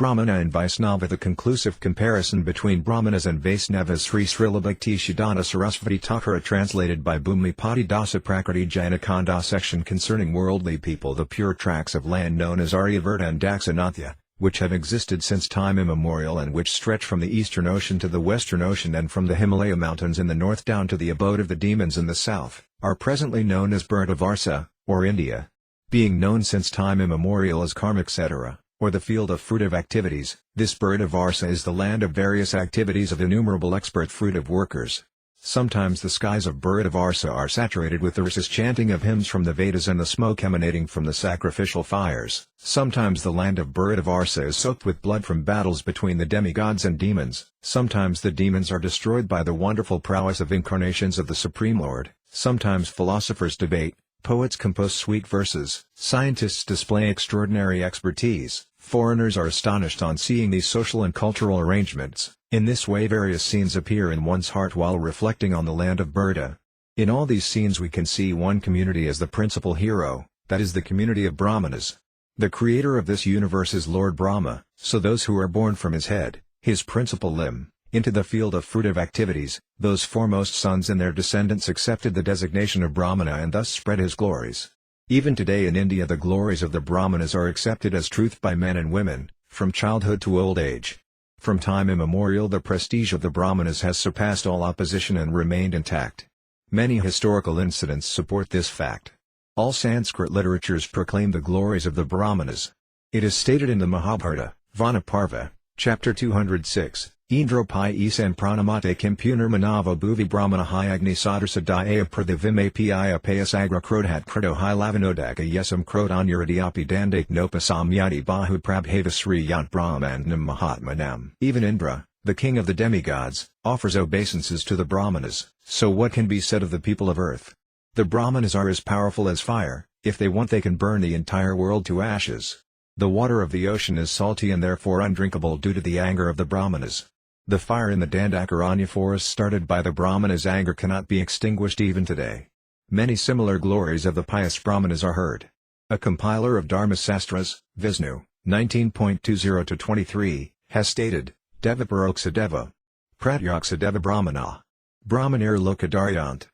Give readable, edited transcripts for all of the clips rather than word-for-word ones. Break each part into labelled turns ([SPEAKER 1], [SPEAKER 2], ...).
[SPEAKER 1] Brahmana and Vaisnava. The conclusive comparison between Brahmanas and Vaisnavas. Srila Bhaktisiddhanta Sarasvati Thakura, translated by Bhumipati Dasa Prakriti Janakonda. Section concerning worldly people. The pure tracts of land known as Aryavarta and Dakshinatya, which have existed since time immemorial and which stretch from the Eastern Ocean to the Western Ocean and from the Himalaya Mountains in the north down to the abode of the demons in the south, are presently known as Bhartavarsa, or India. Being known since time immemorial as Karma etc., or the field of fruitive activities, this Bhartavarsa is the land of various activities of innumerable expert fruitive workers. Sometimes the skies of Bhartavarsa are saturated with the risas chanting of hymns from the Vedas and the smoke emanating from the sacrificial fires. Sometimes the land of Bhartavarsa is soaked with blood from battles between the demigods and demons. Sometimes the demons are destroyed by the wonderful prowess of incarnations of the Supreme Lord. Sometimes philosophers debate, poets compose sweet verses, scientists display extraordinary expertise, foreigners are astonished on seeing these social and cultural arrangements. In this way various scenes appear in one's heart while reflecting on the land of Bharta. In all these scenes we can see one community as the principal hero, that is the community of Brahmanas. The creator of this universe is Lord Brahma, so those who are born from his head, his principal limb, into the field of fruitive activities, those foremost sons and their descendants accepted the designation of Brahmana and thus spread his glories. Even today in India the glories of the Brahmanas are accepted as truth by men and women, from childhood to old age. From time immemorial the prestige of the Brahmanas has surpassed all opposition and remained intact. Many historical incidents support this fact. All Sanskrit literatures proclaim the glories of the Brahmanas. It is stated in the Mahabharata, Vanaparva, chapter 206, Indro pi isan pranamate kim punarmanava bhuvi brahmana hi agni sadarsa daya pradivime piya payas agra krodhat kredo hi lavanodaka yesam krodanyuradiapi dandake nopasam yadi bahu prabhavasri yant brahmanam mahatmanam. Even Indra, the king of the demigods, offers obeisances to the Brahmanas, so what can be said of the people of earth? The Brahmanas are as powerful as fire. If they want they can burn the entire world to ashes. The water of the ocean is salty and therefore undrinkable due to the anger of the Brahmanas. The fire in the Dandakaranya forest started by the Brahmanas' anger cannot be extinguished even today. Many similar glories of the pious Brahmanas are heard. A compiler of Dharma Sastras, Vishnu, 19.20-23, has stated, Devaparoksadeva, Pratyaksadeva Brahmana, Brahmanir Lokadaryant,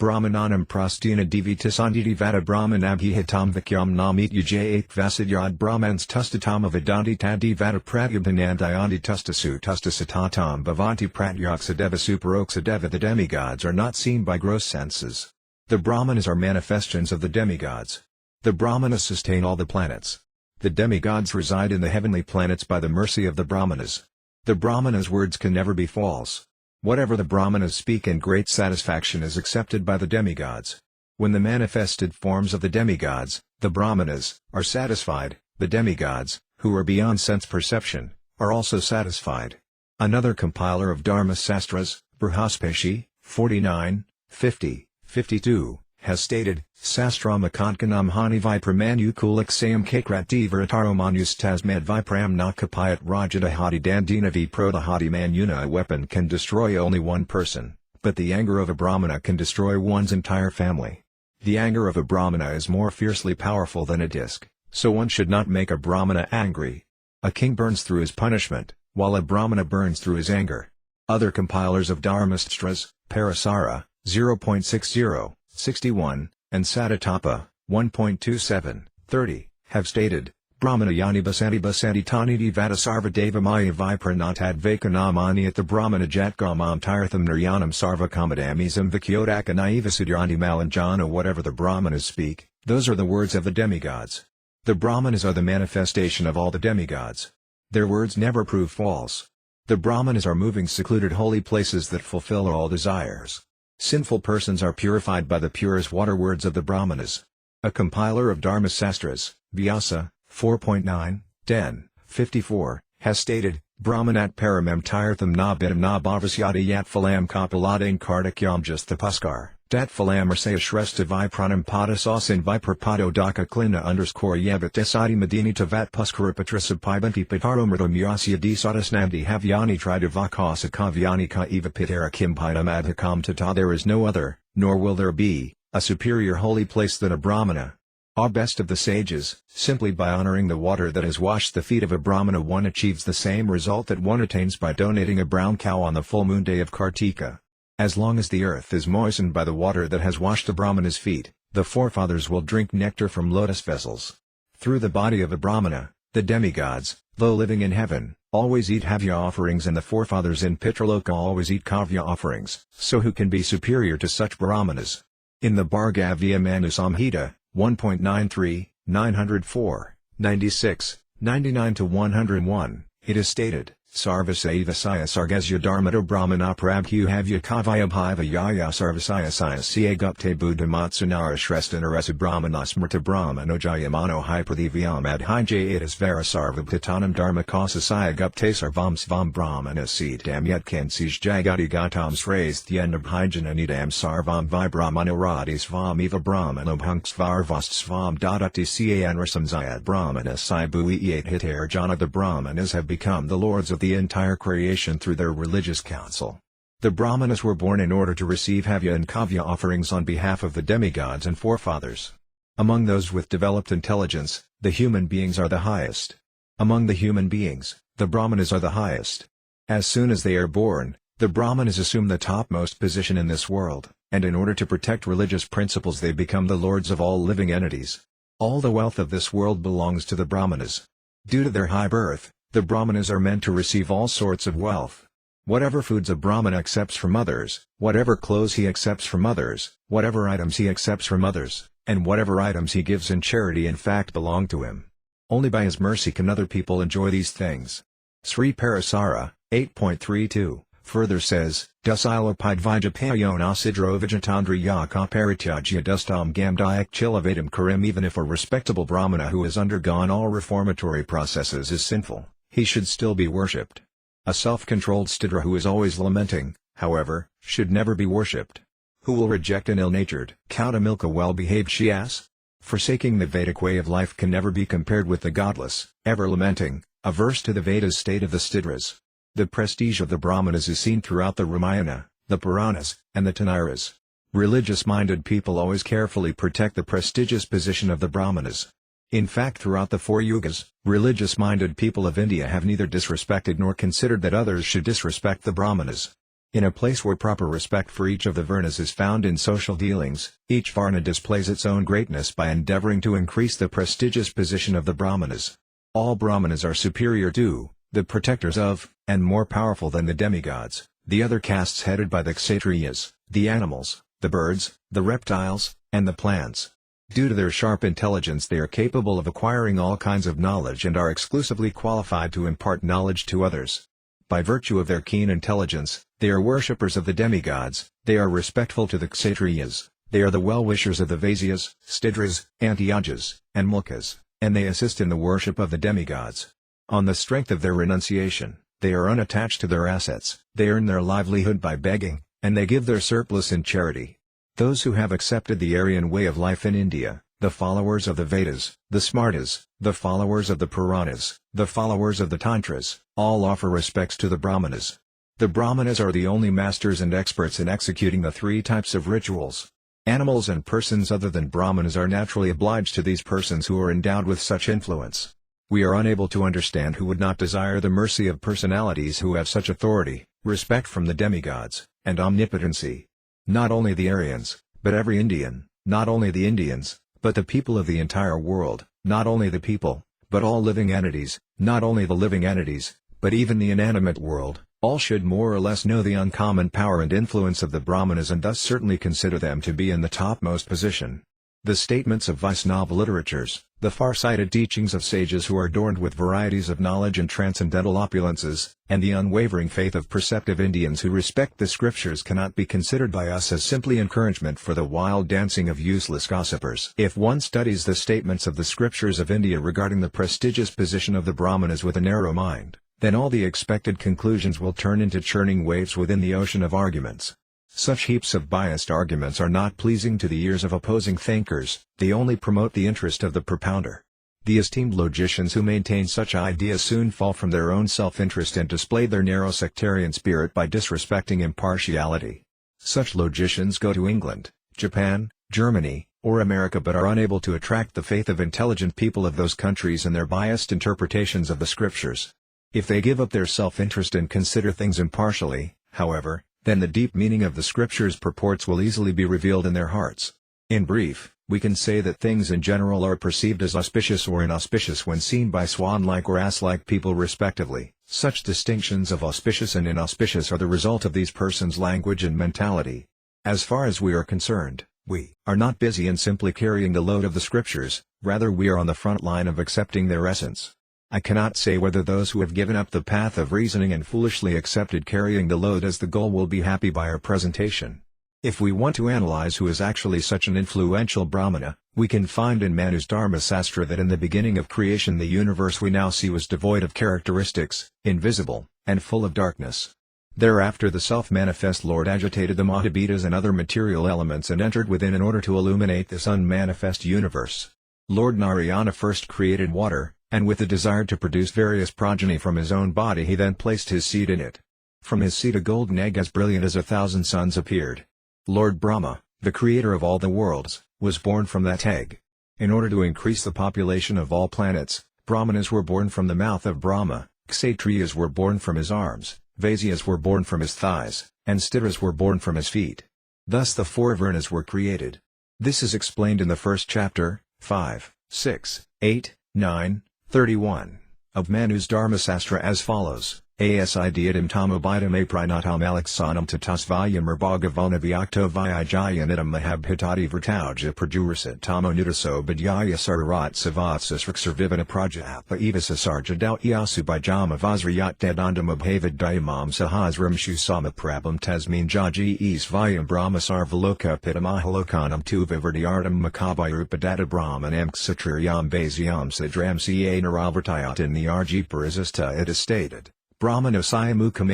[SPEAKER 1] Brahmananam prastina divitasanditi vada brahmanabhihitam vikyam namit yujayat vasidyad brahmans tustatam avadanti tadi vada pratyabhinandayandi tustasu tustasatatam bhavanti pratyaksadeva superoksadeva. The demigods are not seen by gross senses. The Brahmanas are manifestations of the demigods. The Brahmanas sustain all the planets. The demigods reside in the heavenly planets by the mercy of the Brahmanas. The Brahmanas' words can never be false. Whatever the Brahmanas speak in great satisfaction is accepted by the demigods. When the manifested forms of the demigods, the Brahmanas, are satisfied, the demigods, who are beyond sense perception, are also satisfied. Another compiler of Dharma Sastras, Brihaspati, 49, 50, 52, has stated, Sastram akantkanam hani vipramanu kuliksayam kakrati varataro manus tasmad vipram nakapayat rajadahati dandinavi prodahati manuna. A weapon can destroy only one person, but the anger of a Brahmana can destroy one's entire family. The anger of a Brahmana is more fiercely powerful than a disc, so one should not make a Brahmana angry. A king burns through his punishment, while a Brahmana burns through his anger. Other compilers of Dharmastras, Parasara, 0.60, 61, and Satatapa, 1.27, 30, have stated, Brahmana yani basanti taniti vada sarva deva maya vipranatad vakanamani at the Brahmana jatgamam tirtham niryanam sarva kamadamizam vikyodaka naivasidyandi malanjana. Whatever the Brahmanas speak, those are the words of the demigods. The Brahmanas are the manifestation of all the demigods. Their words never prove false. The Brahmanas are moving secluded holy places that fulfill all desires. Sinful persons are purified by the pure as water words of the Brahmanas. A compiler of Dharma Sastras, Vyasa, 4.9, 10, 54, has stated, Brahmanat paramam tirtham na bidam na bhavasyada yat phalam kapiladain kartakyam justhapuskar, dat phalam arsaya shresta vipranam padasasin viprapado daka klina _yevat desadi madini tavat puskarapatrasa pibanti pataromrito myasya desadasnandi havyani tridavakasa kavyani ka eva pitera kimpidam adhikam tata. There is no other, nor will there be, a superior holy place than a Brahmana. Ah, best of the sages, simply by honoring the water that has washed the feet of a Brahmana one achieves the same result that one attains by donating a brown cow on the full moon day of Kartika. As long as the earth is moistened by the water that has washed the Brahmana's feet, the forefathers will drink nectar from lotus vessels. Through the body of a Brahmana, the demigods, though living in heaven, always eat Havya offerings, and the forefathers in Pitraloka always eat Kavya offerings. So who can be superior to such Brahmanas? In the Bhargavya Manu Samhita, 1.93, 904, 96, 99-101, it is stated, Sarvasaiva Saya Sargasya Dharmata Brahmana Prabhu Havya Kavaya Bhiva Yaya Sarvasaya Saya Siagupte Buddha Matsunara Shrestanarasa Brahmana Smrta Brahmano Jayamano Hyprathivyam Adhijayadis Vara Sarvabhatanam Dharma Kasa Siagupte Sarvam Svam Brahmana Siddham Yatkansij Jagati Gatam Srays Thyenabhijananidam Sarvam Vibramano Radhi Svam Eva Brahmano Bhunksvarvast Svam Dadati Sianrasam Zayat Brahmana Sibui Yat Hitar Jana. The Brahmanas have become the lords of the entire creation through their religious council. The Brahmanas were born in order to receive Havya and Kavya offerings on behalf of the demigods and forefathers. Among those with developed intelligence, the human beings are the highest. Among the human beings, the Brahmanas are the highest. As soon as they are born, the Brahmanas assume the topmost position in this world, and in order to protect religious principles they become the lords of all living entities. All the wealth of this world belongs to the Brahmanas. Due to their high birth, the Brahmanas are meant to receive all sorts of wealth. Whatever foods a Brahmana accepts from others, whatever clothes he accepts from others, whatever items he accepts from others, and whatever items he gives in charity in fact belong to him. Only by his mercy can other people enjoy these things. Sri Parasara, 8.32, further says, Dusilopide Vijapayon Asidro Vijatandriya Kaparityajya Dustam Gamdayak Chilavadam Karim. Even if a respectable Brahmana who has undergone all reformatory processes is sinful, he should still be worshipped. A self-controlled Stidra who is always lamenting, however, should never be worshipped. Who will reject an ill-natured cow to milk a well-behaved she-ass? Forsaking the Vedic way of life can never be compared with the godless, ever-lamenting, averse to the Vedas state of the Stidras. The prestige of the Brahmanas is seen throughout the Ramayana, the Puranas, and the Taniras. Religious-minded people always carefully protect the prestigious position of the Brahmanas. In fact, throughout the four yugas, religious-minded people of India have neither disrespected nor considered that others should disrespect the Brahmanas. In a place where proper respect for each of the Varnas is found in social dealings, each Varna displays its own greatness by endeavoring to increase the prestigious position of the Brahmanas. All Brahmanas are superior to, the protectors of, and more powerful than the demigods, the other castes headed by the Kshatriyas, the animals, the birds, the reptiles, and the plants. Due to their sharp intelligence they are capable of acquiring all kinds of knowledge and are exclusively qualified to impart knowledge to others. By virtue of their keen intelligence, they are worshippers of the demigods, they are respectful to the Kshatriyas, they are the well-wishers of the Vaisyas, Stidras, Antyajas, and Mulkas, and they assist in the worship of the demigods. On the strength of their renunciation, they are unattached to their assets, they earn their livelihood by begging, and they give their surplus in charity. Those who have accepted the Aryan way of life in India, the followers of the Vedas, the Smartas, the followers of the Puranas, the followers of the Tantras, all offer respects to the Brahmanas. The Brahmanas are the only masters and experts in executing the three types of rituals. Animals and persons other than Brahmanas are naturally obliged to these persons who are endowed with such influence. We are unable to understand who would not desire the mercy of personalities who have such authority, respect from the demigods, and omnipotency. Not only the Aryans, but every Indian, not only the Indians, but the people of the entire world, not only the people, but all living entities, not only the living entities, but even the inanimate world, all should more or less know the uncommon power and influence of the Brahmanas and thus certainly consider them to be in the topmost position. The statements of Vaishnava literatures, the far-sighted teachings of sages who are adorned with varieties of knowledge and transcendental opulences, and the unwavering faith of perceptive Indians who respect the scriptures cannot be considered by us as simply encouragement for the wild dancing of useless gossipers. If one studies the statements of the scriptures of India regarding the prestigious position of the Brahmanas with a narrow mind, then all the expected conclusions will turn into churning waves within the ocean of arguments. Such heaps of biased arguments are not pleasing to the ears of opposing thinkers, they only promote the interest of the propounder. The esteemed logicians who maintain such ideas soon fall from their own self-interest and display their narrow sectarian spirit by disrespecting impartiality. Such logicians go to England, Japan, Germany, or America but are unable to attract the faith of intelligent people of those countries and their biased interpretations of the scriptures. If they give up their self-interest and consider things impartially, however, then the deep meaning of the scriptures' purports will easily be revealed in their hearts. In brief, we can say that things in general are perceived as auspicious or inauspicious when seen by swan-like or ass-like people respectively. Such distinctions of auspicious and inauspicious are the result of these persons' language and mentality. As far as we are concerned, we are not busy in simply carrying the load of the scriptures, rather we are on the front line of accepting their essence. I cannot say whether those who have given up the path of reasoning and foolishly accepted carrying the load as the goal will be happy by our presentation. If we want to analyze who is actually such an influential Brahmana, we can find in Manu's Dharma Sastra that in the beginning of creation the universe we now see was devoid of characteristics, invisible, and full of darkness. Thereafter the self-manifest Lord agitated the Mahabhutas and other material elements and entered within in order to illuminate this unmanifest universe. Lord Narayana first created water, and with the desire to produce various progeny from his own body he then placed his seed in it. From his seed a golden egg as brilliant as 1,000 suns appeared. Lord Brahma, the creator of all the worlds, was born from that egg. In order to increase the population of all planets, Brahmanas were born from the mouth of Brahma, Kshatriyas were born from his arms, Vaisyas were born from his thighs, and Stidras were born from his feet. Thus the four Varnas were created. This is explained in the first chapter, 5, 6, 8, 9, 31, of Manu's Dharmasastra as follows. Asidyatam tamobidam aprinatam alexanam tatasvayam bhagavana vyakto vyajayanidam mahabhitati vrtauja prajurasit tamo nudaso bidyaya sararat savatsasriksarvivana prajapa evasasarja douyasu bijama vazriyat dedandam abhavid dayamam sahasram shusama prabam tasmin jaji isvayam brahmasarvaloka pitamahalokanam tuvivardyardam makabayupadata brahmanam kshatriyam basyam sadram ca naravartayatin the rg parizista it is stated. Brahmana sayamukam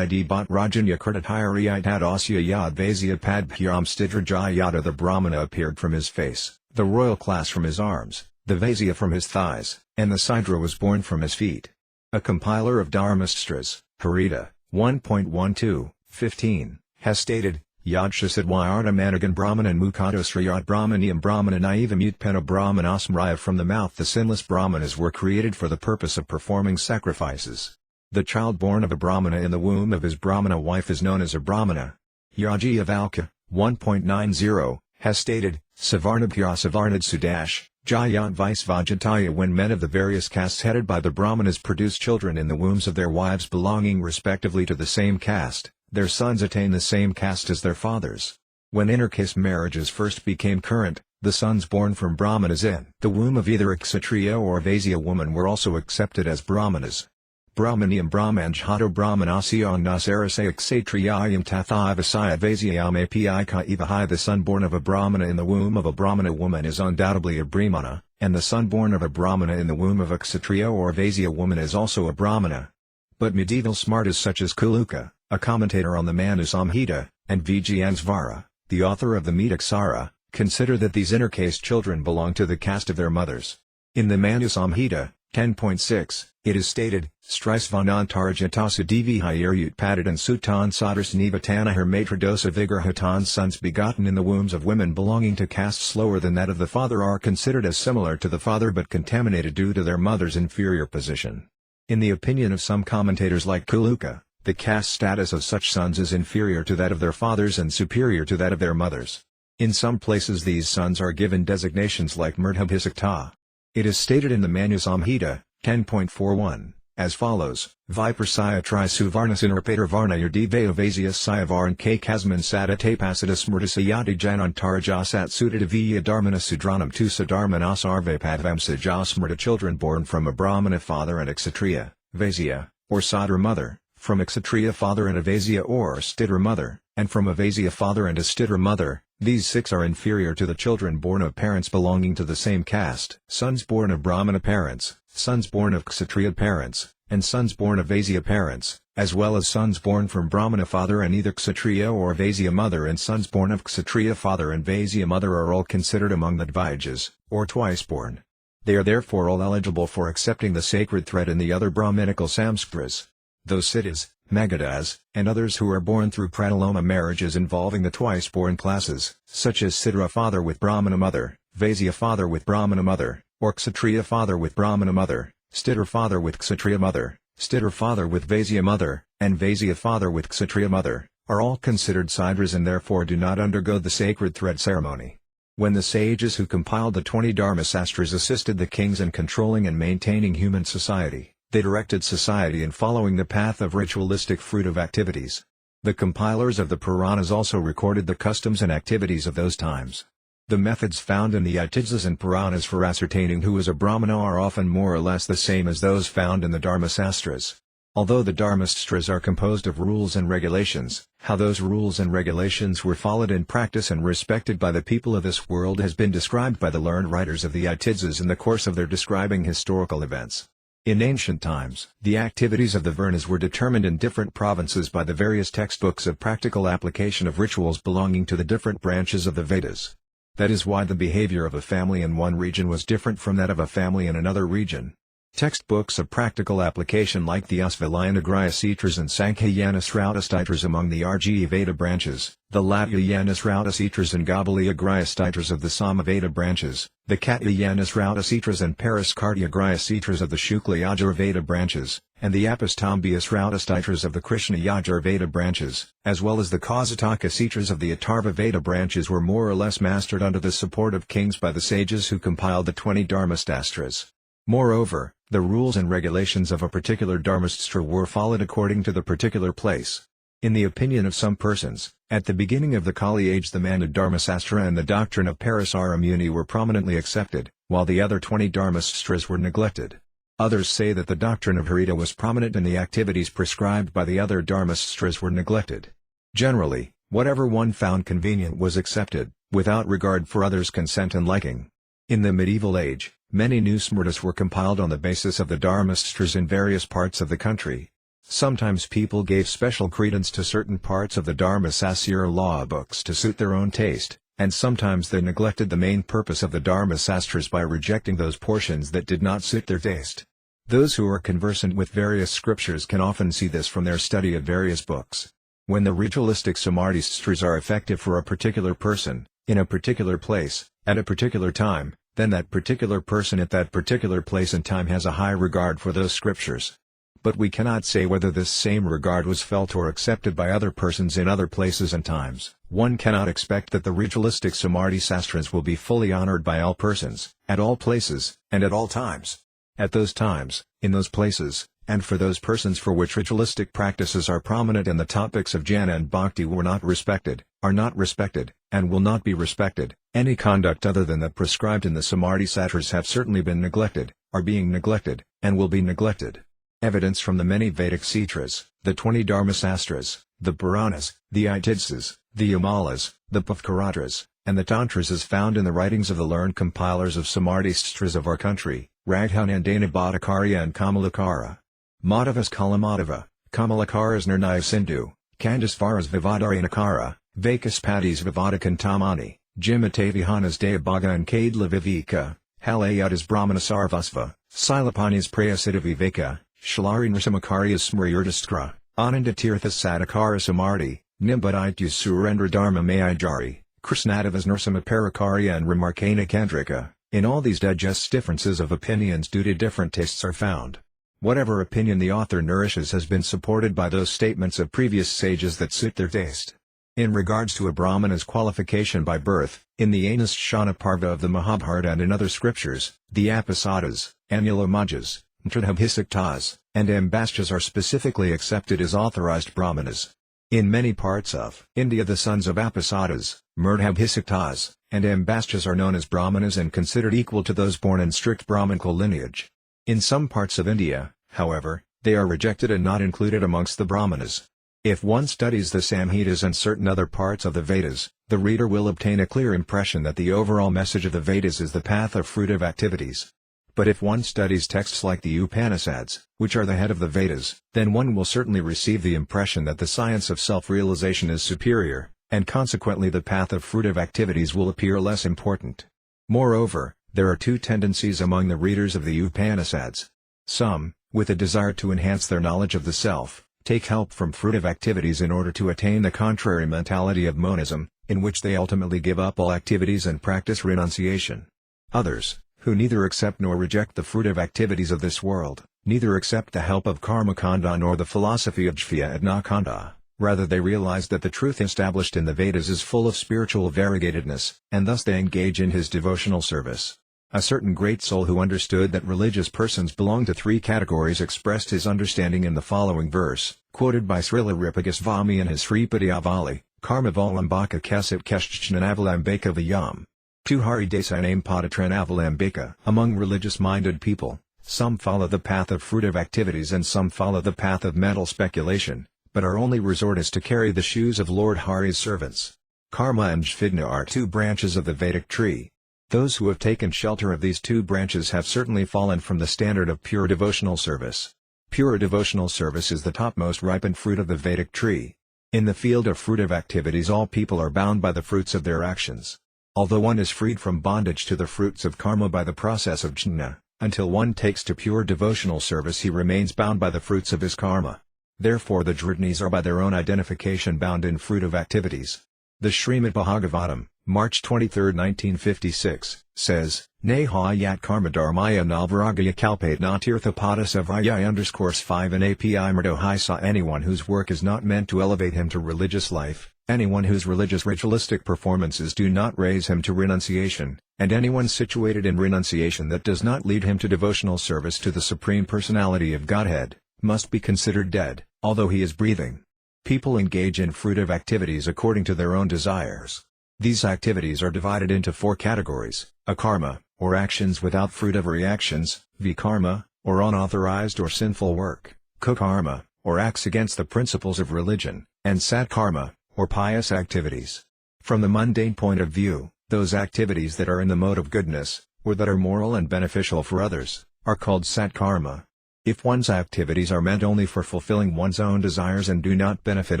[SPEAKER 1] bhat rajanya kritatayariyat asya yad vasya padbhyam stidrajayata the Brahmana appeared from his face, the royal class from his arms, the Vasya from his thighs, and the Sidra was born from his feet. A compiler of Dharmastras, Harita, 1.12, 15, has stated, Yadshasad Managan Brahmanan Mukadosrayat Brahmaniam Brahmana Naivam Utpana Brahmanasmraya from the mouth the sinless Brahmanas were created for the purpose of performing sacrifices. The child born of a Brahmana in the womb of his Brahmana wife is known as a Brahmana. Yaji Avalka, 1.90, has stated, Savarnabhya Savarnad Sudash, Jayant Vaisvajataya when men of the various castes headed by the Brahmanas produce children in the wombs of their wives belonging respectively to the same caste, their sons attain the same caste as their fathers. When intercaste marriages first became current, the sons born from Brahmanas in the womb of either a Kshatriya or Vasya woman were also accepted as Brahmanas. Brahmaniam Brahmanjhato Brahmanasya Nasarasaya Kshatriyayam Tathayavasaya Vasyayam Apika Evahai the son born of a Brahmana in the womb of a Brahmana woman is undoubtedly a Brahmana, and the son born of a Brahmana in the womb of a Kshatriya or Vasya woman is also a Brahmana. But medieval smartas such as Kuluka, a commentator on the Manu Samhita, and Vijyansvara, the author of the Metaksara, consider that these intercaste children belong to the caste of their mothers. In the Manu Samhita, 10.6, it is stated, Strisvanantarajatasu devihayirut padidan sutan sadars nivatana her matradosa vigrahatan sons begotten in the wombs of women belonging to castes lower than that of the father are considered as similar to the father but contaminated due to their mother's inferior position. In the opinion of some commentators like Kuluka, the caste status of such sons is inferior to that of their fathers and superior to that of their mothers. In some places these sons are given designations like Murdhabhisakta. It is stated in the Manu Samhita, 10.41, as follows, Viprasaya tri suvarnasinarpater varnayar devaya vasyas sayavarn k kasman sadatapasada smrtisayati janantarajasat sudataviya dharmana sudranam tu sadarmanas arvapadvam sajasmrta children born from a Brahmana father and a Kshatriya, Vasya, or Sadra mother, from a Kshatriya father and a Vasya or Stidra mother, and from a Vasya father and a Stidra mother. These six are inferior to the children born of parents belonging to the same caste. Sons born of Brahmana parents, sons born of Kshatriya parents, and sons born of Vasya parents, as well as sons born from Brahmana father and either Kshatriya or Vasya mother and sons born of Kshatriya father and Vasya mother are all considered among the Dvijas, or twice-born. They are therefore all eligible for accepting the sacred thread in the other Brahminical samskaras. Those siddhas, Magadhas, and others who are born through prataloma marriages involving the twice-born classes, such as Sidra father with Brahmana mother, Vaisya father with Brahmana mother, or Kshatriya father with Brahmana mother, Stidra father with Kshatriya mother, Stidra father with Vaisya mother, and Vaisya father with Kshatriya mother, are all considered Sidras and therefore do not undergo the sacred thread ceremony. When the sages who compiled the 20 Dharmasastras assisted the kings in controlling and maintaining human society, they directed society in following the path of ritualistic fruitive activities. The compilers of the Puranas also recorded the customs and activities of those times. The methods found in the Itihasas and Puranas for ascertaining who is a Brahmana are often more or less the same as those found in the Dharmasastras. Although the Dharmasastras are composed of rules and regulations, how those rules and regulations were followed in practice and respected by the people of this world has been described by the learned writers of the Itihasas in the course of their describing historical events. In ancient times, the activities of the Varnas were determined in different provinces by the various textbooks of practical application of rituals belonging to the different branches of the Vedas. That is why the behavior of a family in one region was different from that of a family in another region. Textbooks of practical application like the Asvalayanagraya Sutras and Sankhayana Srauta Sutras among the Arjya Veda branches, the Latyayana Srauta Sutras and Gabaliyagraya Sutras of the Samaveda branches, the Katyayana Srauta Sutras and Paraskartyagraya Sutras of the Shukla Yajurveda branches, and the Apastambhya Srauta Sutras of the Krishna Yajurveda branches, as well as the Kausataka Sutras of the Atharva Veda branches were more or less mastered under the support of kings by the sages who compiled the 20 Dharmasastras. Moreover, the rules and regulations of a particular Dharmasastra were followed according to the particular place. In the opinion of some persons, at the beginning of the Kali age the Manu Dharmasastra and the doctrine of Parasara Muni were prominently accepted, while the other 20 Dharmasastras were neglected. Others say that the doctrine of Harita was prominent and the activities prescribed by the other Dharmasastras were neglected. Generally, whatever one found convenient was accepted, without regard for others' consent and liking. In the medieval age, many new smritis were compiled on the basis of the Dharmasastras in various parts of the country. Sometimes people gave special credence to certain parts of the Dharmasastra law books to suit their own taste, and sometimes they neglected the main purpose of the Dharmasastras by rejecting those portions that did not suit their taste. Those who are conversant with various scriptures can often see this from their study of various books. When the ritualistic Samadhisastras are effective for a particular person, in a particular place, at a particular time, then that particular person at that particular place and time has a high regard for those scriptures. But we cannot say whether this same regard was felt or accepted by other persons in other places and times. One cannot expect that the ritualistic Samadhisastras will be fully honored by all persons, at all places, and at all times. At those times, in those places, and for those persons for which ritualistic practices are prominent and the topics of jnana and bhakti were not respected, are not respected, and will not be respected, any conduct other than that prescribed in the Samadhisastras have certainly been neglected, are being neglected, and will be neglected. Evidence from the many Vedic sutras, the 20 Dharmasastras, the Puranas, the Itihasas, the Yamalas, the Pavaratras, and the Tantras is found in the writings of the learned compilers of Samadhisastras of our country, Raghuvanandana Bhattacharya and Kamalakara. Madhavas Kalamadhava, Kamalakara's Nirnaya Sindhu, Kandasvaras Vivadayanakara, Vakaspatis Vivadakantamani, Jimatavihanas Dayabhaga and Kadla Viveka, Halayutas Brahmana Sarvasva, Silapani's Prayasita Viveka, Shalari Nrsimakaryas Smriyurdaskra, Anandatirthas Sadakara Samarthi, Nimbadaityas Surendra Dharma Mayajari, Krishnadavas Nrsimaparakarya and Remarkana Kandrika. In all these digest differences of opinions due to different tastes are found. Whatever opinion the author nourishes has been supported by those statements of previous sages that suit their taste. In regards to a Brahmana's qualification by birth, in the Anushtana Parva of the Mahabharata and in other scriptures, the Apasadas, Anulomajas, Mtradhabhisiktas, and Ambastas are specifically accepted as authorized Brahmanas. In many parts of India the sons of Apasadas, Murdhabhisiktas, and Ambastas are known as Brahmanas and considered equal to those born in strict Brahmanical lineage. In some parts of India, however, they are rejected and not included amongst the Brahmanas. If one studies the Samhitas and certain other parts of the Vedas, the reader will obtain a clear impression that the overall message of the Vedas is the path of fruitive activities. But if one studies texts like the Upanishads, which are the head of the Vedas, then one will certainly receive the impression that the science of self-realization is superior, and consequently the path of fruitive activities will appear less important. Moreover, there are two tendencies among the readers of the Upanishads. Some, with a desire to enhance their knowledge of the self, take help from fruitive activities in order to attain the contrary mentality of monism, in which they ultimately give up all activities and practice renunciation. Others, who neither accept nor reject the fruitive activities of this world, neither accept the help of karmakanda nor the philosophy of jnana-kanda, rather they realize that the truth established in the Vedas is full of spiritual variegatedness, and thus they engage in his devotional service. A certain great soul who understood that religious persons belong to three categories expressed his understanding in the following verse, quoted by Srila Rupagasvami in his Sripadiyavali, Karmavalambaka Kesat Keshtchnanavalambeka Vayam. Tuhari Desaname Padatranavalambica. Among religious-minded people, some follow the path of fruitive activities and some follow the path of mental speculation, but our only resort is to carry the shoes of Lord Hari's servants. Karma and Jvidna are two branches of the Vedic tree. Those who have taken shelter of these two branches have certainly fallen from the standard of pure devotional service. Pure devotional service is the topmost ripened fruit of the Vedic tree. In the field of fruitive activities all people are bound by the fruits of their actions. Although one is freed from bondage to the fruits of karma by the process of jnana, until one takes to pure devotional service he remains bound by the fruits of his karma. Therefore the Dritnis are by their own identification bound in fruitive activities. The Srimad Bhagavatam, March 23, 1956, says, Neha yat karma dharmaya nalvaragaya kalpate natirtha padasavaya 5 and api murdohai sa anyone whose work is not meant to elevate him to religious life, anyone whose religious ritualistic performances do not raise him to renunciation, and anyone situated in renunciation that does not lead him to devotional service to the Supreme Personality of Godhead, must be considered dead, although he is breathing. People engage in fruitive activities according to their own desires. These activities are divided into four categories: akarma, or actions without fruitive reactions; vikarma, or unauthorized or sinful work; kukarma, or acts against the principles of religion; and satkarma, or pious activities. From the mundane point of view, those activities that are in the mode of goodness, or that are moral and beneficial for others, are called satkarma. If one's activities are meant only for fulfilling one's own desires and do not benefit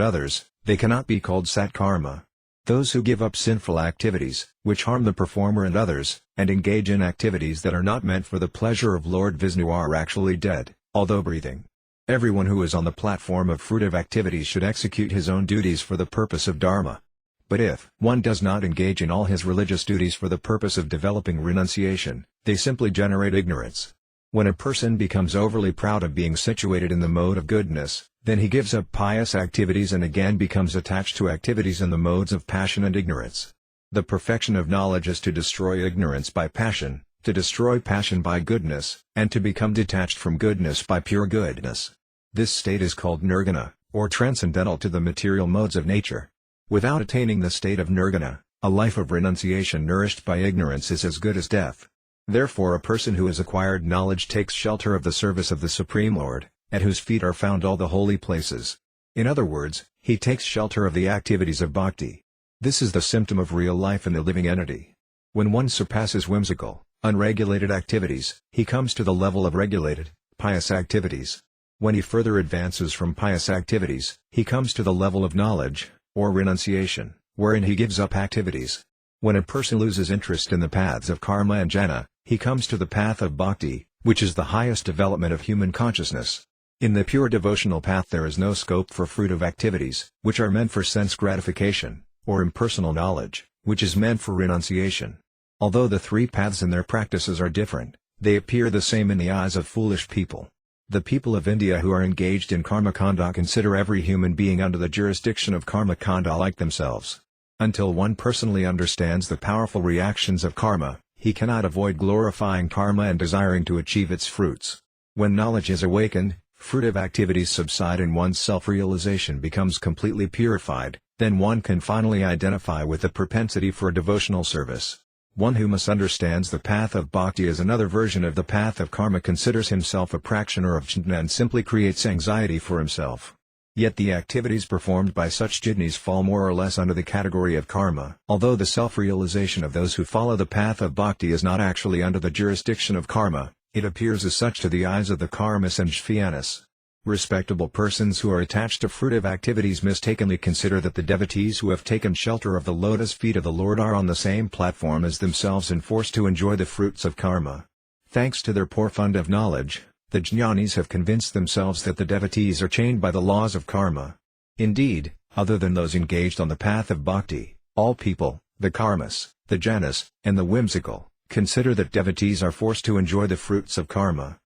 [SPEAKER 1] others, they cannot be called satkarma. Those who give up sinful activities, which harm the performer and others, and engage in activities that are not meant for the pleasure of Lord Vishnu are actually dead, although breathing. Everyone who is on the platform of fruitive activities should execute his own duties for the purpose of dharma. But if one does not engage in all his religious duties for the purpose of developing renunciation, they simply generate ignorance. When a person becomes overly proud of being situated in the mode of goodness, then he gives up pious activities and again becomes attached to activities in the modes of passion and ignorance. The perfection of knowledge is to destroy ignorance by passion, to destroy passion by goodness, and to become detached from goodness by pure goodness. This state is called nirguna, or transcendental to the material modes of nature. Without attaining the state of nirguna, a life of renunciation nourished by ignorance is as good as death. Therefore a person who has acquired knowledge takes shelter of the service of the Supreme Lord, at whose feet are found all the holy places. In other words, he takes shelter of the activities of bhakti. This is the symptom of real life in the living entity. When one surpasses whimsical, unregulated activities, he comes to the level of regulated, pious activities. When he further advances from pious activities, he comes to the level of knowledge, or renunciation, wherein he gives up activities. When a person loses interest in the paths of karma and jnana, he comes to the path of bhakti, which is the highest development of human consciousness. In the pure devotional path there is no scope for fruitive activities, which are meant for sense gratification, or impersonal knowledge, which is meant for renunciation. Although the three paths and their practices are different, they appear the same in the eyes of foolish people. The people of India who are engaged in karmakanda consider every human being under the jurisdiction of karmakanda like themselves. Until one personally understands the powerful reactions of karma, he cannot avoid glorifying karma and desiring to achieve its fruits. When knowledge is awakened, fruitive activities subside and one's self-realization becomes completely purified, then one can finally identify with the propensity for devotional service. One who misunderstands the path of bhakti as another version of the path of karma considers himself a practitioner of jnana and simply creates anxiety for himself. Yet the activities performed by such jidnis fall more or less under the category of karma. Although the self-realization of those who follow the path of bhakti is not actually under the jurisdiction of karma, it appears as such to the eyes of the karmis and jhvanis. Respectable persons who are attached to fruitive activities mistakenly consider that the devotees who have taken shelter of the lotus feet of the Lord are on the same platform as themselves and forced to enjoy the fruits of karma. Thanks to their poor fund of knowledge, The jnanis have convinced themselves that the devotees are chained by the laws of karma. Indeed, other than those engaged on the path of bhakti, all people, the karmas, the jnanas, and the whimsical, consider that devotees are forced to enjoy the fruits of karma.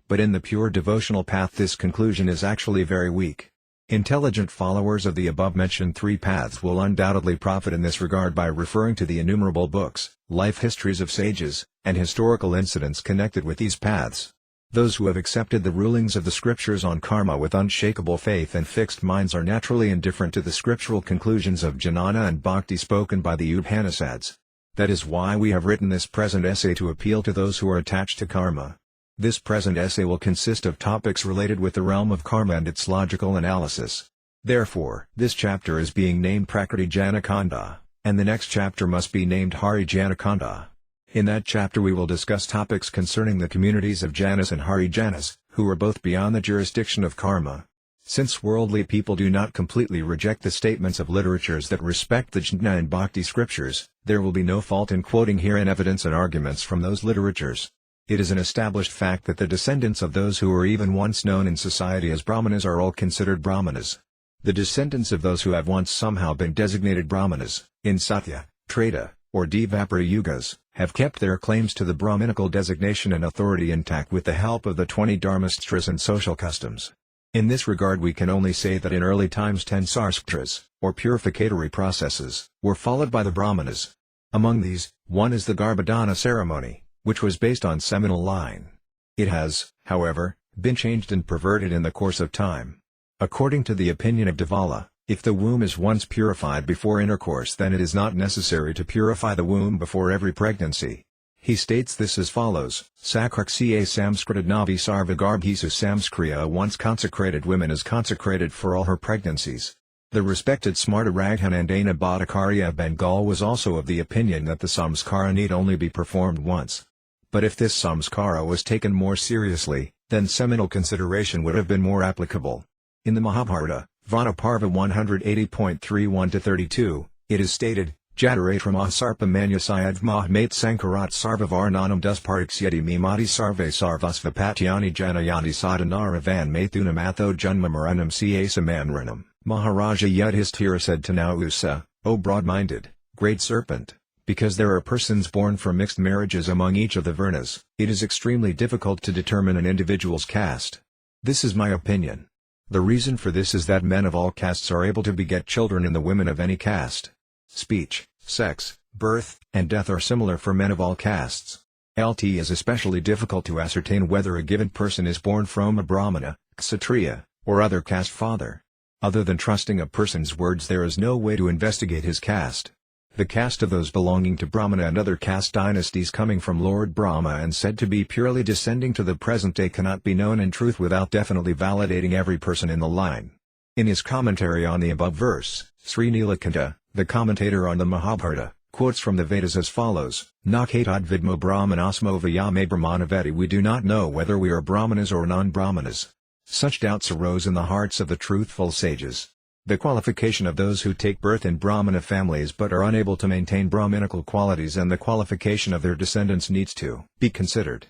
[SPEAKER 1] But in the pure devotional path this conclusion is actually very weak. Intelligent followers of the above-mentioned three paths will undoubtedly profit in this regard by referring to the innumerable books, life histories of sages, and historical incidents connected with these paths. Those who have accepted the rulings of the scriptures on karma with unshakable faith and fixed minds are naturally indifferent to the scriptural conclusions of jnana and bhakti spoken by the Upanishads. That is why we have written this present essay to appeal to those who are attached to karma. This present essay will consist of topics related with the realm of karma and its logical analysis. Therefore, this chapter is being named Prakriti Janakanda, and the next chapter must be named Hari Janakanda. In that chapter we will discuss topics concerning the communities of Janas and Harijanas, who are both beyond the jurisdiction of karma. Since worldly people do not completely reject the statements of literatures that respect the jnana and bhakti scriptures, there will be no fault in quoting herein evidence and arguments from those literatures. It is an established fact that the descendants of those who were even once known in society as Brahmanas are all considered Brahmanas. The descendants of those who have once somehow been designated Brahmanas, in Satya, Treta, or Dvapara yugas, have kept their claims to the Brahminical designation and authority intact with the help of the 20 dharmastras and social customs. In this regard we can only say that in early times 10 sarskatras, or purificatory processes, were followed by the Brahmanas. Among these, one is the Garbhadhana ceremony, which was based on seminal line. It has, however, been changed and perverted in the course of time. According to the opinion of Devala, if the womb is once purified before intercourse then it is not necessary to purify the womb before every pregnancy. He states this as follows: Sakraksya samskrita navi sarvagarbhisu samskriya. A once consecrated woman is consecrated for all her pregnancies. The respected Smarta Raghanandana Bhattacharya of Bengal was also of the opinion that the samskara need only be performed once. But if this samskara was taken more seriously, then seminal consideration would have been more applicable. In the Mahabharata, Vanaparva 180.31-32, it is stated, Jataratramah sarpa manyasayadvmah mate sankarat sarvavarnanam duspariksyati mimati sarve sarvasvapatyani janayati sadhanaravan mathunam janma maranam casamanranam. Maharaja Yudhishthira said to Nausa, O broad-minded, great serpent, because there are persons born from mixed marriages among each of the Varnas, it is extremely difficult to determine an individual's caste. This is my opinion. The reason for this is that men of all castes are able to beget children in the women of any caste. Speech, sex, birth, and death are similar for men of all castes. It is especially difficult to ascertain whether a given person is born from a Brahmana, Kshatriya, or other caste father. Other than trusting a person's words there is no way to investigate his caste. The caste of those belonging to Brahmana and other caste dynasties coming from Lord Brahma and said to be purely descending to the present day cannot be known in truth without definitely validating every person in the line. In his commentary on the above verse, Sri Nilakanta, the commentator on the Mahabharata, quotes from the Vedas as follows: Nakatad vidmo brahmanasmo vayame brahmanavedi. We do not know whether we are Brahmanas or non-Brahmanas. Such doubts arose in the hearts of the truthful sages. The qualification of those who take birth in Brahmana families but are unable to maintain Brahminical qualities and the qualification of their descendants needs to be considered.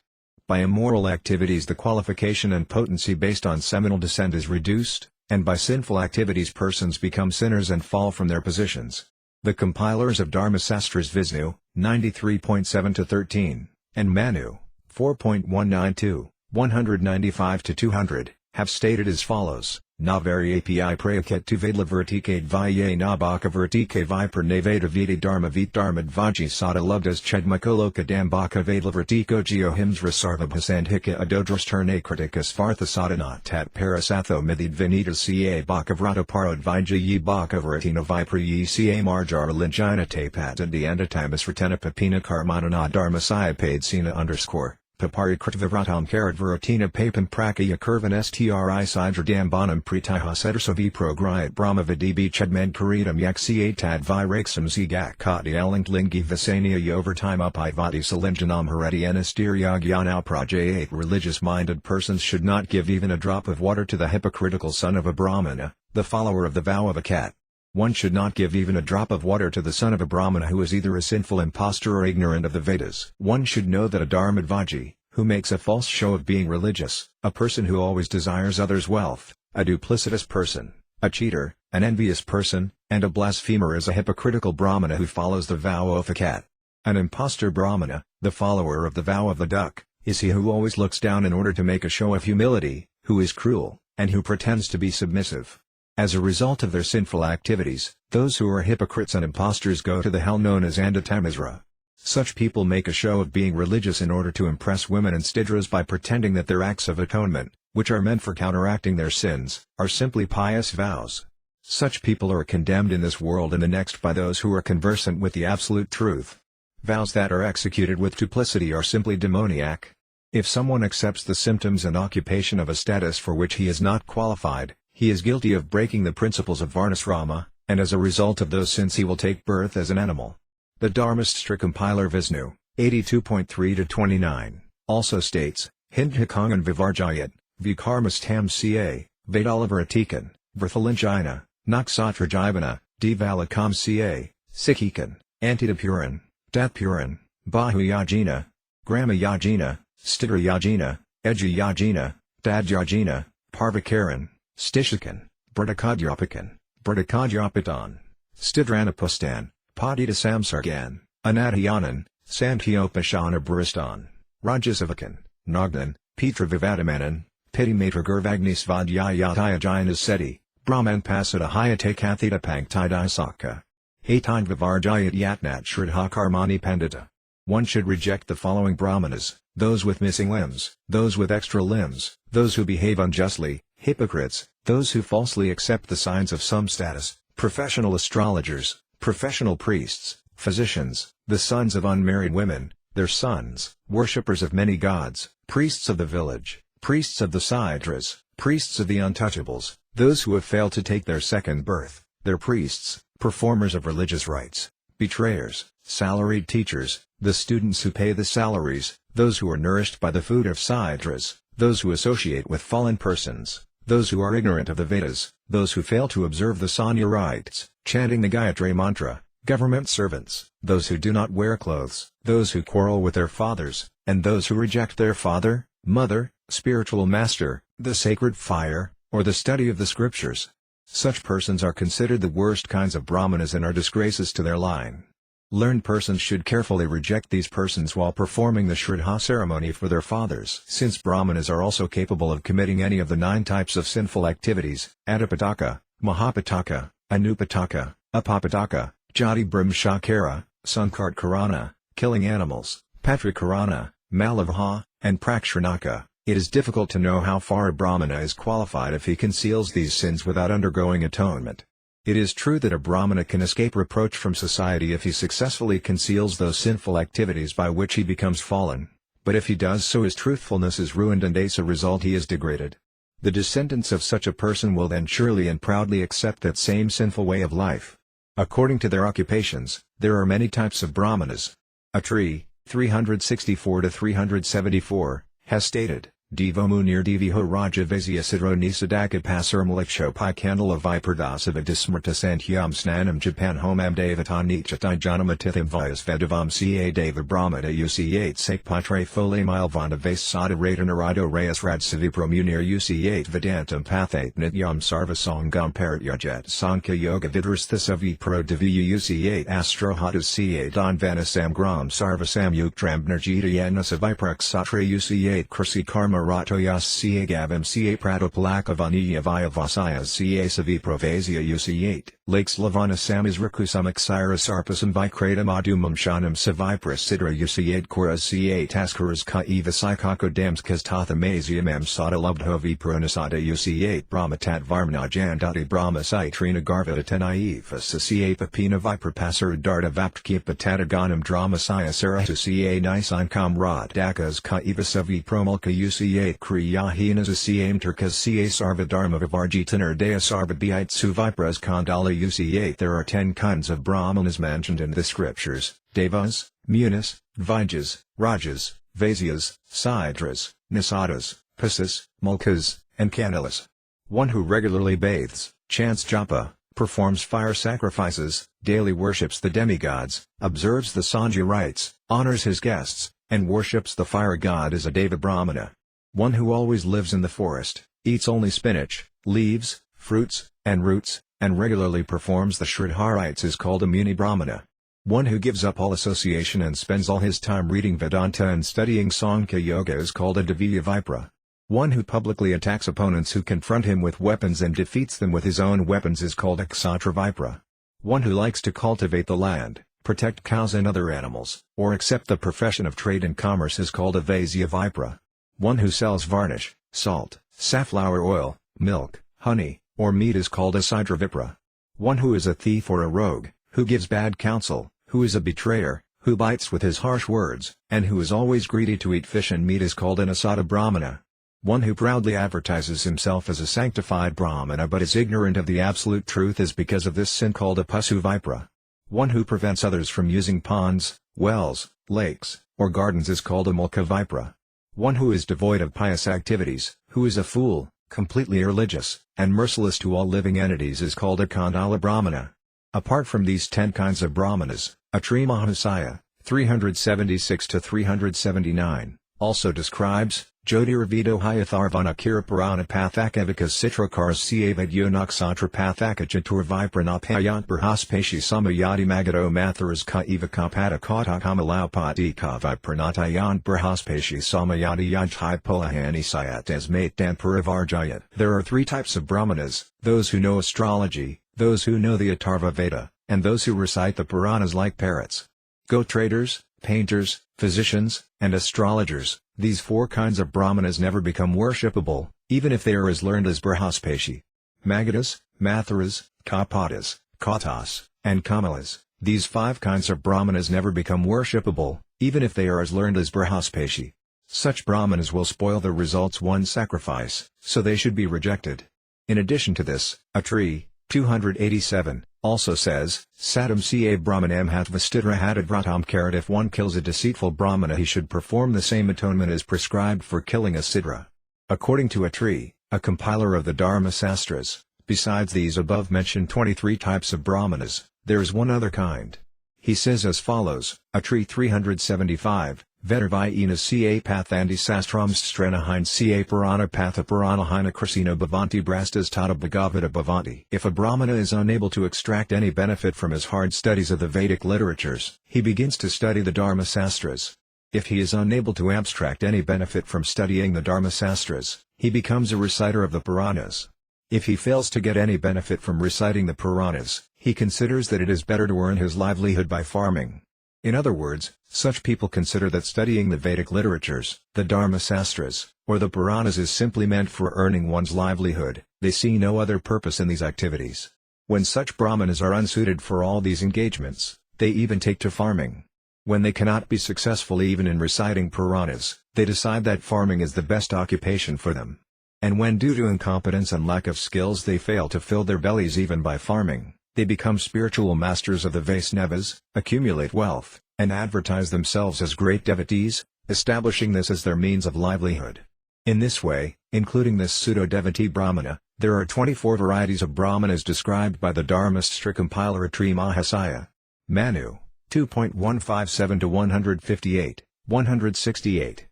[SPEAKER 1] By immoral activities the qualification and potency based on seminal descent is reduced, and by sinful activities persons become sinners and fall from their positions. The compilers of Dharmasastras Vishnu, 93.7-13, and Manu, 4.192, 195-200, have stated as follows: Navari api prayaket tu vedla vertikade vye nabaka vertike viper nevada vidi dharma vit dharmad vaji sada lubdas chedmakoloka dambaka vedla vertiko geohims rasarvabhasandhika adodrasterne kritika svartha sadhana tat parasatho midhid vinita ca baka vrata parod vija ye baka varatina vipra ye ca marjar lingina tapat and the andatamas ratena papina karmanana dharma siapade sina _ Papari Kritvavratam Karat Varatina Papam Prakaya Kurvan Stri Sidra Dambanam Pritiha Sedarsavi Prograyat Brahmavadibi Chedman Karitam Yaksiatad Viraksam Zigak Kati Alangt Lingi Visania Yovertime Upivati Salinjanam Haredi Anastiriagyanau Prajayat. Religious-minded persons should not give even a drop of water to the hypocritical son of a Brahmana, the follower of the vow of a cat. One should not give even a drop of water to the son of a Brahmana who is either a sinful impostor or ignorant of the Vedas. One should know that a Dharmadvaji, who makes a false show of being religious, a person who always desires others' wealth, a duplicitous person, a cheater, an envious person, and a blasphemer is a hypocritical Brahmana who follows the vow of a cat. An impostor Brahmana, the follower of the vow of the duck, is he who always looks down in order to make a show of humility, who is cruel, and who pretends to be submissive. As a result of their sinful activities, those who are hypocrites and impostors go to the hell known as Andatamisra. Such people make a show of being religious in order to impress women and stidras by pretending that their acts of atonement, which are meant for counteracting their sins, are simply pious vows. Such people are condemned in this world and the next by those who are conversant with the absolute truth. Vows that are executed with duplicity are simply demoniac. If someone accepts the symptoms and occupation of a status for which he is not qualified, he is guilty of breaking the principles of Varnasrama, and as a result of those sins he will take birth as an animal. The Dharmastra compiler Vishnu, 82.3-29, also states, Hindhikangan Vivarjayat, Vikarmastam ca, Vedalavaratikan, Vrthalinjina, Naksatrajivana, Devalakam ca, Sikhikan, Antidapuran, Datpuran, Bahuyajina, Gramayajina, Stidrayajina, Ejayajina, Dadyajina, Parvakaran, Stishakan, Bradakadyapakan, Bradakadyapitan, Stidranapustan, Padita Samsargan, Anadhyanan, Sankhyopashana Buristan, Rajasavakan, Nagnan, Petra Vivadamanan, Pitimatra Gurvagnisvadhyayataya Seti, Brahman Pasada Hayate Kathita Pangtidai Sakha. Hatain Vivarjayat Yatnat Shraddhakarmani Pandita. One should reject the following Brahmanas: those with missing limbs, those with extra limbs, those who behave unjustly, hypocrites, those who falsely accept the signs of some status, professional astrologers, professional priests, physicians, the sons of unmarried women, their sons, worshippers of many gods, priests of the village, priests of the Saidras, priests of the untouchables, those who have failed to take their second birth, their priests, performers of religious rites, betrayers, salaried teachers, the students who pay the salaries, those who are nourished by the food of Saidras, those who associate with fallen persons, those who are ignorant of the Vedas, those who fail to observe the Sanya rites, chanting the Gayatri mantra, government servants, those who do not wear clothes, those who quarrel with their fathers, and those who reject their father, mother, spiritual master, the sacred fire, or the study of the scriptures. Such persons are considered the worst kinds of Brahmanas and are disgraces to their line. Learned persons should carefully reject these persons while performing the Shraddha ceremony for their fathers. Since Brahmanas are also capable of committing any of the 9 types of sinful activities: Adipataka, Mahapataka, Anupataka, Apapataka, Jati Brahmachakara, Sankartkarana, killing animals, Patrikarana, Malavha, and Prakshanaka, it is difficult to know how far a Brahmana is qualified if he conceals these sins without undergoing atonement. It is true that a Brahmana can escape reproach from society if he successfully conceals those sinful activities by which he becomes fallen, but if he does so his truthfulness is ruined and as a result he is degraded. The descendants of such a person will then surely and proudly accept that same sinful way of life. According to their occupations, there are many types of Brahmanas. Atri, 364-374, has stated, Devo Munir Deviho Raja Vaisya Sidro Nisadaka Pasarmaliksho Pi Kandala Vipardasava Dismrta Sanhyam Snanam Japan Homam Devata Nichatai Janamatitham Vyas Vedavam Ca Deva Brahmada UC8 Sek Patre Fole Milvana Vasada Ratanarado Reyes Radsavi Munir UC8 Vedantam Pathate Nityam Sarvasangam Paratyajet Sankhya Yoga Vidrasthasavi Pro Deviyu UC8 Astrohatas Ca Don Vanasam Gram Sarvasam Yuktram Nerjita Yanasaviprak Satre UC8 Kursi Karma Ratoyas Ca Gavam Ca Pratopalakavaniya Vaya Vasayas Ca Savi Provasia UC8, Lakes Lavana Samas Rikusamak Sira Sarpasam Vikratam Adumam Shanam Savipras Sidra UC8 Kuras Ca Taskuras Ka Eva Sikako Damskas Tathamasiam M Sada Lubdhovi Pranasada UC8 Brahmatat Varmana Jandati Brahma Saitrina Garvata Tenaivas Ca Papina Viprapasara Darda Vaptki Patataganam Drama Saya Sarata Ca Nisan Kamrad Dakas Ka Eva Savi Promulka UC8 Kriyahinas Ca Turkas Ca Sarva Dharma Vivarjitanar Dea Sarva Biitsu Vipras Kandala UC8 There are 10 kinds of Brahmanas mentioned in the scriptures: Devas, Munis, Vijas, Rajas, Vaisyas, Saidras, Nisadas, Pasas, Mulkas, and Kanilas. One who regularly bathes, chants japa, performs fire sacrifices, daily worships the demigods, observes the Sangha rites, honors his guests, and worships the fire god is a Deva Brahmana. One who always lives in the forest, eats only spinach, leaves, fruits, and roots, and regularly performs the Shraddha rites is called a Muni Brahmana. One who gives up all association and spends all his time reading Vedanta and studying Sankhya Yoga is called a Dviya Vipra. One who publicly attacks opponents who confront him with weapons and defeats them with his own weapons is called a Ksatra Vipra. One who likes to cultivate the land, protect cows and other animals, or accept the profession of trade and commerce is called a Vaisya Vipra. One who sells varnish, salt, safflower oil, milk, honey, or meat is called a Sidra Vipra. One who is a thief or a rogue, who gives bad counsel, who is a betrayer, who bites with his harsh words, and who is always greedy to eat fish and meat is called an Asada Brahmana. One who proudly advertises himself as a sanctified Brahmana but is ignorant of the absolute truth is because of this sin called a Pasu Vipra. One who prevents others from using ponds, wells, lakes, or gardens is called a Mulka Vipra. One who is devoid of pious activities, who is a fool, completely irreligious, and merciless to all living entities is called a Khandala Brahmana. Apart from these 10 kinds of Brahmanas, Atri Mahasaya, 376-379, also describes, Jyotirvido Hyatharvana Kirapurana Pathakavikas Citrakars Siavadyonaksatra Pathaka Chatur Vipranapayant Brahaspashi Samayati Magado Matharas Ka Eva Kapata Kata Kamalaupati Ka Vipranatayant Brahaspashi Samayati Yajhai Pulahani Sayat as Mate Dan Puravarjayat. There are 3 types of Brahmanas, those who know astrology, those who know the Atharva Veda, and those who recite the Puranas like parrots. Go traders, painters, physicians, and astrologers, these 4 kinds of Brahmanas never become worshipable, even if they are as learned as Brahaspashi. Magadas, Matharas, Kapatas, Katas, and Kamalas, these 5 kinds of Brahmanas never become worshipable, even if they are as learned as Brahaspashi. Such Brahmanas will spoil the results one sacrifice, so they should be rejected. In addition to this, Atri, 287, also says, Satam ca Brahmanam hatvastitra hadadvratam karat. If one kills a deceitful Brahmana he should perform the same atonement as prescribed for killing a Sidra. According to Atri, a compiler of the Dharma Sastras, besides these above mentioned 23 types of Brahmanas, there is one other kind. He says as follows, Atri 375, Vedarvayena ca pathandi sastramstranahind ca Purana patha Puranahina Krasina Bhavanti Brastas Tata Bhagavata Bhavanti. If a Brahmana is unable to extract any benefit from his hard studies of the Vedic literatures, he begins to study the Dharma Sastras. If he is unable to abstract any benefit from studying the Dharma Sastras, he becomes a reciter of the Puranas. If he fails to get any benefit from reciting the Puranas, he considers that it is better to earn his livelihood by farming. In other words, such people consider that studying the Vedic literatures, the Dharma Sastras, or the Puranas is simply meant for earning one's livelihood. They see no other purpose in these activities. When such Brahmanas are unsuited for all these engagements, they even take to farming. When they cannot be successful even in reciting Puranas, they decide that farming is the best occupation for them. And when due to incompetence and lack of skills they fail to fill their bellies even by farming, they become spiritual masters of the Vaisnavas, accumulate wealth, and advertise themselves as great devotees, establishing this as their means of livelihood. In this way, including this pseudo-devotee Brahmana, there are 24 varieties of Brahmanas described by the Dharmastra compiler Atri Mahasaya. Manu, 2.157-158, 168,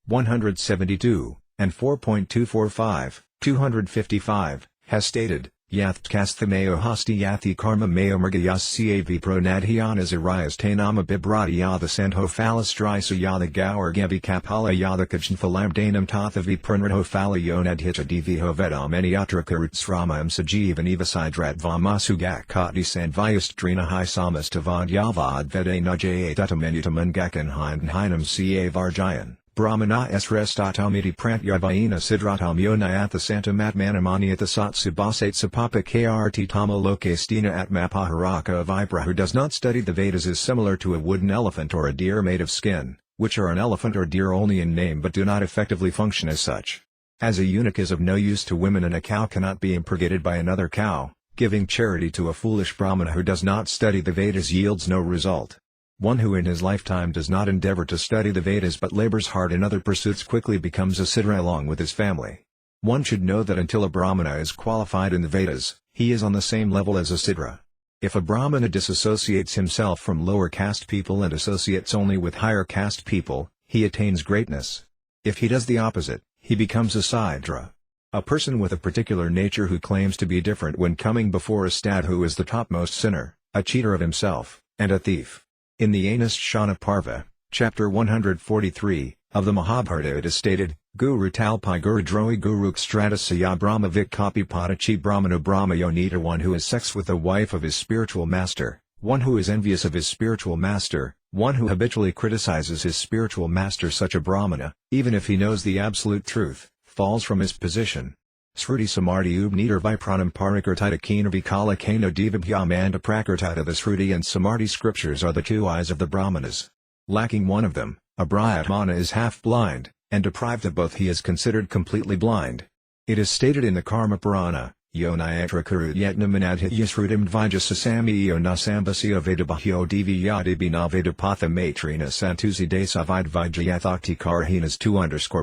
[SPEAKER 1] 172, and 4.245, 255, has stated, Yathkasthameo hasti yathi karma meo mrgayas cav pronadhyanas arayas tanama bibrati yatha sandho phalastrisa yatha gaur gavi kapala yatha kajnphalamdanam tathavi pranradho phalayonadhita diviho vedam eniatrakarutsramayam sajivan evasidrat vamasugakati sandvyastrina hi samastavad vedanajaya dutamenutamangakan hinam ca varjayan. Brahmana esrestatamiti prantyavayena sidratam yonayatha santamatmanamaniatha satsubasate sapapa krt tama lokestina atmapaharaka. A vipra who does not study the Vedas is similar to a wooden elephant or a deer made of skin, which are an elephant or deer only in name but do not effectively function as such. As a eunuch is of no use to women and a cow cannot be impregnated by another cow, giving charity to a foolish Brahmana who does not study the Vedas yields no result. One who in his lifetime does not endeavor to study the Vedas but labors hard in other pursuits quickly becomes a Sidra along with his family. One should know that until a Brahmana is qualified in the Vedas, he is on the same level as a Sidra. If a Brahmana disassociates himself from lower caste people and associates only with higher caste people, he attains greatness. If he does the opposite, he becomes a Ācārya. A person with a particular nature who claims to be different when coming before a sadhu is the topmost sinner, a cheater of himself, and a thief. In the Anushtana Parva, chapter 143, of the Mahabharata it is stated, Guru Talpai Guru Drohi Guru Kstradasya Brahma Vik Kapi Padachi Brahmano Brahma Yonita, one who has sex with the wife of his spiritual master, one who is envious of his spiritual master, one who habitually criticizes his spiritual master. Such a Brahmana, even if he knows the absolute truth, falls from his position. Sruti Samarti Ubniter Vipranam Parikartita Kena Vikala Kano Devabhyamanda Prakartita. The Sruti and Samarti scriptures are the two eyes of the Brahmanas. Lacking one of them, a Brahmana is half blind, and deprived of both he is considered completely blind. It is stated in the Karma Purana, Yonayatra Karut Yetna Manadhit Yasrutim Vijasasami Yonasambasya Vedabahyo Divyadibina Vedapatha Matrina Santusi Desavid Vijayathakti Karhinas 2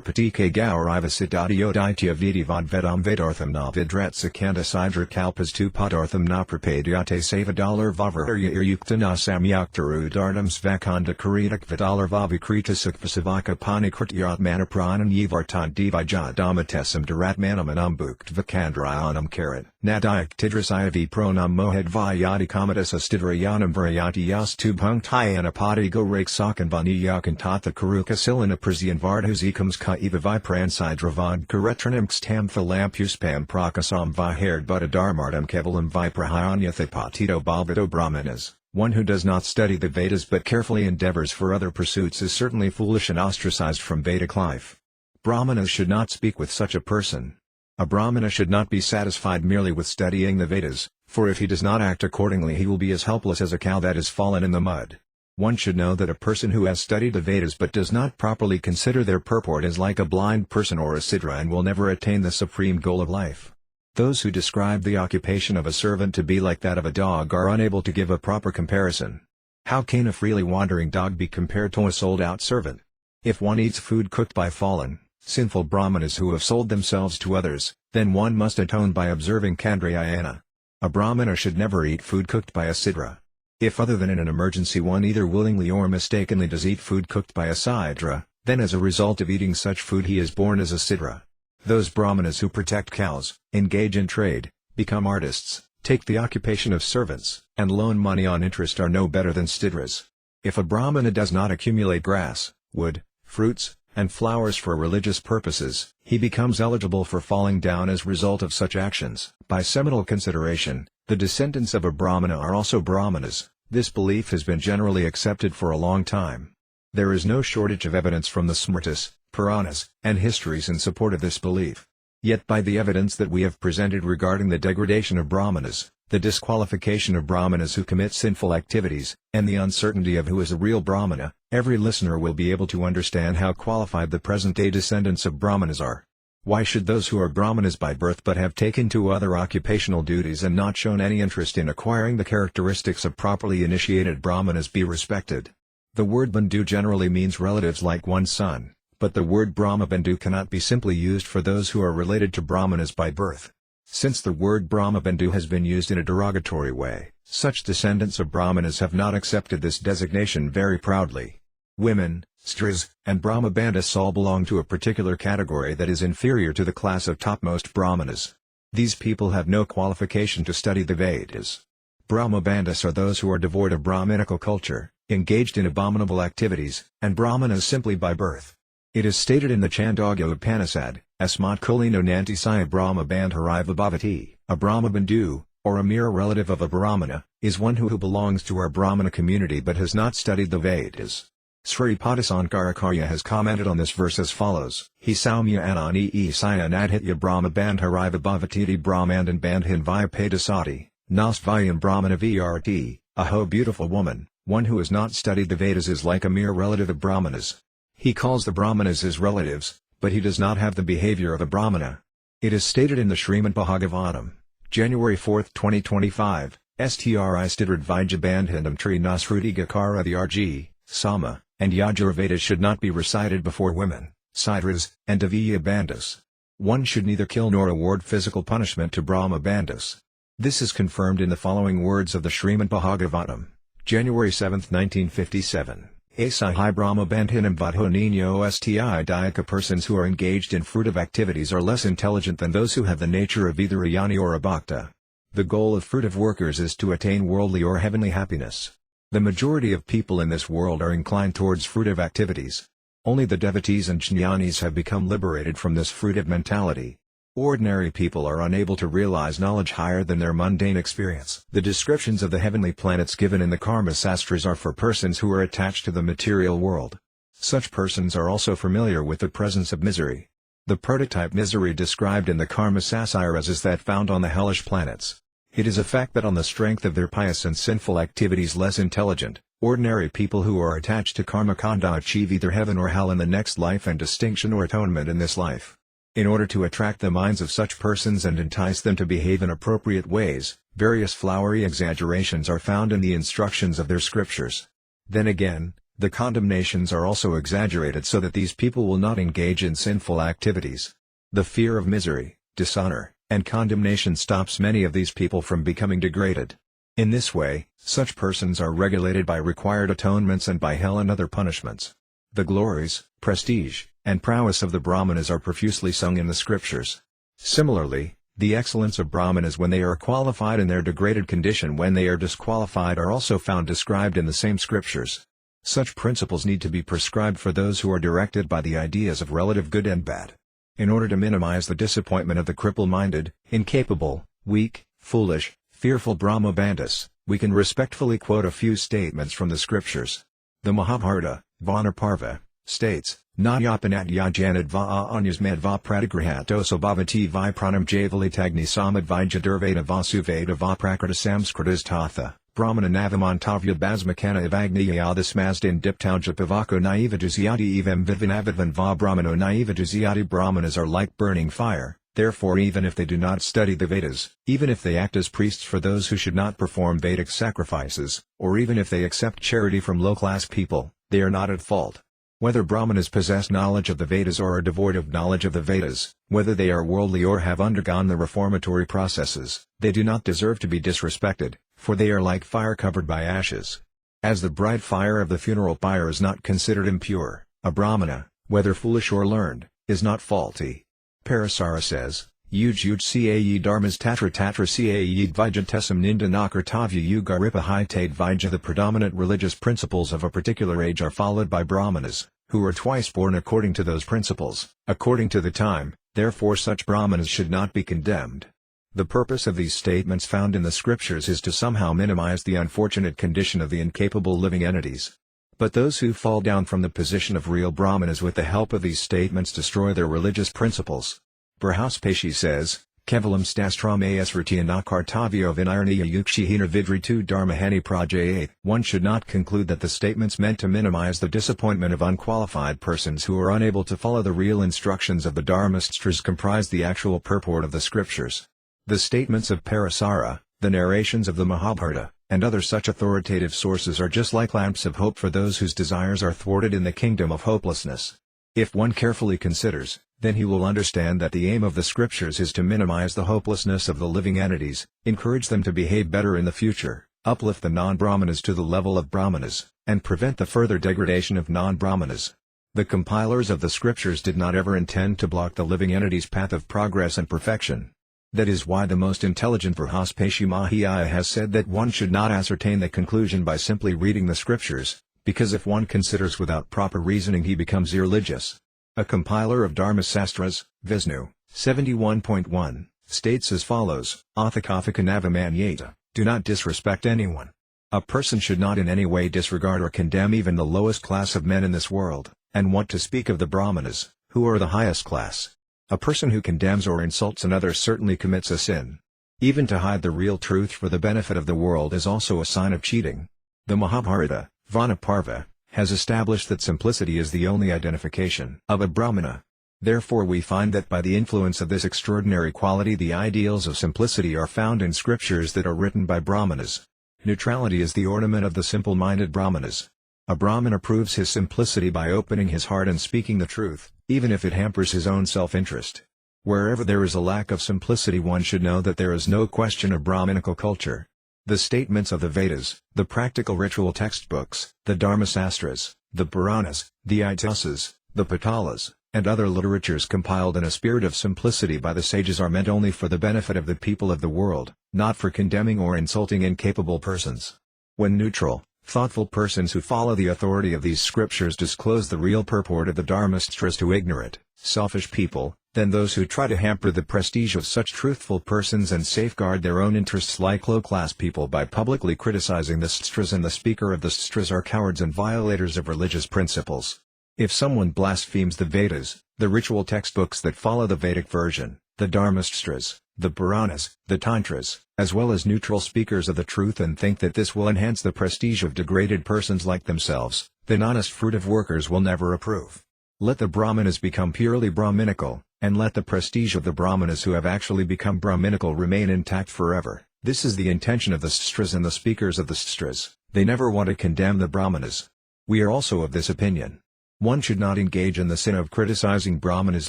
[SPEAKER 1] Patike Gauriva Siddhātyo Daitya Vidivad Vedam Vedartham na Vidrat Sakanda Sidra Kalpas 2 Padartham na Prapadyate Savadalar Vavarya Yukta na Samyaktaru Dardam Svakanda Karitak Vidalar Vavikrita Sukvasavaka Panikrityat Manapranam Yivartad Divijadamatesam Daratmanamanam Bhukt Vakandrayanam Nadayak Tidrasaya V Pronam Mohed Vyadi Kamadas Astidrayanam Varayati Yas Tubhung Tyanapati Gorake Sakan Vani Yakan Tatha Karuka Silana Prasyan Vardhuzikams Ka Eva Vipran Sidravad Karetranam Kstam Thalampuspam Prakasam Vihaired Buddha Dharmartam Kevalam Viprahayanyathipatito Bhavito Brahmanas. One who does not study the Vedas but carefully endeavors for other pursuits is certainly foolish and ostracized from Vedic life. Brahmanas should not speak with such a person. A Brahmana should not be satisfied merely with studying the Vedas, for if he does not act accordingly he will be as helpless as a cow that has fallen in the mud. One should know that a person who has studied the Vedas but does not properly consider their purport is like a blind person or a Sidra and will never attain the supreme goal of life. Those who describe the occupation of a servant to be like that of a dog are unable to give a proper comparison. How can a freely wandering dog be compared to a sold-out servant? If one eats food cooked by fallen, sinful Brahmanas who have sold themselves to others, then one must atone by observing Kandrayana. A Brahmana should never eat food cooked by a Sidra. If other than in an emergency one either willingly or mistakenly does eat food cooked by a Sidra, then as a result of eating such food he is born as a Sidra. Those Brahmanas who protect cows, engage in trade, become artists, take the occupation of servants, and loan money on interest are no better than Sidras. If a Brahmana does not accumulate grass, wood, fruits, and flowers for religious purposes, he becomes eligible for falling down as a result of such actions. By seminal consideration, the descendants of a Brahmana are also Brahmanas. This belief has been generally accepted for a long time. There is no shortage of evidence from the Smritis, Puranas, and histories in support of this belief. Yet by the evidence that we have presented regarding the degradation of Brahmanas, the disqualification of Brahmanas who commit sinful activities, and the uncertainty of who is a real Brahmana, every listener will be able to understand how qualified the present-day descendants of Brahmanas are. Why should those who are Brahmanas by birth but have taken to other occupational duties and not shown any interest in acquiring the characteristics of properly initiated Brahmanas be respected? The word Bandhu generally means relatives like one's son, but the word Brahmabandhu cannot be simply used for those who are related to Brahmanas by birth. Since the word Brahmabandhu has been used in a derogatory way, such descendants of Brahmanas have not accepted this designation very proudly. Women, Stras, and Brahmabandhas all belong to a particular category that is inferior to the class of topmost Brahmanas. These people have no qualification to study the Vedas. Brahmabandhas are those who are devoid of Brahminical culture, engaged in abominable activities, and Brahmanas simply by birth. It is stated in the Chandogya Upanishad, Asmat Kulino Nantisaya Brahma Bandhariva Bhavati, a Brahmabandhu, or a mere relative of a Brahmana, is one who belongs to our Brahmana community but has not studied the Vedas. Sri Padasankarakarya has commented on this verse as follows: He Saumya Anani Isaya Nadhitya Brahma Bandhariva Bhavatiti Brahmandan Bandhin Vyapadasati, Nastvayam Brahmana Vrt, Aho beautiful woman, one who has not studied the Vedas is like a mere relative of Brahmanas. He calls the Brahmanas his relatives, but he does not have the behavior of a Brahmana. It is stated in the Srimad Bhagavatam, January 4, 2025, Stri Stidrad Vijabandhandam Tri Nasruti Gakara the RG, Sama, and Yajurvedas should not be recited before women, Sidras, and Deviya Bandhas. One should neither kill nor award physical punishment to Brahma Bandhas. This is confirmed in the following words of the Srimad Bhagavatam, January 7, 1957. Asahai Brahma Bandhanam Vadho Nino Sti Dayaka. Persons who are engaged in fruitive activities are less intelligent than those who have the nature of either a yani or a bhakta. The goal of fruitive workers is to attain worldly or heavenly happiness. The majority of people in this world are inclined towards fruitive activities. Only the devotees and jnanis have become liberated from this fruitive mentality. Ordinary people are unable to realize knowledge higher than their mundane experience. The descriptions of the heavenly planets given in the Karma Sastras are for persons who are attached to the material world. Such persons are also familiar with the presence of misery. The prototype misery described in the Karma Sastras is that found on the hellish planets. It is a fact that on the strength of their pious and sinful activities less intelligent, ordinary people who are attached to karma kanda achieve either heaven or hell in the next life and distinction or atonement in this life. In order to attract the minds of such persons and entice them to behave in appropriate ways, various flowery exaggerations are found in the instructions of their scriptures. Then again, the condemnations are also exaggerated so that these people will not engage in sinful activities. The fear of misery, dishonor, and condemnation stops many of these people from becoming degraded. In this way, such persons are regulated by required atonements and by hell and other punishments. The glories, prestige, and prowess of the Brahmanas are profusely sung in the scriptures. Similarly, the excellence of Brahmanas when they are qualified and their degraded condition when they are disqualified are also found described in the same scriptures. Such principles need to be prescribed for those who are directed by the ideas of relative good and bad. In order to minimize the disappointment of the cripple-minded, incapable, weak, foolish, fearful Brahma Bandhas, we can respectfully quote a few statements from the scriptures. The Mahabharata, Vanaparva, states, Nadyapanat yajanad va anyasmad va pratigrahato bhavati vi pranam javalitagni samad vijadurveda vasuveda va prakrita samskritas tatha. Brahmana navamantavya basmakana evagniyadasmasdin diptauja pavako naivaduzyati evam vivanavadvan va brahmano naivaduzyati. Brahmanas are like burning fire, therefore even if they do not study the Vedas, even if they act as priests for those who should not perform Vedic sacrifices, or even if they accept charity from low-class people, they are not at fault. Whether Brahmanas possess knowledge of the Vedas or are devoid of knowledge of the Vedas, whether they are worldly or have undergone the reformatory processes, they do not deserve to be disrespected, for they are like fire covered by ashes. As the bright fire of the funeral pyre is not considered impure, a Brahmana, whether foolish or learned, is not faulty. Parasara says, Uj cae dharmas tatra cae vijatesam ninda nakartavya ugaripa hitate vija. The predominant religious principles of a particular age are followed by Brahmanas, who are twice born according to those principles, according to the time, therefore such Brahmanas should not be condemned. The purpose of these statements found in the scriptures is to somehow minimize the unfortunate condition of the incapable living entities. But those who fall down from the position of real Brahmanas with the help of these statements destroy their religious principles. Brahaspashi says, Kevalam stastram asratiya nakartavyo vinirniya yukshihina vidri tu dharmahani prajayate. One should not conclude that the statements meant to minimize the disappointment of unqualified persons who are unable to follow the real instructions of the Dharmastras comprise the actual purport of the scriptures. The statements of Parasara, the narrations of the Mahabharata, and other such authoritative sources are just like lamps of hope for those whose desires are thwarted in the kingdom of hopelessness. If one carefully considers, then he will understand that the aim of the scriptures is to minimize the hopelessness of the living entities, encourage them to behave better in the future, uplift the non-Brahmanas to the level of Brahmanas, and prevent the further degradation of non-Brahmanas. The compilers of the scriptures did not ever intend to block the living entity's path of progress and perfection. That is why the most intelligent Brahaspashi Mahayana has said that one should not ascertain the conclusion by simply reading the scriptures, because if one considers without proper reasoning he becomes irreligious. A compiler of Dharmasastras, Vishnu, 71.1, states as follows, Athakafika navamanyata, do not disrespect anyone. A person should not in any way disregard or condemn even the lowest class of men in this world, and what to speak of the Brahmanas, who are the highest class. A person who condemns or insults another certainly commits a sin. Even to hide the real truth for the benefit of the world is also a sign of cheating. The Mahabharata, Vanaparva, has established that simplicity is the only identification of a Brahmana. Therefore we find that by the influence of this extraordinary quality the ideals of simplicity are found in scriptures that are written by Brahmanas. Neutrality is the ornament of the simple-minded Brahmanas. A Brahmana proves his simplicity by opening his heart and speaking the truth, even if it hampers his own self-interest. Wherever there is a lack of simplicity one should know that there is no question of Brahminical culture. The statements of the Vedas, the practical ritual textbooks, the Dharmasastras, the Puranas, the Itisas, the Patalas, and other literatures compiled in a spirit of simplicity by the sages are meant only for the benefit of the people of the world, not for condemning or insulting incapable persons. When neutral, thoughtful persons who follow the authority of these scriptures disclose the real purport of the Dharmastras to ignorant, selfish people, then those who try to hamper the prestige of such truthful persons and safeguard their own interests like low-class people by publicly criticizing the stras and the speaker of the stras are cowards and violators of religious principles. If someone blasphemes the Vedas, the ritual textbooks that follow the Vedic version, the Dharmastras, the Puranas, the Tantras, as well as neutral speakers of the truth and think that this will enhance the prestige of degraded persons like themselves, then honest fruitive workers will never approve. Let the Brahmanas become purely Brahminical, and let the prestige of the Brahmanas who have actually become Brahminical remain intact forever. This is the intention of the stras and the speakers of the stras. They never want to condemn the Brahmanas. We are also of this opinion. One should not engage in the sin of criticizing Brahmanas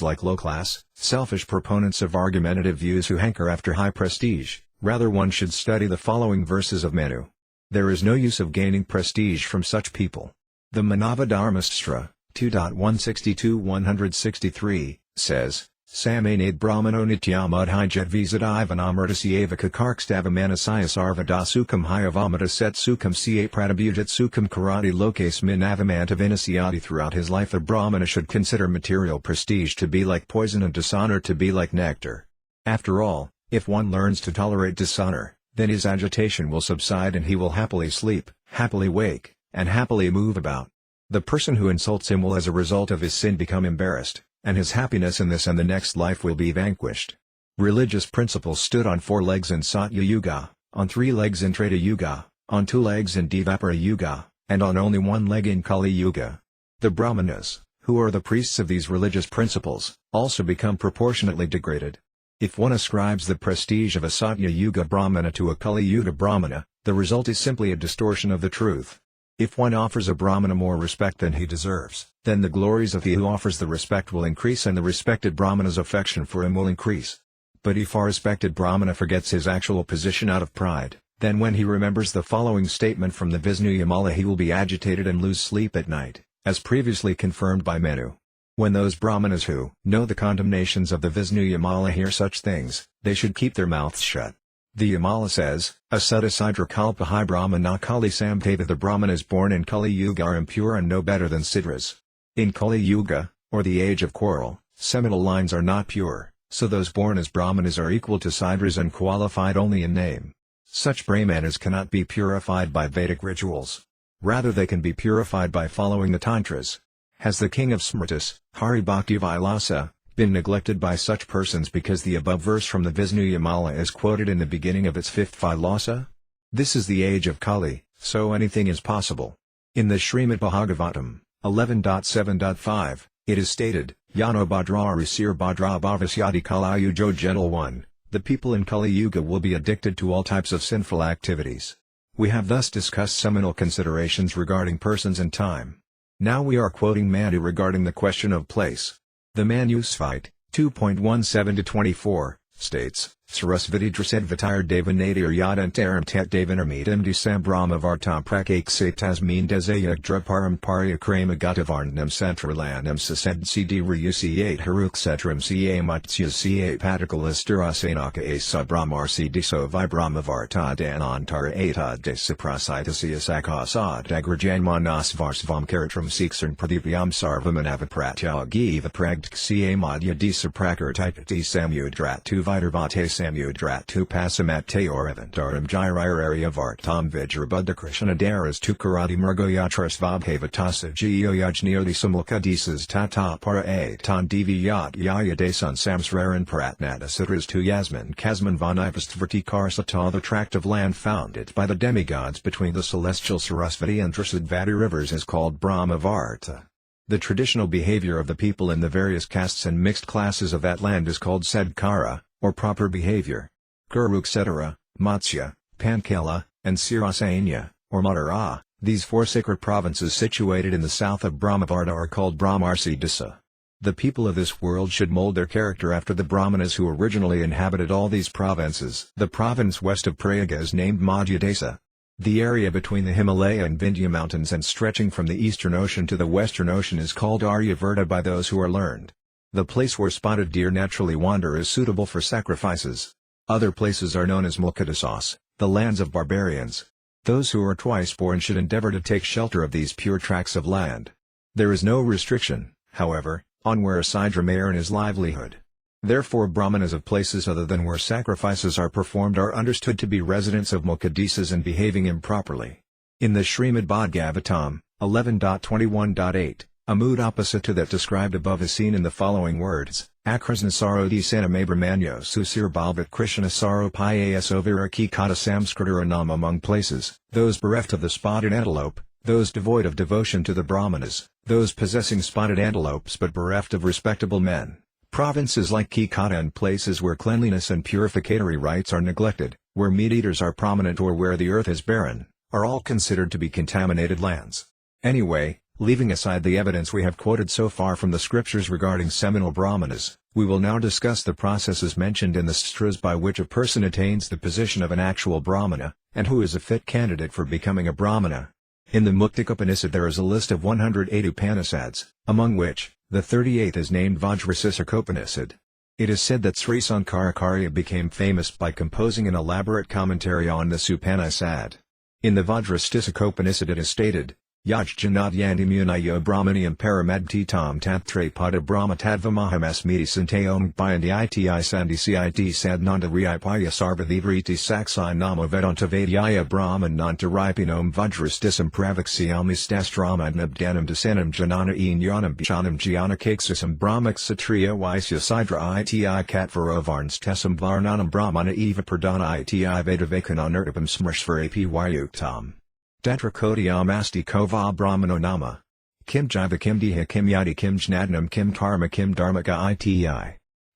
[SPEAKER 1] like low-class, selfish proponents of argumentative views who hanker after high prestige. Rather one should study the following verses of Manu. There is no use of gaining prestige from such people. The Manava Dharmastra, 2.162-163, says, Samanade Brahmano Nityamudhijat Visadivanamartasieva Kakarkstavamanasaya Sarvada Sukham Hyavamata Set Sukham Ca Pratibhutat Sukham Karati Lokes Minavamanta Vinasiyati. Throughout his life a Brahmana should consider material prestige to be like poison and dishonor to be like nectar. After all, if one learns to tolerate dishonor, then his agitation will subside and he will happily sleep, happily wake, and happily move about. The person who insults him will as a result of his sin become embarrassed, and his happiness in this and the next life will be vanquished. Religious principles stood on 4 legs in Satya Yuga, on 3 legs in Treta Yuga, on 2 legs in Dvapara Yuga, and on only 1 leg in Kali Yuga. The Brahmanas, who are the priests of these religious principles, also become proportionately degraded. If one ascribes the prestige of a Satya Yuga Brahmana to a Kali Yuga Brahmana, the result is simply a distortion of the truth. If one offers a Brahmana more respect than he deserves, then the glories of he who offers the respect will increase and the respected Brahmana's affection for him will increase. But if our respected Brahmana forgets his actual position out of pride, then when he remembers the following statement from the Vishnu-yamala he will be agitated and lose sleep at night, as previously confirmed by Manu. When those Brahmanas who know the condemnations of the Vishnu-yamala hear such things, they should keep their mouths shut. The Yamala says, Asutasidra Kalpa Hi Brahmana Kali Samtava. The Brahmanas born in Kali Yuga are impure and no better than Sidras. In Kali Yuga, or the age of quarrel, seminal lines are not pure, so those born as Brahmanas are equal to Sidras and qualified only in name. Such Brahmanas cannot be purified by Vedic rituals. Rather they can be purified by following the Tantras. Has the king of Smritis, Hari Bhakti Vilasa, been neglected by such persons because the above verse from the Vishnu-yamala is quoted in the beginning of its 5th Vilasa? This is the age of Kali, so anything is possible. In the Srimad Bhagavatam, 11.7.5, it is stated, Yano Bhadrari Sir Bhadra Bhavasyadi Kalayujo Gentle 1, the people in Kali Yuga will be addicted to all types of sinful activities. We have thus discussed seminal considerations regarding persons and time. Now we are quoting Manu regarding the question of place. The Manusvite, 2.17-24, states, Sarasvati Drasedvatire Devanadir Yadantaram Tet Devanamitam Desam Brahmavartam Prakake Tasmin Desayag Draparam Parya Krama Gatavarnam Santralanam Sased CD Ryusi Haruk Setram Ca Matsya Ca Patikalasterasanaka Asa Brahmarsi Diso Vibrahmavarta Danantara Eta Desaprasitasya Sakasad Agrajanmanas Varsvam Karatram Siksarn Pradipyam Sarvamanavapratya Giva Pragd Ca Madhya Disa Prakartipati Samudrat Tu Vidarvate Samudrat tu Pasamat Tayor Avantaram Jairaya Vartam Vijrabudha Krishna Daras tu Karati Murgoyatras Vabhavatasa Geoyajnearli Samulka Disas Tata Para A Tan Divi Yat Yaya Desan Samsraran Pratnata Sutras tu Yasmin Kasman Vanivastvrti Karsata. The tract of land founded by the demigods between the celestial Sarasvati and Trasadvati rivers is called Brahmavarta. The traditional behavior of the people in the various castes and mixed classes of that land is called Sadkara, or proper behavior. Kurukshetra, Matsya, Panchala, and Sirasanya, or Madara, these 4 sacred provinces situated in the south of Brahmavarta are called Brahmarsi Disa. The people of this world should mold their character after the Brahmanas who originally inhabited all these provinces. The province west of Prayaga is named Madhyadesa. The area between the Himalaya and Vindhya mountains and stretching from the eastern ocean to the western ocean is called Aryavarta by those who are learned. The place where spotted deer naturally wander is suitable for sacrifices. Other places are known as Mulkadasas, the lands of barbarians. Those who are twice born should endeavor to take shelter of these pure tracts of land. There is no restriction, however, on where a Sidra may earn his livelihood. Therefore Brahmanas of places other than where sacrifices are performed are understood to be residents of Mulkadesas and behaving improperly. In the Srimad Bhagavatam, 11.21.8, a mood opposite to that described above is seen in the following words: Akrasna Sarodi Sanamabramanya Susir Balvat Krishna Saropayas Oviraki Kata Samskritanam. Among places, those bereft of the spotted antelope, those devoid of devotion to the Brahmanas, those possessing spotted antelopes but bereft of respectable men. Provinces like Kikata and places where cleanliness and purificatory rites are neglected, where meat-eaters are prominent or where the earth is barren, are all considered to be contaminated lands. Anyway, leaving aside the evidence we have quoted so far from the scriptures regarding seminal Brahmanas, we will now discuss the processes mentioned in the sutras by which a person attains the position of an actual Brahmana, and who is a fit candidate for becoming a Brahmana. In the Muktikopanishad there is a list of 108 Upanishads, among which, the 38th is named Vajrasisthakopanishad. It is said that Sri Sankaracharya became famous by composing an elaborate commentary on this Upanishad. In the Vajrasisthakopanishad it is stated, Yajjanad yandimunayo brahmaniyam paramadti tam tatre pada brahma tadvamaham asmiti santeom bhyandi iti sandi cit sadnanda riipaya sarvathevriti saksai nama vedanta vadyaya brahmananta ripinom vajrastisam pravaksiyami stastrama nabdanam dasanam janana yanam bichanam jnana kaksasam brahmak satriya vaisya sidra iti katvarovarns tesam varnanam brahmana eva pradana iti vedavakananurtapam smrshvarapi vayuktam. Tetrakodiyam asti kova brahmano nama. Kim jiva kim diha kim yadi kim jnadnam kim karma kim dharmaka iti.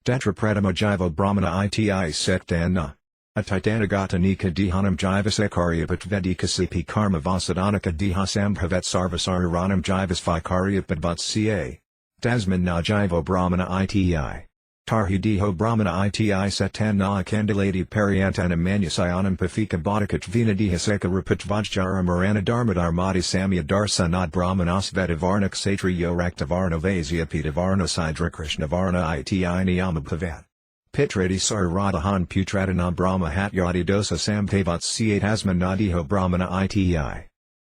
[SPEAKER 1] Tetrapradama jiva brahmana iti setdana. Atitanagata nika dihanam jiva sekarya patvedikasipi karma vasadanaka diha sambhavet sarvasaranam jivas vikarya padvatsya. Tasman na jivo brahmana iti. Tarhi diho brahmana iti satana kandilati paryantanam manyasayanam pafika bodhikach vina dihaseka rupatvajjara marana dharmadharmati samya darsanat brahmanas vedivarnak satriyo raktavarna vasyapitavarna sidra krishnavarna iti niyamabhavat. Pitradi saradahan putradanam brahma hatyadi dosa samtavatsya tasman nadiho brahmana iti.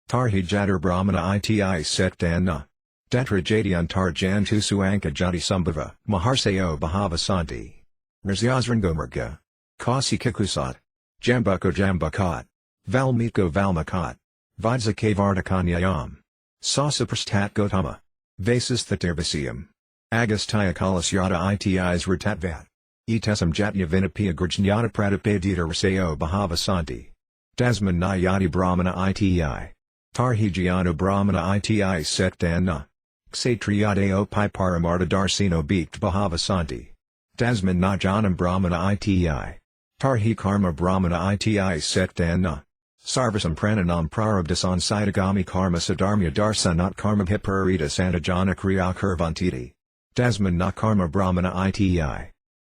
[SPEAKER 1] Tarhi jadar brahmana iti setdana. Tetrajadian tarjan tusuanka jati sambhava maharsayo bhavasanti. Rasyasrangomarga. Kasi kikusat. Jambuko jambukat. Valmiko valmakat. Vidzakavartakanyayam. Sasaprastat gotama. Vasisthatirvasiyam. Agastaya kalasyata itis ratatvat. Etesam jatya vinapia grajnyata pratapadita rasayo bhavasanti. Tasman nayati brahmana iti. Tarhijyano brahmana iti setdana. Kshatriyadeo pi paramarta darsino beekt bhavasanti. Tasman na janam brahmana iti. Tarhi karma brahmana iti setdana. Sarvasam prananam prarabdasan sidagami karma sadarmya darsanat karma hipurita santajana kriya kurvantiti. Tasman na karma brahmana iti.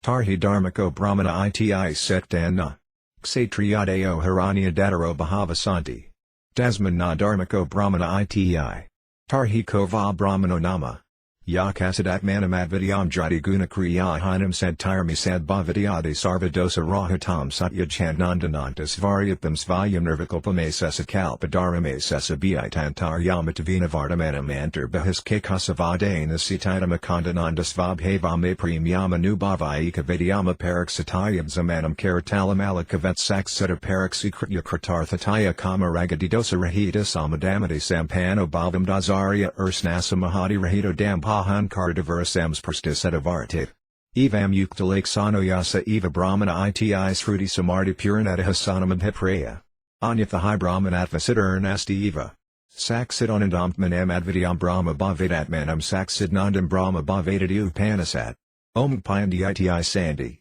[SPEAKER 1] Tarhi dharmako brahmana iti setdana. Kshatriyadeo haranya dataro bhavasanti. Tasman na dharmako brahmana iti. Tarhi kova brahmano nama. Yakasadatmanam advidyam jati guna kriya hinam sadtirami sadbhavadyadi sarvadosa rahatam satyajhandnandanantas varyapam svayam nirvikalpamesasa kalpadaramesasa bhitantaryamatavinavardhamanam antarbahis kekasavadana premyama nubhavaika vidyama paraksatayam zamanam karatalamalakat sakseta paraksikritya kritarthataya kamaragadidosa rahita samadamati sampano bhavam dazarya ursnasa mahadi rahito dam Pahankardavarasams prastisadavartit. Evam yuktalaksano yasa eva brahmana iti sruti samarti puranatahasanam abhipraya. Anyathahi brahmanatvasiddharnasti eva. Saksidonandamtmanam advidyam brahma bhavadatmanam saksidnandam brahma bhavadadi upanasat. Om pyandi iti sandi.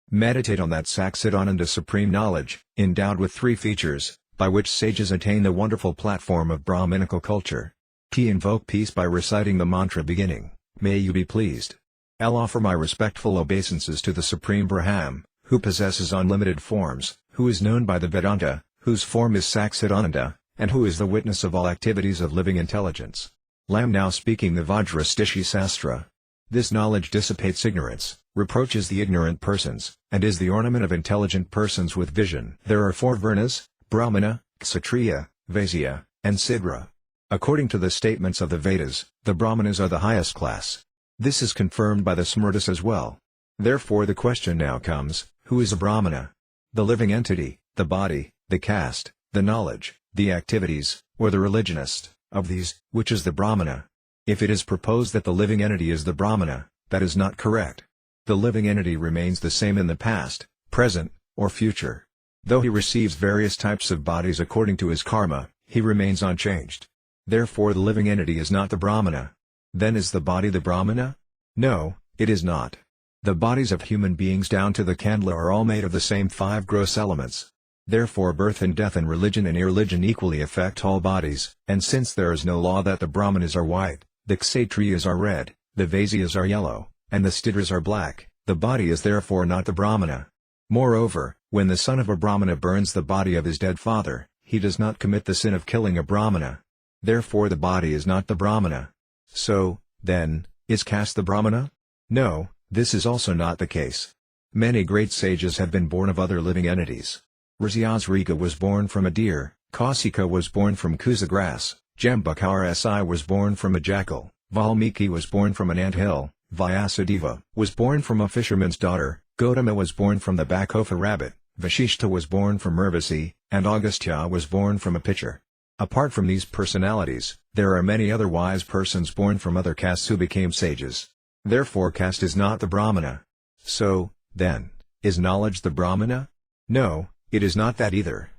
[SPEAKER 1] Meditate on that Saksidānanda supreme knowledge, endowed with three features, by which sages attain the wonderful platform of Brahminical culture. P. Invoke peace by reciting the mantra beginning, "May you be pleased." I'll offer my respectful obeisances to the Supreme Brahman, who possesses unlimited forms, who is known by the Vedanta, whose form is Saksidananda, and who is the witness of all activities of living intelligence. Lam now speaking the Vajrastishi Sastra. This knowledge dissipates ignorance, reproaches the ignorant persons, and is the ornament of intelligent persons with vision. There are 4 Varnas, Brahmana, Kshatriya, Vaisya, and Sidra. According to the statements of the Vedas, the Brahmanas are the highest class. This is confirmed by the Smritis as well. Therefore the question now comes, who is a Brahmana? The living entity, the body, the caste, the knowledge, the activities, or the religionist, of these, which is the Brahmana? If it is proposed that the living entity is the Brahmana, that is not correct. The living entity remains the same in the past, present, or future. Though he receives various types of bodies according to his karma, he remains unchanged. Therefore the living entity is not the Brahmana. Then is the body the Brahmana? No, it is not. The bodies of human beings down to the candle are all made of the same 5 gross elements. Therefore birth and death and religion and irreligion equally affect all bodies, and since there is no law that the Brahmanas are white, the Kshatriyas are red, the Vaisyas are yellow, and the Sidras are black, the body is therefore not the Brahmana. Moreover, when the son of a Brahmana burns the body of his dead father, he does not commit the sin of killing a Brahmana. Therefore the body is not the Brahmana. So, then, is caste the Brahmana? No, this is also not the case. Many great sages have been born of other living entities. Rasyasrika was born from a deer, Kausika was born from kusa grass, Jambukharsi was born from a jackal, Valmiki was born from an anthill, Vyasadeva was born from a fisherman's daughter, Gautama was born from the back of a rabbit, Vashishta was born from Urvasi, and Agastya was born from a pitcher. Apart from these personalities, there are many other wise persons born from other castes who became sages. Therefore caste is not the Brahmana. So, then, is knowledge the Brahmana? No, it is not that either.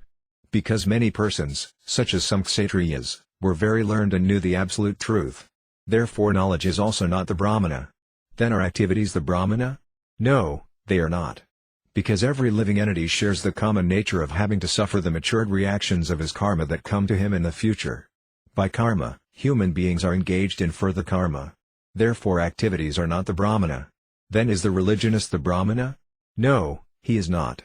[SPEAKER 1] Because many persons, such as some Kshatriyas, were very learned and knew the absolute truth. Therefore knowledge is also not the Brahmana. Then are activities the Brahmana? No, they are not. Because every living entity shares the common nature of having to suffer the matured reactions of his karma that come to him in the future. By karma, human beings are engaged in further karma. Therefore activities are not the Brahmana. Then is the religionist the Brahmana? No, he is not.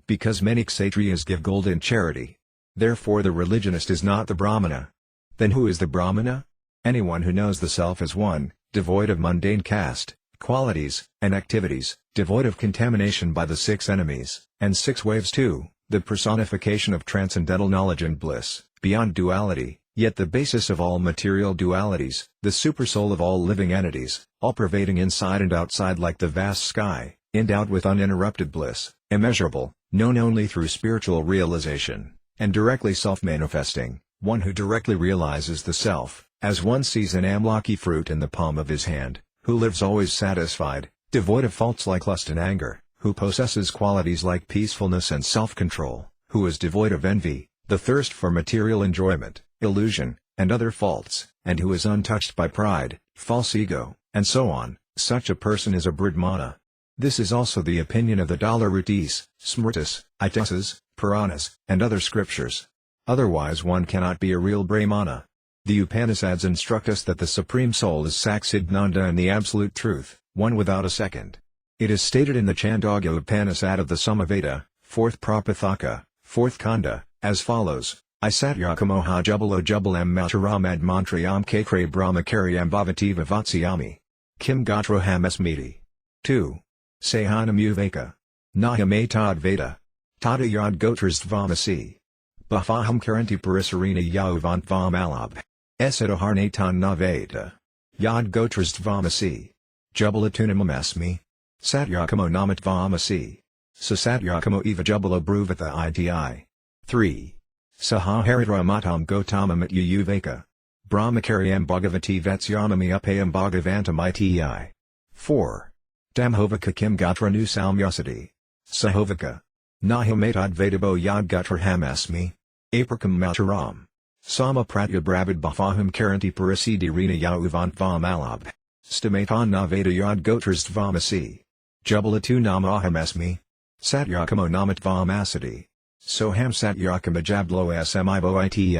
[SPEAKER 1] Because many Kshatriyas give gold in charity. Therefore the religionist is not the Brahmana. Then who is the Brahmana? Anyone who knows the self as one, devoid of mundane caste, qualities, and activities, devoid of contamination by the 6 enemies, and 6 waves too, the personification of transcendental knowledge and bliss, beyond duality, yet the basis of all material dualities, the supersoul of all living entities, all-pervading inside and outside like the vast sky, endowed with uninterrupted bliss, immeasurable, known only through spiritual realization, and directly self-manifesting, one who directly realizes the self, as one sees an amlaki fruit in the palm of his hand, who lives always satisfied, devoid of faults like lust and anger, who possesses qualities like peacefulness and self-control, who is devoid of envy, the thirst for material enjoyment, illusion, and other faults, and who is untouched by pride, false ego, and so on. Such a person is a Brahmana. This is also the opinion of the Dalarutis, Smritis, Itisas, Puranas, and other scriptures. Otherwise one cannot be a real Brahmana. The Upanishads instruct us that the Supreme Soul is Saksidananda and the Absolute Truth, one without a second. It is stated in the Chandogya Upanishad of the Samaveda, 4th Prapathaka, 4th Kanda, as follows: Isatyakamoha jubalo jubalam mataram ad mantrayam kakre brahmakaryam bhavati vivatsyami. Kim gatroham esmiti. 2. Sahanam uveka. Nahametad veda. Tada yad gotrastvamasi. Bafaham karanti parisarina yauvant vamalab. Esadaharnatan naveta. Yad gotrastvamasi. Jubalatunamam Satyakamo namat vamasi. Sasatyakamo eva jubalo bruvata iti. 3. Sahaharidra matam gotamam at yuveka. Brahmakaryam bhagavati vetsyamami upayam bhagavantam iti. 4. Damhovaka kim gatra nu salmyasati. Sahovaka. Nahamatad vedabo yad gatraham asmi. Aprakam mataram. Sama pratya bravad bafaham karanti parasidi rina yauvant vamalab. Stamatan na veda yad gotrastvamasi. Jubalatu namaham asmi. Satyakamo namat vamasati. Soham satyakama jablo smibo iti.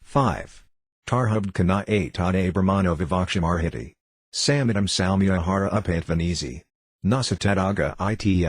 [SPEAKER 1] 5. Tarhubd kana atad brahmano vivakshamarhiti. Samadam salmyahara upantvanisi. Nasatadaga iti.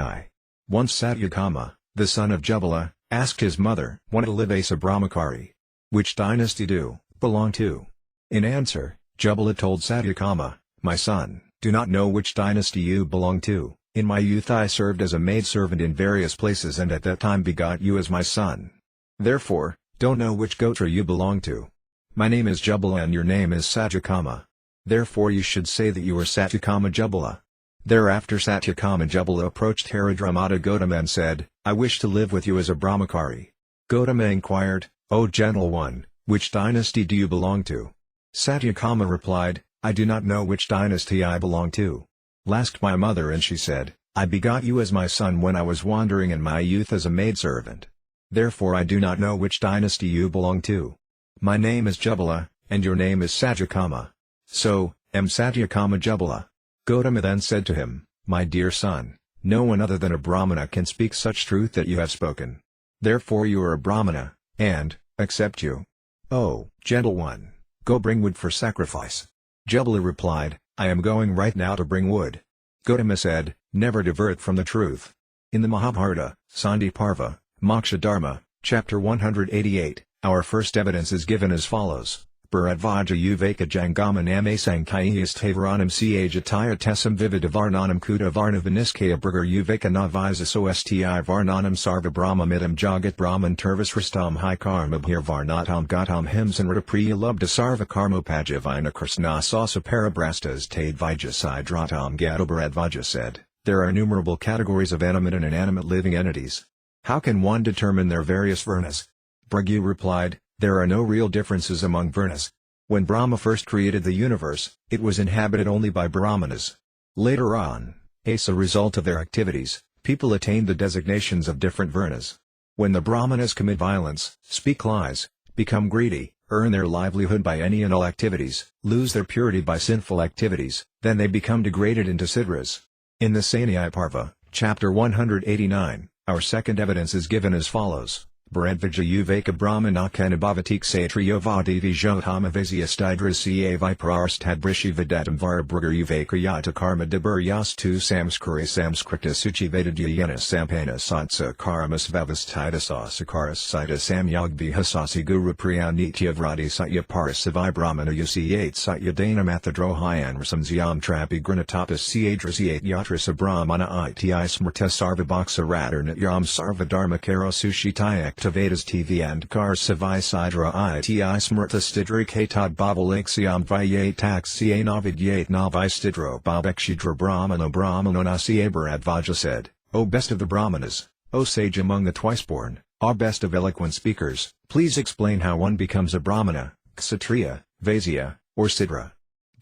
[SPEAKER 1] Once Satyakama, the son of Jubala, Asked his mother, "Want to live as a Brahmachari? Which dynasty do belong to?" In answer, Jubala told Satyakama, "My son, do not know which dynasty you belong to. In my youth I served as a maidservant in various places and at that time begot you as my son. Therefore, don't know which gotra you belong to. My name is Jubala and your name is Satyakama. Therefore you should say that you are Satyakama Jubala." Thereafter Satyakama Jubala approached Haridramata Gautama and said, "I wish to live with you as a Brahmachari." Gautama inquired, "O gentle one, which dynasty do you belong to?" Satyakama replied, "I do not know which dynasty I belong to. Asked my mother and she said, I begot you as my son when I was wandering in my youth as a maidservant. Therefore I do not know which dynasty you belong to. My name is Jubala, and your name is Satyakama. So, am Satyakama Jubala." Gautama then said to him, "My dear son, no one other than a Brahmana can speak such truth that you have spoken. Therefore you are a Brahmana, and, accept you. Oh, gentle one, go bring wood for sacrifice." Jubala replied, "I am going right now to bring wood." Gautama said, "Never divert from the truth." In the Mahabharata, Sandhi Parva, Moksha Dharma, chapter 188, our first evidence is given as follows. Bharadvaja Uveka Jangama Name Sankhayas Tavaranam Ca Jataya Tesam Vividavarnanam Kuta Varnavaniskaya Burger Uveka Navisa Sosti Varnanam Sarva Brahmamidam Jagat Brahman Turvas Rastam High Karma Bhir Varnatam Gatam Himsan Ratapriya Lubda Sarva Karma Pajavina Krishna Sasa Parabrastas Tade Vijasidраtam Gado Bharadvaja said, "There are innumerable categories of animate and inanimate living entities. How can one determine their various varnas?" Bhrigu replied, "There are no real differences among varnas. When Brahma first created the universe, it was inhabited only by Brahmanas. Later on, as a result of their activities, people attained the designations of different varnas. When the Brahmanas commit violence, speak lies, become greedy, earn their livelihood by any and all activities, lose their purity by sinful activities, then they become degraded into Sidras." In the Saniyai Parva, chapter 189, our second evidence is given as follows. Bharadvaja Uveka Brahmanakana Bhavatik Satriyo Vadivi Jotama Vizyastidras Ca Viprarstad Brishi Vidatam Varabrugger Uveka Yata Karma Debur Yastu Samskari Samskrita Suchi Vedadyayana Sampana Satsa Karamas Vavastida Sasakaras Sita Samyagvi Hasasi Guru Priyanitya Vrati Satya Parasavi Brahmana Yusi8 Satya Dana Mathadrohayan Rasamzyam Trapi Granatapas Cadrasi8 Yatrasa Brahmana Iti Smrta Sarvabhaksa Raternat Yam Sarva Dharma Karo Sushitayak Vedas TV and Kar Savai Sidra Iti Smrta Stidri Katad Bhavalaxiam Vyat Tax Ca Navidyat Navi Stidro Babekshidra Brahmana Brahmanonasi Bharadvaja said, "O best of the Brahmanas, O sage among the twice-born, O best of eloquent speakers, please explain how one becomes a Brahmana, Kshatriya, Vaisya, or Sidra."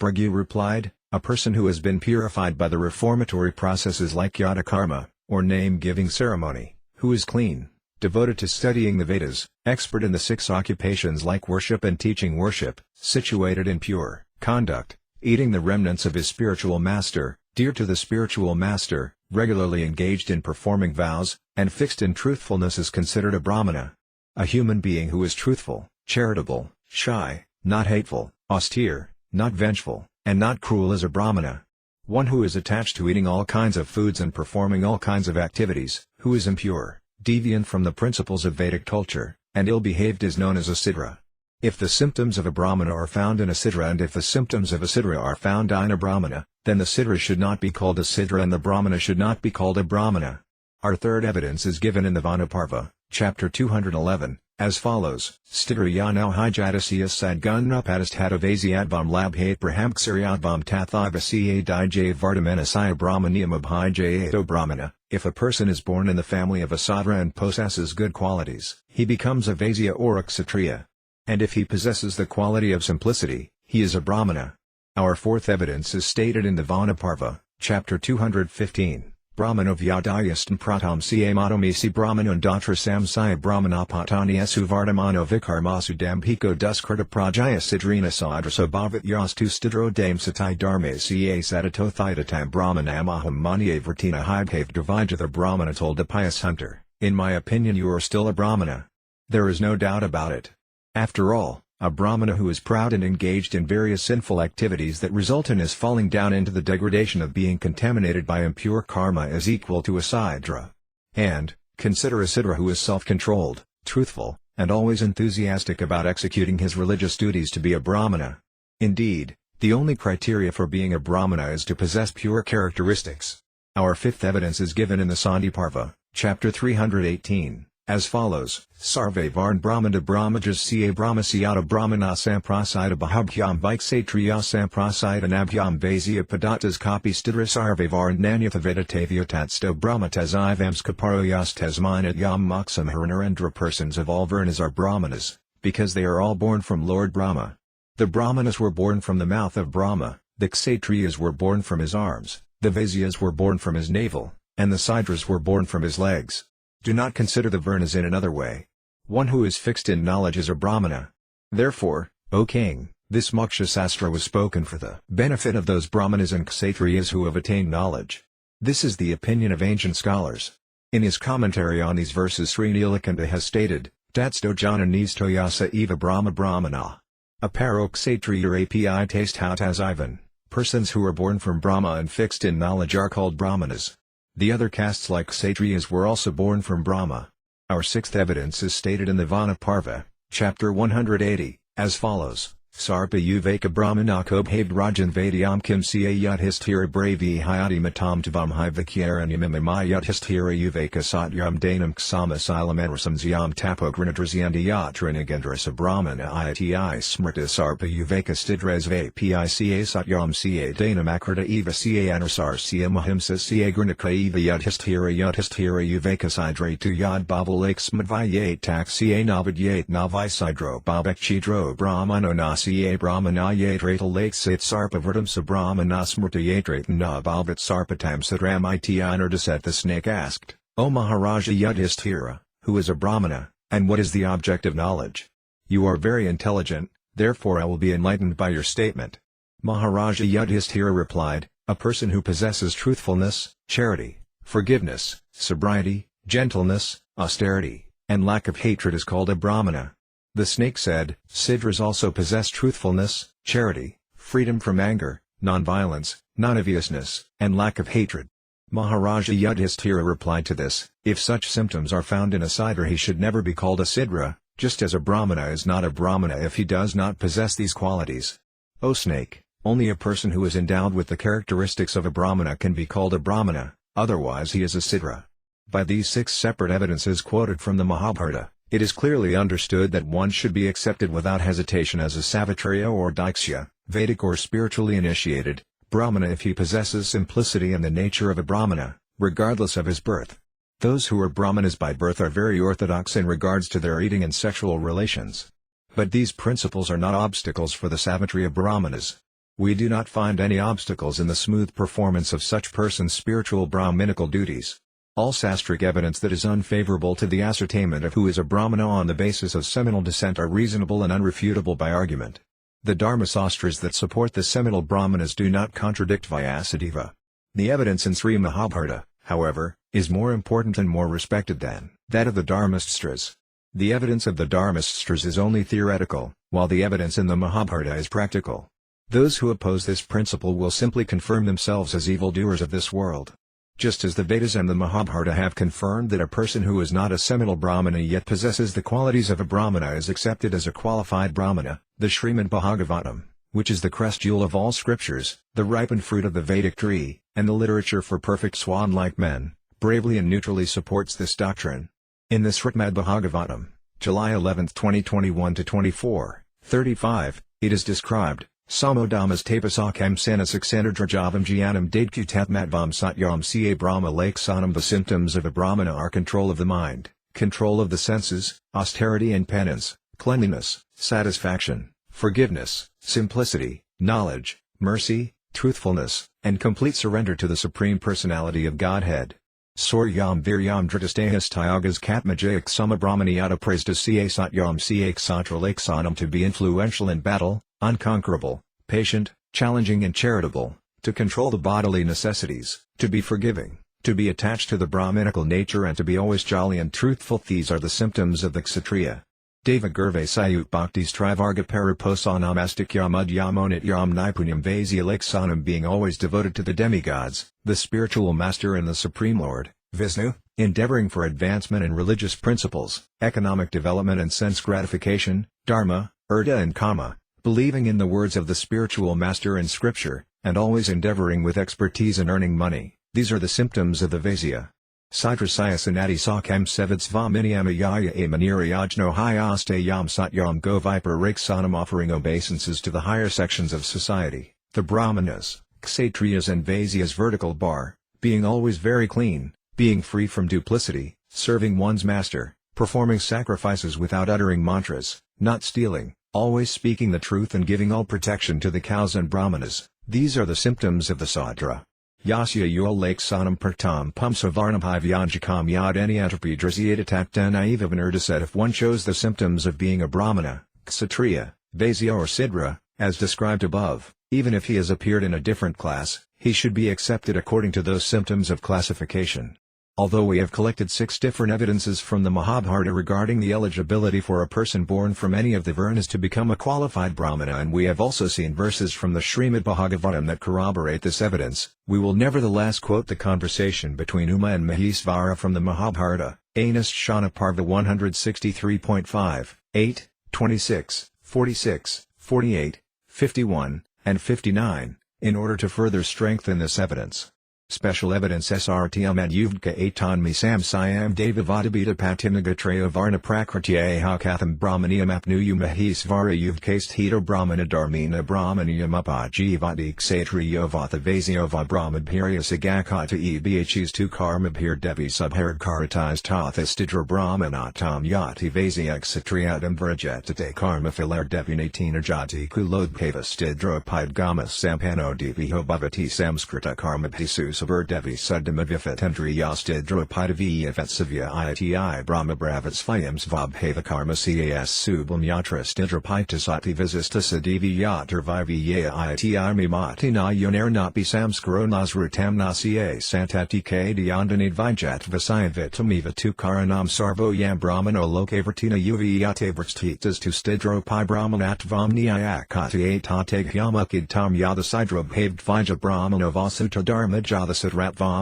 [SPEAKER 1] Bhrigu replied, "A person who has been purified by the reformatory processes like yata karma, or name-giving ceremony, who is clean, devoted to studying the Vedas, expert in the 6 occupations like worship and teaching worship, situated in pure conduct, eating the remnants of his spiritual master, dear to the spiritual master, regularly engaged in performing vows, and fixed in truthfulness is considered a Brahmana. A human being who is truthful, charitable, shy, not hateful, austere, not vengeful, and not cruel is a Brahmana. One who is attached to eating all kinds of foods and performing all kinds of activities, who is impure, deviant from the principles of Vedic culture, and ill-behaved is known as a Sidra. If the symptoms of a Brahmana are found in a Sidra and if the symptoms of a Sidra are found in a Brahmana, then the Sidra should not be called a Sidra and the Brahmana should not be called a Brahmana." Our third evidence is given in the Vanaparva, chapter 211, as follows. Stidra Yanau Hijatasiya Sadgunna Padisthatavasyadvam Labhate Prahamksariadvam Tathivasiya Dij Vardamenasaya Brahmaniyam Abhijayato Brahmana. If a person is born in the family of a Sadra and possesses good qualities, he becomes a Vaisya or a Kshatriya. And if he possesses the quality of simplicity, he is a Brahmana. Our fourth evidence is stated in the Vanaparva, chapter 215. Brahmano Vyadayastam Pratam Siamatomisi Brahmanon Datra Samsaya Brahmanapatani Esu Vardamano Vikarmasu Dambhiko Duskrita Prajaya Sidrina Sadrasa Bhavat Yastu Stidro Dame Satai Dharme Ca Sadatothidatam Brahmanamaham Manye Vertina Hibhave Dravija. The Brahmana told a pious hunter, "In my opinion you are still a Brahmana. There is no doubt about it. After all, a Brahmana who is proud and engaged in various sinful activities that result in his falling down into the degradation of being contaminated by impure karma is equal to a Sidra. And, Consider a Siddha who is self-controlled, truthful, and always enthusiastic about executing his religious duties to be a Brahmana. Indeed, the only criteria for being a Brahmana is to possess pure characteristics. Our fifth evidence is given in the Sandhi chapter 318, as follows: Sarve Varn Brahmana Brahmajas Ca Brahmasyata Brahmana Samprasida Bhabhyam Viksatriya Samprasida Nabhyam Vaisya Padatas Kapi Stidra Sarve Varn Nanyatha Vedatavyatatsto Brahmatas Ivams Kaparoyas Tasminat Yam Moksam Haranarendra. Persons of all Varnas are Brahmanas, because they are all born from Lord Brahma. The Brahmanas were born from the mouth of Brahma, the Kshatriyas were born from his arms, the Vaisyas were born from his navel, and the Sidras were born from his legs. Do not consider the Varnas in another way. One who is fixed in knowledge is a Brahmana. Therefore, O king, this Moksha Sastra was spoken for the benefit of those Brahmanas and Kshatriyas who have attained knowledge. This is the opinion of ancient scholars. In his commentary on these verses, Sri Nilakanta has stated, Tatsto jana nistoyasa eva Brahma Brahmana. Aparo Kshatriya api taste hautas Ivan. Persons who are born from Brahma and fixed in knowledge are called Brahmanas. The other castes like Kshatriyas were also born from Brahma. Our sixth evidence is stated in the Vana Parva, chapter 180, as follows: Sarpa Uveka Brahmana Kobhavd Rajan Vadyam Kim Sia Yudhistira Bravi Hayati Matam Tavam Hivakyaranyamimima Yudhistira Uveka Satyam Danam Ksama Silamanrasam Zyam Tapogranadraziyanda Yatranagendrasa Brahmana Iati Smrta Sarpa Uveka Stidres Vapi Ca Satyam Ca Danam Akrita Eva Ca Anasar Ca Mahimsa Ca Granaka Eva Yudhistira Uveka Sidre Tu Yad Babalak Smadvayat Tak Ca Navadyat Navai Sidro Babak Chidro Brahmano Nas Ca Brahmana Yadrata Lake Sit Sarpa Verdam Sa Brahmana Smrta Yadrata Na Balvat Sarpatam Sadram Iti Anardaset. The snake asked, O Maharaja Yudhishthira, who is a Brahmana, and what is the object of knowledge? You are very intelligent, therefore I will be enlightened by your statement. Maharaja Yudhishthira replied, a person who possesses truthfulness, charity, forgiveness, sobriety, gentleness, austerity, and lack of hatred is called a Brahmana. The snake said, Sidras also possess truthfulness, charity, freedom from anger, non-violence, non-enviousness, and lack of hatred. Maharaja Yudhishthira replied to this, if such symptoms are found in a Sidra he should never be called a Sidra, just as a Brahmana is not a Brahmana if he does not possess these qualities. O snake, only a person who is endowed with the characteristics of a Brahmana can be called a Brahmana, otherwise he is a Sidra. By these six separate evidences quoted from the Mahabharata, it is clearly understood that one should be accepted without hesitation as a Savatriya or Diksha, Vedic or spiritually initiated, Brahmana if he possesses simplicity and the nature of a Brahmana, regardless of his birth. Those who are Brahmanas by birth are very orthodox in regards to their eating and sexual relations. But these principles are not obstacles for the Savatriya Brahmanas. We do not find any obstacles in the smooth performance of such persons' spiritual Brahminical duties. All sastric evidence that is unfavorable to the ascertainment of who is a Brahmana on the basis of seminal descent are reasonable and unrefutable by argument. The Dharmasastras that support the seminal Brahmanas do not contradict Vyasadeva. The evidence in Sri Mahabharata, however, is more important and more respected than that of the Dharmasastras. The evidence of the Dharmasastras is only theoretical, while the evidence in the Mahabharata is practical. Those who oppose this principle will simply confirm themselves as evildoers of this world. Just as the Vedas and the Mahabharata have confirmed that a person who is not a seminal Brahmana yet possesses the qualities of a Brahmana is accepted as a qualified Brahmana, the Srimad Bhagavatam, which is the crest jewel of all scriptures, the ripened fruit of the Vedic tree, and the literature for perfect swan-like men, bravely and neutrally supports this doctrine. In the Srimad Bhagavatam, July 11, 2021-24, 35, it is described, Samodamas tapasakam sanasaksanardrajavam jnanam dadkutatmatvam satyam ca brahma laksanam. The symptoms of a Brahmana are control of the mind, control of the senses, austerity and penance, cleanliness, satisfaction, forgiveness, simplicity, knowledge, mercy, truthfulness, and complete surrender to the Supreme Personality of Godhead. Suryam viryam dritastahas tyagas katmajayak samabrahmaniyata praistas ca satyam ca ksatra laksanam. To be influential in battle, unconquerable, patient, challenging and charitable, to control the bodily necessities, to be forgiving, to be attached to the Brahminical nature and to be always jolly and truthful. These are the symptoms of the Kshatriya. Deva Gurve Sayut Bhaktis Trivarga Pariposanam Astikyam Udyamonit Nipunyam Vaisya Laksanam. Being always devoted to the demigods, the spiritual master and the Supreme Lord, Vishnu, endeavoring for advancement in religious principles, economic development and sense gratification, dharma, artha and kama, believing in the words of the spiritual master in scripture, and always endeavoring with expertise in earning money. These are the symptoms of the Vaisya. Sidrasaya sanati sakam sevitsvaminiyamayaya a maniriyajno hyaste yam satyam go viper raksanam, offering obeisances to the higher sections of society, the Brahmanas, Kshatriyas and Vaisyas. Vertical bar, being always very clean, being free from duplicity, serving one's master, performing sacrifices without uttering mantras, not stealing, always speaking the truth and giving all protection to the cows and Brahmanas. These are the symptoms of the Sudra. Yasya yul laksanam pertam pumsa varnabhivyanjakam yad eniantrapidrasyatakta naiva vinurda said, if one shows the symptoms of being a Brahmana, Kshatriya, Vaisya or Sidra, as described above, even if he has appeared in a different class, he should be accepted according to those symptoms of classification. Although we have collected 6 different evidences from the Mahabharata regarding the eligibility for a person born from any of the Varnas to become a qualified Brahmana, and we have also seen verses from the Srimad Bhagavatam that corroborate this evidence, we will nevertheless quote the conversation between Uma and Mahesvara from the Mahabharata, Anus Shana Parva 163.5, 8, 26, 46, 48, 51, and 59, in order to further strengthen this evidence. Special evidence Srtm ad Yuvdka Aitan Misam Siam Devavadabita Patimagatraya Varna Prakritya Hakatham Brahmaniyam Apnuyu Mahesvara Yuvkast Hita Brahmana Dharmina Brahmaniyam Upajivati Kshatriya Vata Vaisya Brahmadbhirya Sagakata Ebhs tu Karmabhir Devi Subharid Karitas Tathastidra Brahmanatam Yati Vaisya Kshatriyadam Vrajatate Karma Filar Devinatina Jati Kulodpavastidra Pidgamas Sampano Deviho Bhavati Samskrita Karma Pisu Sabar Devi Suddhamavyafatendri Yastidra Pidavya Vatsavya Iati Brahma Bravatsvayams Vabhava Karma Cas Sublam Yatra Stidra Pitasati Visista Sadivi Yatar Vivya Iati Mimati Na Yonar Napi Samskaro Nasrutam Nasiye Santati K Dyandanid Vijat Vasayavitamiva Tu Karanam Sarvo Yam Brahmano Lokavartina Uviyate Vrstitas Tu Stidro Pi Brahmanat Vamniayakati Atate Yamakid Tam Yadasidra Bhavd Vija Brahmano Vasuta Dharma Jadasatratvam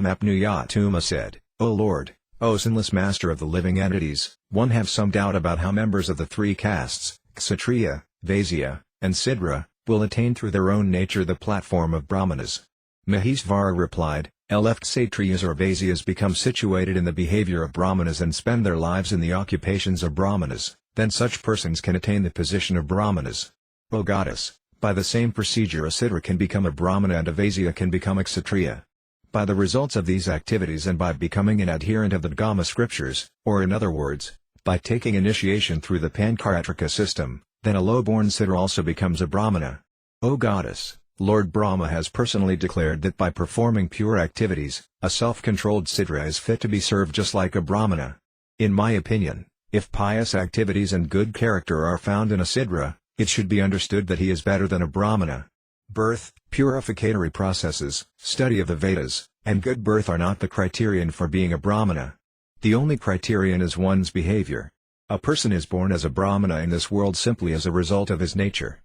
[SPEAKER 1] Apnuyatuma said, O Lord, O sinless master of the living entities, one have some doubt about how members of the 3 castes, Kshatriya, Vaisya, and Sidra, will attain through their own nature the platform of Brahmanas. Mahesvara replied, Lf Kshatriyas or Vaisyas become situated in the behavior of Brahmanas and spend their lives in the occupations of Brahmanas, then such persons can attain the position of Brahmanas. O goddess, by the same procedure a Sidra can become a Brahmana and a Vaisya can become a Kshatriya. By the results of these activities and by becoming an adherent of the Dhamma scriptures, or in other words, by taking initiation through the Pankaratrika system, then a low-born Sidra also becomes a Brahmana. O goddess, Lord Brahma has personally declared that by performing pure activities, a self-controlled Sidra is fit to be served just like a Brahmana. In my opinion, if pious activities and good character are found in a Sidra, it should be understood that he is better than a Brahmana. Birth, purificatory processes, study of the Vedas, and good birth are not the criterion for being a Brahmana. The only criterion is one's behavior. A person is born as a Brahmana in this world simply as a result of his nature.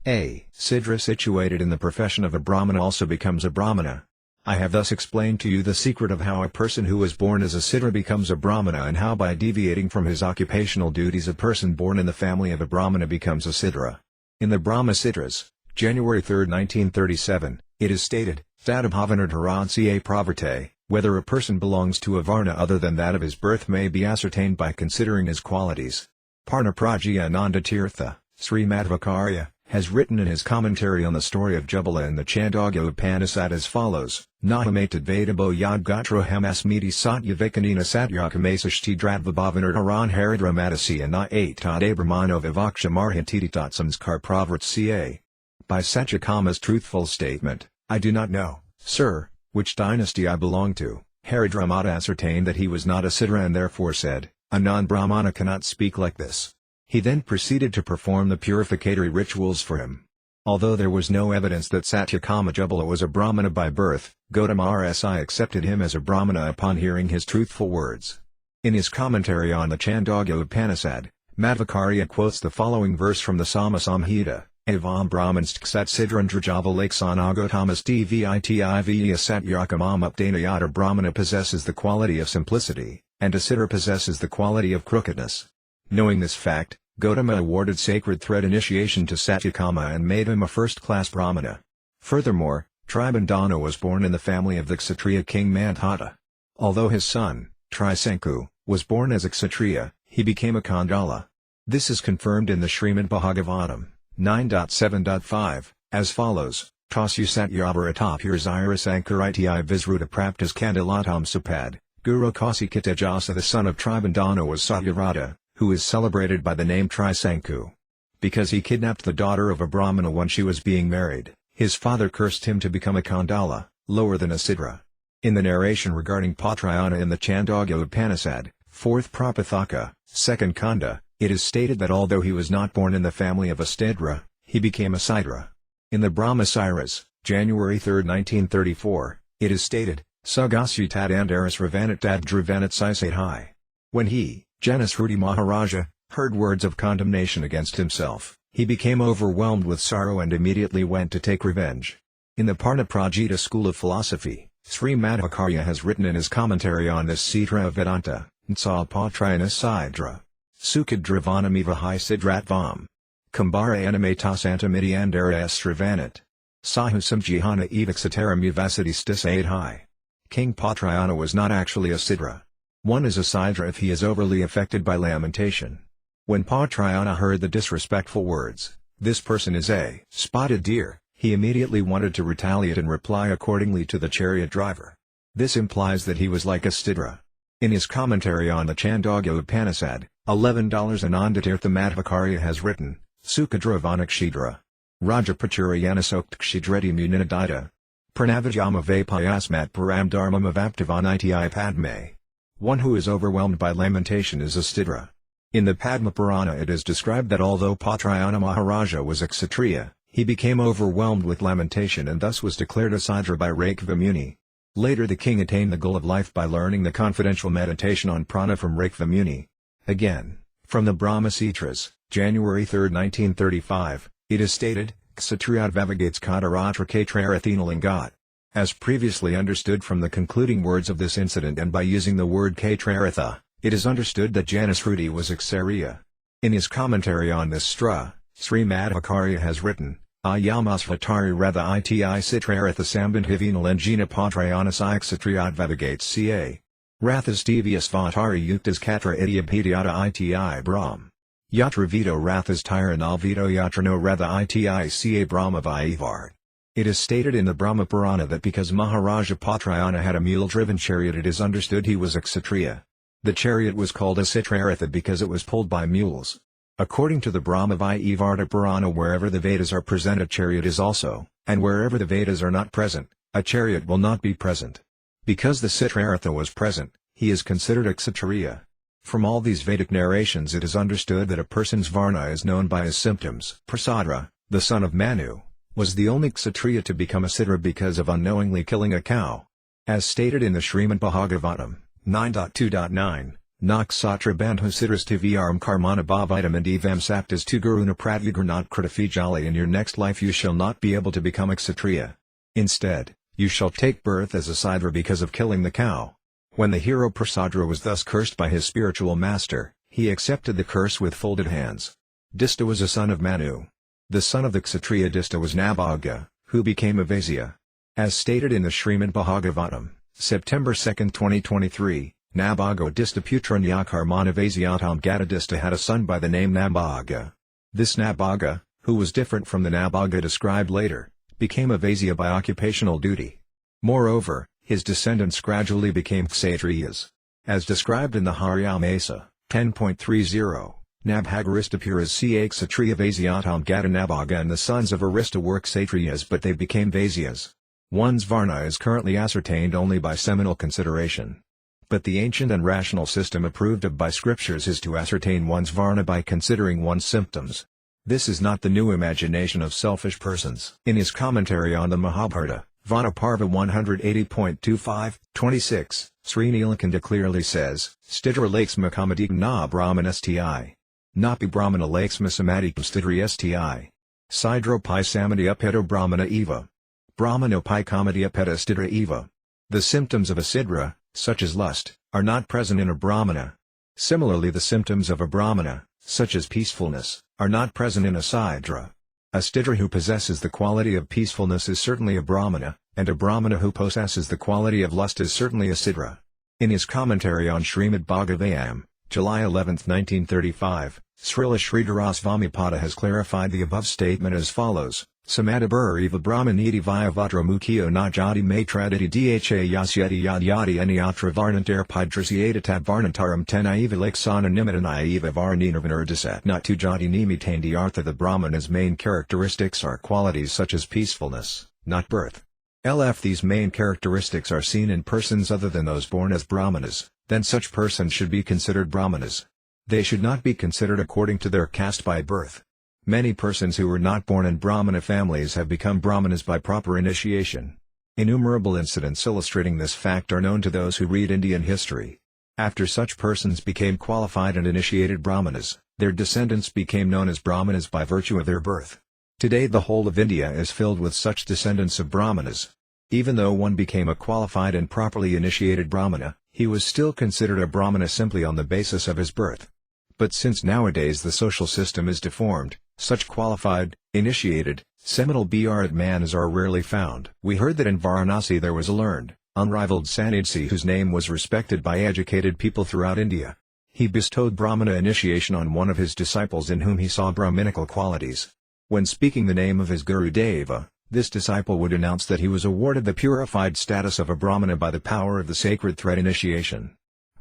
[SPEAKER 1] A Sidra situated in the profession of a Brahmana also becomes a Brahmana. I have thus explained to you the secret of how a person who is born as a Sidra becomes a Brahmana and how by deviating from his occupational duties a person born in the family of a Brahmana becomes a Sidra. In the Brahma Sidras, January 3, 1937, it is stated, Tadabhavanardharanca pravarte, whether a person belongs to a Varna other than that of his birth may be ascertained by considering his qualities. Parnaprajya Anandatirtha, Sri Madhvacarya, has written in his commentary on the story of Jubala in the Chandogya Upanishad as follows, Nahamatad Vedabo Yad Gotroham Asmiti Satya Vikanina Satyakamesashti Dradvabhavanardharan Haridramadasi Na 8 Tad Abramano Vivaksha Marhantiti Samskar Pravrat Ca. By Satyakama's truthful statement, I do not know, sir, which dynasty I belong to. Haridramata ascertained that he was not a Sidra and therefore said, a non-Brahmana cannot speak like this. He then proceeded to perform the purificatory rituals for him. Although there was no evidence that Satyakama Jubala was a Brahmana by birth, Gautama Rsi accepted him as a Brahmana upon hearing his truthful words. In his commentary on the Chandogya Upanishad, Madhvacarya quotes the following verse from the Sama Samhita, Avam Brahmanstksat Siddrandrajava Lakesanagotamas Dvitiva Satyakamam Updanayata. Brahmana possesses the quality of simplicity, and a Siddha possesses the quality of crookedness. Knowing this fact, Gautama awarded sacred thread initiation to Satyakama and made him a first-class Brahmana. Furthermore, Tribandana was born in the family of the Kshatriya king Mandhata. Although his son, Trisanku, was born as a Kshatriya, he became a Khandala. This is confirmed in the Srimad Bhagavatam 9.7.5, as follows: Tasu Satyavaratapur Zirasankariti Visruta Praptas Kandilatam Sapad, Guru Kausikita Jasa. The son of Tribandana was Satyavata, who is celebrated by the name Trisanku. Because he kidnapped the daughter of a Brahmana when she was being married, his father cursed him to become a Khandala, lower than a Siddha. In the narration regarding Patrayana in the Chandogya Upanishad, 4th Prapathaka, 2nd Kanda, it is stated that although he was not born in the family of a Stedra, he became a Sidra. In the Brahma Siras, January 3, 1934, it is stated, Sugasutad Andaris Ravanatad Dravanat Sisathai. When he, Janasruti Maharaja, heard words of condemnation against himself, he became overwhelmed with sorrow and immediately went to take revenge. In the Parnaprajita school of philosophy, Sri Madhvacarya has written in his commentary on this Sitra of Vedanta, Ntsa Patrayana Sidra. Sukhadravanamiva hi Sidratvam. Kumbara animatas antamidi andara esravanat. Sahusam jihana evaxataram uvasitis hi. King Patrayana was not actually a Sidra. One is a Sidra if he is overly affected by lamentation. When Patrayana heard the disrespectful words, "This person is a spotted deer," he immediately wanted to retaliate and reply accordingly to the chariot driver. This implies that he was like a Sidra. In his commentary on the Chandogya Upanishad, $11 Anandatirtha Madhvacarya has written, Sukhadravanakshidra. Rajapachurayanasokt kshidreti muninadita. Pranavajama vapayasmat param dharmam avaptavaniti padme. One who is overwhelmed by lamentation is a Sidra. In the Padma Purana it is described that although Patrayana Maharaja was a Kshatriya, he became overwhelmed with lamentation and thus was declared a Sidra by Raikva Muni. Later the king attained the goal of life by learning the confidential meditation on prana from Raikva Muni. Again, from the Brahma Sutras, January 3, 1935, it is stated, Kshatriyadvavagates kadaratra Kshatrarathinalingāt. As previously understood from the concluding words of this incident and by using the word Kshatraratha, it is understood that Janasruti was a Kshatriya. In his commentary on this stra, Sri Madhvacarya has written, Ayamasvatari Ratha iti Citraratha Sambandhivinal Engina Patrayanas I Kshatriyadvavagates ca. Rathas devias vatari yuktas katra idiabhediata iti brahm. Yatra vito rathas tyranal vito yatra no ratha iti ca brahma vaivart. It is stated in the Brahma Purana that because Maharaja Patrayana had a mule-driven chariot it is understood he was a Kshatriya. The chariot was called a Citraratha because it was pulled by mules. According to the Brahma Vaivarta Purana, wherever the Vedas are present a chariot is also, and wherever the Vedas are not present, a chariot will not be present. Because the Citraratha was present, he is considered a Kshatriya. From all these Vedic narrations it is understood that a person's Varna is known by his symptoms. Prasadra, the son of Manu, was the only Kshatriya to become a Sidra because of unknowingly killing a cow. As stated in the Srimad Bhagavatam 9.2.9, Naksatra Bandhu Sidras Tivaram Karmana Bhavitam and Evam Saptas to Guruna Pradvigranat Kritafijali. In your next life you shall not be able to become a Kshatriya. Instead, you shall take birth as a Sidra because of killing the cow. When the hero Prasadra was thus cursed by his spiritual master, he accepted the curse with folded hands. Dista was a son of Manu. The son of the Kshatriya Dista was Nabhaga, who became a Vaisya. As stated in the Srimad Bhagavatam, September 2, 2023, Nabhaga Dista Putranya Karmana Vaisyatam Gata Dista had a son by the name Nabhaga. This Nabhaga, who was different from the Nabhaga described later, became a Vaisya by occupational duty. Moreover, his descendants gradually became Kshatriyas. As described in the Haryamasa 10.30, Nabhagaristapuras ca Kshatriya Vaisyatam Gata. Nabhaga and the sons of Arista were Kshatriyas but they became Vaisyas. One's Varna is currently ascertained only by seminal consideration. But the ancient and rational system approved of by scriptures is to ascertain one's Varna by considering one's symptoms. This is not the new imagination of selfish persons. In his commentary on the Mahabharata, Vanaparva 180.25, 26, Sri Nilakanta clearly says, Stidra lakes makamadikam na brahman sti. Napi brahmana lakes masamadikam stidri sti. Sidropai Samadhyapeta Brahmana Eva. Brahmanopai Kamadhyapeta Stidra Eva. The symptoms of a Sidra, such as lust, are not present in a Brahmana. Similarly, the symptoms of a Brahmana, such as peacefulness, are not present in a Sidra. A Stidra who possesses the quality of peacefulness is certainly a Brahmana, and a Brahmana who possesses the quality of lust is certainly a Sidra. In his commentary on Srimad Bhagavatam, July 11, 1935, Srila Sridhara Swamipada has clarified the above statement as follows: Samadhabur eva brahmaniti vyavatra mukyo na jati matraditi dha yasyati yadyati anyatra varnantar pidrasyata tab varnantaram tenaiva laksana nimitanaiva varninirvanurdasat not tu jati nimitandi artha. The Brahmana's main characteristics are qualities such as peacefulness, not birth. These main characteristics are seen in persons other than those born as Brahmanas, then such persons should be considered Brahmanas. They should not be considered according to their caste by birth. Many persons who were not born in Brahmana families have become Brahmanas by proper initiation. Innumerable incidents illustrating this fact are known to those who read Indian history. After such persons became qualified and initiated Brahmanas, their descendants became known as Brahmanas by virtue of their birth. Today the whole of India is filled with such descendants of Brahmanas. Even though one became a qualified and properly initiated Brahmana, he was still considered a Brahmana simply on the basis of his birth. But since nowadays the social system is deformed, such qualified, initiated, seminal Bharat manas are rarely found. We heard that in Varanasi there was a learned, unrivaled Sannyasi whose name was respected by educated people throughout India. He bestowed Brahmana initiation on one of his disciples in whom he saw Brahminical qualities. When speaking the name of his Guru Deva, this disciple would announce that he was awarded the purified status of a Brahmana by the power of the sacred thread initiation.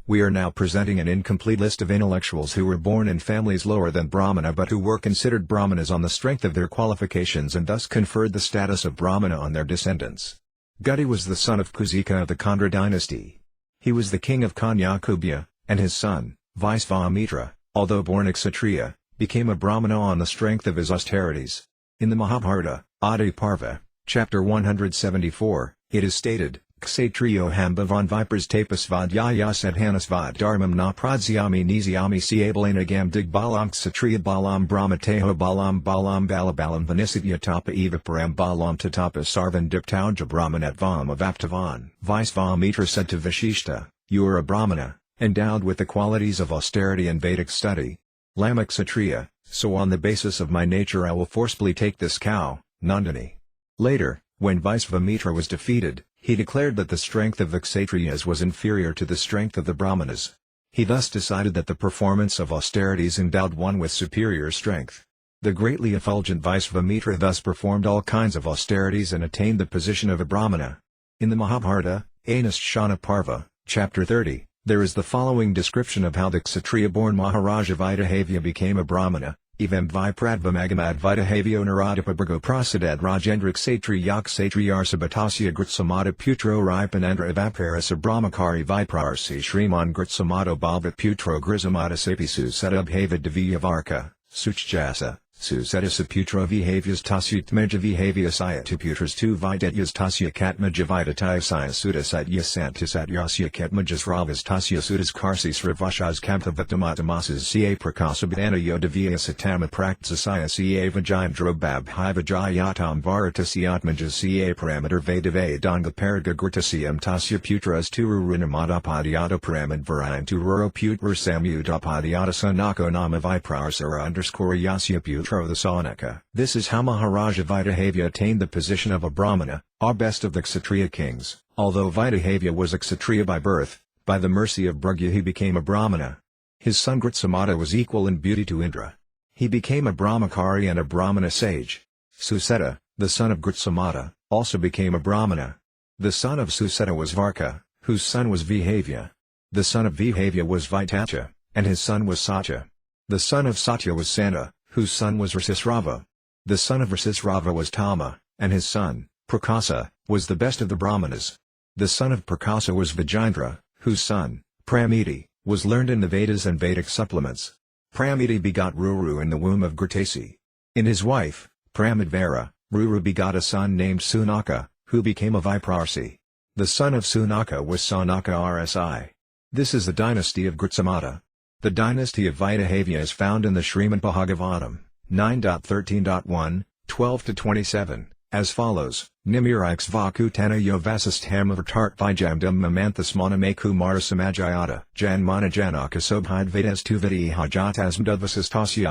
[SPEAKER 1] We are now presenting an incomplete list of intellectuals who were born in families lower than Brahmana but who were considered Brahmanas on the strength of their qualifications and thus conferred the status of Brahmana on their descendants. Gudi was the son of Kusika of the Kandra dynasty. He was the king of Kanyakubja, and his son, Vaisvamitra, although born a Kshatriya, became a Brahmana on the strength of his austerities. In the Mahabharata, Adi Parva, chapter 174, it is stated, Kshatriyo hambhavan vipras tapasvadhyaya sadhanasvad dharmam na pradhyami nizyami siabalanagam digbalam kshatriya balam brahmateho balam balam balabalam vanisitya tapa eva param balam tatapa sarvan diptauja brahmanat vam avaptavan. Vaisvamitra said to Vashishta, "You are a Brahmana, endowed with the qualities of austerity and Vedic study. Lama Kshatriya, so on the basis of my nature I will forcibly take this cow, Nandini." Later, when Vaisvamitra was defeated, he declared that the strength of the Kshatriyas was inferior to the strength of the Brahmanas. He thus decided that the performance of austerities endowed one with superior strength. The greatly effulgent Vaisvamitra thus performed all kinds of austerities and attained the position of a Brahmana. In the Mahabharata, Anushtana Parva, chapter 30, there is the following description of how the Kshatriya-born Maharaja Vaidehavya became a Brahmana. Evam Vipradvamagamad Vaidehavyo Naradapabrago Prasadad Rajendra Kshatriya Kshatriyarsa Bhatasya Gritsamada Putro Ripanandra Evaparasa Brahmakari Viprarsi Shriman Gritsamado Bhavat Putro Grissamada Sapisu Sedabhava Deviyavarka, Suchjasa, Susedasa Putro Vihavyas Tasyutmeja Vihavyas Ayatuputras tu Videtyas Tasya Katmaja Vidatayasaya Sudasatya Santisatyasya Katmajas Ravas Tasya Sudas Karsis Ravashas Kabhavatamatamassas Ca Prakasabhana Yodavya Satama Praktasaya Ca Vajayamdrobab Hivajayatam Varatasyatmajas Ca Parameter Vedave Danga Paraga Gurtasyam Tasya Putras Tururinamadapadiata Paramad Varayam Tururo Putra Samudapadiata Sanako Nama Viprarsara _Yasya Putra the Saunaka. This is how Maharaja Vaidehavya attained the position of a Brahmana, our best of the Kshatriya kings. Although Vaidehavya was a Kshatriya by birth, by the mercy of Bhragya he became a Brahmana. His son Gritsamada was equal in beauty to Indra. He became a Brahmachari and a Brahmana sage. Suseta, the son of Gritsamada, also became a Brahmana. The son of Suseta was Varka, whose son was Vihavya. The son of Vihavya was Vitacha, and his son was Satya. The son of Satya was Santa, whose son was Rasisrava. The son of Rasisrava was Tama, and his son, Prakasa, was the best of the Brahmanas. The son of Prakasa was Vijayendra, whose son, Pramiti, was learned in the Vedas and Vedic supplements. Pramiti begot Ruru in the womb of Gritasi. In his wife, Pramadvara, Ruru begot a son named Sunaka, who became a Viprarsi. The son of Sunaka was Sanaka Rsi. This is the dynasty of Gritsamada. The dynasty of Vaidehavya is found in the Srimad Bhagavatam, 9.13.1, 12-27, as follows: Nimurix Vakutana Yovasistam Vartart Vijamdam Mamanthas Monameku Marasamajayata Janmana Janaka Sobhide Vedas Tuvidi Hajatas Mdudvasis Tasya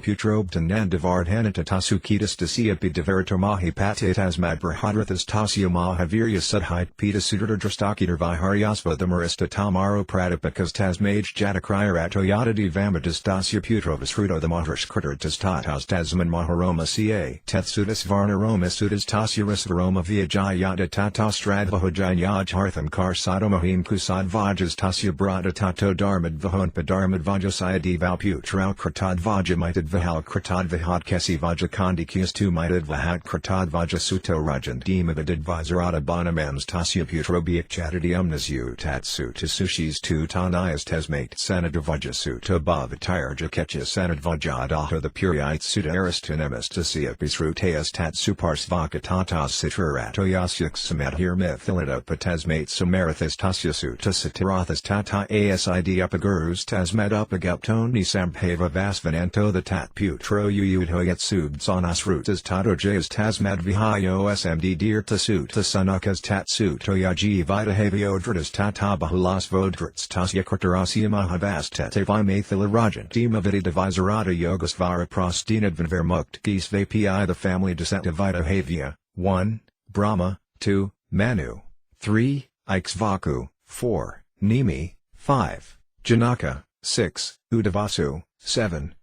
[SPEAKER 1] Putrobtan Nandavardhanata Tasukitas Dasiapi Devaratarmahi Patitas Madbrahadrathas Tasya Mahavirya Sudhite Pita Sudradrastakidar Viharyasva the Marista Tamaro Pradipakas Tasmage Jatakriyarato Yadadi Vamadas Tasya Putrovasruto the Maharish Kritartas Tatas Tasman Maharoma Ca Tetsudas Varnaroma Sudas Tasyaras Varoma Vijayata Tata Stradvahojayaj Hartham Karsadomahim Kusad Vajas Tasya Brata Tato Dharmad Vahonpa Dharmad Vajasayadi Valputrao Kratad Vajamitad Vahal Kratad Vahad Kesi Vajakandi Kiastu Mitad Vahat Kratad Vajasuto Rajan Dimabadid Vazarata Bonamams Tasya Putrobiak Chatadi Umnasu Tatsu Tasushis Tu Tanayas Tesmate Sanad Vajasuto Bhavatire Jaketya Sanad Vajadaha the Purite Suta Aristonemus Tasya Pisruteas Tatsu Parsvaka Tatas Citrarato Yasyuk Samadhir Mithilita Patasmate Samarathas Tasya Suta Satirathas Tata Asid Upagurus Tasmad Upagaptoni Sampava Vasvananto the Tat Putro Uyudhoyat Subsanas Rutas Tato Jayas Tasmad Vihayo Smd Dir Tasuta Sanakas Tatsuto Yaji Vitahaviodritas Tata Bahulas Vodrats Tasya Kurtarasya Mahavastate Vimathila Rajan Dimavidi Devisarata Yogasvara Prostinadvanver Mukt Geese Vapi the family descent of Vitahavya, 1, Brahma, 2, Manu, 3, Ikshvaku, 4, Nimi, 5, Janaka, 6, Udavasu, 7,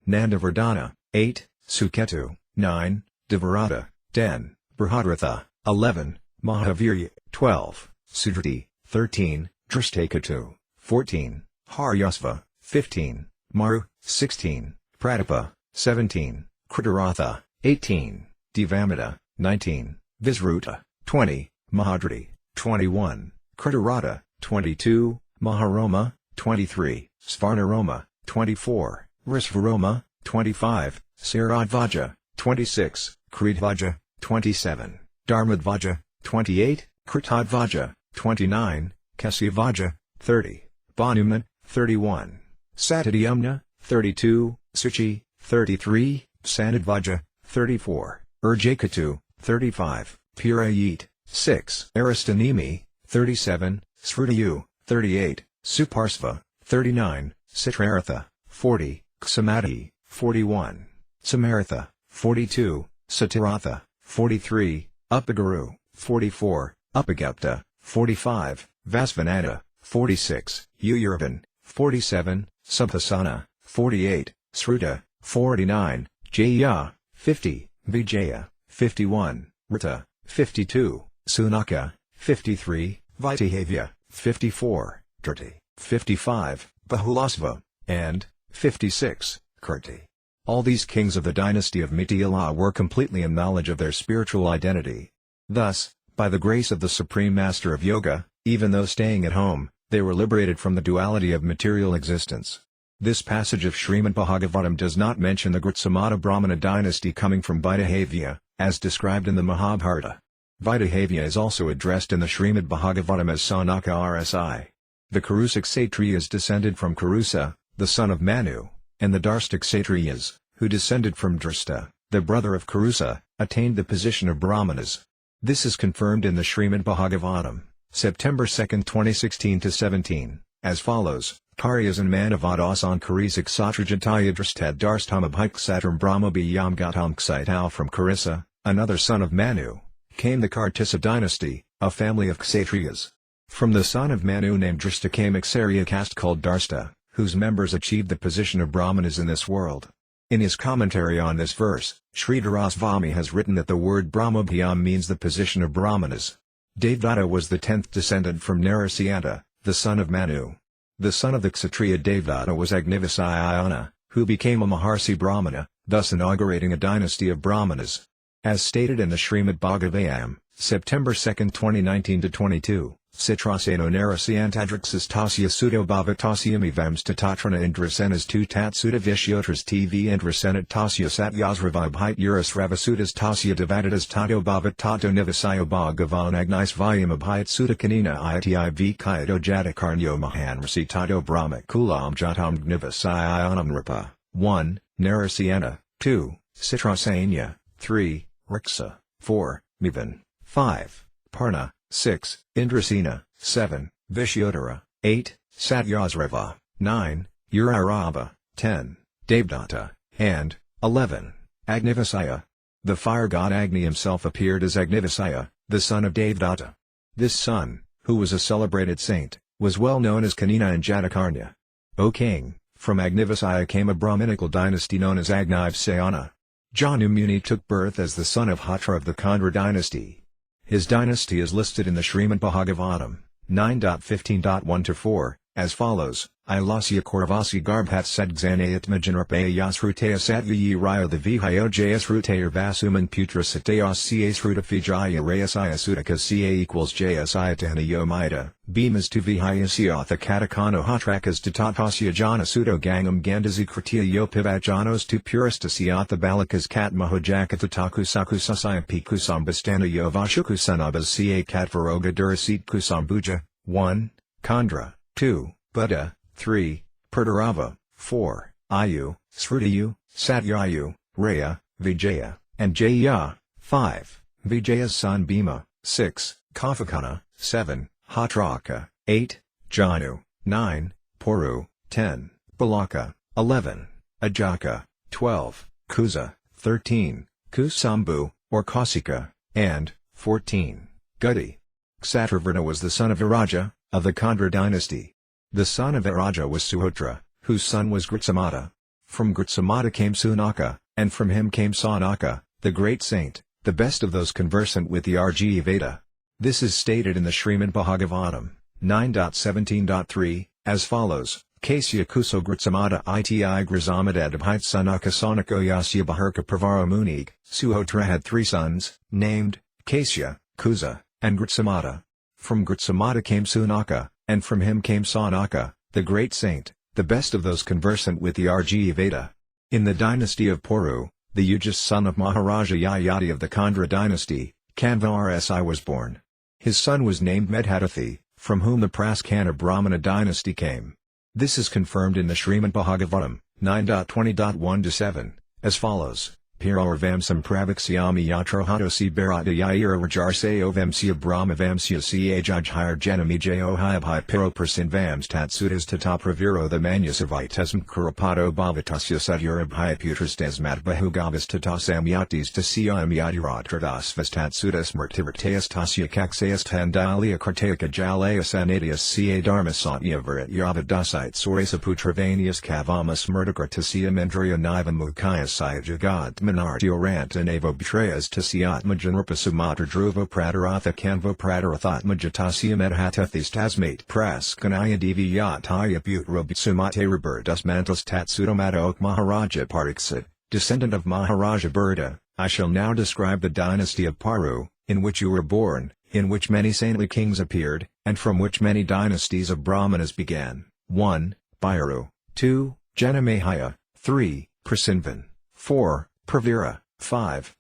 [SPEAKER 1] Nandavardhana, 8, Suketu, 9, Devarata, 10, Brihadratha, 11, Mahavirya, 12, Sudrati, 13, Drishtakatu, 14, Haryasva, 15, Maru, 16, Pratapa, 17, Kritaratha, 18, Devamata, 19, Visruta, 20, Mahadrati, 21, Kritarata, 22, Maharoma, 23, Svarnaroma, 24, Risvaroma, 25, Saradvaja, 26, Kritvaja, 27, Dharmadvaja, 28, Kritadvaja, 29, Kasivvaja, 30, Banuman, 31, Satadyumna, 32, Suchi, 33, Sanadvaja, 34, Urjakatu, 35, Purayit, 6, Aristanemi, 37, Srudayu, 38, Suparsva, 39, Citraratha, 40, Ksamadhi, 41, Samaratha, 42, Satiratha, 43, Upaguru, 44, Upagupta, 45, Vasvanata, 46, Uyurvan, 47, Subhasana, 48, Sruta, 49, Jaya, 50, Vijaya, 51, Rita, 52, Sunaka, 53, Vitahavya, 54, Kirti, 55, Bahulasva, and 56, Kirti. All these kings of the dynasty of Mithila were completely in knowledge of their spiritual identity. Thus, by the grace of the Supreme Master of Yoga, even though staying at home, they were liberated from the duality of material existence. This passage of Srimad Bhagavatam does not mention the Grutsamata Brahmana dynasty coming from Vitahavya, as described in the Mahabharata. Vitahavya is also addressed in the Srimad Bhagavatam as Sanaka Rsi. The Kurusa Kshatriyas descended from Kurusa, the son of Manu, and the Darshta Kshatriyas, who descended from Drishta, the brother of Kurusa, attained the position of Brahmanas. This is confirmed in the Srimad Bhagavatam, September 2, 2016-17, as follows. Karyas and Manavadas on Kurisak Satrajataya Dristad Darstamabhik Satram Brahmabhiyam Gatam Ksitau from Karissa, another son of Manu, came the Kartisa dynasty, a family of Kshatriyas. From the son of Manu named Drishta came Ācārya caste called Darshta, whose members achieved the position of Brahmanas in this world. In his commentary on this verse, Sridhara Swami has written that the word Brahmabhiyam means the position of Brahmanas. Devdatta was the 10th descendant from Narasimha, the son of Manu. The son of the Kshatriya Devdatta was Agnivisayana, who became a Maharshi Brahmana, thus inaugurating a dynasty of Brahmanas. As stated in the Srimad Bhagavatam, September 2, 2019-22, Citraseno Narasiyantadrixas Tasya Sudo Bhavatasya Vams Tatatrana Indrasenas Tu Tatsuda Vishyotras TV Indrasenat Tasya Satyasravibhite Urus Ravasudas Tasya Devadatas Tato Bhavat Tato Nivasayo Bhagavan Agnis Vyamabhite Sudakanina Iti Kaito Jatakarnyo Mahanrasi Tato Brahma Kulam Jatam Gnivasayana Nripa, 1, Narasiyana, 2, Citrasanya, 3, Riksa, 4, Mivan, 5, Parna, 6, Indrasena, 7, Vishyodhara, 8, Satyasrava, 9, Urarava, 10, Devdatta, and 11, Agnivasaya. The fire god Agni himself appeared as Agnivasaya, the son of Devdatta. This son, who was a celebrated saint, was well known as Kanina and Jatakarnya. O king, from Agnivasaya came a Brahminical dynasty known as Agnivasayana. Janu Muni took birth as the son of Hatra of the Kandra dynasty. His dynasty is listed in the Srimad Bhagavatam, 9.15.1-4, as follows: Ilasya Korvasi Garbhat Sadgzanayat Majanrapaya Yasrutaya Satyayi Raya the Vihyo Jayasrutayar Vasuman Putra Satayas Ca Srutafijaya Rayasaya Sudaka Ca equals Jayasayatana Yomida, Bhimas to Vihayasya Katakano Hatrakas to Tatasya Jana Sudo Gangam Gandazi Kritiya Yopivajanos to Puristasyatha Balakas Kat Mahojakata Takusakusasaya Pikusambastana Yovashukusanabas Ca Katvaroga Durasit Kusambuja, 1, Kandra, 2, Buddha, 3, Purdarava, 4, Ayu, Srutayu, Satyayu, Raya, Vijaya, and Jaya, 5, Vijaya's son Bhima, 6, Kafakana, 7, Hatraka, 8, Janu, 9, Puru, 10, Balaka, 11, Ajaka, 12, Kusa, 13, Kusambu, or Kausika, and 14, Gudi. Kshatravarna was the son of Viraja, of the Kandra dynasty. The son of Viraja was Suhotra, whose son was Gritsamata. From Gritsamata came Sunaka, and from him came Saunaka, the great saint, the best of those conversant with the Arjya Veda. This is stated in the Srimad Bhagavatam, 9.17.3, as follows: Kasya Kuso Gritsamata iti Grizamadadabhite Sanaka Sanako Yasya Baharka Pravara Munig. Suhotra had 3 sons, named Kasya, Kusa, and Gritsamata. From Gritsamata came Sunaka, and from him came Saunaka, the great saint, the best of those conversant with the Arjya Veda. In the dynasty of Puru, the youngest son of Maharaja Yayati of the Kandra dynasty, Kanvarsi was born. His son was named Medhadathi, from whom the Praskana Brahmana dynasty came. This is confirmed in the Srimad Bhagavatam, 9.20.1-7, as follows: Pirorvamsam Pravaxyami Yatrohatosi Bharata Yaira Rajarsayo Vamsya Brahma Vamsya Siajajhir Janami Johiabhi Piropersin Vams Tatsudas Tata Praviro the Manusavitesm Kurapado Bhavatasya Sadyurabhi Putrastasmat Bahugavas Tata Samyatis Tasyam Yadiratradasvas Tatsudas Murtivirtayas Tasya Kaksayas Tandalia Kartayaka Jalayas Anadias Ca Dharma Satya Varat Yavadasite Soresa Putravanias Kavamas Murdakar Tasya Mendriya Niva Mukaya Saya Jagat Manartioranta Navo Betrayas Tasyatma Janrupa Sumatra Dhruva Pradaratha Kanvo Pradarathatma Jatasya Medhatathis Tasmate Praskanaya Devi Yataya Putrabitsumate Robertus Mantas Tatsudomata Ok Maharaja Pariksit, descendant of Maharaja Burda. I shall now describe the dynasty of Paru, in which you were born, in which many saintly kings appeared, and from which many dynasties of Brahmanas began. 1. Bairu. 2. Janamahaya. 3. Prasinvan. 4. Pravira. 5.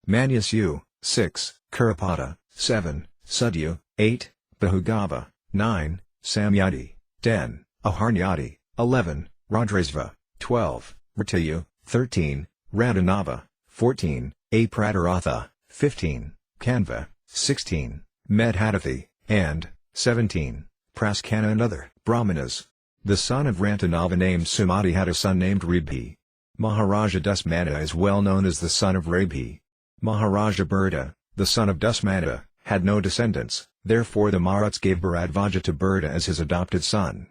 [SPEAKER 1] Manyasu. 6. Kurapada. 7. Sudyu. 8. Bahugava. 9. Samyati. 10. Aharnyati. 11. Radrasva. 12. Ratayu. 13. Radhanava. 14. Apradaratha. 15. Kanva. 16. Medhadathi, and 17. Praskana and other Brahmanas. The son of Rantanava named Sumati had a son named Ribhi. Maharaja Dusmana is well known as the son of Rabhi. Maharaja Burda, the son of Dusmana, had no descendants, therefore the Maruts gave Bharadvaja to Burda as his adopted son.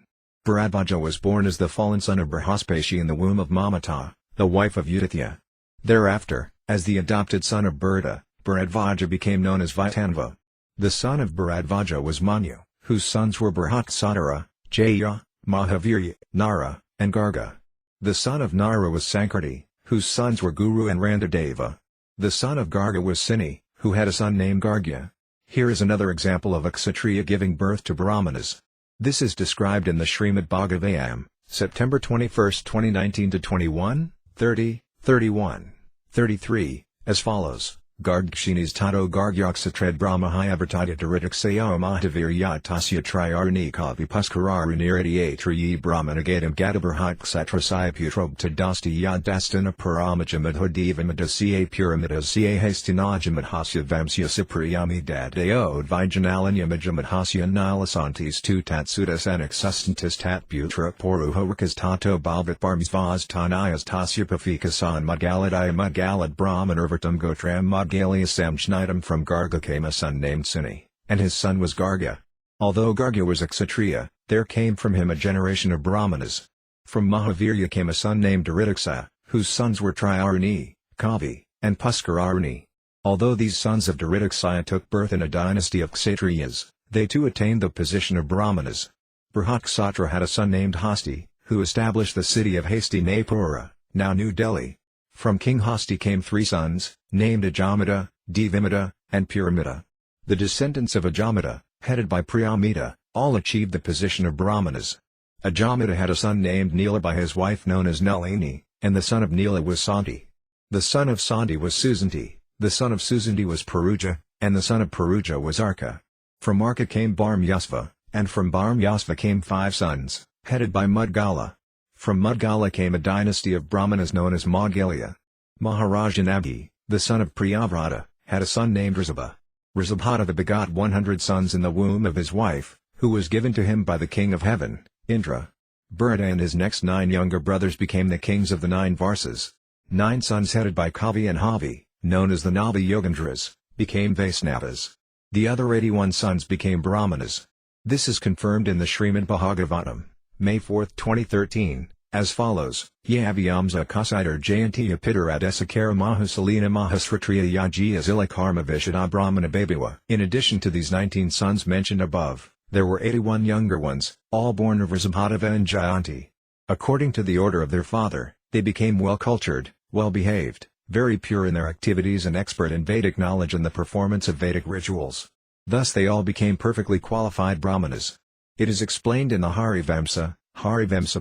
[SPEAKER 1] Bharadvaja was born as the fallen son of Brihaspati in the womb of Mamata, the wife of Uditya. Thereafter, as the adopted son of Burda, Bharadvaja became known as Vaitanva. The son of Bharadvaja was Manu, whose sons were Brihatsatara, Jaya, Mahavirya, Nara, and Garga. The son of Nara was Sankirti, whose sons were Guru and Randadeva. The son of Garga was Sini, who had a son named Gargya. Here is another example of a Kshatriya giving birth to Brahmanas. This is described in the Srimad Bhagavatam, September 21, 2019 to 21, 30, 31, 33, as follows: Gardkshinis tato gargyaksatrad brahmahayavartaya daritaksayo mahavirya tasya triarani kavi puskararunirati atriyi brahmanagatam gadabarhaksatra putrobta dasti yadastana paramajamad pyramida ca hastinajamad hasya vamsya sipriyami dadayod vijanalanyamajamad hasya nilasantis tu tatsudas anaxustantis tat putra poruhorikas tato balvat barmsvaz tanayas tasya pafikasan mudgalad brahmanurvatam gotram Gaudiya Samjnidam from Garga came a son named Sini, and his son was Garga. Although Garga was a Kshatriya, there came from him a generation of Brahmanas. From Mahavirya came a son named Daritaksa, whose sons were Triarani, Kavi, and Puskararani. Although these sons of Daritaksa took birth in a dynasty of Kshatriyas, they too attained the position of Brahmanas. Brihatkshatra had a son named Hasti, who established the city of Hastinapura, now New Delhi. From King Hasti came 3 sons, named Ajamita, Devamita, and Puramita. The descendants of Ajamita, headed by Priyamita, all achieved the position of Brahmanas. Ajamita had a son named Nila by his wife known as Nalini, and the son of Nila was Santi. The son of Santi was Susanti, the son of Susanti was Paruja, and the son of Paruja was Arka. From Arka came Bharmyasva, and from Bharmyasva came 5 sons, headed by Mudgala. From Mudgala came a dynasty of Brahmanas known as Maudgalya. Maharaja Nabhi, the son of Priyavrata, had a son named Risabha. Risabhadeva begot 100 sons in the womb of his wife, who was given to him by the king of heaven, Indra. Bharata and his next 9 younger brothers became the kings of the 9 Varsas. 9 sons headed by Kavi and Havi, known as the Navi Yogendras, became Vaisnavas. The other 81 sons became Brahmanas. This is confirmed in the Srimad Bhagavatam, May 4, 2013, as follows: Yavyamsa Kasidar Jayantiya Pitarad Mahasalina Mahasratriya Yajiya Zilakarma Vishada Brahmana Babiwa. In addition to these 19 sons mentioned above, there were 81 younger ones, all born of Risabhadeva and Jayanti. According to the order of their father, they became well-cultured, well-behaved, very pure in their activities and expert in Vedic knowledge and the performance of Vedic rituals. Thus they all became perfectly qualified Brahmanas. It is explained in the Harivamsa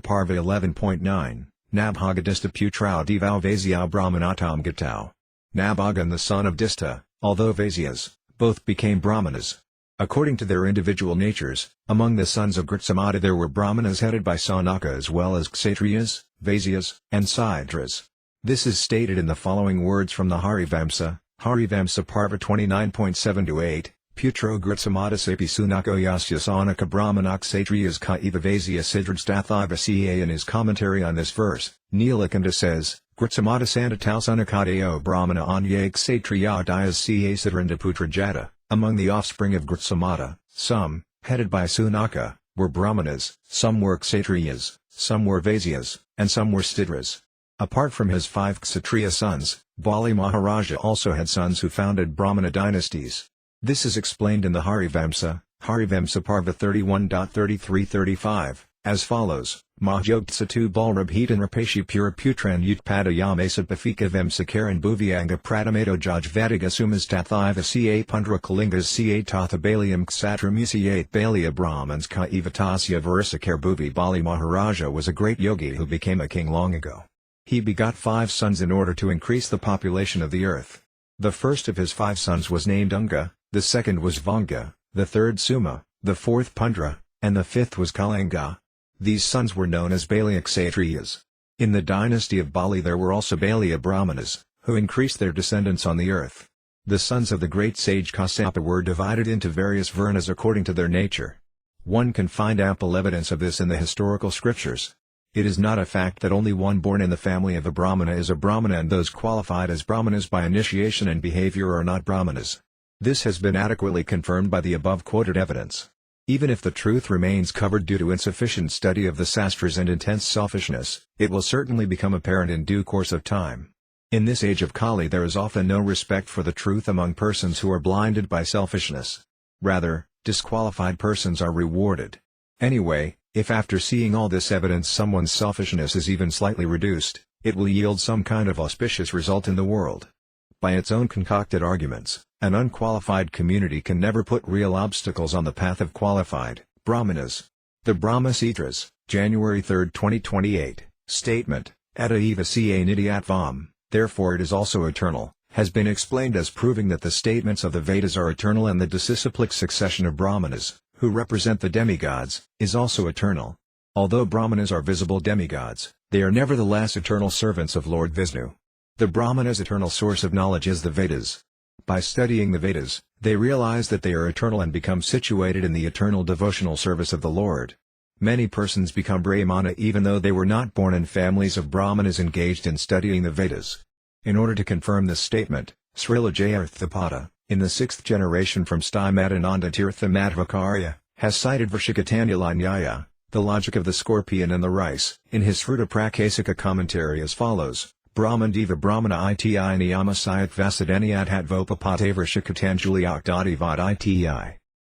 [SPEAKER 1] Parva 11.9, Nabhagadista Putrau Devau Vaisya Brahmanatam Gatau. Nabhagan the son of Dista, although Vaisyas, both became Brahmanas. According to their individual natures, among the sons of Gritsamata there were Brahmanas headed by Sanaka as well as Kshatriyas, Vaisyas, and Sidras. This is stated in the following words from the Harivamsa Parva 29.7-8. Putro Gritsamata Sapi Sunako Yasya Sanaka Brahmana Kshatriyas Ka Eva Vaisya Siddhartha Ca. In his commentary on this verse, Nilakanta says, Gritsamata Santatau Sunakadeo Brahmana Anya Kshatriya Dayas Ca. Siddhartha Jata. Among the offspring of Gritsamata, some, headed by Sunaka, were Brahmanas, some were Kshatriyas, some were Vaisyas, and some were Sidras. Apart from his 5 Kshatriya sons, Bali Maharaja also had sons who founded Brahmana dynasties. This is explained in the Harivamsa Parva 31.33-35, as follows: Mahyogsatu Balrabhitan Rapashi Pura Putran Utpada Yamesa Pafika Vemsakaran Bhuvyanga Pratamato Jajvadiga Sumas Tathiva Ca Pundra Kalingas Ca Tatha Baliam Kshatramusiate Balia Brahmans Ka Evatasya Varisakar Bhuvi. Bali Maharaja was a great yogi who became a king long ago. He begot 5 sons in order to increase the population of the earth. The first of his 5 sons was named Unga, the second was Vanga, the third Suma, the fourth Pundra, and the 5th was Kalanga. These sons were known as Balya Kshatriyas. In the dynasty of Bali there were also Balya Brahmanas, who increased their descendants on the earth. The sons of the great sage Kassapa were divided into various varnas according to their nature. One can find ample evidence of this in the historical scriptures. It is not a fact that only one born in the family of a Brahmana is a Brahmana and those qualified as Brahmanas by initiation and behavior are not Brahmanas. This has been adequately confirmed by the above quoted evidence. Even if the truth remains covered due to insufficient study of the sastras and intense selfishness, it will certainly become apparent in due course of time. In this age of Kali there is often no respect for the truth among persons who are blinded by selfishness. Rather, disqualified persons are rewarded. Anyway, if after seeing all this evidence someone's selfishness is even slightly reduced, it will yield some kind of auspicious result in the world. By its own concocted arguments, an unqualified community can never put real obstacles on the path of qualified Brahmanas. The Brahma Sutras, January 3, 2028, Statement, Etta eva ca nityatvam, therefore it is also eternal, has been explained as proving that the statements of the Vedas are eternal and the disciplic succession of Brahmanas, who represent the demigods, is also eternal. Although Brahmanas are visible demigods, they are nevertheless eternal servants of Lord Vishnu. The Brahmana's eternal source of knowledge is the Vedas. By studying the Vedas, they realize that they are eternal and become situated in the eternal devotional service of the Lord. Many persons become Brahmana even though they were not born in families of Brahmanas engaged in studying the Vedas. In order to confirm this statement, Srila Jayarthapada, in the 6th generation from Stimadananda Tirtha Madhvacarya, has cited Vrishikatanyala Nyaya, the logic of the scorpion and the rice, in his Sruta Prakasika commentary as follows: Brahmandeva Brahmana iti niyama sayat vasadanyat hatvopapate Vrishikatanjali Akdadi vad iti.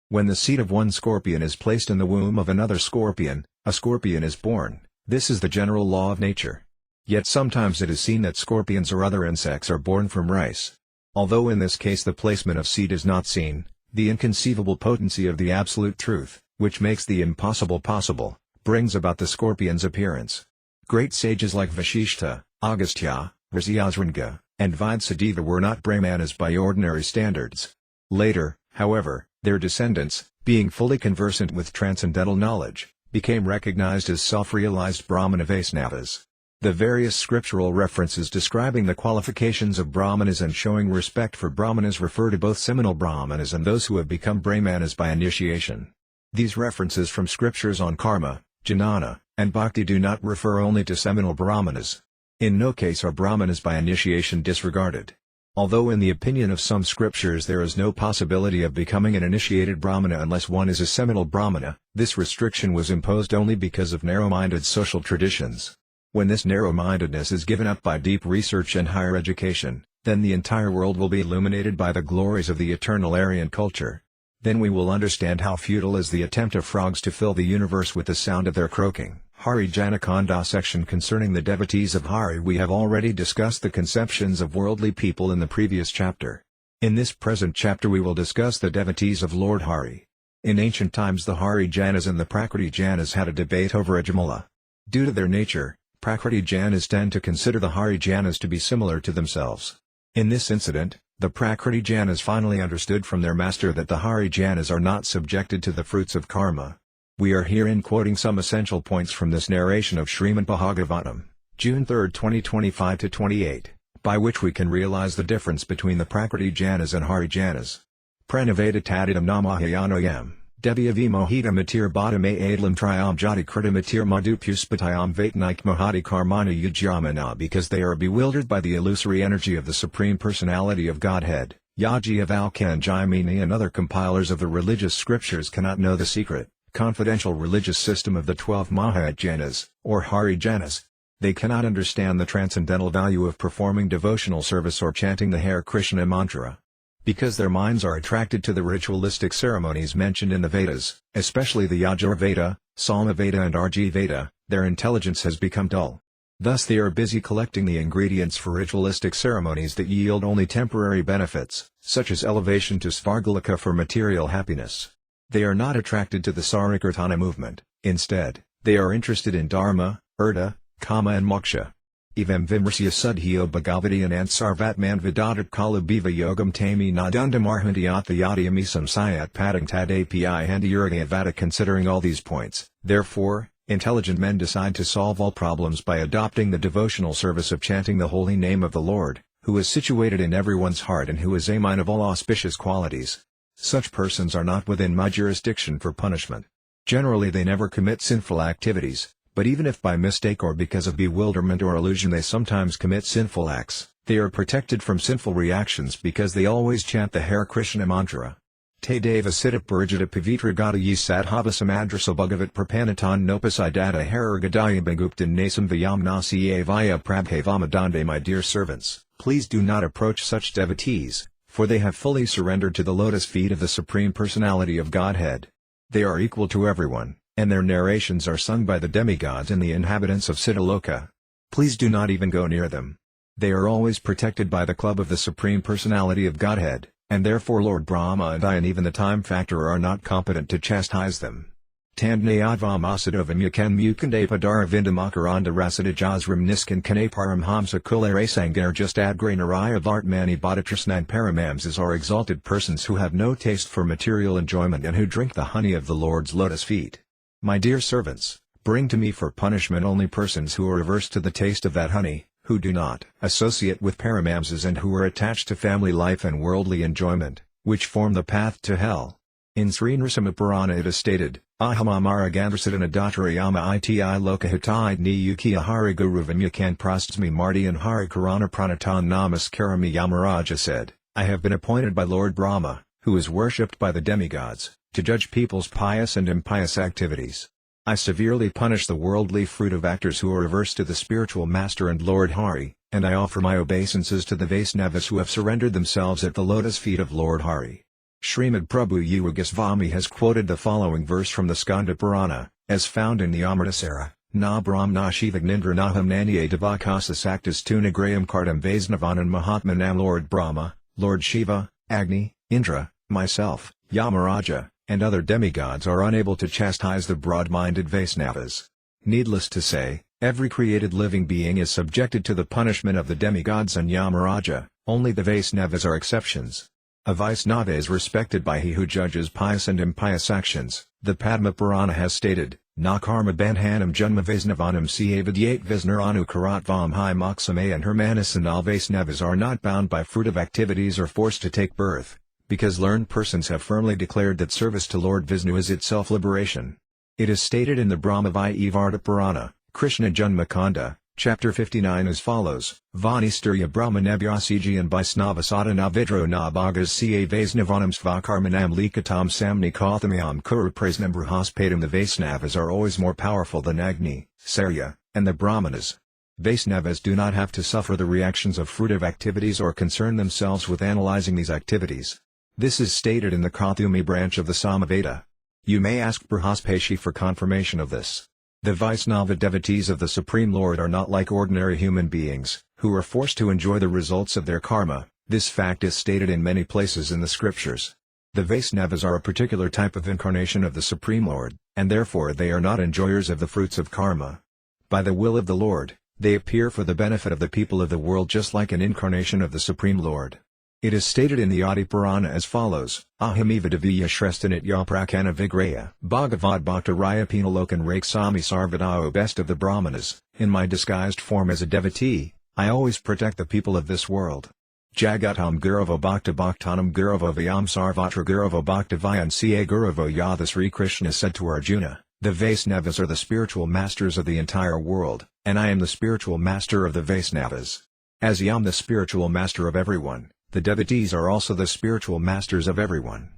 [SPEAKER 1] When the seed of one scorpion is placed in the womb of another scorpion, a scorpion is born. This is the general law of nature. Yet sometimes it is seen that scorpions or other insects are born from rice. Although in this case the placement of seed is not seen, the inconceivable potency of the absolute truth, which makes the impossible possible, brings about the scorpion's appearance. Great sages like Vasishtha, Agastya, Rasyasringa, and Vidsadeva were not Brahmanas by ordinary standards. Later, however, their descendants, being fully conversant with transcendental knowledge, became recognized as self-realized Brahmana Vaisnavas. The various scriptural references describing the qualifications of Brahmanas and showing respect for Brahmanas refer to both seminal Brahmanas and those who have become Brahmanas by initiation. These references from scriptures on karma, jnana, and bhakti do not refer only to seminal Brahmanas. In no case are Brahmanas by initiation disregarded. Although in the opinion of some scriptures there is no possibility of becoming an initiated Brahmana unless one is a seminal Brahmana, this restriction was imposed only because of narrow-minded social traditions. When this narrow-mindedness is given up by deep research and higher education, then the entire world will be illuminated by the glories of the eternal Aryan culture. Then we will understand how futile is the attempt of frogs to fill the universe with the sound of their croaking. Hari Janakonda section concerning the devotees of Hari. We have already discussed the conceptions of worldly people in the previous chapter. In this present chapter we will discuss the devotees of Lord Hari. In ancient times the Hari Janas and the Prakriti Janas had a debate over a Jamala. Due to their nature, Prakriti Janas tend to consider the Hari Janas to be similar to themselves. In this incident, the Prakriti Janas finally understood from their master that the Hari Janas are not subjected to the fruits of karma. We are herein quoting some essential points from this narration of Srimad Bhagavatam, June 3, 2025-28, by which we can realize the difference between the Prakriti Janas and Hari Janas. Pranaveda Tadidam Namahayanoyam. Devya vimohita matir bādame adlam triam jati krita matir madhupuspatayam vatnaik mohadi karmana yujyamana. Because they are bewildered by the illusory energy of the Supreme Personality of Godhead, Yaji of Alkanjayamini and other compilers of the religious scriptures cannot know the secret, confidential religious system of the 12 Mahajanas, or Hari Janas. They cannot understand the transcendental value of performing devotional service or chanting the Hare Krishna mantra. Because their minds are attracted to the ritualistic ceremonies mentioned in the Vedas, especially the Yajur Veda, Samaveda and Arji Veda, their intelligence has become dull. Thus they are busy collecting the ingredients for ritualistic ceremonies that yield only temporary benefits, such as elevation to Svargalika for material happiness. They are not attracted to the Sarikirtana movement. Instead, they are interested in Dharma, Urta, Kama and Moksha. Evam vimrsya sudhyo bhagavati and sarvatman vidatat kala bhiva yogam tami nadundam arhantiyathayati samsayat padang tadapi handiyuragayavada. Considering all these points, therefore, intelligent men decide to solve all problems by adopting the devotional service of chanting the holy name of the Lord, who is situated in everyone's heart and who is a mine of all auspicious qualities. Such persons are not within my jurisdiction for punishment. Generally they never commit sinful activities. But even if by mistake or because of bewilderment or illusion they sometimes commit sinful acts, they are protected from sinful reactions because they always chant the Hare Krishna mantra. Te deva siddha parijita pavitra gadayi sadhavasamadrisa bhagavat prapanatan nopasidata Hare gadaya bhaguptan nasam vayam nasiye vaya prabhavamadanде. My dear servants, please do not approach such devotees, for they have fully surrendered to the lotus feet of the Supreme Personality of Godhead. They are equal to everyone, and their narrations are sung by the demigods and the inhabitants of Siddhaloka. Please do not even go near them. They are always protected by the club of the Supreme Personality of Godhead, and therefore Lord Brahma and I and even the time factor are not competent to chastise them. Tandnayadvam asadovim yakan mukande padara vindamakaranda rasadajasram niskan kanaparam hamsa kularasangar just adgranaraya vartmani bodhitrasnan paramamsas are exalted persons who have no taste for material enjoyment and who drink the honey of the Lord's lotus feet. My dear servants, bring to me for punishment only persons who are averse to the taste of that honey, who do not associate with paramamsas and who are attached to family life and worldly enjoyment, which form the path to hell. In Sri Nrsimha Purana it is stated, Ahamamara Gandharsiddhana Dottarayama iti lokahitai ni yukiya hari guruvam yakan prastsmi marti and hari karana pranatan namaskarami. Yamaraja said, I have been appointed by Lord Brahma, who is worshipped by the demigods, to judge people's pious and impious activities. I severely punish the worldly fruit of actors who are averse to the spiritual master and Lord Hari, and I offer my obeisances to the Vaisnavas who have surrendered themselves at the lotus feet of Lord Hari. Srimad Prabhu Yuva Goswami has quoted the following verse from the Skanda Purana, as found in the Amritasara, Na Brahmna Shivagnindra Naham Nanye Devakasa Saktas Tunagraham Kardam Vaisnavanam Mahatmanam. Lord Brahma, Lord Shiva, Agni, Indra, myself, Yamaraja, and other demigods are unable to chastise the broad-minded Vaisnavas. Needless to say, every created living being is subjected to the punishment of the demigods and Yamaraja, only the Vaisnavas are exceptions. A Vaisnava is respected by he who judges pious and impious actions. The Padma Purana has stated, Na karma bandhanam janma Vaisnavanam siavadyate Visnaranu karatvam hi moksame, and Hermanas and all Vaisnavas are not bound by fruit of activities or forced to take birth, because learned persons have firmly declared that service to Lord Vishnu is itself liberation. It is stated in the Brahma-Vaivarta Purana, Krishna Janma Kanda, Chapter 59 as follows, Vanisturya Brahmanebhyasiji and Vaisnava sadhana vidro na bhagas ca Vaisnavanam svakarmanam likatam samni kathamayam kuru prasnam brahaspadam. The Vaisnavas are always more powerful than Agni, Sarya, and the Brahmanas. Vaisnavas do not have to suffer the reactions of fruitive activities or concern themselves with analyzing these activities. This is stated in the Kathumi branch of the Samaveda. You may ask Brahaspashi for confirmation of this. The Vaisnava devotees of the Supreme Lord are not like ordinary human beings, who are forced to enjoy the results of their karma. This fact is stated in many places in the scriptures. The Vaisnavas are a particular type of incarnation of the Supreme Lord, and therefore they are not enjoyers of the fruits of karma. By the will of the Lord, they appear for the benefit of the people of the world just like an incarnation of the Supreme Lord. It is stated in the Adi Purana as follows, Ahamiva Deviya Shrestanit Yaprakana Vigraya Bhagavad Bhaktaraya Pinalokan Raksami Sarvadao. Best of the Brahmanas, in my disguised form as a devotee, I always protect the people of this world. Jagatam Guravo Bhakta Bhaktanam Guravo Vyam Sarvatra Guravo Bhaktivayan Ca Guravo Yatha. Sri Krishna said to Arjuna, the Vaisnavas are the spiritual masters of the entire world, and I am the spiritual master of the Vaisnavas. As I am the spiritual master of everyone, the devotees are also the spiritual masters of everyone.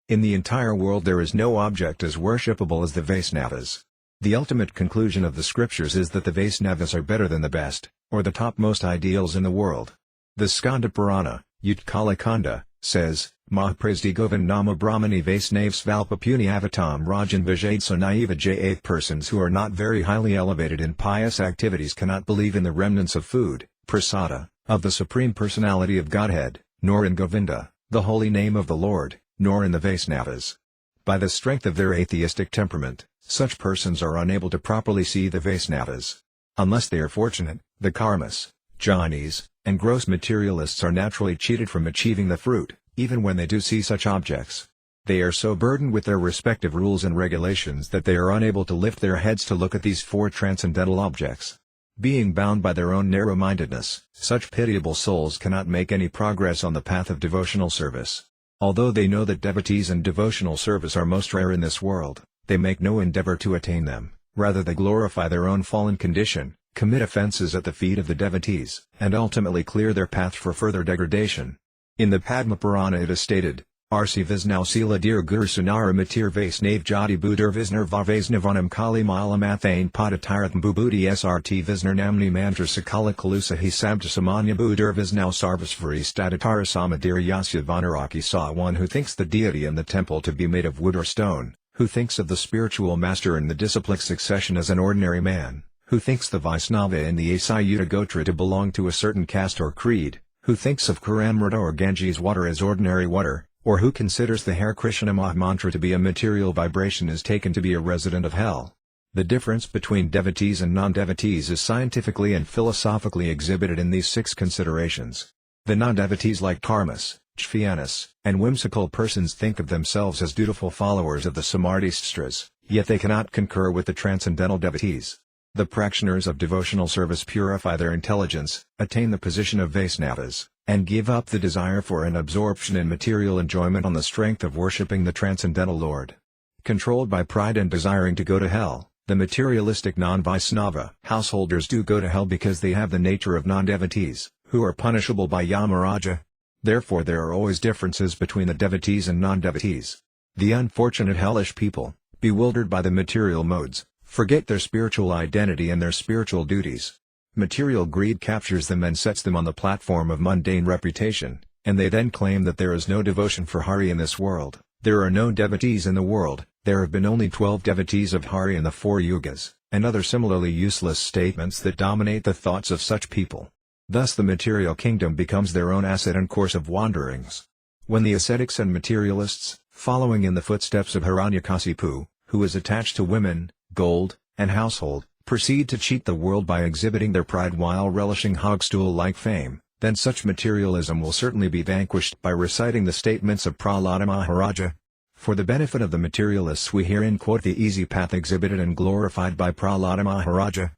[SPEAKER 1] In the entire world there is no object as worshipable as the Vaisnavas. The ultimate conclusion of the scriptures is that the Vaisnavas are better than the best, or the topmost ideals in the world. The Skanda Purana, Utkala Kanda, says, Mahaprasdi Govind Nama Brahmani Vaisnav Svalpa Puni Avatam Rajan Vijayad. So naiva J8 persons who are not very highly elevated in pious activities cannot believe in the remnants of food, prasada, of the Supreme Personality of Godhead, nor in Govinda, the holy name of the Lord, nor in the Vaisnavas. By the strength of their atheistic temperament, such persons are unable to properly see the Vaisnavas. Unless they are fortunate, the karmas, jhanis, and gross materialists are naturally cheated from achieving the fruit, even when they do see such objects. They are so burdened with their respective rules and regulations that they are unable to lift their heads to look at these four transcendental objects. Being bound by their own narrow-mindedness, such pitiable souls cannot make any progress on the path of devotional service. Although they know that devotees and devotional service are most rare in this world, they make no endeavor to attain them, rather they glorify their own fallen condition, commit offenses at the feet of the devotees, and ultimately clear their path for further degradation. In the Padma Purana it is stated, Arsi Visnau Sila Dir Guru Sunara Matir Vaisnav Jati Budur Visnar Vaisnavanam Kali Malamathane Padatiratham Bubudi Srt Visnar Namni Mantra Sakala Kalusa Hisabta Samanya Budur Visnau Sarvasvari Stadatara Samadir Yasya Vanaraki. Saw one who thinks the deity and the temple to be made of wood or stone, who thinks of the spiritual master in the disciplic succession as an ordinary man, who thinks the Vaisnava in the Asayuta Gotra to belong to a certain caste or creed, who thinks of Karamrita or Ganges water as ordinary water, or who considers the Hare Krishna Maha Mantra to be a material vibration is taken to be a resident of hell. The difference between devotees and non-devotees is scientifically and philosophically exhibited in these 6 considerations. The non-devotees like karmas, jhanas, and whimsical persons think of themselves as dutiful followers of the Samarthistras, yet they cannot concur with the transcendental devotees. The practitioners of devotional service purify their intelligence, attain the position of Vaisnavas, and give up the desire for an absorption in material enjoyment on the strength of worshipping the transcendental Lord. Controlled by pride and desiring to go to hell, the materialistic non-Vaisnava householders do go to hell because they have the nature of non-devotees, who are punishable by Yamaraja. Therefore there are always differences between the devotees and non-devotees. The unfortunate hellish people, bewildered by the material modes, forget their spiritual identity and their spiritual duties. Material greed captures them and sets them on the platform of mundane reputation, and they then claim that there is no devotion for Hari in this world. There are no devotees in the world, there have been only 12 devotees of Hari in the 4 yugas, and other similarly useless statements that dominate the thoughts of such people. Thus the material kingdom becomes their own asset and course of wanderings. When the ascetics and materialists, following in the footsteps of Hiranyakasipu, who is attached to women, gold, and household, proceed to cheat the world by exhibiting their pride while relishing hogstool-like fame, then such materialism will certainly be vanquished by reciting the statements of Prahlada Maharaja. For the benefit of the materialists we herein quote the easy path exhibited and glorified by Prahlada Maharaja.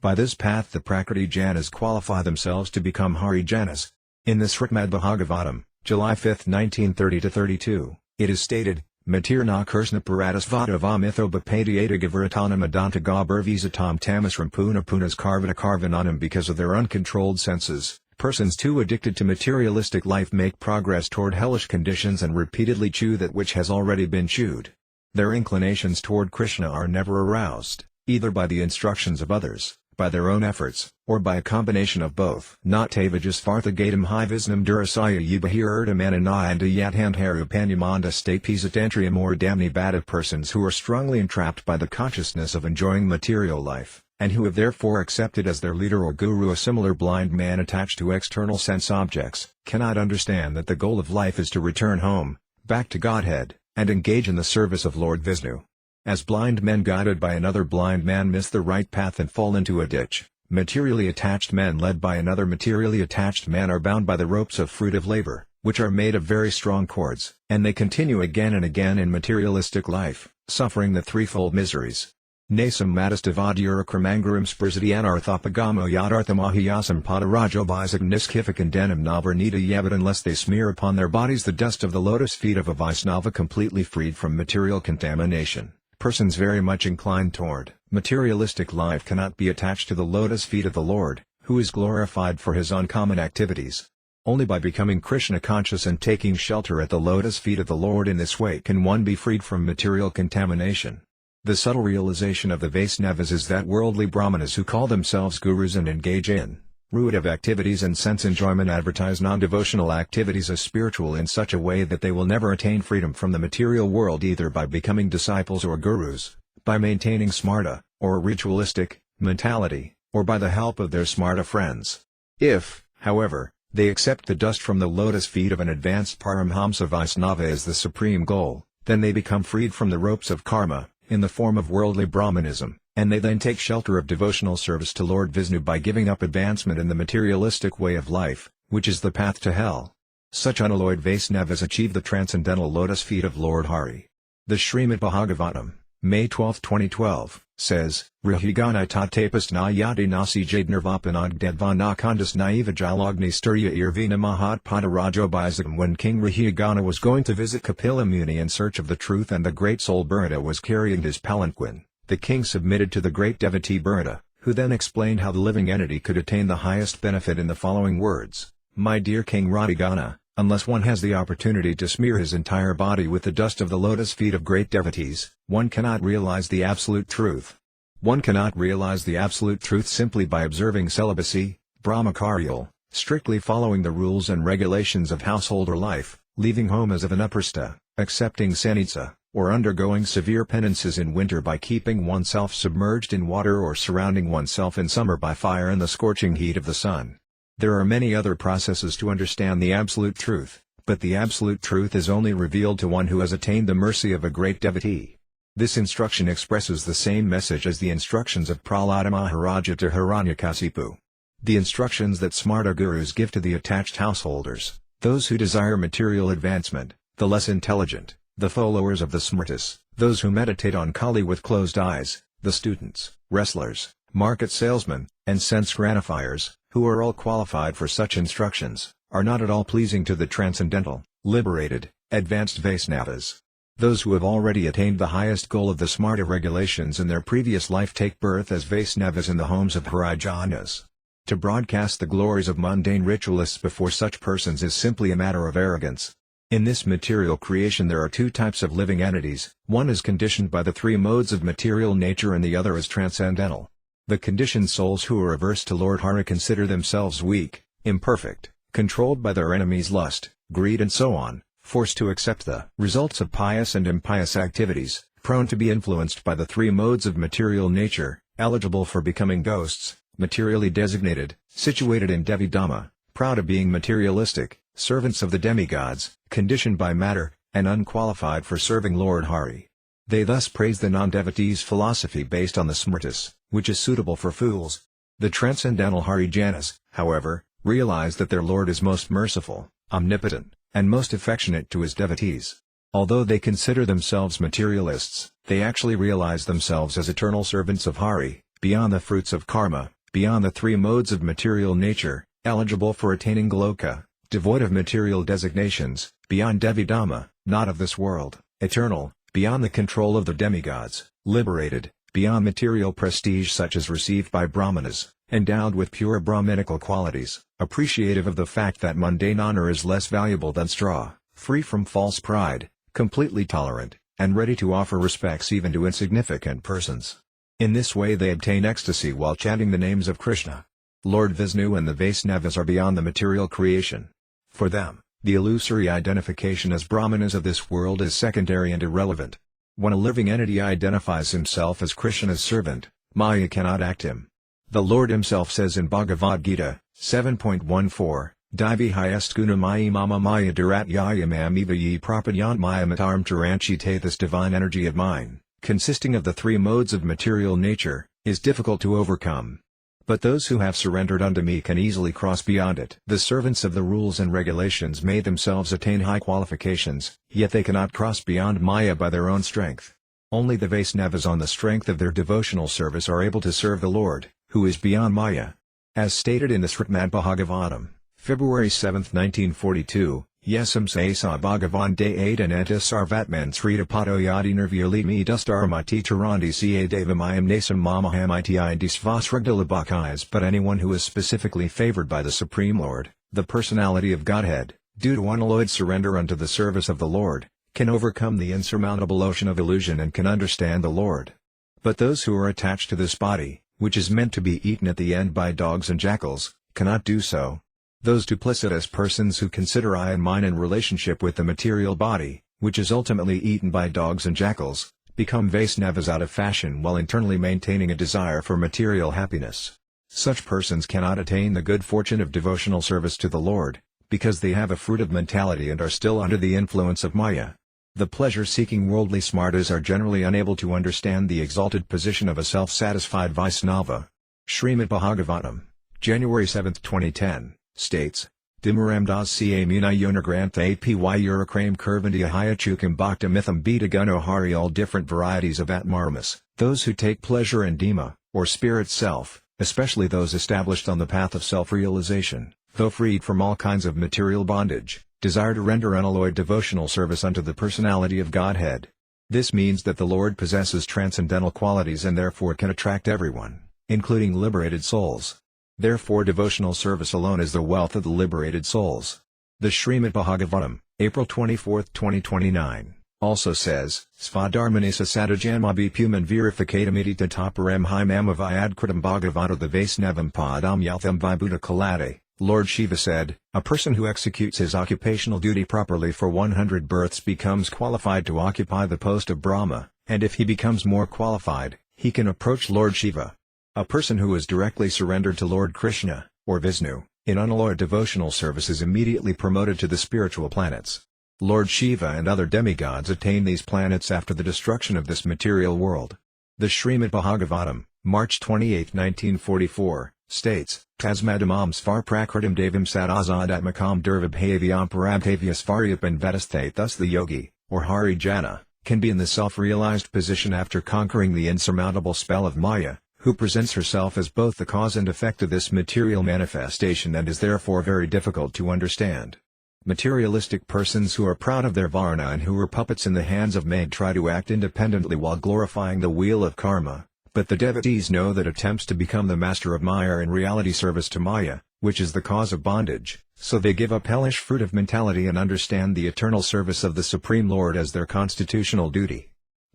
[SPEAKER 1] By this path the Prakriti Janas qualify themselves to become Hari Janas. In the Srimad Bhagavatam, July 5, 1930-32, it is stated, Matirna Krishna Paradasvata Vamitho Bapadiata Gavaratana Madanta Gaburvisatam Tamasram Puna Punas Karvana Karvananam. Because of their uncontrolled senses, persons too addicted to materialistic life make progress toward hellish conditions and repeatedly chew that which has already been chewed. Their inclinations toward Krishna are never aroused, either by the instructions of others, by their own efforts, or by a combination of both. Natavajas Hivisnam Durasaya Yubahir Erdamana and Yathandharu Panyamanda State Pisatantrium or Damni Bada. Persons who are strongly entrapped by the consciousness of enjoying material life, and who have therefore accepted as their leader or guru a similar blind man attached to external sense objects, cannot understand that the goal of life is to return home, back to Godhead, and engage in the service of Lord Vishnu. As blind men guided by another blind man miss the right path and fall into a ditch, materially attached men led by another materially attached man are bound by the ropes of fruitive labor, which are made of very strong cords, and they continue again and again in materialistic life, suffering the threefold miseries. Nasam Madastavadura Kramangaram Sprizadianarthapagamo Yadarthamahiyasam Padarajobisam Niskifikandenam Navernita Yavat. Unless they smear upon their bodies the dust of the lotus feet of a Vaisnava completely freed from material contamination, persons very much inclined toward materialistic life cannot be attached to the lotus feet of the Lord, who is glorified for his uncommon activities. Only by becoming Krishna conscious and taking shelter at the lotus feet of the Lord in this way can one be freed from material contamination. The subtle realization of the Vaisnavas is that worldly Brahmanas who call themselves gurus and engage in ruditive activities and sense enjoyment advertise non-devotional activities as spiritual in such a way that they will never attain freedom from the material world either by becoming disciples or gurus, by maintaining smarta, or ritualistic, mentality, or by the help of their smarta friends. If, however, they accept the dust from the lotus feet of an advanced Paramhamsa Vaisnava as the supreme goal, then they become freed from the ropes of karma, in the form of worldly Brahmanism, and they then take shelter of devotional service to Lord Vishnu by giving up advancement in the materialistic way of life, which is the path to hell. Such unalloyed Vaisnavas achieve the transcendental lotus feet of Lord Hari. The Srimad Bhagavatam, May 12, 2012, says, Rahigana tapas na yadi nasi jadnirvapanagdedvanakandas naiva jalagni sturya irvina mahat padarajobisagam. When King Rahigana was going to visit Kapila Muni in search of the truth and the great soul Bharata was carrying his palanquin, the king submitted to the great devotee Bharata, who then explained how the living entity could attain the highest benefit in the following words: My dear King Rahigana, unless one has the opportunity to smear his entire body with the dust of the lotus feet of great devotees, one cannot realize the absolute truth. One cannot realize the absolute truth simply by observing celibacy, brahmacharyal, strictly following the rules and regulations of householder life, leaving home as a vanaprastha, accepting sannyasa, or undergoing severe penances in winter by keeping oneself submerged in water or surrounding oneself in summer by fire in the scorching heat of the sun. There are many other processes to understand the absolute truth, But the absolute truth is only revealed to one who has attained the mercy of a great devotee. This instruction expresses the same message as the instructions of Prahlada Maharaja to Hiranyakasipu. The instructions that smarta gurus give to the attached householders, those who desire material advancement, the less intelligent, the followers of the smritis, those who meditate on Kali with closed eyes, the students, wrestlers, market salesmen, and sense gratifiers, who are all qualified for such instructions, are not at all pleasing to the transcendental, liberated, advanced Vaisnavas. Those who have already attained the highest goal of the smarta regulations in their previous life take birth as Vaisnavas in the homes of Harijanas. To broadcast the glories of mundane ritualists before such persons is simply a matter of arrogance. In this material creation there are two types of living entities, one is conditioned by the three modes of material nature and the other is transcendental. The conditioned souls who are averse to Lord Hari consider themselves weak, imperfect, controlled by their enemies' lust, greed and so on, forced to accept the results of pious and impious activities, prone to be influenced by the three modes of material nature, eligible for becoming ghosts, materially designated, situated in Devi Dhamma, proud of being materialistic, servants of the demigods, conditioned by matter, and unqualified for serving Lord Hari. They thus praise the non-devotee's philosophy based on the smritis, which is suitable for fools. The transcendental Harijanas, however, realize that their Lord is most merciful, omnipotent, and most affectionate to his devotees. Although they consider themselves materialists, they actually realize themselves as eternal servants of Hari, beyond the fruits of karma, beyond the three modes of material nature, eligible for attaining Goloka, devoid of material designations, beyond Devi Dhamma, not of this world, eternal, beyond the control of the demigods, liberated, beyond material prestige such as received by Brahmanas, endowed with pure Brahminical qualities, appreciative of the fact that mundane honor is less valuable than straw, free from false pride, completely tolerant, and ready to offer respects even to insignificant persons. In this way they obtain ecstasy while chanting the names of Krishna. Lord Vishnu and the Vaisnavas are beyond the material creation. For them, the illusory identification as Brahmanas of this world is secondary and irrelevant. When a living entity identifies himself as Krishna's servant, Maya cannot act him. The Lord himself says in Bhagavad Gita, 7.14, Divi hyastguna mayi mama maya duratyayamam eva ye prapadyant maya mataram taranchite. This divine energy of mine, consisting of the three modes of material nature, is difficult to overcome. But those who have surrendered unto me can easily cross beyond it. The servants of the rules and regulations may themselves attain high qualifications, yet they cannot cross beyond Maya by their own strength. Only the Vaisnavas on the strength of their devotional service are able to serve the Lord, who is beyond Maya. As stated in the Srimad Bhagavatam, February 7, 1942, Yesam Sa Bhagavan De Adananta Sarvatman Srita Padoyadi Nirvyalimi Dustaramati Tarandi Ca Devamayam Nasam Mamahamiti Disvasragdalabakais. But anyone who is specifically favored by the Supreme Lord, the personality of Godhead, due to unalloyed surrender unto the service of the Lord, can overcome the insurmountable ocean of illusion and can understand the Lord. But those who are attached to this body, which is meant to be eaten at the end by dogs and jackals, cannot do so. Those duplicitous persons who consider I and mine in relationship with the material body, which is ultimately eaten by dogs and jackals, become Vaisnavas out of fashion while internally maintaining a desire for material happiness. Such persons cannot attain the good fortune of devotional service to the Lord, because they have a fruitive mentality and are still under the influence of Maya. The pleasure-seeking worldly smartas are generally unable to understand the exalted position of a self-satisfied Vaisnava. Srimad Bhagavatam, January 7, 2010, states, Dimaramdas ca muna yonagrantha apy uracrame curvandia hyachukam bhakta mitham beta guno hari. All different varieties of atmaramas, those who take pleasure in dima, or spirit self, especially those established on the path of self-realization, though freed from all kinds of material bondage, desire to render unalloyed devotional service unto the personality of Godhead. This means that the Lord possesses transcendental qualities and therefore can attract everyone, including liberated souls. Therefore devotional service alone is the wealth of the liberated souls. The Srimad Bhagavatam, April 24, 2029, also says, Svadharmanisa sadajanmabi puman verificatamiti tataparam himamavayadkritam bhagavata the Vaisnavam padam yatham vibhuta kalate. Lord Shiva said, a person who executes his occupational duty properly for 100 births becomes qualified to occupy the post of Brahma, and if he becomes more qualified, he can approach Lord Shiva. A person who is directly surrendered to Lord Krishna, or Vishnu, In unalloyed devotional service is immediately promoted to the spiritual planets. Lord Shiva and other demigods attain these planets after the destruction of this material world. The Srimad Bhagavatam, March 28, 1944, states, Tasmadamam svar prakritam devam sadazādatmakam durvabhayavyam parabhavya svaryapan vedasthate. Thus the yogi, or Harijana, can be in the self-realized position after conquering the insurmountable spell of Maya, who presents herself as both the cause and effect of this material manifestation and is therefore very difficult to understand. Materialistic persons who are proud of their varna and who are puppets in the hands of men try to act independently while glorifying the wheel of karma, but the devotees know that attempts to become the master of Maya are in reality service to Maya, which is the cause of bondage, so they give up hellish fruit of mentality and understand the eternal service of the Supreme Lord as their constitutional duty.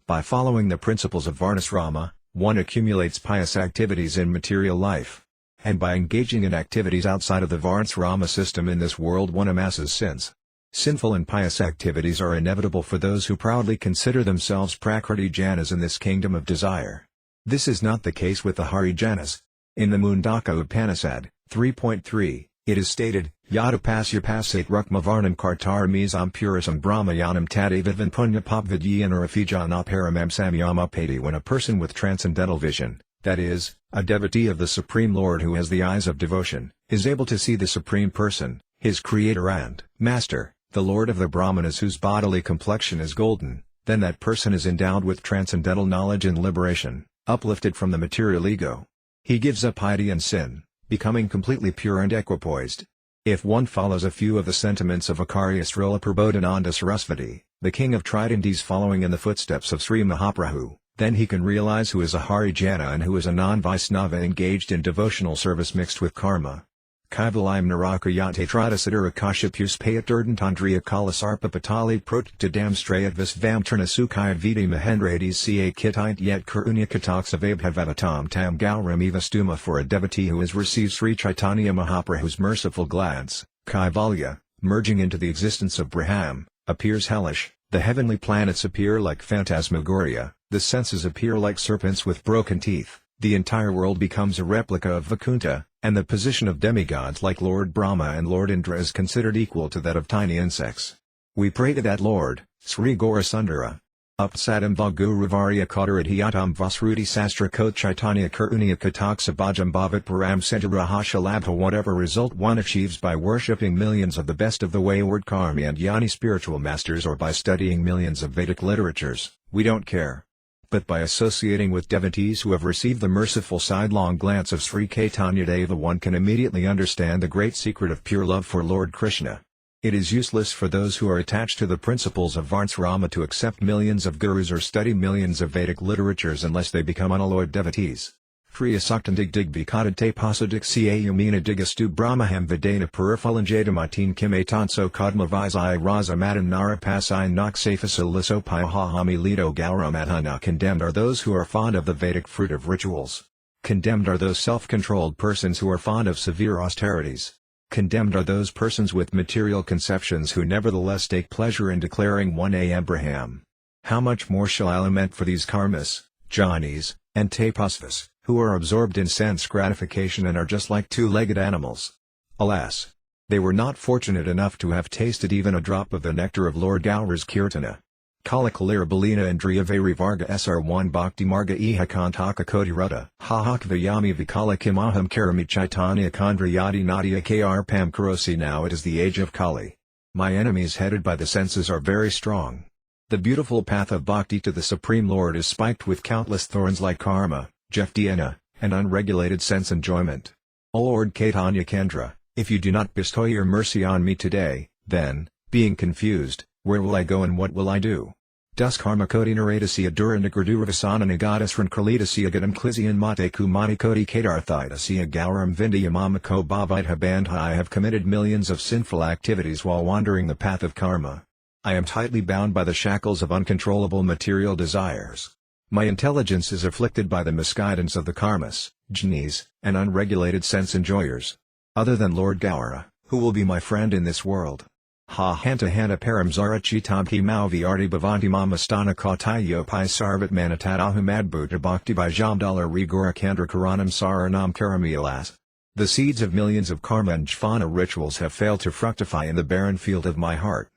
[SPEAKER 1] By following the principles of Varnasrama, one accumulates pious activities in material life. And by engaging in activities outside of the Varnasrama system in this world one amasses sins. Sinful and pious activities are inevitable for those who proudly consider themselves Prakriti Janas in this kingdom of desire. This is not the case with the Harijanas. In the Mundaka Upanishad, 3.3, it is stated, Yadapasya pasate rukmavarnam kartar mizam purisam brahmayanam tadavivan punya papvidyanarafijanā paramam samyamapati. When a person with transcendental vision, that is, a devotee of the Supreme Lord who has the eyes of devotion, is able to see the Supreme Person, his Creator and Master, the Lord of the Brahmanas whose bodily complexion is golden, then that person is endowed with transcendental knowledge and liberation, uplifted from the material ego. He gives up piety and sin, becoming completely pure and equipoised. If one follows a few of the sentiments of ācārya Srila Prabhupada Sarasvati, the king of Tridandis following in the footsteps of Sri Mahaprabhu, then he can realize who is a Harijana and who is a non-Vaisnava engaged in devotional service mixed with karma. Kaivalayam narakayate tradasiddhara kashapus payaturdantandriya kalasarpa patali protitadam strayadvisvam turnasukaya vidi mahendradis ca kitite yet karunyakataksa tam gauram eva stuma. For a devotee who has received Sri Chaitanya Mahaprabhu's merciful glance, Kaivalya, merging into the existence of Braham, appears hellish, the heavenly planets appear like phantasmagoria, the senses appear like serpents with broken teeth, the entire world becomes a replica of Vakunta, and the position of demigods like Lord Brahma and Lord Indra is considered equal to that of tiny insects. We pray to that Lord, Sri Gaurasundara. Upsadam Vaguravarya Kaudaradhyatam Vasruti Sastra Kot Chaitanya Karunya Kataksa Bhajam Bhavat Param Sentarahasha Labha. Whatever result one achieves by worshipping millions of the best of the wayward karmi and jnani spiritual masters or by studying millions of Vedic literatures, we don't care. But by associating with devotees who have received the merciful sidelong glance of Sri Caitanya Deva one can immediately understand the great secret of pure love for Lord Krishna. It is useless for those who are attached to the principles of Varnasrama to accept millions of gurus or study millions of Vedic literatures unless they become unalloyed devotees. Kriya Saktandig Dig Vikadate Pasadik Ca Yamina Digastu Brahmaham Vidana Purifalanjadamatin Kimatanso Kadma Vizai Raza Madan Nara Pasai Nak Safasa Lisopihahami Lido Gauramadhana. Condemned are those who are fond of the Vedic fruit of rituals. Condemned are those self-controlled persons who are fond of severe austerities. Condemned are those persons with material conceptions who nevertheless take pleasure in declaring one Abraham. How much more shall I lament for these karmas, jhanis, and tapasvas, who are absorbed in sense gratification and are just like two-legged animals. Alas! They were not fortunate enough to have tasted even a drop of the nectar of Lord Gaura's Kirtana. Kalakalir Balina Indriya Varivarga Sr1 Bhakti Marga Iha Kantaka Koti Rutta Hahakvayami Vikala Kimaham Karami Chaitanya Kandra Yadi Nadia Kr Pam Karosi. Now it is the age of Kali. My enemies headed by the senses are very strong. The beautiful path of bhakti to the Supreme Lord is spiked with countless thorns like karma, jnana, and unregulated sense enjoyment. O Lord Caitanya Kendra, if you do not bestow your mercy on me today, then, being confused, where will I go and what will I do? Dus karma koti naradasiya duranagraduravasana nagadasran kralitasiya gadam klizian mate kumani koti kadarthidasiya gauram vindiyamamako bhavaidha bandha. I have committed millions of sinful activities while wandering the path of karma. I am tightly bound by the shackles of uncontrollable material desires. My intelligence is afflicted by the misguidance of the karmas, jnis, and unregulated sense enjoyers. Other than Lord Gaura, who will be my friend in this world? Ha hanta hana param zara chitamki mauvi arti bhavanti mamastana katayo pi sarvat manatad ahumadbhuta bhakti bhajam dollar rigora kandra karanam saranam karami. Alas! The seeds of millions of karma and jhana rituals have failed to fructify in the barren field of my heart.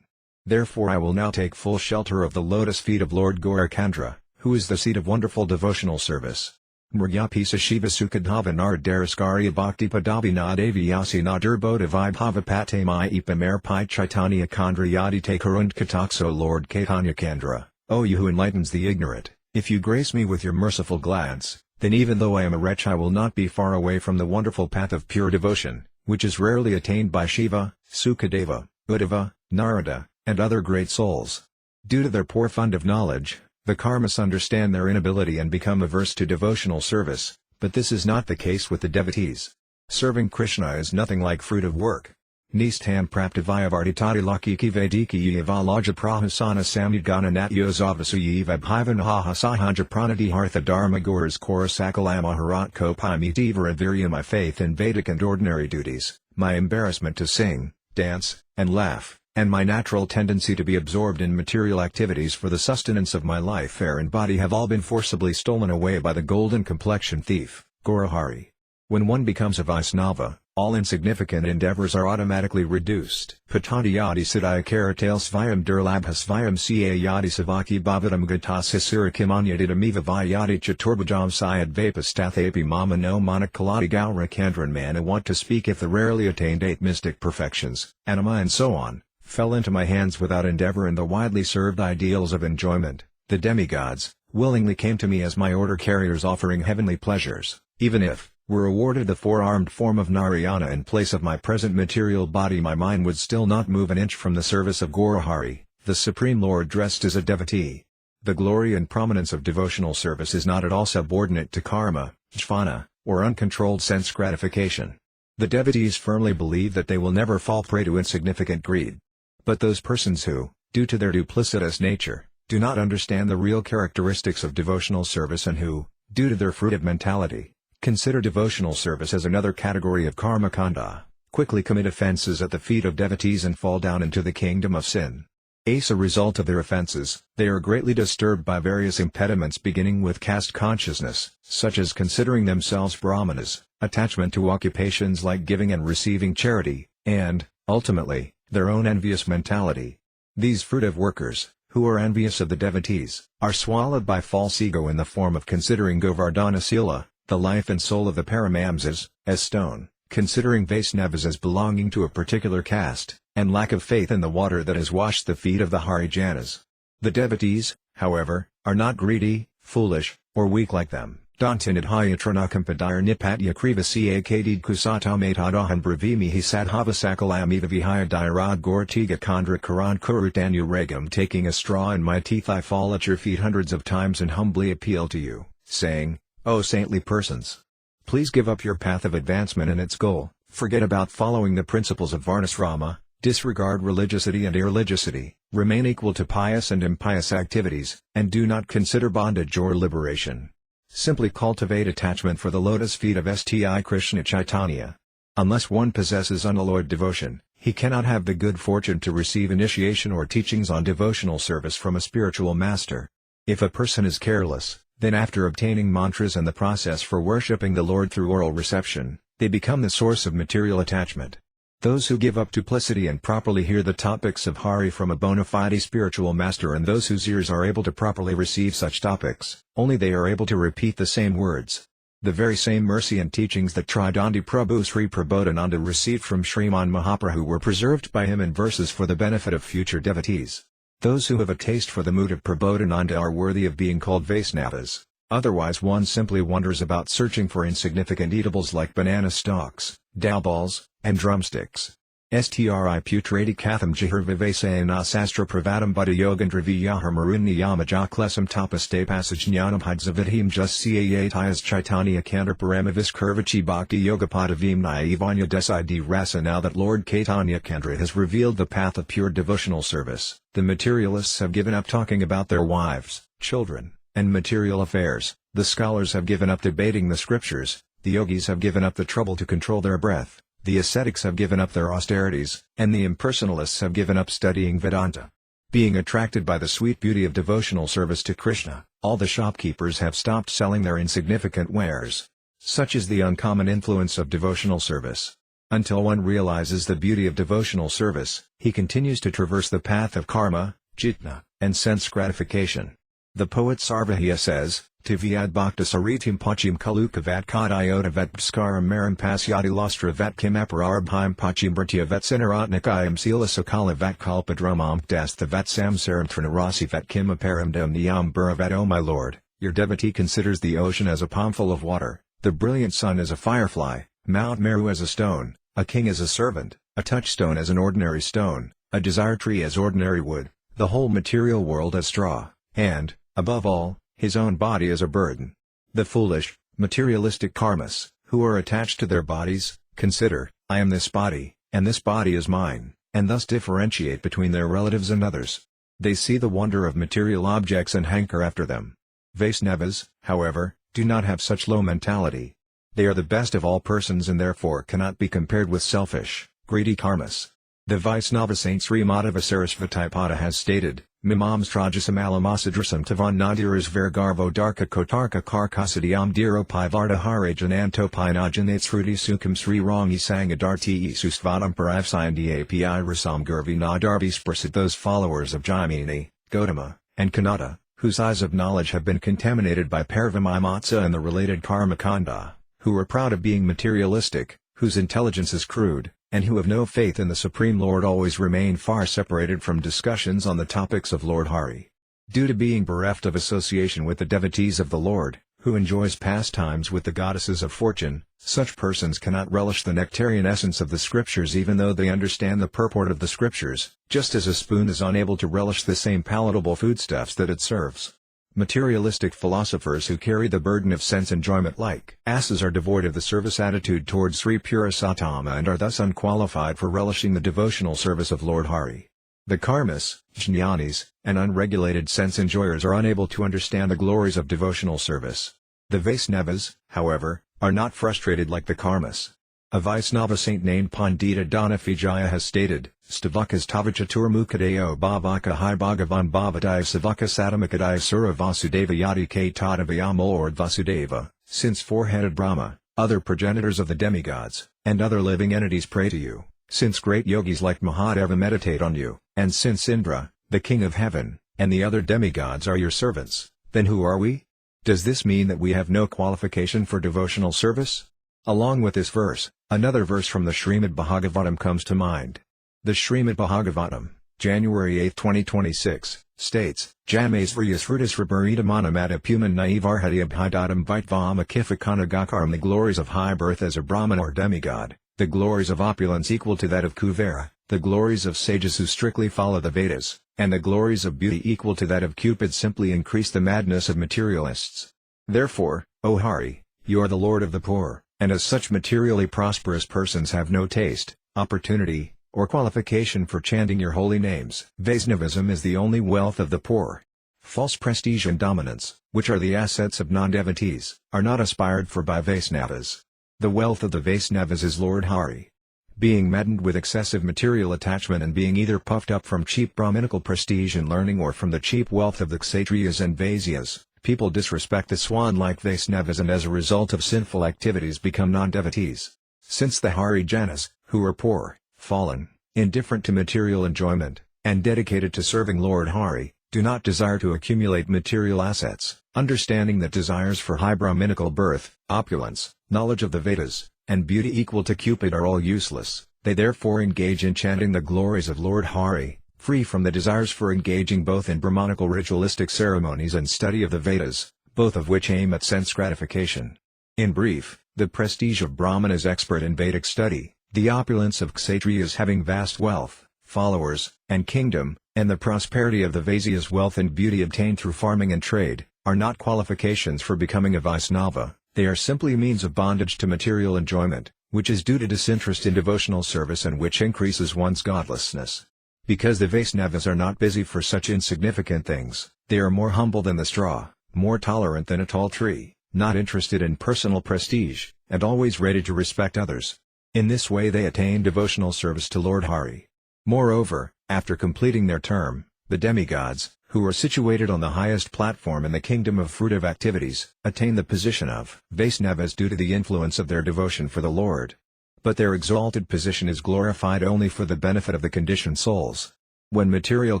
[SPEAKER 1] Therefore I will now take full shelter of the lotus feet of Lord Gaurachandra, who is the seat of wonderful devotional service. Mrigyapisa Shiva Sukadhava Nardaraskariya Bhakti Padavinadevi Yasi Nadurbodha Vibhava Patamai Ipamar Pai Chaitanya Kandra Yadi Takarund Katakso Lord Caitanya Kandra, O you who enlightens the ignorant, if you grace me with your merciful glance, then even though I am a wretch I will not be far away from the wonderful path of pure devotion, which is rarely attained by Shiva, Sukadeva, Uddhava, Narada, and other great souls. Due to their poor fund of knowledge, the karmas understand their inability and become averse to devotional service, but this is not the case with the devotees. Serving Krishna is nothing like fruit of work. Nistam praptavaya varditati lakiki vediki yavalaja prahasana samyugana natyozavasuyi vabhivanaha sahanja pranati hartha dharma gurus korasakalammaharat kopimiti viravirya. My faith in Vedic and ordinary duties, my embarrassment to sing, dance, and laugh, and my natural tendency to be absorbed in material activities for the sustenance of my life, air and body have all been forcibly stolen away by the golden complexion thief, Gaurahari. When one becomes a Vaisnava, all insignificant endeavors are automatically reduced. Patati yadi siddhaya karatal svayam durlabha svayam ca yadi savaki bhavadam gatasa sirakimanyadidamiva vayadi chaturbhajam syad vapastathapi mama no manakalati gaura kandran man. I want to speak if the rarely attained 8 mystic perfections, anima and so on, fell into my hands without endeavor and the widely served ideals of enjoyment, the demigods, willingly came to me as my order carriers offering heavenly pleasures, even if were awarded the 4-armed form of Narayana in place of my present material body, my mind would still not move an inch from the service of Gaurahari, the Supreme Lord dressed as a devotee. The glory and prominence of devotional service is not at all subordinate to karma, jhana, or uncontrolled sense gratification. The devotees firmly believe that they will never fall prey to insignificant greed. But those persons who, due to their duplicitous nature, do not understand the real characteristics of devotional service and who, due to their fruitive mentality, consider devotional service as another category of karma kanda, quickly commit offenses at the feet of devotees and fall down into the kingdom of sin. As a result of their offenses, they are greatly disturbed by various impediments beginning with caste consciousness, such as considering themselves Brahmanas, attachment to occupations like giving and receiving charity, and, ultimately, their own envious mentality. These fruitive workers, who are envious of the devotees, are swallowed by false ego in the form of considering Govardhana Sila, the life and soul of the Paramamsas, as stone, considering Vaisnavas as belonging to a particular caste, and lack of faith in the water that has washed the feet of the Harijanas. The devotees, however, are not greedy, foolish, or weak like them. Dantinadhyatranakampadir nipatya kriva ca kusatamatadahan bravimihi sadhava sakalameva vihaya dirad gortiga kandra karan kurutanu regam. Taking a straw in my teeth I fall at your feet hundreds of times and humbly appeal to you, saying, O saintly persons! Please give up your path of advancement and its goal, forget about following the principles of Varnasrama, disregard religiosity and irreligiosity, remain equal to pious and impious activities, and do not consider bondage or liberation. Simply cultivate attachment for the lotus feet of Sti Krishna Chaitanya. Unless one possesses unalloyed devotion, he cannot have the good fortune to receive initiation or teachings on devotional service from a spiritual master. If a person is careless, then after obtaining mantras and the process for worshipping the Lord through oral reception, they become the source of material attachment. Those who give up duplicity and properly hear the topics of Hari from a bona fide spiritual master, and those whose ears are able to properly receive such topics, only they are able to repeat the same words. The very same mercy and teachings that Tridandi Prabhu Sri Prabodhananda received from Sriman Mahaprabhu were preserved by him in verses for the benefit of future devotees. Those who have a taste for the mood of Prabodhananda are worthy of being called Vaisnavas, otherwise one simply wanders about searching for insignificant eatables like banana stalks, dal balls, and drumsticks. Stri putradi katham jihar vivasayana sastra pravadam buddha yogandra viyahar marunni yamajaklesam tapaste passajnanam hidzavadhim just caatayas chaitanya kandar paramavis kurvachi bhakti yogapada vimnaya evanya desid rasa. Now that Lord Caitanya Kandra has revealed the path of pure devotional service, the materialists have given up talking about their wives, children, and material affairs, the scholars have given up debating the scriptures, the yogis have given up the trouble to control their breath, the ascetics have given up their austerities, and the impersonalists have given up studying Vedanta. Being attracted by the sweet beauty of devotional service to Krishna, all the shopkeepers have stopped selling their insignificant wares. Such is the uncommon influence of devotional service. Until one realizes the beauty of devotional service, he continues to traverse the path of karma, jitna, and sense gratification. The poet Sarvahya says, Tivyad bhakta saritim pachim kaluka vat kadayota vat bskaram maram pasyati lastra vat kim apararabhim pachim britya vat sinaratnikayam sila sakala vat kalpadramam dastha vat samsaram trinarasi vat kim aparamdam niyam buravat. O my Lord, your devotee considers the ocean as a palmful of water, the brilliant sun as a firefly, Mount Meru as a stone, a king as a servant, a touchstone as an ordinary stone, a desire tree as ordinary wood, the whole material world as straw, and, above all, his own body as a burden. The foolish, materialistic karmas, who are attached to their bodies, consider, I am this body, and this body is mine, and thus differentiate between their relatives and others. They see the wonder of material objects and hanker after them. Vaisnavas, however, do not have such low mentality. They are the best of all persons and therefore cannot be compared with selfish, greedy karmas. The Vaisnava saint Sri Madhava Sarasvati Pada has stated, Mimam strajasam alamasadrasam tavan nadiras vergarvo darka kotarka karkasidiam diro pivarta harajananto pinajanate sukam sri rangi sangadarti susvadam paravsayandi api rasam gurvi nadarvis prasid. Those followers of Jaimini, Gautama, and Kanada, whose eyes of knowledge have been contaminated by Parvamimatsa and the related karma kanda, who are proud of being materialistic, whose intelligence is crude, and who have no faith in the Supreme Lord always remain far separated from discussions on the topics of Lord Hari. Due to being bereft of association with the devotees of the Lord, who enjoys pastimes with the goddesses of fortune, such persons cannot relish the nectarian essence of the scriptures even though they understand the purport of the scriptures, just as a spoon is unable to relish the same palatable foodstuffs that it serves. Materialistic philosophers who carry the burden of sense enjoyment like asses are devoid of the service attitude towards Sri Purushottama and are thus unqualified for relishing the devotional service of Lord Hari. The karmas, jnanis, and unregulated sense enjoyers are unable to understand the glories of devotional service. The Vaisnavas, however, are not frustrated like the karmas. A Vaisnava saint named Pandita Dhanavijaya has stated, Stavakas tavachatur mukadeo bhavaka hi bhagavan bhavadaya savaka sadamakadaya sura vasudeva yadi k tadavayam. Lord Vasudeva, since four-headed Brahma, other progenitors of the demigods, and other living entities pray to you, since great yogis like Mahadeva meditate on you, and since Indra, the king of heaven, and the other demigods are your servants, then who are we? Does this mean that we have no qualification for devotional service? Along with this verse, another verse from the Srimad Bhagavatam comes to mind. The Srimad Bhagavatam, January 8, 2026, states, Jamasvriyas Rutisrabaridamanamat Puman Naivarhati Abhidatam Vaitvam Akifakanagakaram. The glories of high birth as a Brahman or demigod, the glories of opulence equal to that of Kuvera, the glories of sages who strictly follow the Vedas, and the glories of beauty equal to that of Cupid simply increase the madness of materialists. Therefore, O Hari, you are the Lord of the poor, and as such materially prosperous persons have no taste, opportunity, or qualification for chanting your holy names. Vaisnavism is the only wealth of the poor. False prestige and dominance, which are the assets of non-devotees, are not aspired for by Vaisnavas. The wealth of the Vaisnavas is Lord Hari. Being maddened with excessive material attachment and being either puffed up from cheap Brahminical prestige and learning or from the cheap wealth of the Kshatriyas and Vaisyas, people disrespect the swan-like Vaisnavas and as a result of sinful activities become non-devotees. Since the Harijanas, who are poor, fallen, indifferent to material enjoyment, and dedicated to serving Lord Hari, do not desire to accumulate material assets, understanding that desires for high Brahminical birth, opulence, knowledge of the Vedas, and beauty equal to Cupid are all useless, they therefore engage in chanting the glories of Lord Hari, free from the desires for engaging both in Brahmanical ritualistic ceremonies and study of the Vedas, both of which aim at sense gratification. In brief, the prestige of Brahmanas expert in Vedic study, the opulence of Kshatriyas having vast wealth, followers, and kingdom, and the prosperity of the Vaisyas wealth and beauty obtained through farming and trade, are not qualifications for becoming a Vaisnava, they are simply means of bondage to material enjoyment, which is due to disinterest in devotional service and which increases one's godlessness. Because the Vaisnavas are not busy for such insignificant things, they are more humble than the straw, more tolerant than a tall tree, not interested in personal prestige, and always ready to respect others. In this way they attain devotional service to Lord Hari. Moreover, after completing their term, the demigods, who are situated on the highest platform in the kingdom of fruitive activities, attain the position of Vaisnavas due to the influence of their devotion for the Lord. But their exalted position is glorified only for the benefit of the conditioned souls. When material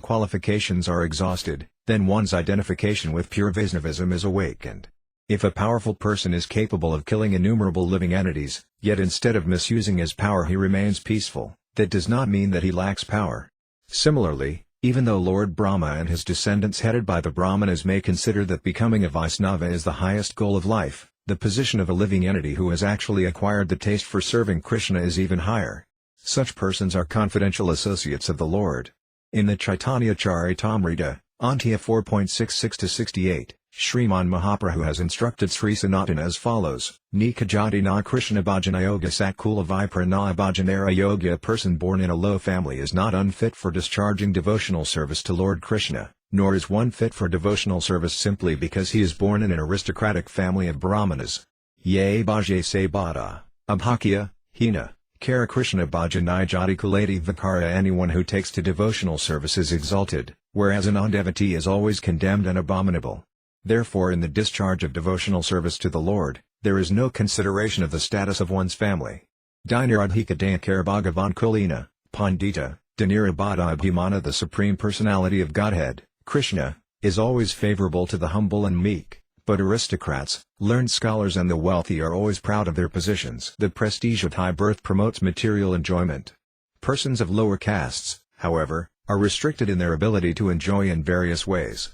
[SPEAKER 1] qualifications are exhausted, then one's identification with pure Vaishnavism is awakened. If a powerful person is capable of killing innumerable living entities, yet instead of misusing his power he remains peaceful, that does not mean that he lacks power. Similarly, even though Lord Brahma and his descendants headed by the Brahmanas may consider that becoming a Vaisnava is the highest goal of life, the position of a living entity who has actually acquired the taste for serving Krishna is even higher. Such persons are confidential associates of the Lord. In the Chaitanya Charitamrita, Antya 4.66-68, Sriman Mahaprabhu has instructed Sri Sanatana as follows: Nikajati na Krishna bhajanayoga satkula vipra na bhajanara yoga. A person born in a low family is not unfit for discharging devotional service to Lord Krishna, nor is one fit for devotional service simply because he is born in an aristocratic family of Brahmanas. Ye bhaje se bhada, abhakya, hina, kara Krishna bhajanai jati kulati vikara. Anyone who takes to devotional service is exalted, whereas a non-devotee is always condemned and abominable. Therefore, in the discharge of devotional service to the Lord, there is no consideration of the status of one's family. Dinaradhika Dayakara Bhagavan Kulina, Pandita, Dinirabhada Abhimana. The Supreme Personality of Godhead, Krishna, is always favorable to the humble and meek, but aristocrats, learned scholars and the wealthy are always proud of their positions. The prestige of high birth promotes material enjoyment. Persons of lower castes, however, are restricted in their ability to enjoy in various ways.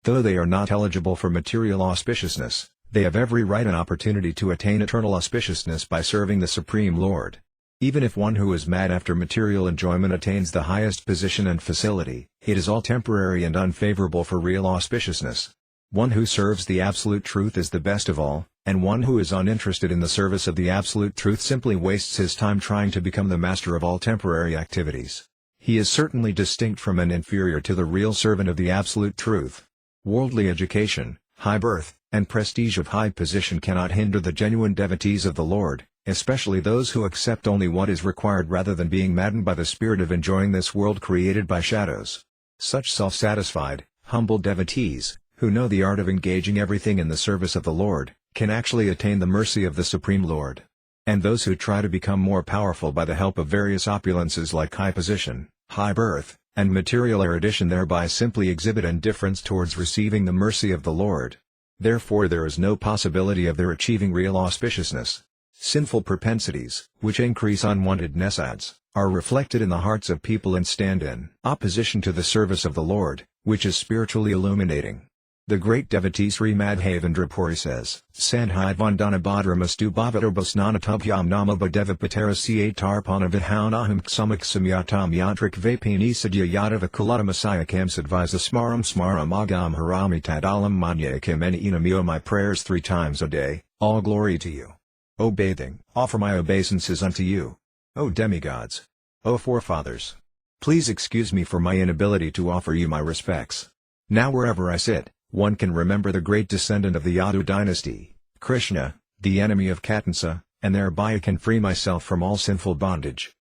[SPEAKER 1] Though they are not eligible for material auspiciousness, they have every right and opportunity to attain eternal auspiciousness by serving the Supreme Lord. Even if one who is mad after material enjoyment attains the highest position and facility, it is all temporary and unfavorable for real auspiciousness. One who serves the Absolute Truth is the best of all, and one who is uninterested in the service of the Absolute Truth simply wastes his time trying to become the master of all temporary activities. He is certainly distinct from and inferior to the real servant of the Absolute Truth. Worldly education, high birth, and prestige of high position cannot hinder the genuine devotees of the Lord, especially those who accept only what is required rather than being maddened by the spirit of enjoying this world created by shadows. Such self-satisfied, humble devotees, who know the art of engaging everything in the service of the Lord, can actually attain the mercy of the Supreme Lord. And those who try to become more powerful by the help of various opulences like high position, high birth, and material erudition thereby simply exhibit indifference towards receiving the mercy of the Lord. Therefore there is no possibility of their achieving real auspiciousness. Sinful propensities, which increase unwanted nesads, are reflected in the hearts of people and stand in opposition to the service of the Lord, which is spiritually illuminating. The great devotee Sri Madhavendra Puri says, Sandhai Vandana Bhadramastu Bhavatarbhasnana Tubhyam Nama Bhadeva Patera Tarpana Vihaunaham Ksamak Samyatam Yantrik Vapini Sadhya Yadava Kulatamasaya Kamsadvisa Smaram Smaram Agam Harami Tadalam Manya Kameni Inamio. My prayers 3 times a day, all glory to you. O bathing, offer my obeisances unto you. O demigods. O forefathers. Please excuse me for my inability to offer you my respects. Now wherever I sit, one can remember the great descendant of the Yadu dynasty, Krishna, the enemy of Katansa, and thereby I can free myself from all sinful bondage.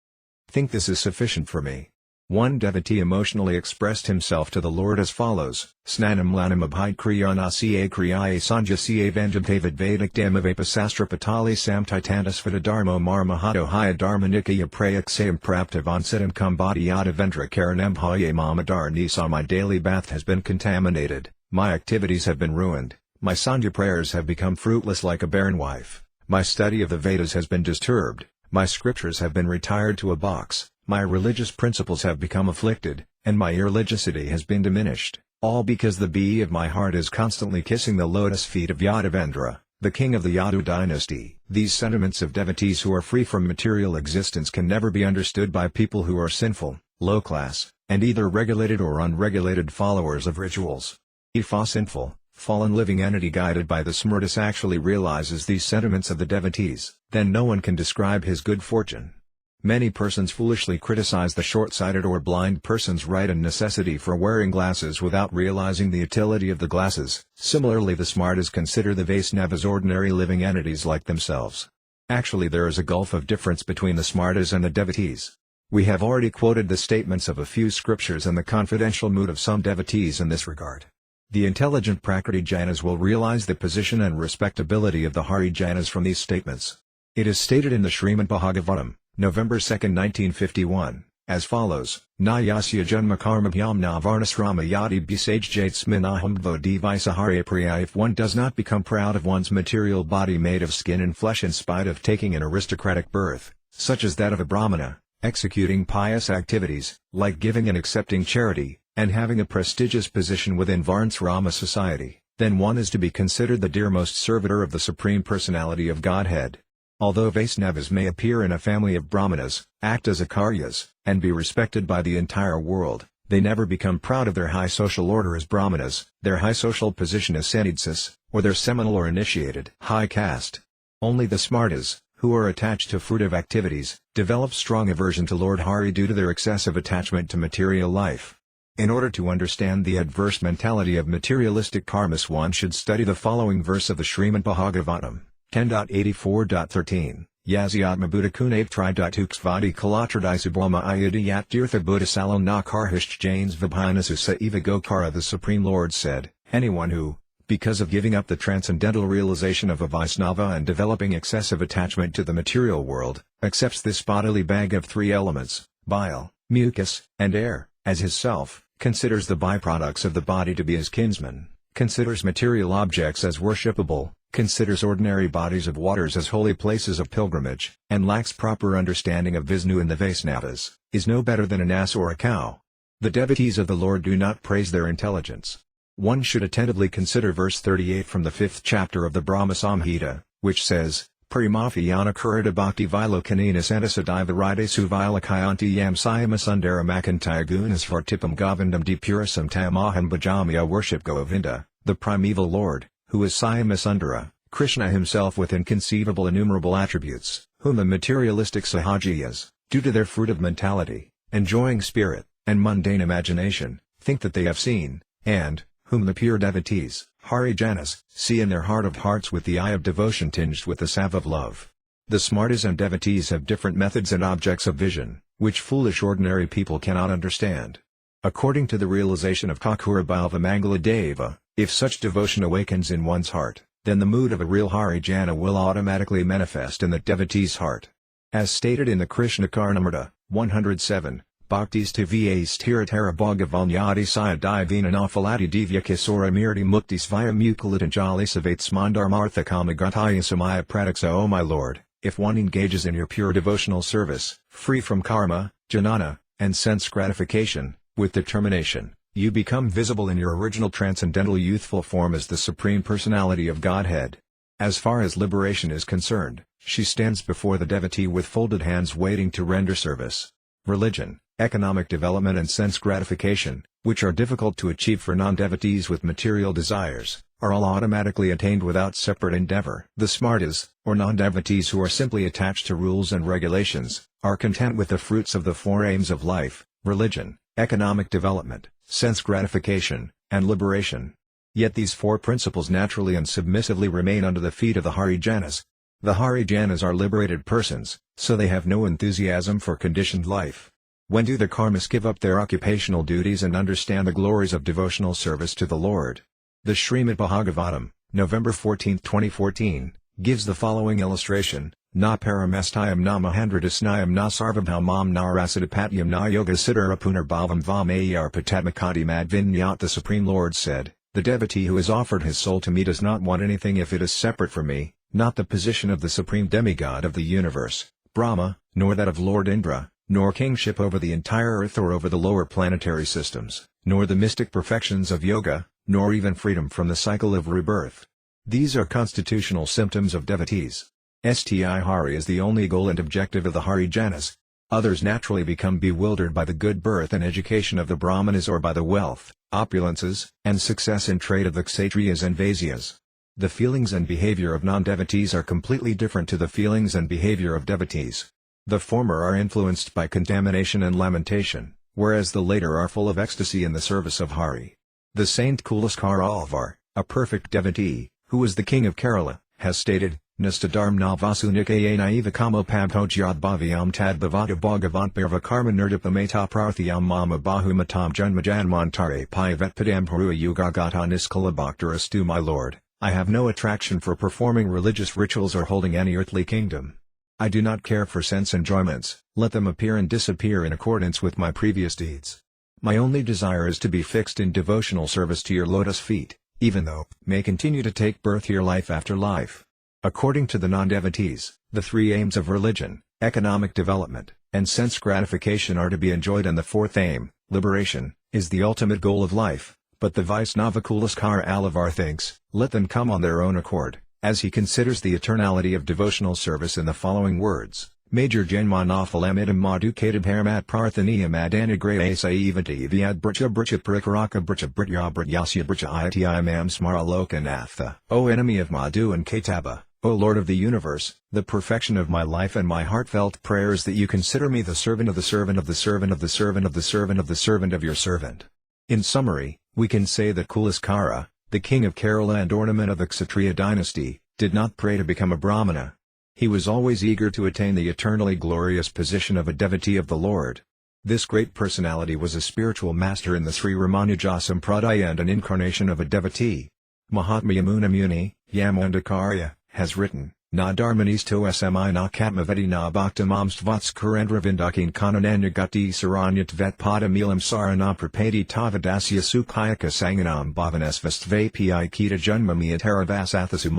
[SPEAKER 1] Think this is sufficient for me. One devotee emotionally expressed himself to the Lord as follows: Snanam lanam abhid kriyana ca kriyaye sanja ca vanjamtavid vedik damavapa sastra patali samtitantas dharmo marmahato haya dharma nikaya prayaksayam praptavan siddham kumbhati yada vendra karanam haye mamadar nisa. My daily bath has been contaminated, my activities have been ruined, my sandhya prayers have become fruitless like a barren wife, my study of the Vedas has been disturbed, my scriptures have been retired to a box, my religious principles have become afflicted, and my irreligiosity has been diminished, all because the bee of my heart is constantly kissing the lotus feet of Yadavendra, the king of the Yadu dynasty. These sentiments of devotees who are free from material existence can never be understood by people who are sinful, low class, and either regulated or unregulated followers of rituals. If a sinful, fallen living entity guided by the Smritis actually realizes these sentiments of the devotees, then no one can describe his good fortune. Many persons foolishly criticize the short-sighted or blind person's right and necessity for wearing glasses without realizing the utility of the glasses. Similarly, the Smartas consider the Vaisnavas ordinary living entities like themselves. Actually, there is a gulf of difference between the Smartas and the devotees. We have already quoted the statements of a few scriptures and the confidential mood of some devotees in this regard. The intelligent Prakriti Jainas will realize the position and respectability of the Hari Jainas from these statements. It is stated in the Srimad Bhagavatam, November 2, 1951, as follows: Na yasya janma karma bhyam na varnasrama yadi bsajjatsminahambvo divisahare priya. If one does not become proud of one's material body made of skin and flesh in spite of taking an aristocratic birth, such as that of a Brahmana, executing pious activities, like giving and accepting charity, and having a prestigious position within Varnasrama society, then one is to be considered the dearmost servitor of the Supreme Personality of Godhead. Although Vaisnavas may appear in a family of Brahmanas, act as ācāryas, and be respected by the entire world, they never become proud of their high social order as Brahmanas, their high social position as Sannyasins, or their seminal or initiated high caste. Only the smartas, who are attached to fruitive activities, develop strong aversion to Lord Hari due to their excessive attachment to material life. In order to understand the adverse mentality of materialistic karmas, one should study the following verse of the Srimad Bhagavatam, 10.84.13, Yasyatma Buddhakunav Tri.Tuksvadi Kalatradisubhlama Ayudiyat Tirtha Buddhasalo na Karhisht Jains Vibhinasusa Eva Gokara. The Supreme Lord said, anyone who, because of giving up the transcendental realization of a Vaisnava and developing excessive attachment to the material world, accepts this bodily bag of three elements, bile, mucus, and air, as his self, considers the byproducts of the body to be his kinsmen, considers material objects as worshipable, considers ordinary bodies of waters as holy places of pilgrimage, and lacks proper understanding of Vishnu and the Vaisnavas, is no better than an ass or a cow. The devotees of the Lord do not praise their intelligence. One should attentively consider verse 38 from the 5th chapter of the Brahma Samhita, which says, Parimafiyana Kurita Bhakti Vilokanina Santasadiva Ride Suvilakayanti Yam Sayama Makantaya Gunas Vartipam Govindam Depurasam Tamaham Bhajamya. Worship Govinda, the primeval Lord, who is Sayama Krishna himself with inconceivable innumerable attributes, whom the materialistic sahajiyas, due to their fruitive mentality, enjoying spirit, and mundane imagination, think that they have seen, and, whom the pure devotees, Hari Jainas, see in their heart of hearts with the eye of devotion tinged with the salve of love. The smartas and devotees have different methods and objects of vision, which foolish ordinary people cannot understand. According to the realization of Thakura Balva Mangala Deva, if such devotion awakens in one's heart, then the mood of a real Hari Jaina will automatically manifest in the devotee's heart. As stated in the Krishna Karnamrta, 107, Bhaktis Tvas Tiratara Bhagavanyadi Saya Divina Nafalati Divya Kisora Mirti Muktis Via Mukulatanjali Savates Mandarmartha Kamagataya Samaya Pradaksa. O my Lord, if one engages in your pure devotional service, free from karma, jnana, and sense gratification, with determination, you become visible in your original transcendental youthful form as the Supreme Personality of Godhead. As far as liberation is concerned, she stands before the devotee with folded hands waiting to render service. Religion, economic development and sense gratification, which are difficult to achieve for non-devotees with material desires, are all automatically attained without separate endeavor. The smartas, or non-devotees who are simply attached to rules and regulations, are content with the fruits of the four aims of life: religion, economic development, sense gratification, and liberation. Yet these four principles naturally and submissively remain under the feet of the Hari Jainas. The Hari Jainas are liberated persons, so they have no enthusiasm for conditioned life. When do the karmas give up their occupational duties and understand the glories of devotional service to the Lord? The Srimad Bhagavatam, November 14, 2014, gives the following illustration: Na paramestayam na mahandradasnayam na sarvabhaumam na rasadapatyam na yogasiddhara punarbhavam vamayar patatmakati madvinyat. The Supreme Lord said, the devotee who has offered his soul to me does not want anything if it is separate from me, not the position of the supreme demigod of the universe, Brahma, nor that of Lord Indra, nor kingship over the entire earth or over the lower planetary systems, nor the mystic perfections of yoga, nor even freedom from the cycle of rebirth. These are constitutional symptoms of devotees. Sti Hari is the only goal and objective of the Hari Jainas. Others naturally become bewildered by the good birth and education of the Brahmanas or by the wealth, opulences, and success in trade of the Kshatriyas and Vaisyas. The feelings and behavior of non-devotees are completely different to the feelings and behavior of devotees. The former are influenced by contamination and lamentation, whereas the later are full of ecstasy in the service of Hari. The Saint Kulaskar Alvar, a perfect devotee, who was the king of Kerala, has stated, Nistadharmna Vasunikaya Naiva Kamo Pabhojyad Bhavyam Tad Bhavata Bhagavant Bharva Karma Nerdipameta Prarthiyam Mama Bahumatam Janmajanamontare Payavetpadam Parua Yugagata Niskala Bhaktarastu. My Lord, I have no attraction for performing religious rituals or holding any earthly kingdom. I do not care for sense enjoyments, let them appear and disappear in accordance with my previous deeds. My only desire is to be fixed in devotional service to your lotus feet, even though may continue to take birth here life after life. According to the non-devotees, the three aims of religion, economic development, and sense gratification are to be enjoyed, and the fourth aim, liberation, is the ultimate goal of life. But the Vaisnava Kulaskara Alavar thinks, let them come on their own accord, as he considers the eternality of devotional service in the following words: Major Janmanaphalamidam Madhukatab Haramat Parthaniyam Adanagraya Saivati Vyad Bricha Bricha Parikaraka Bricha Britya Brityasya Bricha Ayatiyamam Smaralokanatha. O enemy of Madhu and Ketaba, O Lord of the universe, the perfection of my life and my heartfelt prayer is that you consider me the servant of the servant of the servant of the servant of the servant of the servant of your servant. In summary, we can say that Kulaskara, the king of Kerala and ornament of the Kshatriya dynasty, did not pray to become a Brahmana. He was always eager to attain the eternally glorious position of a devotee of the Lord. This great personality was a spiritual master in the Sri Ramanuja Sampradaya and an incarnation of a devotee. Mahatma Yamuna Muni, Ācārya, has written, Na dharmanis to smi na katmavedi na bhaktamamstvats kurendravindakin kanananya gati saranyat vet padamilam sarana prapadi tavadasya sukhayaka sanganam bhavanesvastvapi kita janmami ataravasathasu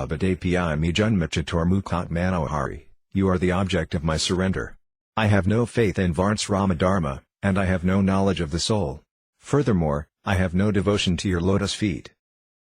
[SPEAKER 1] badapi mi janmachatur mukhat manohari. You are the object of my surrender. I have no faith in Varns Ramadharma, and I have no knowledge of the soul. Furthermore, I have no devotion to your lotus feet.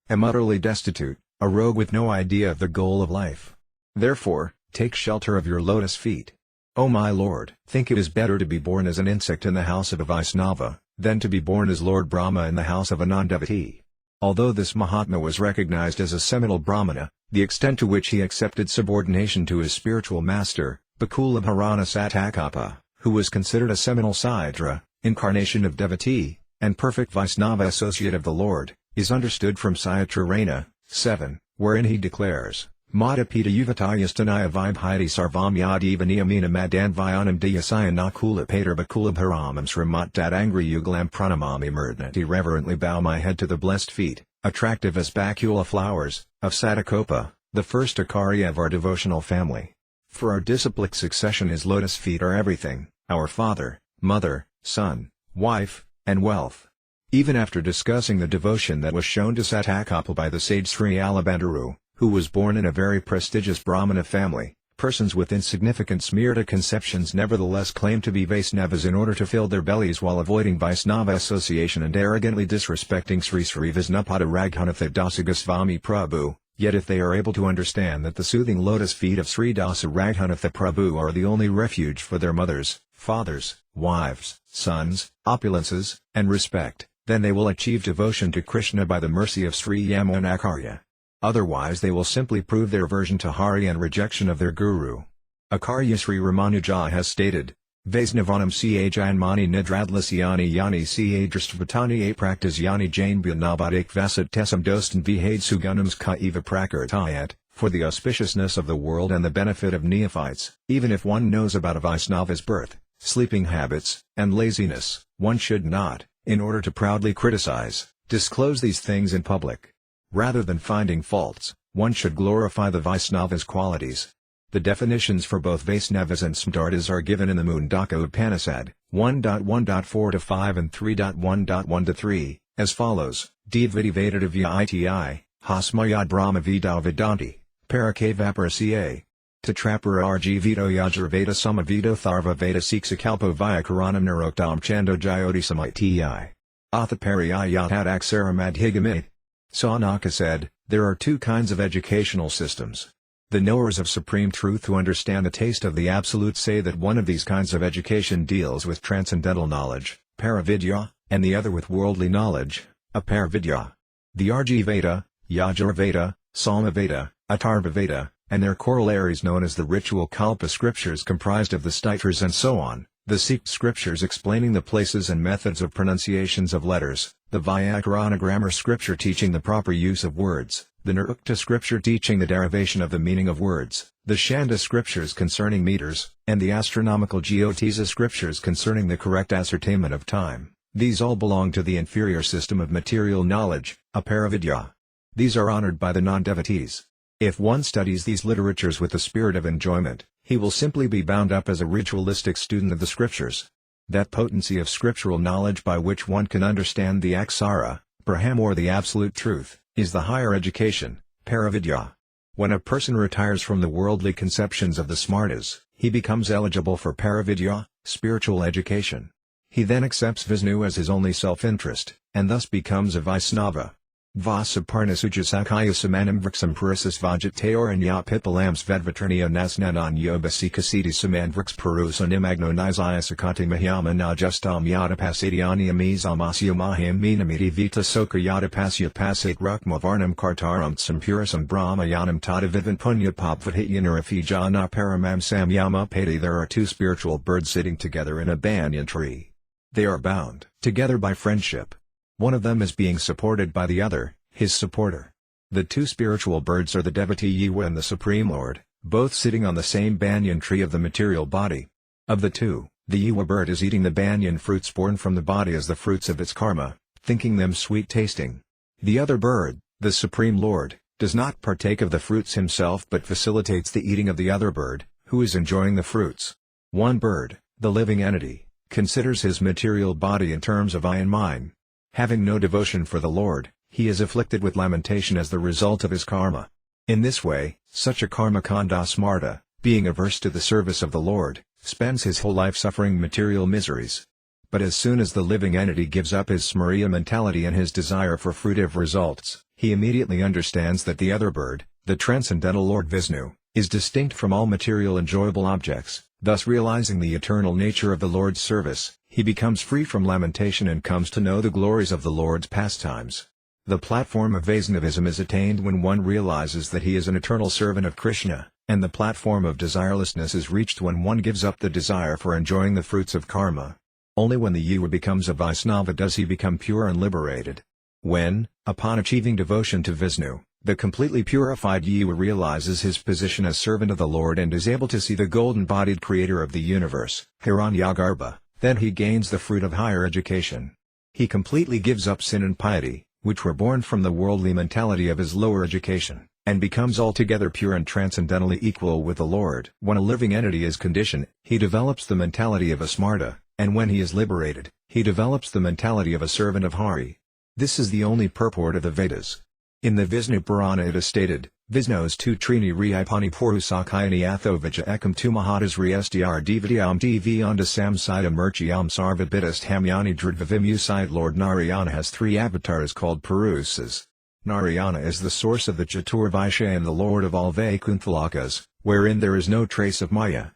[SPEAKER 1] Am utterly destitute, a rogue with no idea of the goal of life. Therefore, take shelter of your lotus feet. O my Lord, think it is better to be born as an insect in the house of a Vaisnava, than to be born as Lord Brahma in the house of a non-devotee. Although this Mahatma was recognized as a seminal Brahmana, the extent to which he accepted subordination to his spiritual master, Bakula Bharana Satakapa, who was considered a seminal Saidra, incarnation of devotee, and perfect Vaisnava associate of the Lord, is understood from Sayatrarana 7, wherein he declares, Madhapita Yuvatayasthanaya Vibhiti Sarvam Yadiva Niyamina Madan Vyanam Diyasayana Kula Pater Bakula Bharamam Sramat Dad Angry Uglam Pranamami Murdnati. Reverently bow my head to the blessed feet, attractive as bacula flowers, of Satakopa, the first ācārya of our devotional family. For our disciplic succession his lotus feet are everything, our father, mother, son, wife, and wealth. Even after discussing the devotion that was shown to Satakapa by the sage Sri Alabandharu, who was born in a very prestigious Brahmana family, persons with insignificant Smrta conceptions nevertheless claim to be Vaisnavas in order to fill their bellies while avoiding Vaisnava association and arrogantly disrespecting Sri Sri Visnapada Raghunatha Dasa Goswami Prabhu. Yet if they are able to understand that the soothing lotus feet of Sri Dasa Raghunatha Prabhu are the only refuge for their mothers, fathers, wives, sons, opulences, and respect, then they will achieve devotion to Krishna by the mercy of Sri Yamunacārya. Otherwise they will simply prove their aversion to Hari and rejection of their guru. Ācārya Sri Ramanuja has stated, Vaisnavanam ca janmani nidradlasyani yani ca dristvatani apraktas yani jain bhanabadik vasat tesam dostan vihade sugunams ka eva prakartayat, for the auspiciousness of the world and the benefit of neophytes. Even if one knows about a Vaisnava's birth, sleeping habits, and laziness, one should not, in order to proudly criticize, disclose these things in public. Rather than finding faults, one should glorify the Vaisnava's qualities. The definitions for both Vaisnavas and Smrtas are given in the Mundaka Upanishad, 1.1.4-5 and 3.1.1-3, as follows: Dviti Vedadavya iti, Hasmayad Brahma Vido Vedanti, Parakavaparasya. Tatrapara Rg Vito Yajurveda Samavito Tharva Veda Siksakalpo Via Karanam Narokdam Chando Jyoti Samiti. Athapariyayat Aksaramadhigamit. Sanaka said, there are two kinds of educational systems. The knowers of supreme truth who understand the taste of the absolute say that one of these kinds of education deals with transcendental knowledge, paravidya, and the other with worldly knowledge, aparavidya. The Rg Veda, Yajurveda, Samaveda, Atharvaveda, and their corollaries known as the ritual kalpa scriptures comprised of the stitras and so on, The Sikh scriptures explaining the places and methods of pronunciations of letters, the Vyakarana grammar scripture teaching the proper use of words, the Nirukta scripture teaching the derivation of the meaning of words, the Shanda scriptures concerning meters, and the astronomical Jyotisha scriptures concerning the correct ascertainment of time. These all belong to the inferior system of material knowledge, aparavidya. These are honored by the non-devotees. If one studies these literatures with the spirit of enjoyment, he will simply be bound up as a ritualistic student of the scriptures. That potency of scriptural knowledge by which one can understand the ācārya, Brahma or the absolute truth, is the higher education, paravidya. When a person retires from the worldly conceptions of the smartas, he becomes eligible for paravidya, spiritual education. He then accepts Vishnu as his only self-interest, and thus becomes a Vaisnava. Vasaparnasuja Sakaya Samanam Vrixam Purisas Vajatayoranya Pipalam Svedvaternia Nasnanan Yobasikasiti Saman Vrix Purusa Nimagno Nizaya Sakati Mahyama Najustam Yadapasidiani Amizamasya Maham Minamiti Vita Soka Yadapasya Pasate Rukma Varnam Kartaram Sampurasam Brahmayanam Tadavivan Punya Papvathiyanarafijana Paramam Samyama Pati. There are two spiritual birds sitting together in a banyan tree. They are bound together by friendship. One of them is being supported by the other, his supporter. The two spiritual birds are the devotee Yiva and the Supreme Lord, both sitting on the same banyan tree of the material body. Of the two, the Yiva bird is eating the banyan fruits born from the body as the fruits of its karma, thinking them sweet-tasting. The other bird, the Supreme Lord, does not partake of the fruits himself but facilitates the eating of the other bird, who is enjoying the fruits. One bird, the living entity, considers his material body in terms of I and mine. Having no devotion for the Lord, he is afflicted with lamentation as the result of his karma. In this way, such a karma kanda smarta, being averse to the service of the Lord, spends his whole life suffering material miseries. But as soon as the living entity gives up his smriya mentality and his desire for fruitive results, he immediately understands that the other bird, the transcendental Lord Vishnu, is distinct from all material enjoyable objects. Thus realizing the eternal nature of the Lord's service, he becomes free from lamentation and comes to know the glories of the Lord's pastimes. The platform of Vaishnavism is attained when one realizes that he is an eternal servant of Krishna, and the platform of desirelessness is reached when one gives up the desire for enjoying the fruits of karma. Only when the Yiva becomes a Vaisnava does he become pure and liberated. When, upon achieving devotion to Vishnu, the completely purified Yiva realizes his position as servant of the Lord and is able to see the golden-bodied creator of the universe, Hiranyagarbha, then he gains the fruit of higher education. He completely gives up sin and piety, which were born from the worldly mentality of his lower education, and becomes altogether pure and transcendentally equal with the Lord. When a living entity is conditioned, he develops the mentality of a smarta, and when he is liberated, he develops the mentality of a servant of Hari. This is the only purport of the Vedas. In the Vishnu Purana it is stated, Vishnos tu trini riyapani purusakayani athovaja ekam tu mahatas restr dividyam divyanda samsida murchiyam sarvabitast hamyani dridvavimuside. Lord Narayana has three avatars called Purusas. Narayana is the source of the Chatur Vaishya and the Lord of all Vaikuntha-lokas, wherein there is no trace of Maya.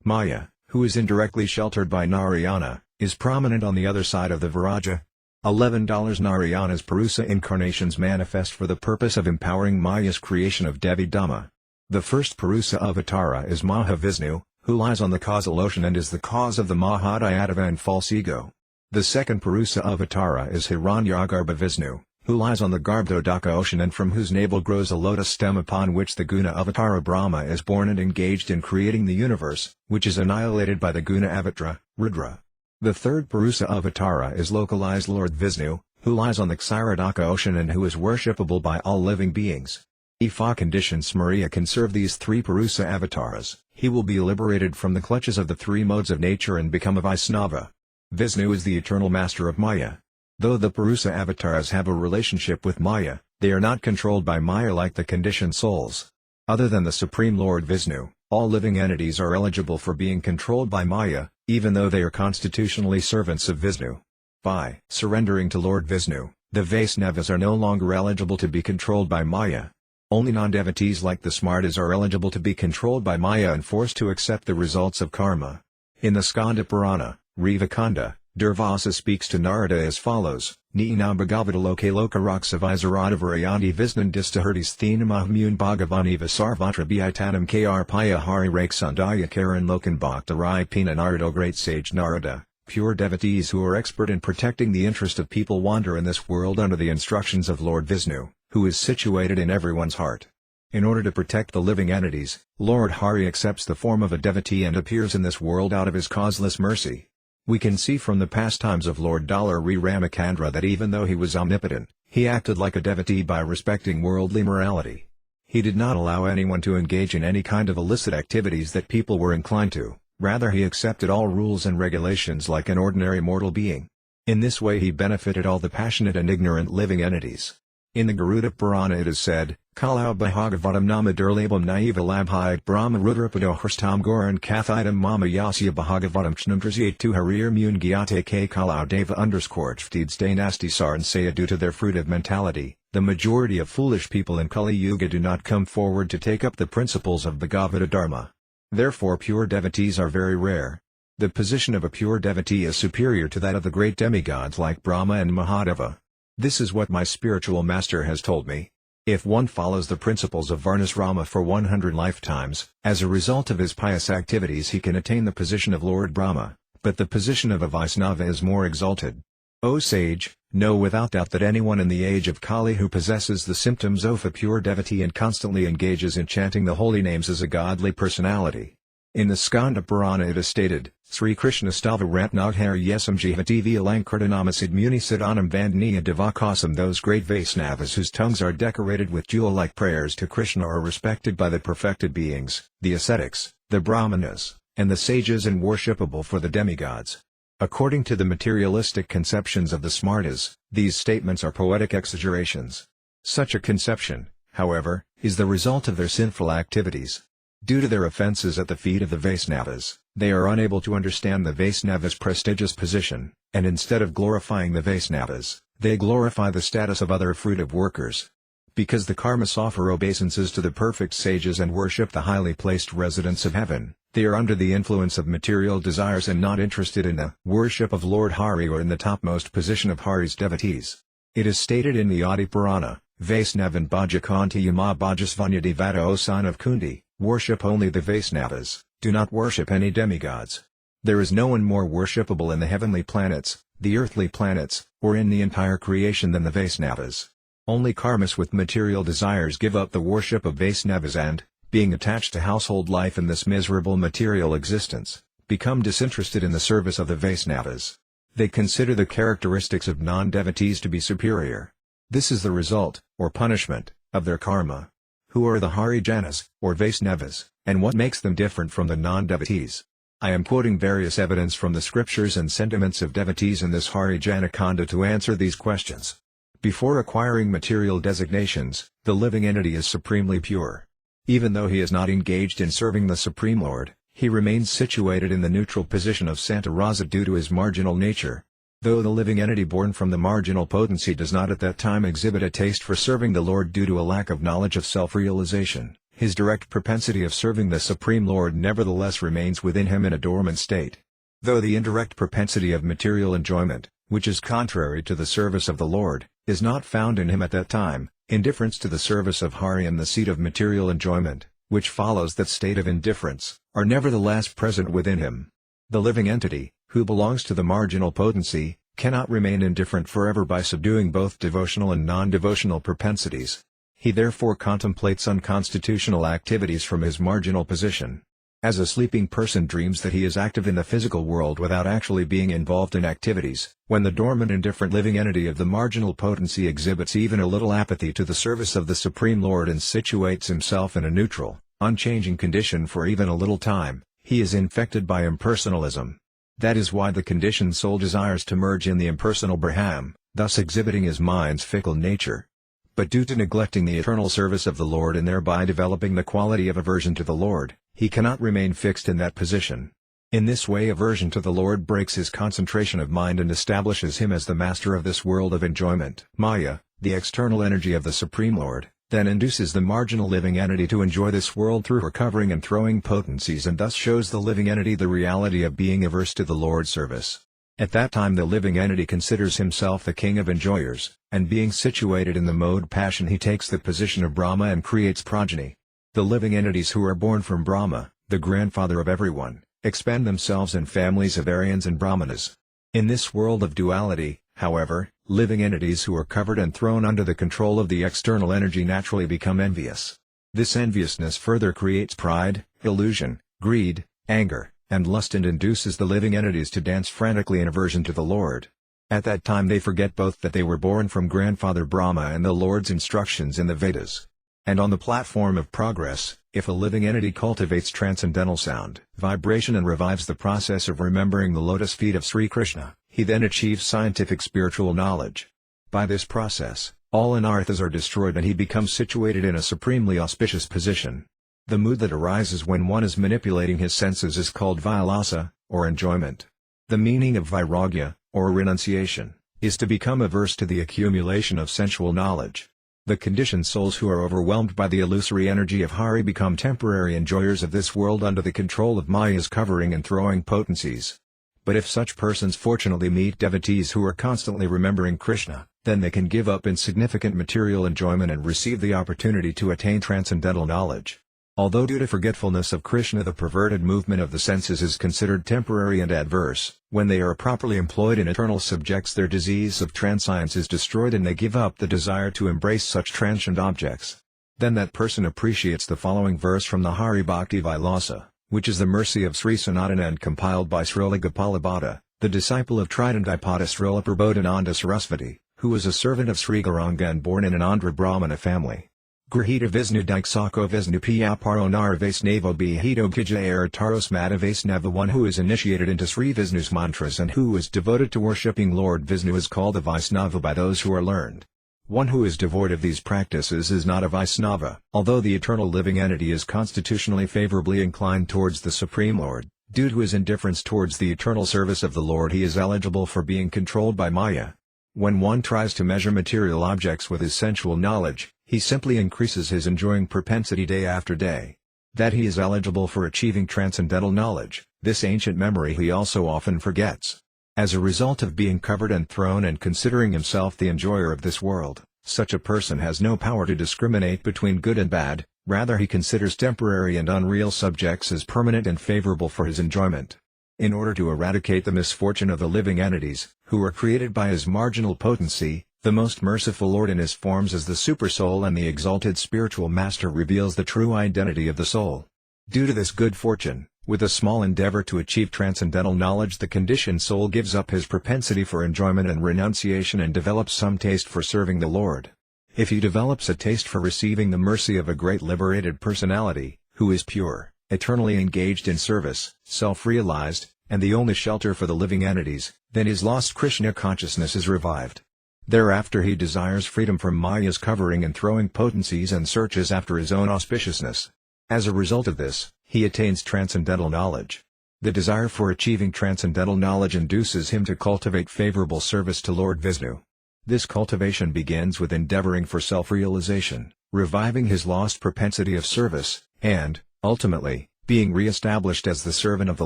[SPEAKER 1] Maya, who is indirectly sheltered by Narayana, is prominent on the other side of the Viraja. $11 Narayana's Purusa incarnations manifest for the purpose of empowering Maya's creation of Devi Dhamma. The first Purusa avatara is Mahavishnu, who lies on the causal ocean and is the cause of the Mahadhyatava and false ego. The second Purusa avatara is Hiranyagarbha Vishnu, who lies on the Garbhodaka ocean and from whose navel grows a lotus stem upon which the Guna avatara Brahma is born and engaged in creating the universe, which is annihilated by the Guna avatara, Rudra. The third Purusa avatara is localized Lord Vishnu, who lies on the Kshirodaka ocean and who is worshipable by all living beings. If a conditioned Smriya can serve these three Purusa avatars, he will be liberated from the clutches of the three modes of nature and become a Vaisnava. Vishnu is the eternal master of Maya. Though the Purusa avatars have a relationship with Maya, they are not controlled by Maya like the conditioned souls. Other than the Supreme Lord Vishnu, all living entities are eligible for being controlled by Maya, even though they are constitutionally servants of Vishnu. By surrendering to Lord Vishnu, the Vaisnavas are no longer eligible to be controlled by Maya. Only non-devotees like the Smartas are eligible to be controlled by Maya and forced to accept the results of karma. In the Skanda Purana, Rivakanda, Durvasa speaks to Narada as follows: Nīnam bhagavadaloke lokaraksavisaradavarayandi visnandistahurtis thenamahmun bhagavani vasarvatra bhitanam krpaya hari raksandaya karan lokan bhaktarai pina Narada. Great sage Narada, pure devotees who are expert in protecting the interest of people wander in this world under the instructions of Lord Vishnu, who is situated in everyone's heart. In order to protect the living entities, Lord Hari accepts the form of a devotee and appears in this world out of his causeless mercy. We can see from the pastimes of Lord Dalari Ramacandra that even though he was omnipotent, he acted like a devotee by respecting worldly morality. He did not allow anyone to engage in any kind of illicit activities that people were inclined to, rather he accepted all rules and regulations like an ordinary mortal being. In this way he benefited all the passionate and ignorant living entities. In the Garuda Purana it is said, Kalau Bhagavatam nama durlabam naiva labhayat Brahma Rudrapadohrstam Goran Kathidam Mama Yasya Bhagavatam Chnamdrasyat tu Harir Mun Gyate K Kalau Deva _Chtid Stanasti Saran Saya. Due to their fruitive mentality, the majority of foolish people in Kali Yuga do not come forward to take up the principles of Bhagavata Dharma. Therefore pure devotees are very rare. The position of a pure devotee is superior to that of the great demigods like Brahma and Mahadeva. This is what my spiritual master has told me. If one follows the principles of Varnasrama for 100 lifetimes, as a result of his pious activities he can attain the position of Lord Brahma, but the position of a Vaisnava is more exalted. O sage, know without doubt that anyone in the age of Kali who possesses the symptoms of a pure devotee and constantly engages in chanting the holy names is a godly personality. In the Skanda Purana it is stated, Sri Krishna Stava Ratnaghar Yesam Jivativi Alankirtanamasid Muni Siddhanam Vandaniya Devakasam. Those great Vaisnavas whose tongues are decorated with jewel-like prayers to Krishna are respected by the perfected beings, the ascetics, the Brahmanas, and the sages, and worshipable for the demigods. According to the materialistic conceptions of the Smartas, these statements are poetic exaggerations. Such a conception, however, is the result of their sinful activities. Due to their offenses at the feet of the Vaisnavas, they are unable to understand the Vaisnavas' prestigious position, and instead of glorifying the Vaisnavas, they glorify the status of other fruitive workers. Because the karmas offer obeisances to the perfect sages and worship the highly placed residents of heaven, they are under the influence of material desires and not interested in the worship of Lord Hari or in the topmost position of Hari's devotees. It is stated in the Adi Purana, Vaisnavan Bhajakanti Yama Bhajasvanya Devata. O son of Kundi, worship only the Vaisnavas, do not worship any demigods. There is no one more worshipable in the heavenly planets, the earthly planets, or in the entire creation than the Vaisnavas. Only karmas with material desires give up the worship of Vaisnavas and, being attached to household life in this miserable material existence, become disinterested in the service of the Vaisnavas. They consider the characteristics of non-devotees to be superior. This is the result, or punishment, of their karma. Who are the Harijanas, or Vaisnavas, and what makes them different from the non-devotees? I am quoting various evidence from the scriptures and sentiments of devotees in this Harijana Kanda to answer these questions. Before acquiring material designations, the living entity is supremely pure. Even though he is not engaged in serving the Supreme Lord, he remains situated in the neutral position of Santa Rasa due to his marginal nature. Though the living entity born from the marginal potency does not at that time exhibit a taste for serving the Lord due to a lack of knowledge of self-realization, his direct propensity of serving the Supreme Lord nevertheless remains within him in a dormant state. Though the indirect propensity of material enjoyment, which is contrary to the service of the Lord, is not found in him at that time, indifference to the service of Hari and the seat of material enjoyment, which follows that state of indifference, are nevertheless present within him. The living entity, who belongs to the marginal potency, cannot remain indifferent forever by subduing both devotional and non-devotional propensities. He therefore contemplates unconstitutional activities from his marginal position. As a sleeping person dreams that he is active in the physical world without actually being involved in activities, when the dormant indifferent living entity of the marginal potency exhibits even a little apathy to the service of the Supreme Lord and situates himself in a neutral, unchanging condition for even a little time, he is infected by impersonalism. That is why the conditioned soul desires to merge in the impersonal Brahman, thus exhibiting his mind's fickle nature. But due to neglecting the eternal service of the Lord and thereby developing the quality of aversion to the Lord, he cannot remain fixed in that position. In this way aversion to the Lord breaks his concentration of mind and establishes him as the master of this world of enjoyment. Maya, the external energy of the Supreme Lord, then induces the marginal living entity to enjoy this world through recovering and throwing potencies and thus shows the living entity the reality of being averse to the Lord's service. At that time the living entity considers himself the king of enjoyers, and being situated in the mode passion he takes the position of Brahma and creates progeny. The living entities who are born from Brahma, the grandfather of everyone, expand themselves in families of Aryans and Brahmanas. In this world of duality, however, living entities who are covered and thrown under the control of the external energy naturally become envious. This enviousness further creates pride, illusion, greed, anger, and lust, and induces the living entities to dance frantically in aversion to the Lord. At that time they forget both that they were born from grandfather Brahma and the Lord's instructions in the Vedas. And on the platform of progress, if a living entity cultivates transcendental sound, vibration and revives the process of remembering the lotus feet of Sri Krishna, he then achieves scientific spiritual knowledge. By this process, all anarthas are destroyed and he becomes situated in a supremely auspicious position. The mood that arises when one is manipulating his senses is called vilasa, or enjoyment. The meaning of vairagya, or renunciation, is to become averse to the accumulation of sensual knowledge. The conditioned souls who are overwhelmed by the illusory energy of Hari become temporary enjoyers of this world under the control of Maya's covering and throwing potencies. But if such persons fortunately meet devotees who are constantly remembering Krishna, then they can give up insignificant material enjoyment and receive the opportunity to attain transcendental knowledge. Although due to forgetfulness of Krishna the perverted movement of the senses is considered temporary and adverse, when they are properly employed in eternal subjects their disease of transience is destroyed and they give up the desire to embrace such transient objects. Then that person appreciates the following verse from the Hari Bhakti Vilasa, which is the mercy of Sri Sanatana and compiled by Srila Gopalabhata, the disciple of Tridandipada Srila Prabodhananda Sarasvati, who was a servant of Sri Gauranga and born in an Andhra Brahmana family. Grahita Visnu Diksako Visnu Piyaparo Nar Vaisnavo Bihito Kijayar Taros Mata Vaisnava. One who is initiated into Sri Vishnu's mantras and who is devoted to worshipping Lord Vishnu is called a Vaisnava by those who are learned. One who is devoid of these practices is not a Vaisnava. Although the eternal living entity is constitutionally favorably inclined towards the Supreme Lord, due to his indifference towards the eternal service of the Lord he is eligible for being controlled by Maya. When one tries to measure material objects with his sensual knowledge, he simply increases his enjoying propensity day after day. That he is eligible for achieving transcendental knowledge, this ancient memory he also often forgets. As a result of being covered and thrown and considering himself the enjoyer of this world, such a person has no power to discriminate between good and bad, rather he considers temporary and unreal subjects as permanent and favorable for his enjoyment. In order to eradicate the misfortune of the living entities, who are created by his marginal potency, the most merciful Lord in his forms as the Supersoul and the exalted spiritual master reveals the true identity of the soul. Due to this good fortune, with a small endeavor to achieve transcendental knowledge the conditioned soul gives up his propensity for enjoyment and renunciation and develops some taste for serving the Lord. If he develops a taste for receiving the mercy of a great liberated personality, who is pure, eternally engaged in service, self-realized, and the only shelter for the living entities, then his lost Krishna consciousness is revived. Thereafter he desires freedom from Maya's covering and throwing potencies and searches after his own auspiciousness. As a result of this, he attains transcendental knowledge. The desire for achieving transcendental knowledge induces him to cultivate favorable service to Lord Vishnu. This cultivation begins with endeavoring for self-realization, reviving his lost propensity of service, and, ultimately, being re-established as the servant of the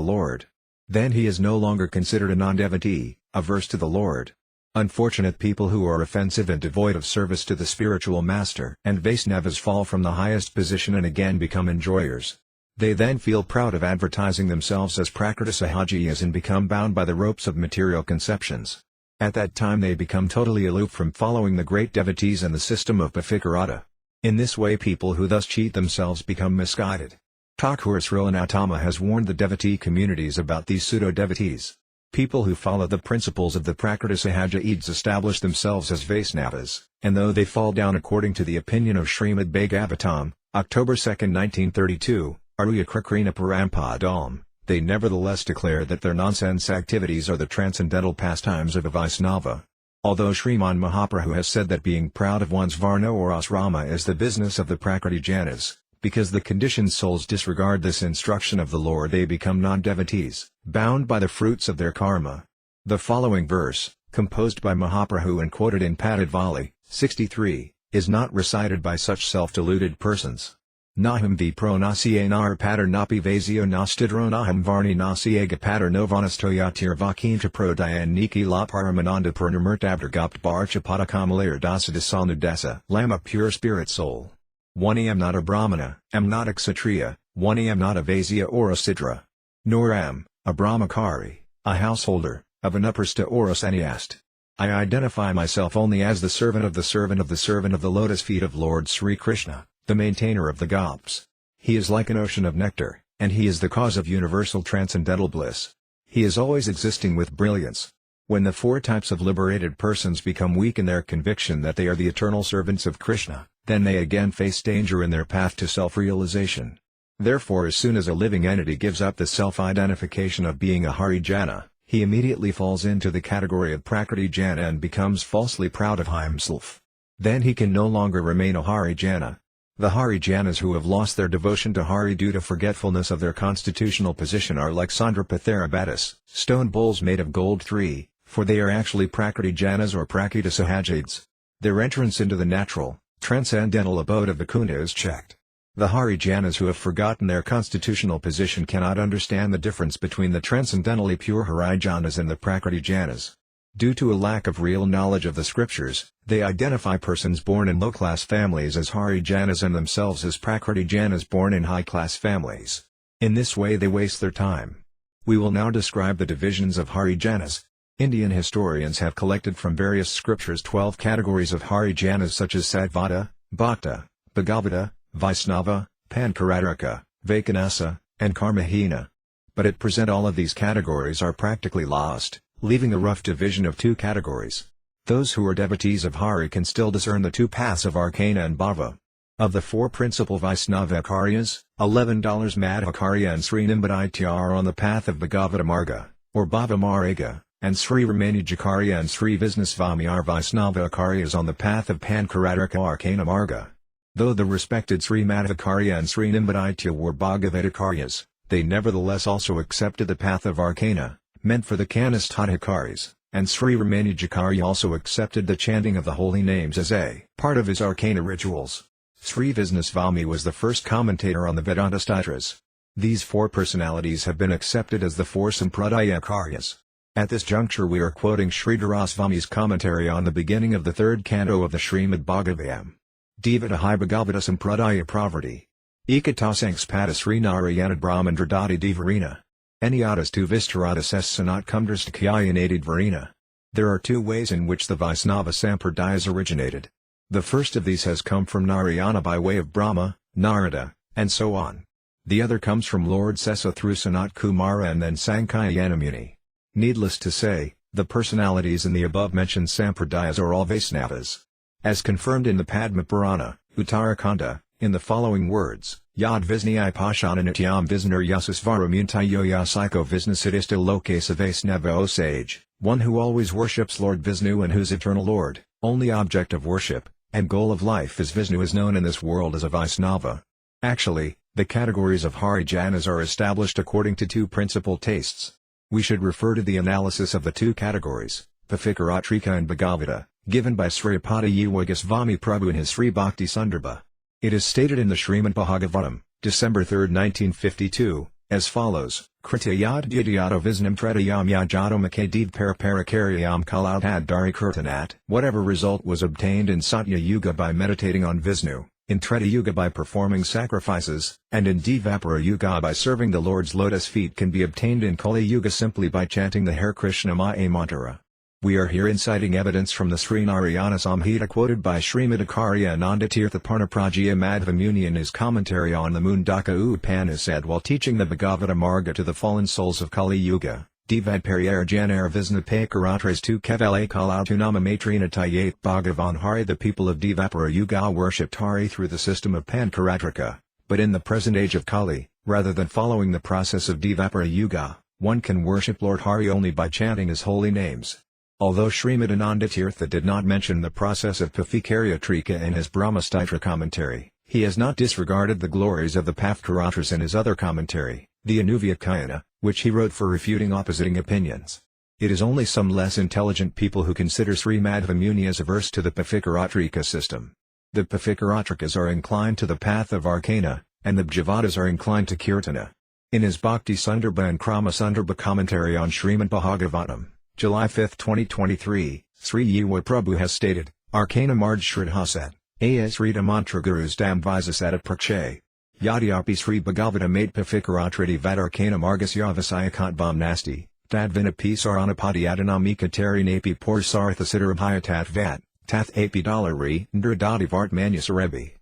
[SPEAKER 1] Lord. Then he is no longer considered a non-devotee, averse to the Lord. Unfortunate people who are offensive and devoid of service to the spiritual master and Vaisnavas fall from the highest position and again become enjoyers. They then feel proud of advertising themselves as Prakriti Sahajiyas and become bound by the ropes of material conceptions. At that time they become totally aloof from following the great devotees and the system of Bhavikara. In this way people who thus cheat themselves become misguided. Thakur Srilanatama has warned the devotee communities about these pseudo-devotees. People who follow the principles of the Prakriti Sahajiyas establish themselves as Vaisnavas, and though they fall down according to the opinion of Srimad Bhagavatam, October 2, 1932, Aruya Krikrina Parampadam, they nevertheless declare that their nonsense activities are the transcendental pastimes of a Vaisnava. Although Sriman Mahaprabhu has said that being proud of one's Varna or Asrama is the business of the Prakriti Janas, because the conditioned souls disregard this instruction of the Lord they become non-devotees, bound by the fruits of their karma. The following verse, composed by Mahaprabhu and quoted in Padadvali, 63, is not recited by such self-deluded persons. Nahum v pro nasiye nar pater napi vasio nastidro nahum varni nasiega pater novanastoyatir vakinta pro dian niki la paramananda purnamurt abdergopt bar chapada kamalayar dasa desanu desa. Lama pure spirit soul. 1 am not a Brahmana, am not a Kshatriya, 1 am not a Vaisya or a Sidra. Nor am, a Brahmachari, a householder, of an uprasta or a sannyast. I identify myself only as the servant of the servant of the servant of the lotus feet of Lord Sri Krishna, the maintainer of the gops. He is like an ocean of nectar, and he is the cause of universal transcendental bliss. He is always existing with brilliance. When the 4 types of liberated persons become weak in their conviction that they are the eternal servants of Krishna, then they again face danger in their path to self-realization. Therefore, as soon as a living entity gives up the self-identification of being a Harijana, he immediately falls into the category of Prakriti Jana and becomes falsely proud of himself. Then he can no longer remain a Harijana. The Harijanas who have lost their devotion to Hari due to forgetfulness of their constitutional position are like Sandrapatharabatis, stone bowls made of gold 3, for they are actually Prakriti Janas or Prakita Sahajades. Their entrance into the natural, transcendental abode of Vaikuntha is checked. The Harijanas who have forgotten their constitutional position cannot understand the difference between the transcendentally pure Harijanas and the Prakriti Janas. Due to a lack of real knowledge of the scriptures, they identify persons born in low-class families as Harijanas and themselves as Prakriti Janas born in high-class families. In this way they waste their time. We will now describe the divisions of Harijanas. Indian historians have collected from various scriptures 12 categories of Harijanas such as Satvata, Bhakta, Bhagavata, Vaisnava, Pankararika, Vaikanasa, and Karmahina. But at present all of these categories are practically lost, leaving a rough division of 2 categories. Those who are devotees of Hari can still discern the 2 paths of Arcana and Bhava. Of the 4 principal Vaisnava Acharyas, $11 Madhvacarya and Sri Nimbaditya are on the path of Bhagavata Marga, or Bhava Marga, and Sri Ramanujakarya and Sri Visnasvami are Vaisnava Acharyas on the path of Pankararika Arcana Marga. Though the respected Sri Madhvacarya and Sri Nimbaditya were Bhagavatacharyas, they nevertheless also accepted the path of Arcana, meant for the Kanistadhikaris, and Sri Ramanujakarya also accepted the chanting of the holy names as a part of his Arcana rituals. Sri Visnasvami was the first commentator on the Vedanta Stotras. These 4 personalities have been accepted as the 4 Sampradaya Acharyas. At this juncture we are quoting Sridharasvami's commentary on the beginning of the 3rd canto of the Srimad Bhagavatam. Devata hi Bhagavata Sampradaya Pravarti. Ekatasangspada Sri Narayana Brahmandra Dati Devarina. Eniatas tu Vistaratas s Sanat Kumdrastakyayanadid Varina. There are 2 ways in which the Vaisnava Sampradayas originated. The first of these has come from Narayana by way of Brahma, Narada, and so on. The other comes from Lord Sesa through Sanat Kumara and then Sankhya Muni. Needless to say, the personalities in the above-mentioned Sampradayas are all Vaisnavas. As confirmed in the Padma Purana, Uttarakhanda, in the following words, Yad Visnai Pashananityam Visnar Yasasvaramuntayo Yasaiko Visnasidista Lokesa Vaisnava O sage, one who always worships Lord Vishnu and whose eternal Lord, only object of worship, and goal of life is Vishnu is known in this world as a Vaisnava. Actually, the categories of Harijanas are established according to 2 principal tastes. We should refer to the analysis of the 2 categories, Pafikaratrika and Bhagavata, given by Sripada Yogisvami Prabhu in his Sri Bhakti Sundarbha. It is stated in the Srimad Bhagavatam, December 3, 1952, as follows, Kritya yad didyato visnam tretayam yajato makadev paraparakaryam kalautad dari kirtanat. Whatever result was obtained in Satya Yuga by meditating on Vishnu, in Treta Yuga by performing sacrifices, and in Dvapara Yuga by serving the Lord's lotus feet can be obtained in Kali Yuga simply by chanting the Hare Krishna Maha mantra. We are here inciting evidence from the Sri Narayana Samhita quoted by Srimad Acharya Anandatirtha Parnaprajya Madhva Muni in his commentary on the Mundaka Upanishad while teaching the Bhagavata Marga to the fallen souls of Kali Yuga. Divad Periyar Janar Visnapakaratres tu Kevale Kalautunama Matrina Tayat Bhagavan Hari. The people of Dvapara Yuga worshipped Hari through the system of Pankaratrika, but in the present age of Kali, rather than following the process of Dvapara Yuga, one can worship Lord Hari only by chanting his holy names. Although Srimad Anandatirtha did not mention the process of Pafikaratrika in his Brahmastitra commentary, he has not disregarded the glories of the Pafkaratras in his other commentary, the Anuvyakayana, which he wrote for refuting opposing opinions. It is only some less intelligent people who consider Sri Madhva Muni as averse to the Pafikaratrika system. The Pathikatrakas are inclined to the path of arcana, and the Bhajavatas are inclined to kirtana. In his Bhakti Sundarbha and Krama Sundarbha commentary on Srimad Bhagavatam, July 5, 2023, Sri Yuva Prabhu has stated, Arcana Marj Shridhaset, As Rita Mantra Gurus Dam Visasata Prakshay. Yadyapi Sri Bhagavata made Pathikaratriti Vadarkana Margas Yavasayakatvam Nasti, Tadvina Pisaranapadhi Adanamika Tari Napi Por Sarthasiddharabhayatat Vat, Tath Api Dolari Ndradati Vart Manusarebi.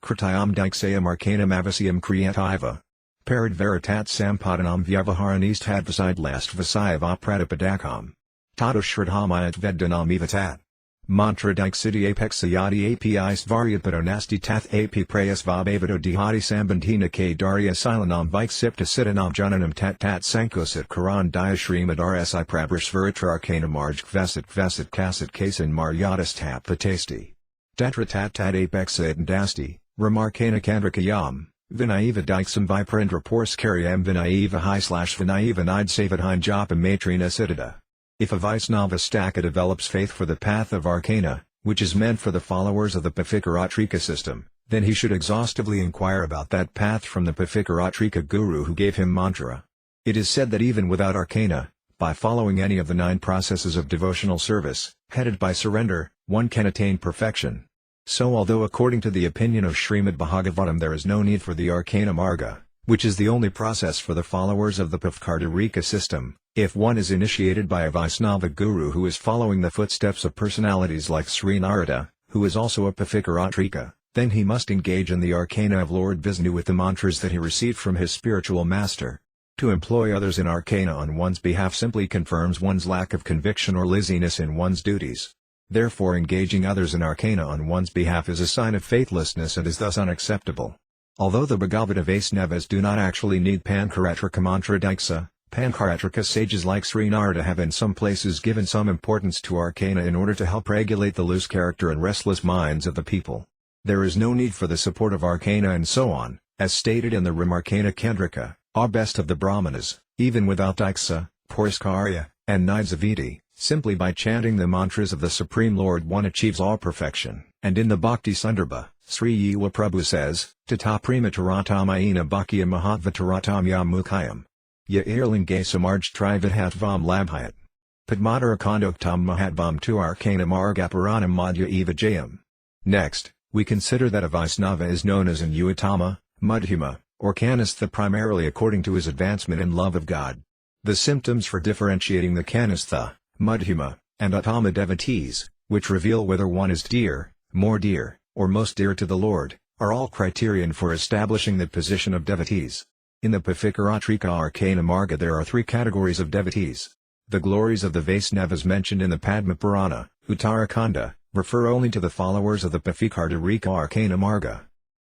[SPEAKER 1] Kritayam Diksayam Arcanam Avasiyam Kriyativa. Parad Veritat Sampadanam Vyavaharanist Hadvaside Last Vasayava Pratipadakam. Tata Shradhamayat Veddanam Evatat. Mantra Diksiti Apex Sayati API Svaryapada Nasti Tath AP Prayas Vabhavado Dihati Sambandhina K Darya Silanam Viksipta Sitanam Jananam Tat Tat Sankosit Karan Diashrimad RSI Prabrishvaritar Arcana Marj Kvesit Kasit Kasan Maryadas Tap Patasti. Tatra Tat Tat Apex Dasti, Ramarkana Kandrakayam, Vinaiva Diksam Viprendra Porskaryam Vinaiva Vinaiva Nide Savadhine Japa Matrina Siddhata. If a Vaisnava staka develops faith for the path of arcana, which is meant for the followers of the Pathikaratrika system, then he should exhaustively inquire about that path from the Pathikaratrika guru who gave him mantra. It is said that even without arcana, by following any of the 9 processes of devotional service, headed by surrender, one can attain perfection. So although according to the opinion of Srimad Bhagavatam there is no need for the arcana marga, which is the only process for the followers of the Pathikaratrika system, if one is initiated by a Vaisnava guru who is following the footsteps of personalities like Sri Narada, who is also a Pathikaratrika, then he must engage in the arcana of Lord Vishnu with the mantras that he received from his spiritual master. To employ others in arcana on one's behalf simply confirms one's lack of conviction or laziness in one's duties. Therefore engaging others in arcana on one's behalf is a sign of faithlessness and is thus unacceptable. Although the Bhagavata Vaisnavas do not actually need Pankaratrika mantra diksa, Pankaratrika sages like Sri Narada have in some places given some importance to arcana in order to help regulate the loose character and restless minds of the people. There is no need for the support of arcana and so on, as stated in the Ramarkana Kendrika, are best of the Brahmanas, even without diksa, Puriskarya, and Nidzaviti, simply by chanting the mantras of the Supreme Lord one achieves all perfection. And in the Bhakti Sundarbha, Sri Yuva Prabhu says, Tata Prima Taratamaina Bhakya Mahatvataratama Mukhayam. Ya Irlinge Samarj Trividhatvam Labhyat. Padmadarakandoktam Mahatvam tu Arcana Margaparanam Madhya Eva Jayam. Next, we consider that a Vaisnava is known as an Uttama, Madhyama, or Kanistha primarily according to his advancement in love of God. The symptoms for differentiating the Kanistha, Madhyama, and Uttama devotees, which reveal whether one is dear, more dear, or most dear to the Lord, are all criterion for establishing the position of devotees. In the Pathikaratrika Arcana Marga there are 3 categories of devotees. The glories of the Vaisnavas mentioned in the Padma Purana, Uttarakanda, refer only to the followers of the Pathikaratrika Arcana Marga.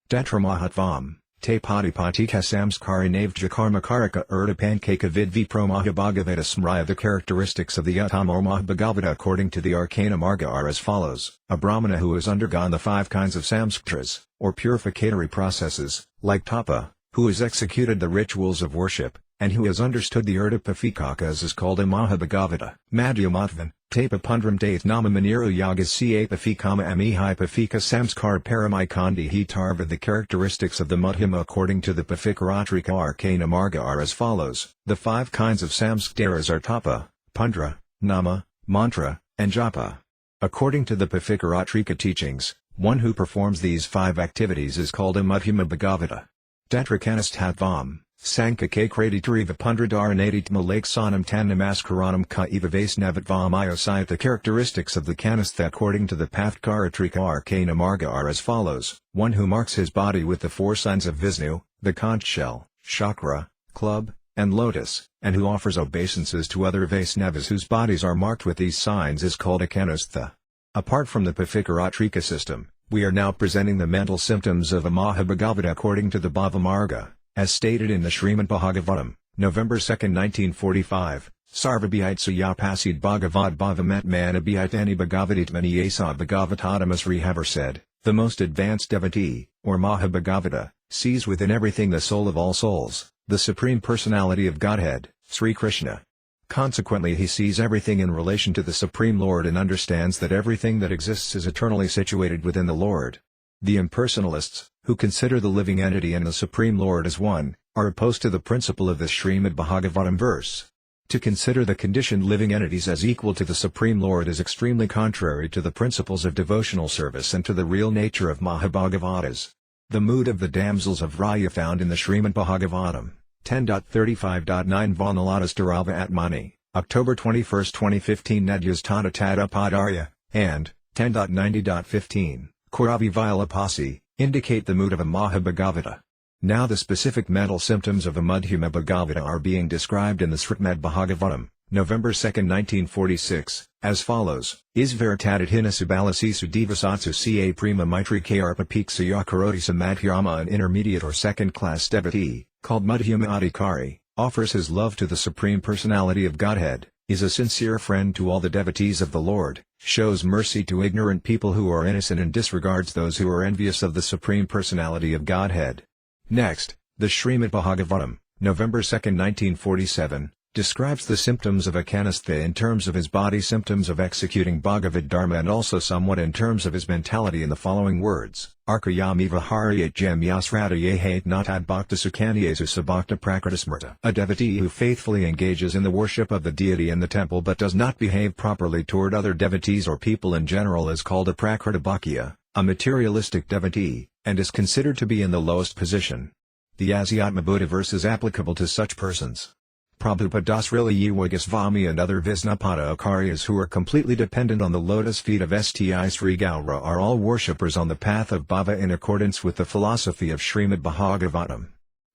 [SPEAKER 1] Tetramahatvam, Te Patipatika Samskari Navjakarmakarika Pankaka Vidvi Promahabhagavata Smraya. The characteristics of the Uttama Mahabhagavata according to the Arcana Marga are as follows: a Brahmana who has undergone the 5 kinds of samskaras, or purificatory processes, like tapa, who has executed the rituals of worship, and who has understood the Urdhapafikakas is called a Mahabhagavata. Madhyamatvan, Tapa Pundram Date Nama Maniru Yagas Capafikama Amihai Pafika Samskar Paramikandi Hitarva. The characteristics of the Madhyama according to the Pathikaratrika Arcana Marga are as follows: the 5 kinds of samskaras are tapa, pundra, nama, mantra, and japa. According to the Pathikaratrika teachings, one who performs these 5 activities is called a Madhyama Bhagavata. Tetrakanisthatvam, Sankake Kraditariva Pundradaranatitma Lakesanam Tannamaskaranam Ka Eva Vaisnavatvam Iosayat. The characteristics of the Kanistha according to the Pathikaratrika Arcana Marga are as follows: one who marks his body with the 4 signs of Vishnu, the conch shell, chakra, club, and lotus, and who offers obeisances to other Vaisnavas whose bodies are marked with these signs is called a Kanistha. Apart from the Pathikaratrika system, we are now presenting the mental symptoms of a Mahabhagavata according to the Bhava Marga, as stated in the Srimad Bhagavatam, November 2, 1945, Sarvabhyaitsa Yapasid Bhagavad Bhavamet Manabhyaitani Bhagavaditmani Asa Bhagavatadamas Rehavar said, the most advanced devotee, or Mahabhagavata, sees within everything the soul of all souls, the Supreme Personality of Godhead, Sri Krishna. Consequently he sees everything in relation to the Supreme Lord and understands that everything that exists is eternally situated within the Lord. The impersonalists, who consider the living entity and the Supreme Lord as one, are opposed to the principle of the Srimad Bhagavatam verse. To consider the conditioned living entities as equal to the Supreme Lord is extremely contrary to the principles of devotional service and to the real nature of Mahabhagavatas. The mood of the damsels of Raya found in the Srimad Bhagavatam, 10.35.9 Vanalatastarava Atmani, October 21, 2015 Nadyas Tata Tada Padarya, and 10.90.15, Kuravi Vilapasi, indicate the mood of a Mahabhagavata. Now the specific mental symptoms of a Madhyama Bhagavata are being described in the Srimad Bhagavatam, November 2, 1946, as follows: Isvaratadhina Subalasi Sudivasatsu Ca Prima Maitri Karpa Piksa Yakaroti Samadhyama. An intermediate or second-class devotee, called Madhyama Adhikari, offers his love to the Supreme Personality of Godhead, is a sincere friend to all the devotees of the Lord, shows mercy to ignorant people who are innocent and disregards those who are envious of the Supreme Personality of Godhead. Next, the Srimad Bhagavatam, November 2, 1947, describes the symptoms of a Kayastha in terms of his body, symptoms of executing Bhagavad Dharma, and also somewhat in terms of his mentality in the following words: Arkayami Viharyat Jem Yasradaye Natad Bhakta Sukhanyesu Sabhakta Prakritasmrta. A devotee who faithfully engages in the worship of the deity in the temple but does not behave properly toward other devotees or people in general is called a Prakrita Bhakya, a materialistic devotee, and is considered to be in the lowest position. The Asyatma Buddha verse is applicable to such persons. Prabhupada Srila Yogisvami and other Visnapada Acharyas who are completely dependent on the lotus feet of Sti Sri Gaura are all worshippers on the path of bhava in accordance with the philosophy of Srimad Bhagavatam.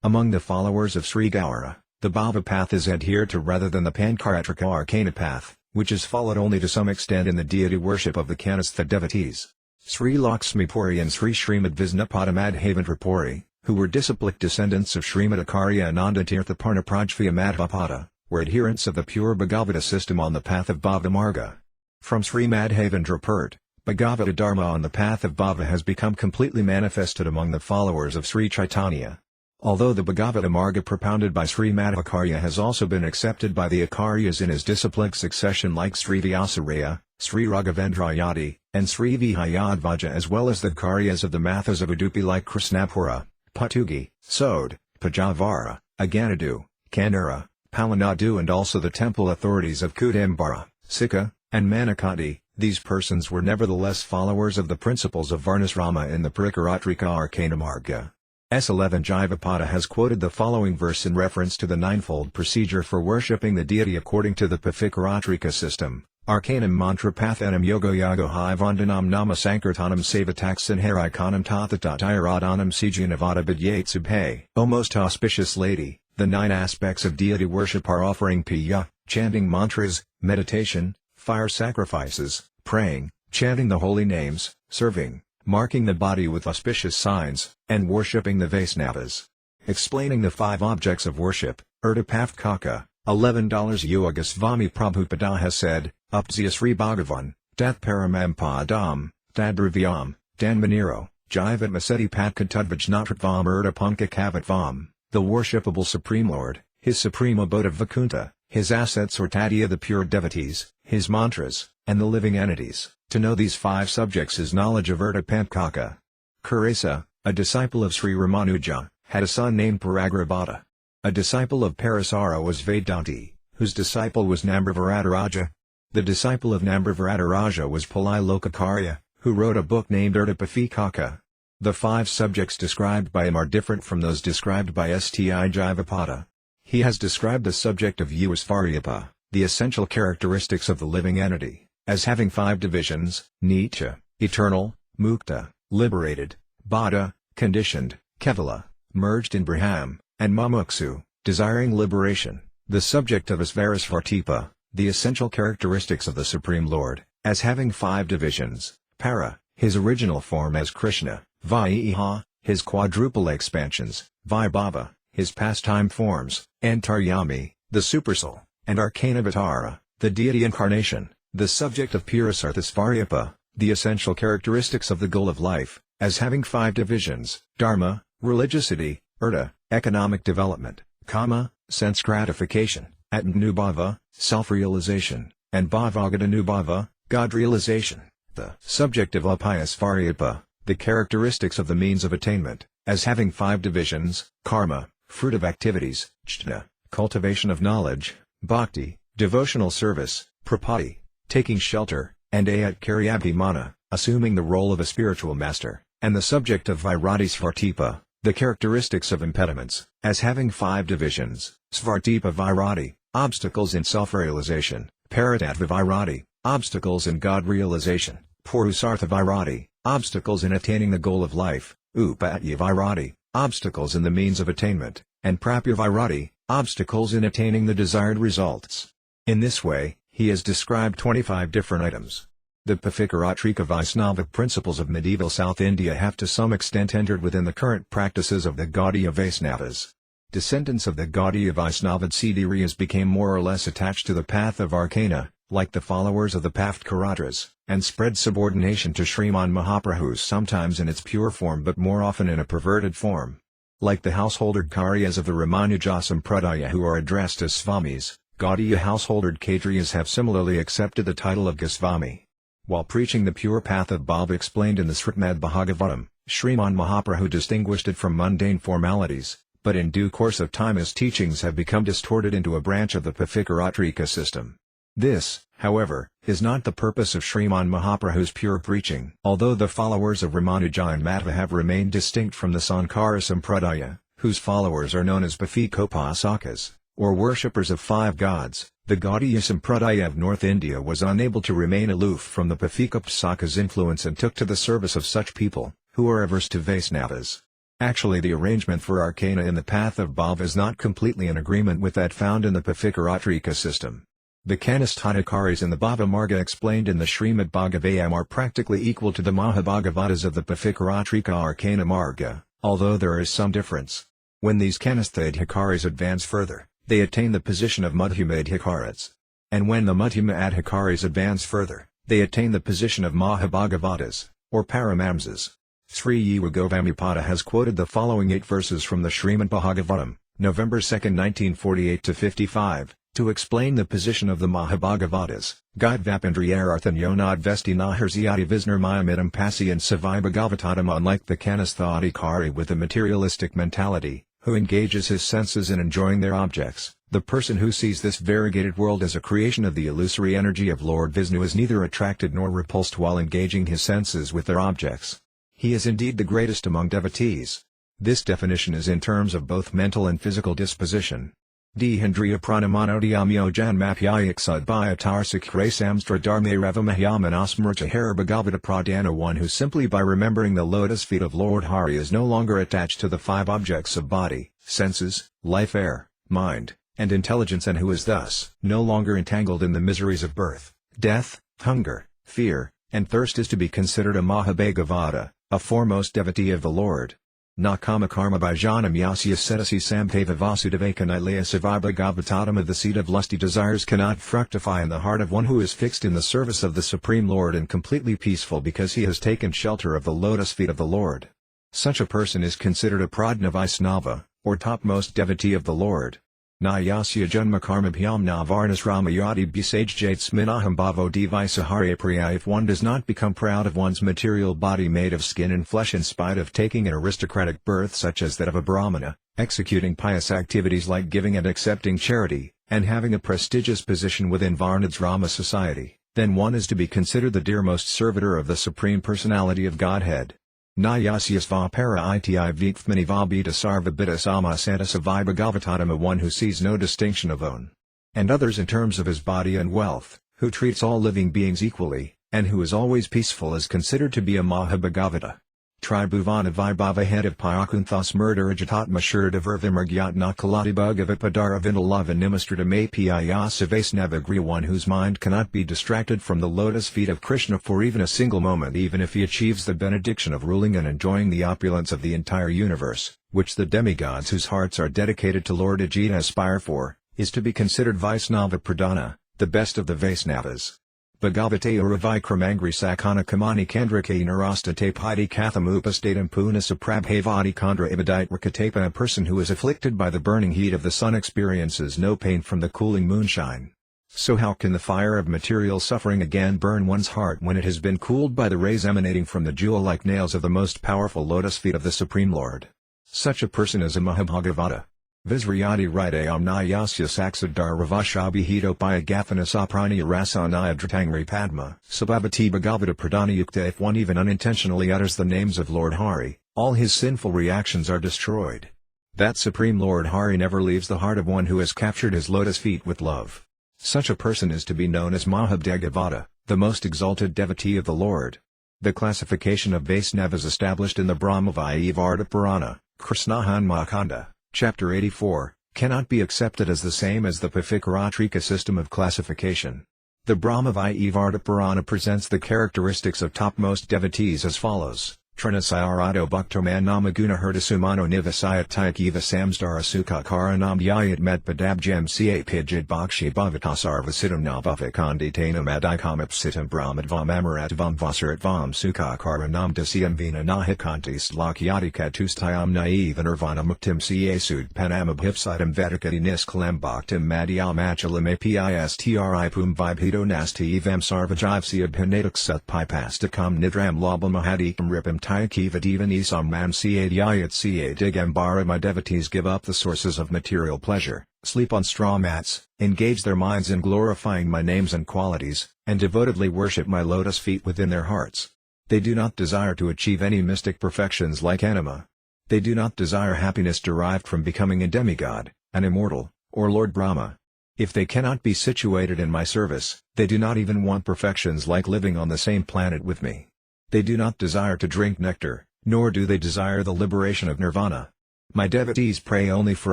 [SPEAKER 1] Among the followers of Sri Gaura, the bhava path is adhered to rather than the Pankaratrika Arcana path, which is followed only to some extent in the deity worship of the Kayastha devotees. Sri Lakshmi Puri and Sri Srimad Visnapada Madhavendra Puri, who were disciplic descendants of Srimad Acharya Anandatirtha Parnaprajvya Madhvapada, were adherents of the pure Bhagavata system on the path of Bhava Marga. From Sri Madhavendra Purt, Bhagavata Dharma on the path of Bhava has become completely manifested among the followers of Sri Chaitanya. Although the Bhagavata Marga propounded by Sri Madhvacarya has also been accepted by the Acharyas in his disciplic succession like Sri Vyasaraya, Sri Raghavendrayadi, and Sri Vihayadvaja, as well as the Karyas of the Mathas of Udupi like Krishnapura, Patugi, Sod, Pajavara, Aganadu, Kannura, Palanadu, and also the temple authorities of Kudambara, Sikha, and Manakandi. These persons were nevertheless followers of the principles of Varnasrama in the Parikaratrika Arcana Marga. S11 Jivapada has quoted the following verse in reference to the ninefold procedure for worshipping the deity according to the Pavikaratrika system. Arcanam mantra pathanam yogo yago hi vandanam nama sankirtanam savataksan harikanam tathatatayaradhanam sijanavada bidyate. O most auspicious lady, the 9 aspects of deity worship are offering piya, chanting mantras, meditation, fire sacrifices, praying, chanting the holy names, serving, marking the body with auspicious signs, and worshipping the Vaisnavas. Explaining the 5 objects of worship, Urdapavkaka, $11 Yogisvami Prabhupada has said, Upzya Sri Bhagavan, Dath Paramam Padam, Tadrivyam, Danmaniro, Jivatmaseti Patkatudvajnatratvam Urdapanka Kavatvam, the worshipable Supreme Lord, his supreme abode of Vaikuntha, his assets or Tadya the pure devotees, his mantras, and the living entities. To know these 5 subjects is knowledge of Urdapankaka. Kuresa, a disciple of Sri Ramanuja, had a son named Paragrabhata. A disciple of Parasara was Vedanti, whose disciple was Nambravarata. The disciple of Nambravarata was Palai Lokakarya, who wrote a book named Urdapafikaka. The 5 subjects described by him are different from those described by Sti Jivapada. He has described the subject of Usvaryapa, the essential characteristics of the living entity, as having 5 divisions: Nitya, eternal; Mukta, liberated; Bada, conditioned; Kevala, merged in Braham; and Mamuksu, desiring liberation. The subject of Asvarasvartipa, the essential characteristics of the Supreme Lord, as having 5 divisions: Para, his original form as Krishna; Vaiha, his quadruple expansions; Vaibhava, his pastime forms; Antaryami, the supersoul; and Arcanavatara, the deity incarnation. The subject of Purasarthasvaryapa, the essential characteristics of the goal of life, as having 5 divisions: Dharma, religiosity; Urta, economic development; Kama, sense gratification; Atmanubhava, self-realization; and Bhavagadhanubhava, God realization. The subject of Upayasvaryapa, The characteristics of the means of attainment, as having 5 divisions: karma, fruit of activities; jnana, cultivation of knowledge; bhakti, devotional service; prapatti, taking shelter; and ācārya, assuming the role of a spiritual master; and the subject of vairati svartipa, the characteristics of impediments, as having 5 divisions: svartipa vairati, obstacles in self-realization; paratattva vairati, obstacles in God realization; purusartha vairati, obstacles in attaining the goal of life; upatya vairati, obstacles in the means of attainment; and prapya vairati, obstacles in attaining the desired results. In this way, he has described 25 different items. The Pathikatraika Vaisnava principles of medieval South India have to some extent entered within the current practices of the Gaudiya Vaishnavas. Descendants of the Gaudiya Vaishnava Siddhāryas became more or less attached to the path of arcana, like the followers of the Pathikaratras, and spread subordination to Sriman Mahaprabhus, sometimes in its pure form but more often in a perverted form. Like the householder Karyas of the Ramanuja Sampradaya who are addressed as Svamis, Gaudiya householder Kshatriyas have similarly accepted the title of Goswami. While preaching the pure path of bhava explained in the Srimad Bhagavatam, Sriman Mahaprabhu distinguished it from mundane formalities, but in due course of time his teachings have become distorted into a branch of the Pathikatraika system. This, however, is not the purpose of Sriman Mahaprabhu's pure preaching. Although the followers of Ramanuja and Madhva have remained distinct from the Sankara Sampradaya, whose followers are known as Pathikopasakas, or worshippers of 5 gods, the Gaudiya Sampradaya of North India was unable to remain aloof from the Pathikopasakas' influence and took to the service of such people, who are averse to Vaisnavas. Actually, the arrangement for arcana in the path of bhava is not completely in agreement with that found in the Pathikatraika system. The Kanistadhikaris in the Bhava Marga explained in the Srimad Bhagavatam are practically equal to the Mahabhagavatas of the Pathikatraika Arcana Marga, although there is some difference. When these Kanistadhikaris advance further, they attain the position of Madhyamadhikaras. And when the Madhyamadhikaris advance further, they attain the position of Mahabhagavatas, or Paramamsas. Sri Jiva Govamipada has quoted the following 8 verses from the Srimad Bhagavatam, November 2, 1948-55, to explain the position of the Mahabhagavatas. Gaidvapindriyarthan yonad vesti naharzyati visnirmayamidam pasyan savai bhagavatatam. Unlike the Kanistadhikari with a materialistic mentality, who engages his senses in enjoying their objects, the person who sees this variegated world as a creation of the illusory energy of Lord Vishnu is neither attracted nor repulsed while engaging his senses with their objects. He is indeed the greatest among devotees. This definition is in terms of both mental and physical disposition. Dhendriya pranamanodhyamyo janmapyayaksudbhayatarsakre samstra dharme revamahyamanosmrtahara bhagavata pradhana. One who simply by remembering the lotus feet of Lord Hari is no longer attached to the 5 objects of body, senses, life, air, mind, and intelligence, and who is thus no longer entangled in the miseries of birth, death, hunger, fear, and thirst is to be considered a Mahabhagavata, a foremost devotee of the Lord. Nakama karma bhajanam yasya setasi samteva vasudevakanailaya savibhagavatatama. The seed of lusty desires cannot fructify in the heart of one who is fixed in the service of the Supreme Lord and completely peaceful because he has taken shelter of the lotus feet of the Lord. Such a person is considered a Pradna Vaisnava, or topmost devotee of the Lord. Na yasya janma karma bhyam na varnas ramayati bisajjate sminaham bhavo divisahare priya. If one does not become proud of one's material body made of skin and flesh in spite of taking an aristocratic birth such as that of a Brahmana, executing pious activities like giving and accepting charity, and having a prestigious position within Varnasrama society, then one is to be considered the dearmost servitor of the Supreme Personality of Godhead. Na yasyasva para iti vikthmani vabita sarvabita samasanta savai bhagavatatama. One who sees no distinction of own and others in terms of his body and wealth, who treats all living beings equally, and who is always peaceful is considered to be a Mahabhagavata. Tribhuvana Vaibhava head of Pyakunthas murder ajatatma shurdavirvimargyatna kalati bhagavapadara vindalava nimistratam apiyasa Vaisnavagriya. One whose mind cannot be distracted from the lotus feet of Krishna for even a single moment, even if he achieves the benediction of ruling and enjoying the opulence of the entire universe, which the demigods whose hearts are dedicated to Lord Ajita aspire for, is to be considered Vaisnava Pradhana, the best of the Vaisnavas. Bhagavate Uravikramangri Sakana Kamani Kandrake Narastate Pidi Katham Upastatam Punasa Prabhavati Kandra Ibadite Rakatapa. A person who is afflicted by the burning heat of the sun experiences no pain from the cooling moonshine. So how can the fire of material suffering again burn one's heart when it has been cooled by the rays emanating from the jewel-like nails of the most powerful lotus feet of the Supreme Lord? Such a person is a Mahabhagavata. Visriyati Ridayam Nayasya Saksadar Ravashabhihito Payagathana Sapraniya Rasanaya Dratangri Padma Sabhavati Bhagavata Pradana Yukta. If one even unintentionally utters the names of Lord Hari, all his sinful reactions are destroyed. That Supreme Lord Hari never leaves the heart of one who has captured his lotus feet with love. Such a person is to be known as Mahabhagavata, the most exalted devotee of the Lord. The classification of Vaisnavas established in the Brahma-Vaivarta Purana, Krishnahan Mahakanda, Chapter 84, cannot be accepted as the same as the Pavikaratrika system of classification. The Brahma-Vaivarta Purana presents the characteristics of topmost devotees as follows: Trinasayarado Bhaktoman Namaguna Herdasumano Nivasayat Tyakiva Samsdara Sukakaranam Yayat Medpadabjam Ca Pijid Bakshi Bhavatasarvasitam Navavikanditana Madikamapsitam Brahmadvam Amaratvam Vasaratvam Sukakaranam Dasyam Vina Nahikanti Slakyadikatustayam Naiva Nirvana Muktim Ca Sud Panamabhipsitam Vedakati Niskalam Bhaktim Madhyam Achalam Apistri Pum Vibhito Nasti Evam Sarvajivsia Pinatak Sat Pipastakam Nidram Labam Mahadikam Ripam Tyakiva Divanisam Mam Ca Dyayat Ca Digambara. My devotees give up the sources of material pleasure, sleep on straw mats, engage their minds in glorifying my names and qualities, and devotedly worship my lotus feet within their hearts. They do not desire to achieve any mystic perfections like anima. They do not desire happiness derived from becoming a demigod, an immortal, or Lord Brahma. If they cannot be situated in my service, they do not even want perfections like living on the same planet with me. They do not desire to drink nectar, nor do they desire the liberation of nirvana. My devotees pray only for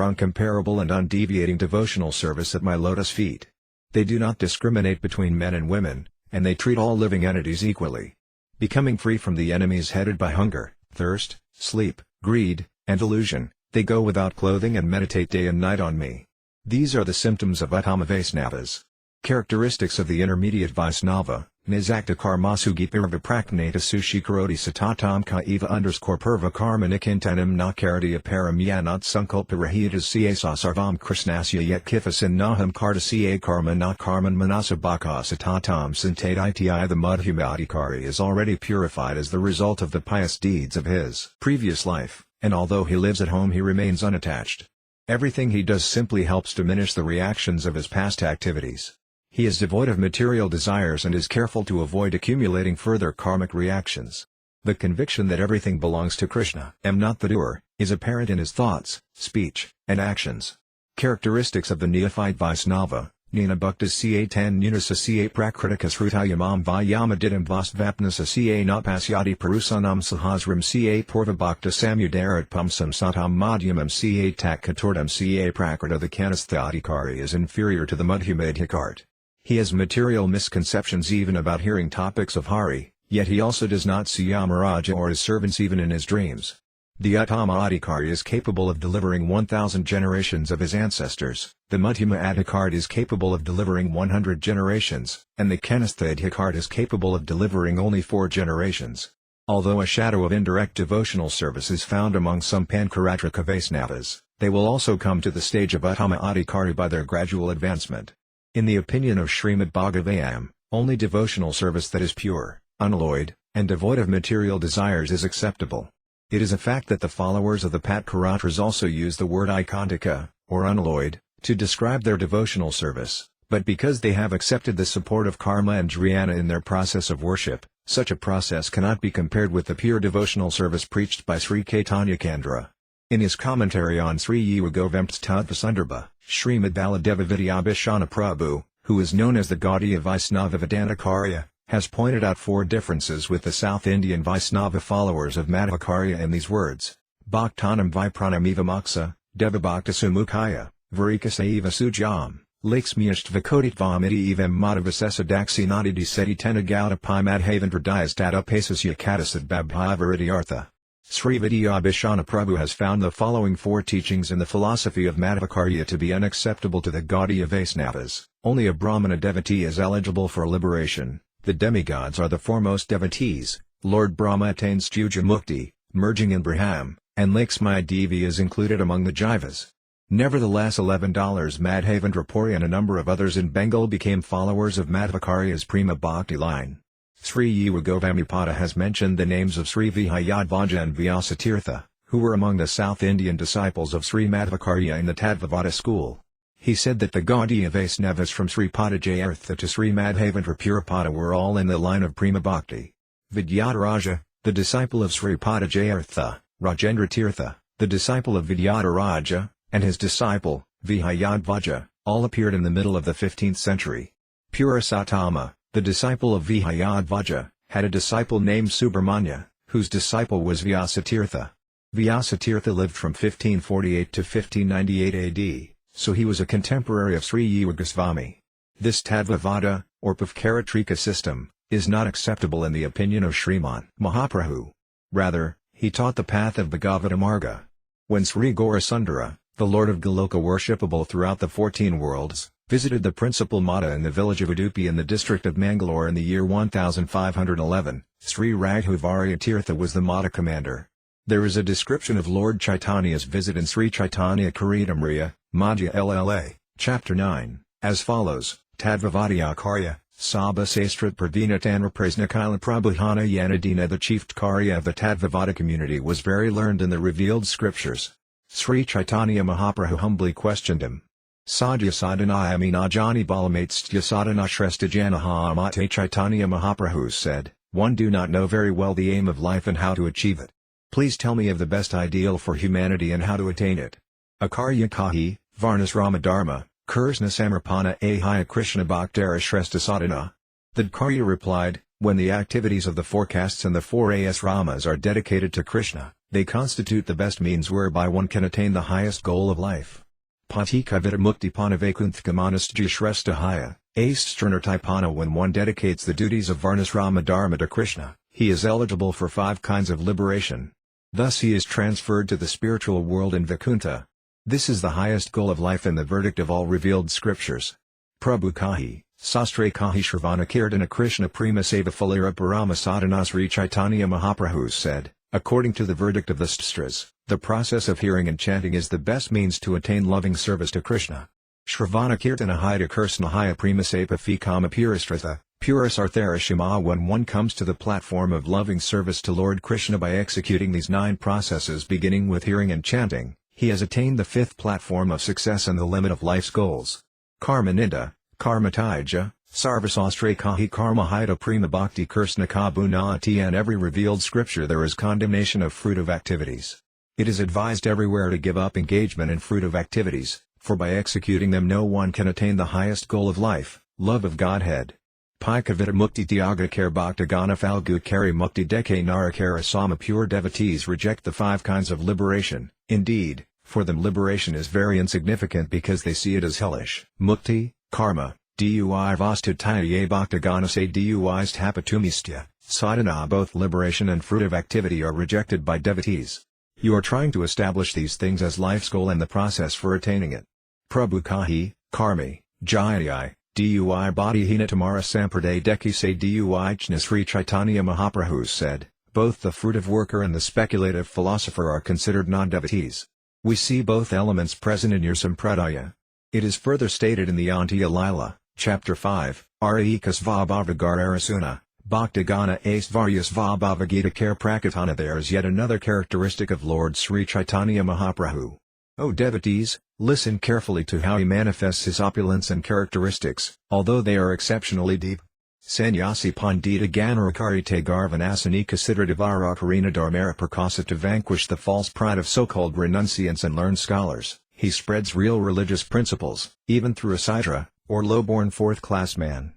[SPEAKER 1] uncomparable and undeviating devotional service at my lotus feet. They do not discriminate between men and women, and they treat all living entities equally. Becoming free from the enemies headed by hunger, thirst, sleep, greed, and illusion, they go without clothing and meditate day and night on me. These are the symptoms of Uttama Vaisnavas. Characteristics of the intermediate Vaisnava: Nizakta karmasugi pirva praknata sushikaroti satatam kaiva _purva karma nikintanam nakarati aparam yanat sankalpa rahitas ca sarvam krishnasya yet kifasin naham karta ca karma na karman manasa bhaka satatam santaditi. The Madhyama is already purified as the result of the pious deeds of his previous life, and although he lives at home he remains unattached. Everything he does simply helps diminish the reactions of his past activities. He is devoid of material desires and is careful to avoid accumulating further karmic reactions. The conviction that everything belongs to Krishna, am not the doer, is apparent in his thoughts, speech, and actions. Characteristics of the neophyte Vaisnava: Nina Bhaktas ca tan Nunasa ca Prakritika Srutayamam Vayamaditam Vastvapnasa ca Napasyati Parusanam Sahasram ca Purva Bhakta Samudarat Pumsam Satam Madhyamam ca Tak Katordam ca Prakrita. The Kayastha Adhikari is inferior to the Madhyama Adhikart. He has material misconceptions even about hearing topics of Hari, yet he also does not see Yamaraja or his servants even in his dreams. The Uttama Adhikari is capable of delivering 1,000 generations of his ancestors, the Madhyama Adhikart is capable of delivering 100 generations, and the Kayastha Adhikart is capable of delivering only 4 generations. Although a shadow of indirect devotional service is found among some Pankaratrika Vaisnavas, they will also come to the stage of Uttama Adhikari by their gradual advancement. In the opinion of Srimad Bhagavatam, only devotional service that is pure, unalloyed, and devoid of material desires is acceptable. It is a fact that the followers of the Patkaratras also use the word ikantika, or unalloyed, to describe their devotional service, but because they have accepted the support of karma and jnana in their process of worship, such a process cannot be compared with the pure devotional service preached by Sri Caitanya Kandra. In his commentary on Sri Yiva Govemtattva Sundarbha, Srimad Baladeva Vidyabhishana Prabhu, who is known as the Gaudīya Vaisnava Vedantacārya, has pointed out 4 differences with the South Indian Vaisnava followers of Madhvacarya in these words: Bhaktanam Vipranamiva Moksa, Devabhakta Sumukhaya, Varikasaiva Sujam, Lakshmiyashtvakoditvam iti evam Madhavasesa Dakshinadidi Seti Tenagauta Pi Madhavandradayas Data Pasasya Katasad Babhavariti Artha. Sri Vidyabhishana Prabhu has found the following 4 teachings in the philosophy of Madhvacarya to be unacceptable to the Gaudiya Vaisnavas. Only a Brahmana devotee is eligible for liberation. The demigods are the foremost devotees. Lord Brahma attains Juja Mukti, merging in Braham, and Lakshmi Devi is included among the Jivas. Nevertheless, $11 Madhavendra and a number of others in Bengal became followers of Madhvakarya's Prema Bhakti line. Sri Yiva Govamipada has mentioned the names of Sri Vijayadvaja and Vyasatirtha, who were among the South Indian disciples of Sri Madhvakarya in the Tadvavada school. He said that the Gaudiya Vaishnavas from Sri Padajayartha to Sri Madhavendra Puripada were all in the line of Prema Bhakti. Vidyadharaja, the disciple of Sri Padajayartha, Rajendra Tirtha, the disciple of Vidyadharaja, and his disciple, Vijayadvaja, all appeared in the middle of the 15th century. Purasatama, the disciple of Vijayadvaja, had a disciple named Subramanya, whose disciple was Vyasatirtha. Vyasatirtha lived from 1548 to 1598 AD, so he was a contemporary of Sri Yiva Goswami. This Tadvavada, or Pavkaratrika system, is not acceptable in the opinion of Sriman Mahaprabhu. Rather, he taught the path of Bhagavata Marga. When Sri Gaurasundara, the Lord of Goloka worshipable throughout the 14 worlds, visited the principal Mata in the village of Udupi in the district of Mangalore in the year 1511, Sri Raghuvarya Tirtha was the Mata commander. There is a description of Lord Chaitanya's visit in Sri Chaitanya Charitamrita, Madhya LLA, Chapter 9, as follows: Tadvavadi ācārya, Sabha Sastrat Pravina Tanraprasnakaila Prabhuhana Yanadina. The chief Ācārya of the Tadvavada community was very learned in the revealed scriptures. Sri Chaitanya Mahaprabhu humbly questioned him. Sadhya sadhanayami najani balamatstya sadhana shrestha janaha amate. Chaitanya Mahaprabhu said, "One do not know very well the aim of life and how to achieve it. Please tell me of the best ideal for humanity and how to attain it." Ācārya kahi, varnas ramadharma, Krishna samarpana ahaya Krishna bhaktara shrestha sadhana. The Ācārya replied, "When the activities of the four castes and the four asramas are dedicated to Krishna, they constitute the best means whereby one can attain the highest goal of life. Patika vidamukti panavakunthkamanastja shrestahaya, astranartipana. When one dedicates the duties of varnas ramadharma to Krishna, he is eligible for 5 kinds of liberation. Thus he is transferred to the spiritual world in Vaikuntha. This is the highest goal of life and the verdict of all revealed scriptures." Prabhu kahi, Sastre kahi Shravana Kirtana Krishna Prema Seva Falira Parama Sadhana. Sri Chaitanya Mahaprabhu said, according to the verdict of the Stras, the process of hearing and chanting is the best means to attain loving service to Krishna. Shravana Kirtana Hida Kursnahaya Prema Seva Fikama Purastratha, Purasarthara Shima. When one comes to the platform of loving service to Lord Krishna by executing these 9 processes beginning with hearing and chanting, he has attained the 5th platform of success and the limit of life's goals. Karma Nida, Karma Tija, Sarvasastre Kahi Karma Hida Prema Bhakti Krishna Kabunati. In every revealed scripture there is condemnation of fruitive activities. It is advised everywhere to give up engagement in fruitive activities, for by executing them no one can attain the highest goal of life, love of Godhead. Paikavita Mukti Tyagakare Bhaktagana Falgu Kari Mukti Deke Narakara Sama. Pure devotees reject the 5 kinds of liberation. Indeed, for them liberation is very insignificant because they see it as hellish. Mukti, karma, dui vastutaya bhaktagana se dui sthapatumistya, sadhana. Both liberation and fruitive activity are rejected by devotees. You are trying to establish these things as life's goal and the process for attaining it. Prabhu kahi, karmi, jayai, dui bodhihina tamara sampraday deki se dui chna. Sri Chaitanya Mahaprabhu said, both the fruitive worker and the speculative philosopher are considered non-devotees. We see both elements present in your sampradaya. It is further stated in the Antya Lila, Chapter 5, Arikas Vabhavagararasuna, Bhaktagana Aistvaryas Vabhavagita Kare Prakatana. There is yet another characteristic of Lord Sri Chaitanya Mahaprabhu. O devotees, listen carefully to how he manifests his opulence and characteristics, although they are exceptionally deep. Sannyasi Pandita Ganarakari Te Garvanasani Kasidradavara Karina Dharmara Prakasa. To vanquish the false pride of so-called renunciants and learned scholars, he spreads real religious principles, even through a Sidra, or low-born 4th-class man.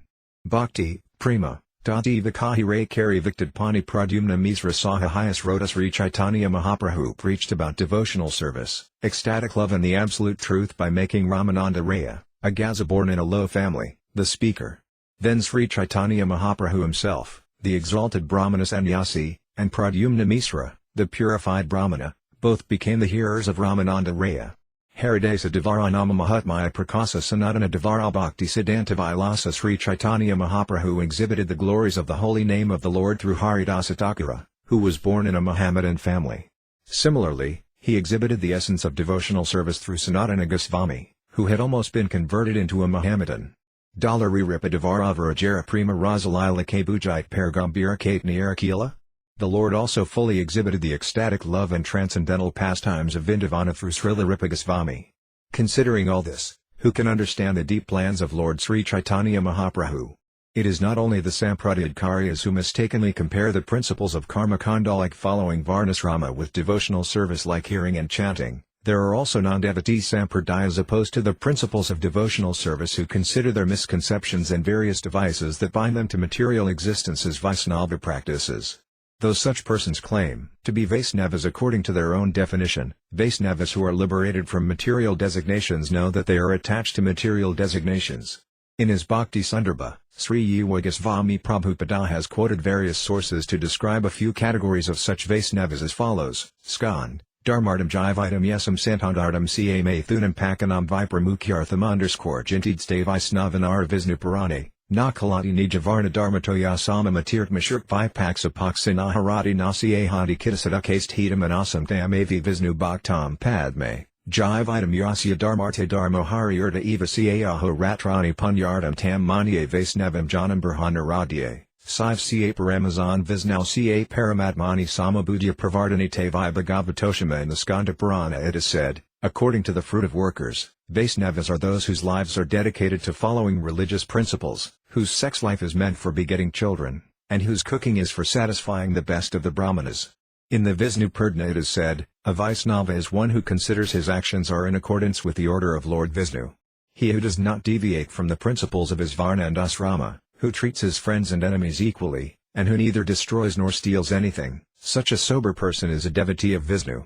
[SPEAKER 1] Bhakti, Prema, Dati Vikahi Ray Kari Victad Pani Pradyumna Misra Sahayas Rhoda. Sri Chaitanya Mahaprabhu preached about devotional service, ecstatic love and the absolute truth by making Ramananda Raya, a Gaza born in a low family, the speaker. Then Sri Chaitanya Mahaprabhu himself, the exalted Brahmana Sannyasi, and Pradyumna Misra, the purified Brahmana, both became the hearers of Ramananda Raya. Haridasa Dvaranama Mahatmaya Prakasa Sanatana Dvara Bhaktisiddhanta Vilasa. Sri Chaitanya Mahaprabhu exhibited the glories of the holy name of the Lord through Haridasa Thakura, who was born in a Mohammedan family. Similarly, He exhibited the essence of devotional service through Sanatana Goswami, who had almost been converted into a Mohammedan. Dolari Ripadavaravara Prima Rasalila Kabujite Paragambira Katni Arakila? The Lord also fully exhibited the ecstatic love and transcendental pastimes of Vindavana through Srila Rupa Goswami. Considering all this, who can understand the deep plans of Lord Sri Chaitanya Mahaprabhu? It is not only the Sampradayakaryas who mistakenly compare the principles of karma kanda like following Varnasrama with devotional service like hearing and chanting. There are also non-devotee sampradayas opposed to the principles of devotional service who consider their misconceptions and various devices that bind them to material existence as Vaisnava practices. Though such persons claim to be Vaisnavas according to their own definition, Vaisnavas who are liberated from material designations know that they are attached to material designations. In his Bhakti Sundarbha, Srila Goswami Prabhupada has quoted various sources to describe a few categories of such Vaisnavas as follows: Skand, Dharmartam Jivitam Yesam Santandartam Ca Mathunam Pakanam Vipramukyartham _Jintid Vaisnavanara Visnu Purane, Nakalati Nijavarna Dharmatoya Samamatirth Mashurk Vipaksa Paksinaharati Nasi Ahadi Kittasadukast Hitam Anasam Tam Avi Visnu Bhaktam Padme. Jivitam Yasya Dharmarte Dharmohari Urta Eva Caho Ratrani Punyartam Tam Manye Vaisnavam Janam Burhana Radye, Siv Ca Paramazan Visnau Ca Paramatmani Samabudya Pravardani Te Vibhagavatoshima. In the Skanda Purana it is said, according to the fruit of workers, Vaisnavas are those whose lives are dedicated to following religious principles, whose sex life is meant for begetting children, and whose cooking is for satisfying the best of the Brahmanas. In the Vishnu Purana it is said, a Vaisnava is one who considers his actions are in accordance with the order of Lord Vishnu. He who does not deviate from the principles of his Varna and Asrama, who treats his friends and enemies equally, and who neither destroys nor steals anything, such a sober person is a devotee of Vishnu.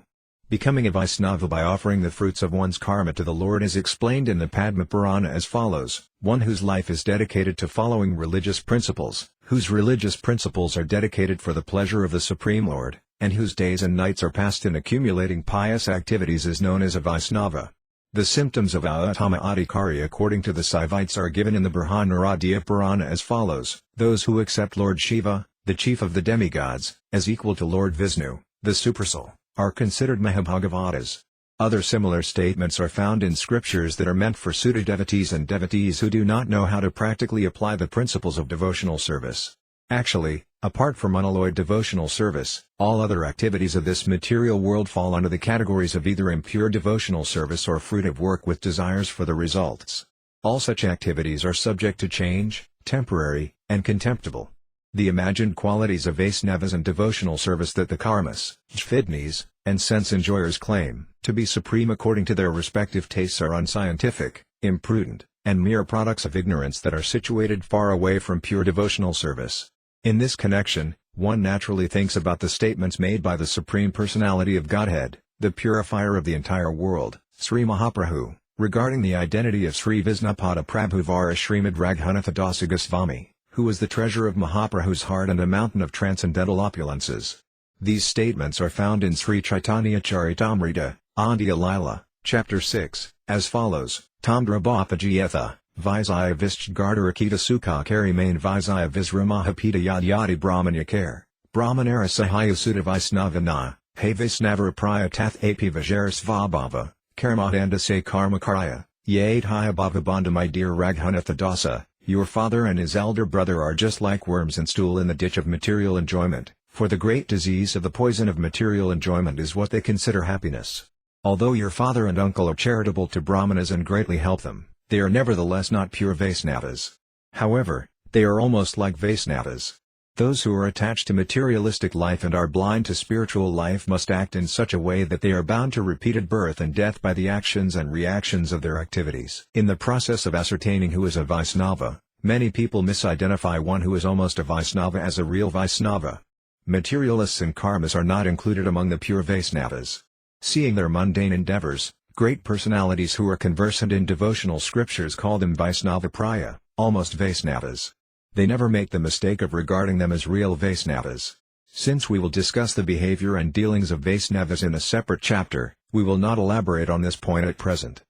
[SPEAKER 1] Becoming a Vaisnava by offering the fruits of one's karma to the Lord is explained in the Padma Purana as follows: one whose life is dedicated to following religious principles, whose religious principles are dedicated for the pleasure of the Supreme Lord, and whose days and nights are passed in accumulating pious activities is known as a Vaisnava. The symptoms of Ātama Adhikari according to the Saivites are given in the Brihadaranyaka Purana as follows: those who accept Lord Shiva, the chief of the demigods, as equal to Lord Vishnu, the Supersoul, are considered Mahabhagavatas. Other similar statements are found in scriptures that are meant for pseudo devotees and devotees who do not know how to practically apply the principles of devotional service. Actually, apart from unalloyed devotional service, all other activities of this material world fall under the categories of either impure devotional service or fruitive work with desires for the results. All such activities are subject to change, temporary, and contemptible. The imagined qualities of Vaisnavas and devotional service that the karmas, jvidnis, and sense enjoyers claim to be supreme according to their respective tastes are unscientific, imprudent, and mere products of ignorance that are situated far away from pure devotional service. In this connection, one naturally thinks about the statements made by the Supreme Personality of Godhead, the purifier of the entire world, Sri Mahaprabhu, regarding the identity of Sri Visnapada Prabhuvara Srimad Raghunatha Dasa Goswami, who was the treasure of Mahaprabhu's heart and a mountain of transcendental opulences. These statements are found in Sri Chaitanya Charitamrita, Andhya Lila, Chapter 6, as follows: Tamdra Bhapaji Visaya Vishtgardarakita Sukha Kari Main Visaya Visramahapita Yadyadi Brahmanyakare, Brahmanara Sahaya Sudha Vaisnavana, He Vaisnavara Priya Tath Api Vajaras Vabhava, Karmadanda Se Karmakaraya, Yadhaya Bhavabandha. My dear Raghunatha Dasa, your father and his elder brother are just like worms and stool in the ditch of material enjoyment, for the great disease of the poison of material enjoyment is what they consider happiness. Although your father and uncle are charitable to Brahmanas and greatly help them, they are nevertheless not pure Vaisnavas. However, they are almost like Vaisnavas. Those who are attached to materialistic life and are blind to spiritual life must act in such a way that they are bound to repeated birth and death by the actions and reactions of their activities. In the process of ascertaining who is a Vaisnava, many people misidentify one who is almost a Vaisnava as a real Vaisnava. Materialists and karmas are not included among the pure Vaisnavas. Seeing their mundane endeavors, great personalities who are conversant in devotional scriptures call them Vaisnava Priya, almost Vaisnavas. They never make the mistake of regarding them as real Vaisnavas. Since we will discuss the behavior and dealings of Vaisnavas in a separate chapter, we will not elaborate on this point at present.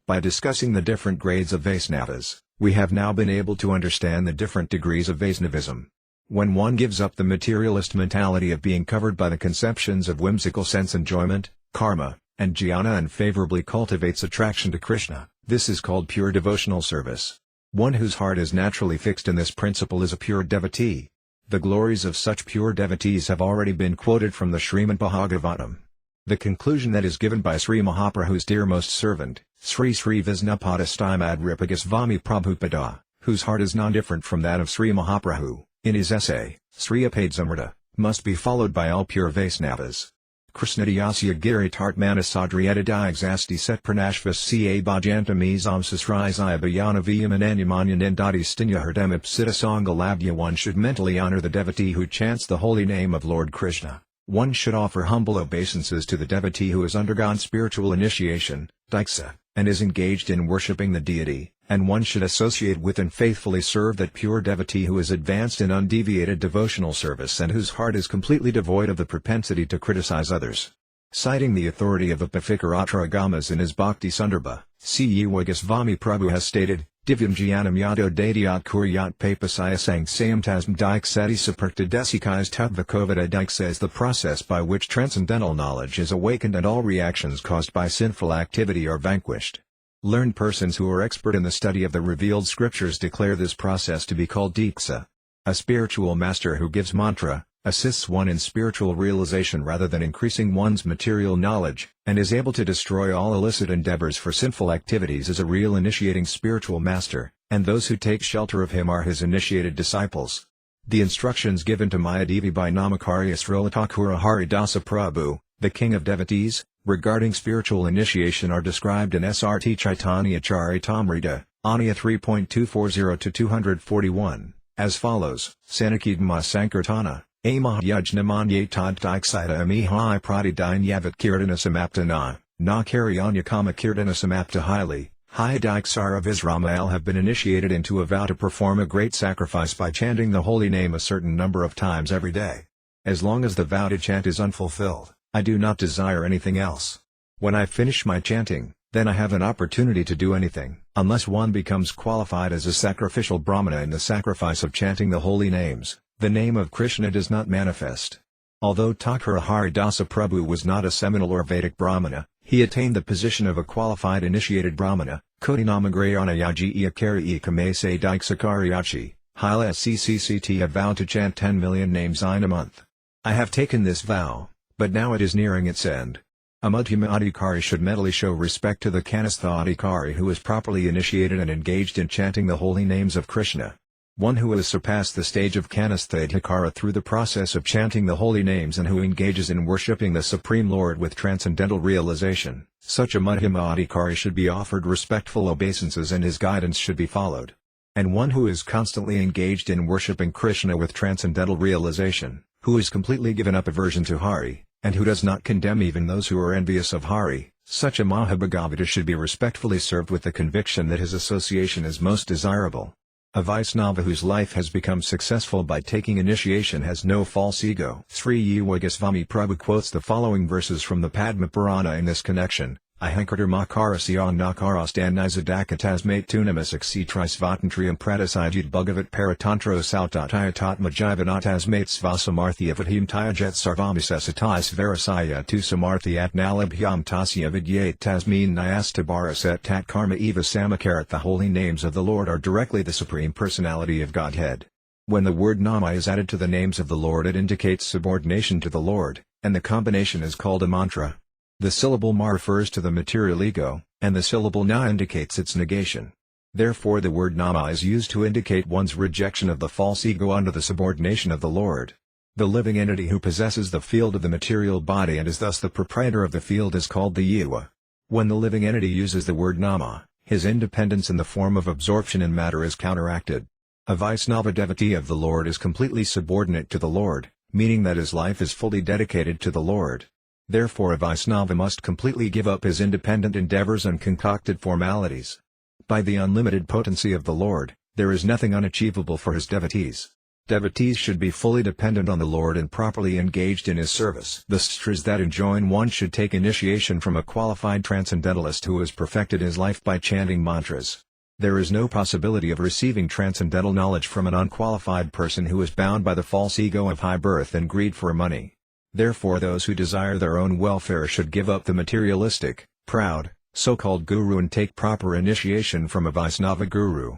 [SPEAKER 1] By discussing the different grades of Vaisnavas, we have now been able to understand the different degrees of Vaisnavism. When one gives up the materialist mentality of being covered by the conceptions of whimsical sense enjoyment, karma, and jnana unfavorably cultivates attraction to Krishna, this is called pure devotional service. One whose heart is naturally fixed in this principle is a pure devotee. The glories of such pure devotees have already been quoted from the Srimad Bhagavatam. The conclusion that is given by Sri Mahaprabhu's dearmost servant, Sri Sri Visnapada Stimadripa Swami Prabhupada, whose heart is non-different from that of Sri Mahaprabhu, in his essay, Sri Apadsamrita, must be followed by all pure Vaisnavas. Krishnadiyasya Giri Tartmanasadriyata Diaxasti Set Pranashvas Ca Bhajantamizam Sasrizaya Bhayana Viyamananyamanyan Endadi Stinya Herdem Ipsita Sangalavya. One should mentally honor the devotee who chants the holy name of Lord Krishna. One should offer humble obeisances to the devotee who has undergone spiritual initiation, Diksha, and is engaged in worshipping the deity, and one should associate with and faithfully serve that pure devotee who is advanced in undeviated devotional service and whose heart is completely devoid of the propensity to criticize others. Citing the authority of the Pavikaracharagamas in his Bhakti Sundarbha, C. Swami Prabhu has stated, Divyam Jnanam Yado Dadiat Kuryat Papasaya Sang Sayam Tasm Diksati Saparta Desikais Tattvakovada Diksa is the process by which transcendental knowledge is awakened and all reactions caused by sinful activity are vanquished. Learned persons who are expert in the study of the revealed scriptures declare this process to be called Diksa. A spiritual master who gives mantra, assists one in spiritual realization rather than increasing one's material knowledge, and is able to destroy all illicit endeavors for sinful activities is a real initiating spiritual master, and those who take shelter of him are his initiated disciples. The instructions given to Mayadevi by Namakarya Srila Thakura Haridasa Prabhu, the king of devotees, regarding spiritual initiation are described in Srt Chaitanya Charitamrita, Anya 3.240-241, as follows: Sanakidma Sankirtana, Amahyajna Manye Tad Diksita Amihai Pratidine Yavat Kirtana Samapta Na Karyanya Kama Kirtana Samapta Highly, High Diksara of Israel have been initiated into a vow to perform a great sacrifice by chanting the holy name a certain number of times every day. As long as the vow to chant is unfulfilled, I do not desire anything else. When I finish my chanting, then I have an opportunity to do anything, unless one becomes qualified as a sacrificial Brahmana in the sacrifice of chanting the holy names. The name of Krishna does not manifest. Although Thakura Haridasa Prabhu was not a seminal or Vedic Brahmana, he attained the position of a qualified initiated Brahmana. Kodinamagrayana Yaji Iakari Ikamese Diksakariachi, Hila Ccct have vowed to chant 10 million names in a month. I have taken this vow, but now it is nearing its end. A Madhyama Adhikari should mentally show respect to the Kayastha Adhikari who is properly initiated and engaged in chanting the holy names of Krishna. One who has surpassed the stage of Kayastha Adhikara through the process of chanting the holy names and who engages in worshipping the Supreme Lord with transcendental realization, such a Madhyama Adhikari should be offered respectful obeisances and his guidance should be followed. And one who is constantly engaged in worshipping Krishna with transcendental realization, who is completely given up aversion to Hari, and who does not condemn even those who are envious of Hari, such a Mahabhagavata should be respectfully served with the conviction that his association is most desirable. A Vaisnava whose life has become successful by taking initiation has no false ego. Sri Swami Prabhu quotes the following verses from the Padma Purana in this connection. Ahankartar makarasya nakarastan nizadakatasmate tunamasaksi trisvatantriam pratisajit bhagavat paratantro sautatyatatma jivanatasmate svasamarthyavathim tyajet sarvamisasitais varasaya tu samarthyat nalabhyam tasya vidyate tasmin nyastabaraset tat karma eva samakarat. The holy names of the Lord are directly the Supreme Personality of Godhead. When the word Nama is added to the names of the Lord it indicates subordination to the Lord, and the combination is called a mantra. The syllable ma refers to the material ego, and the syllable na indicates its negation. Therefore the word nama is used to indicate one's rejection of the false ego under the subordination of the Lord. The living entity who possesses the field of the material body and is thus the proprietor of the field is called the jiva. When the living entity uses the word nama, his independence in the form of absorption in matter is counteracted. A Vaisnava devotee of the Lord is completely subordinate to the Lord, meaning that his life is fully dedicated to the Lord. Therefore a Vaisnava must completely give up his independent endeavors and concocted formalities. By the unlimited potency of the Lord, there is nothing unachievable for his devotees. Devotees should be fully dependent on the Lord and properly engaged in his service. The sutras that enjoin one should take initiation from a qualified transcendentalist who has perfected his life by chanting mantras. There is no possibility of receiving transcendental knowledge from an unqualified person who is bound by the false ego of high birth and greed for money. Therefore those who desire their own welfare should give up the materialistic, proud, so-called guru and take proper initiation from a Vaisnava guru.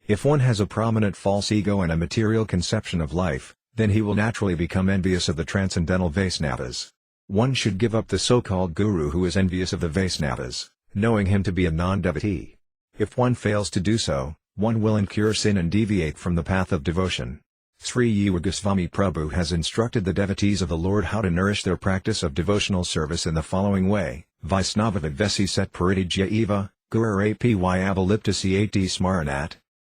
[SPEAKER 1] If one has a prominent false ego and a material conception of life, then he will naturally become envious of the transcendental Vaisnavas. One should give up the so-called guru who is envious of the Vaisnavas, knowing him to be a non-devotee. If one fails to do so, one will incur sin and deviate from the path of devotion. Srila Swami Prabhu has instructed the devotees of the Lord how to nourish their practice of devotional service in the following way: Vaisnava Vivesi Set Paritijya Eva, Guru Apy Avaliptasi Ati Smaranat.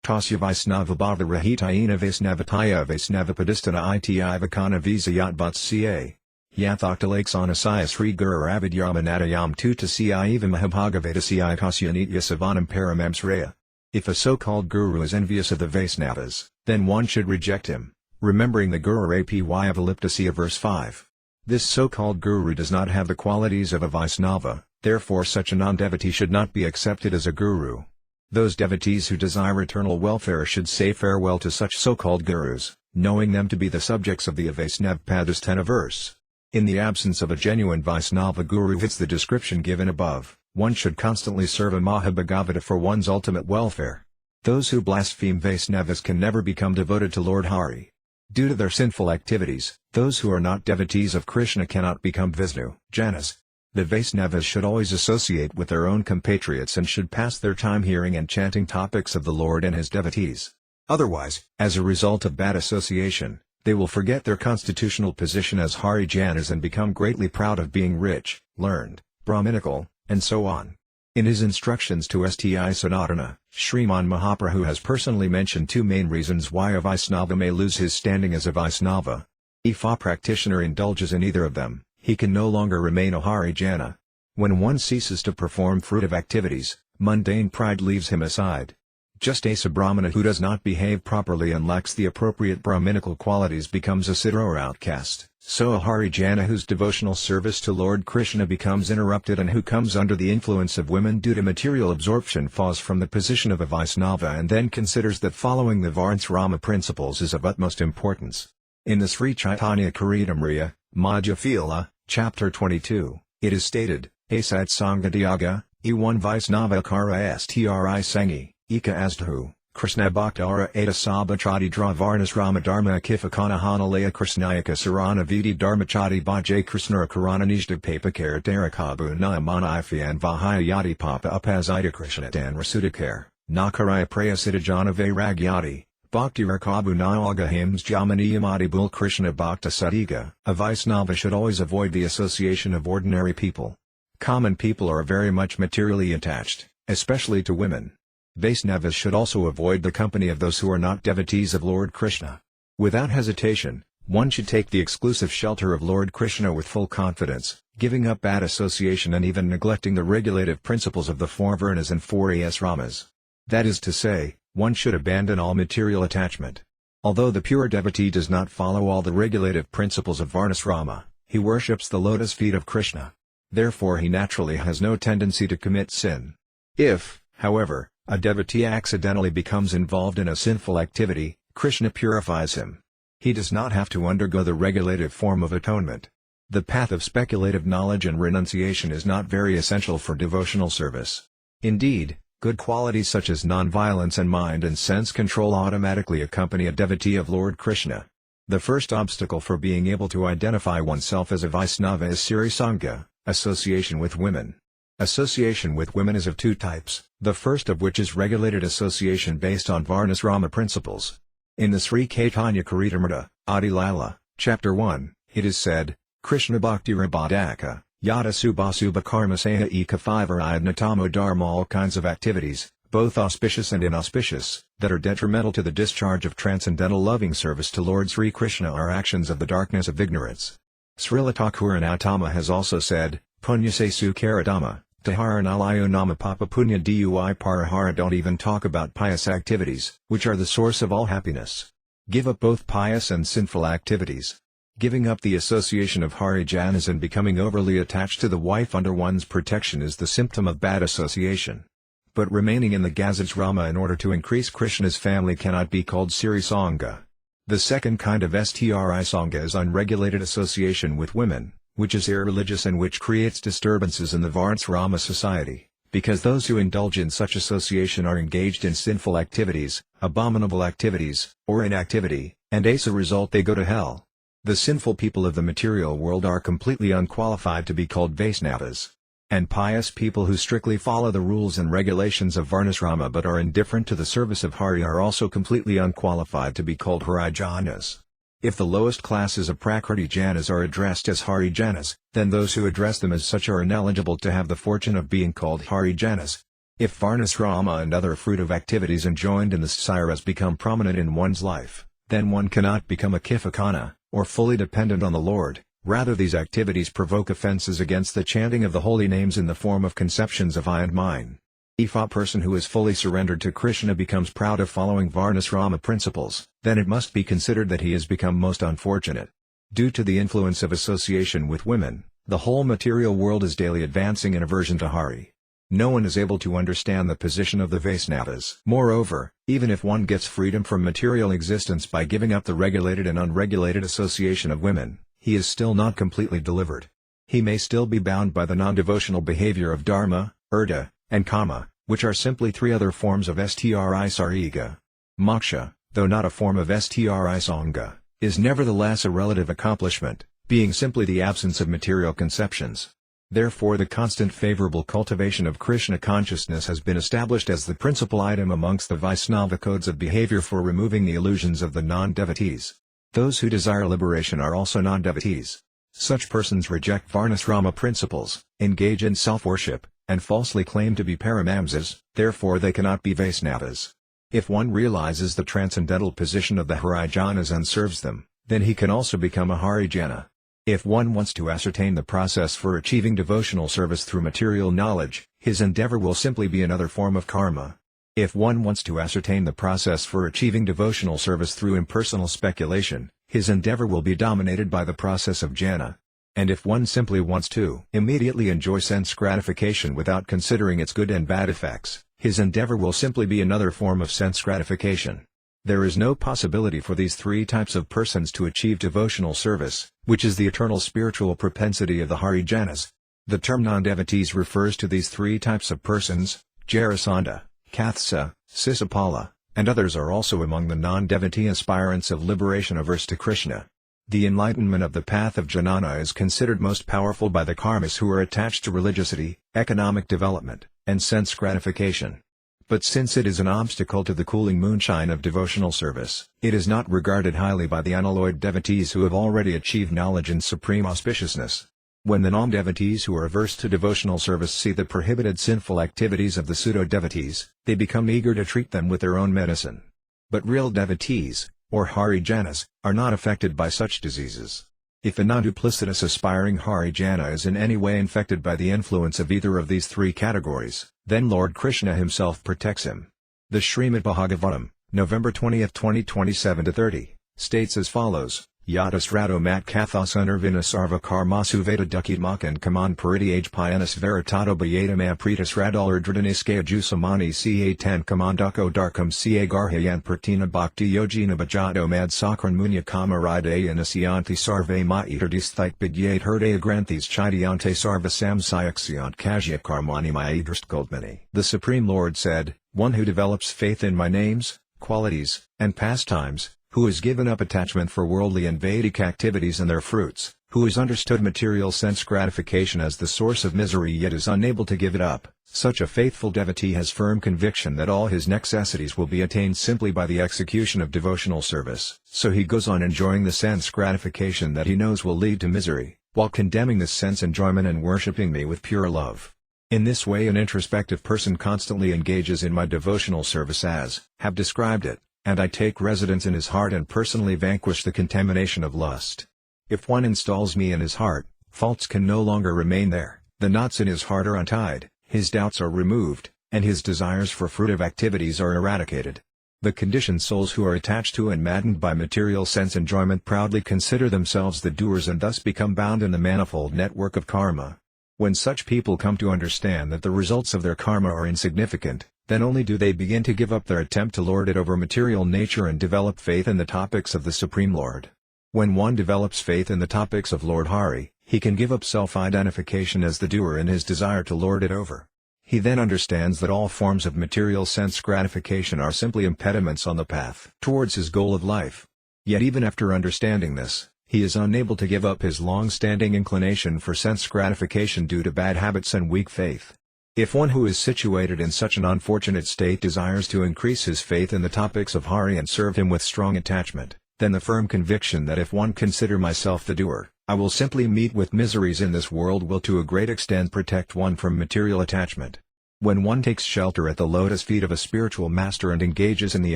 [SPEAKER 1] Tasya Vaisnava Bhava Rahitayana Vaisnavataya Vaisnavapadistana Iti Ivakana Visayat Vatsya. Yathoktalakesana Saya Sri Guru Avidyaramanatayam Tutasiya Eva Mahabhagavatasiya Kasya Nitya Savanam Paramamsraya. If a so-called guru is envious of the Vaisnavas, then one should reject him, remembering the Guru Apy Avaliptasiya verse 5. This so-called guru does not have the qualities of a Vaisnava, therefore such a non-devotee should not be accepted as a guru. Those devotees who desire eternal welfare should say farewell to such so-called gurus, knowing them to be the subjects of the Vaisnava verse. In the absence of a genuine Vaisnava guru fits the description given above, one should constantly serve a Mahabhagavata for one's ultimate welfare. Those who blaspheme Vaisnavas can never become devoted to Lord Hari. Due to their sinful activities, those who are not devotees of Krishna cannot become Vishnu Janas. The Vaisnavas should always associate with their own compatriots and should pass their time hearing and chanting topics of the Lord and his devotees. Otherwise, as a result of bad association, they will forget their constitutional position as Hari Janas and become greatly proud of being rich, learned, Brahminical, and so on. In his instructions to Sti Sanatana, Sriman Mahaprabhu has personally mentioned two main reasons why a Vaisnava may lose his standing as a Vaisnava. If a practitioner indulges in either of them, he can no longer remain a Hari Jana. When one ceases to perform fruitive activities, mundane pride leaves him aside. Just as a Brahmana who does not behave properly and lacks the appropriate Brahminical qualities becomes a Siddha or outcast, so a Hari Jana whose devotional service to Lord Krishna becomes interrupted and who comes under the influence of women due to material absorption falls from the position of a Vaisnava and then considers that following the Varnasrama principles is of utmost importance. In the Sri Chaitanya Charitamrita, Madhya Chapter 22, it is stated, Asat Sangadyaga, E1 Vaisnava Kara Stri Sangi, Eka Asdhu, Krishna Bhaktara Eta Sabachati Dra Varnasrama Dharma Kifakana Hanalaya Krishnayaka Sarana Vidi Dharmachati Bhajay Krishna Karana Nijda Papakar Darakabu Nayamana Ifyan Vahayati Papa Upazita Krishna Dan Rasudakar, Nakaraya Prayasiddhajana Vairagyati. Bhakti Rakabu Nayaga Hymns Jamaniyamadi Bul Krishna Bhakta Sadiga. A Vaisnava should always avoid the association of ordinary people. Common people are very much materially attached, especially to women. Vaisnavas should also avoid the company of those who are not devotees of Lord Krishna. Without hesitation, one should take the exclusive shelter of Lord Krishna with full confidence, giving up bad association and even neglecting the regulative principles of the four Varnas and four asramas. That is to say, one should abandon all material attachment. Although the pure devotee does not follow all the regulative principles of Varnasrama, he worships the lotus feet of Krishna. Therefore he naturally has no tendency to commit sin. If, however, a devotee accidentally becomes involved in a sinful activity, Krishna purifies him. He does not have to undergo the regulative form of atonement. The path of speculative knowledge and renunciation is not very essential for devotional service. Indeed, good qualities such as non-violence and mind and sense control automatically accompany a devotee of Lord Krishna. The first obstacle for being able to identify oneself as a Vaisnava is Siri Sangha, association with women. Association with women is of two types, the first of which is regulated association based on Varnasrama principles. In the Sri Chaitanya Charitamrita, Adi Lila, Chapter 1, it is said, Krishna Bhakti Rabadaka, Yada Subhasubha Karma Saha Eka 5 or Natamo Dharma. All kinds of activities, both auspicious and inauspicious, that are detrimental to the discharge of transcendental loving service to Lord Sri Krishna are actions of the darkness of ignorance. Srila Thakur in Attama has also said, Punya se sukaradama, Taharanalayo nama papa punya dui parahara. Don't even talk about pious activities, which are the source of all happiness. Give up both pious and sinful activities. Giving up the association of Harijanas and becoming overly attached to the wife under one's protection is the symptom of bad association. But remaining in the Gazaj Rama in order to increase Krishna's family cannot be called Siri Sangha. The second kind of STRI Sangha is unregulated association with women, which is irreligious and which creates disturbances in the Varnasrama society, because those who indulge in such association are engaged in sinful activities, abominable activities, or inactivity, and as a result they go to hell. The sinful people of the material world are completely unqualified to be called Vaisnavas. And pious people who strictly follow the rules and regulations of Varnasrama but are indifferent to the service of Hari are also completely unqualified to be called Harijanas. If the lowest classes of Prakriti Janas are addressed as Harijanas, then those who address them as such are ineligible to have the fortune of being called Harijanas. If Varnasrama and other fruitive activities enjoined in the Sairas become prominent in one's life, then one cannot become a Kifakana, or fully dependent on the Lord. Rather, these activities provoke offenses against the chanting of the holy names in the form of conceptions of I and mine. If a person who is fully surrendered to Krishna becomes proud of following Varnasrama principles, then it must be considered that he has become most unfortunate. Due to the influence of association with women, the whole material world is daily advancing in aversion to Hari. No one is able to understand the position of the Vaisnavas. Moreover, even if one gets freedom from material existence by giving up the regulated and unregulated association of women, he is still not completely delivered. He may still be bound by the non-devotional behavior of Dharma, Urta, and Kama, which are simply three other forms of STRI Sariga. Moksha, though not a form of STRI Sangha, is nevertheless a relative accomplishment, being simply the absence of material conceptions. Therefore the constant favorable cultivation of Krishna consciousness has been established as the principal item amongst the Vaisnava codes of behavior for removing the illusions of the non-devotees. Those who desire liberation are also non-devotees. Such persons reject Varnasrama principles, engage in self-worship, and falsely claim to be Paramamsas, therefore they cannot be Vaisnavas. If one realizes the transcendental position of the Harijanas and serves them, then he can also become a Harijana. If one wants to ascertain the process for achieving devotional service through material knowledge, his endeavor will simply be another form of karma. If one wants to ascertain the process for achieving devotional service through impersonal speculation, his endeavor will be dominated by the process of jhana. And if one simply wants to immediately enjoy sense gratification without considering its good and bad effects, his endeavor will simply be another form of sense gratification. There is no possibility for these three types of persons to achieve devotional service, which is the eternal spiritual propensity of the Harijanas. The term non-devotees refers to these three types of persons. Jarasandha, Kathsa, Sisapala, and others are also among the non-devotee aspirants of liberation averse to Krishna. The enlightenment of the path of jnana is considered most powerful by the karmis who are attached to religiosity, economic development, and sense gratification. But since it is an obstacle to the cooling moonshine of devotional service, it is not regarded highly by the unalloyed devotees who have already achieved knowledge and supreme auspiciousness. When the non-devotees who are averse to devotional service see the prohibited sinful activities of the pseudo-devotees, they become eager to treat them with their own medicine. But real devotees, or Harijanas, are not affected by such diseases. If a non-duplicitous aspiring Harijana is in any way infected by the influence of either of these three categories, then Lord Krishna himself protects him. The Srimad Bhagavatam, November 20, 2027-30, states as follows: Yatasrato mat kathas unarvina sarva karmasu veda dukitmakan kaman paridiyaj pyanas veritato bayadam apritas radalardradaniskaya jusamani ca 10 kamanduko darkam ca garhayan pertina bhakti yogina bhajato mad sakran munya kamaridaya nasyanti sarve maitardisthik bidyate herdaya granthis chidyante sarva samsayaksayant kajya karmani maidrast goldmani. The Supreme Lord said, one who develops faith in my names, qualities, and pastimes, who has given up attachment for worldly and Vedic activities and their fruits, who has understood material sense gratification as the source of misery yet is unable to give it up, such a faithful devotee has firm conviction that all his necessities will be attained simply by the execution of devotional service. So he goes on enjoying the sense gratification that he knows will lead to misery, while condemning this sense enjoyment and worshipping me with pure love. In this way an introspective person constantly engages in my devotional service as have described it, and I take residence in his heart and personally vanquish the contamination of lust. If one installs me in his heart, faults can no longer remain there, the knots in his heart are untied, his doubts are removed, and his desires for fruitive activities are eradicated. The conditioned souls who are attached to and maddened by material sense enjoyment proudly consider themselves the doers and thus become bound in the manifold network of karma. When such people come to understand that the results of their karma are insignificant, then only do they begin to give up their attempt to lord it over material nature and develop faith in the topics of the Supreme Lord. When one develops faith in the topics of Lord Hari, he can give up self-identification as the doer in his desire to lord it over. He then understands that all forms of material sense gratification are simply impediments on the path towards his goal of life. Yet even after understanding this, he is unable to give up his long-standing inclination for sense gratification due to bad habits and weak faith. If one who is situated in such an unfortunate state desires to increase his faith in the topics of Hari and serve him with strong attachment, then the firm conviction that if one consider myself the doer, I will simply meet with miseries in this world will to a great extent protect one from material attachment. When one takes shelter at the lotus feet of a spiritual master and engages in the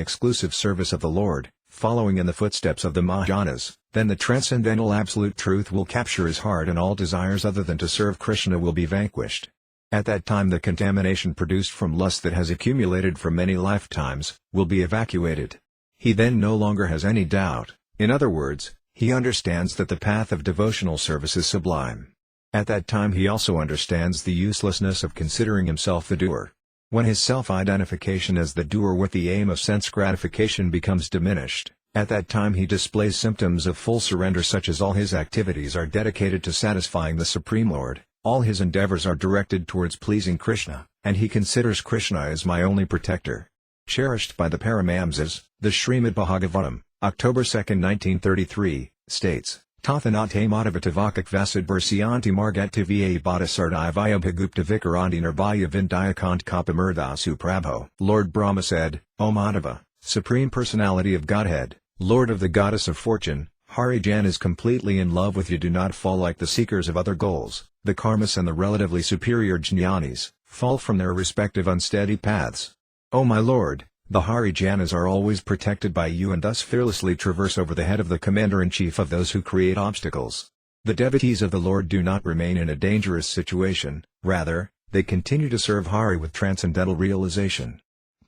[SPEAKER 1] exclusive service of the Lord, following in the footsteps of the Mahajanas, then the transcendental absolute truth will capture his heart and all desires other than to serve Krishna will be vanquished. At that time the contamination produced from lust that has accumulated for many lifetimes, will be evacuated. He then no longer has any doubt, in other words, he understands that the path of devotional service is sublime. At that time he also understands the uselessness of considering himself the doer. When his self-identification as the doer with the aim of sense gratification becomes diminished, at that time he displays symptoms of full surrender such as all his activities are dedicated to satisfying the Supreme Lord, all his endeavors are directed towards pleasing Krishna, and he considers Krishna as my only protector. Cherished by the Paramamsas, the Srimad Bhagavatam, October 2, 1933, states, Tathanate Madhavatavakak Vasadvarsyanti Margattiva Bhattasiddhanta Bhagupta Vikaranti Nirbhaya Vindayakant Kapamurdasu Prabho. Lord Brahma said, O Madhava, Supreme Personality of Godhead, Lord of the Goddess of Fortune, Harijan is completely in love with you. Do not fall like the seekers of other goals. The karmas and the relatively superior jnanis, fall from their respective unsteady paths. O my Lord, the Harijanas are always protected by you and thus fearlessly traverse over the head of the commander-in-chief of those who create obstacles. The devotees of the Lord do not remain in a dangerous situation, rather, they continue to serve Hari with transcendental realization.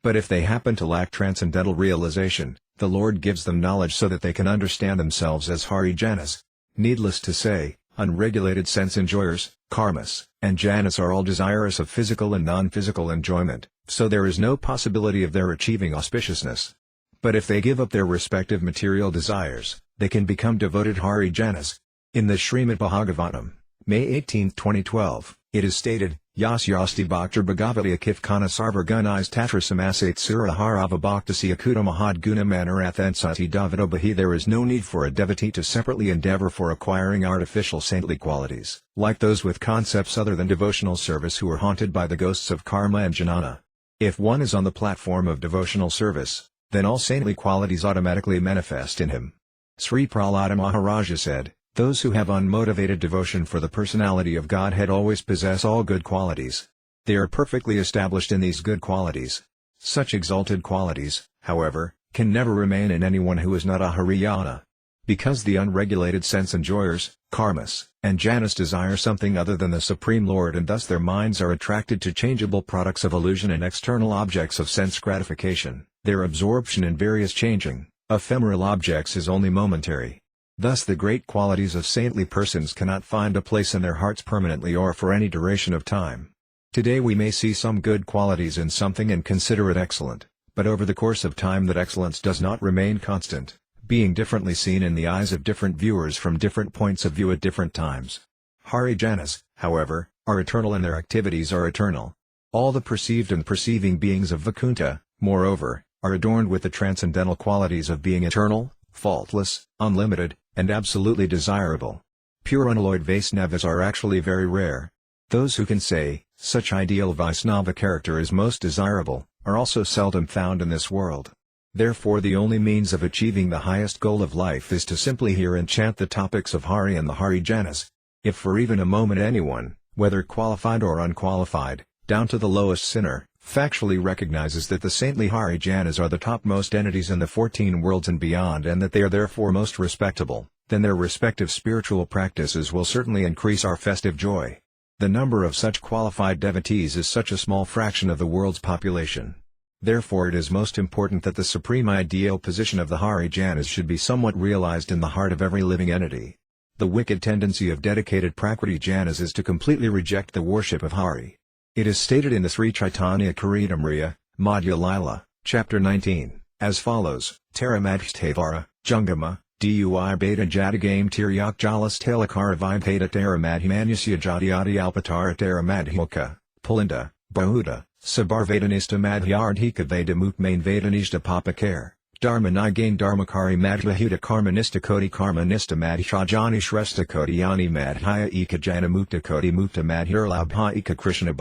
[SPEAKER 1] But if they happen to lack transcendental realization, the Lord gives them knowledge so that they can understand themselves as Harijanas. Needless to say, unregulated sense enjoyers, karmas, and janas are all desirous of physical and non-physical enjoyment, so there is no possibility of their achieving auspiciousness. But if they give up their respective material desires, they can become devoted Harijanas. In the Srimad Bhagavatam, May 18, 2012, it is stated, Yas yasti bhaktir bhagavati akifkana sarvagunais tatrasamasate suraharava bhaktasya kuta mahad guna manarathensati davitobahi. There is no need for a devotee to separately endeavor for acquiring artificial saintly qualities, like those with concepts other than devotional service who are haunted by the ghosts of karma and jnana. If one is on the platform of devotional service, then all saintly qualities automatically manifest in him. Sri Prahlada Maharaja said, those who have unmotivated devotion for the personality of Godhead always possess all good qualities. They are perfectly established in these good qualities. Such exalted qualities, however, can never remain in anyone who is not a Hariyana. Because the unregulated sense enjoyers, karmas, and janas desire something other than the Supreme Lord and thus their minds are attracted to changeable products of illusion and external objects of sense gratification, their absorption in various changing, ephemeral objects is only momentary. Thus the great qualities of saintly persons cannot find a place in their hearts permanently or for any duration of time. Today we may see some good qualities in something and consider it excellent, but over the course of time that excellence does not remain constant, being differently seen in the eyes of different viewers from different points of view at different times. Harijanas, however, are eternal and their activities are eternal. All the perceived and perceiving beings of Vaikuntha, moreover, are adorned with the transcendental qualities of being eternal, faultless, unlimited, and absolutely desirable. Pure unalloyed Vaisnavas are actually very rare. Those who can say, such ideal Vaisnava character is most desirable, are also seldom found in this world. Therefore the only means of achieving the highest goal of life is to simply hear and chant the topics of Hari and the Harijanas. If for even a moment anyone, whether qualified or unqualified, down to the lowest sinner, factually recognizes that the saintly Harijanas are the topmost entities in the 14 worlds and beyond and that they are therefore most respectable, then their respective spiritual practices will certainly increase our festive joy. The number of such qualified devotees is such a small fraction of the world's population. Therefore it is most important that the supreme ideal position of the Harijanas should be somewhat realized in the heart of every living entity. The wicked tendency of dedicated Prakriti Janas is to completely reject the worship of Hari. It is stated in the Sri Chaitanya Charitamrita, Madhya Lila, Chapter 19, as follows: Taramadhtavara, Jungama, Dui Beta Jatagame Tiryak Jalas Talakara Vipata Taramadhimanusya Jatiati Alpatara Taramadhilka, Pulinda, Bahuda, Sabarvadanista Madhyardhika Veda Mukmain Vedanishta Papakare, Dharmanigane Dharmakari Madhlahuta Karmanista Koti Karmanista Madhshajani Shrestha Koti Yani Madhya Eka Jana Mukta Koti Mukta Madhurlabha Eka Krishna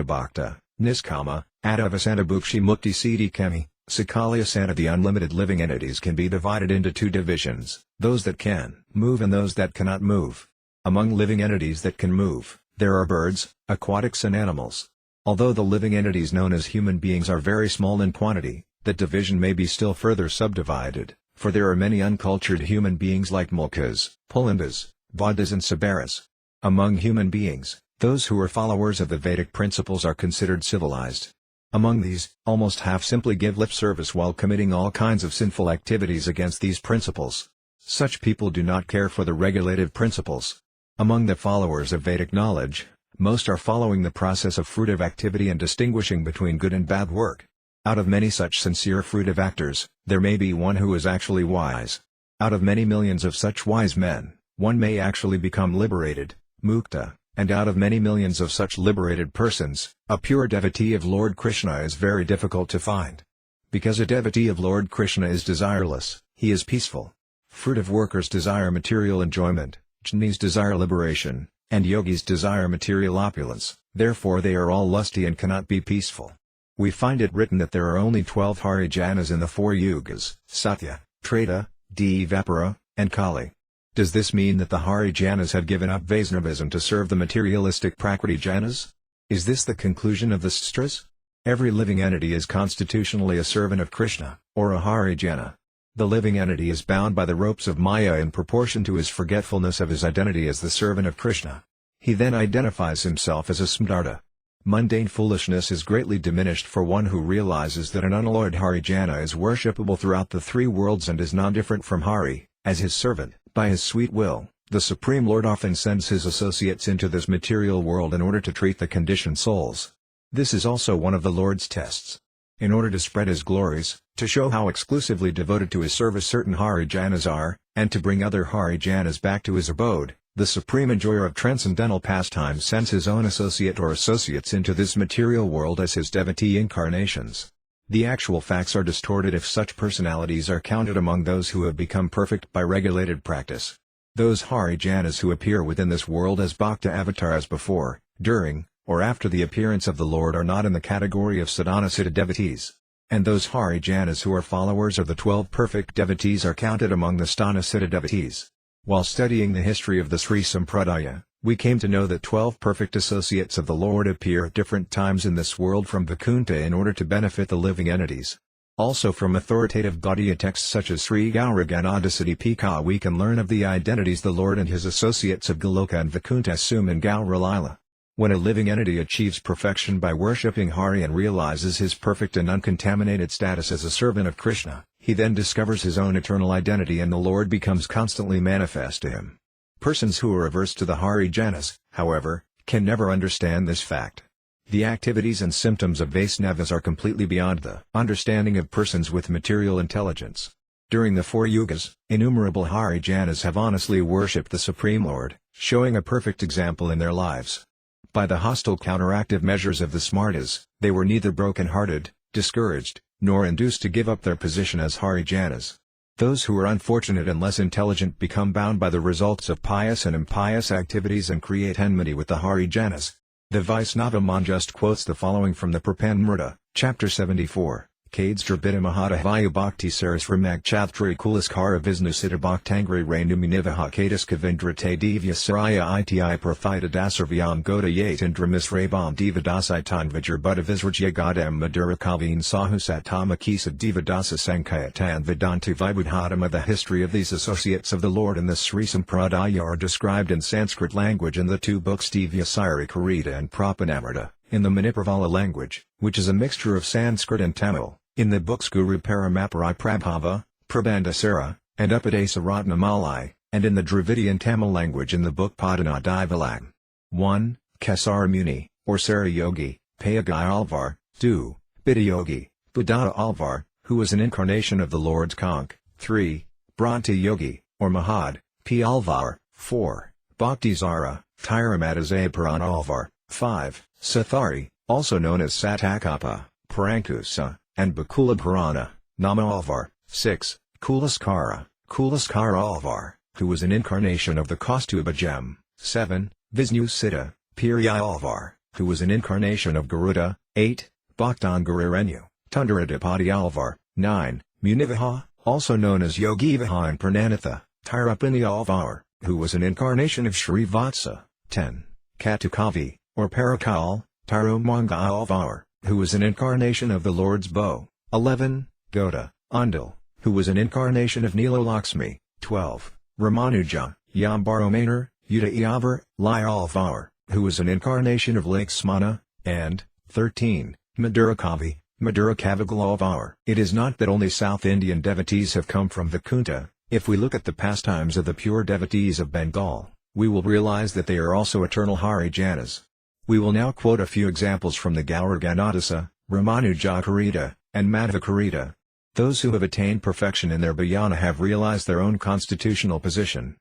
[SPEAKER 1] Bhakta, Niskama, Adavasana Bhukshi Mukti Siddhi Kemi, Sakali Asana. The unlimited living entities can be divided into two divisions, those that can move and those that cannot move. Among living entities that can move, there are birds, aquatics and animals. Although the living entities known as human beings are very small in quantity, that division may be still further subdivided, for there are many uncultured human beings like Mulkas, Pulindas, Buddhas and Sabaras. Among human beings, those who are followers of the Vedic principles are considered civilized. Among these, almost half simply give lip service while committing all kinds of sinful activities against these principles. Such people do not care for the regulative principles. Among the followers of Vedic knowledge, most are following the process of fruitive activity and distinguishing between good and bad work. Out of many such sincere fruitive actors, there may be one who is actually wise. Out of many millions of such wise men, one may actually become liberated, mukta. And out of many millions of such liberated persons, a pure devotee of Lord Krishna is very difficult to find. Because a devotee of Lord Krishna is desireless, he is peaceful. Fruitive workers desire material enjoyment, jnanis desire liberation, and yogis desire material opulence, therefore they are all lusty and cannot be peaceful. We find it written that there are only 12 Harijanas in the 4 yugas, Satya, Treta, Dvapara, and Kali. Does this mean that the Harijanas have given up Vaishnavism to serve the materialistic Prakriti Janas? Is this the conclusion of the sutras? Every living entity is constitutionally a servant of Krishna, or a Harijana. The living entity is bound by the ropes of Maya in proportion to his forgetfulness of his identity as the servant of Krishna. He then identifies himself as a Smarta. Mundane foolishness is greatly diminished for one who realizes that an unalloyed Harijana is worshipable throughout the 3 worlds and is not different from Hari, as his servant. By his sweet will, the Supreme Lord often sends his associates into this material world in order to treat the conditioned souls. This is also one of the Lord's tests. In order to spread his glories, to show how exclusively devoted to his service certain Harijanas are, and to bring other Harijanas back to his abode, the supreme enjoyer of transcendental pastimes sends his own associate or associates into this material world as his devotee incarnations. The actual facts are distorted if such personalities are counted among those who have become perfect by regulated practice. Those Harijanas who appear within this world as Bhakta avatars before, during, or after the appearance of the Lord are not in the category of sadhanasiddha devotees. And those Harijanas who are followers of the 12 perfect devotees are counted among the sthanasiddha devotees. While studying the history of the Sri Sampradaya, we came to know that 12 perfect associates of the Lord appear at different times in this world from Vaikuntha in order to benefit the living entities. Also from authoritative Gaudiya texts such as Sri Gauraganadasiddhipika we can learn of the identities the Lord and his associates of Goloka and Vaikuntha assume in Gaura Lila. When a living entity achieves perfection by worshipping Hari and realizes his perfect and uncontaminated status as a servant of Krishna, he then discovers his own eternal identity and the Lord becomes constantly manifest to him. Persons who are averse to the Harijanas, however, can never understand this fact. The activities and symptoms of Vaisnavas are completely beyond the understanding of persons with material intelligence. During the 4 yugas, innumerable Harijanas have honestly worshipped the Supreme Lord, showing a perfect example in their lives. By the hostile counteractive measures of the Smartas, they were neither broken-hearted, discouraged, nor induced to give up their position as Harijanas. Those who are unfortunate and less intelligent become bound by the results of pious and impious activities and create enmity with the Harijanas. The Vaisnava Manjust quotes the following from the Prapanmrita, chapter 74. Kadstrabhita Mahata Vayu Bhakti Sarasramag Chatri Kulaskara Visnusiddha Bhaktangri Renuminivaha Kadaskavendrate Divya Saraya Iti Profita Dasarvyam Goda Yatindramis Rabam Divadasai Tangvajar Buddhavisrajya Gadam Madura Kaveen Sahusatama Kisa Divadasa Sankayatan Vedantu Vibudhatama. The history of these associates of the Lord in the Sri Sampradaya are described in Sanskrit language in the 2 books Divya Sarikarita and Prapanamrita, in the Manipravala language, which is a mixture of Sanskrit and Tamil, in the books Guru Paramaparai Prabhava, Prabandasara, and Upadesa Ratnamalai, and in the Dravidian Tamil language in the book Padana Divalam. 1. Kasara Muni, or Sara Yogi, Payagai Alvar, 2. Bidyogi, Buddhata Alvar, who was an incarnation of the Lord's Conch. 3. Bhranti Yogi, or Mahad, P. Alvar. 4. Bhaktisara, Tirumatazai Alvar. 5. Sathari, also known as Satakapa, Parankusa, and Bakula Purana, Nama Alvar. 6. Kulaskara Alvar, who was an incarnation of the Kaustuba gem. 7. Visnu Siddha, Piri Alvar, who was an incarnation of Garuda. 8. Bhaktan Tundaradipati Alvar. 9. Munivaha, also known as Yogivaha and Prananatha, Tirupani Alvar, who was an incarnation of Sri Vatsa. 10. Katukavi, or Parakal, Tirumanga Alvar, who was an incarnation of the Lord's bow. 11. Goda, Undal, who was an incarnation of Nilo Lakshmi. 12. Ramanuja, Yambaromaner, Yuda Yavar, Lai Alvar, who was an incarnation of Lake Smana. And 13. Madurakavi, Madurakavigal Alvar. It is not that only South Indian devotees have come from Vaikuntha. If we look at the pastimes of the pure devotees of Bengal, we will realize that they are also eternal Hari Janas. We will now quote a few examples from the Gaura Ganadasa, Ramanujakarita, and Madhvakarita. Those who have attained perfection in their bhajana have realized their own constitutional position.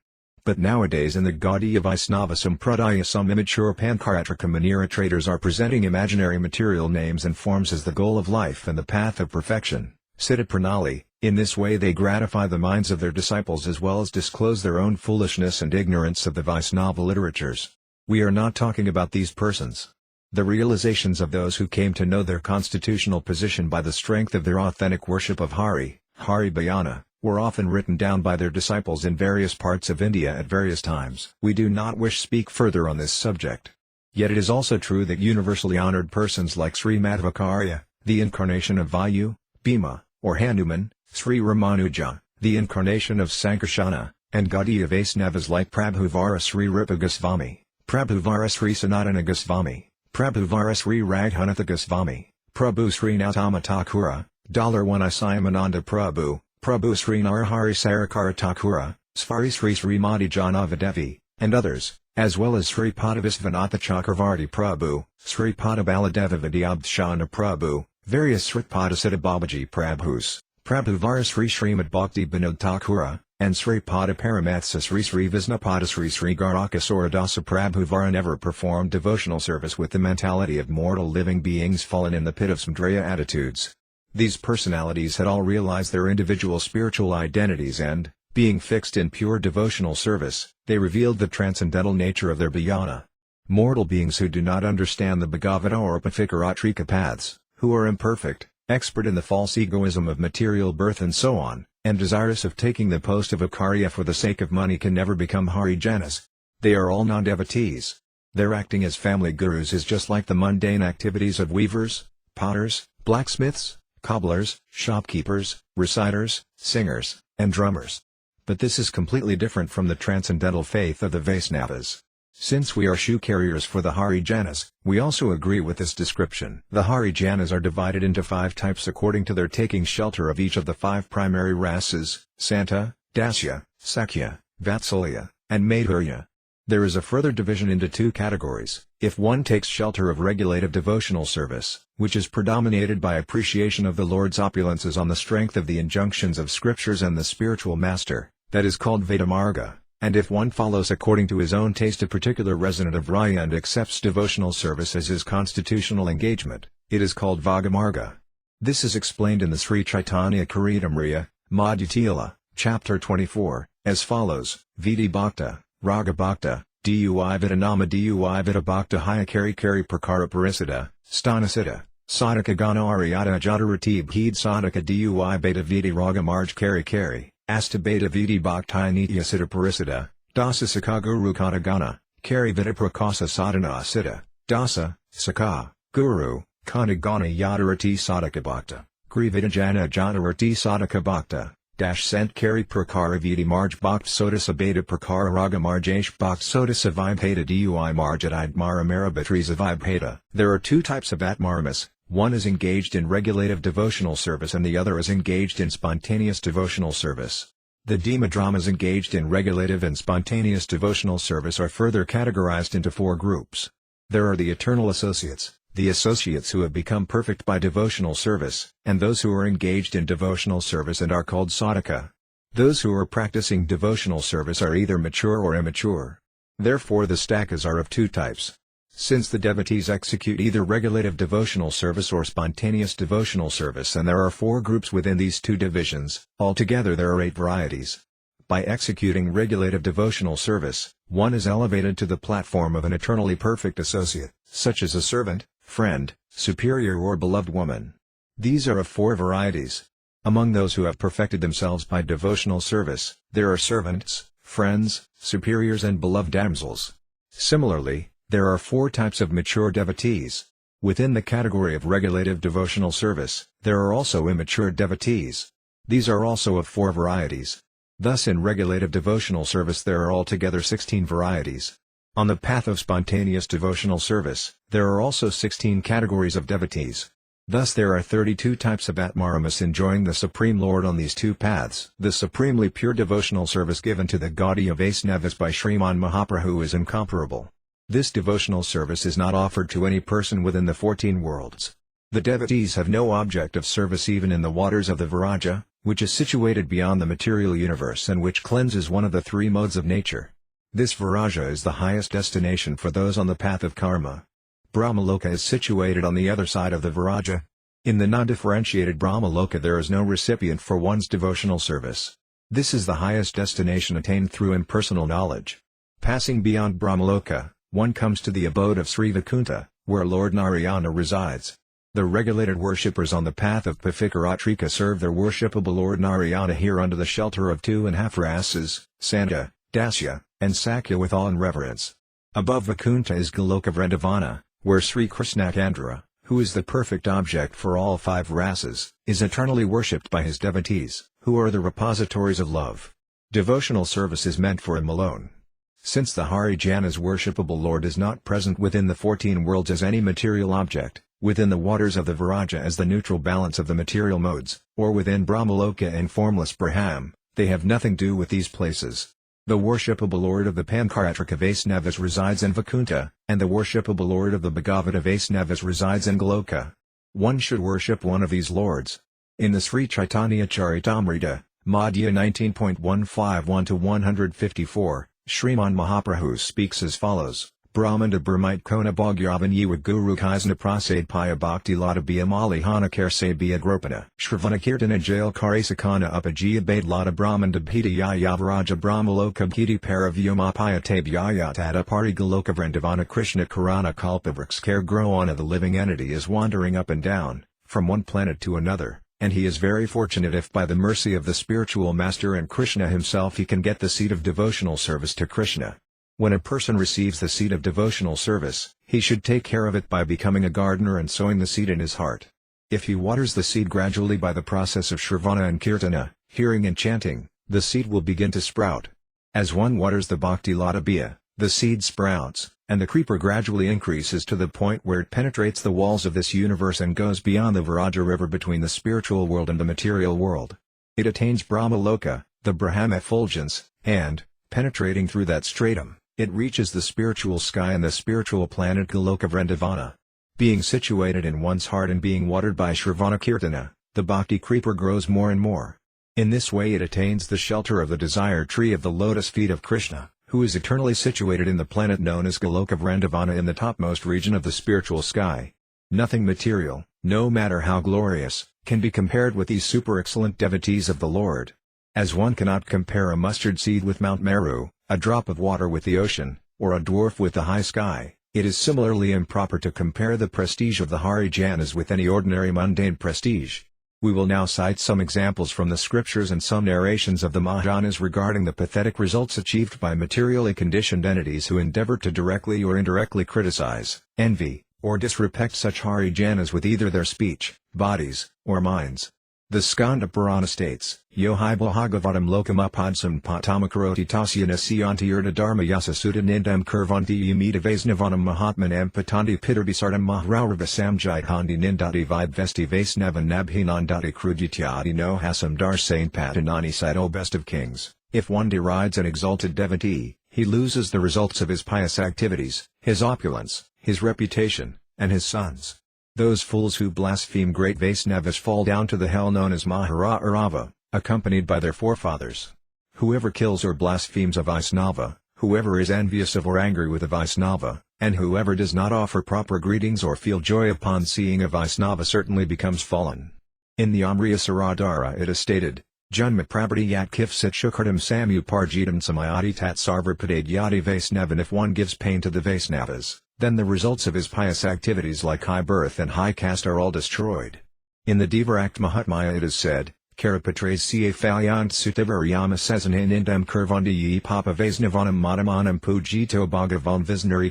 [SPEAKER 1] But nowadays in the Gaudiya Vaisnava Sampradaya some immature Pankaratrika Manira traders are presenting imaginary material names and forms as the goal of life and the path of perfection. Siddha Pranali. In this way they gratify the minds of their disciples as well as disclose their own foolishness and ignorance of the Vaisnava literatures. We are not talking about these persons. The realizations of those who came to know their constitutional position by the strength of their authentic worship of Hari Bhajana, were often written down by their disciples in various parts of India at various times. We do not wish to speak further on this subject. Yet it is also true that universally honored persons like Sri Madhvakarya, the incarnation of Vayu, Bhima, or Hanuman, Sri Ramanuja, the incarnation of Sankarsana, and Gaudiya Vaisnavas like Prabhuvara Sri Rupa Goswami, Prabhuvara Sri Sanatana Goswami, Prabhuvara Sri Raghunatha Goswami, Prabhu Sri Nautama Thakura, $1 Isayamananda Prabhu, Prabhu Sri Narahari Sarakara Thakura, Svari Sri Srimati Janavadevi, and others, as well as Sri Padavisvanatha Chakravarti Prabhu, Sri Padabaladeva Vidyabdshana Prabhu, various Sri Padasiddha Bābājī Prabhus, Prabhuvara Sri Srimad Bhaktivinoda Thakura, and Sri Pada Paramatsa Sri Visnapada Sri Gaurkishor Dās Prabhuvara never performed devotional service with the mentality of mortal living beings fallen in the pit of samdraya attitudes. These personalities had all realized their individual spiritual identities and, being fixed in pure devotional service, they revealed the transcendental nature of their bhajana. Mortal beings who do not understand the Bhagavata or Upafikarotrika paths, who are imperfect, expert in the false egoism of material birth and so on, and desirous of taking the post of ācārya for the sake of money can never become Hari Janas. They are all non-devotees. Their acting as family gurus is just like the mundane activities of weavers, potters, blacksmiths, cobblers, shopkeepers, reciters, singers, and drummers. But this is completely different from the transcendental faith of the Vaisnavas. Since we are shoe carriers for the Hari Janas, we also agree with this description. The Hari Janas are divided into 5 types according to their taking shelter of each of the 5 primary rases, Santa, Dasya, Sakya, Vatsalya, and Madhurya. There is a further division into 2 categories. If one takes shelter of regulative devotional service, which is predominated by appreciation of the Lord's opulences on the strength of the injunctions of scriptures and the spiritual master, that is called Vedamarga. And if one follows according to his own taste a particular resident of Raya and accepts devotional service as his constitutional engagement, it is called Vagamarga. This is explained in the Sri Chaitanya Charitamrita, Madhyatila, chapter 24, as follows: Vidi Bhakta, Raga Bhakta, Dui Vidanama Dui Vida Bhakta Hyakari Kari Prakara Parisiddha, Stanasiddha, Sadhaka Gana Ariata Jadarati Bheed Sadhaka Dui Beta Vidi Raga Marj Kari Kari. Asta Beta Vidi Bhakti Nitya Siddha Parisiddha, Dasa Sakha Guru Kata Gana, Kari Vida Prakasa Sadhana Siddha, Dasa, Sakha, Guru, Kata Gana Yadarati Sadhaka Bhakta, Kri Vida Jana Jadarati Sadhaka Bhakta, Sent Kari Prakara Vidi Marj Bhakt Sodasa Beta Prakara Raga Marjesh Bhakt Sodasa Vibheta Dui Marjad Idmara Marabatriza Vibheta. There are 2 types of Atmaramas. One is engaged in regulative devotional service and the other is engaged in spontaneous devotional service. The Demadramas engaged in regulative and spontaneous devotional service are further categorized into 4 groups. There are the eternal associates, the associates who have become perfect by devotional service, and those who are engaged in devotional service and are called sadhaka. Those who are practicing devotional service are either mature or immature. Therefore the stakas are of two types. Since the devotees execute either regulative devotional service or spontaneous devotional service, and there are 4 groups within these 2 divisions, altogether there are 8 varieties. By executing regulative devotional service, one is elevated to the platform of an eternally perfect associate, such as a servant, friend, superior or beloved woman. These are of 4 varieties. Among those who have perfected themselves by devotional service, there are servants, friends, superiors and beloved damsels. Similarly, there are 4 types of mature devotees. Within the category of regulative devotional service, there are also immature devotees. These are also of 4 varieties. Thus in regulative devotional service there are altogether 16 varieties. On the path of spontaneous devotional service, there are also 16 categories of devotees. Thus there are 32 types of Atmaramas enjoying the Supreme Lord on these 2 paths. The supremely pure devotional service given to the Gaudiya Vaishnavas by Sriman Mahaprabhu is incomparable. This devotional service is not offered to any person within the 14 worlds. The devotees have no object of service even in the waters of the Viraja, which is situated beyond the material universe and which cleanses one of the 3 modes of nature. This Viraja is the highest destination for those on the path of karma. Brahmaloka is situated on the other side of the Viraja. In the non-differentiated Brahmaloka there is no recipient for one's devotional service. This is the highest destination attained through impersonal knowledge. Passing beyond Brahmaloka, one comes to the abode of Sri Vaikuntha, where Lord Narayana resides. The regulated worshippers on the path of Pavikaratrika serve their worshipable Lord Narayana here under the shelter of 2.5 rases, Santa, Dasya, and Sakya with awe and reverence. Above Vaikuntha is Goloka Vrindavana, where Sri Krishna Chandra, who is the perfect object for all 5 rases, is eternally worshipped by his devotees, who are the repositories of love. Devotional service is meant for him alone. Since the Harijana's worshipable Lord is not present within the 14 worlds as any material object, within the waters of the Viraja as the neutral balance of the material modes, or within Brahmaloka and formless Braham, they have nothing to do with these places. The worshipable Lord of the Pankaratrika Vaisnavas resides in Vaikuntha, and the worshipable Lord of the Bhagavata Vaisnavas resides in Goloka. One should worship one of these lords. In the Sri Chaitanya Charitamrita, Madhya 19.151-154, Sriman Mahaprabhu speaks as follows: Brahmanda Brahmite Kona Bhagyavan Yiwa Guru Kaisna Prasad Paya Bhakti Lata Biyamali Hana Kerse Biya Gropana Shravana Kirtana Jail Karesakana Upajiya Bade Lata Brahmanda Bhita Yavaraja Brahmaloka Bhiti Paravyomapaya Tabhyaya Tata Pari Galoka Vrindavana Krishna Karana Kalpavriks Care Growana. The living entity is wandering up and down, from one planet to another, and he is very fortunate if by the mercy of the spiritual master and Krishna himself he can get the seat of devotional service to Krishna. When a person receives the seed of devotional service, he should take care of it by becoming a gardener and sowing the seed in his heart. If he waters the seed gradually by the process of Shravana and Kirtana, hearing and chanting, the seed will begin to sprout. As one waters the Bhakti Lata Biya, the seed sprouts, and the creeper gradually increases to the point where it penetrates the walls of this universe and goes beyond the Viraja river between the spiritual world and the material world. It attains Brahmaloka, the Brahma effulgence, and, penetrating through that stratum, it reaches the spiritual sky and the spiritual planet Goloka Vrindavana. Being situated in one's heart and being watered by Shravana Kirtana, the bhakti creeper grows more and more. In this way it attains the shelter of the desired tree of the lotus feet of Krishna, who is eternally situated in the planet known as Goloka Vrindavana in the topmost region of the spiritual sky. Nothing material, no matter how glorious, can be compared with these super excellent devotees of the Lord. As one cannot compare a mustard seed with Mount Meru, a drop of water with the ocean, or a dwarf with the high sky, it is similarly improper to compare the prestige of the Harijanas with any ordinary mundane prestige. We will now cite some examples from the scriptures and some narrations of the Mahajanas regarding the pathetic results achieved by materially conditioned entities who endeavor to directly or indirectly criticize, envy, or disrespect such Harijanas with either their speech, bodies, or minds. The Skanda Purana states, Yohai Bhagavatam lokam upadsam patamakaroti tasya nasyanti urda dharma yasa sutta nindam kurvanti yamita vaisnavanam mahatmanam patanti pitarbisardam mahrauravasam jaithandi nindati vibvesti vaisnavan nabhinandati krujityadi no hasam darsain patanani side. O best of kings, if one derides an exalted devotee, he loses the results of his pious activities, his opulence, his reputation, and his sons. Those fools who blaspheme great Vaisnavas fall down to the hell known as Mahara Arava, accompanied by their forefathers. Whoever kills or blasphemes a Vaisnava, whoever is envious of or angry with a Vaisnava, and whoever does not offer proper greetings or feel joy upon seeing a Vaisnava certainly becomes fallen. In the Amriya Saradhara it is stated, Janma Prabhati Yat Kifsit Shukhartam Samu Parjitam Samayati Tat Sarvarpadade Yati Vaisnavan. If one gives pain to the Vaisnavas, then the results of his pious activities like high birth and high caste are all destroyed. In the Devarakta Mahatmya it is said, Karapatres ca Falyant Sutivaryama Sezanin Indam Kurvandi Yi Papa Vaisnavanam Madamanam Pujito Bhagavan Visnar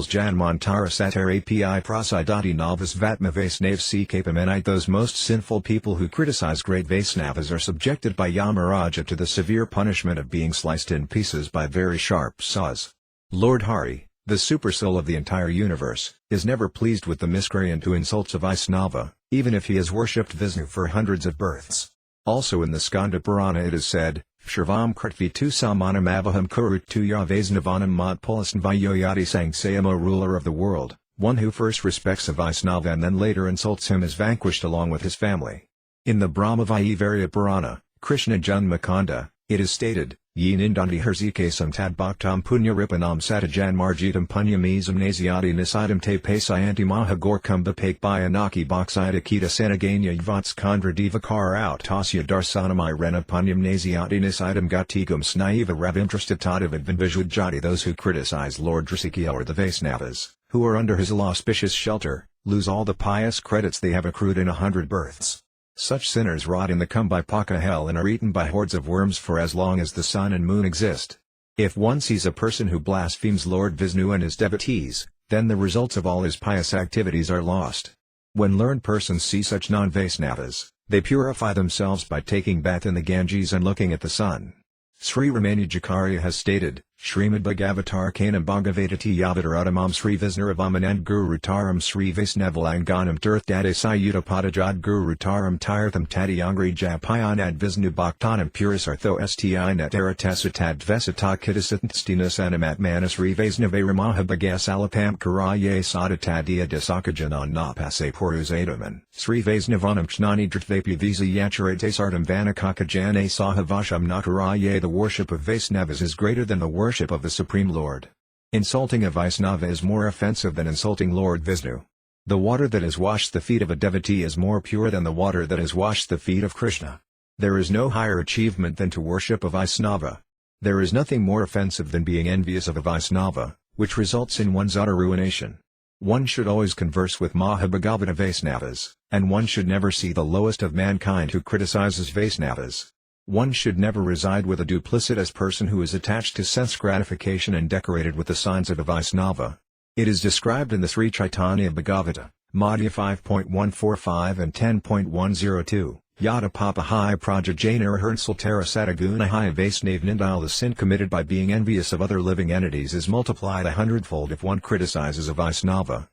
[SPEAKER 1] Janmantara Satar Api Prasadati Navas Vatma Vaisnav C Kapamenite. Those most sinful people who criticize great Vaisnavas are subjected by Yamaraja to the severe punishment of being sliced in pieces by very sharp saws. Lord Hari, the supersoul of the entire universe, is never pleased with the miscreant who insults a Vaisnava, even if he has worshipped Vishnu for hundreds of births. Also in the Skanda Purana it is said, Shrivam Kritvi tu samanam avaham kurut tu ya Vaisnavanam mat pulasn vayoyati sangsayamo. Ruler of the world, one who first respects a Vaisnava and then later insults him is vanquished along with his family. In the Brahmavaivarya Purana, Krishna Janmakanda, it is stated, Yin Indandi Herzikasam Tad Bhaktam Punya Ripanam Satajan Marjitam Punyamizam Naziati Nisidam Te Pasayanti Mahagorkum Bapake Bayanaki Bhaksida Kita Sanaganya Yvats Kandra Divakar out Tasya Darsanamai Rena Punyam Naziati Nisidam Gatigum Snaiva Ravimtrastatativ Advanvijujati. Those who criticize Lord Drasikya or the Vaisnavas, who are under his auspicious shelter, lose all the pious credits they have accrued in 100 births. Such sinners rot in the Kumbhipaka hell and are eaten by hordes of worms for as long as the sun and moon exist. If one sees a person who blasphemes Lord Vishnu and his devotees, then the results of all his pious activities are lost. When learned persons see such non-Vaisnavas, they purify themselves by taking bath in the Ganges and looking at the sun. Sri Ramanujacharya has stated, Srimad Bhagavatar Kanam Bhagavadati Yavadaradamam Sri Visnaravam Guru Taram Sri Vaisnavalanganam Tirth Dade Sayuta Padajad Guru Taram Tirtham Tadiyangri Japayanad Visnu Bhaktanam Purisartho Sti Nataratesatad Vesata Kitasitanstinas Animat Manasri Vaisnava Ramahabhagas Alapam Karaye Sadatadiya Desakajanan Napase Puruzadaman Sri Vaisnavanam Chnani Dritvapi Visa Yacharate Sartam Vanakakajane Sahavasham Nakaraye. The worship of Vaisnavas is greater than the worship of the Supreme Lord. Insulting a Vaisnava is more offensive than insulting Lord Vishnu. The water that has washed the feet of a devotee is more pure than the water that has washed the feet of Krishna. There is no higher achievement than to worship a Vaisnava. There is nothing more offensive than being envious of a Vaisnava, which results in one's utter ruination. One should always converse with Mahabhagavata Vaisnavas, and one should never see the lowest of mankind who criticizes Vaisnavas. One should never reside with a duplicitous person who is attached to sense gratification and decorated with the signs of a Vaisnava. It is described in the Sri Chaitanya Bhagavata, Madhya 5.145 and 10.102, Yada Papa Hai Prajajanara Hernsal Tara Sataguna Hai Vaisnav Nindal. The sin committed by being envious of other living entities is multiplied 100-fold if one criticizes a Vaisnava.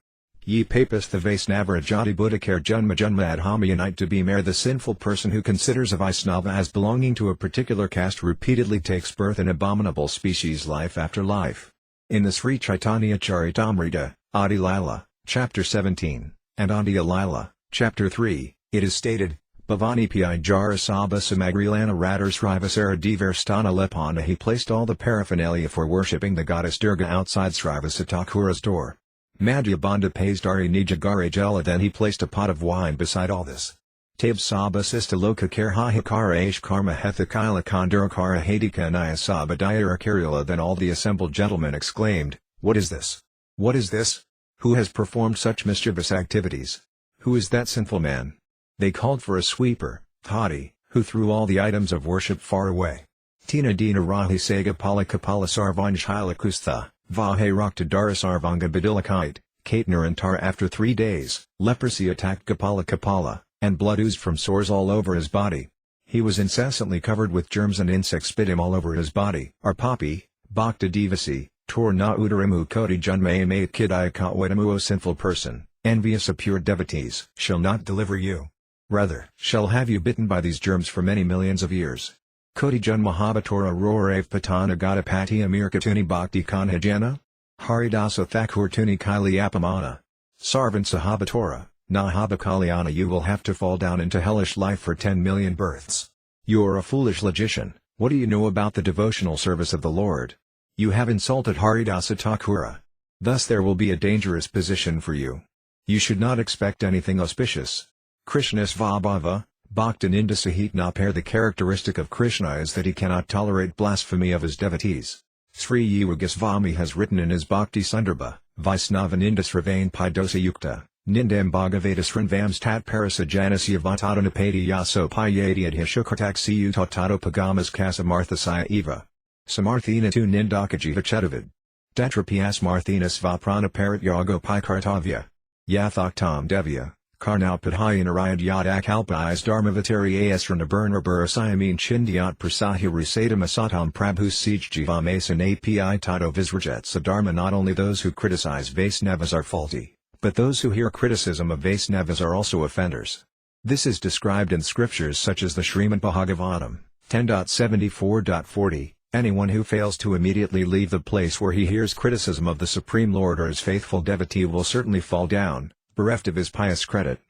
[SPEAKER 1] Ye papistha Vaisnava Jati Buddhakar Janma Janma Adhamayanite. To be mere, the sinful person who considers a Vaisnava as belonging to a particular caste repeatedly takes birth in abominable species life after life. In the Sri Chaitanya Charitamrita, Adi Lila, Chapter 17, and Adi Lila, Chapter 3, it is stated, Bhavani Pi Jara Sabha Samagrilana Radar Srivasara Diverstana Lepana. He placed all the paraphernalia for worshipping the goddess Durga outside Srivasa Thakura's door. Madhya Bandha Paisdari Nijagare Jala. Then he placed a pot of wine beside all this. Tab Sabha Sista Loka Karhahikara Aish Karma Hethakaila Kandurakara Hadika Naya Sabha Dayara Karula. Then all the assembled gentlemen exclaimed, What is this? What is this? Who has performed such mischievous activities? Who is that sinful man? They called for a sweeper, Thadi, who threw all the items of worship far away. Tina Dina Rahi Saga Palakapala Sarvanj Hilakustha. Vahe Rakta Darasarvanga Badilakite, Katnar and Tar. After 3 days, leprosy attacked Kapala, and blood oozed from sores all over his body. He was incessantly covered with germs and insects bit him all over his body. Arpapi, Bhakta Devasi, Tor na Udaramu Koti Junma Mate Kidayakatwadamu. O sinful person, envious of pure devotees, shall not deliver you. Rather, shall have you bitten by these germs for many millions of years. Koti Jun Mahabatora Rorave Patana Gadapati Amirkatuni Bhakti Kanhajana? Haridasa Thakur Tuni Kaili Apamana. Sarvan Sahabatora, Nahaba Kalyana, you will have to fall down into hellish life for 10 million births. You are a foolish logician, what do you know about the devotional service of the Lord? You have insulted Haridasa Thakura. Thus there will be a dangerous position for you. You should not expect anything auspicious. Krishna Svabhava, Bhaktinanda Sahitna pair. The characteristic of Krishna is that he cannot tolerate blasphemy of his devotees. Sri Jiva Goswami has written in his Bhakti Sundarbha, Vaisnavananda Sravane Pidosa Yukta, Nindam Bhagavata Srinvams Tat Parasajanasya Vatadhanapati Yaso Payadi Adhishukartak Siyu Tatado Pagamas Kasamarthasaya Eva. Samarthina tu Nindakajiva Chedavid. Tetrapias Marthina Svaprana Parat Yago Pikartavya. Yathoktam Devya, Karnaupadhayanarayad Yadakalpais Dharmavatari Asrana Burna Burasayameen Chindyat Prasahi Rusadam Asatam Prabhus Sij Jivamasan Api Tato Visrajetsa Dharma. Not only those who criticize Vaisnavas are faulty, but those who hear criticism of Vaisnavas are also offenders. This is described in scriptures such as the Srimad Bhagavatam, 10.74.40. Anyone who fails to immediately leave the place where he hears criticism of the Supreme Lord or his faithful devotee will certainly fall down, bereft of his pious credit.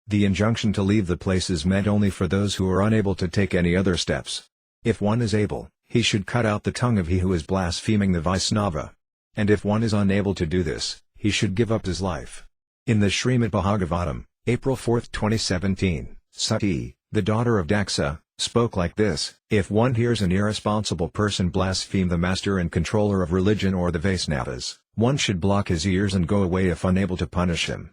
[SPEAKER 1] The injunction to leave the place is meant only for those who are unable to take any other steps. If one is able, he should cut out the tongue of he who is blaspheming the Vaisnava. And if one is unable to do this, he should give up his life. In the Srimad Bhagavatam, April 4, 2017, Sati, the daughter of Daksa, spoke like this: if one hears an irresponsible person blaspheme the master and controller of religion or the Vaisnavas, one should block his ears and go away if unable to punish him.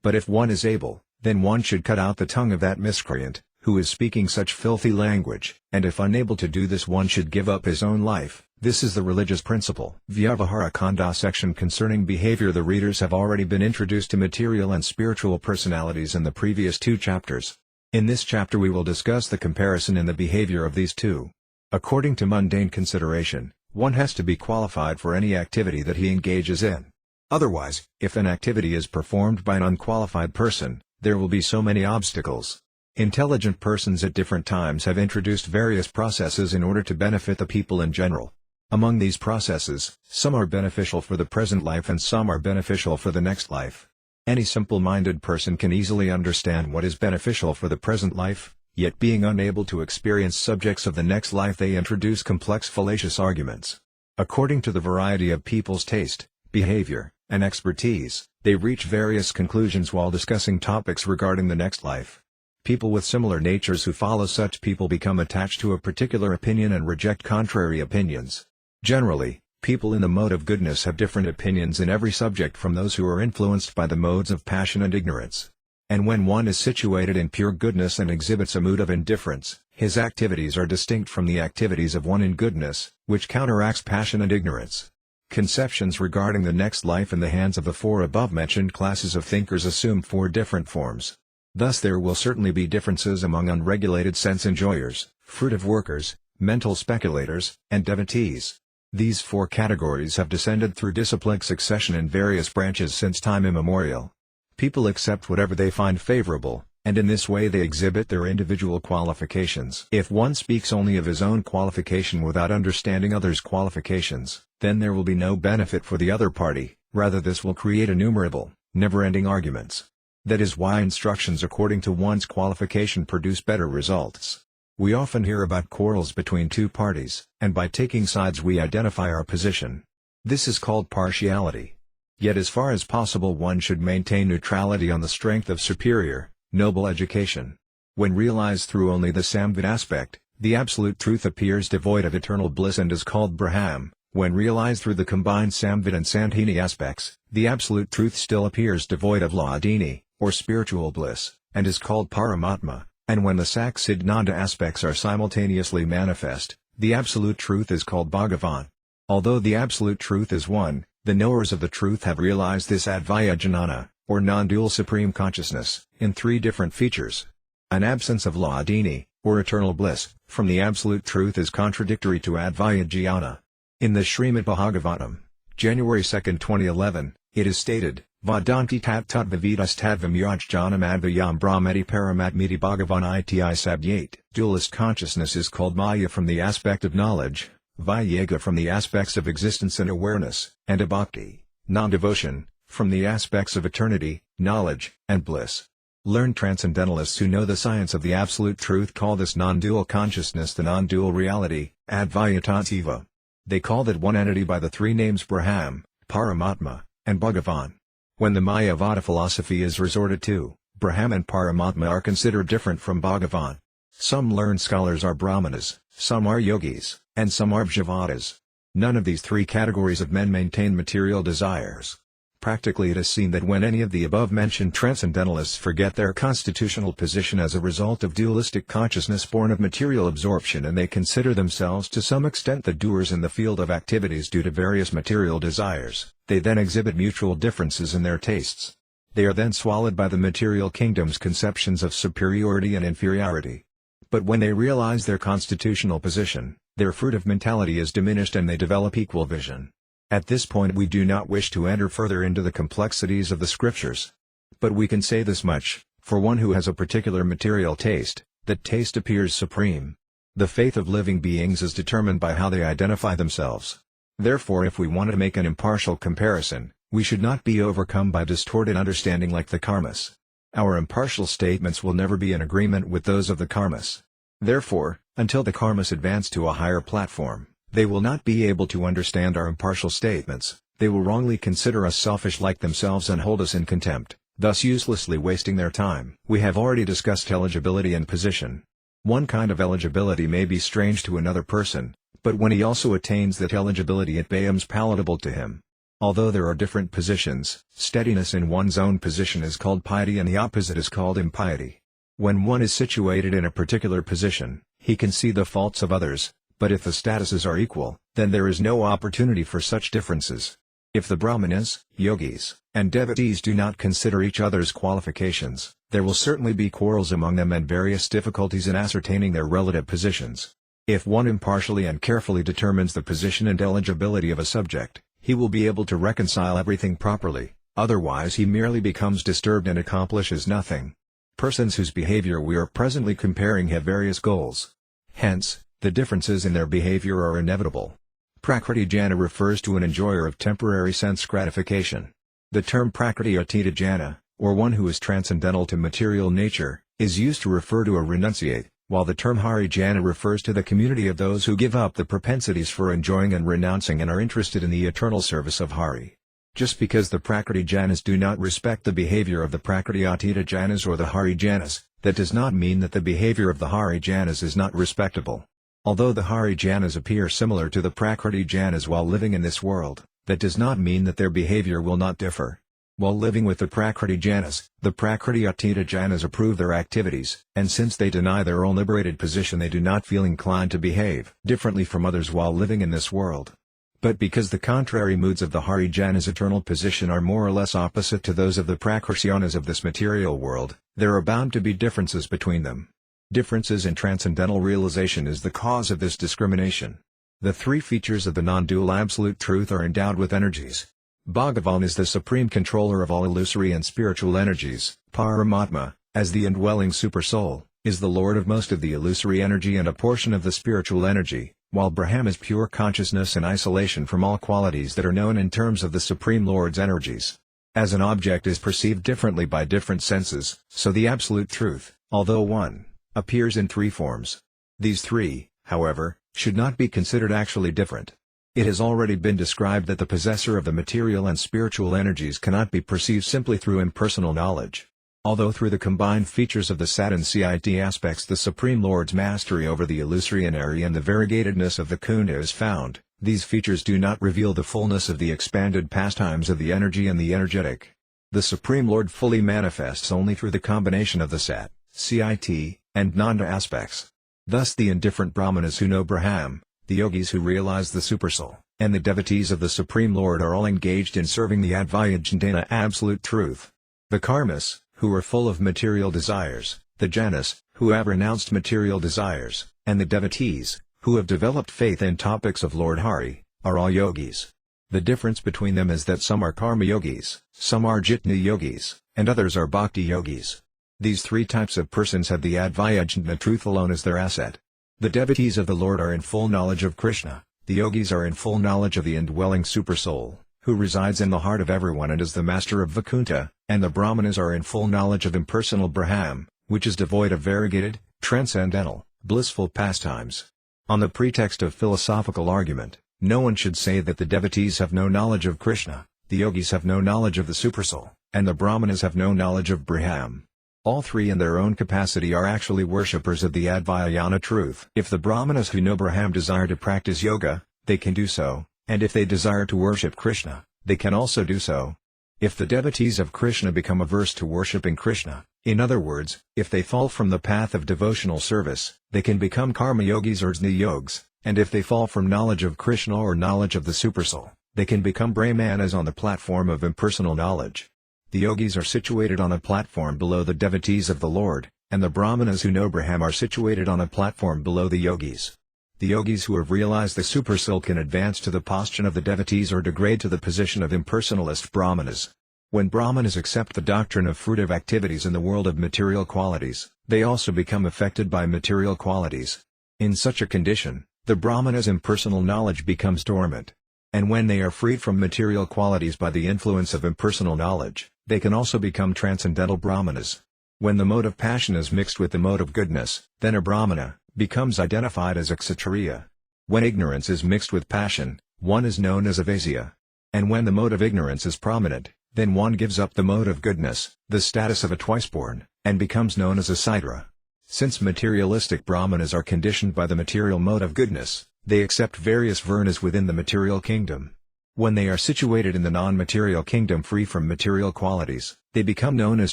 [SPEAKER 1] But if one is able, then one should cut out the tongue of that miscreant, who is speaking such filthy language, and if unable to do this one should give up his own life. This is the religious principle. Vyavahara Kanda section concerning behavior. The readers have already been introduced to material and spiritual personalities in the previous two chapters. In this chapter we will discuss the comparison in the behavior of these two. According to mundane consideration, one has to be qualified for any activity that he engages in. Otherwise, if an activity is performed by an unqualified person, there will be so many obstacles. Intelligent persons at different times have introduced various processes in order to benefit the people in general. Among these processes, some are beneficial for the present life and some are beneficial for the next life. Any simple-minded person can easily understand what is beneficial for the present life, yet being unable to experience subjects of the next life they introduce complex fallacious arguments. According to the variety of people's taste, behavior, and expertise, they reach various conclusions while discussing topics regarding the next life. People with similar natures who follow such people become attached to a particular opinion and reject contrary opinions. Generally, people in the mode of goodness have different opinions in every subject from those who are influenced by the modes of passion and ignorance. And when one is situated in pure goodness and exhibits a mood of indifference, his activities are distinct from the activities of one in goodness, which counteracts passion and ignorance. Conceptions regarding the next life in the hands of the four above-mentioned classes of thinkers assume four different forms. Thus there will certainly be differences among unregulated sense enjoyers, fruitive workers, mental speculators, and devotees. These four categories have descended through disciplic succession in various branches since time immemorial. People accept whatever they find favorable, and in this way they exhibit their individual qualifications. If one speaks only of his own qualification without understanding others' qualifications, then there will be no benefit for the other party, rather this will create innumerable, never-ending arguments. That is why instructions according to one's qualification produce better results. We often hear about quarrels between two parties, and by taking sides we identify our position. This is called partiality. Yet as far as possible one should maintain neutrality on the strength of superior, noble education. When realized through only the Samvit aspect, the absolute truth appears devoid of eternal bliss and is called Braham. When realized through the combined Samvit and Sandhini aspects, the absolute truth still appears devoid of Hladini, or spiritual bliss, and is called Paramatma. And when the Saksiddhanta aspects are simultaneously manifest, the absolute truth is called Bhagavan. Although the absolute truth is one, the knowers of the truth have realized this Advaya Jnana, or non-dual supreme consciousness, in three different features. An absence of Hladini, or eternal bliss, from the absolute truth is contradictory to Advaya Jnana. In the Srimad Bhagavatam, January 2, 2011, it is stated, Vadanti tat vidas tadvam yajjanam advayam brahmeti paramatmiti bhagavan iti sabhyate. Dualist consciousness is called Maya from the aspect of knowledge, Vyega from the aspects of existence and awareness, and Abhakti, non-devotion, from the aspects of eternity, knowledge, and bliss. Learned transcendentalists who know the science of the absolute truth call this non-dual consciousness the non-dual reality, Advaita. They call that one entity by the three names Brahman, Paramatma, and Bhagavan. When the Mayavada philosophy is resorted to, Brahman and Paramatma are considered different from Bhagavan. Some learned scholars are Brahmanas, some are yogis, and some are Vajavadas. None of these three categories of men maintain material desires. Practically it is seen that when any of the above-mentioned transcendentalists forget their constitutional position as a result of dualistic consciousness born of material absorption and they consider themselves to some extent the doers in the field of activities due to various material desires, they then exhibit mutual differences in their tastes. They are then swallowed by the material kingdom's conceptions of superiority and inferiority. But when they realize their constitutional position, their fruitive mentality is diminished and they develop equal vision. At this point we do not wish to enter further into the complexities of the scriptures. But we can say this much, for one who has a particular material taste, that taste appears supreme. The faith of living beings is determined by how they identify themselves. Therefore if we want to make an impartial comparison, we should not be overcome by distorted understanding like the karmas. Our impartial statements will never be in agreement with those of the karmas. Therefore, until the karmas advance to a higher platform, they will not be able to understand our impartial statements. They will wrongly consider us selfish like themselves and hold us in contempt, thus uselessly wasting their time. We have already discussed eligibility and position. One kind of eligibility may be strange to another person, but when he also attains that eligibility it becomes palatable to him. Although there are different positions, steadiness in one's own position is called piety and the opposite is called impiety. When one is situated in a particular position, he can see the faults of others, but if the statuses are equal, then there is no opportunity for such differences. If the Brahmanas, yogis, and devotees do not consider each other's qualifications, there will certainly be quarrels among them and various difficulties in ascertaining their relative positions. If one impartially and carefully determines the position and eligibility of a subject, he will be able to reconcile everything properly, otherwise he merely becomes disturbed and accomplishes nothing. Persons whose behavior we are presently comparing have various goals. Hence, the differences in their behavior are inevitable. Prakriti Jana refers to an enjoyer of temporary sense gratification. The term Prakriti Atita Jana, or one who is transcendental to material nature, is used to refer to a renunciate, while the term Hari Jana refers to the community of those who give up the propensities for enjoying and renouncing and are interested in the eternal service of Hari. Just because the Prakriti Janas do not respect the behavior of the Prakriti Atita Janas or the Hari Janas, that does not mean that the behavior of the Hari Janas is not respectable. Although the Hari Janas appear similar to the Prakriti Janas while living in this world, that does not mean that their behavior will not differ. While living with the Prakriti Janas, the Prakriti Atita Janas approve their activities, and since they deny their own liberated position they do not feel inclined to behave differently from others while living in this world. But because the contrary moods of the Hari Janas' eternal position are more or less opposite to those of the Prakritiyanas of this material world, there are bound to be differences between them. Differences in transcendental realization is the cause of this discrimination. The three features of the non-dual absolute truth are endowed with energies. Bhagavan is the supreme controller of all illusory and spiritual energies. Paramatma, as the indwelling supersoul, is the lord of most of the illusory energy and a portion of the spiritual energy, while Brahman is pure consciousness and isolation from all qualities that are known in terms of the Supreme Lord's energies. As an object is perceived differently by different senses, so the absolute truth, although one, appears in three forms. These three, however, should not be considered actually different. It has already been described that the possessor of the material and spiritual energies cannot be perceived simply through impersonal knowledge. Although through the combined features of the Sat and Cit aspects the Supreme Lord's mastery over the illusory and the variegatedness of the Kunda is found, these features do not reveal the fullness of the expanded pastimes of the energy and the energetic. The Supreme Lord fully manifests only through the combination of the Sat, Cit, and Nanda aspects. Thus the indifferent Brahmanas who know Brahman, the yogis who realize the Supersoul, and the devotees of the Supreme Lord are all engaged in serving the Advaita absolute truth. The karmas, who are full of material desires, the janas, who have renounced material desires, and the devotees, who have developed faith in topics of Lord Hari, are all yogis. The difference between them is that some are karma yogis, some are jitna yogis, and others are bhakti yogis. These three types of persons have the Advaita truth alone as their asset. The devotees of the Lord are in full knowledge of Krishna, the yogis are in full knowledge of the indwelling Supersoul, who resides in the heart of everyone and is the master of Vaikuntha, and the Brahmanas are in full knowledge of impersonal Brahman, which is devoid of variegated, transcendental, blissful pastimes. On the pretext of philosophical argument, no one should say that the devotees have no knowledge of Krishna, the yogis have no knowledge of the Supersoul, and the Brahmanas have no knowledge of Brahman. All three in their own capacity are actually worshippers of the Advayana truth. If the Brahmanas who know Brahman desire to practice yoga, they can do so, and if they desire to worship Krishna, they can also do so. If the devotees of Krishna become averse to worshipping Krishna, in other words, if they fall from the path of devotional service, they can become karma yogis or jnana yogs, and if they fall from knowledge of Krishna or knowledge of the Supersoul, they can become brahmanas on the platform of impersonal knowledge. The yogis are situated on a platform below the devotees of the Lord, and the brahmanas who know Brahman are situated on a platform below the yogis. The yogis who have realized the Supersoul can advance to the posture of the devotees or degrade to the position of impersonalist brahmanas. When brahmanas accept the doctrine of fruitive activities in the world of material qualities, they also become affected by material qualities. In such a condition, the brahmanas' impersonal knowledge becomes dormant. And when they are freed from material qualities by the influence of impersonal knowledge, they can also become transcendental brahmanas. When the mode of passion is mixed with the mode of goodness, then a brahmana becomes identified as a kshatriya. When ignorance is mixed with passion, one is known as a vaisya. And when the mode of ignorance is prominent, then one gives up the mode of goodness, the status of a twice-born, and becomes known as a Sudra. Since materialistic brahmanas are conditioned by the material mode of goodness, they accept various varnas within the material kingdom. When they are situated in the non-material kingdom free from material qualities, they become known as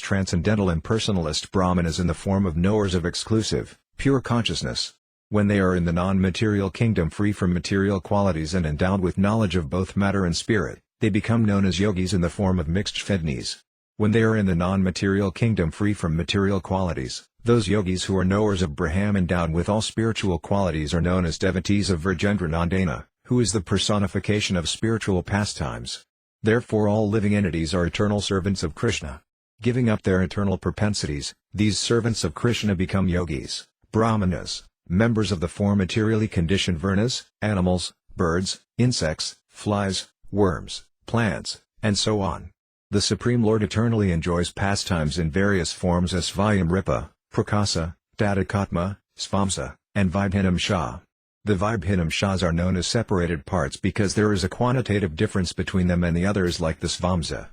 [SPEAKER 1] transcendental impersonalist brahmanas in the form of knowers of exclusive, pure consciousness. When they are in the non-material kingdom free from material qualities and endowed with knowledge of both matter and spirit, they become known as yogis in the form of mixed shvednis. When they are in the non-material kingdom free from material qualities, those yogis who are knowers of Brahman endowed with all spiritual qualities are known as devotees of Vrajendranandana, who is the personification of spiritual pastimes. Therefore all living entities are eternal servants of Krishna. Giving up their eternal propensities, these servants of Krishna become yogis, brahmanas, members of the four materially conditioned varnas, animals, birds, insects, flies, worms, plants, and so on. The Supreme Lord eternally enjoys pastimes in various forms as Svayamripa, Prakasa, Tadakatma, Svamsa, and Vibhinamsha. The Vibhinamshas are known as separated parts because there is a quantitative difference between them and the others like the Svamsa.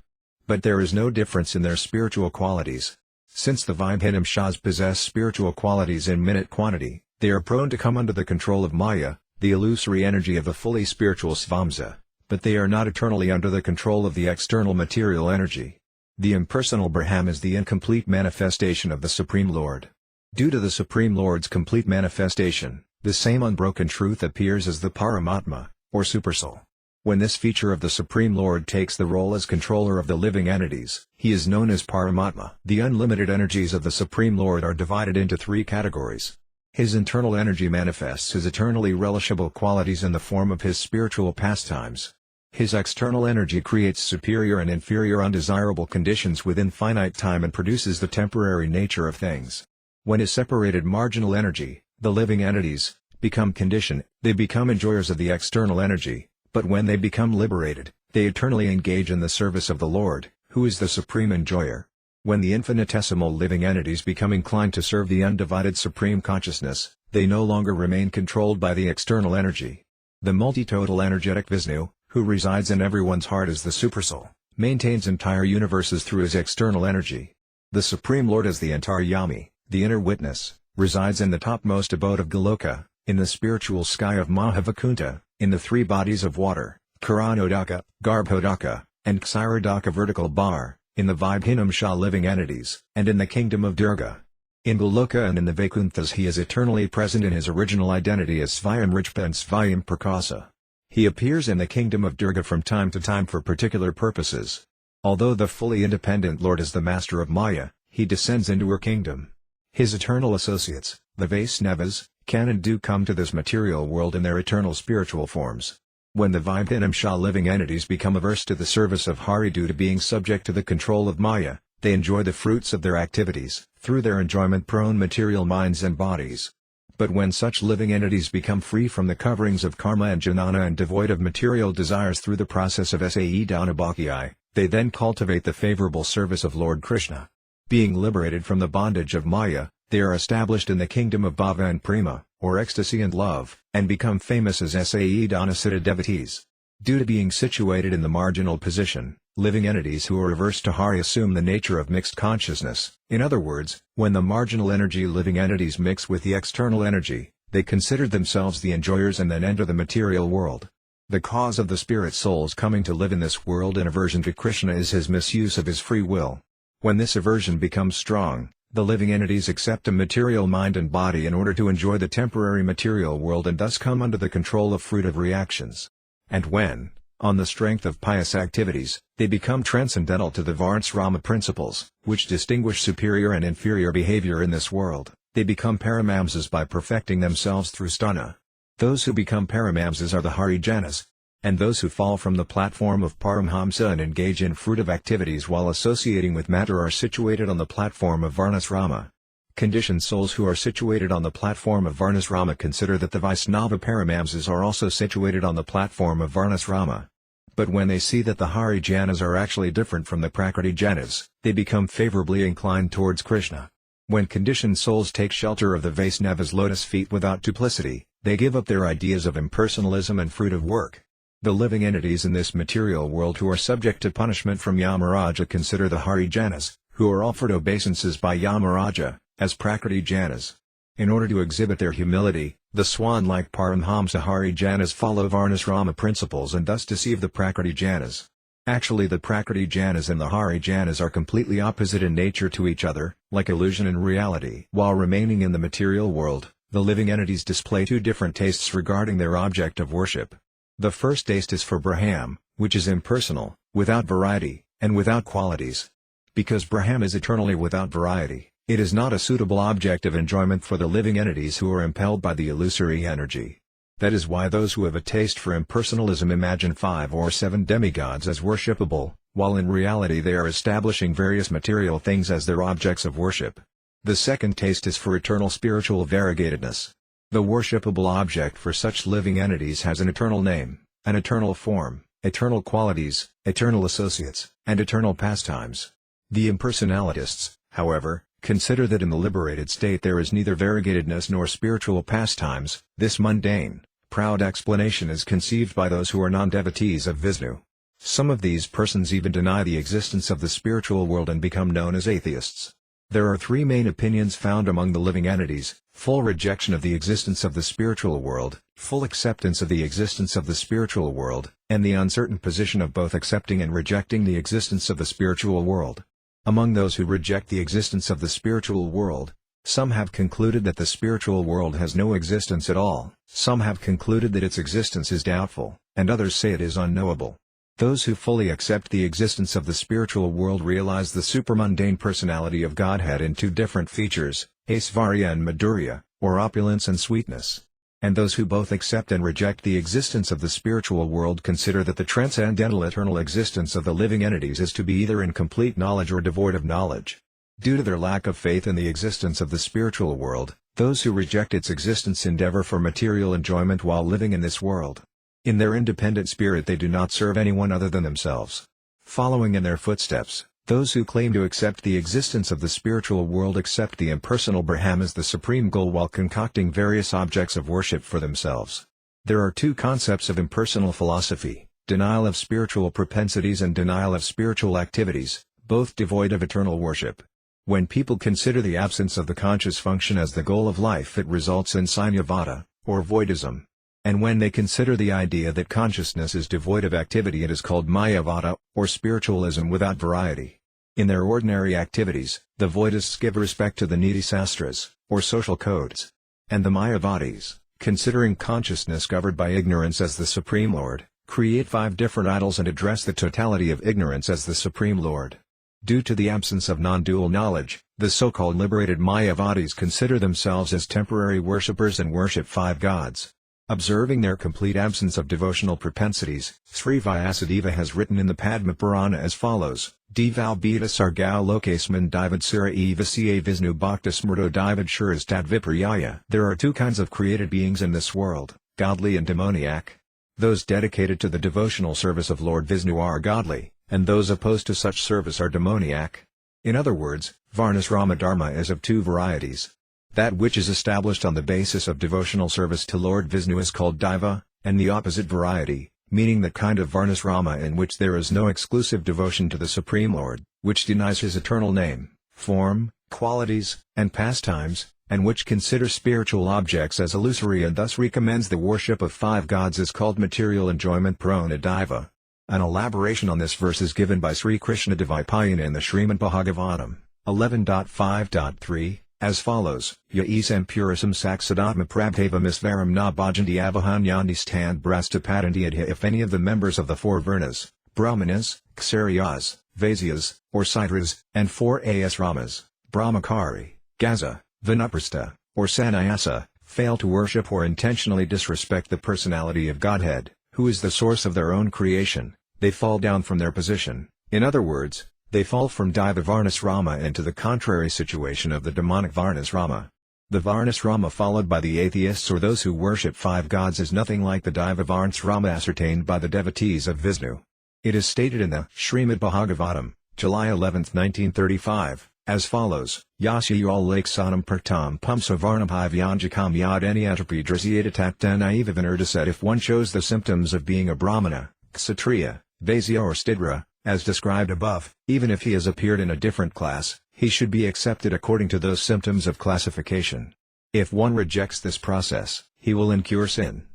[SPEAKER 1] But there is no difference in their spiritual qualities. Since the Vibhinamshas possess spiritual qualities in minute quantity, they are prone to come under the control of Maya, the illusory energy of the fully spiritual Svamsa, but they are not eternally under the control of the external material energy. The impersonal Brahman is the incomplete manifestation of the Supreme Lord. Due to the Supreme Lord's complete manifestation, the same unbroken truth appears as the Paramatma, or Supersoul. When this feature of the Supreme Lord takes the role as controller of the living entities, he is known as Paramatma. The unlimited energies of the Supreme Lord are divided into three categories. His internal energy manifests his eternally relishable qualities in the form of his spiritual pastimes. His external energy creates superior and inferior undesirable conditions within finite time and produces the temporary nature of things. When his separated marginal energy, the living entities, become conditioned, they become enjoyers of the external energy, but when they become liberated, they eternally engage in the service of the Lord, who is the supreme enjoyer. When the infinitesimal living entities become inclined to serve the undivided supreme consciousness, they no longer remain controlled by the external energy. The multitotal energetic Vishnu, who resides in everyone's heart as the Supersoul, maintains entire universes through his external energy. The Supreme Lord is the Antaryami, the inner witness, resides in the topmost abode of Goloka, in the spiritual sky of Mahavakunta, in the three bodies of water, Karanodaka, Garbhodaka, and Ksirodaka vertical bar, in the Vibhinamsha living entities, and in the kingdom of Durga. In Goloka and in the Vaikunthas he is eternally present in his original identity as Svayamripa and Svayam-prakasa. He appears in the kingdom of Durga from time to time for particular purposes. Although the fully independent Lord is the master of Maya, he descends into her kingdom. His eternal associates, the Vaisnavas, can and do come to this material world in their eternal spiritual forms. When the Vibhinamsha living entities become averse to the service of Hari due to being subject to the control of Maya, they enjoy the fruits of their activities, through their enjoyment-prone material minds and bodies. But when such living entities become free from the coverings of karma and jnana and devoid of material desires through the process of Saddhana Bhakti, they then cultivate the favorable service of Lord Krishna. Being liberated from the bondage of Maya, they are established in the kingdom of bhava and prema, or ecstasy and love, and become famous as Saddhana Siddha devotees. Due to being situated in the marginal position, living entities who are averse to Hari assume the nature of mixed consciousness. In other words, when the marginal energy living entities mix with the external energy, they consider themselves the enjoyers and then enter the material world. The cause of the spirit soul's coming to live in this world in aversion to Krishna is his misuse of his free will. When this aversion becomes strong, the living entities accept a material mind and body in order to enjoy the temporary material world and thus come under the control of fruitive reactions. And when, on the strength of pious activities, they become transcendental to the Varnasrama principles, which distinguish superior and inferior behavior in this world, they become paramamsas by perfecting themselves through sthana. Those who become paramamsas are the Harijanas, and those who fall from the platform of Paramhamsa and engage in fruitive activities while associating with matter are situated on the platform of Varnasrama. Conditioned souls who are situated on the platform of Varnasrama consider that the Vaisnava Paramamsas are also situated on the platform of Varnasrama. But when they see that the Harijanas are actually different from the Prakriti-janas, they become favorably inclined towards Krishna. When conditioned souls take shelter of the Vaisnava's lotus feet without duplicity, they give up their ideas of impersonalism and fruitive work. The living entities in this material world who are subject to punishment from Yamaraja consider the Harijanas, who are offered obeisances by Yamaraja, as Prakriti-janas. In order to exhibit their humility, the swan-like Paramhamsa Harijanas follow Varnasrama principles and thus deceive the Prakriti-janas. Actually, the Prakriti-janas and the Harijanas are completely opposite in nature to each other, like illusion and reality. While remaining in the material world, the living entities display two different tastes regarding their object of worship. The first taste is for Brahman, which is impersonal, without variety, and without qualities. Because Brahman is eternally without variety, it is not a suitable object of enjoyment for the living entities who are impelled by the illusory energy. That is why those who have a taste for impersonalism imagine 5 or 7 demigods as worshipable, while in reality they are establishing various material things as their objects of worship. The second taste is for eternal spiritual variegatedness. The worshipable object for such living entities has an eternal name, an eternal form, eternal qualities, eternal associates, and eternal pastimes. The impersonalists, however, consider that in the liberated state there is neither variegatedness nor spiritual pastimes. This mundane, proud explanation is conceived by those who are non-devotees of Vishnu. Some of these persons even deny the existence of the spiritual world and become known as atheists. There are 3 main opinions found among the living entities: full rejection of the existence of the spiritual world, full acceptance of the existence of the spiritual world, and the uncertain position of both accepting and rejecting the existence of the spiritual world. Among those who reject the existence of the spiritual world, some have concluded that the spiritual world has no existence at all, some have concluded that its existence is doubtful, and others say it is unknowable. Those who fully accept the existence of the spiritual world realize the supermundane personality of Godhead in 2 different features, Aisvarya and Madhurya, or opulence and sweetness. And those who both accept and reject the existence of the spiritual world consider that the transcendental eternal existence of the living entities is to be either in complete knowledge or devoid of knowledge. Due to their lack of faith in the existence of the spiritual world, those who reject its existence endeavor for material enjoyment while living in this world. In their independent spirit they do not serve anyone other than themselves. Following in their footsteps, those who claim to accept the existence of the spiritual world accept the impersonal Brahman as the supreme goal while concocting various objects of worship for themselves. There are 2 concepts of impersonal philosophy: denial of spiritual propensities and denial of spiritual activities, both devoid of eternal worship. When people consider the absence of the conscious function as the goal of life, it results in Sunyavada, or voidism. And when they consider the idea that consciousness is devoid of activity, it is called Mayavada, or spiritualism without variety. In their ordinary activities, the voidists give respect to the niti sastras, or social codes. And the Mayavadis, considering consciousness governed by ignorance as the Supreme Lord, create 5 different idols and address the totality of ignorance as the Supreme Lord. Due to the absence of non-dual knowledge, the so-called liberated Mayavadis consider themselves as temporary worshippers and worship 5 gods. Observing their complete absence of devotional propensities, Sri Vyasadeva has written in the Padma Purana as follows: Deval Beta Sargao Lokasman Divad Sira Eva Ca Visnu Bhakta Smrto Divad Shuras Tad Viparyaya. There are two kinds of created beings in this world, godly and demoniac. Those dedicated to the devotional service of Lord Vishnu are godly, and those opposed to such service are demoniac. In other words, Varnasrama Dharma is of two varieties. That which is established on the basis of devotional service to Lord Vishnu is called Daiva, and the opposite variety, meaning the kind of Varnasrama in which there is no exclusive devotion to the Supreme Lord, which denies his eternal name, form, qualities, and pastimes, and which considers spiritual objects as illusory and thus recommends the worship of five gods, is called material enjoyment prona Daiva. An elaboration on this verse is given by Sri Krishna Dvaipayana in the Srimad Bhagavatam, 11.5.3. As follows: Ya isam purisam saksadatma prabhavam isvaram na bhajanti avahanyandi stand brastapadandiyadha. If any of the members of the four Varnas, Brahmanas, Kshatriyas, Vaisyas, or Sudras, and four Asramas, Brahmachari, Gaza, Vanaprastha, or Sannyasa, fail to worship or intentionally disrespect the personality of Godhead, who is the source of their own creation, they fall down from their position. In other words, they fall from Daiva Varnasrama into the contrary situation of the demonic Varnasrama. The Varnasrama followed by the atheists or those who worship five gods is nothing like the Daiva Varnasrama ascertained by the devotees of Vishnu. It is stated in the Srimad Bhagavatam, July 11, 1935, as follows: Yasya yal laksanam pertam pumsa varnabhai vyanjakam yad eniatrapi drasiyatat naiva vinurdaset. If one shows the symptoms of being a Brahmana, Kshatriya, Vaisya or Stidra, as described above, even if he has appeared in a different class, he should be accepted according to those symptoms of classification. If one rejects this process, he will incur sin.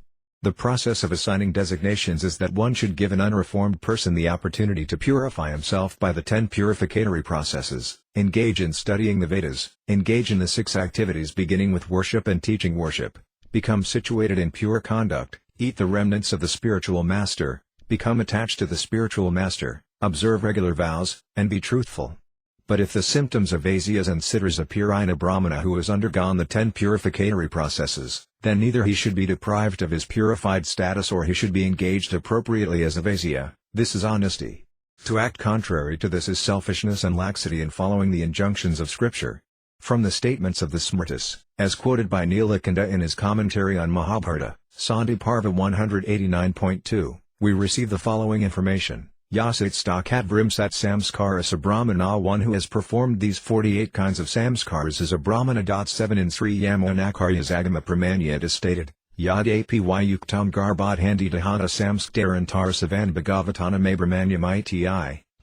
[SPEAKER 1] The process of assigning designations is that one should give an unreformed person the opportunity to purify himself by the 10 purificatory processes, engage in studying the Vedas, engage in the 6 activities beginning with worship and teaching worship, become situated in pure conduct, eat the remnants of the spiritual master, become attached to the spiritual master, observe regular vows, and be truthful. But if the symptoms of Vaisyas and Siddhas appear in a Brahmana who has undergone the 10 purificatory processes, then neither he should be deprived of his purified status or he should be engaged appropriately as a Vaisya. This is honesty. To act contrary to this is selfishness and laxity in following the injunctions of Scripture. From the statements of the Smritis, as quoted by Nilakanda in his commentary on Mahabharata, Sandhi Parva 189.2, we receive the following information. Yasat stakat vrimsat samskaras brahmana. One who has performed these 48 kinds of samskaras is a Brahmana. 7 in Sri Yamunakarya's Agama Pramanya it is stated, Yad apy yuktam garbad handi dahana samskarantar savan bhagavatana me brahmanyam iti,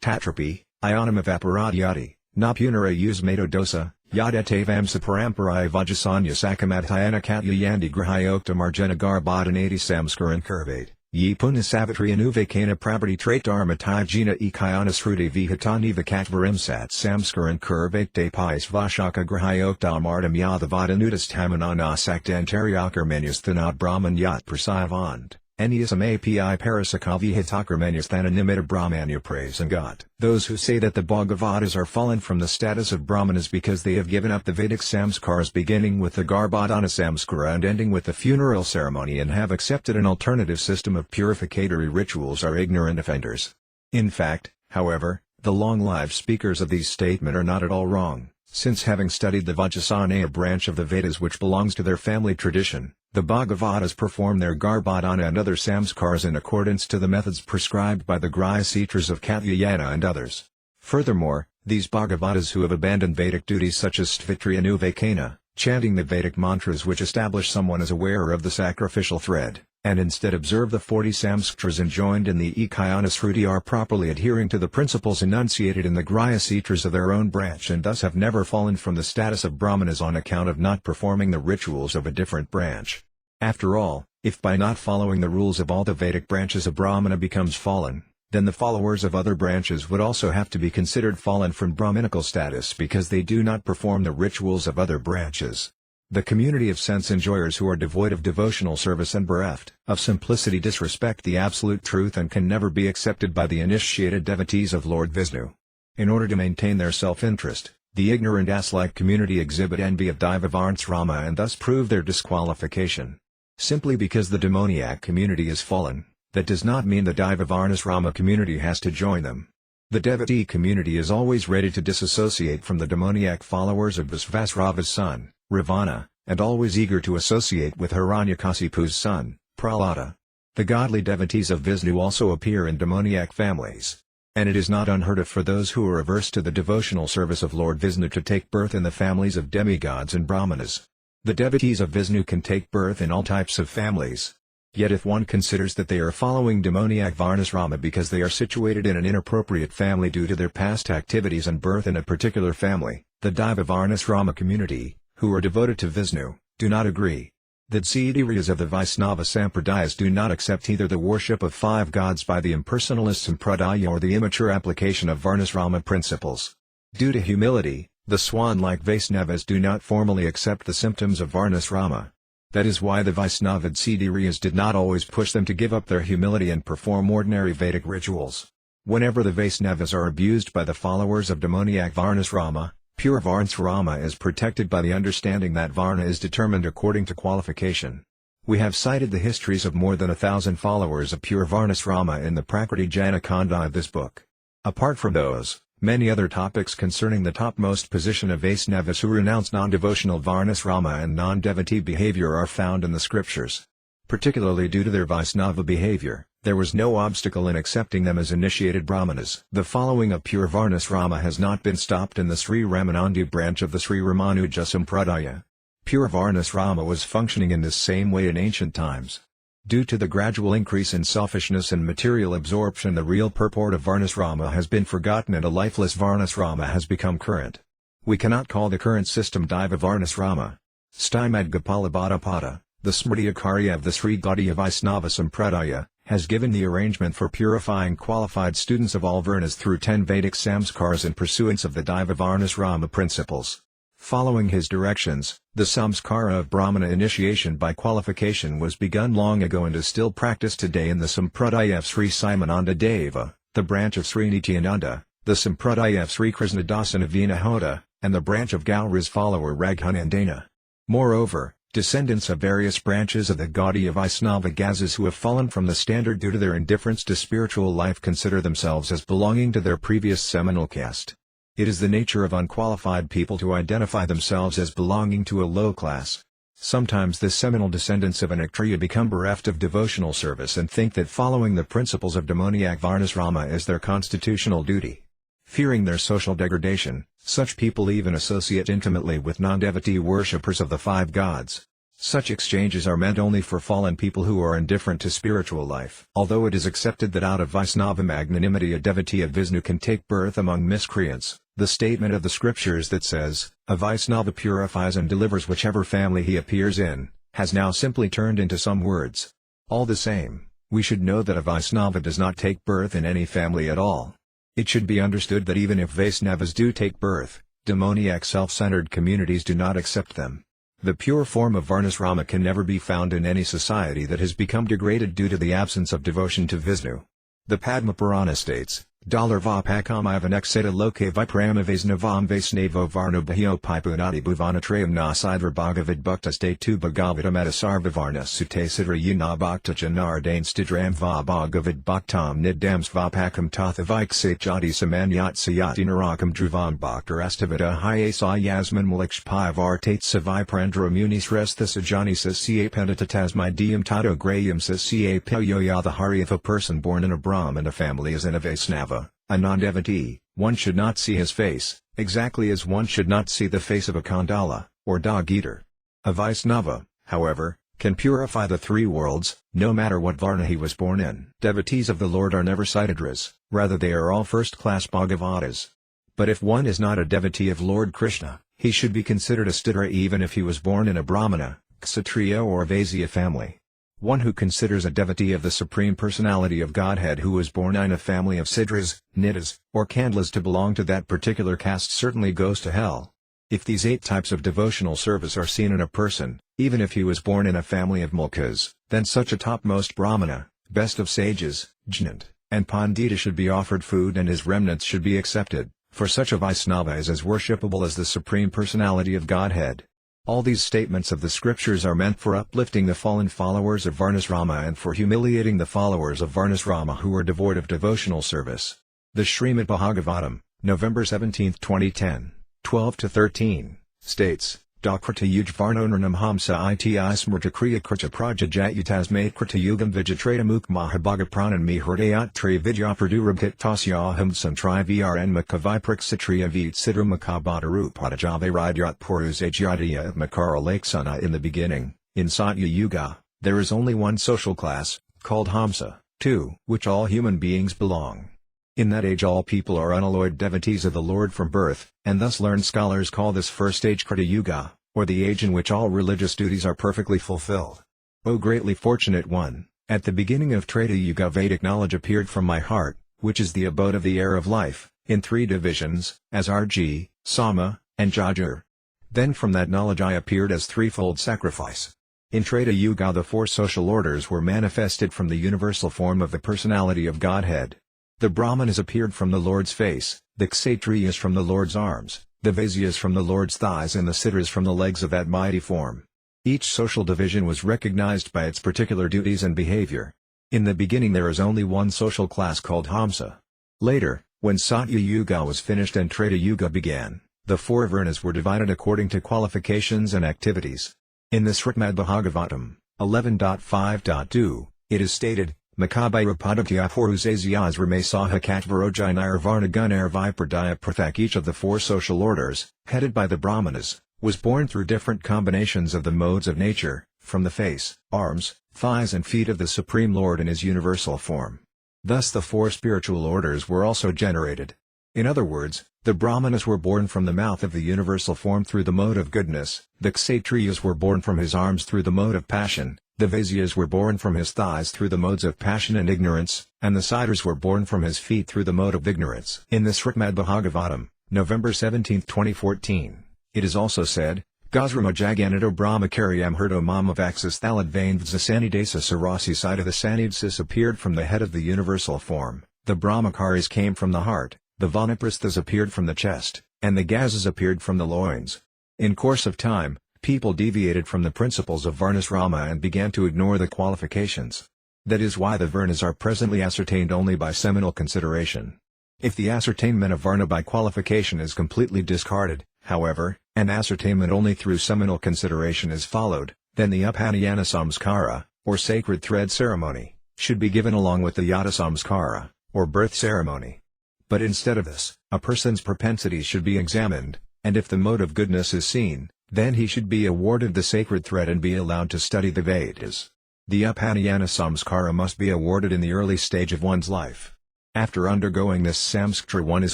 [SPEAKER 1] tatrapi, ionam evaporadyati, napunara usmato dosa, yadetavam saparamparai vajasanya sakamadhyana katya yandi grahayokta marjana garbadanati samskaran kurvate. Ye punna savitri anuvekana prabhati trait dharmatai jina ekayana sruti vihatani vakatvarimsat samskaran kurvate de pais vashaka grahayokta mardam yadavada nudastamana sakdantaryakar thanad brahman yat prasayavand. Eniasam api parasakavi hitakar manusthana nimita brahmanya praise and God. Those who say that the Bhagavatas are fallen from the status of Brahmanas because they have given up the Vedic samskaras beginning with the Garbhadana samskara and ending with the funeral ceremony and have accepted an alternative system of purificatory rituals are ignorant offenders. In fact, however, the long-lived speakers of these statements are not at all wrong, since having studied the Vajrasanaya branch of the Vedas which belongs to their family tradition, the Bhagavatas perform their Garbhadana and other samskars in accordance to the methods prescribed by the Grihya Sutras of Katyayana and others. Furthermore, these Bhagavatas who have abandoned Vedic duties such as Stvitri Anuvekana, chanting the Vedic mantras which establish someone as a wearer of the sacrificial thread, and instead observe the 40 samskaras enjoined in the Ekayana Sruti are properly adhering to the principles enunciated in the Grihya Sutras of their own branch and thus have never fallen from the status of Brahmanas on account of not performing the rituals of a different branch. After all, if by not following the rules of all the Vedic branches a Brahmana becomes fallen, then the followers of other branches would also have to be considered fallen from Brahminical status because they do not perform the rituals of other branches. The community of sense enjoyers who are devoid of devotional service and bereft of simplicity disrespect the absolute truth and can never be accepted by the initiated devotees of Lord Vishnu. In order to maintain their self-interest, the ignorant ass-like community exhibit envy of Daiva Varnasrama and thus prove their disqualification. Simply because the demoniac community is fallen, that does not mean the Daivavarnasrama community has to join them. The devotee community is always ready to disassociate from the demoniac followers of Visvasrava's son, Ravana, and always eager to associate with Hiranyakasipu's son, Prahlada. The godly devotees of Vishnu also appear in demoniac families. And it is not unheard of for those who are averse to the devotional service of Lord Vishnu to take birth in the families of demigods and brahmanas. The devotees of Vishnu can take birth in all types of families. Yet if one considers that they are following demoniac Varnasrama because they are situated in an inappropriate family due to their past activities and birth in a particular family, the Daivavarnasrama community, who are devoted to Vishnu, do not agree. The Siddhāryas of the Vaisnava Sampradayas do not accept either the worship of 5 gods by the impersonalist Sampradaya or the immature application of Varnasrama principles. Due to humility, the swan-like Vaisnavas do not formally accept the symptoms of Varnasrama. That is why the Vaisnavad Siddhāryas did not always push them to give up their humility and perform ordinary Vedic rituals. Whenever the Vaisnavas are abused by the followers of demoniac Varnasrama, pure Varnasrama is protected by the understanding that Varna is determined according to qualification. We have cited the histories of more than 1,000 followers of pure Varnasrama in the Prakriti Jnana Khanda of this book. Apart from those, many other topics concerning the topmost position of Vaisnavas who renounce non-devotional Varnasrama and non-devotee behavior are found in the scriptures. Particularly due to their Vaisnava behavior, there was no obstacle in accepting them as initiated Brahmanas. The following of pure Varnasrama has not been stopped in the Sri Ramanandi branch of the Sri Ramanuja Sampradaya. Pure Varnasrama was functioning in this same way in ancient times. Due to the gradual increase in selfishness and material absorption, the real purport of Varnasrama has been forgotten and a lifeless Varnasrama has become current. We cannot call the current system Daiva Varnasrama. Srimad Gopalabhadapada, the Smriti ācārya of the Sri Gaudīya Vaisnava Sampradaya, has given the arrangement for purifying qualified students of all Varnas through 10 Vedic samskaras in pursuance of the Daiva Varnasrama principles. Following his directions, the samskara of Brahmana initiation by qualification was begun long ago and is still practiced today in the Sampradaya of Sri Simananda Deva, the branch of Sri Nityananda, the Sampradaya of Sri Krishnadasa Navina, and the branch of Gaura's follower Raghunandana. Moreover, descendants of various branches of the Gaudiya Vaishnava Gazas who have fallen from the standard due to their indifference to spiritual life consider themselves as belonging to their previous seminal caste. It is the nature of unqualified people to identify themselves as belonging to a low class. Sometimes the seminal descendants of an ācārya become bereft of devotional service and think that following the principles of demoniac Varnasrama is their constitutional duty. Fearing their social degradation, such people even associate intimately with non-devotee worshippers of the 5 gods. Such exchanges are meant only for fallen people who are indifferent to spiritual life. Although it is accepted that out of Vaisnava magnanimity a devotee of Vishnu can take birth among miscreants, the statement of the scriptures that says, "A Vaisnava purifies and delivers whichever family he appears in," has now simply turned into some words. All the same, we should know that a Vaisnava does not take birth in any family at all. It should be understood that even if Vaisnavas do take birth, demoniac self-centered communities do not accept them. The pure form of Varnasrama can never be found in any society that has become degraded due to the absence of devotion to Vishnu. The Padma Purana states, $Vapakamivanexeta loke viprama Vaisnavam Vaisnavo Varnobhyo Pipunati Bhuvanatrayam Nasidra Bhagavad Bhakta State 2 Bhagavatam Sarvavarna Sute Sidra Yuna Bhakta Janardane Stidram Va Bhagavad Bhaktam Nidam Svapakam Tathaviksate Jati Samanyat Sayati Narakam Dhruvam Bhaktar Astavita Hyasa Yasman Malikshpai Vartate Savai Prandra Munis Restha Sajani Sasya Pendatatasmai Diyam Tato Grayam Sasya Pelyoyadhari. If a person born in a Brahmana family is in a Vaisnava, a non-devotee, one should not see his face, exactly as one should not see the face of a Khandala, or dog-eater. A Vaisnava, however, can purify the 3 worlds, no matter what Varna he was born in. Devotees of the Lord are never Saitadras, rather they are all first-class Bhagavatas. But if one is not a devotee of Lord Krishna, he should be considered a Stidra even if he was born in a Brahmana, Kshatriya or Vaisya family. One who considers a devotee of the Supreme Personality of Godhead who was born in a family of Sidras, Nitas, or Kandlas to belong to that particular caste certainly goes to hell. If these 8 types of devotional service are seen in a person, even if he was born in a family of Mulkas, then such a topmost Brahmana, best of sages, Jnant, and Pandita should be offered food and his remnants should be accepted, for such a Vaisnava is as worshipable as the Supreme Personality of Godhead. All these statements of the scriptures are meant for uplifting the fallen followers of Varnasrama and for humiliating the followers of Varnasrama who are devoid of devotional service. The Srimad Bhagavatam, November 17, 2010, 12-13, states, Dakrita yuj varnonarnam hamsa iti smrta kriya krita prajajatyutasmate krita yugam vijatrata muk mahabhagapranan mi hridayat tri vidyapradurabhit tasyaham santri vrn makavipraksatria vit sidra makabhadarupadajave ridyat purusajyadya makara laksana. In the beginning, in Satya Yuga, there is only one social class, called Hamsa, to which all human beings belong. In that age all people are unalloyed devotees of the Lord from birth, and thus learned scholars call this first age Krita Yuga, or the age in which all religious duties are perfectly fulfilled. O greatly fortunate one, at the beginning of Treta Yuga Vedic knowledge appeared from my heart, which is the abode of the air of life, in three divisions, as Arji, Sama, and Jajur. Then from that knowledge I appeared as threefold sacrifice. In Treta Yuga the four social orders were manifested from the universal form of the personality of Godhead. The Brahmanas appeared from the Lord's face, the Kshatriyas from the Lord's arms, the Vaisyas from the Lord's thighs and the Siddhas from the legs of that mighty form. Each social division was recognized by its particular duties and behavior. In the beginning there is only one social class called Hamsa. Later, when Satya Yuga was finished and Treta Yuga began, the four Varnas were divided according to qualifications and activities. In the Srimad Bhagavatam, 11.5.2, it is stated, Makabhira Padakya Purusazyas Rame Saha Katvarojinir Varnagunar Vipradaya Prathak. Each of the four social orders, headed by the Brahmanas, was born through different combinations of the modes of nature, from the face, arms, thighs and feet of the Supreme Lord in his universal form. Thus the four spiritual orders were also generated. In other words, the Brahmanas were born from the mouth of the universal form through the mode of goodness, the Kshatriyas were born from his arms through the mode of passion, the Vaisyas were born from his thighs through the modes of passion and ignorance, and the Siddhas were born from his feet through the mode of ignorance. In the Srimad Bhagavatam, November 17, 2014, it is also said, Gosrama Jaganito Brahmacharyam Hirdo Mama Vaxis Thaladvainvdsa Sanidasa Sarasi side of the Sanidsis appeared from the head of the universal form, the Brahmacharis came from the heart, the Vanaprasthas appeared from the chest, and the Gazas appeared from the loins. In course of time, people deviated from the principles of Varnasrama and began to ignore the qualifications. That is why the Varnas are presently ascertained only by seminal consideration. If the ascertainment of Varna by qualification is completely discarded, however, and ascertainment only through seminal consideration is followed, then the Upanayana Samskara, or sacred thread ceremony, should be given along with the Yata Samskara, or birth ceremony. But instead of this, a person's propensities should be examined, and if the mode of goodness is seen, then he should be awarded the sacred thread and be allowed to study the Vedas. The Upanayana Samskara must be awarded in the early stage of one's life. After undergoing this samskara one is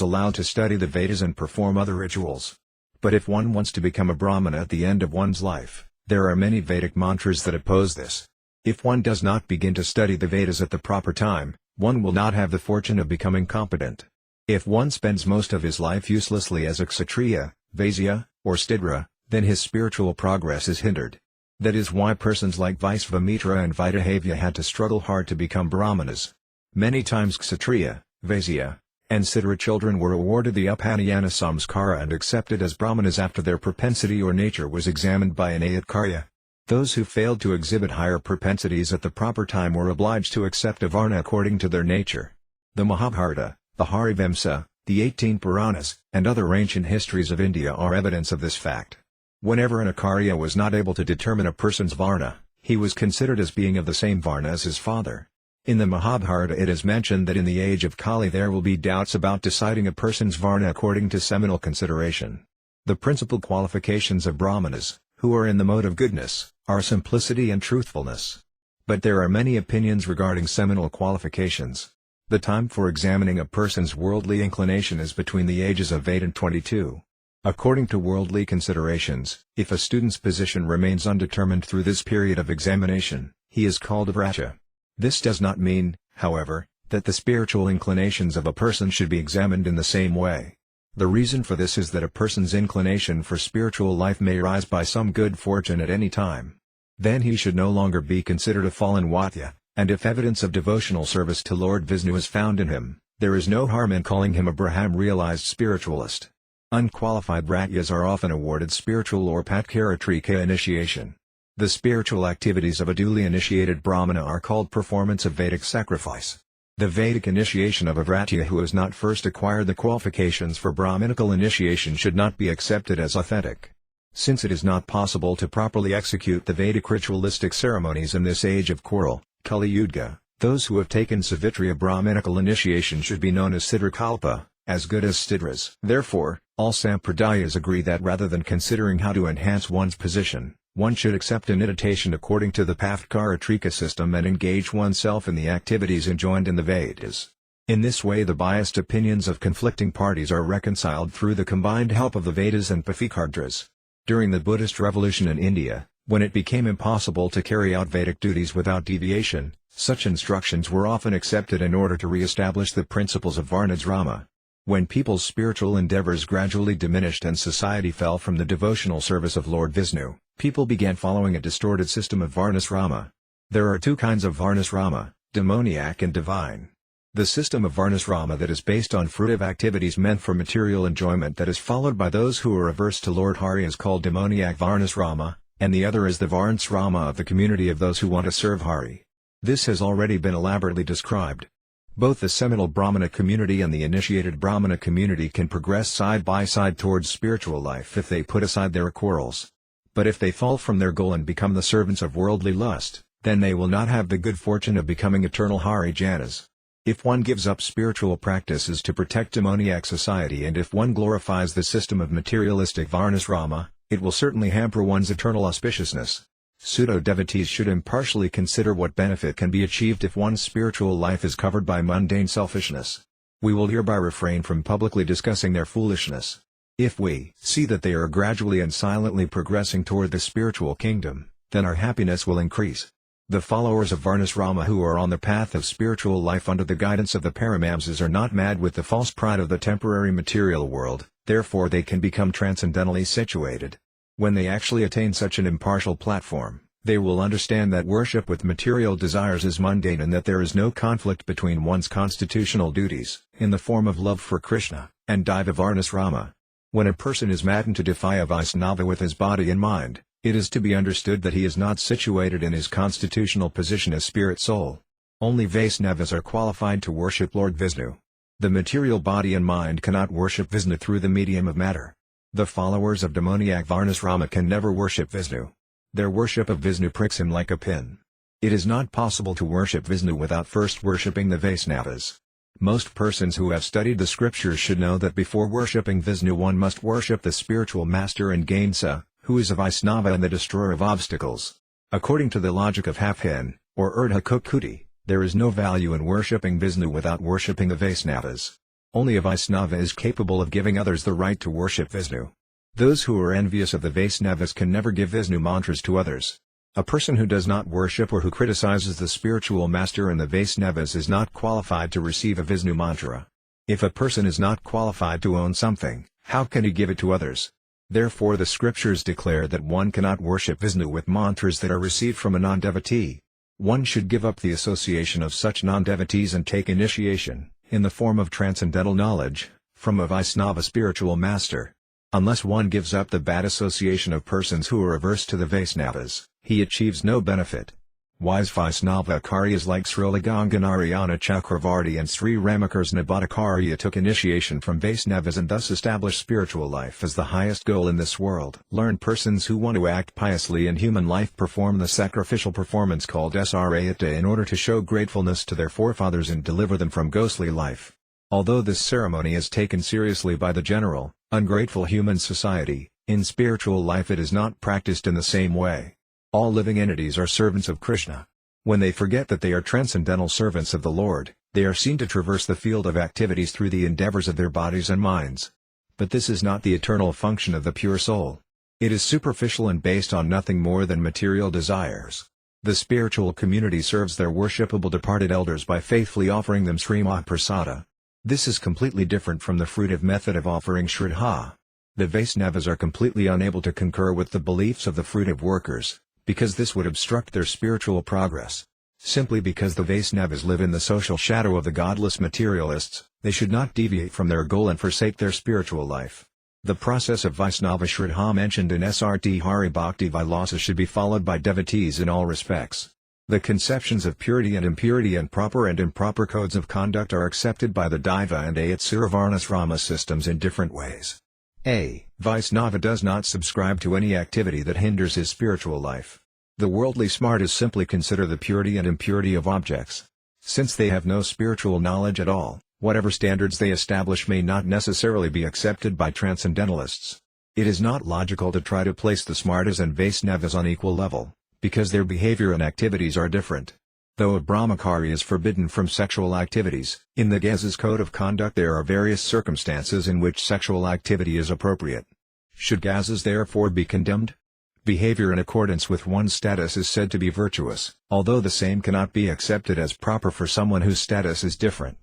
[SPEAKER 1] allowed to study the Vedas and perform other rituals. But if one wants to become a Brahmana at the end of one's life, there are many Vedic mantras that oppose this. If one does not begin to study the Vedas at the proper time, one will not have the fortune of becoming competent. If one spends most of his life uselessly as a Kshatriya, Vaisya, or Stidra, then his spiritual progress is hindered. That is why persons like Vaisvamitra and Vaidehavya had to struggle hard to become Brahmanas. Many times Kshatriya, Vaisya, and Siddhara children were awarded the Upanayana Samskara and accepted as Brahmanas after their propensity or nature was examined by an ācārya. Those who failed to exhibit higher propensities at the proper time were obliged to accept a Varna according to their nature. The Mahabharata, the Harivamsa, the 18 Puranas, and other ancient histories of India are evidence of this fact. Whenever an ācārya was not able to determine a person's Varna, he was considered as being of the same Varna as his father. In the Mahabharata it is mentioned that in the age of Kali there will be doubts about deciding a person's Varna according to seminal consideration. The principal qualifications of Brahmanas, who are in the mode of goodness, are simplicity and truthfulness. But there are many opinions regarding seminal qualifications. The time for examining a person's worldly inclination is between the ages of 8 and 22. According to worldly considerations, if a student's position remains undetermined through this period of examination, he is called a vracya. This does not mean, however, that the spiritual inclinations of a person should be examined in the same way. The reason for this is that a person's inclination for spiritual life may rise by some good fortune at any time. Then he should no longer be considered a fallen vatya, and if evidence of devotional service to Lord Vishnu is found in him, there is no harm in calling him a Brahman realized spiritualist. Unqualified Bhratyas are often awarded spiritual or Patcharatrika initiation. The spiritual activities of a duly initiated Brahmana are called performance of Vedic sacrifice. The Vedic initiation of a Bhratya who has not first acquired the qualifications for Brahmanical initiation should not be accepted as authentic. Since it is not possible to properly execute the Vedic ritualistic ceremonies in this age of quarrel, Kali Yuga, those who have taken Savitriya Brahmanical initiation should be known as Siddhakalpa, as good as Siddhras. Therefore, all Sampradayas agree that rather than considering how to enhance one's position, one should accept initiation according to the Patcharatrika system and engage oneself in the activities enjoined in the Vedas. In this way the biased opinions of conflicting parties are reconciled through the combined help of the Vedas and Pathikardras. During the Buddhist revolution in India, when it became impossible to carry out Vedic duties without deviation, such instructions were often accepted in order to re-establish the principles of Varnasrama. When people's spiritual endeavors gradually diminished and society fell from the devotional service of Lord Vishnu, people began following a distorted system of Varnasrama. There are two kinds of Varnasrama, demoniac and divine. The system of Varnasrama that is based on fruitive activities meant for material enjoyment that is followed by those who are averse to Lord Hari is called demoniac Varnasrama, and the other is the Varnasrama of the community of those who want to serve Hari. This has already been elaborately described. Both the seminal Brahmana community and the initiated Brahmana community can progress side by side towards spiritual life if they put aside their quarrels. But if they fall from their goal and become the servants of worldly lust, then they will not have the good fortune of becoming eternal Hari Janas. If one gives up spiritual practices to protect demoniac society and if one glorifies the system of materialistic Varnasrama, it will certainly hamper one's eternal auspiciousness. Pseudo-devotees should impartially consider what benefit can be achieved if one's spiritual life is covered by mundane selfishness. We will hereby refrain from publicly discussing their foolishness. If we see that they are gradually and silently progressing toward the spiritual kingdom, then our happiness will increase. The followers of Varnasrama who are on the path of spiritual life under the guidance of the Paramamsas are not mad with the false pride of the temporary material world, therefore they can become transcendentally situated. When they actually attain such an impartial platform, they will understand that worship with material desires is mundane and that there is no conflict between one's constitutional duties, in the form of love for Krishna, and Daiva Varnasrama. When a person is maddened to defy a Vaisnava with his body and mind, it is to be understood that he is not situated in his constitutional position as spirit soul. Only Vaisnavas are qualified to worship Lord Vishnu. The material body and mind cannot worship Vishnu through the medium of matter. The followers of demoniac Varnasrama can never worship Vishnu. Their worship of Vishnu pricks him like a pin. It is not possible to worship Vishnu without first worshipping the Vaisnavas. Most persons who have studied the scriptures should know that before worshipping Vishnu one must worship the spiritual master and Gainsa, who is a Vaisnava and the destroyer of obstacles. According to the logic of Half-Hen, or Urdhva Kukkuti, there is no value in worshipping Vishnu without worshipping the Vaisnavas. Only a Vaisnava is capable of giving others the right to worship Vishnu. Those who are envious of the Vaisnavas can never give Vishnu mantras to others. A person who does not worship or who criticizes the spiritual master and the Vaisnavas is not qualified to receive a Vishnu mantra. If a person is not qualified to own something, how can he give it to others? Therefore the scriptures declare that one cannot worship Vishnu with mantras that are received from a non-devotee. One should give up the association of such non-devotees and take initiation, in the form of transcendental knowledge, from a Vaisnava spiritual master. Unless one gives up the bad association of persons who are averse to the Vaisnavas, he achieves no benefit. Wise Vaisnava Acharyas like Srila Ganganarayana Chakravarti and Sri Ramakrishna Bhattacharya took initiation from Vaisnavas and thus established spiritual life as the highest goal in this world. Learned persons who want to act piously in human life perform the sacrificial performance called ācārya in order to show gratefulness to their forefathers and deliver them from ghostly life. Although this ceremony is taken seriously by the general, ungrateful human society, in spiritual life it is not practiced in the same way. All living entities are servants of Krishna. When they forget that they are transcendental servants of the Lord, they are seen to traverse the field of activities through the endeavors of their bodies and minds. But this is not the eternal function of the pure soul. It is superficial and based on nothing more than material desires. The spiritual community serves their worshipable departed elders by faithfully offering them Srimad Prasada. This is completely different from the fruitive method of offering Shraddha. The Vaisnavas are completely unable to concur with the beliefs of the fruitive workers, because this would obstruct their spiritual progress. Simply because the Vaisnavas live in the social shadow of the godless materialists, they should not deviate from their goal and forsake their spiritual life. The process of Vaisnava Shraddha mentioned in Srt Hari Bhakti Vilasa should be followed by devotees in all respects. The conceptions of purity and impurity and proper and improper codes of conduct are accepted by the Daiva and Ācārya Varnasrama systems in different ways. A Vaisnava does not subscribe to any activity that hinders his spiritual life. The worldly smartas simply consider the purity and impurity of objects. Since they have no spiritual knowledge at all, whatever standards they establish may not necessarily be accepted by transcendentalists. It is not logical to try to place the smartas and Vaisnavas on equal level, because their behavior and activities are different. Though a brahmachari is forbidden from sexual activities, in the Gaza's code of conduct there are various circumstances in which sexual activity is appropriate. Should Gazas therefore be condemned? Behavior in accordance with one's status is said to be virtuous, although the same cannot be accepted as proper for someone whose status is different.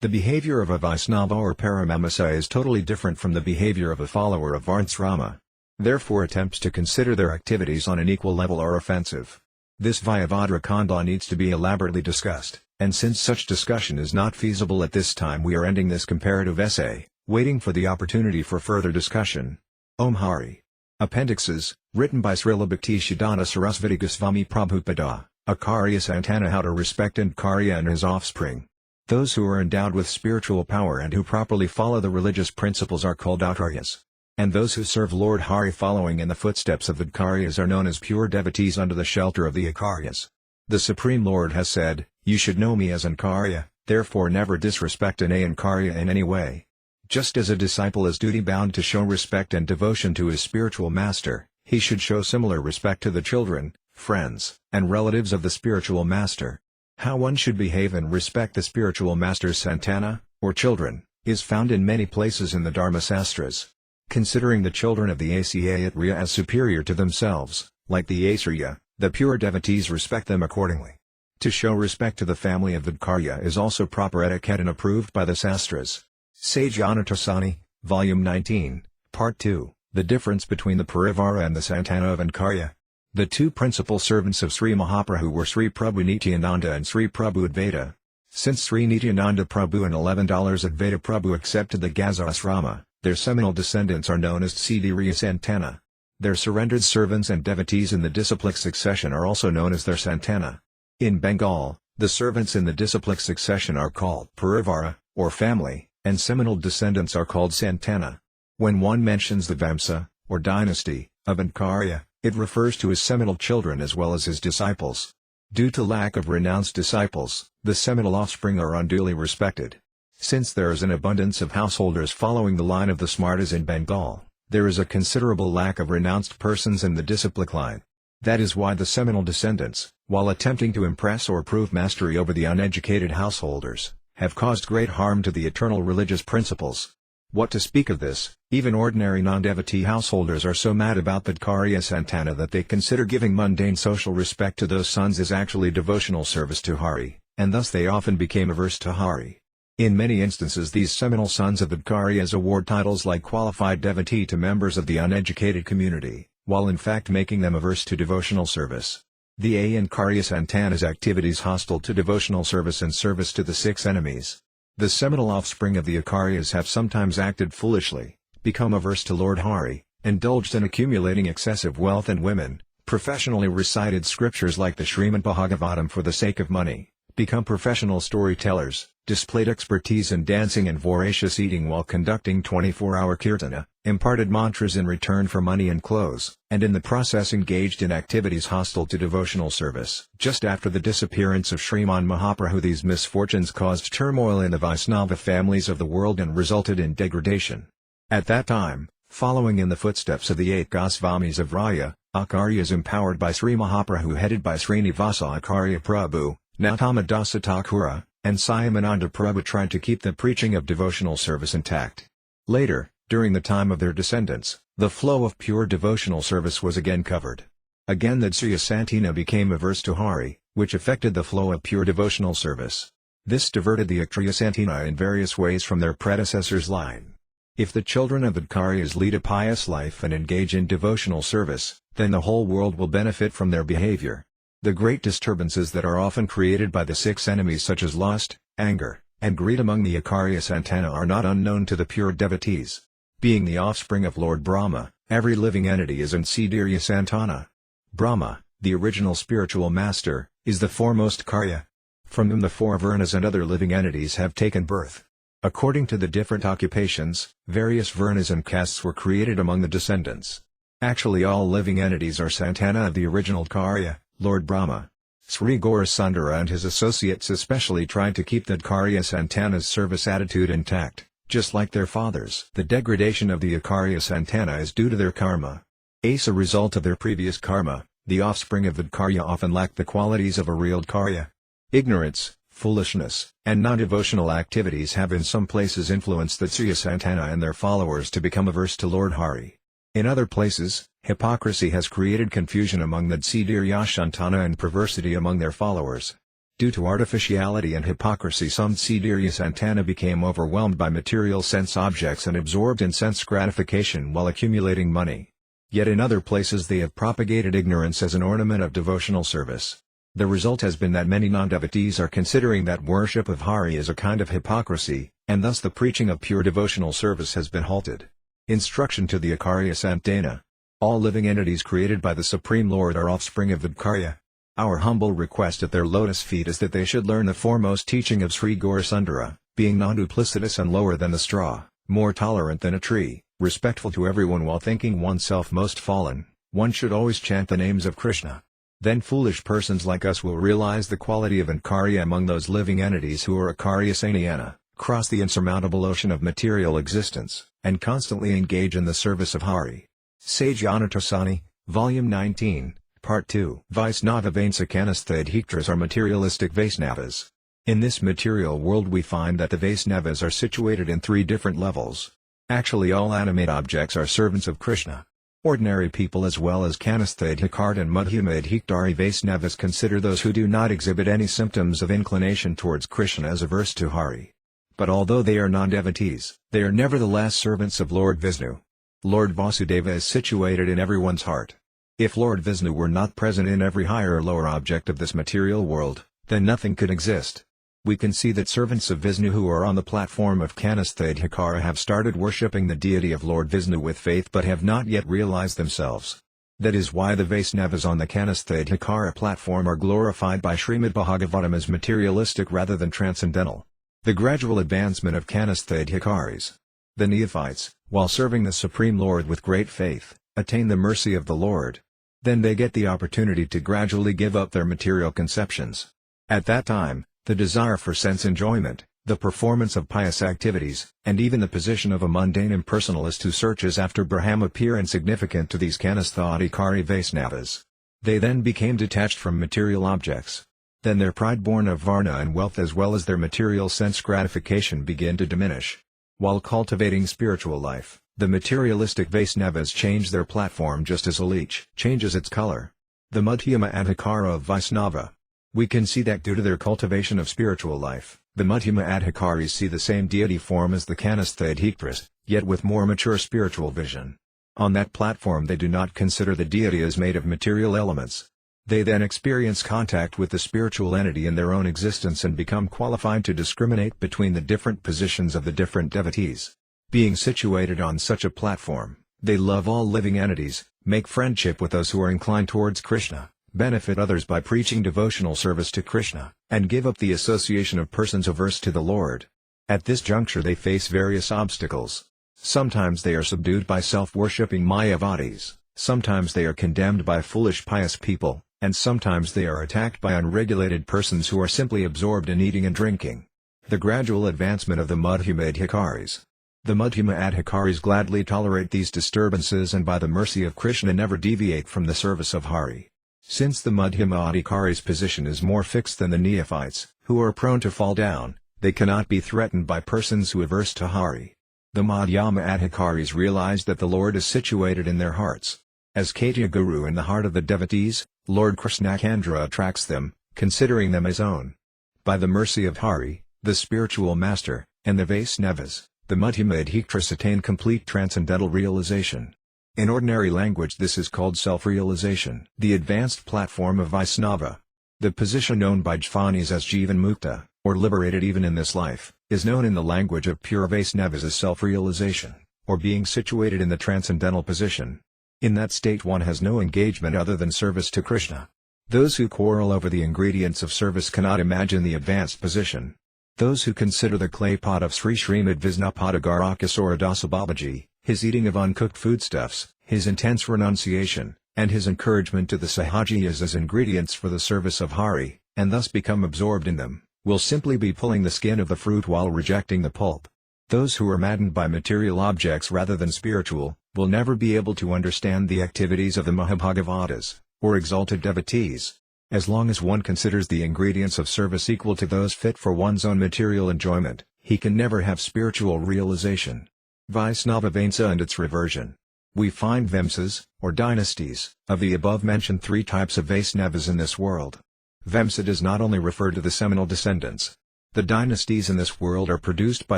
[SPEAKER 1] The behavior of a Vaisnava or Paramamisa is totally different from the behavior of a follower of Varnasrama. Therefore attempts to consider their activities on an equal level are offensive. This Vayavadra Kanda needs to be elaborately discussed, and since such discussion is not feasible at this time we are ending this comparative essay, waiting for the opportunity for further discussion. Om Hari. Appendixes, written by Srila Bhaktisiddhanta Sarasvati Swami Prabhupada, ācārya Santana. How to respect ācārya and his offspring. Those who are endowed with spiritual power and who properly follow the religious principles are called ācaryas. And those who serve Lord Hari following in the footsteps of ācaryas are known as pure devotees under the shelter of the ācaryas. The Supreme Lord has said, "You should know me as ācarya, therefore never disrespect an ācarya in any way." Just as a disciple is duty-bound to show respect and devotion to his spiritual master, he should show similar respect to the children, friends, and relatives of the spiritual master. How one should behave and respect the spiritual master's santana, or children, is found in many places in the Dharmasastras. Considering the children of the ācārya as superior to themselves, like the ācārya, the pure devotees respect them accordingly. To show respect to the family of ācarya is also proper etiquette and approved by the sastras. Sage Anatasani, Volume 19, Part 2, The Difference between the Parivara and the Santana of ācarya. The two principal servants of Sri Mahaprabhu were Sri Prabhu Nityananda and Sri Prabhu Advaita. Since Sri Nityananda Prabhu and $11 Advaita Prabhu accepted the Gaza asrama, their seminal descendants are known as Tsidirya Santana. Their surrendered servants and devotees in the disciplic succession are also known as their Santana. In Bengal, the servants in the disciplic succession are called Parivara, or family, and seminal descendants are called Santana. When one mentions the Vamsa, or dynasty, of ācarya, it refers to his seminal children as well as his disciples. Due to lack of renounced disciples, the seminal offspring are unduly respected. Since there is an abundance of householders following the line of the Smartas in Bengal, there is a considerable lack of renounced persons in the disciplic line. That is why the seminal descendants, while attempting to impress or prove mastery over the uneducated householders, have caused great harm to the eternal religious principles. What to speak of this, even ordinary non-devotee householders are so mad about the ācarya Santana that they consider giving mundane social respect to those sons is actually devotional service to Hari, and thus they often became averse to Hari. In many instances these seminal sons of ācaryas award titles like qualified devotee to members of the uneducated community, while in fact making them averse to devotional service. The ācarya Santana's activities hostile to devotional service and service to the six enemies. The seminal offspring of the ācaryas have sometimes acted foolishly, become averse to Lord Hari, indulged in accumulating excessive wealth and women, professionally recited scriptures like the Srimad Bhagavatam for the sake of money, become professional storytellers, displayed expertise in dancing and voracious eating while conducting 24-hour kirtana, imparted mantras in return for money and clothes, and in the process engaged in activities hostile to devotional service. Just after the disappearance of Sriman Mahaprabhu, these misfortunes caused turmoil in the Vaisnava families of the world and resulted in degradation. At that time, following in the footsteps of the 8 Gosvamis of Raya, ācaryas empowered by Sri Mahaprabhu headed by Srinivasa Ācārya Prabhu, Nautama Dasa Thakura, and Syamananda Prabhu tried to keep the preaching of devotional service intact. Later, during the time of their descendants, the flow of pure devotional service was again covered. Again the Kshatriya Santana became averse to Hari, which affected the flow of pure devotional service. This diverted the Kshatriya Santana in various ways from their predecessors' line. If the children of ācaryas lead a pious life and engage in devotional service, then the whole world will benefit from their behavior. The great disturbances that are often created by the six enemies such as lust, anger, and greed among the ācarya Santana are not unknown to the pure devotees. Being the offspring of Lord Brahma, every living entity is in Siddhārya Santana. Brahma, the original spiritual master, is the foremost ācārya. From whom the four Varnas and other living entities have taken birth. According to the different occupations, various Varnas and castes were created among the descendants. Actually all living entities are Santana of the original ācārya, Lord Brahma. Sri Gaurasundara and his associates especially tried to keep that ācārya Santana's service attitude intact, just like their fathers. The degradation of the ācārya Santana is due to their karma. As a result of their previous karma, the offspring of the ācārya often lack the qualities of a real ācārya. Ignorance, foolishness, and non-devotional activities have in some places influenced the Ācārya Santana and their followers to become averse to Lord Hari. In other places, hypocrisy has created confusion among the Siddhārya Santana and perversity among their followers. Due to artificiality and hypocrisy, some Siddhārya Santana became overwhelmed by material sense objects and absorbed in sense gratification while accumulating money. Yet in other places they have propagated ignorance as an ornament of devotional service. The result has been that many non-devotees are considering that worship of Hari is a kind of hypocrisy, and thus the preaching of pure devotional service has been halted. Instruction to the ācārya Santana. All living entities created by the Supreme Lord are offspring of the ācārya. Our humble request at their lotus feet is that they should learn the foremost teaching of Sri Gaurasundara, being non-duplicitous and lower than the straw, more tolerant than a tree, respectful to everyone while thinking oneself most fallen. One should always chant the names of Krishna. Then foolish persons like us will realize the quality of an ācārya among those living entities who are ācārya Sanayana, cross the insurmountable ocean of material existence, and constantly engage in the service of Hari. Sage Anatasani, Volume 19, Part 2. Vaisnava Vaisakyanasthadhiktras are materialistic Vaisnavas. In this material world we find that the Vaisnavas are situated in three different levels. Actually all animate objects are servants of Krishna. Ordinary people as well as Kanasthadhikart and Madhyamadhiktari Vaisnavas consider those who do not exhibit any symptoms of inclination towards Krishna as averse to Hari. But although they are non-devotees, they are nevertheless servants of Lord Vishnu. Lord Vasudeva is situated in everyone's heart. If Lord Vishnu were not present in every higher or lower object of this material world, then nothing could exist. We can see that servants of Vishnu who are on the platform of Kanasthadhikara have started worshipping the deity of Lord Vishnu with faith but have not yet realized themselves. That is why the Vaisnavas on the Kanasthadhikara platform are glorified by Srimad Bhagavatam as materialistic rather than transcendental. The gradual advancement of Kanasthadhikaris. The neophytes, while serving the Supreme Lord with great faith, attain the mercy of the Lord. Then they get the opportunity to gradually give up their material conceptions. At that time, the desire for sense enjoyment, the performance of pious activities, and even the position of a mundane impersonalist who searches after Brahma appear insignificant to these Kanasthadhikari Vaisnavas. They then became detached from material objects. Then their pride born of Varna and wealth as well as their material sense gratification begin to diminish. While cultivating spiritual life, the materialistic Vaisnavas change their platform just as a leech changes its color. The Madhyama Adhikara of Vaisnava. We can see that due to their cultivation of spiritual life, the Madhyama Adhikaris see the same deity form as the Kanasthadhiktras, yet with more mature spiritual vision. On that platform they do not consider the deity as made of material elements. They then experience contact with the spiritual entity in their own existence and become qualified to discriminate between the different positions of the different devotees. Being situated on such a platform, they love all living entities, make friendship with those who are inclined towards Krishna, benefit others by preaching devotional service to Krishna, and give up the association of persons averse to the Lord. At this juncture they face various obstacles. Sometimes they are subdued by self-worshipping Mayavadis, sometimes they are condemned by foolish pious people, and sometimes they are attacked by unregulated persons who are simply absorbed in eating and drinking. The gradual advancement of the Madhyama Adhikaris. The Madhyama Adhikaris gladly tolerate these disturbances and by the mercy of Krishna never deviate from the service of Hari. Since the Madhyama Adhikaris' position is more fixed than the neophytes, who are prone to fall down, they cannot be threatened by persons who averse to Hari. The Madhyama Adhikaris realize that the Lord is situated in their hearts. As Katya Guru in the heart of the devotees, Lord Krishnacandra attracts them, considering them his own. By the mercy of Hari, the spiritual master, and the Vaisnavas, the Madhyama Adhikaris attain complete transcendental realization. In ordinary language this is called self-realization. The advanced platform of Vaisnava. The position known by Jvanis as Jivan Mukta, or liberated even in this life, is known in the language of pure Vaisnavas as self-realization, or being situated in the transcendental position. In that state one has no engagement other than service to Krishna. Those who quarrel over the ingredients of service cannot imagine the advanced position. Those who consider the clay pot of Sri Srimad Visnapada Gaurkishor Dās Bābājī, his eating of uncooked foodstuffs, his intense renunciation, and his encouragement to the Sahajiyas as ingredients for the service of Hari, and thus become absorbed in them, will simply be pulling the skin of the fruit while rejecting the pulp. Those who are maddened by material objects rather than spiritual, will never be able to understand the activities of the Mahabhagavatas, or exalted devotees. As long as one considers the ingredients of service equal to those fit for one's own material enjoyment, he can never have spiritual realization. Vaisnava Vainsa and its reversion. We find Vamsas, or dynasties, of the above-mentioned three types of Vaisnavas in this world. Vamsa does not only refer to the seminal descendants. The dynasties in this world are produced by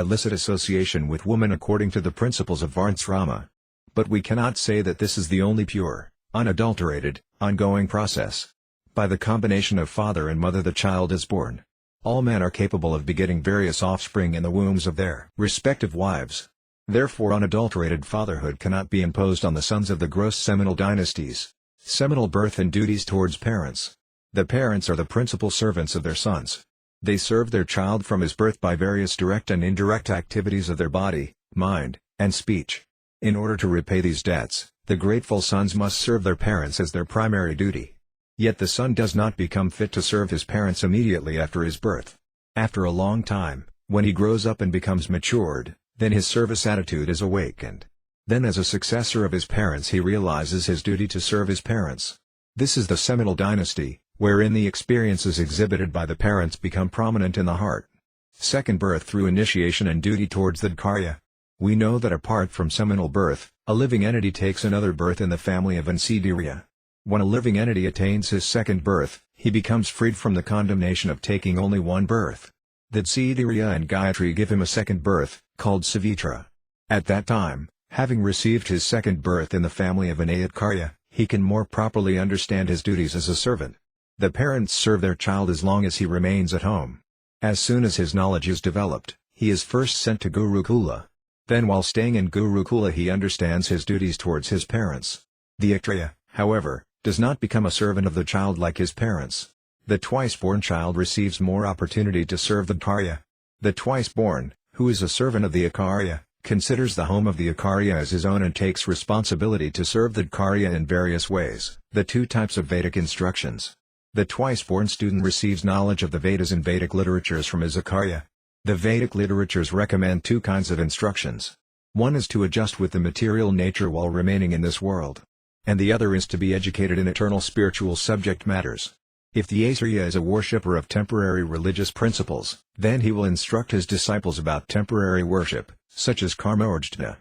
[SPEAKER 1] licit association with women according to the principles of Varnasrama. But we cannot say that this is the only pure, unadulterated, ongoing process. By the combination of father and mother the child is born. All men are capable of begetting various offspring in the wombs of their respective wives. Therefore unadulterated fatherhood cannot be imposed on the sons of the gross seminal dynasties. Seminal birth and duties towards parents. The parents are the principal servants of their sons. They serve their child from his birth by various direct and indirect activities of their body, mind, and speech. In order to repay these debts, the grateful sons must serve their parents as their primary duty. Yet the son does not become fit to serve his parents immediately after his birth. After a long time, when he grows up and becomes matured, then his service attitude is awakened. Then as a successor of his parents he realizes his duty to serve his parents. This is the seminal dynasty, wherein the experiences exhibited by the parents become prominent in the heart. Second birth through initiation and duty towards the ācārya. We know that apart from seminal birth, a living entity takes another birth in the family of Ansidiriya. When a living entity attains his second birth, he becomes freed from the condemnation of taking only one birth. The Ansidiriya and Gayatri give him a second birth, called Savitra. At that time, having received his second birth in the family of an ācārya, he can more properly understand his duties as a servant. The parents serve their child as long as he remains at home. As soon as his knowledge is developed, he is first sent to Gurukula. Then while staying in Gurukula he understands his duties towards his parents. The ācārya, however, does not become a servant of the child like his parents. The twice-born child receives more opportunity to serve the ācārya. The twice-born, who is a servant of the ācārya, considers the home of the ācārya as his own and takes responsibility to serve the ācārya in various ways. The two types of Vedic instructions. The twice-born student receives knowledge of the Vedas and Vedic literatures from his ācārya. The Vedic literatures recommend two kinds of instructions. One is to adjust with the material nature while remaining in this world. And the other is to be educated in eternal spiritual subject matters. If the ācārya is a worshipper of temporary religious principles, then he will instruct his disciples about temporary worship, such as karma-arjna.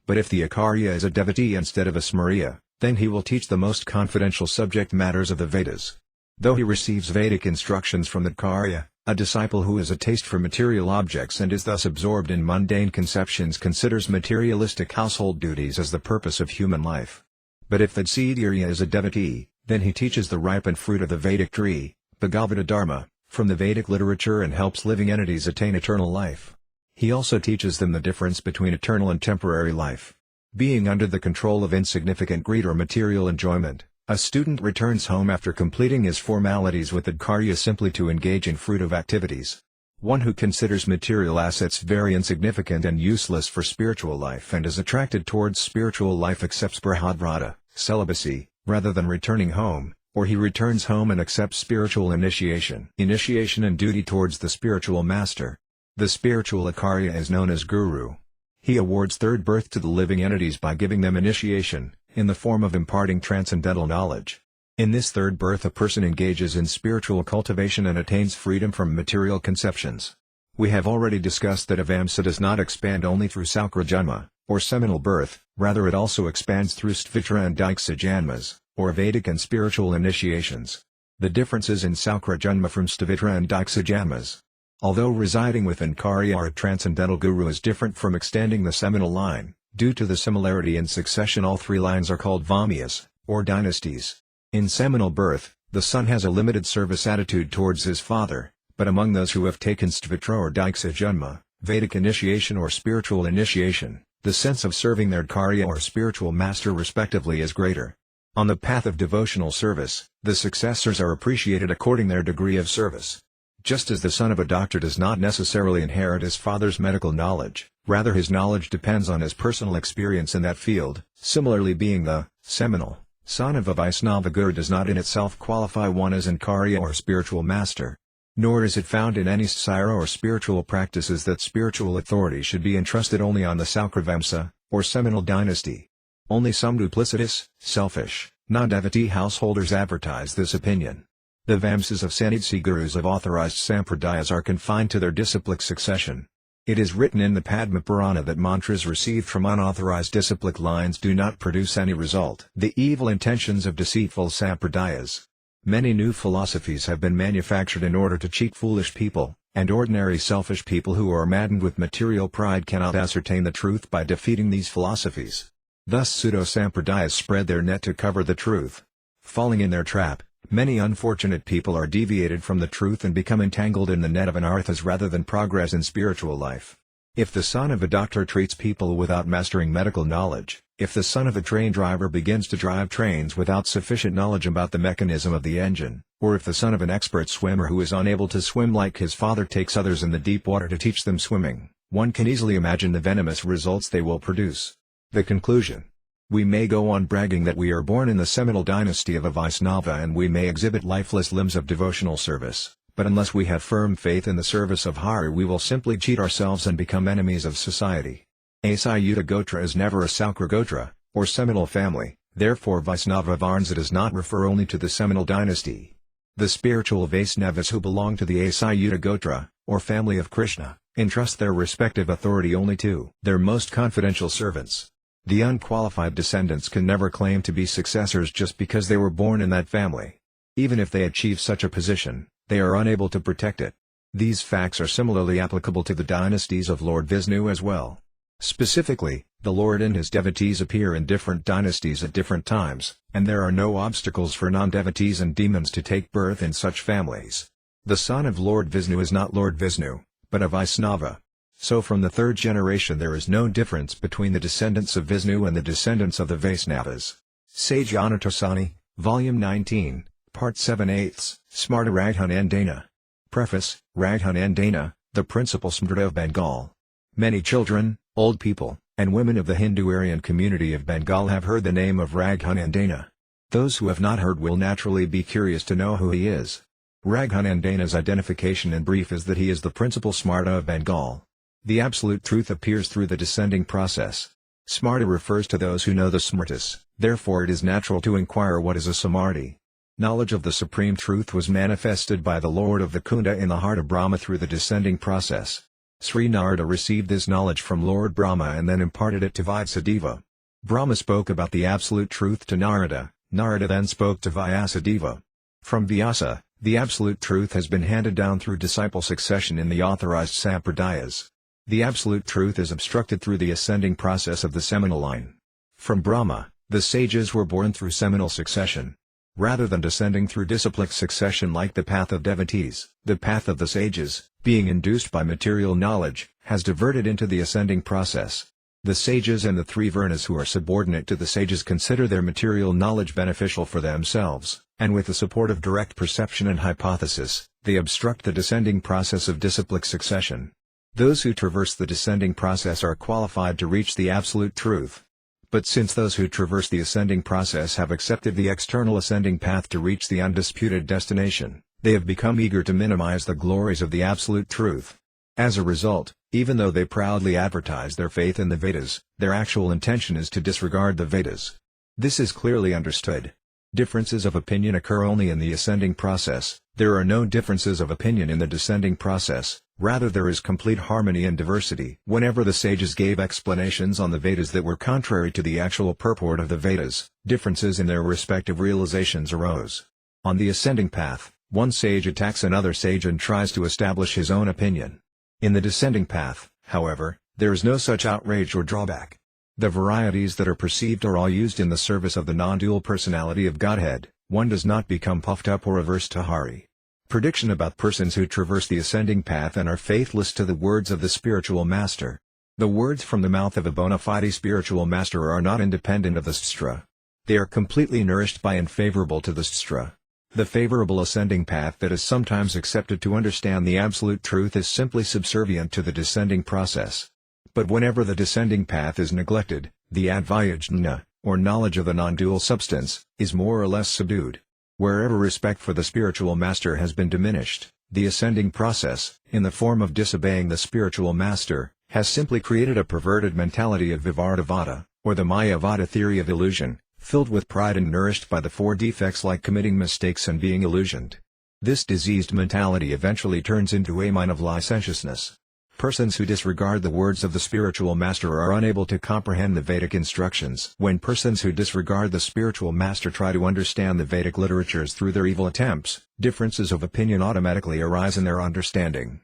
[SPEAKER 1] But if the ācārya is a devotee instead of a smariya, then he will teach the most confidential subject matters of the Vedas. Though he receives Vedic instructions from the ācārya, a disciple who has a taste for material objects and is thus absorbed in mundane conceptions considers materialistic household duties as the purpose of human life. But if the Ācārya is a devotee, then he teaches the ripened fruit of the Vedic tree, Bhagavata Dharma, from the Vedic literature and helps living entities attain eternal life. He also teaches them the difference between eternal and temporary life. Being under the control of insignificant greed or material enjoyment, a student returns home after completing his formalities with the ācārya simply to engage in fruitive activities. One who considers material assets very insignificant and useless for spiritual life and is attracted towards spiritual life accepts prahadrata, celibacy, rather than returning home, or he returns home and accepts spiritual initiation and duty towards the spiritual master. The spiritual ācārya is known as guru. He awards third birth to the living entities by giving them initiation, in the form of imparting transcendental knowledge. In this third birth a person engages in spiritual cultivation and attains freedom from material conceptions. We have already discussed that avamsa does not expand only through saukrajanma, or seminal birth, rather it also expands through stvitra and diksha-janmas, or Vedic and spiritual initiations. The differences in saukrajanma from stvitra and diksha-janmas. Although residing within ācārya or a transcendental guru is different from extending the seminal line, due to the similarity in succession all three lines are called vamyas, or dynasties. In seminal birth, the son has a limited service attitude towards his father, but among those who have taken stvitra or diksha-janma, Vedic initiation or spiritual initiation, the sense of serving their ācārya or spiritual master respectively is greater. On the path of devotional service, the successors are appreciated according their degree of service. Just as the son of a doctor does not necessarily inherit his father's medical knowledge, rather his knowledge depends on his personal experience in that field, similarly being the seminal son of a Vaisnava guru does not in itself qualify one as an ācārya or spiritual master. Nor is it found in any sira or spiritual practices that spiritual authority should be entrusted only on the Saukravamsa, or seminal dynasty. Only some duplicitous, selfish, non-devotee householders advertise this opinion. The Vamsas of Sannidhi Gurus of authorized Sampradayas are confined to their disciplic succession. It is written in the Padma Purana that mantras received from unauthorized disciplic lines do not produce any result. The evil intentions of deceitful Sampradayas. Many new philosophies have been manufactured in order to cheat foolish people, and ordinary selfish people who are maddened with material pride cannot ascertain the truth by defeating these philosophies. Thus pseudo-sampradayas spread their net to cover the truth. Falling in their trap, many unfortunate people are deviated from the truth and become entangled in the net of anarthas rather than progress in spiritual life. If the son of a doctor treats people without mastering medical knowledge, if the son of a train driver begins to drive trains without sufficient knowledge about the mechanism of the engine, or if the son of an expert swimmer who is unable to swim like his father takes others in the deep water to teach them swimming, one can easily imagine the venomous results they will produce. The conclusion. We may go on bragging that we are born in the seminal dynasty of a Vaisnava and we may exhibit lifeless limbs of devotional service, but unless we have firm faith in the service of Hari we will simply cheat ourselves and become enemies of society. Asayuta Gotra is never a Saukra Gotra, or seminal family, therefore Vaisnava Varnsa does not refer only to the seminal dynasty. The spiritual Vaisnavas who belong to the Asayuta Gotra, or family of Krishna, entrust their respective authority only to their most confidential servants. The unqualified descendants can never claim to be successors just because they were born in that family. Even if they achieve such a position, they are unable to protect it. These facts are similarly applicable to the dynasties of Lord Vishnu as well. Specifically, the Lord and his devotees appear in different dynasties at different times, and there are no obstacles for non-devotees and demons to take birth in such families. The son of Lord Vishnu is not Lord Vishnu, but a Vaisnava. So from the third generation there is no difference between the descendants of Vishnu and the descendants of the Vaisnavas. Sage Anatasani, Volume 19, Part 7/8, Smarta Raghunandana. Preface, Raghunandana, the principal Smrta of Bengal. Many children, old people, and women of the Hindu Aryan community of Bengal have heard the name of Raghunandana. Those who have not heard will naturally be curious to know who he is. Raghunandana's identification in brief is that he is the principal Smarta of Bengal. The absolute truth appears through the descending process. Smarta refers to those who know the Smritis, therefore it is natural to inquire what is a Samarti. Knowledge of the supreme truth was manifested by the Lord of the Kunda in the heart of Brahma through the descending process. Sri Narada received this knowledge from Lord Brahma and then imparted it to Vyasadeva. Brahma spoke about the absolute truth to Narada, Narada then spoke to Vyasadeva. From Vyasa, the absolute truth has been handed down through disciple succession in the authorized sampradayas. The absolute truth is obstructed through the ascending process of the seminal line. From Brahma, the sages were born through seminal succession. Rather than descending through disciplic succession like the path of devotees, the path of the sages, being induced by material knowledge, has diverted into the ascending process. The sages and the three Varnas who are subordinate to the sages consider their material knowledge beneficial for themselves, and with the support of direct perception and hypothesis, they obstruct the descending process of disciplic succession. Those who traverse the descending process are qualified to reach the absolute truth. But since those who traverse the ascending process have accepted the external ascending path to reach the undisputed destination, they have become eager to minimize the glories of the absolute truth. As a result, even though they proudly advertise their faith in the Vedas, their actual intention is to disregard the Vedas. This is clearly understood. Differences of opinion occur only in the ascending process. There are no differences of opinion in the descending process, rather there is complete harmony and diversity. Whenever the sages gave explanations on the Vedas that were contrary to the actual purport of the Vedas, differences in their respective realizations arose. On the ascending path, one sage attacks another sage and tries to establish his own opinion. In the descending path, however, there is no such outrage or drawback. The varieties that are perceived are all used in the service of the non-dual personality of Godhead. One does not become puffed up or averse to Hari. Prediction about persons who traverse the ascending path and are faithless to the words of the spiritual master. The words from the mouth of a bona fide spiritual master are not independent of the sastra. They are completely nourished by and favorable to the sastra. The favorable ascending path that is sometimes accepted to understand the absolute truth is simply subservient to the descending process. But whenever the descending path is neglected, the advayajna, or knowledge of the non-dual substance, is more or less subdued. Wherever respect for the spiritual master has been diminished, the ascending process, in the form of disobeying the spiritual master, has simply created a perverted mentality of Vivartavada, or the Mayavada theory of illusion, filled with pride and nourished by the four defects like committing mistakes and being illusioned. This diseased mentality eventually turns into a mind of licentiousness. Persons who disregard the words of the spiritual master are unable to comprehend the Vedic instructions. When persons who disregard the spiritual master try to understand the Vedic literatures through their evil attempts, differences of opinion automatically arise in their understanding.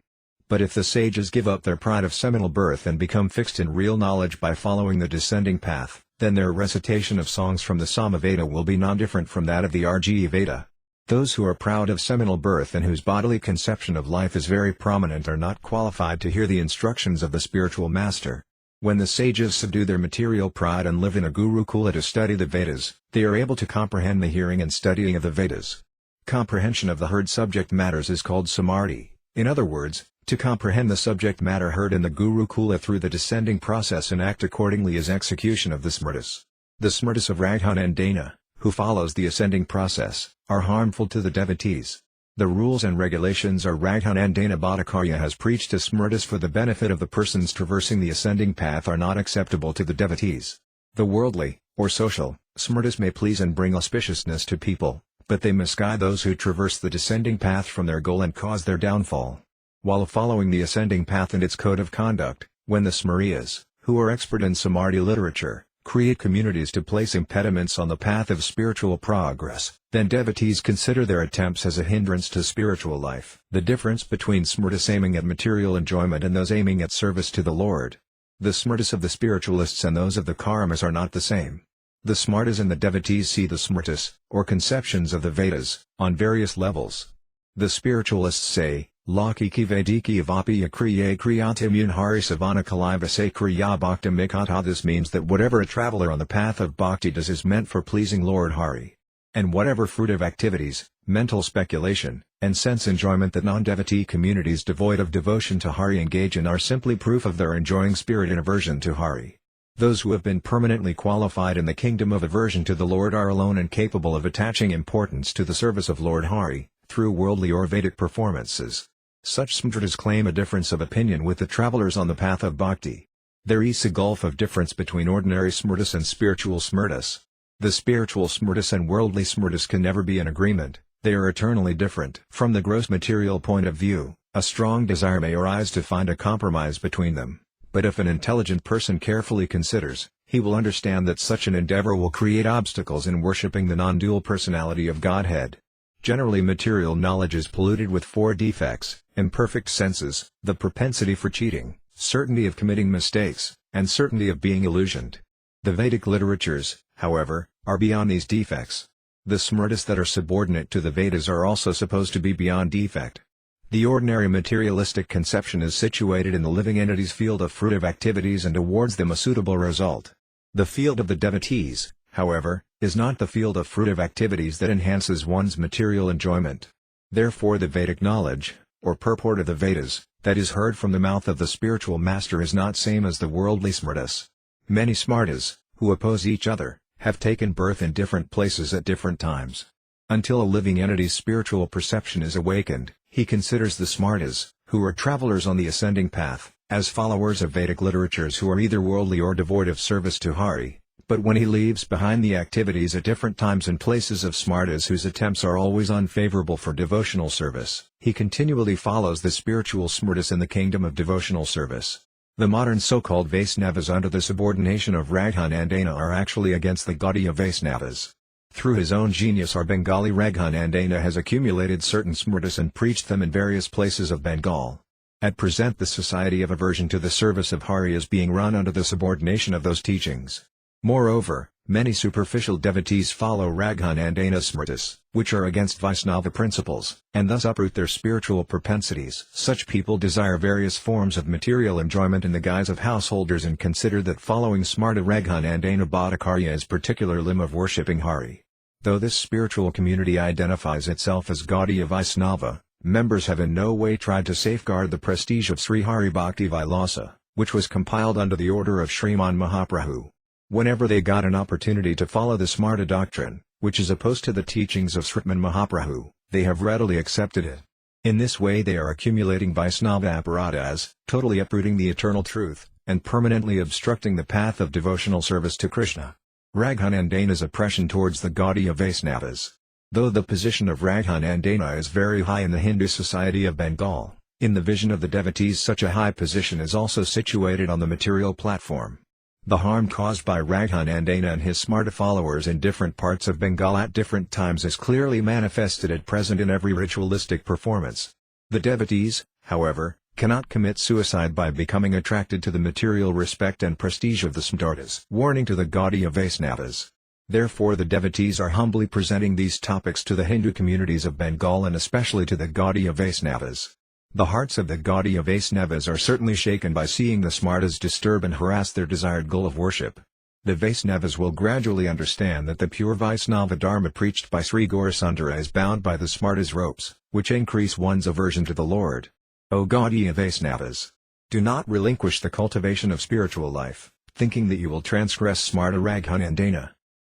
[SPEAKER 1] But if the sages give up their pride of seminal birth and become fixed in real knowledge by following the descending path, then their recitation of songs from the Samaveda will be non-different from that of the Arjya Veda. Those who are proud of seminal birth and whose bodily conception of life is very prominent are not qualified to hear the instructions of the spiritual master. When the sages subdue their material pride and live in a Gurukula to study the Vedas, they are able to comprehend the hearing and studying of the Vedas. Comprehension of the heard subject matters is called samadhi. In other words, to comprehend the subject matter heard in the Gurukula through the descending process and act accordingly is execution of the smritis. The smritis of Raghanandana, who follows the ascending process, are harmful to the devotees. The rules and regulations are Raghanandana Bhattacharya has preached as smritis for the benefit of the persons traversing the ascending path are not acceptable to the devotees. The worldly, or social, smritis may please and bring auspiciousness to people, but they misguide those who traverse the descending path from their goal and cause their downfall. While following the ascending path and its code of conduct, when the Smariyas, who are expert in Samadhi literature, create communities to place impediments on the path of spiritual progress, then devotees consider their attempts as a hindrance to spiritual life. The difference between smritis aiming at material enjoyment and those aiming at service to the Lord. The smritis of the spiritualists and those of the karmas are not the same. The smartas and the devotees see the smritis, or conceptions of the Vedas, on various levels. The spiritualists say, Lakiki Vediki Avapiya Kriya Kriyatimune Hari Savana Kalivase Kriya Bhakta Mikata. This means that whatever a traveler on the path of bhakti does is meant for pleasing Lord Hari. And whatever fruitive activities, mental speculation, and sense enjoyment that non-devotee communities devoid of devotion to Hari engage in are simply proof of their enjoying spirit in aversion to Hari. Those who have been permanently qualified in the kingdom of aversion to the Lord are alone and capable of attaching importance to the service of Lord Hari, through worldly or Vedic performances. Such smritas claim a difference of opinion with the travelers on the path of bhakti. There is a gulf of difference between ordinary smritas and spiritual smritas. The spiritual smritas and worldly smritas can never be in agreement, they are eternally different. From the gross material point of view, a strong desire may arise to find a compromise between them, but if an intelligent person carefully considers, he will understand that such an endeavor will create obstacles in worshipping the non-dual personality of Godhead. Generally, material knowledge is polluted with four defects: imperfect senses, the propensity for cheating, certainty of committing mistakes, and certainty of being illusioned. The Vedic literatures, however, are beyond these defects. The smritis that are subordinate to the Vedas are also supposed to be beyond defect. The ordinary materialistic conception is situated in the living entity's field of fruitive activities and awards them a suitable result. The field of the devotees, however, is not the field of fruitive activities that enhances one's material enjoyment. Therefore the Vedic knowledge, or purport of the Vedas, that is heard from the mouth of the spiritual master is not same as the worldly smritas. Many smartas, who oppose each other, have taken birth in different places at different times. Until a living entity's spiritual perception is awakened, he considers the smartas, who are travelers on the ascending path, as followers of Vedic literatures who are either worldly or devoid of service to Hari. But when he leaves behind the activities at different times and places of smartas whose attempts are always unfavorable for devotional service, he continually follows the spiritual smritas in the kingdom of devotional service. The modern so-called Vaisnavas under the subordination of Raghanandana are actually against the Gaudiya Vaisnavas. Through his own genius our Bengali Raghanandana has accumulated certain smritas and preached them in various places of Bengal. At present the society of aversion to the service of Hari is being run under the subordination of those teachings. Moreover, Many superficial devotees follow Raghunandana Smritis, which are against Vaishnava principles, and thus uproot their spiritual propensities. Such people desire various forms of material enjoyment in the guise of householders and consider that following Smarta Raghunandana Bhattacharya is particular limb of worshipping Hari. Though this spiritual community identifies itself as Gaudiya Vaishnava, members have in no way tried to safeguard the prestige of Sri Hari Bhakti Vilasa, which was compiled under the order of Sriman Mahaprabhu. Whenever they got an opportunity to follow the Smarta doctrine, which is opposed to the teachings of Sriman Mahaprabhu, they have readily accepted it. In this way they are accumulating Vaishnava aparatas, totally uprooting the eternal truth, and permanently obstructing the path of devotional service to Krishna. Raghunandana's oppression towards the Gaudiya Vaishnavas. Though the position of Raghunandana is very high in the Hindu society of Bengal, in the vision of the devotees such a high position is also situated on the material platform. The harm caused by Raghunandana and his Smarta followers in different parts of Bengal at different times is clearly manifested at present in every ritualistic performance. The devotees, however, cannot commit suicide by becoming attracted to the material respect and prestige of the Smartas. Warning to the Gaudiya Vaishnavas. Therefore the devotees are humbly presenting these topics to the Hindu communities of Bengal and especially to the Gaudiya Vaishnavas. The hearts of the Gaudiya Vaishnavas are certainly shaken by seeing the Smartas disturb and harass their desired goal of worship. The Vaishnavas will gradually understand that the pure Vaishnava Dharma preached by Sri Gaurasundara is bound by the Smartas' ropes, which increase one's aversion to the Lord. O Gaudiya Vaishnavas! Do not relinquish the cultivation of spiritual life, thinking that you will transgress Smarta Raghunandana.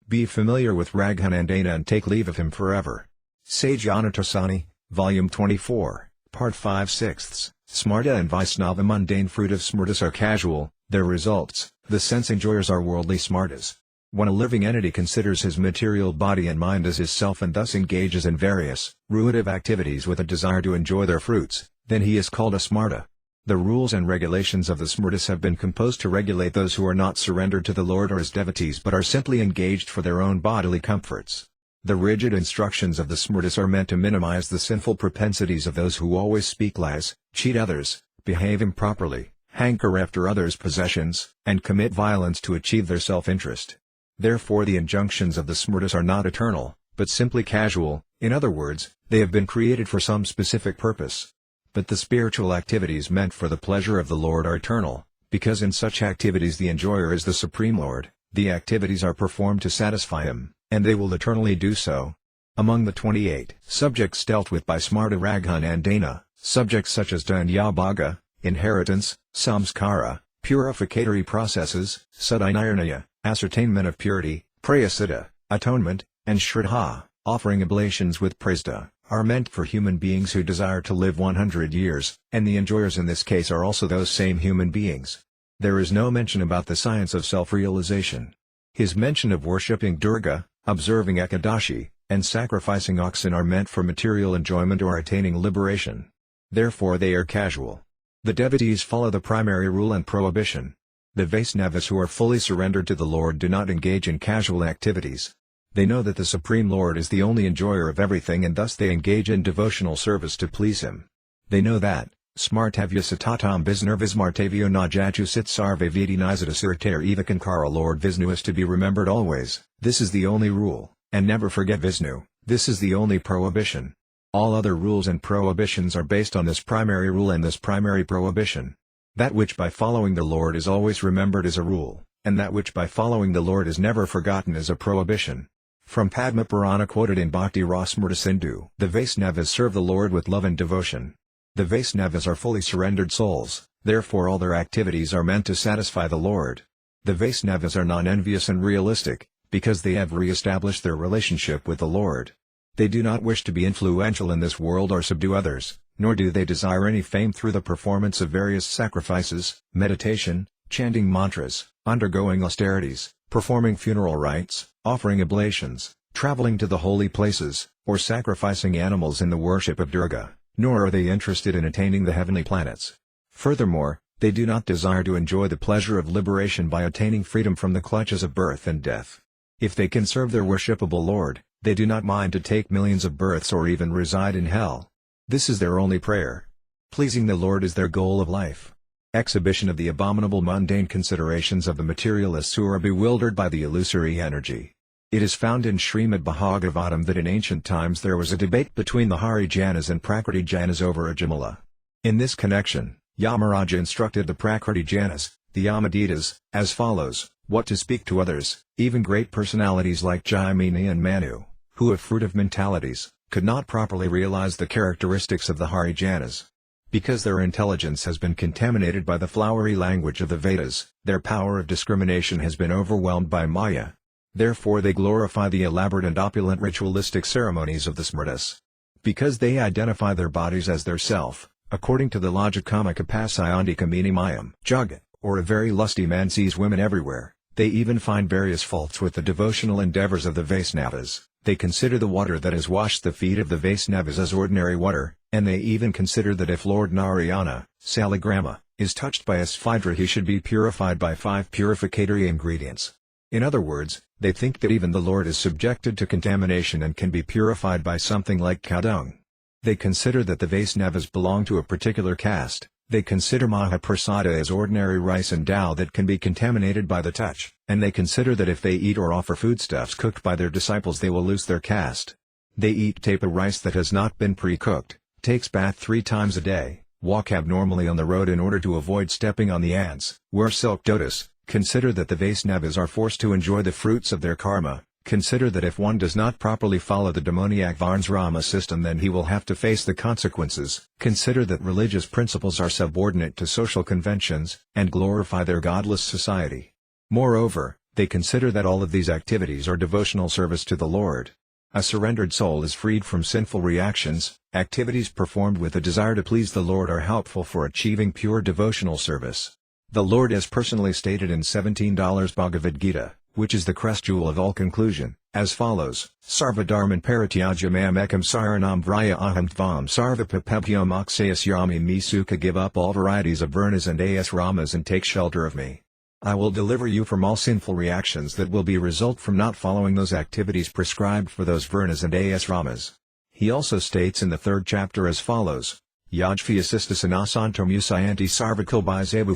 [SPEAKER 1] Be familiar with Raghunandana and take leave of him forever. Sage Anatasani, Volume 24. Part 5/6. Smarta and Vaishnava mundane fruit of Smartas are casual, their results, the sense enjoyers are worldly Smartas. When a living entity considers his material body and mind as his self and thus engages in various, ruitive activities with a desire to enjoy their fruits, then he is called a Smarta. The rules and regulations of the Smartas have been composed to regulate those who are not surrendered to the Lord or as devotees but are simply engaged for their own bodily comforts. The rigid instructions of the Smartas are meant to minimize the sinful propensities of those who always speak lies, cheat others, behave improperly, hanker after others' possessions, and commit violence to achieve their self-interest. Therefore the injunctions of the Smartas are not eternal, but simply casual, in other words, they have been created for some specific purpose. But the spiritual activities meant for the pleasure of the Lord are eternal, because in such activities the enjoyer is the Supreme Lord, the activities are performed to satisfy Him, and they will eternally do so. Among the 28 subjects dealt with by Smarta Raghunandana, subjects such as Danyabhaga, inheritance, samskara, purificatory processes, Sudhinirnaya, ascertainment of purity, prayasiddha, atonement, and shraddha, offering oblations with prasda, are meant for human beings who desire to live 100 years, and the enjoyers in this case are also those same human beings. There is no mention about the science of self-realization. His mention of worshipping Durga, observing Ekadashi, and sacrificing oxen are meant for material enjoyment or attaining liberation. Therefore they are casual. The devotees follow the primary rule and prohibition. The Vaishnavas who are fully surrendered to the Lord do not engage in casual activities. They know that the Supreme Lord is the only enjoyer of everything and thus they engage in devotional service to please Him. They know that, Smartavya satatam Visnurvismartavyo najatu sit sarve vidi nizadasiratar eva kankara Lord Vishnu is to be remembered always, this is the only rule, and never forget Vishnu, this is the only prohibition. All other rules and prohibitions are based on this primary rule and this primary prohibition. That which by following the Lord is always remembered is a rule, and that which by following the Lord is never forgotten is a prohibition. From Padma Purana quoted in Bhakti Rasamrita Sindhu, the Vaishnavas serve the Lord with love and devotion. The Vaishnavas are fully surrendered souls, therefore all their activities are meant to satisfy the Lord. The Vaishnavas are non-envious and realistic, because they have re-established their relationship with the Lord. They do not wish to be influential in this world or subdue others, nor do they desire any fame through the performance of various sacrifices, meditation, chanting mantras, undergoing austerities, performing funeral rites, offering oblations, traveling to the holy places, or sacrificing animals in the worship of Durga, nor are they interested in attaining the heavenly planets. Furthermore, they do not desire to enjoy the pleasure of liberation by attaining freedom from the clutches of birth and death. If they can serve their worshipable Lord, they do not mind to take millions of births or even reside in hell. This is their only prayer. Pleasing the Lord is their goal of life. Exhibition of the abominable mundane considerations of the materialists who are bewildered by the illusory energy. It is found in Srimad Bhagavatam that in ancient times there was a debate between the Harijanas and Prakriti-janas over a Jamala. In this connection, Yamaraja instructed the Prakriti-janas, the Yamadittas, as follows: what to speak to others, even great personalities like Jaimini and Manu, who have fruitive mentalities, could not properly realize the characteristics of the Harijanas. Because their intelligence has been contaminated by the flowery language of the Vedas, their power of discrimination has been overwhelmed by Maya. Therefore they glorify the elaborate and opulent ritualistic ceremonies of the Smritis. Because they identify their bodies as their self, according to the logic kama kapasayandi kamini mayam jug, or a very lusty man sees women everywhere, they even find various faults with the devotional endeavors of the Vaisnavas. They consider the water that has washed the feet of the Vaisnavas as ordinary water, and they even consider that if Lord Narayana, Saligrama, is touched by a sphaidra he should be purified by 5 purificatory ingredients. In other words, they think that even the Lord is subjected to contamination and can be purified by something like cow dung. They consider that the Vaisnavas belong to a particular caste. They consider Mahaprasada as ordinary rice and dough that can be contaminated by the touch, and they consider that if they eat or offer foodstuffs cooked by their disciples they will lose their caste. They eat tapa rice that has not been pre-cooked, takes bath 3 times a day, walk abnormally on the road in order to avoid stepping on the ants, wear silk dhotis, consider that the Vaisnavas are forced to enjoy the fruits of their karma. Consider that if one does not properly follow the demoniac Varnasrama system then he will have to face the consequences. Consider that religious principles are subordinate to social conventions, and glorify their godless society. Moreover, they consider that all of these activities are devotional service to the Lord. A surrendered soul is freed from sinful reactions. Activities performed with a desire to please the Lord are helpful for achieving pure devotional service. The Lord has personally stated in $17 Bhagavad Gita, which is the crest jewel of all conclusion, as follows: Sarvadharman parityaja mam ekam saranam vraya aham tvam sarvapapebhyam aksayasyami me sukha. Give up all varieties of varnas and asramas and take shelter of me. I will deliver you from all sinful reactions that will be result from not following those activities prescribed for those varnas and asramas. He also states in the 3rd chapter as follows: Yajvyasistasanasantom usayanti sarvakalbhaizabu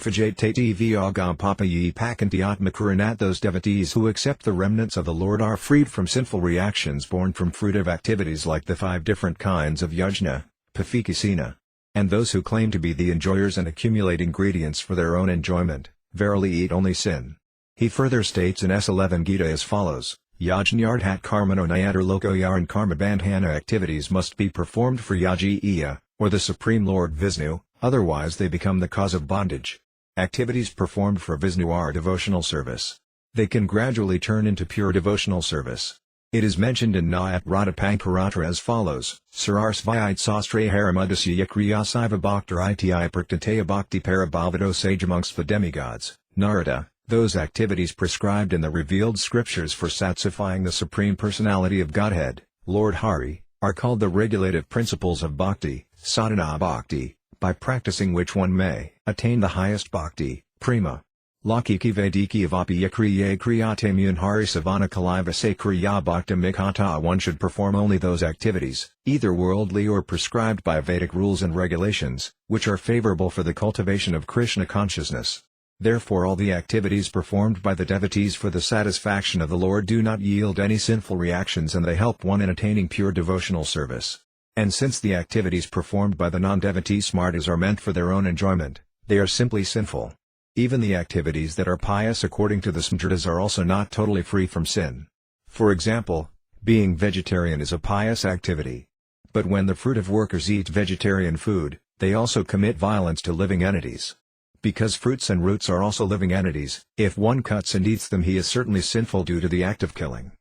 [SPEAKER 1] vyagam papayi pakanti atmakuranat. Those devotees who accept the remnants of the Lord are freed from sinful reactions born from fruitive activities like the 5 different kinds of yajna, pafikasina. And those who claim to be the enjoyers and accumulate ingredients for their own enjoyment, verily eat only sin. He further states in S11 Gita as follows: Yajñardhat karmano nayadar lokoyaran karma bandhana. Activities must be performed for Yaji or the Supreme Lord Vishnu, otherwise they become the cause of bondage. Activities performed for Vishnu are devotional service. They can gradually turn into pure devotional service. It is mentioned in Nayat Radhapankaratra as follows: Sararsvayit sastre haramudasya kriyasaiva bhaktar iti praktateya bhakti parabhavado. Sage amongst the demigods, Narada, those activities prescribed in the revealed scriptures for satisfying the Supreme Personality of Godhead, Lord Hari, are called the regulative principles of bhakti, sadhana bhakti, by practicing which one may attain the highest bhakti, prema. Lakiki vediki avapi yakriye kriyate munhari savana kaliva se kriya bhakta mikhata. One should perform only those activities, either worldly or prescribed by Vedic rules and regulations, which are favorable for the cultivation of Krishna consciousness. Therefore all the activities performed by the devotees for the satisfaction of the Lord do not yield any sinful reactions and they help one in attaining pure devotional service. And since the activities performed by the non-devotee smartas are meant for their own enjoyment, they are simply sinful. Even the activities that are pious according to the smritis are also not totally free from sin. For example, being vegetarian is a pious activity. But when the fruitive workers eat vegetarian food, they also commit violence to living entities. Because fruits and roots are also living entities, if one cuts and eats them he is certainly sinful due to the act of killing.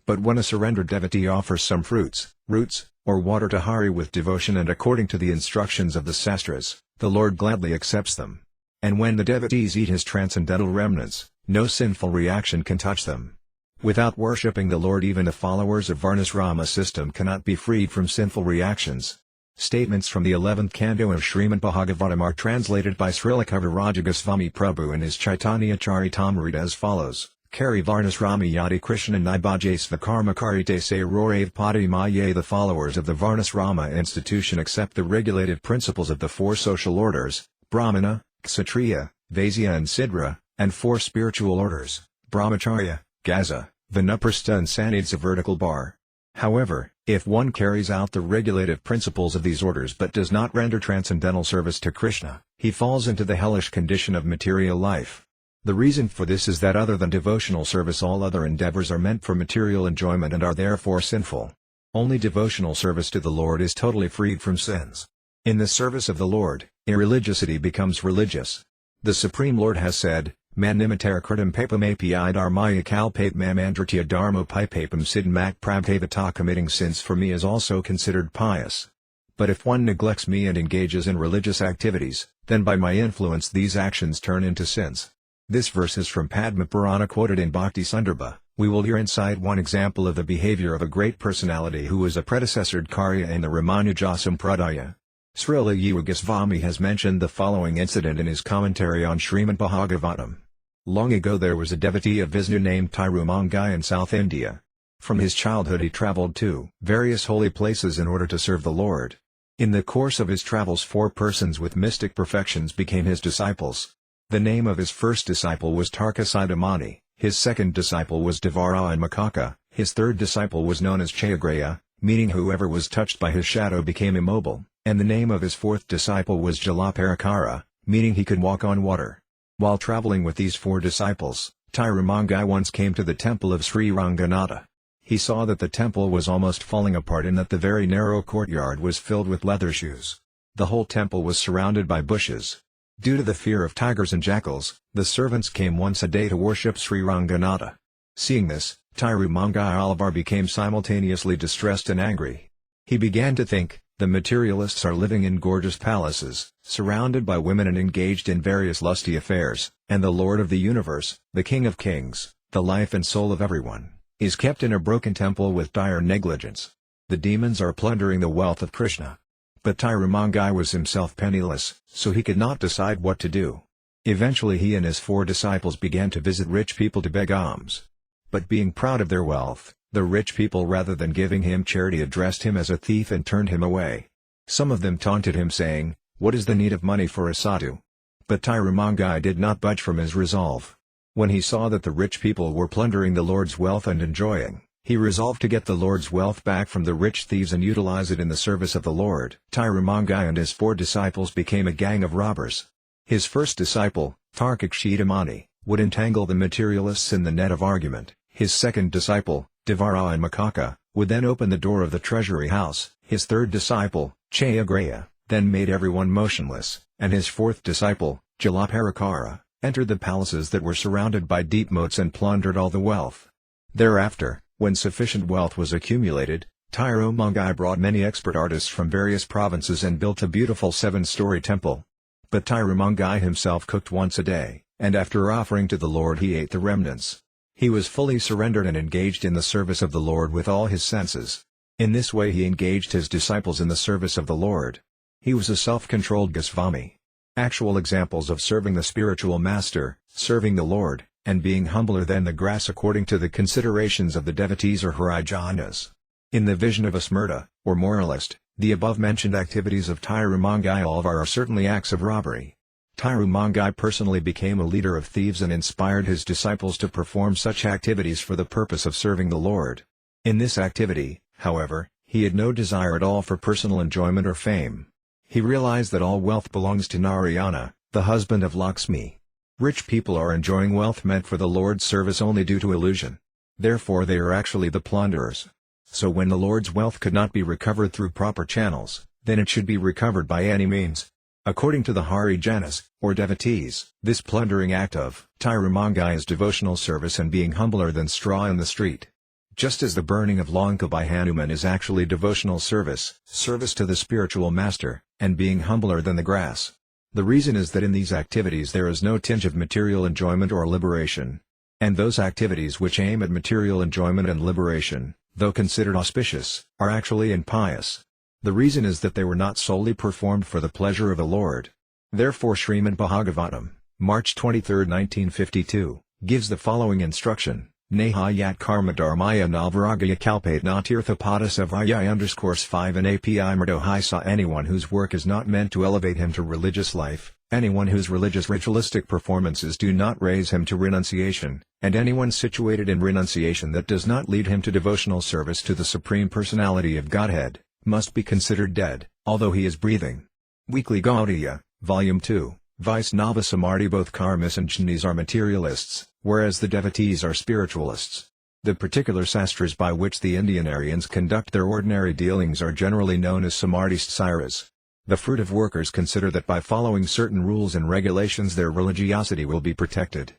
[SPEAKER 1] But when a surrendered devotee offers some fruits, roots, or water to Hari with devotion and according to the instructions of the sastras, the Lord gladly accepts them. And when the devotees eat his transcendental remnants, no sinful reaction can touch them. Without worshipping the Lord even the followers of Varnasrama system cannot be freed from sinful reactions. Statements from the 11th canto of Srimad Bhagavatam are translated by Srila Kaviraja Swami Prabhu in his Chaitanya Charitamrita as follows: Kari Varnasrama Yadi Krishna Nibhajesva Karma Karite Se Rorave Padi Maye. The followers of the Varnasrama institution accept the regulative principles of the 4 social orders, Brahmana, Kshatriya, Vaisya and Sidra, and 4 spiritual orders, Brahmacharya, Gaza, Vanaprastha and Sannyasa vertical bar. However, if one carries out the regulative principles of these orders but does not render transcendental service to Krishna, he falls into the hellish condition of material life. The reason for this is that other than devotional service all other endeavors are meant for material enjoyment and are therefore sinful. Only devotional service to the Lord is totally freed from sins. In the service of the Lord, irreligiosity becomes religious. The Supreme Lord has said, Man nimitar kritam papamapi dharmaya kalpape mamandritya dharma pipapam siddhamak prabhavata. Committing sins for me is also considered pious. But if one neglects me and engages in religious activities, then by my influence these actions turn into sins. This verse is from Padma Purana quoted in Bhakti Sandarbha. We will here incite one example of the behavior of a great personality who was a predecessor ācārya in the Ramanuja Sampradaya. Srila Jiva Goswami has mentioned the following incident in his commentary on Srimad Bhagavatam. Long ago there was a devotee of Vishnu named Tirumangai in South India. From his childhood he travelled to various holy places in order to serve the Lord. In the course of his travels 4 persons with mystic perfections became his disciples. The name of his first disciple was Tarkasidamani, his second disciple was Devara and Makaka, his third disciple was known as Chayagraya, meaning whoever was touched by his shadow became immobile, and the name of his fourth disciple was Jalaparakara, meaning he could walk on water. While traveling with these 4 disciples, Tirumangai once came to the temple of Sri Ranganatha. He saw that the temple was almost falling apart and that the very narrow courtyard was filled with leather shoes. The whole temple was surrounded by bushes. Due to the fear of tigers and jackals, the servants came once a day to worship Sri Ranganatha. Seeing this, Tirumangai Alavar became simultaneously distressed and angry. He began to think, the materialists are living in gorgeous palaces, surrounded by women and engaged in various lusty affairs, and the Lord of the universe, the King of kings, the life and soul of everyone, is kept in a broken temple with dire negligence. The demons are plundering the wealth of Krishna. But Tirumangai was himself penniless, so he could not decide what to do. Eventually he and his 4 disciples began to visit rich people to beg alms. But being proud of their wealth, the rich people rather than giving him charity addressed him as a thief and turned him away. Some of them taunted him saying, "What is the need of money for a sadhu?" But Tirumangai did not budge from his resolve. When he saw that the rich people were plundering the Lord's wealth and enjoying, he resolved to get the Lord's wealth back from the rich thieves and utilize it in the service of the Lord. Tirumangai and his 4 disciples became a gang of robbers. His first disciple, Tarkakshidamani, would entangle the materialists in the net of argument. His second disciple, Devara and Makaka, would then open the door of the treasury house. His third disciple, Chayagraya, then made everyone motionless, and his 4th disciple, Jalaparakara, entered the palaces that were surrounded by deep moats and plundered all the wealth. Thereafter, when sufficient wealth was accumulated, Tirumangai brought many expert artists from various provinces and built a beautiful 7-story temple. But Tirumangai himself cooked once a day, and after offering to the Lord he ate the remnants. He was fully surrendered and engaged in the service of the Lord with all his senses. In this way he engaged his disciples in the service of the Lord. He was a self-controlled Goswami. Actual examples of serving the spiritual master, serving the Lord, and being humbler than the grass according to the considerations of the devotees or Harijanas. In the vision of a smrta, or moralist, the above-mentioned activities of Tirumangai Alvar are certainly acts of robbery. Tirumangai personally became a leader of thieves and inspired his disciples to perform such activities for the purpose of serving the Lord. In this activity, however, he had no desire at all for personal enjoyment or fame. He realized that all wealth belongs to Narayana, the husband of Lakshmi. Rich people are enjoying wealth meant for the Lord's service only due to illusion. Therefore they are actually the plunderers. So when the Lord's wealth could not be recovered through proper channels, then it should be recovered by any means. According to the Harijanas, or devotees, this plundering act of Tirumangai is devotional service and being humbler than straw in the street. Just as the burning of Lanka by Hanuman is actually devotional service, service to the spiritual master, and being humbler than the grass. The reason is that in these activities there is no tinge of material enjoyment or liberation. And those activities which aim at material enjoyment and liberation, though considered auspicious, are actually impious. The reason is that they were not solely performed for the pleasure of the Lord. Therefore Srimad Bhagavatam, March 23, 1952, gives the following instruction: Neha yat karma dharmaya nalvaragaya kalpate natirtha padasavaya 5 and api murdo hi sa anyone whose work is not meant to elevate him to religious life, anyone whose religious ritualistic performances do not raise him to renunciation, and anyone situated in renunciation that does not lead him to devotional service to the Supreme Personality of Godhead, must be considered dead, although he is breathing. Weekly Gaudiya, Volume 2, Vaisnava Samarthi. Both karmis and jnanis are materialists, whereas the devotees are spiritualists. The particular sastras by which the Indian Aryans conduct their ordinary dealings are generally known as samarthis. The fruitive workers consider that by following certain rules and regulations their religiosity will be protected.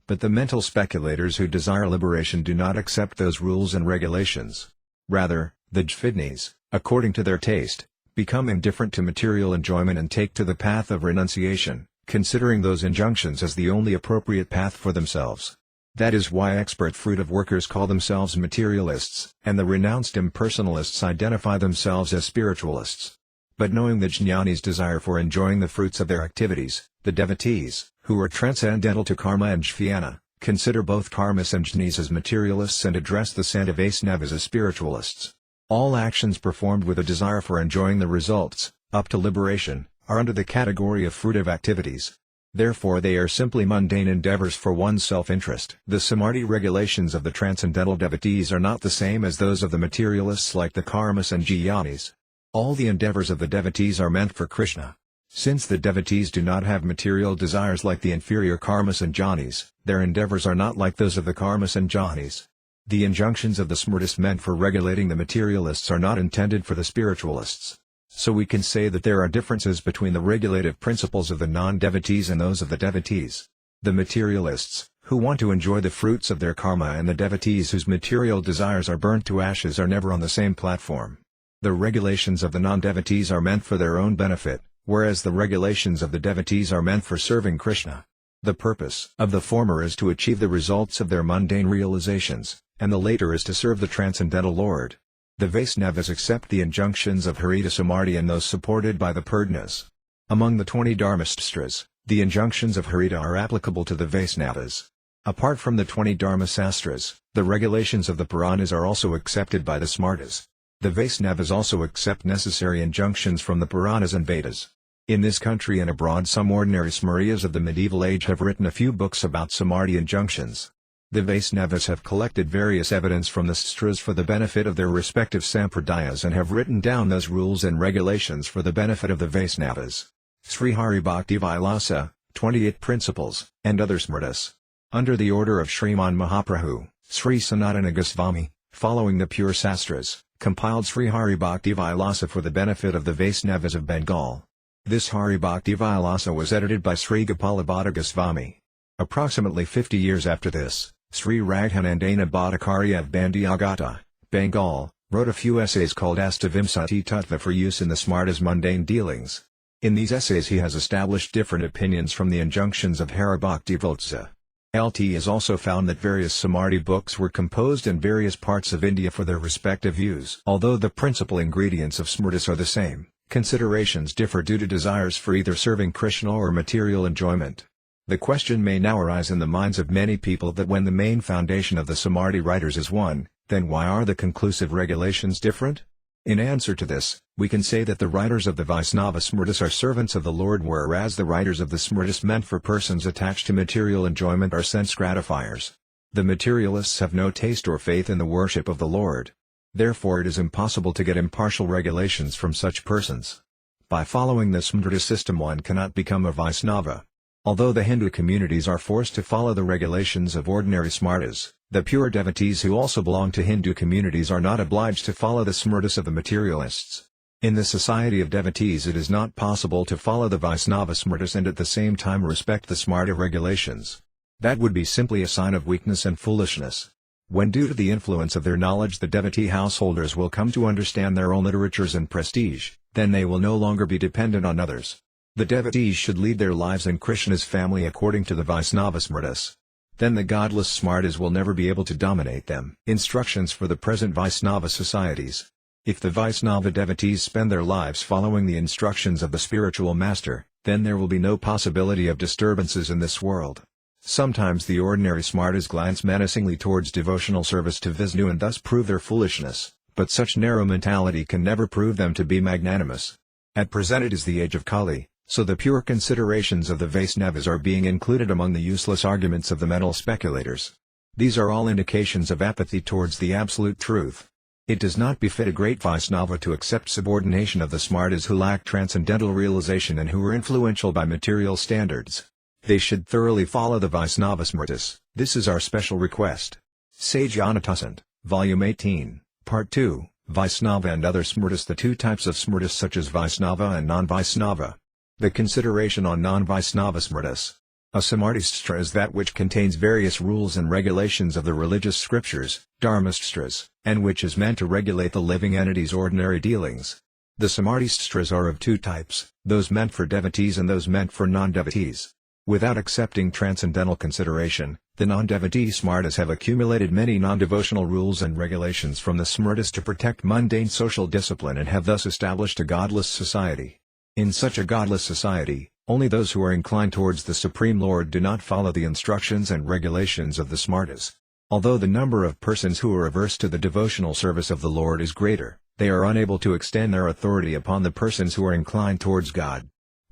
[SPEAKER 1] But the mental speculators who desire liberation do not accept those rules and regulations. Rather, the jvidnis, according to their taste, become indifferent to material enjoyment and take to the path of renunciation, considering those injunctions as the only appropriate path for themselves. That is why expert fruitive workers call themselves materialists, and the renounced impersonalists identify themselves as spiritualists. But knowing the jnanis' desire for enjoying the fruits of their activities, the devotees, who are transcendental to karma and jnana, consider both karmis and jnanis as materialists and address the Santa Vaisnavas as spiritualists. All actions performed with a desire for enjoying the results, up to liberation, are under the category of fruitive activities. Therefore they are simply mundane endeavors for one's self-interest. The samarthi regulations of the transcendental devotees are not the same as those of the materialists like the karmis and jnanis. All the endeavors of the devotees are meant for Krishna. Since the devotees do not have material desires like the inferior karmis and jnanis, their endeavors are not like those of the karmis and jnanis. The injunctions of the smritis meant for regulating the materialists are not intended for the spiritualists. So we can say that there are differences between the regulative principles of the non-devotees and those of the devotees. The materialists, who want to enjoy the fruits of their karma, and the devotees whose material desires are burnt to ashes are never on the same platform. The regulations of the non-devotees are meant for their own benefit, whereas the regulations of the devotees are meant for serving Krishna. The purpose of the former is to achieve the results of their mundane realizations, and the later is to serve the transcendental Lord. The Vaisnavas accept the injunctions of Harita Samarthi and those supported by the Purnas. Among the 20 Dharmasastras, the injunctions of Harita are applicable to the Vaisnavas. Apart from the 20 Dharmasastras, the regulations of the Puranas are also accepted by the Smartas. The Vaisnavas also accept necessary injunctions from the Puranas and Vedas. In this country and abroad, some ordinary Smaryas of the medieval age have written a few books about Samarthi injunctions. The Vaisnavas have collected various evidence from the sastras for the benefit of their respective sampradayas and have written down those rules and regulations for the benefit of the Vaisnavas. Sri Hari Bhakti Vilasa, 28 Principles, and other smritis. Under the order of Sriman Mahaprabhu, Sri Sanatana Goswami, following the pure sastras, compiled Sri Hari Bhakti Vilasa for the benefit of the Vaisnavas of Bengal. This Hari Bhakti Vilasa was edited by Sri Gopalabhata Goswami. Approximately 50 years after this, Sri Raghanandana Bhattacharya of Bandiagata, Bengal, wrote a few essays called Astavimsati Tattva for use in the Smarta's mundane dealings. In these essays he has established different opinions from the injunctions of Haribhaktivalsa. LT has also found that various Samarthi books were composed in various parts of India for their respective use. Although the principal ingredients of Smritis are the same, considerations differ due to desires for either serving Krishna or material enjoyment. The question may now arise in the minds of many people that when the main foundation of the Samarthi writers is one, then why are the conclusive regulations different? In answer to this, we can say that the writers of the Vaisnava Smritis are servants of the Lord, whereas the writers of the Smritis meant for persons attached to material enjoyment are sense gratifiers. The materialists have no taste or faith in the worship of the Lord. Therefore it is impossible to get impartial regulations from such persons. By following the Smriti system one cannot become a Vaisnava. Although the Hindu communities are forced to follow the regulations of ordinary Smartas, the pure devotees who also belong to Hindu communities are not obliged to follow the Smritis of the materialists. In the society of devotees it is not possible to follow the Vaisnava Smritis and at the same time respect the Smarta regulations. That would be simply a sign of weakness and foolishness. When due to the influence of their knowledge the devotee householders will come to understand their own literatures and prestige, then they will no longer be dependent on others. The devotees should lead their lives in Krishna's family according to the Vaisnava Smritis. Then the godless Smartas will never be able to dominate them. Instructions for the present Vaisnava societies. If the Vaisnava devotees spend their lives following the instructions of the spiritual master, then there will be no possibility of disturbances in this world. Sometimes the ordinary Smartas glance menacingly towards devotional service to Vishnu and thus prove their foolishness, but such narrow mentality can never prove them to be magnanimous. At present it is the age of Kali, so the pure considerations of the Vaisnavas are being included among the useless arguments of the mental speculators. These are all indications of apathy towards the absolute truth. It does not befit a great Vaisnava to accept subordination of the Smartas who lack transcendental realization and who are influential by material standards. They should thoroughly follow the Vaisnava Smritis. This is our special request. Sage Anatasant, Volume 18, Part 2, Vaisnava and Other Smritis. The two types of Smritis such as Vaisnava and non-Vaisnava. The consideration on non-Vaisnava Smritis. A Samartistra is that which contains various rules and regulations of the religious scriptures, Dharmastras, and which is meant to regulate the living entity's ordinary dealings. The Samartistras are of two types, those meant for devotees and those meant for non-devotees. Without accepting transcendental consideration, the non-devotee Smartas have accumulated many non-devotional rules and regulations from the Smritis to protect mundane social discipline and have thus established a godless society. In such a godless society, only those who are inclined towards the Supreme Lord do not follow the instructions and regulations of the Smartas. Although the number of persons who are averse to the devotional service of the Lord is greater, they are unable to extend their authority upon the persons who are inclined towards God.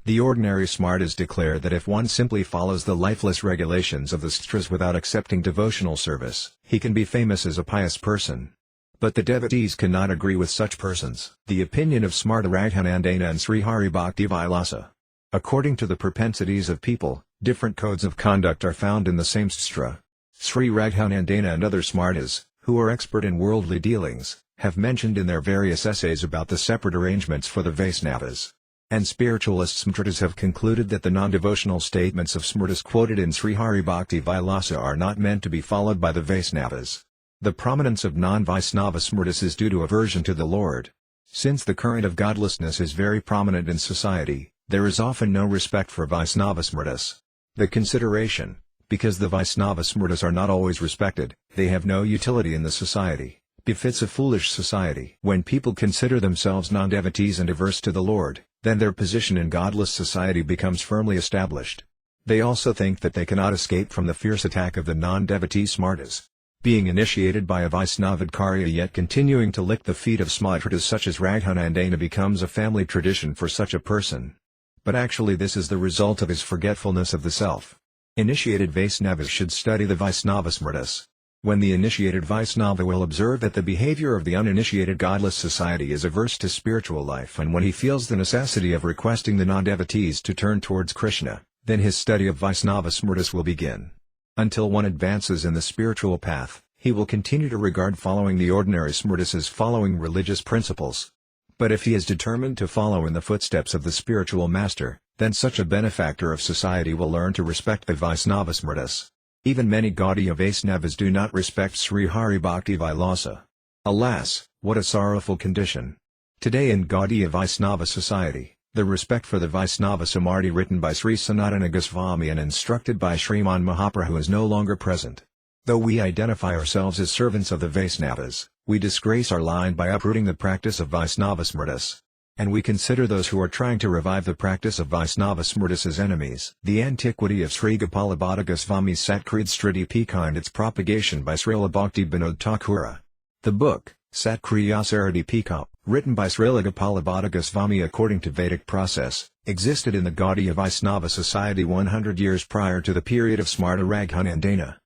[SPEAKER 1] The ordinary Smartas declare that if one simply follows the lifeless regulations of the Stras without accepting devotional service, he can be famous as a pious person. But the devotees cannot agree with such persons. The opinion of Smarta Raghuvanandana and Sri Hari Bhakti Vilasa. According to the propensities of people, different codes of conduct are found in the same Stra. Sri Raghuvanandana and other Smartas, who are expert in worldly dealings, have mentioned in their various essays about the separate arrangements for the Vaisnavas. And spiritualist Smritis have concluded that the non-devotional statements of Smritis quoted in Sri Hari Bhakti Vilasa are not meant to be followed by the Vaisnavas. The prominence of non-Vaisnava Smritis is due to aversion to the Lord. Since the current of godlessness is very prominent in society, there is often no respect for Vaisnava Smritis. The consideration, because the Vaisnava Smritis are not always respected, they have no utility in the society, befits a foolish society. When people consider themselves non-devotees and averse to the Lord, then their position in godless society becomes firmly established. They also think that they cannot escape from the fierce attack of the non-devotee Smartas. Being initiated by a Vaisnavacārya yet continuing to lick the feet of Smartas such as Raghuvanandana becomes a family tradition for such a person. But actually this is the result of his forgetfulness of the self. Initiated Vaisnavas should study the Vaisnava Smritis. When the initiated Vaisnava will observe that the behavior of the uninitiated godless society is averse to spiritual life, and when he feels the necessity of requesting the non-devotees to turn towards Krishna, then his study of Vaisnava Smritis will begin. Until one advances in the spiritual path, he will continue to regard following the ordinary Smritis as following religious principles. But if he is determined to follow in the footsteps of the spiritual master, then such a benefactor of society will learn to respect the Vaisnava Smritis. Even many Gaudiya Vaisnavas do not respect Sri Hari Bhakti Vilasa. Alas, what a sorrowful condition! Today in Gaudiya Vaishnava society, the respect for the Vaisnava Samarthi written by Sri Sanatana Goswami and instructed by Sriman Mahaprabhu is no longer present. Though we identify ourselves as servants of the Vaisnavas, we disgrace our line by uprooting the practice of Vaisnava Smritis. And we consider those who are trying to revive the practice of Vaisnava Smritis as enemies. The antiquity of Sri Gopalabhata Goswami's Satkrid Stritipika and its propagation by Srila Bhaktivinoda Thakur. The book, Satkriya Saradipika, written by Srila Gopalabhata Goswami according to Vedic process, existed in the Gaudiya Vaishnava society 100 years prior to the period of Smarta Raghuvanandana.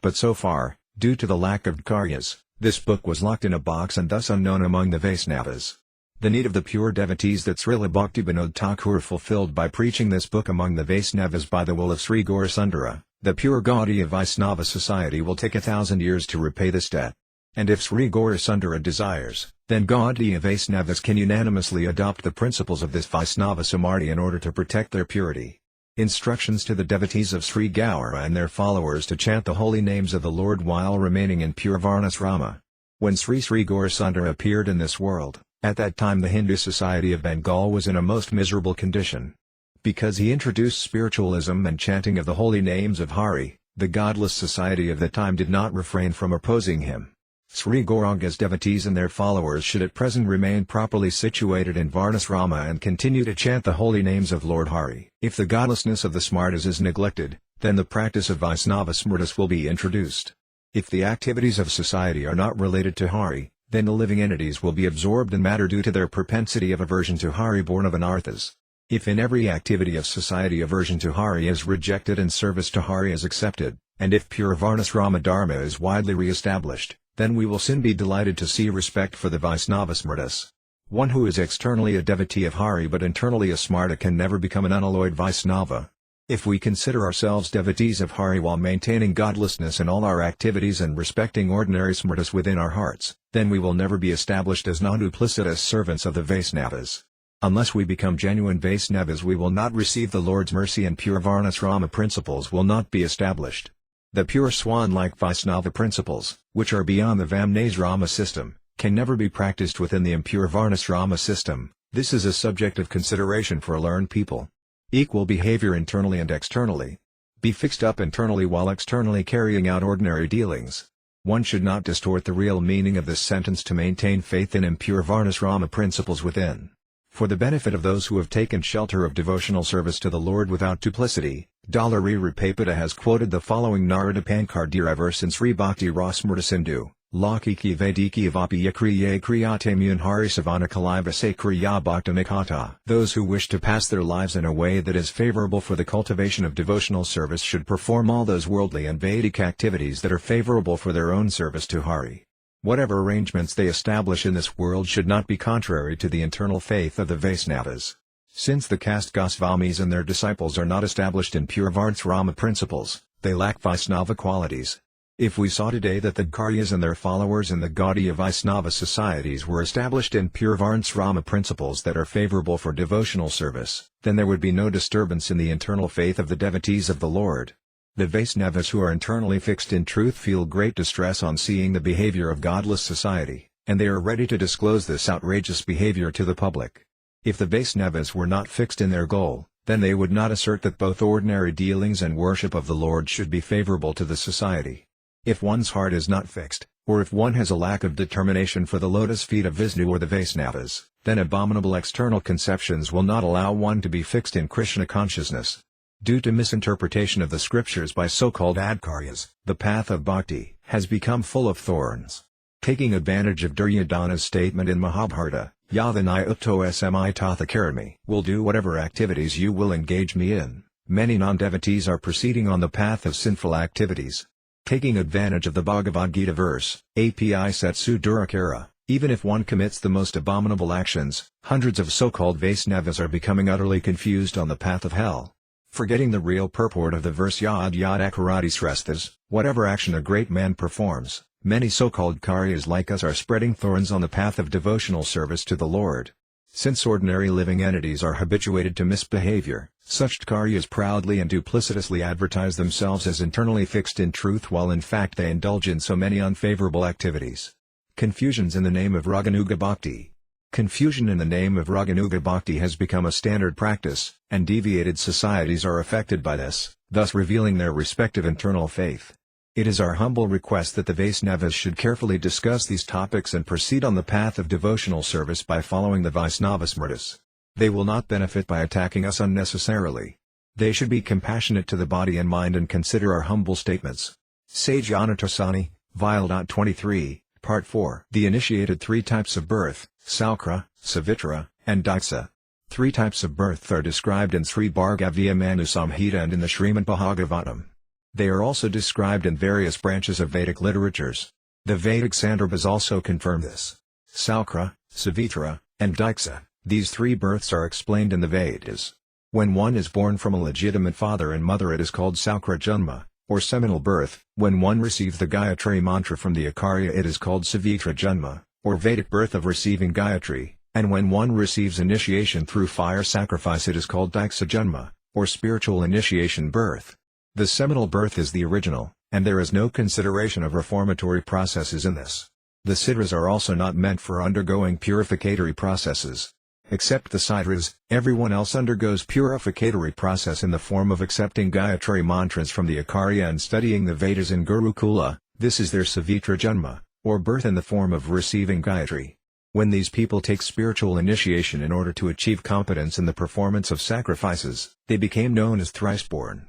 [SPEAKER 1] But so far, due to the lack of Acaryas, this book was locked in a box and thus unknown among the Vaisnavas. The need of the pure devotees that Srila Bhaktivinoda Thakur fulfilled by preaching this book among the Vaisnavas by the will of Sri Gaurasundara, the pure Gaudiya Vaishnava society will take 1,000 years to repay this debt. And if Sri Gaurasundara desires, then Gaudiya Vaishnavas can unanimously adopt the principles of this Vaisnava Samarthi in order to protect their purity. Instructions to the devotees of Sri Gaura and their followers to chant the holy names of the Lord while remaining in pure Varnasrama. When Sri Gaurasundara appeared in this world, at that time the Hindu society of Bengal was in a most miserable condition. Because he introduced spiritualism and chanting of the holy names of Hari, the godless society of the time did not refrain from opposing him. Sri Gauranga's devotees and their followers should at present remain properly situated in Varnasrama and continue to chant the holy names of Lord Hari. If the godlessness of the Smartas is neglected, then the practice of Vaisnava Smritis will be introduced. If the activities of society are not related to Hari, then the living entities will be absorbed in matter due to their propensity of aversion to Hari born of anarthas. If in every activity of society aversion to Hari is rejected and service to Hari is accepted, and if pure Varnasrama Dharma is widely re-established, then we will soon be delighted to see respect for the Vaisnava Smritis. One who is externally a devotee of Hari but internally a Smarta can never become an unalloyed Vaisnava. If we consider ourselves devotees of Hari while maintaining godlessness in all our activities and respecting ordinary Smritis within our hearts, then we will never be established as non-duplicitous servants of the Vaisnavas. Unless we become genuine Vaisnavas, we will not receive the Lord's mercy and pure Varnasrama principles will not be established. The pure swan-like Vaisnava principles, which are beyond the Vamnasrama system, can never be practiced within the impure Varnasrama system. This is a subject of consideration for a learned people. Equal behavior internally and externally. Be fixed up internally while externally carrying out ordinary dealings. One should not distort the real meaning of this sentence to maintain faith in impure Varnasrama principles within. For the benefit of those who have taken shelter of devotional service to the Lord without duplicity, Dalari Papada has quoted the following Narada Pankardira verse in Sri Bhakti Rasmrta Sindhu, Lakiki Vediki Avapi Yakriye Kriyatemun Hari Savana Kaliva Se Kriya Bhaktanikata. Those who wish to pass their lives in a way that is favorable for the cultivation of devotional service should perform all those worldly and Vedic activities that are favorable for their own service to Hari. Whatever arrangements they establish in this world should not be contrary to the internal faith of the Vaisnavas. Since the caste Gosvamis and their disciples are not established in pure Varnasrama principles, they lack Vaisnava qualities. If we saw today that the Acaryas and their followers in the Gaudiya Vaishnava societies were established in pure Varnasrama principles that are favorable for devotional service, then there would be no disturbance in the internal faith of the devotees of the Lord. The Vaisnavas who are internally fixed in truth feel great distress on seeing the behavior of godless society, and they are ready to disclose this outrageous behavior to the public. If the Vaisnavas were not fixed in their goal, then they would not assert that both ordinary dealings and worship of the Lord should be favorable to the society. If one's heart is not fixed, or if one has a lack of determination for the lotus feet of Vishnu or the Vaisnavas, then abominable external conceptions will not allow one to be fixed in Krishna consciousness. Due to misinterpretation of the scriptures by so-called Acaryas, the path of bhakti has become full of thorns. Taking advantage of Duryodhana's statement in Mahabharata, Yadhanai Utto Smi Tathakarami, will do whatever activities you will engage me in, many non-devotees are proceeding on the path of sinful activities. Taking advantage of the Bhagavad Gita verse, Api Setsu Durakara, even if one commits the most abominable actions, hundreds of so-called Vaisnavas are becoming utterly confused on the path of hell. Forgetting the real purport of the verse Yad Yad Akarati Sresthas, whatever action a great man performs, many so-called Karyas like us are spreading thorns on the path of devotional service to the Lord. Since ordinary living entities are habituated to misbehavior, such Karyas proudly and duplicitously advertise themselves as internally fixed in truth while in fact they indulge in so many unfavorable activities. Confusions in the name of Raganuga Bhakti. Confusion in the name of Raganuga Bhakti has become a standard practice, and deviated societies are affected by this, thus revealing their respective internal faith. It is our humble request that the Vaisnavas should carefully discuss these topics and proceed on the path of devotional service by following the Vaisnava Smritis. They will not benefit by attacking us unnecessarily. They should be compassionate to the body and mind and consider our humble statements. Sage Anatasani, Vial. 23, Part 4. The initiated three types of birth, Saukra, Savitra, and Diksha. Three types of birth are described in Sri Bhargavya Manu Samhita and in the Srimad Bhagavatam. They are also described in various branches of Vedic literatures. The Vedic Sandarbhas also confirm this. Saukra, Savitra, and Diksha, these three births are explained in the Vedas. When one is born from a legitimate father and mother it is called Saukra Janma, or seminal birth. When one receives the Gayatri mantra from the Acarya it is called Savitra Janma, or Vedic birth of receiving Gayatri, and when one receives initiation through fire sacrifice it is called Diksha Janma, or spiritual initiation birth. The seminal birth is the original, and there is no consideration of reformatory processes in this. The Siddhas are also not meant for undergoing purificatory processes. Except the Siddhas, everyone else undergoes purificatory process in the form of accepting Gayatri mantras from the Acarya and studying the Vedas in Gurukula. This is their Savitra Janma, or birth in the form of receiving Gayatri. When these people take spiritual initiation in order to achieve competence in the performance of sacrifices, they became known as thrice-born.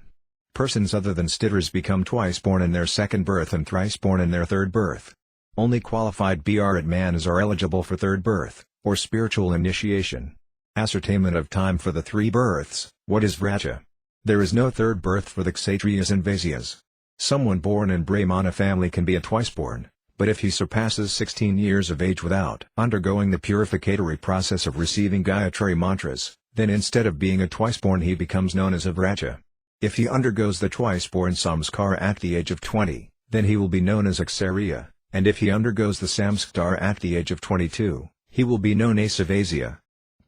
[SPEAKER 1] Persons other than Stitters become twice-born in their second birth and thrice-born in their third birth. Only qualified Bharat manas are eligible for third birth, or spiritual initiation. Ascertainment of time for the three births. What is Vraja? There is no third birth for the Kshatriyas and Vaisyas. Someone born in Brahmana family can be a twice-born, but if he surpasses 16 years of age without undergoing the purificatory process of receiving Gayatri mantras, then instead of being a twice-born he becomes known as a Vraja. If he undergoes the twice-born samskara at the age of 20, then he will be known as ācārya, and if he undergoes the samskara at the age of 22, he will be known as Vasya.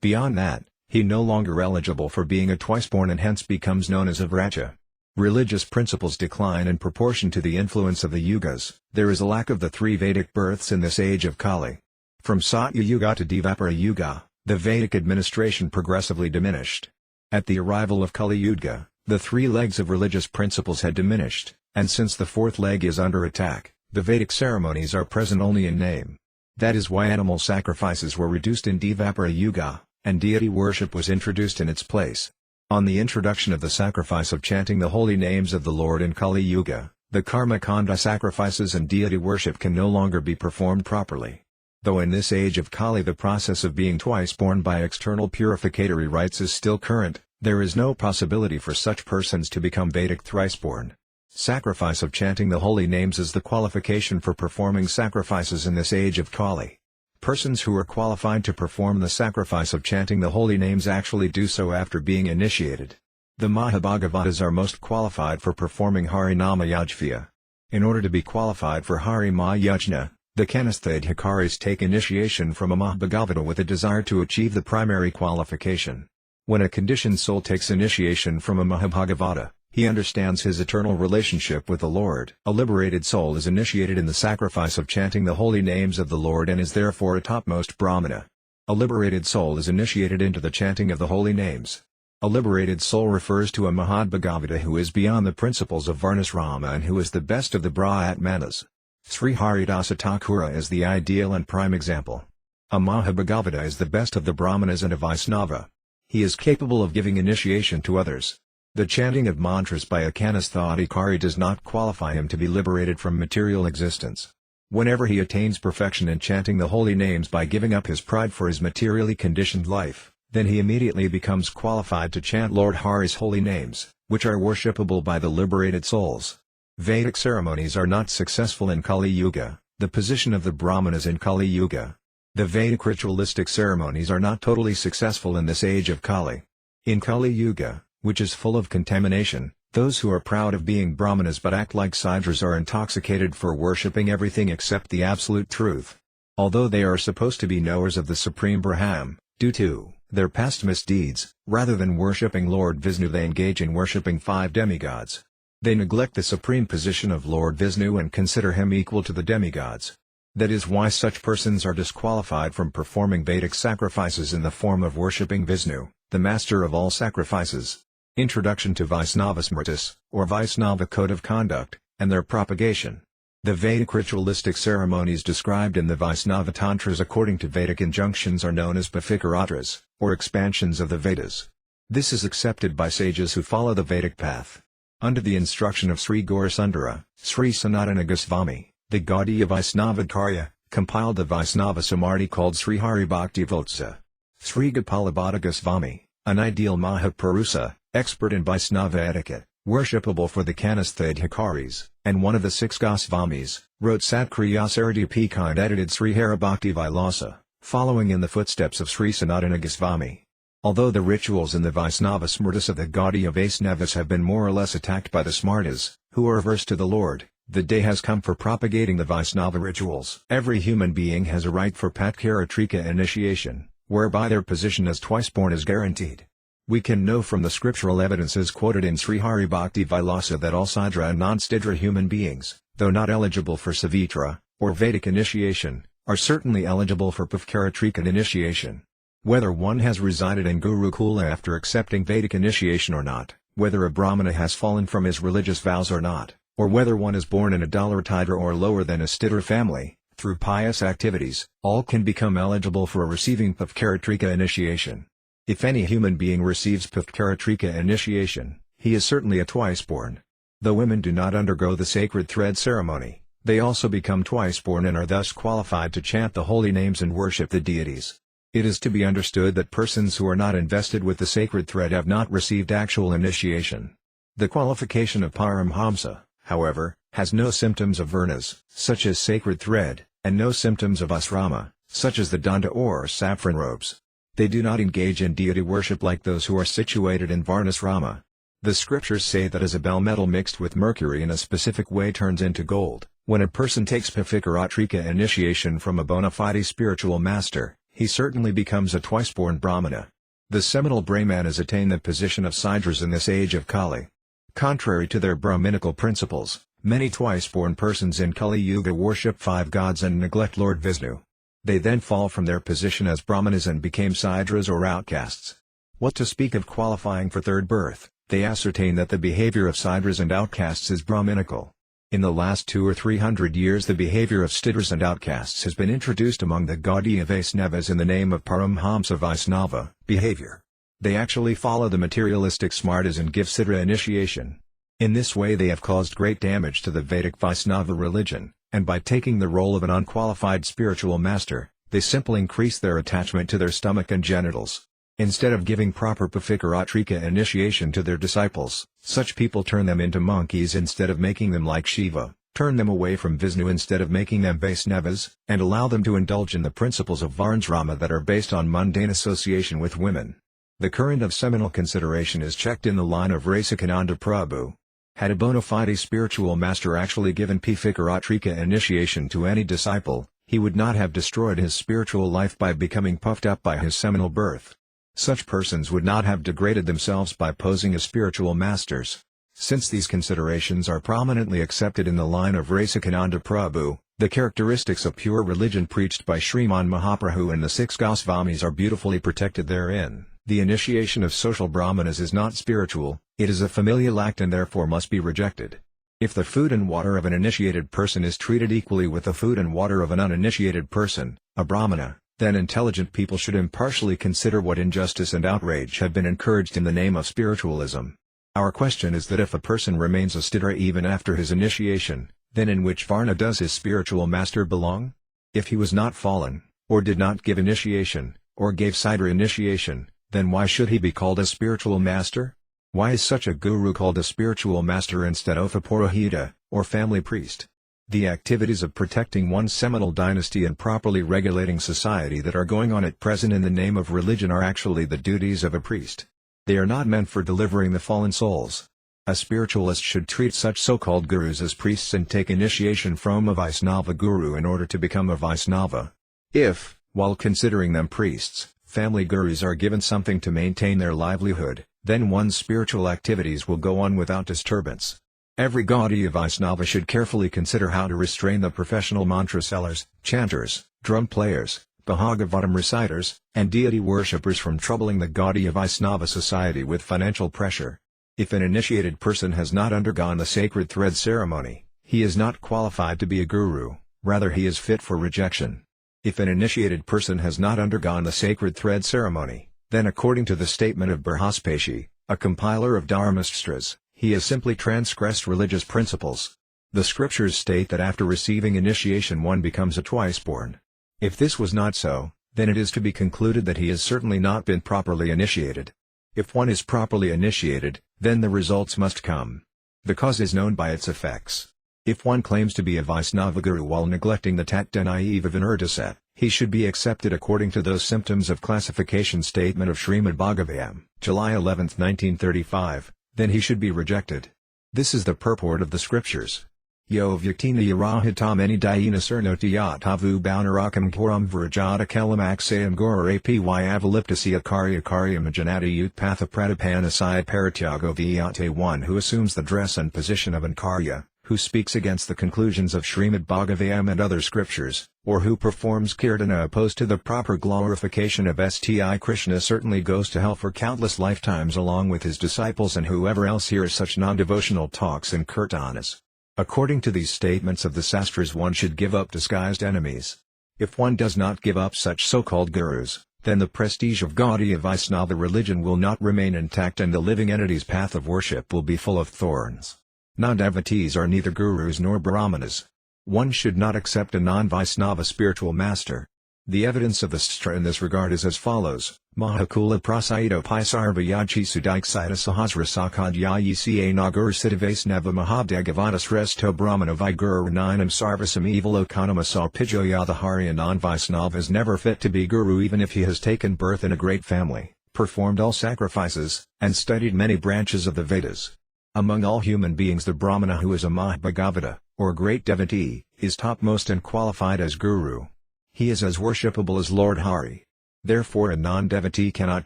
[SPEAKER 1] Beyond that, he no longer eligible for being a twice-born and hence becomes known as a Vraja. Religious principles decline in proportion to the influence of the yugas. There is a lack of the three Vedic births in this age of Kali. From Satya Yuga to Dvapara Yuga, the Vedic administration progressively diminished. At the arrival of Kali Yuga, the three legs of religious principles had diminished, and since the fourth leg is under attack, the Vedic ceremonies are present only in name. That is why animal sacrifices were reduced in Dvapara Yuga, and deity worship was introduced in its place. On the introduction of the sacrifice of chanting the holy names of the Lord in Kali Yuga, the karma kanda sacrifices and deity worship can no longer be performed properly. Though in this age of Kali the process of being twice born by external purificatory rites is still current, there is no possibility for such persons to become Vedic thrice-born. Sacrifice of chanting the holy names is the qualification for performing sacrifices in this age of Kali. Persons who are qualified to perform the sacrifice of chanting the holy names actually do so after being initiated. The Mahabhagavatas are most qualified for performing Harinama Yajna. In order to be qualified for Harima Yajna, the Kayastha take initiation from a Mahabhagavata with a desire to achieve the primary qualification. When a conditioned soul takes initiation from a Mahabhagavata, he understands his eternal relationship with the Lord. A liberated soul is initiated in the sacrifice of chanting the holy names of the Lord and is therefore a topmost Brahmana. A liberated soul is initiated into the chanting of the holy names. A liberated soul refers to a Mahabhagavata who is beyond the principles of Varnasrama and who is the best of the Brahmanas. Sri Haridasa Thakura is the ideal and prime example. A Mahabhagavata is the best of the Brahmanas and a Vaisnava. He is capable of giving initiation to others. The chanting of mantras by a Kanastha does not qualify him to be liberated from material existence. Whenever he attains perfection in chanting the holy names by giving up his pride for his materially conditioned life, then he immediately becomes qualified to chant Lord Hari's holy names, which are worshipable by the liberated souls. Vedic ceremonies are not successful in Kali Yuga, the position of the Brahmanas in Kali Yuga. The Vedic ritualistic ceremonies are not totally successful in this age of Kali. In Kali Yuga, which is full of contamination, those who are proud of being Brahmanas but act like Sudras are intoxicated for worshipping everything except the absolute truth. Although they are supposed to be knowers of the Supreme Brahman, due to their past misdeeds, rather than worshipping Lord Vishnu they engage in worshipping 5 demigods. They neglect the supreme position of Lord Vishnu and consider him equal to the demigods. That is why such persons are disqualified from performing Vedic sacrifices in the form of worshipping Vishnu, the master of all sacrifices. Introduction to Vaisnava Smritis, or Vaisnava Code of Conduct, and their propagation. The Vedic ritualistic ceremonies described in the Vaisnava Tantras according to Vedic injunctions are known as Bhafikaratras, or expansions of the Vedas. This is accepted by sages who follow the Vedic path. Under the instruction of Sri Gaurasundara, Sri Sanatana Goswami, the Gaudiya Vaishnava ācārya, compiled the Vaisnava Samarthi called Sri Hari Bhaktivedanta. Sri Gopalabhata Goswami, an ideal Mahapurusa, expert in Vaisnava etiquette, worshipable for the Kanastha, and one of the 6 Goswamis, wrote Satkriya and edited Sri Hara Bhakti Vilasa, following in the footsteps of Sri Sanatana Goswami. Although the rituals in the Vaisnava Smritis of the Gaudiya Vaishnavas have been more or less attacked by the Smartas, who are averse to the Lord, the day has come for propagating the Vaisnava rituals. Every human being has a right for Patkaratrika initiation, whereby their position as twice-born is guaranteed. We can know from the scriptural evidences quoted in Sri Hari Bhakti Vilasa that all Sidra and non-Stidra human beings, though not eligible for Savitra, or Vedic initiation, are certainly eligible for Patkaratrika initiation. Whether one has resided in Gurukula after accepting Vedic initiation or not, whether a Brahmana has fallen from his religious vows or not, or whether one is born in a Dalar Tidra or lower than a Stidra family, Through pious activities, all can become eligible for receiving Bhavkaratrika initiation. If any human being receives Bhavkaratrika initiation, he is certainly a twice-born. Though women do not undergo the sacred thread ceremony, they also become twice-born and are thus qualified to chant the holy names and worship the deities. It is to be understood that persons who are not invested with the sacred thread have not received actual initiation. The qualification of Paramhamsa, however, has no symptoms of varnas, such as sacred thread, and no symptoms of asrama, such as the danda or saffron robes. They do not engage in deity worship like those who are situated in varnasrama. The scriptures say that as a bell metal mixed with mercury in a specific way turns into gold, when a person takes Bhavkaratrika initiation from a bona fide spiritual master, he certainly becomes a twice-born Brahmana. The seminal Brahmanas attain the position of Siddhas in this age of Kali. Contrary to their Brahminical principles, many twice-born persons in Kali Yuga worship 5 gods and neglect Lord Vishnu. They then fall from their position as Brahmanas and became Siddhas or outcasts. What to speak of qualifying for third birth? They ascertain that the behavior of Siddhas and outcasts is Brahminical. In the last 200 or 300 years the behavior of Siddhas and outcasts has been introduced among the Gaudiya Vaisnavas in the name of Paramhamsa Vaisnava behavior. They actually follow the materialistic smartas and give Siddha initiation. In this way they have caused great damage to the Vedic Vaisnava religion, and by taking the role of an unqualified spiritual master, they simply increase their attachment to their stomach and genitals. Instead of giving proper Bhavkaratrika initiation to their disciples, such people turn them into monkeys instead of making them like Shiva, turn them away from Vishnu instead of making them Vaisnavas, and allow them to indulge in the principles of Varnasrama that are based on mundane association with women. The current of seminal consideration is checked in the line of Rasikananda Prabhu. Had a bona fide spiritual master actually given Bhavkaratrika initiation to any disciple, he would not have destroyed his spiritual life by becoming puffed up by his seminal birth. Such persons would not have degraded themselves by posing as spiritual masters. Since these considerations are prominently accepted in the line of Rasikananda Prabhu, the characteristics of pure religion preached by Sriman Mahaprabhu and the 6 Goswamis are beautifully protected therein. The initiation of social brahmanas is not spiritual, it is a familial act and therefore must be rejected. If the food and water of an initiated person is treated equally with the food and water of an uninitiated person, a brahmana, then intelligent people should impartially consider what injustice and outrage have been encouraged in the name of spiritualism. Our question is that if a person remains a Siddha even after his initiation, then in which Varna does his spiritual master belong? If he was not fallen, or did not give initiation, or gave Siddha initiation, then why should he be called a spiritual master? Why is such a guru called a spiritual master instead of a Purohita, or family priest? The activities of protecting one's seminal dynasty and properly regulating society that are going on at present in the name of religion are actually the duties of a priest. They are not meant for delivering the fallen souls. A spiritualist should treat such so-called gurus as priests and take initiation from a Vaisnava guru in order to become a Vaisnava. If, while considering them priests, family gurus are given something to maintain their livelihood, then one's spiritual activities will go on without disturbance. Every Gaudiya Vaisnava should carefully consider how to restrain the professional mantra sellers, chanters, drum players, Bhagavatam reciters, and deity worshippers from troubling the Gaudiya Vaisnava society with financial pressure. If an initiated person has not undergone the sacred thread ceremony, he is not qualified to be a guru, rather he is fit for rejection. If an initiated person has not undergone the sacred thread ceremony, then according to the statement of Brihaspati, a compiler of Dharmastras, he has simply transgressed religious principles. The scriptures state that after receiving initiation one becomes a twice-born. If this was not so, then it is to be concluded that he has certainly not been properly initiated. If one is properly initiated, then the results must come. The cause is known by its effects. If one claims to be a Vaisnava guru while neglecting the tattva naiva vinirdaset, he should be accepted according to those symptoms of classification statement of Srimad Bhagavatam, July 11, 1935. Then he should be rejected. This is the purport of the scriptures. Yo vyaktina yarahitam eni dayina surnoti yatavu baunarakam ghoram virajata kalamaksayam gora apy avaliptasi ācārya karyam janati utpatha pratipanasaya parityago vyate. One who assumes the dress and position of an ācārya, who speaks against the conclusions of Srimad Bhagavatam and other scriptures, or who performs kirtana opposed to the proper glorification of Sti Krishna certainly goes to hell for countless lifetimes along with his disciples and whoever else hears such non-devotional talks and kirtanas. According to these statements of the Sastras, one should give up disguised enemies. If one does not give up such so-called gurus, then the prestige of Gaudiya Vaishnava religion will not remain intact and the living entity's path of worship will be full of thorns. Non-devotees are neither gurus nor brahmanas. One should not accept a non-Vaishnava spiritual master. The evidence of the Sastra in this regard is as follows: Mahakula prasaido pisarvayachi sudiksita sahasra sakadyayi ca nagur siddhavaisnava mahabdagavatas resto brahmana viguraninam sarvasam evalokanama salpijoya. The Harya non-Vaishnava is never fit to be guru even if he has taken birth in a great family, performed all sacrifices, and studied many branches of the Vedas. Among all human beings the Brahmana who is a Mahabhagavata, or great devotee, is topmost and qualified as guru. He is as worshipable as Lord Hari. Therefore a non-devotee cannot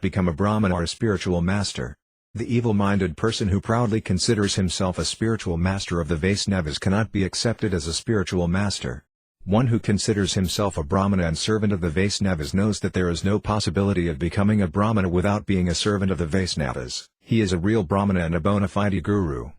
[SPEAKER 1] become a Brahmana or a spiritual master. The evil-minded person who proudly considers himself a spiritual master of the Vaisnavas cannot be accepted as a spiritual master. One who considers himself a Brahmana and servant of the Vaisnavas knows that there is no possibility of becoming a Brahmana without being a servant of the Vaisnavas. He is a real Brahmana and a bona fide guru.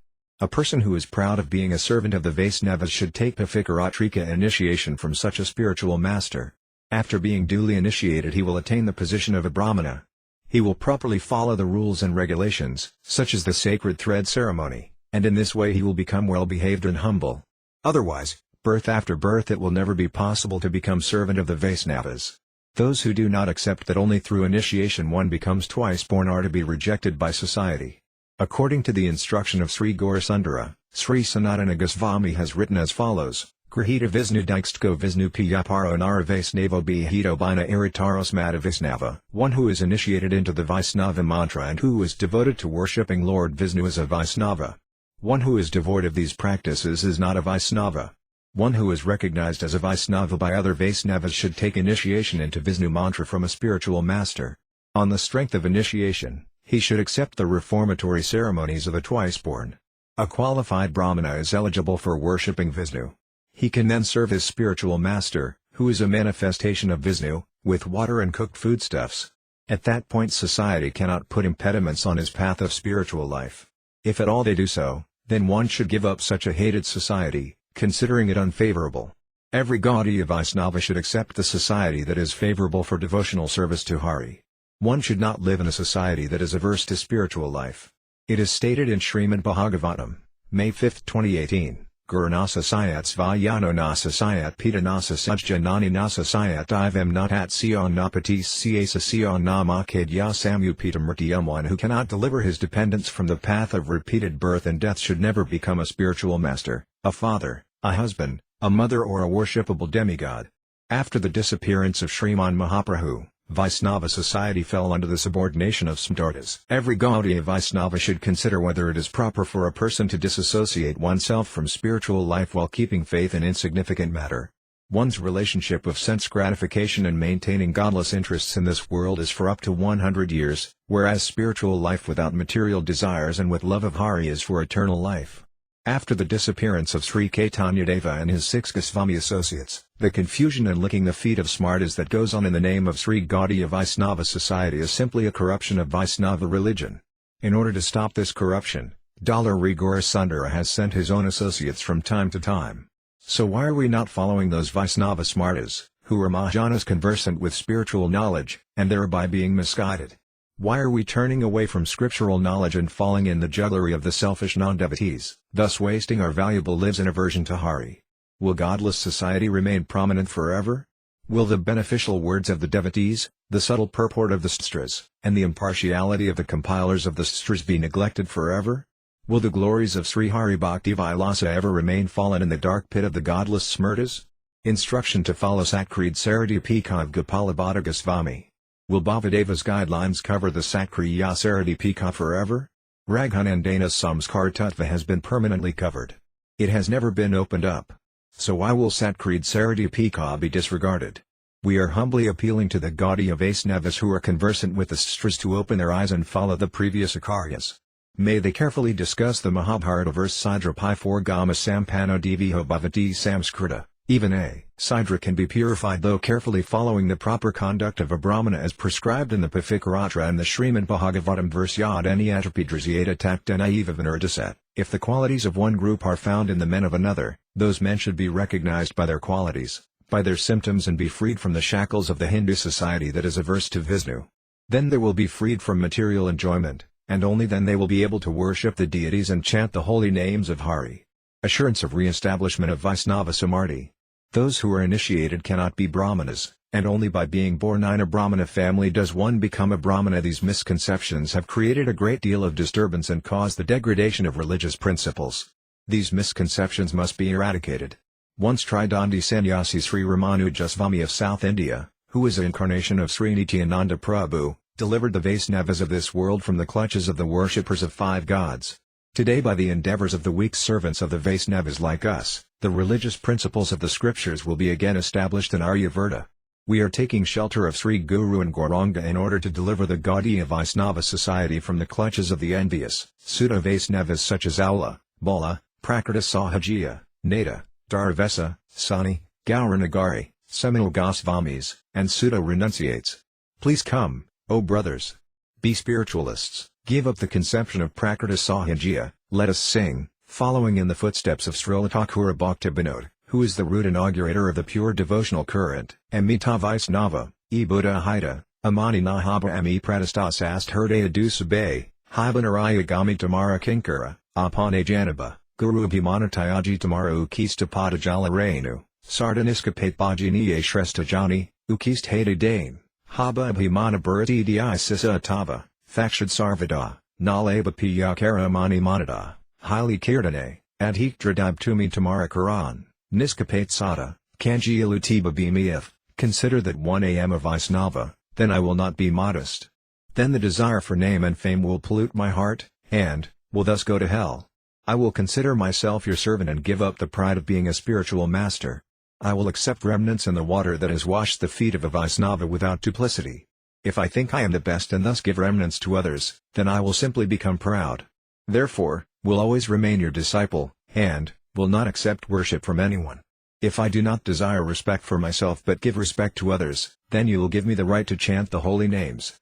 [SPEAKER 1] A person who is proud of being a servant of the Vaisnavas should take Pafik or Atrika initiation from such a spiritual master. After being duly initiated he will attain the position of a Brahmana. He will properly follow the rules and regulations, such as the sacred thread ceremony, and in this way he will become well-behaved and humble. Otherwise, birth after birth it will never be possible to become servant of the Vaisnavas. Those who do not accept that only through initiation one becomes twice born are to be rejected by society. According to the instruction of Sri Gaurasundara, Sri Sanatana Goswami has written as follows: Grahita Visnu Dikstko Visnu Piyaparo Nara Vaisnavo Bihito Bina Iritaros Mata Vaisnava. One who is initiated into the Vaisnava mantra and who is devoted to worshipping Lord Vishnu is a Vaisnava. One who is devoid of these practices is not a Vaisnava. One who is recognized as a Vaisnava by other Vaisnavas should take initiation into Vishnu mantra from a spiritual master. On the strength of initiation, he should accept the reformatory ceremonies of the twice-born. A qualified Brahmana is eligible for worshipping Vishnu. He can then serve his spiritual master, who is a manifestation of Vishnu, with water and cooked foodstuffs. At that point society cannot put impediments on his path of spiritual life. If at all they do so, then one should give up such a hated society, considering it unfavorable. Every Gaudiya Vaishnava should accept the society that is favorable for devotional service to Hari. One should not live in a society that is averse to spiritual life. It is stated in Srimad Bhagavatam, May 5, 2018, Guru Nasa Sayat Svayano Nasa Sayat Pita Nasa Sajja Nani Nasa Sayat Ivam Natat Sion Napatis Siasa Sion Namakadya Samupita Murtiyam. One who cannot deliver his dependents from the path of repeated birth and death should never become a spiritual master, a father, a husband, a mother or a worshipable demigod. After the disappearance of Sriman Mahaprabhu, Vaisnava society fell under the subordination of Smdartas. Every Gaudiya Vaishnava should consider whether it is proper for a person to disassociate oneself from spiritual life while keeping faith in insignificant matter. One's relationship with sense gratification and maintaining godless interests in this world is for up to 100 years, whereas spiritual life without material desires and with love of Hari is for eternal life. After the disappearance of Sri Caitanya Deva and his 6 Goswami associates, the confusion and licking the feet of Smartas that goes on in the name of Sri Gaudiya Vaishnava society is simply a corruption of Vaishnava religion. In order to stop this corruption, Sri Gaurasundara has sent his own associates from time to time. So why are we not following those Vaishnava Smartas, who are Mahajanas conversant with spiritual knowledge, and thereby being misguided? Why are we turning away from scriptural knowledge and falling in the jugglery of the selfish non-devotees, thus wasting our valuable lives in aversion to Hari? Will godless society remain prominent forever? Will the beneficial words of the devotees, the subtle purport of the sastras, and the impartiality of the compilers of the sastras be neglected forever? Will the glories of Sri Hari Bhakti Vilasa ever remain fallen in the dark pit of the godless Smrtas? Instruction to follow Satkrid Sarati Pika of Gopalabhata Goswami. Will Bhavadeva's guidelines cover the Sakriya Sarati Pika forever? Raghanandana's Samskar Tattva has been permanently covered. It has never been opened up. So why will Satkrid Sarati Pika be disregarded? We are humbly appealing to the Gaudiya Vaishnavas who are conversant with the sastras to open their eyes and follow the previous ācāryas. May they carefully discuss the Mahabharata verse Sidrapai 4 Gama Sampano Diviho Bhavati Samskrita, Even a ācārya can be purified though carefully following the proper conduct of a Brahmana as prescribed in the Pavitratra and the Srimad Bhagavatam verse Yad Aniyatrapidrasyata Taktanaiva. If the qualities of one group are found in the men of another, those men should be recognized by their qualities, by their symptoms, and be freed from the shackles of the Hindu society that is averse to Vishnu. Then they will be freed from material enjoyment, and only then they will be able to worship the deities and chant the holy names of Hari. Assurance of re-establishment of Vaisnava Samarthi. Those who are initiated cannot be Brahmanas, and only by being born in a Brahmana family does one become a Brahmana. These misconceptions have created a great deal of disturbance and caused the degradation of religious principles. These misconceptions must be eradicated. Once Tridandi Sannyasi Sri Ramanuja Swami of South India, who is an incarnation of Sri Nityananda Prabhu, delivered the Vaisnavas of this world from the clutches of the worshippers of five gods. Today, by the endeavors of the weak servants of the Vaisnavas like us, the religious principles of the scriptures will be again established in Aryavarta. We are taking shelter of Sri Guru and Gauranga in order to deliver the Gaudiya Vaishnava society from the clutches of the envious, pseudo Vaisnavas such as Aula, Bala, Prakrita Sahajiya, Nada, Darvesa, Sani, Gauranagari, Seminal Gosvamis, and pseudo renunciates. Please come, O brothers. Be spiritualists. Give up the conception of Prakrita Sahajiya, let us sing, following in the footsteps of Srila Thakura Bhaktivinoda, who is the root inaugurator of the pure devotional current, Amita Vaisnava, E Buddha Hida, Amani Nahaba Ami Pradistas Ast Herdaya Dusabe, Hibanaraya Gami Tamara Kinkara, Apane Janaba, Guru Bhimana Tyaji Tamara Ukista Padajala Renu, Sardaniskapate Bhajiniye Shrestajani, Ukist Hada Dane, Haba Abhimana Burati Di Sisa Atava. Thakshad Sarvada, Naleba Piyakara Mani Manada, Highly Kirtane, Adhikdradib Tumi Tamara Karan, Niskapate Sada, Kanji Ilutiba Bimif. Consider that 1 am a Vaisnava, then I will not be modest. Then the desire for name and fame will pollute my heart, and will thus go to hell. I will consider myself your servant and give up the pride of being a spiritual master. I will accept remnants in the water that has washed the feet of a Vaisnava without duplicity. If I think I am the best and thus give remnants to others, then I will simply become proud. Therefore, will always remain your disciple, and will not accept worship from anyone. If I do not desire respect for myself but give respect to others, then you will give me the right to chant the holy names.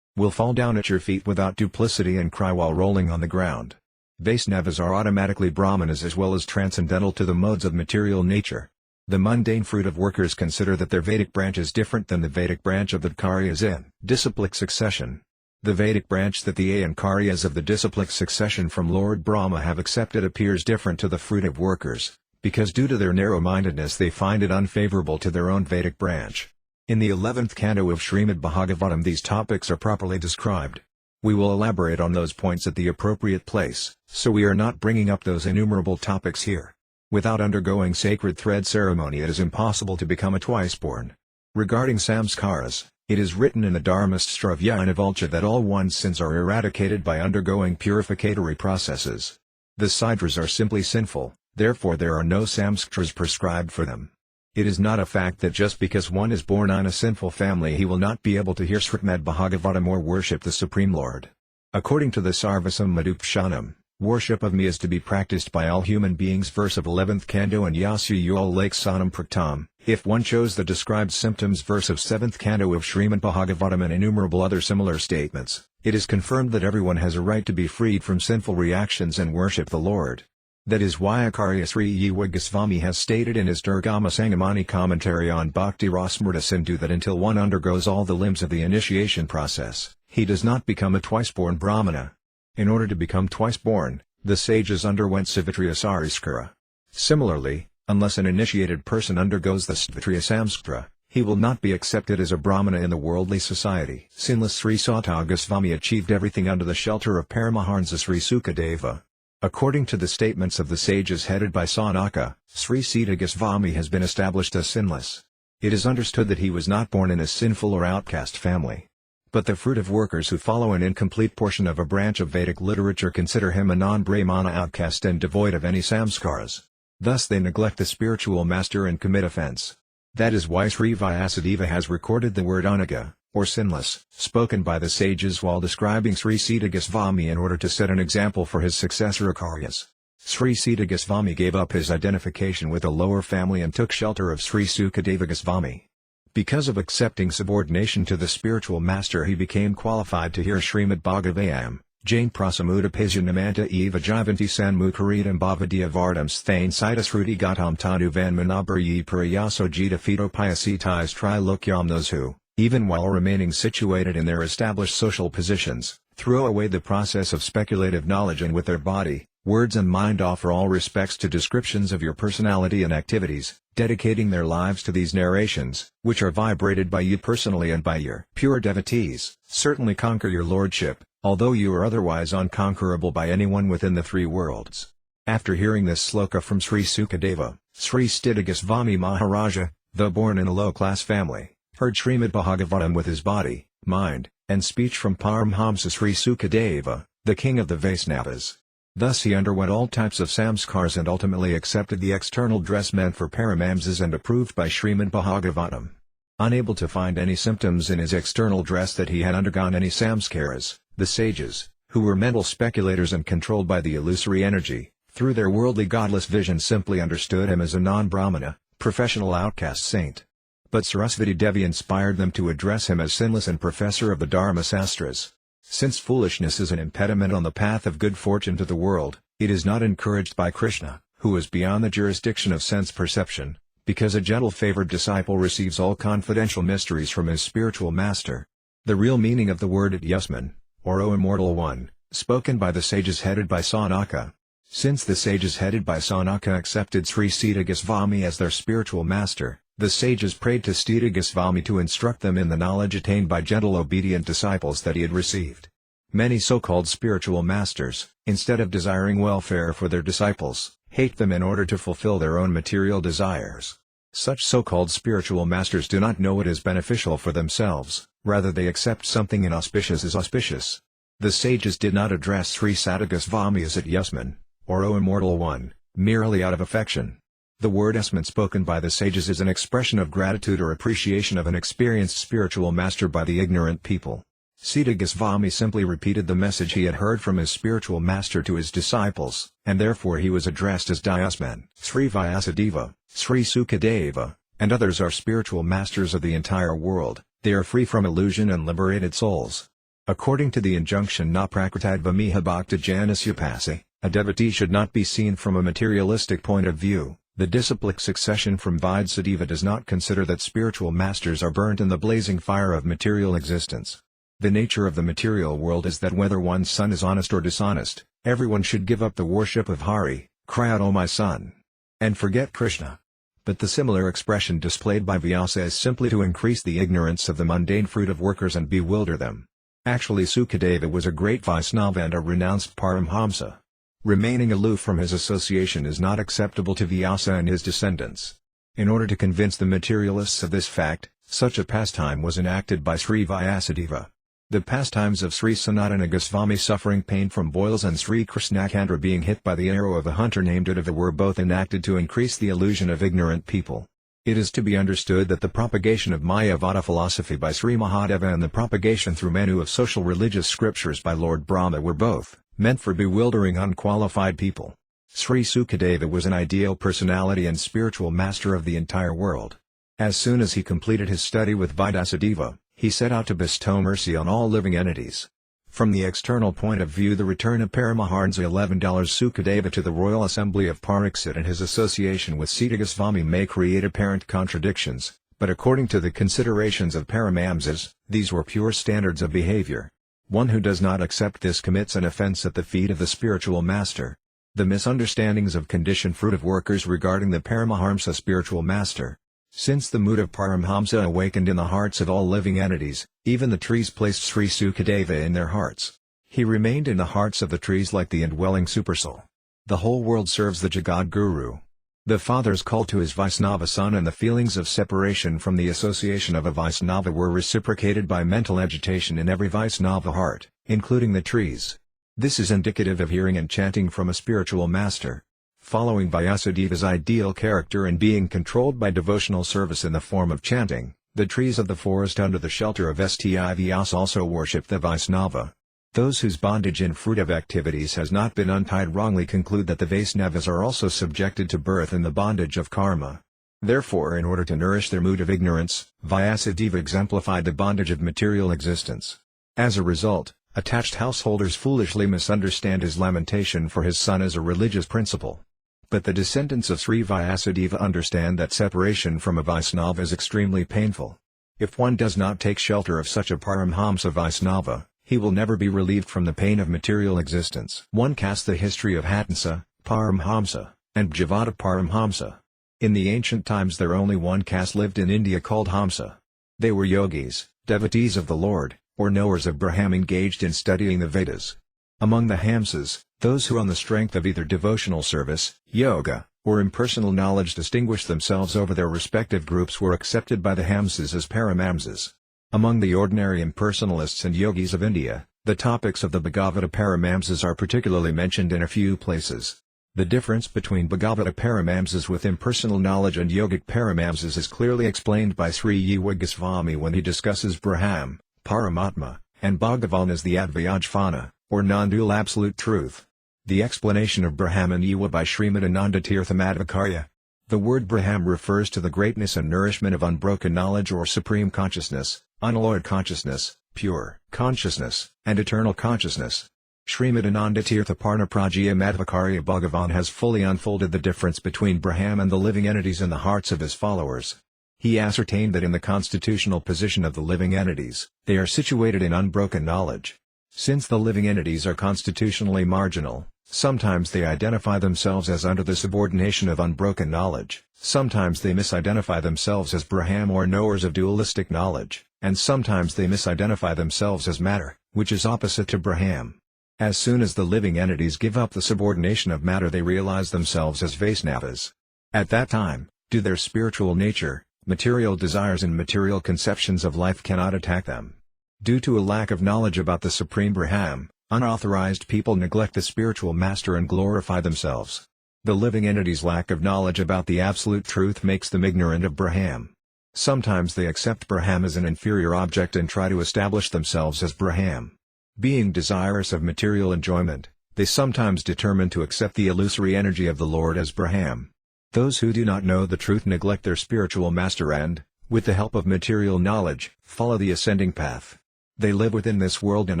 [SPEAKER 1] Will fall down at your feet without duplicity and cry while rolling on the ground. Vaisnavas are automatically Brahmanas as well as transcendental to the modes of material nature. The mundane fruit of workers consider that their Vedic branch is different than the Vedic branch of the Ācaryas in disciplic succession. The Vedic branch that the Ācaryas of the disciplic succession from Lord Brahma have accepted appears different to the fruit of workers, because due to their narrow-mindedness they find it unfavorable to their own Vedic branch. In the 11th canto of Srimad Bhagavatam these topics are properly described. We will elaborate on those points at the appropriate place, so we are not bringing up those innumerable topics here. Without undergoing sacred thread ceremony it is impossible to become a twice-born. Regarding samskaras, it is written in the Dharmastra Vyayanavulcha that all one's sins are eradicated by undergoing purificatory processes. The Sidras are simply sinful, therefore there are no samskaras prescribed for them. It is not a fact that just because one is born in a sinful family he will not be able to hear Srimad Bhagavatam or worship the Supreme Lord. According to the Sarvasam Madhukshanam, worship of me is to be practiced by all human beings verse of 11th canto and Yasu Yul Lake Sanam Praktam. If one chose the described symptoms verse of 7th canto of Srimad Bhagavatam and innumerable other similar statements, it is confirmed that everyone has a right to be freed from sinful reactions and worship the Lord. That is why Ācārya Sri Yiva Goswami has stated in his Durgama Sangamani commentary on Bhakti Rasmrta Sindhu that until one undergoes all the limbs of the initiation process, he does not become a twice-born Brahmana. In order to become twice-born, the sages underwent Savitriya Sariskara. Similarly, unless an initiated person undergoes the Savitriya Samskara, he will not be accepted as a Brahmana in the worldly society. Sinless Sri Sata Goswami achieved everything under the shelter of Paramahansa Sri Sukadeva. According to the statements of the sages headed by Sanaka, Sri Sita Goswami has been established as sinless. It is understood that he was not born in a sinful or outcast family. But the fruit of workers who follow an incomplete portion of a branch of Vedic literature consider him a non-Brahmana outcast and devoid of any samskaras. Thus they neglect the spiritual master and commit offense. That is why Sri Vyasadeva has recorded the word anaga, or sinless, spoken by the sages while describing Sri Sita Goswami in order to set an example for his successor Ācaryas. Sri Siddha Goswami gave up his identification with a lower family and took shelter of Sri Sukadeva Goswami. Because of accepting subordination to the spiritual master, he became qualified to hear Srimad Bhagavatam, Jain Prasamuda Pajanamanta Eva Jivanti Sanmukharidam Bhavadiya Vardam Sthane Sitasruti Gatam Tadu Van Manabaryi Purayaso Jita Fito Piasitais Trilokyam. Those who, even while remaining situated in their established social positions, throw away the process of speculative knowledge and with their body, words and mind offer all respects to descriptions of your personality and activities, dedicating their lives to these narrations, which are vibrated by you personally and by your pure devotees, certainly conquer your lordship, although you are otherwise unconquerable by anyone within the three worlds. After hearing this sloka from Sri Sukadeva, Sri Siddha Goswami Maharaja, though born in a low-class family, heard Srimad Bhagavatam with his body, mind, and speech from Paramhamsa Sri Sukadeva, the king of the Vaisnavas. Thus he underwent all types of samskars and ultimately accepted the external dress meant for Paramhamsas and approved by Srimad Bhagavatam. Unable to find any symptoms in his external dress that he had undergone any samskaras, the sages, who were mental speculators and controlled by the illusory energy, through their worldly godless vision simply understood him as a non-Brahmana, professional outcast saint. But Sarasvati Devi inspired them to address him as sinless and professor of the Dharma Sastras. Since foolishness is an impediment on the path of good fortune to the world, it is not encouraged by Krishna, who is beyond the jurisdiction of sense perception, because a gentle favored disciple receives all confidential mysteries from his spiritual master. The real meaning of the word Yasmin, or O Immortal One, spoken by the sages headed by Sanaka. Since the sages headed by Sanaka accepted Sri Siddha Goswami as their spiritual master, the sages prayed to Siddha Goswami to instruct them in the knowledge attained by gentle obedient disciples that he had received. Many so-called spiritual masters, instead of desiring welfare for their disciples, hate them in order to fulfill their own material desires. Such so-called spiritual masters do not know what is beneficial for themselves, rather they accept something inauspicious as auspicious. The sages did not address Sri Siddha Goswami as at Yasmin, or O Immortal One, merely out of affection. The word Yasmin spoken by the sages is an expression of gratitude or appreciation of an experienced spiritual master by the ignorant people. Siddha Goswami simply repeated the message he had heard from his spiritual master to his disciples, and therefore he was addressed as Dayasman. Sri Vyasadeva, Sri Sukadeva, and others are spiritual masters of the entire world. They are free from illusion and liberated souls. According to the injunction Na prakritadvamiha bhakta janasyapasi, a devotee should not be seen from a materialistic point of view. The disciplic succession from Vyasadeva does not consider that spiritual masters are burnt in the blazing fire of material existence. The nature of the material world is that whether one's son is honest or dishonest, everyone should give up the worship of Hari, cry out "O my son," and forget Krishna. But the similar expression displayed by Vyasa is simply to increase the ignorance of the mundane fruit of workers and bewilder them. Actually Sukadeva was a great Vaisnava and a renounced Paramhamsa. Remaining aloof from his association is not acceptable to Vyasa and his descendants. In order to convince the materialists of this fact, such a pastime was enacted by Sri Vyasadeva. The pastimes of Sri Sanatana Goswami suffering pain from boils and Sri Krishnachandra being hit by the arrow of a hunter named Uddhava were both enacted to increase the illusion of ignorant people. It is to be understood that the propagation of Mayavada philosophy by Sri Mahadeva and the propagation through Manu of social religious scriptures by Lord Brahma were both meant for bewildering unqualified people. Sri Sukadeva was an ideal personality and spiritual master of the entire world. As soon as he completed his study with Vyasadeva, he set out to bestow mercy on all living entities. From the external point of view, the return of Paramahansa $11 Sukadeva to the Royal Assembly of Pariksit and his association with Siddha Goswami may create apparent contradictions, but according to the considerations of Paramhamsas, these were pure standards of behavior. One who does not accept this commits an offense at the feet of the spiritual master. The misunderstandings of conditioned fruit of workers regarding the Paramahamsa spiritual master. Since the mood of Paramhamsa awakened in the hearts of all living entities, even the trees placed Sri Sukadeva in their hearts. He remained in the hearts of the trees like the indwelling supersoul. The whole world serves the Jagad Guru. The father's call to his Vaisnava son and the feelings of separation from the association of a Vaisnava were reciprocated by mental agitation in every Vaisnava heart, including the trees. This is indicative of hearing and chanting from a spiritual master. Following Vyasadeva's ideal character and being controlled by devotional service in the form of chanting, the trees of the forest under the shelter of Sti Vyasa also worship the Vaisnava. Those whose bondage and fruit of activities has not been untied wrongly conclude that the Vaisnavas are also subjected to birth in the bondage of karma. Therefore, in order to nourish their mood of ignorance, Vyasadeva exemplified the bondage of material existence. As a result, attached householders foolishly misunderstand his lamentation for his son as a religious principle. But the descendants of Sri Vyasadeva understand that separation from a Vaisnava is extremely painful. If one does not take shelter of such a Paramhamsa Vaisnava, he will never be relieved from the pain of material existence. One casts the history of Hatansa, Paramhamsa, and Bhajavata Paramhamsa. In the ancient times only one caste lived in India called Hamsa. They were yogis, devotees of the Lord, or knowers of Brahman engaged in studying the Vedas. Among the Hamsas, those who on the strength of either devotional service, yoga, or impersonal knowledge distinguished themselves over their respective groups were accepted by the Hamsas as Paramhamsas. Among the ordinary impersonalists and yogis of India, the topics of the Bhagavata Paramhamsas are particularly mentioned in a few places. The difference between Bhagavata Paramhamsas with impersonal knowledge and yogic Paramhamsas is clearly explained by Sri Yiva Goswami when he discusses Brahman, Paramatma, and Bhagavan as the Advayajvana, or non-dual absolute truth. The explanation of Brahman Yiva by Srimad Anandatirtha Madhvacarya. The word Brahman refers to the greatness and nourishment of unbroken knowledge or supreme consciousness, unalloyed consciousness, pure consciousness, and eternal consciousness. Srimad Anandatirtha Parnaprajya Madhvacarya Bhagavan has fully unfolded the difference between Brahman and the living entities in the hearts of his followers. He ascertained that in the constitutional position of the living entities, they are situated in unbroken knowledge. Since the living entities are constitutionally marginal, sometimes they identify themselves as under the subordination of unbroken knowledge, sometimes they misidentify themselves as Brahman or knowers of dualistic knowledge, and sometimes they misidentify themselves as matter, which is opposite to Brahman. As soon as the living entities give up the subordination of matter, they realize themselves as Vaisnavas. At that time, due to their spiritual nature, material desires and material conceptions of life cannot attack them. Due to a lack of knowledge about the Supreme Brahman, unauthorized people neglect the spiritual master and glorify themselves. The living entities' lack of knowledge about the absolute truth makes them ignorant of Brahman. Sometimes they accept Brahman as an inferior object and try to establish themselves as Brahman. Being desirous of material enjoyment, they sometimes determine to accept the illusory energy of the Lord as Brahman. Those who do not know the truth neglect their spiritual master and, with the help of material knowledge, follow the ascending path. They live within this world and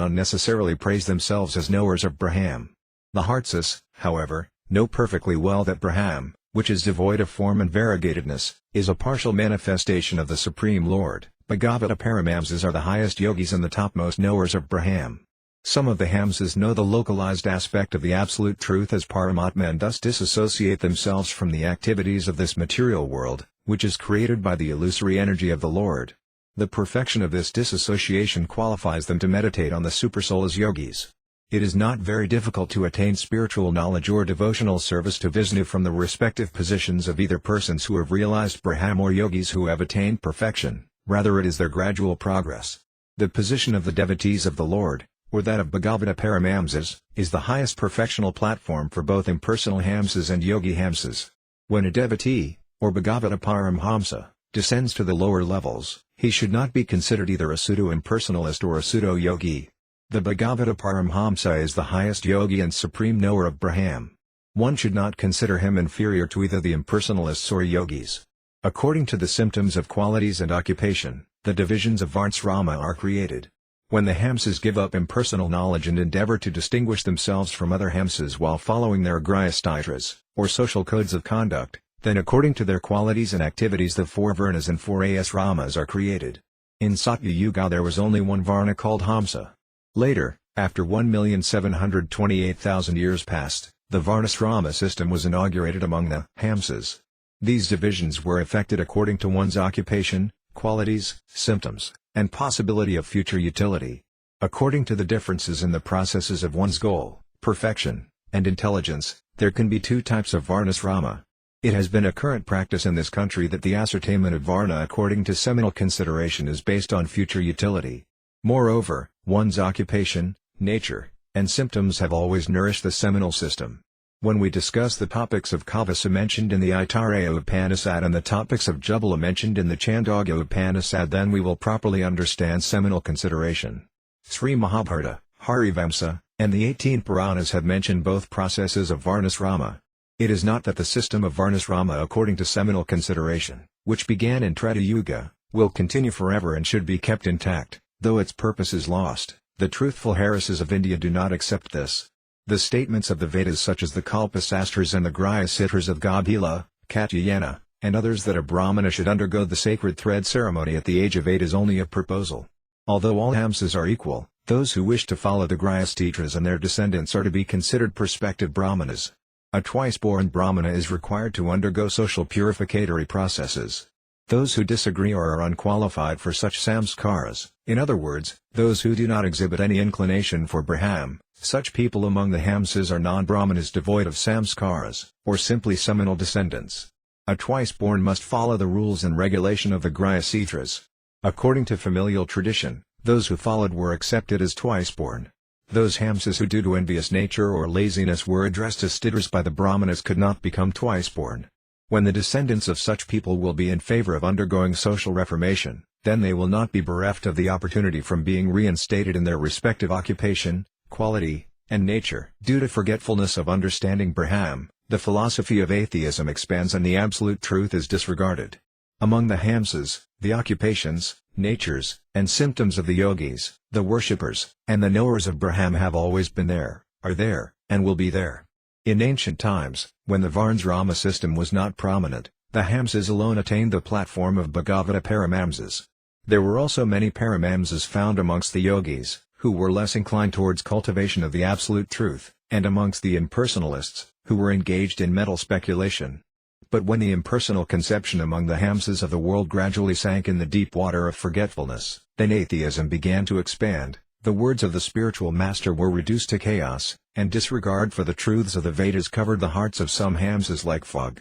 [SPEAKER 1] unnecessarily praise themselves as knowers of Brahman. The Hartsas, however, know perfectly well that Brahman, which is devoid of form and variegatedness, is a partial manifestation of the Supreme Lord. Bhagavata Paramhamsas are the highest yogis and the topmost knowers of Brahman. Some of the Hamsas know the localized aspect of the absolute truth as Paramatma and thus disassociate themselves from the activities of this material world, which is created by the illusory energy of the Lord. The perfection of this disassociation qualifies them to meditate on the Supersoul as yogis. It is not very difficult to attain spiritual knowledge or devotional service to Vishnu from the respective positions of either persons who have realized Brahman or yogis who have attained perfection, rather it is their gradual progress. The position of the devotees of the Lord, or that of Bhagavata Paramhamsas, is the highest perfectional platform for both impersonal Hamsas and yogi Hamsas. When a devotee, or Bhagavata Paramhamsa, descends to the lower levels, he should not be considered either a pseudo-impersonalist or a pseudo-yogi. The Bhagavata Paramhamsa is the highest yogi and supreme knower of Brahman. One should not consider him inferior to either the impersonalists or yogis. According to the symptoms of qualities and occupation, the divisions of Varnasrama are created. When the Hamsas give up impersonal knowledge and endeavor to distinguish themselves from other Hamsas while following their Grihasthatras, or social codes of conduct, then according to their qualities and activities the 4 Varnas and 4 Asramas are created. In Satya Yuga there was only one Varna called Hamsa. Later, after 1,728,000 years passed, the Varnasrama system was inaugurated among the Hamsas. These divisions were effected according to one's occupation, qualities, symptoms, and possibility of future utility. According to the differences in the processes of one's goal, perfection, and intelligence, there can be 2 types of Varnasrama. It has been a current practice in this country that the ascertainment of Varna according to seminal consideration is based on future utility. Moreover, one's occupation, nature, and symptoms have always nourished the seminal system. When we discuss the topics of Kavasa mentioned in the Aitareya Upanishad and the topics of Jubala mentioned in the Chandogya Upanishad, then we will properly understand seminal consideration. Sri Mahabharata, Harivamsa, and the 18 Puranas have mentioned both processes of Varnasrama. It is not that the system of Varnasrama according to seminal consideration, which began in Treta Yuga, will continue forever and should be kept intact, though its purpose is lost. The truthful heiresses of India do not accept this. The statements of the Vedas such as the Kalpasastras and the Grihya Sutras of Gaudīya, Katyayana, and others that a Brahmana should undergo the sacred thread ceremony at the age of 8 is only a proposal. Although all Hamsas are equal, those who wish to follow the Grihastitras and their descendants are to be considered prospective Brahmanas. A twice-born Brahmana is required to undergo social purificatory processes. Those who disagree or are unqualified for such samskaras, in other words, those who do not exhibit any inclination for Brahman, such people among the Hamsas are non-Brahmanas devoid of samskaras, or simply seminal descendants. A twice-born must follow the rules and regulation of the Grihya-sutras. According to familial tradition, those who followed were accepted as twice-born. Those Hamsas who due to envious nature or laziness were addressed as stitras by the Brahmanas could not become twice-born. When the descendants of such people will be in favor of undergoing social reformation, then they will not be bereft of the opportunity from being reinstated in their respective occupation, quality, and nature. Due to forgetfulness of understanding Brahman, the philosophy of atheism expands and the absolute truth is disregarded. Among the Hamsas, the occupations, natures, and symptoms of the yogis, the worshippers, and the knowers of Brahman have always been there, are there, and will be there. In ancient times, when the Varnasrama system was not prominent, the Hamsas alone attained the platform of Bhagavata Paramamsas. There were also many Paramamsas found amongst the yogis, who were less inclined towards cultivation of the absolute truth, and amongst the impersonalists, who were engaged in mental speculation. But when the impersonal conception among the Hamsas of the world gradually sank in the deep water of forgetfulness, then atheism began to expand. The words of the spiritual master were reduced to chaos, and disregard for the truths of the Vedas covered the hearts of some Hamsas like fog.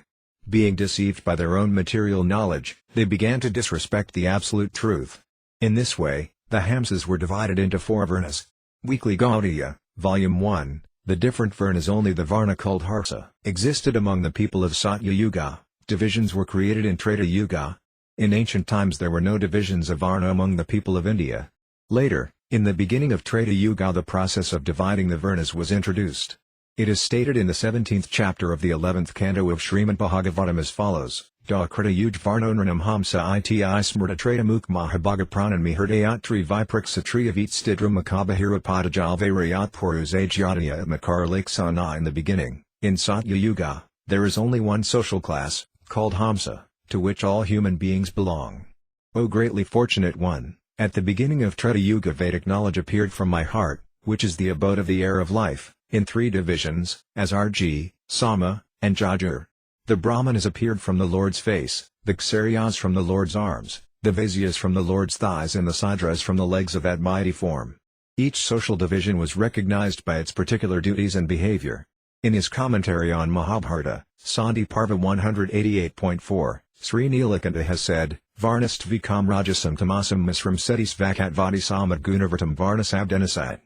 [SPEAKER 1] Being deceived by their own material knowledge, they began to disrespect the absolute truth. In this way, the Hamsas were divided into 4 Varnas. Weekly Gaudiya, Volume 1, the different Varnas only the Varna called Harsa existed among the people of Satya Yuga. Divisions were created in Treta Yuga. In ancient times there were no divisions of Varna among the people of India. Later, in the beginning of Treta Yuga the process of dividing the Varnas was introduced. It is stated in the 17th chapter of the 11th canto of Srimad Bhagavatam as follows, Da krita yuj varnonranam hamsa iti smrta treta muk mahabhaga prananmi hrdayatri viprik satriya vit stidra makabahira padajalvarayat purus ajyataya at makar laksana. In the beginning, in Satya Yuga, there is only one social class, called Hamsa, to which all human beings belong. O greatly fortunate one! At the beginning of Treta Yuga Vedic knowledge appeared from my heart, which is the abode of the air of life, in 3 divisions, as Arji, Sama, and Jajur. The Brahmanas appeared from the Lord's face, the Kshatriyas from the Lord's arms, the Vaisyas from the Lord's thighs and the Sudras from the legs of that mighty form. Each social division was recognized by its particular duties and behavior. In his commentary on Mahabharata, Sandhi Parva 188.4, Sri Nilakanta has said, Varnastvikam rajasam tamasam misram setis vakatvadi samad gunavartam varnasabdenasat.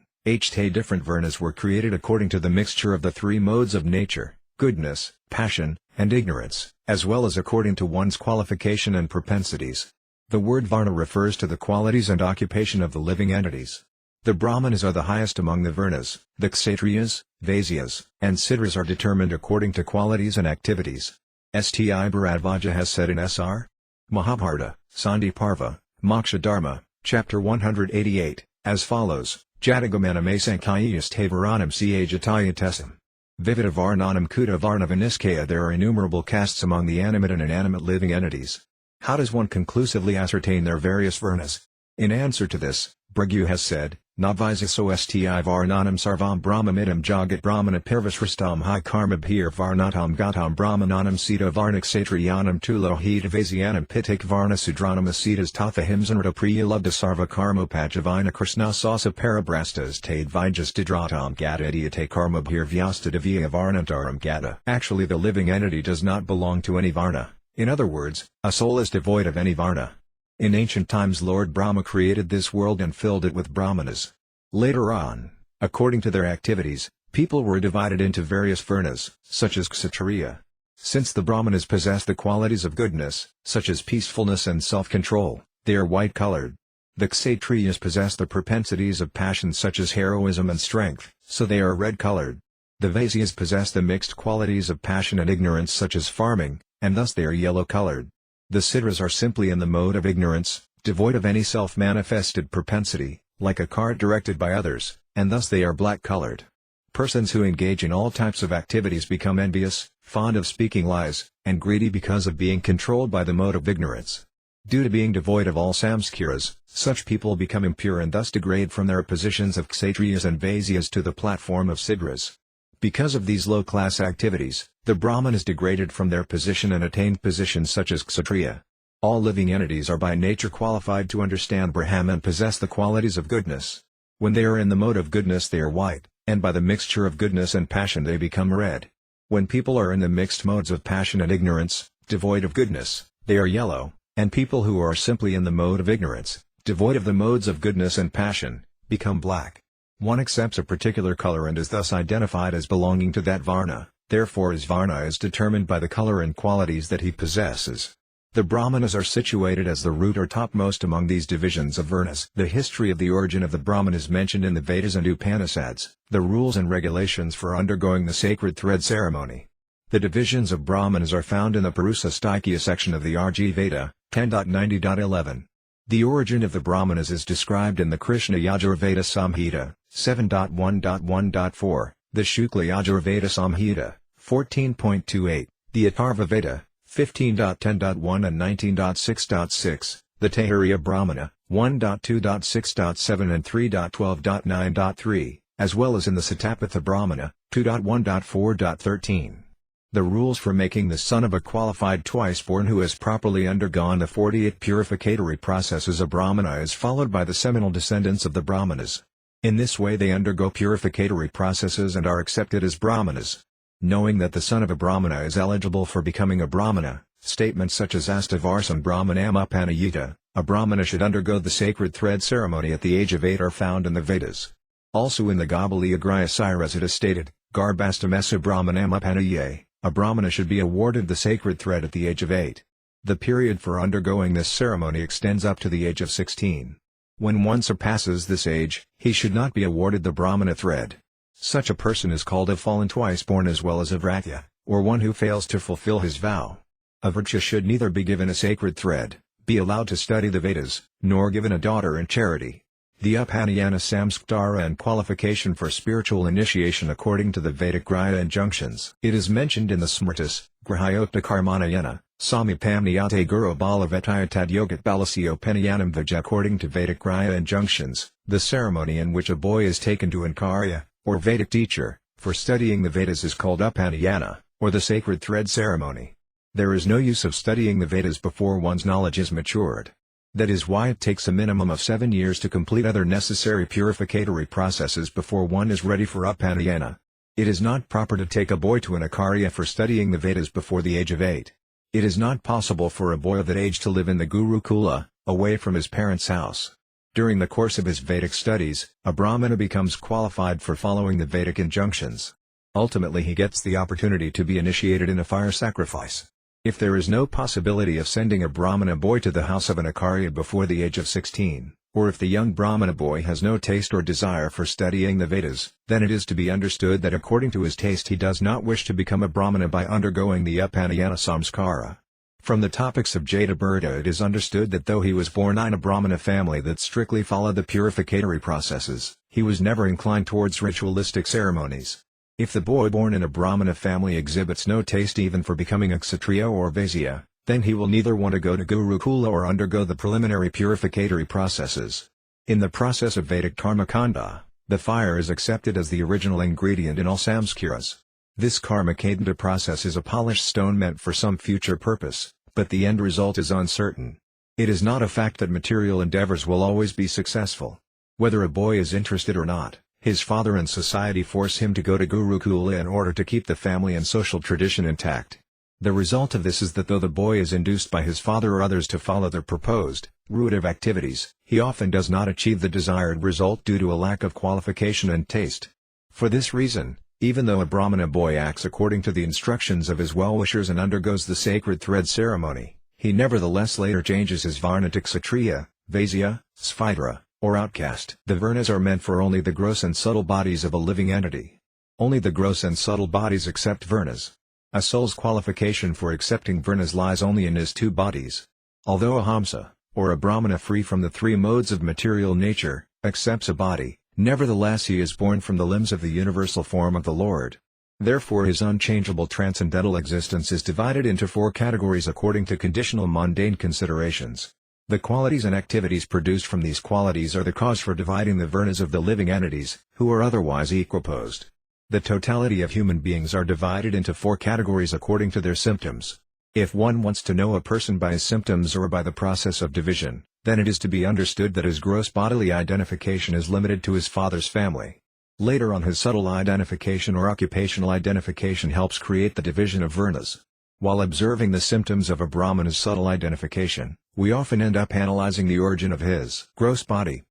[SPEAKER 1] Different Varnas were created according to the mixture of the 3 modes of nature, goodness, passion, and ignorance, as well as according to one's qualification and propensities. The word Varna refers to the qualities and occupation of the living entities. The Brahmanas are the highest among the Varnas, the Kshatriyas, Vaisyas, and Sudras are determined according to qualities and activities. Sti Bharadvaja has said in Sr. Mahabharata, Sandhi Parva, Moksha Dharma, Chapter 188, as follows, Jatagamana Sankayas Varanam Jataya Tesam. Vivida Varnanam Kuta Varnavaniskaya. There are innumerable castes among the animate and inanimate living entities. How does one conclusively ascertain their various Varnas? In answer to this, Brighu has said, Navaisa sti varnanam sarvam brahmamidam jagat brahmana parvasristam hi karma bhir varnatam gatam brahmananam sita varnakshatriyanam tulohita vaisyanam pitik varnasudranam asitas tatha himsanrata priya lubda sarva karmopajavina krishna sasa parabrastas tade vijas didratam gata idiate karma bhir vyasta devya varnantaram gata. Actually the living entity does not belong to any varna. In other words, a soul is devoid of any varna. In ancient times Lord Brahma created this world and filled it with Brahmanas. Later on, according to their activities, people were divided into various Varnas, such as Kshatriya. Since the Brahmanas possess the qualities of goodness, such as peacefulness and self-control, they are white-colored. The Kshatriyas possess the propensities of passion such as heroism and strength, so they are red-colored. The Vaisyas possess the mixed qualities of passion and ignorance such as farming, and thus they are yellow-colored. The Siddhas are simply in the mode of ignorance, devoid of any self-manifested propensity, like a cart directed by others, and thus they are black-colored. Persons who engage in all types of activities become envious, fond of speaking lies, and greedy because of being controlled by the mode of ignorance. Due to being devoid of all samskaras, such people become impure and thus degrade from their positions of Kshatriyas and Vaisyas to the platform of Siddhas. Because of these low-class activities, the Brahmanas degraded from their position and attained positions such as Kshatriya. All living entities are by nature qualified to understand Brahman and possess the qualities of goodness. When they are in the mode of goodness they are white, and by the mixture of goodness and passion they become red. When people are in the mixed modes of passion and ignorance, devoid of goodness, they are yellow, and people who are simply in the mode of ignorance, devoid of the modes of goodness and passion, become black. One accepts a particular color and is thus identified as belonging to that varna, therefore his varna is determined by the color and qualities that he possesses. The Brahmanas are situated as the root or topmost among these divisions of varnas. The history of the origin of the Brahman is mentioned in the Vedas and Upanishads, the rules and regulations for undergoing the sacred thread ceremony. The divisions of Brahmanas are found in the Purusa Stikya section of the RG Veda, 10.90.11. The origin of the Brahmanas is described in the Krishna Yajurveda Samhita, 7.1.1.4, the Shukla Yajurveda Samhita, 14.28, the Atharva Veda, 15.10.1 and 19.6.6, the Taittiriya Brahmana, 1.2.6.7 and 3.12.9.3, as well as in the Satapatha Brahmana, 2.1.4.13. The rules for making the son of a qualified twice-born who has properly undergone the 48 purificatory processes of Brahmana is followed by the seminal descendants of the Brahmanas. In this way they undergo purificatory processes and are accepted as Brahmanas. Knowing that the son of a Brahmana is eligible for becoming a Brahmana, statements such as Astavarsam Brahmanam Upanayita, a Brahmana should undergo the sacred thread ceremony at the age of 8 are found in the Vedas. Also in the Gaudīya Vaisnava it is stated, Garbhastamesa Brahmanam Upanaye, a Brahmana should be awarded the sacred thread at the age of 8. The period for undergoing this ceremony extends up to the age of 16. When one surpasses this age, he should not be awarded the Brahmana thread. Such a person is called a fallen twice-born as well as a Vratya, or one who fails to fulfill his vow. A Vratya should neither be given a sacred thread, be allowed to study the Vedas, nor given a daughter in charity. The Upanayana samskara and qualification for spiritual initiation according to the Vedic Grihya injunctions. It is mentioned in the Smritis, Grihayokta Karmanayana, Samipamniyate Guru Balavetayatad Yogat Balasyo Panayanam Vaja. According to Vedic Grihya injunctions, the ceremony in which a boy is taken to ācārya, or Vedic teacher, for studying the Vedas is called Upanayana, or the sacred thread ceremony. There is no use of studying the Vedas before one's knowledge is matured. That is why it takes a minimum of 7 years to complete other necessary purificatory processes before one is ready for Upanayana. It is not proper to take a boy to an ācārya for studying the Vedas before the age of 8. It is not possible for a boy of that age to live in the Gurukula, away from his parents' house. During the course of his Vedic studies, a Brahmana becomes qualified for following the Vedic injunctions. Ultimately he gets the opportunity to be initiated in a fire sacrifice. If there is no possibility of sending a Brahmana boy to the house of an ācārya before the age of 16, or if the young Brahmana boy has no taste or desire for studying the Vedas, then it is to be understood that according to his taste he does not wish to become a Brahmana by undergoing the Upanayana samskara. From the topics of Jataburta it is understood that though he was born in a Brahmana family that strictly followed the purificatory processes, he was never inclined towards ritualistic ceremonies. If the boy born in a Brahmana family exhibits no taste even for becoming a Kshatriya or Vaisya, then he will neither want to go to Gurukula or undergo the preliminary purificatory processes. In the process of Vedic Karmakanda, the fire is accepted as the original ingredient in all samskaras. This Karmakanda process is a polished stone meant for some future purpose, but the end result is uncertain. It is not a fact that material endeavors will always be successful. Whether a boy is interested or not, his father and society force him to go to Gurukula in order to keep the family and social tradition intact. The result of this is that though the boy is induced by his father or others to follow their proposed, rootive activities, he often does not achieve the desired result due to a lack of qualification and taste. For this reason, even though a Brahmana boy acts according to the instructions of his well-wishers and undergoes the sacred thread ceremony, he nevertheless later changes his varna to Kshatriya, Vaisya, Sphitra, or outcast. The Varnas are meant for only the gross and subtle bodies of a living entity. Only the gross and subtle bodies accept Varnas. A soul's qualification for accepting Varnas lies only in his two bodies. Although a Hamsa, or a Brahmana free from the three modes of material nature, accepts a body, nevertheless he is born from the limbs of the universal form of the Lord. Therefore his unchangeable transcendental existence is divided into four categories according to conditional mundane considerations. The qualities and activities produced from these qualities are the cause for dividing the Varnas of the living entities, who are otherwise equiposed. The totality of human beings are divided into four categories according to their symptoms. If one wants to know a person by his symptoms or by the process of division, then it is to be understood that his gross bodily identification is limited to his father's family. Later on his subtle identification or occupational identification helps create the division of Varnas. While observing the symptoms of a Brahmana's subtle identification, we often end up analyzing the origin of his gross body.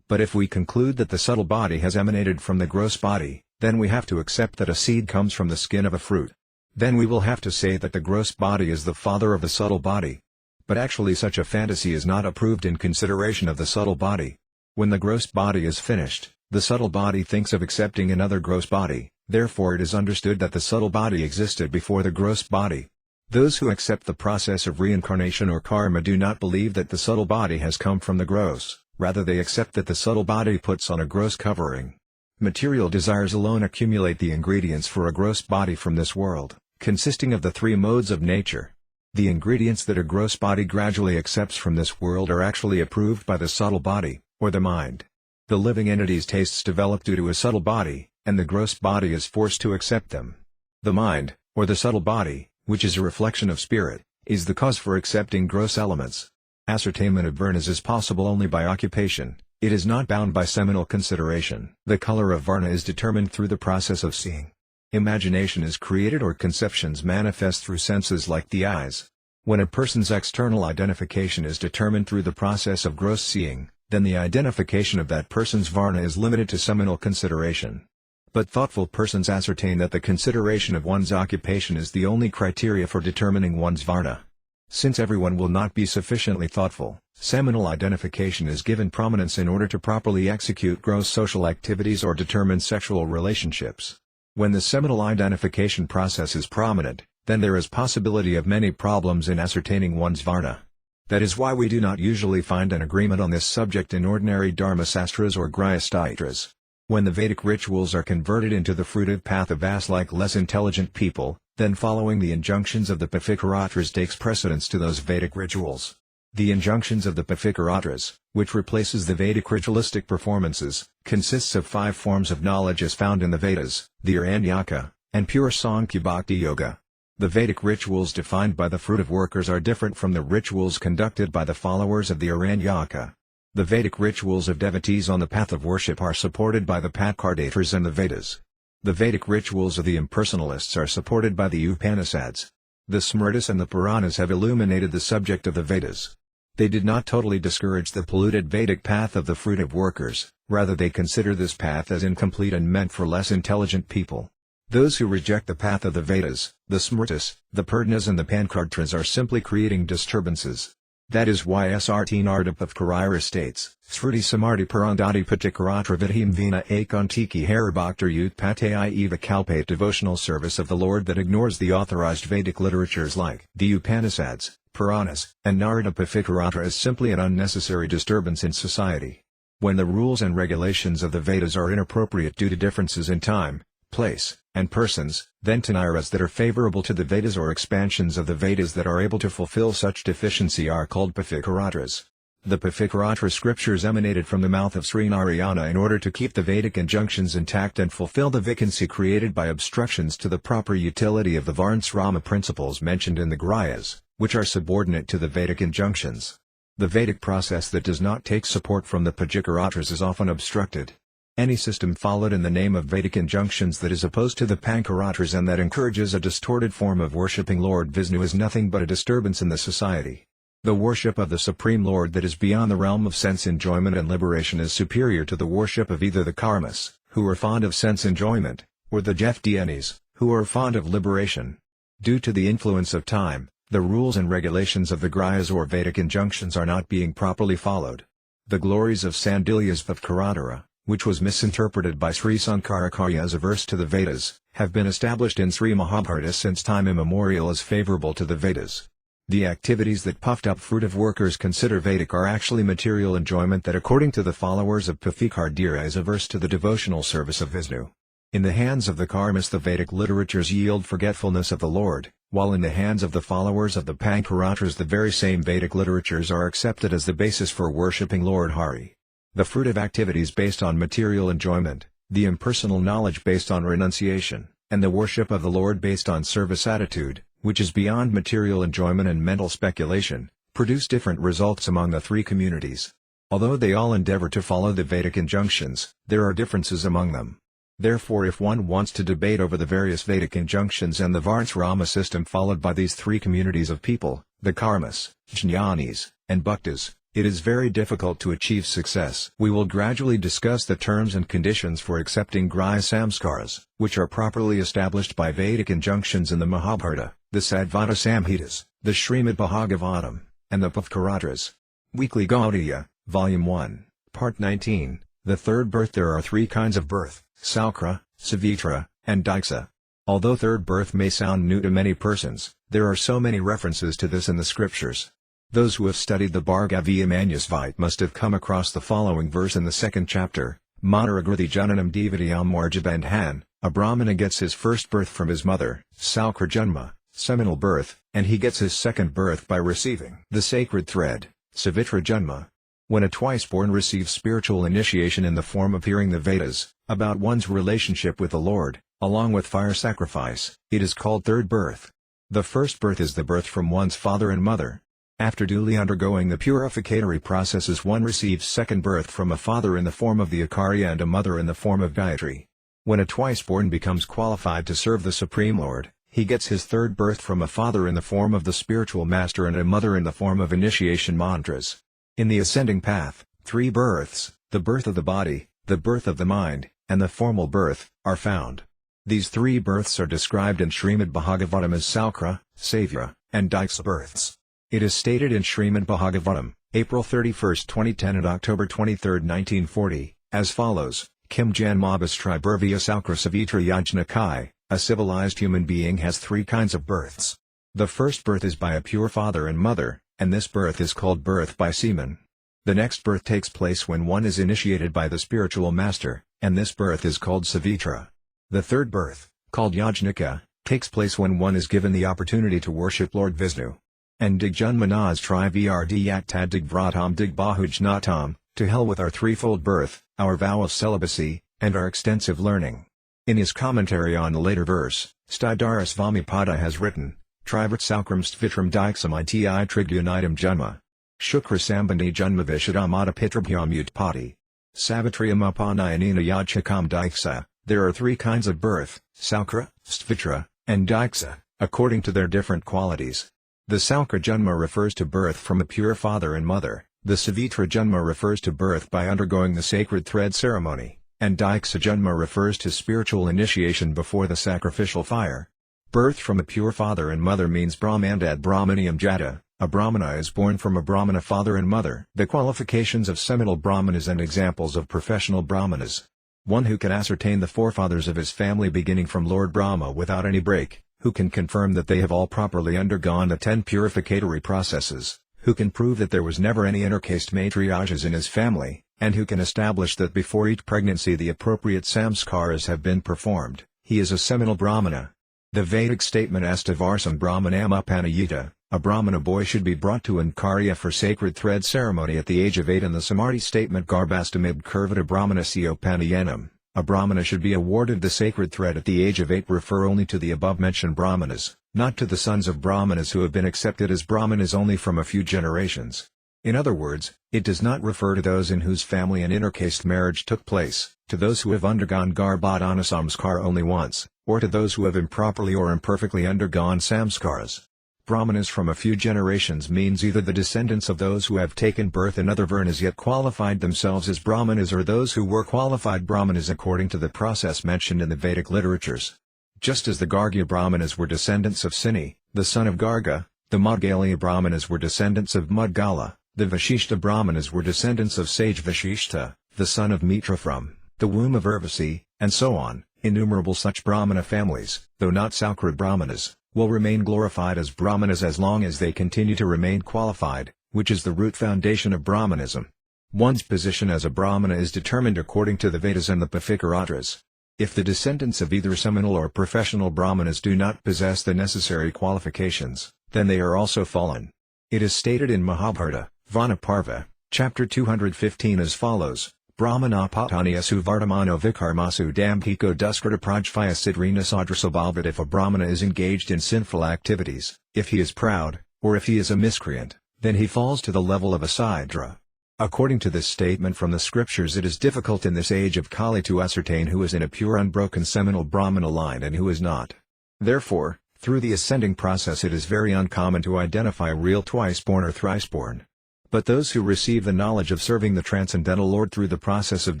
[SPEAKER 1] But if we conclude that the subtle body has emanated from the gross body, then we have to accept that a seed comes from the skin of a fruit. Then we will have to say that the gross body is the father of the subtle body. But actually such a fantasy is not approved in consideration of the subtle body. When the gross body is finished, the subtle body thinks of accepting another gross body, therefore it is understood that the subtle body existed before the gross body. Those who accept the process of reincarnation or karma do not believe that the subtle body has come from the gross, rather they accept that the subtle body puts on a gross covering. Material desires alone accumulate the ingredients for a gross body from this world, consisting of the three modes of nature. The ingredients that a gross body gradually accepts from this world are actually approved by the subtle body, or the mind. The living entity's tastes develop due to a subtle body, and the gross body is forced to accept them. The mind, or the subtle body, which is a reflection of spirit, is the cause for accepting gross elements. Ascertainment of Varnas is possible only by occupation, it is not bound by seminal consideration. The color of Varna is determined through the process of seeing. Imagination is created or conceptions manifest through senses like the eyes. When a person's external identification is determined through the process of gross seeing, then the identification of that person's Varna is limited to seminal consideration. But thoughtful persons ascertain that the consideration of one's occupation is the only criteria for determining one's Varna. Since everyone will not be sufficiently thoughtful, seminal identification is given prominence in order to properly execute gross social activities or determine sexual relationships. When the seminal identification process is prominent, then there is possibility of many problems in ascertaining one's Varna. That is why we do not usually find an agreement on this subject in ordinary dharmasastras or grihastitras. When the Vedic rituals are converted into the fruitive path of like less intelligent people, then following the injunctions of the Pathikaratras takes precedence to those Vedic rituals. The injunctions of the Pathikaratras, which replaces the Vedic ritualistic performances, consists of 5 forms of knowledge as found in the Vedas, the Aranyaka, and pure Sankhya Bhakti Yoga. The Vedic rituals defined by the fruitive workers are different from the rituals conducted by the followers of the Aranyaka. The Vedic rituals of devotees on the path of worship are supported by the Pathikaratras and the Vedas. The Vedic rituals of the impersonalists are supported by the Upanishads. The Smritis and the Puranas have illuminated the subject of the Vedas. They did not totally discourage the polluted Vedic path of the fruitive workers, rather they consider this path as incomplete and meant for less intelligent people. Those who reject the path of the Vedas, the Smritis, the Puranas and the Pathikaratras are simply creating disturbances. That is why Srt Nardapavkarira states, Sruti Samarti Parandati Patikaratra Vidhim Vina Ekantiki Haribhaktar Utpattai Eva Kalpate devotional service of the Lord that ignores the authorized Vedic literatures like the Upanishads, Puranas, and Nardapavkarira is simply an unnecessary disturbance in society. When the rules and regulations of the Vedas are inappropriate due to differences in time, place, and persons, then Tanaras that are favorable to the Vedas or expansions of the Vedas that are able to fulfill such deficiency are called Pathikaratras. The Pathikaratra scriptures emanated from the mouth of Sri Narayana in order to keep the Vedic injunctions intact and fulfill the vacancy created by obstructions to the proper utility of the Varnasrama principles mentioned in the Grihas, which are subordinate to the Vedic injunctions. The Vedic process that does not take support from the Patikaratras is often obstructed. Any system followed in the name of Vedic injunctions that is opposed to the Patikaratras and that encourages a distorted form of worshipping Lord Vishnu is nothing but a disturbance in the society. The worship of the Supreme Lord that is beyond the realm of sense enjoyment and liberation is superior to the worship of either the Karmas, who are fond of sense enjoyment, or the Jeftianis, who are fond of liberation. Due to the influence of time, the rules and regulations of the Grihas or Vedic injunctions are not being properly followed. The glories of Sandilya's Vivkaratara, which was misinterpreted by Sri Sankarakarya as averse to the Vedas, have been established in Sri Mahabharata since time immemorial as favorable to the Vedas. The activities that puffed up fruitive workers consider Vedic are actually material enjoyment that according to the followers of Pathikardira is averse to the devotional service of Vishnu. In the hands of the karmas the Vedic literatures yield forgetfulness of the Lord, while in the hands of the followers of the Pancharatras the very same Vedic literatures are accepted as the basis for worshipping Lord Hari. The fruitive activities based on material enjoyment, the impersonal knowledge based on renunciation, and the worship of the Lord based on service attitude, which is beyond material enjoyment and mental speculation, produce different results among the three communities. Although they all endeavor to follow the Vedic injunctions, there are differences among them. Therefore, if one wants to debate over the various Vedic injunctions and the Varnasrama system followed by these three communities of people, the karmas, jnanis, and bhaktas, it is very difficult to achieve success. We will gradually discuss the terms and conditions for accepting Grihya samskaras, which are properly established by Vedic injunctions in the Mahabharata, the Sadvata Samhitas, the Srimad Bhagavatam, and the Pathkaratras. Weekly Gaudiya, Volume 1, Part 19, The Third Birth. There are three kinds of birth, Saukra, Savitra, and Diksha. Although third birth may sound new to many persons, there are so many references to this in the scriptures. Those who have studied the Bhargavya Manusvite must have come across the following verse in the second chapter, Manaragrathi Jananam Devatyam Marjabandhan, a Brahmana gets his first birth from his mother, Saukra Janma, seminal birth, and he gets his second birth by receiving the sacred thread, Savitra Janma. When a twice-born receives spiritual initiation in the form of hearing the Vedas, about one's relationship with the Lord, along with fire sacrifice, it is called third birth. The first birth is the birth from one's father and mother. After duly undergoing the purificatory processes one receives second birth from a father in the form of the ācārya and a mother in the form of Gayatri. When a twice-born becomes qualified to serve the Supreme Lord, he gets his third birth from a father in the form of the spiritual master and a mother in the form of initiation mantras. In the ascending path, three births, the birth of the body, the birth of the mind, and the formal birth, are found. These three births are described in Srimad Bhagavatam as Saukra, Savitra, and Diksha births. It is stated in Srimad Bhagavatam, April 31, 2010 and October 23, 1940, as follows, Kim Janmabhas Triburvya Saukra Savitra Yajnakai, a civilized human being has three kinds of births. The first birth is by a pure father and mother, and this birth is called birth by semen. The next birth takes place when one is initiated by the spiritual master, and this birth is called Savitra. The third birth, called Yajnika, takes place when one is given the opportunity to worship Lord Vishnu. And Digjanmanas Tri Vrdyat Digvratam Digbahujnatam, to hell with our threefold birth, our vow of celibacy, and our extensive learning. In his commentary on the later verse, Sridhara Swamipada has written, Trivrat Saukram Stvitram Diksam iti Trigyunitam Janma. Shukra Sambandhi Janma Vishadamata Pitrabhyam Utpati. Savitriyam Upanayanina Yajchakam Diksha. There are three kinds of birth, Saukra, Stvitra, and Diksha, according to their different qualities. The Saukra Janma refers to birth from a pure father and mother, the Savitra Janma refers to birth by undergoing the sacred thread ceremony, and Diksha Janma refers to spiritual initiation before the sacrificial fire. Birth from a pure father and mother means Brahmandad Brahmaniam Jata, a Brahmana is born from a Brahmana father and mother. The qualifications of seminal Brahmanas and examples of professional Brahmanas. One who can ascertain the forefathers of his family beginning from Lord Brahma without any break, who can confirm that they have all properly undergone the 10 purificatory processes, who can prove that there was never any intercaste matriarchs in his family, and who can establish that before each pregnancy the appropriate samskaras have been performed, he is a seminal Brahmana. The Vedic statement Astavarsam Brahmanam Upanayita, a Brahmana boy should be brought to ācārya for sacred thread ceremony at the age of 8, and the Samarthi statement Garbhastamib Kurvata Brahmanasya Upanayanam. A Brahmana should be awarded the sacred thread at the age of 8 refer only to the above-mentioned Brahmanas, not to the sons of Brahmanas who have been accepted as Brahmanas only from a few generations. In other words, it does not refer to those in whose family an intercaste marriage took place, to those who have undergone Garbhodana samskara only once, or to those who have improperly or imperfectly undergone samskaras. Brahmanas from a few generations means either the descendants of those who have taken birth in other varnas yet qualified themselves as Brahmanas, or those who were qualified Brahmanas according to the process mentioned in the Vedic literatures. Just as the Gargya Brahmanas were descendants of Sini, the son of Garga, the Madhgaliya Brahmanas were descendants of Mudgala, The Vashishta Brahmanas were descendants of sage Vashishta, the son of Mitra from the womb of Urvasi, and so on. Innumerable such Brahmana families, though not Saukra Brahmanas, will remain glorified as Brahmanas as long as they continue to remain qualified, which is the root foundation of Brahmanism. One's position as a Brahmana is determined according to the Vedas and the Pathikaratras. If the descendants of either seminal or professional Brahmanas do not possess the necessary qualifications, then they are also fallen. It is stated in Mahabharata, Vanaparva, chapter 215 as follows: Brahmana pataniyasu vardamano vikarmasu dambhiko duskrita prajvaya sidrina sadrasabhavat. If a Brahmana is engaged in sinful activities, if he is proud, or if he is a miscreant, then he falls to the level of a Sidra. According to this statement from the scriptures, it is difficult in this age of Kali to ascertain who is in a pure unbroken seminal Brahmana line and who is not. Therefore, through the ascending process it is very uncommon to identify real twice-born or thrice-born. But those who receive the knowledge of serving the Transcendental Lord through the process of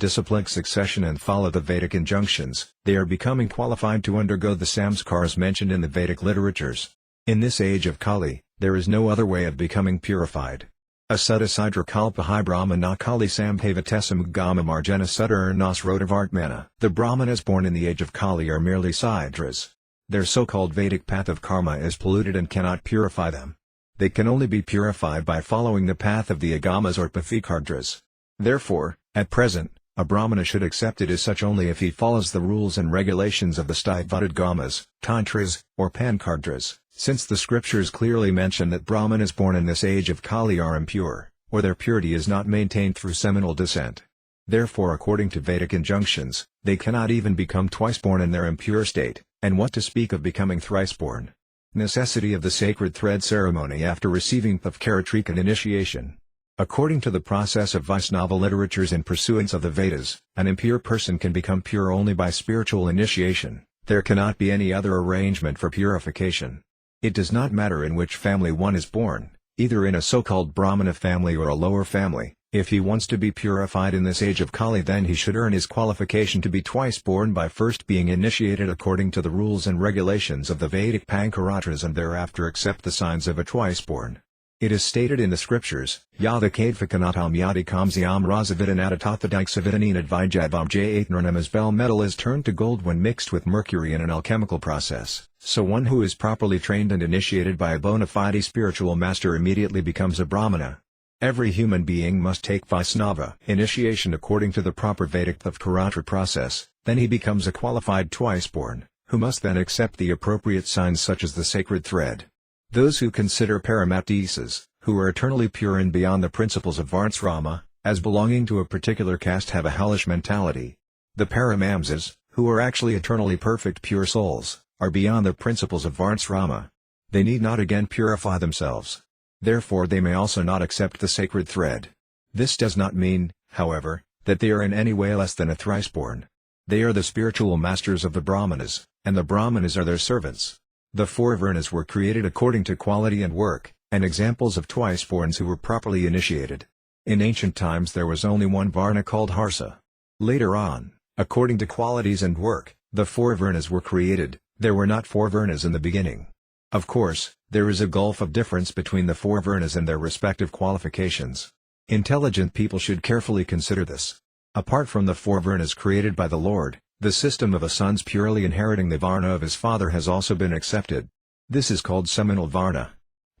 [SPEAKER 1] disciplic succession and follow the Vedic injunctions, they are becoming qualified to undergo the samskaras mentioned in the Vedic literatures. In this age of Kali, there is no other way of becoming purified. Asutta Sidra Kalpahi Brahmana Kali Sambhavatesam Gama Marjana Sudurnas Rodavartmana. The Brahmanas born in the age of Kali are merely Sidras. Their so-called Vedic path of karma is polluted and cannot purify them. They can only be purified by following the path of the Agamas or Pathikardras. Therefore, at present, a Brahmana should accept it as such only if he follows the rules and regulations of the Staivatadgamas, Tantras, or Pankardras, since the scriptures clearly mention that Brahmanas born in this age of Kali are impure, or their purity is not maintained through seminal descent. Therefore, according to Vedic injunctions, they cannot even become twice-born in their impure state, and what to speak of becoming thrice-born. Necessity of the sacred thread ceremony after receiving Pavkaratrika initiation. According to the process of Vaishnava literatures in pursuance of the Vedas, an impure person can become pure only by spiritual initiation. There cannot be any other arrangement for purification. It does not matter in which family one is born, either in a so-called Brahmana family or a lower family. If he wants to be purified in this age of Kali, then he should earn his qualification to be twice born by first being initiated according to the rules and regulations of the Vedic Pankaratras and thereafter accept the signs of a twice born. It is stated in the scriptures, Yada Kadvikanatam Yadi Kamsiam Razavidanadatatthadiksavidanina Dvijadvam J8 as bell metal is turned to gold when mixed with mercury in an alchemical process, so one who is properly trained and initiated by a bona fide spiritual master immediately becomes a Brahmana. Every human being must take Vaisnava initiation according to the proper Vedic Pavkaratra process, then he becomes a qualified twice-born, who must then accept the appropriate signs such as the sacred thread. Those who consider Paramattisas, who are eternally pure and beyond the principles of Varnasrama, as belonging to a particular caste have a hellish mentality. The Paramamsas, who are actually eternally perfect pure souls, are beyond the principles of Varnasrama. They need not again purify themselves. Therefore they may also not accept the sacred thread. This does not mean, however, that they are in any way less than a thrice-born. They are the spiritual masters of the Brahmanas, and the Brahmanas are their servants. The four Varnas were created according to quality and work, and examples of twice-borns who were properly initiated. In ancient times there was only one Varna called Harsa. Later on, according to qualities and work, the four Varnas were created. There were not four Varnas in the beginning. Of course, there is a gulf of difference between the four Varnas and their respective qualifications. Intelligent people should carefully consider this. Apart from the four Varnas created by the Lord, the system of a son's purely inheriting the Varna of his father has also been accepted. This is called seminal Varna.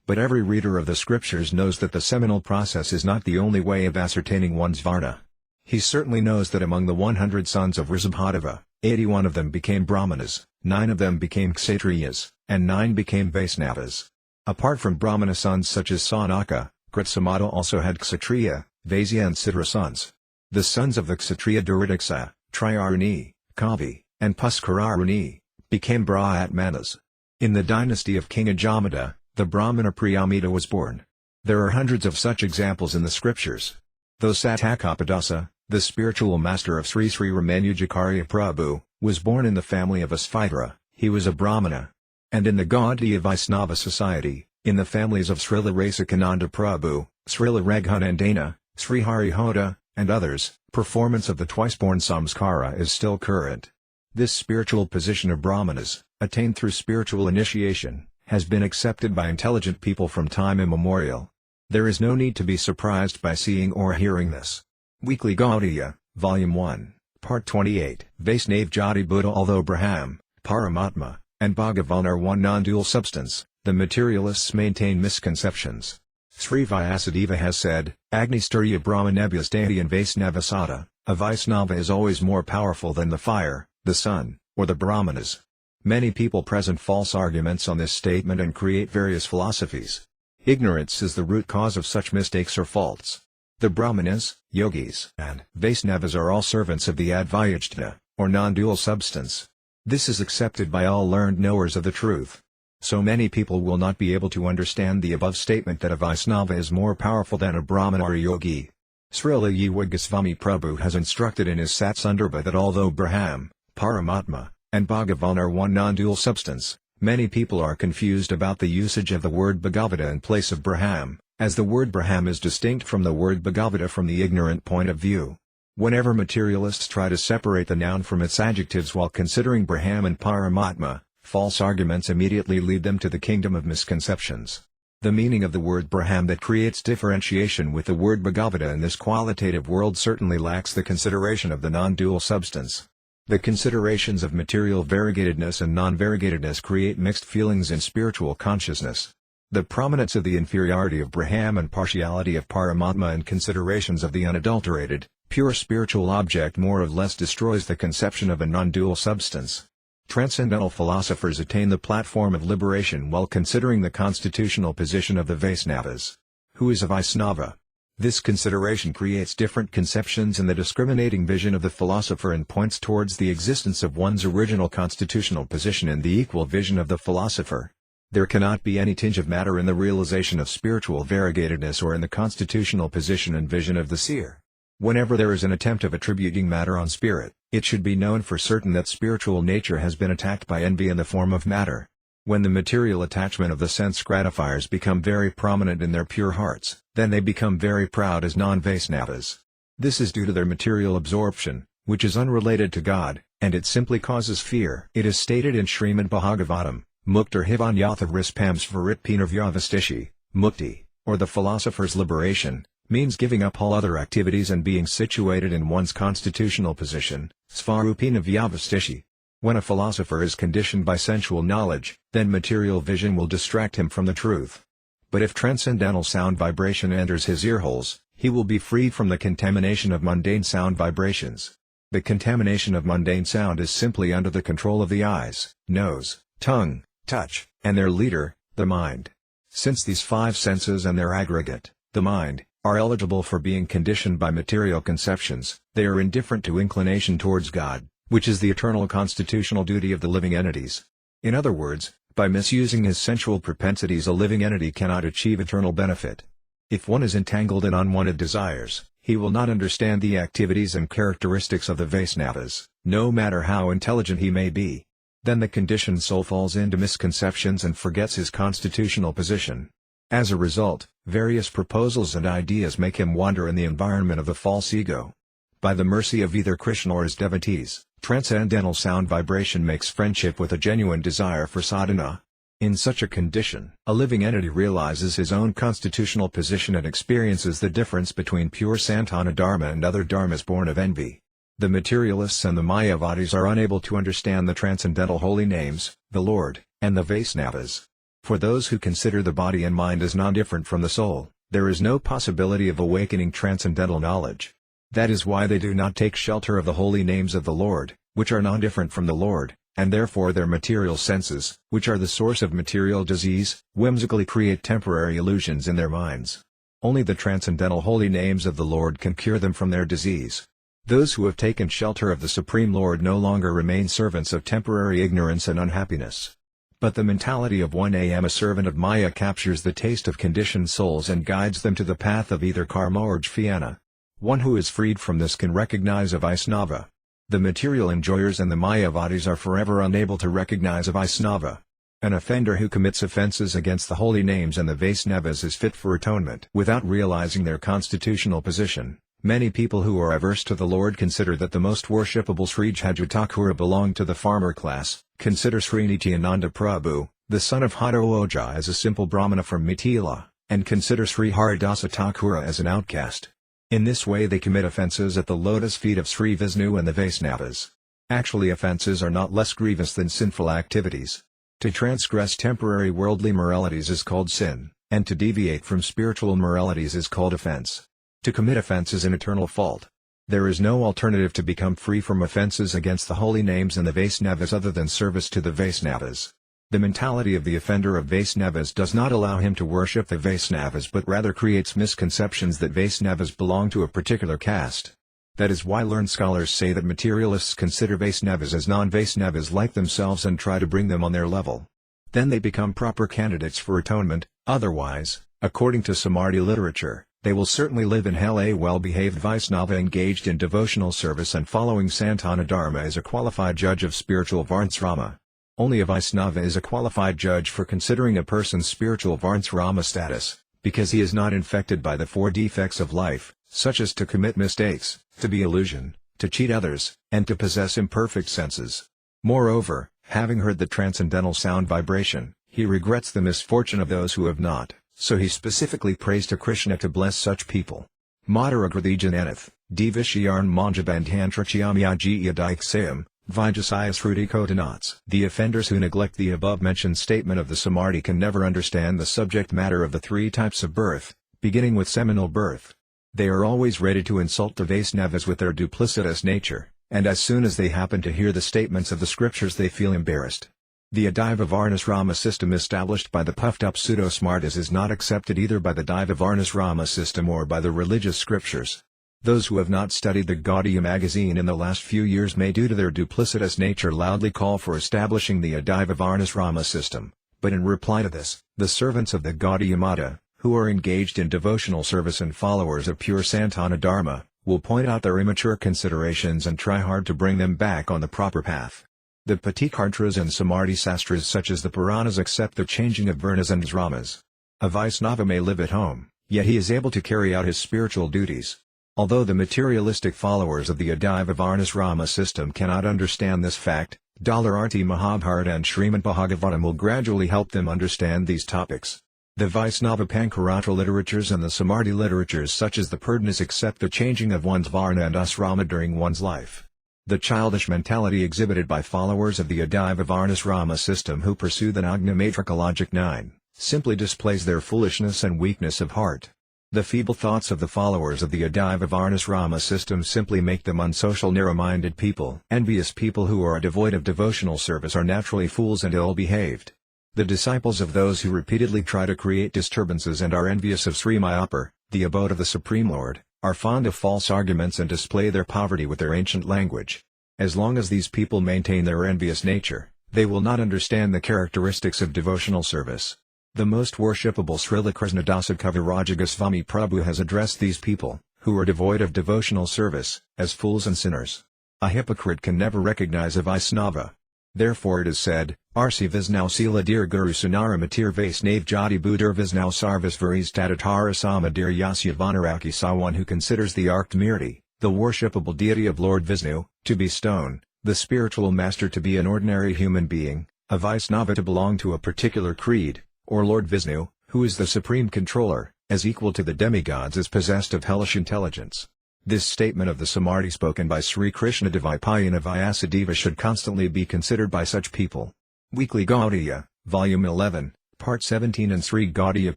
[SPEAKER 1] But every reader of the scriptures knows that the seminal process is not the only way of ascertaining one's Varna. He certainly knows that among the 100 sons of Risabhadeva, 81 of them became Brahmanas, 9 of them became Kshatriyas, and 9 became Vaisnavas. Apart from Brahmana sons such as Sanaka, Kritsamada also had Kshatriya, Vaisya and Sidra sons. The sons of the Kshatriya Duridiksa, Triaruni, Kavi, and Puskararuni, became Brahmanas. In the dynasty of King Ajamata, the Brahmana Priyamita was born. There are hundreds of such examples in the scriptures. Though Satakapadasa, the spiritual master of Sri Sri Ramanujakarya Prabhu, was born in the family of Asphidra, he was a Brahmana. And in the Gaudiya Vaishnava society, in the families of Srila Rasikananda Prabhu, Srila Raghunandana, Sri Harihoda, and others, performance of the twice-born samskara is still current. This spiritual position of Brahmanas, attained through spiritual initiation, has been accepted by intelligent people from time immemorial. There is no need to be surprised by seeing or hearing this. Weekly Gaudiya, Volume 1, Part 28. Vaisnava Jati Buddha. Although Brahman, Paramatma, and Bhagavan are one non-dual substance, the materialists maintain misconceptions. Sri Vyasadeva has said, Agnisturya Brahmanebhyastadian Vaisnavasada, a Vaisnava is always more powerful than the fire, the sun, or the Brahmanas. Many people present false arguments on this statement and create various philosophies. Ignorance is the root cause of such mistakes or faults. The Brahmanas, yogis, and Vaisnavas are all servants of the Advaita, or non-dual substance. This is accepted by all learned knowers of the truth. So many people will not be able to understand the above statement that a Vaisnava is more powerful than a Brahmana or a yogi. Srila Swami Prabhupada has instructed in his Satsandarbha that although Brahman, Paramatma, and Bhagavan are one non-dual substance, many people are confused about the usage of the word Bhagavata in place of Brahman, as the word Brahman is distinct from the word Bhagavata from the ignorant point of view. Whenever materialists try to separate the noun from its adjectives while considering Brahman and Paramatma, false arguments immediately lead them to the kingdom of misconceptions. The meaning of the word Brahman that creates differentiation with the word Bhagavata in this qualitative world certainly lacks the consideration of the non-dual substance. The considerations of material variegatedness and non-variegatedness create mixed feelings in spiritual consciousness. The prominence of the inferiority of Brahman and partiality of Paramatma and considerations of the unadulterated, pure spiritual object more or less destroys the conception of a non-dual substance. Transcendental philosophers attain the platform of liberation while considering the constitutional position of the Vaisnavas. Who is a Vaisnava? This consideration creates different conceptions in the discriminating vision of the philosopher and points towards the existence of one's original constitutional position in the equal vision of the philosopher. There cannot be any tinge of matter in the realization of spiritual variegatedness or in the constitutional position and vision of the seer. Whenever there is an attempt of attributing matter on spirit, it should be known for certain that spiritual nature has been attacked by envy in the form of matter. When the material attachment of the sense gratifiers become very prominent in their pure hearts, then they become very proud as non-Vaisnavas. This is due to their material absorption, which is unrelated to God, and it simply causes fear. It is stated in Srimad Bhagavatam, Muktar Hivanyatha Rispam Svaritpinavyavastishi, Mukti, or the philosopher's liberation, means giving up all other activities and being situated in one's constitutional position, Svarupinavyavastishi. When a philosopher is conditioned by sensual knowledge, then material vision will distract him from the truth. But if transcendental sound vibration enters his earholes, he will be freed from the contamination of mundane sound vibrations. The contamination of mundane sound is simply under the control of the eyes, nose, tongue, touch, and their leader, the mind. Since these five senses and their aggregate, the mind, are eligible for being conditioned by material conceptions, they are indifferent to inclination towards God, which is the eternal constitutional duty of the living entities. In other words, by misusing his sensual propensities a living entity cannot achieve eternal benefit. If one is entangled in unwanted desires, he will not understand the activities and characteristics of the Vaisnavas, no matter how intelligent he may be. Then the conditioned soul falls into misconceptions and forgets his constitutional position. As a result, various proposals and ideas make him wander in the environment of the false ego. By the mercy of either Krishna or his devotees, transcendental sound vibration makes friendship with a genuine desire for sadhana. In such a condition, a living entity realizes his own constitutional position and experiences the difference between pure Santana Dharma and other dharmas born of envy. The materialists and the Mayavadis are unable to understand the transcendental holy names, the Lord, and the Vaisnavas. For those who consider the body and mind as non-different from the soul, there is no possibility of awakening transcendental knowledge. That is why they do not take shelter of the holy names of the Lord, which are non-different from the Lord, and therefore their material senses, which are the source of material disease, whimsically create temporary illusions in their minds. Only the transcendental holy names of the Lord can cure them from their disease. Those who have taken shelter of the Supreme Lord no longer remain servants of temporary ignorance and unhappiness. But the mentality of one a servant of Maya captures the taste of conditioned souls and guides them to the path of either karma or jnana. One who is freed from this can recognize a Vaisnava. The material enjoyers and the Mayavadis are forever unable to recognize a Vaisnava. An offender who commits offenses against the holy names and the Vaisnavas is fit for atonement without realizing their constitutional position. Many people who are averse to the Lord consider that the most worshipable Sri Jhaju Thakura belonged to the farmer class, consider Sri Nityananda Prabhu, the son of Hado Oja as a simple Brahmana from Mithila, and consider Sri Haridasa Thakura as an outcast. In this way they commit offences at the lotus feet of Sri Vishnu and the Vaisnavas. Actually, offences are not less grievous than sinful activities. To transgress temporary worldly moralities is called sin, and to deviate from spiritual moralities is called offence. To commit offence is an eternal fault. There is no alternative to become free from offences against the holy names and the Vaisnavas other than service to the Vaisnavas. The mentality of the offender of Vaisnavas does not allow him to worship the Vaisnavas but rather creates misconceptions that Vaisnavas belong to a particular caste. That is why learned scholars say that materialists consider Vaisnavas as non-Vaisnavas like themselves and try to bring them on their level. Then they become proper candidates for atonement, otherwise, according to Samarthi literature, they will certainly live in hell. A well-behaved Vaisnava engaged in devotional service and following Sanatana Dharma is a qualified judge of spiritual Varnasrama. Only a Vaisnava is a qualified judge for considering a person's spiritual Varnasrama status, because he is not infected by the 4 defects of life, such as to commit mistakes, to be illusion, to cheat others, and to possess imperfect senses. Moreover, having heard the transcendental sound vibration, he regrets the misfortune of those who have not, so he specifically prays to Krishna to bless such people. Madhuragradhi Jananath, Divishyarn Manjabandhantrachiamyaji Adaiksayam, Vijasaya Sruti Kotanats. The offenders who neglect the above-mentioned statement of the Samarthi can never understand the subject matter of the 3 types of birth, beginning with seminal birth. They are always ready to insult the Vaisnavas with their duplicitous nature, and as soon as they happen to hear the statements of the scriptures they feel embarrassed. The Adaiva Varnasrama system established by the puffed-up pseudo-smartas is not accepted either by the Daiva Varnasrama system or by the religious scriptures. Those who have not studied the Gaudiya magazine in the last few years may due to their duplicitous nature loudly call for establishing the Adaiva Varnasrama system, but in reply to this, the servants of the Gaudiya Mata, who are engaged in devotional service and followers of pure Sanatana Dharma, will point out their immature considerations and try hard to bring them back on the proper path. The Patikartras and Samarthi Sastras such as the Puranas accept the changing of Varnas and Asramas. A Vaisnava may live at home, yet he is able to carry out his spiritual duties. Although the materialistic followers of the Adaiva Varnasrama system cannot understand this fact, Arti Mahabharata and Srimad Bhagavatam will gradually help them understand these topics. The Vaisnava Pankaratra literatures and the Samarthi literatures such as the Purdanas accept the changing of one's Varna and Asrama during one's life. The childish mentality exhibited by followers of the Adaiva Varnasrama system who pursue the Nagna logic 9, simply displays their foolishness and weakness of heart. The feeble thoughts of the followers of the Adaiva Varnasrama system simply make them unsocial narrow-minded people. Envious people who are devoid of devotional service are naturally fools and ill-behaved. The disciples of those who repeatedly try to create disturbances and are envious of Sri Mayapur, the abode of the Supreme Lord, are fond of false arguments and display their poverty with their ancient language. As long as these people maintain their envious nature, they will not understand the characteristics of devotional service. The most worshipable Srila Krishnadasa Kaviraj Goswami Prabhu has addressed these people, who are devoid of devotional service, as fools and sinners. A hypocrite can never recognize a Vaisnava. Therefore it is said, Arsi Visnau Sila Dir Guru Sunara Matir Vaisnave Jati Budur Visnau Sarvas Varis Tatatara Samadir Yasya Vanaraki saw one who considers the Arktamurti, the worshipable deity of Lord Vishnu, to be stone, the spiritual master to be an ordinary human being, a Vaisnava to belong to a particular creed, or Lord Vishnu, who is the supreme controller, as equal to the demigods is possessed of hellish intelligence. This statement of the Samarthi spoken by Sri Krishna Devipayana Vyasadeva should constantly be considered by such people. Weekly Gaudiya, Volume 11, Part 17 and Sri Gaudiya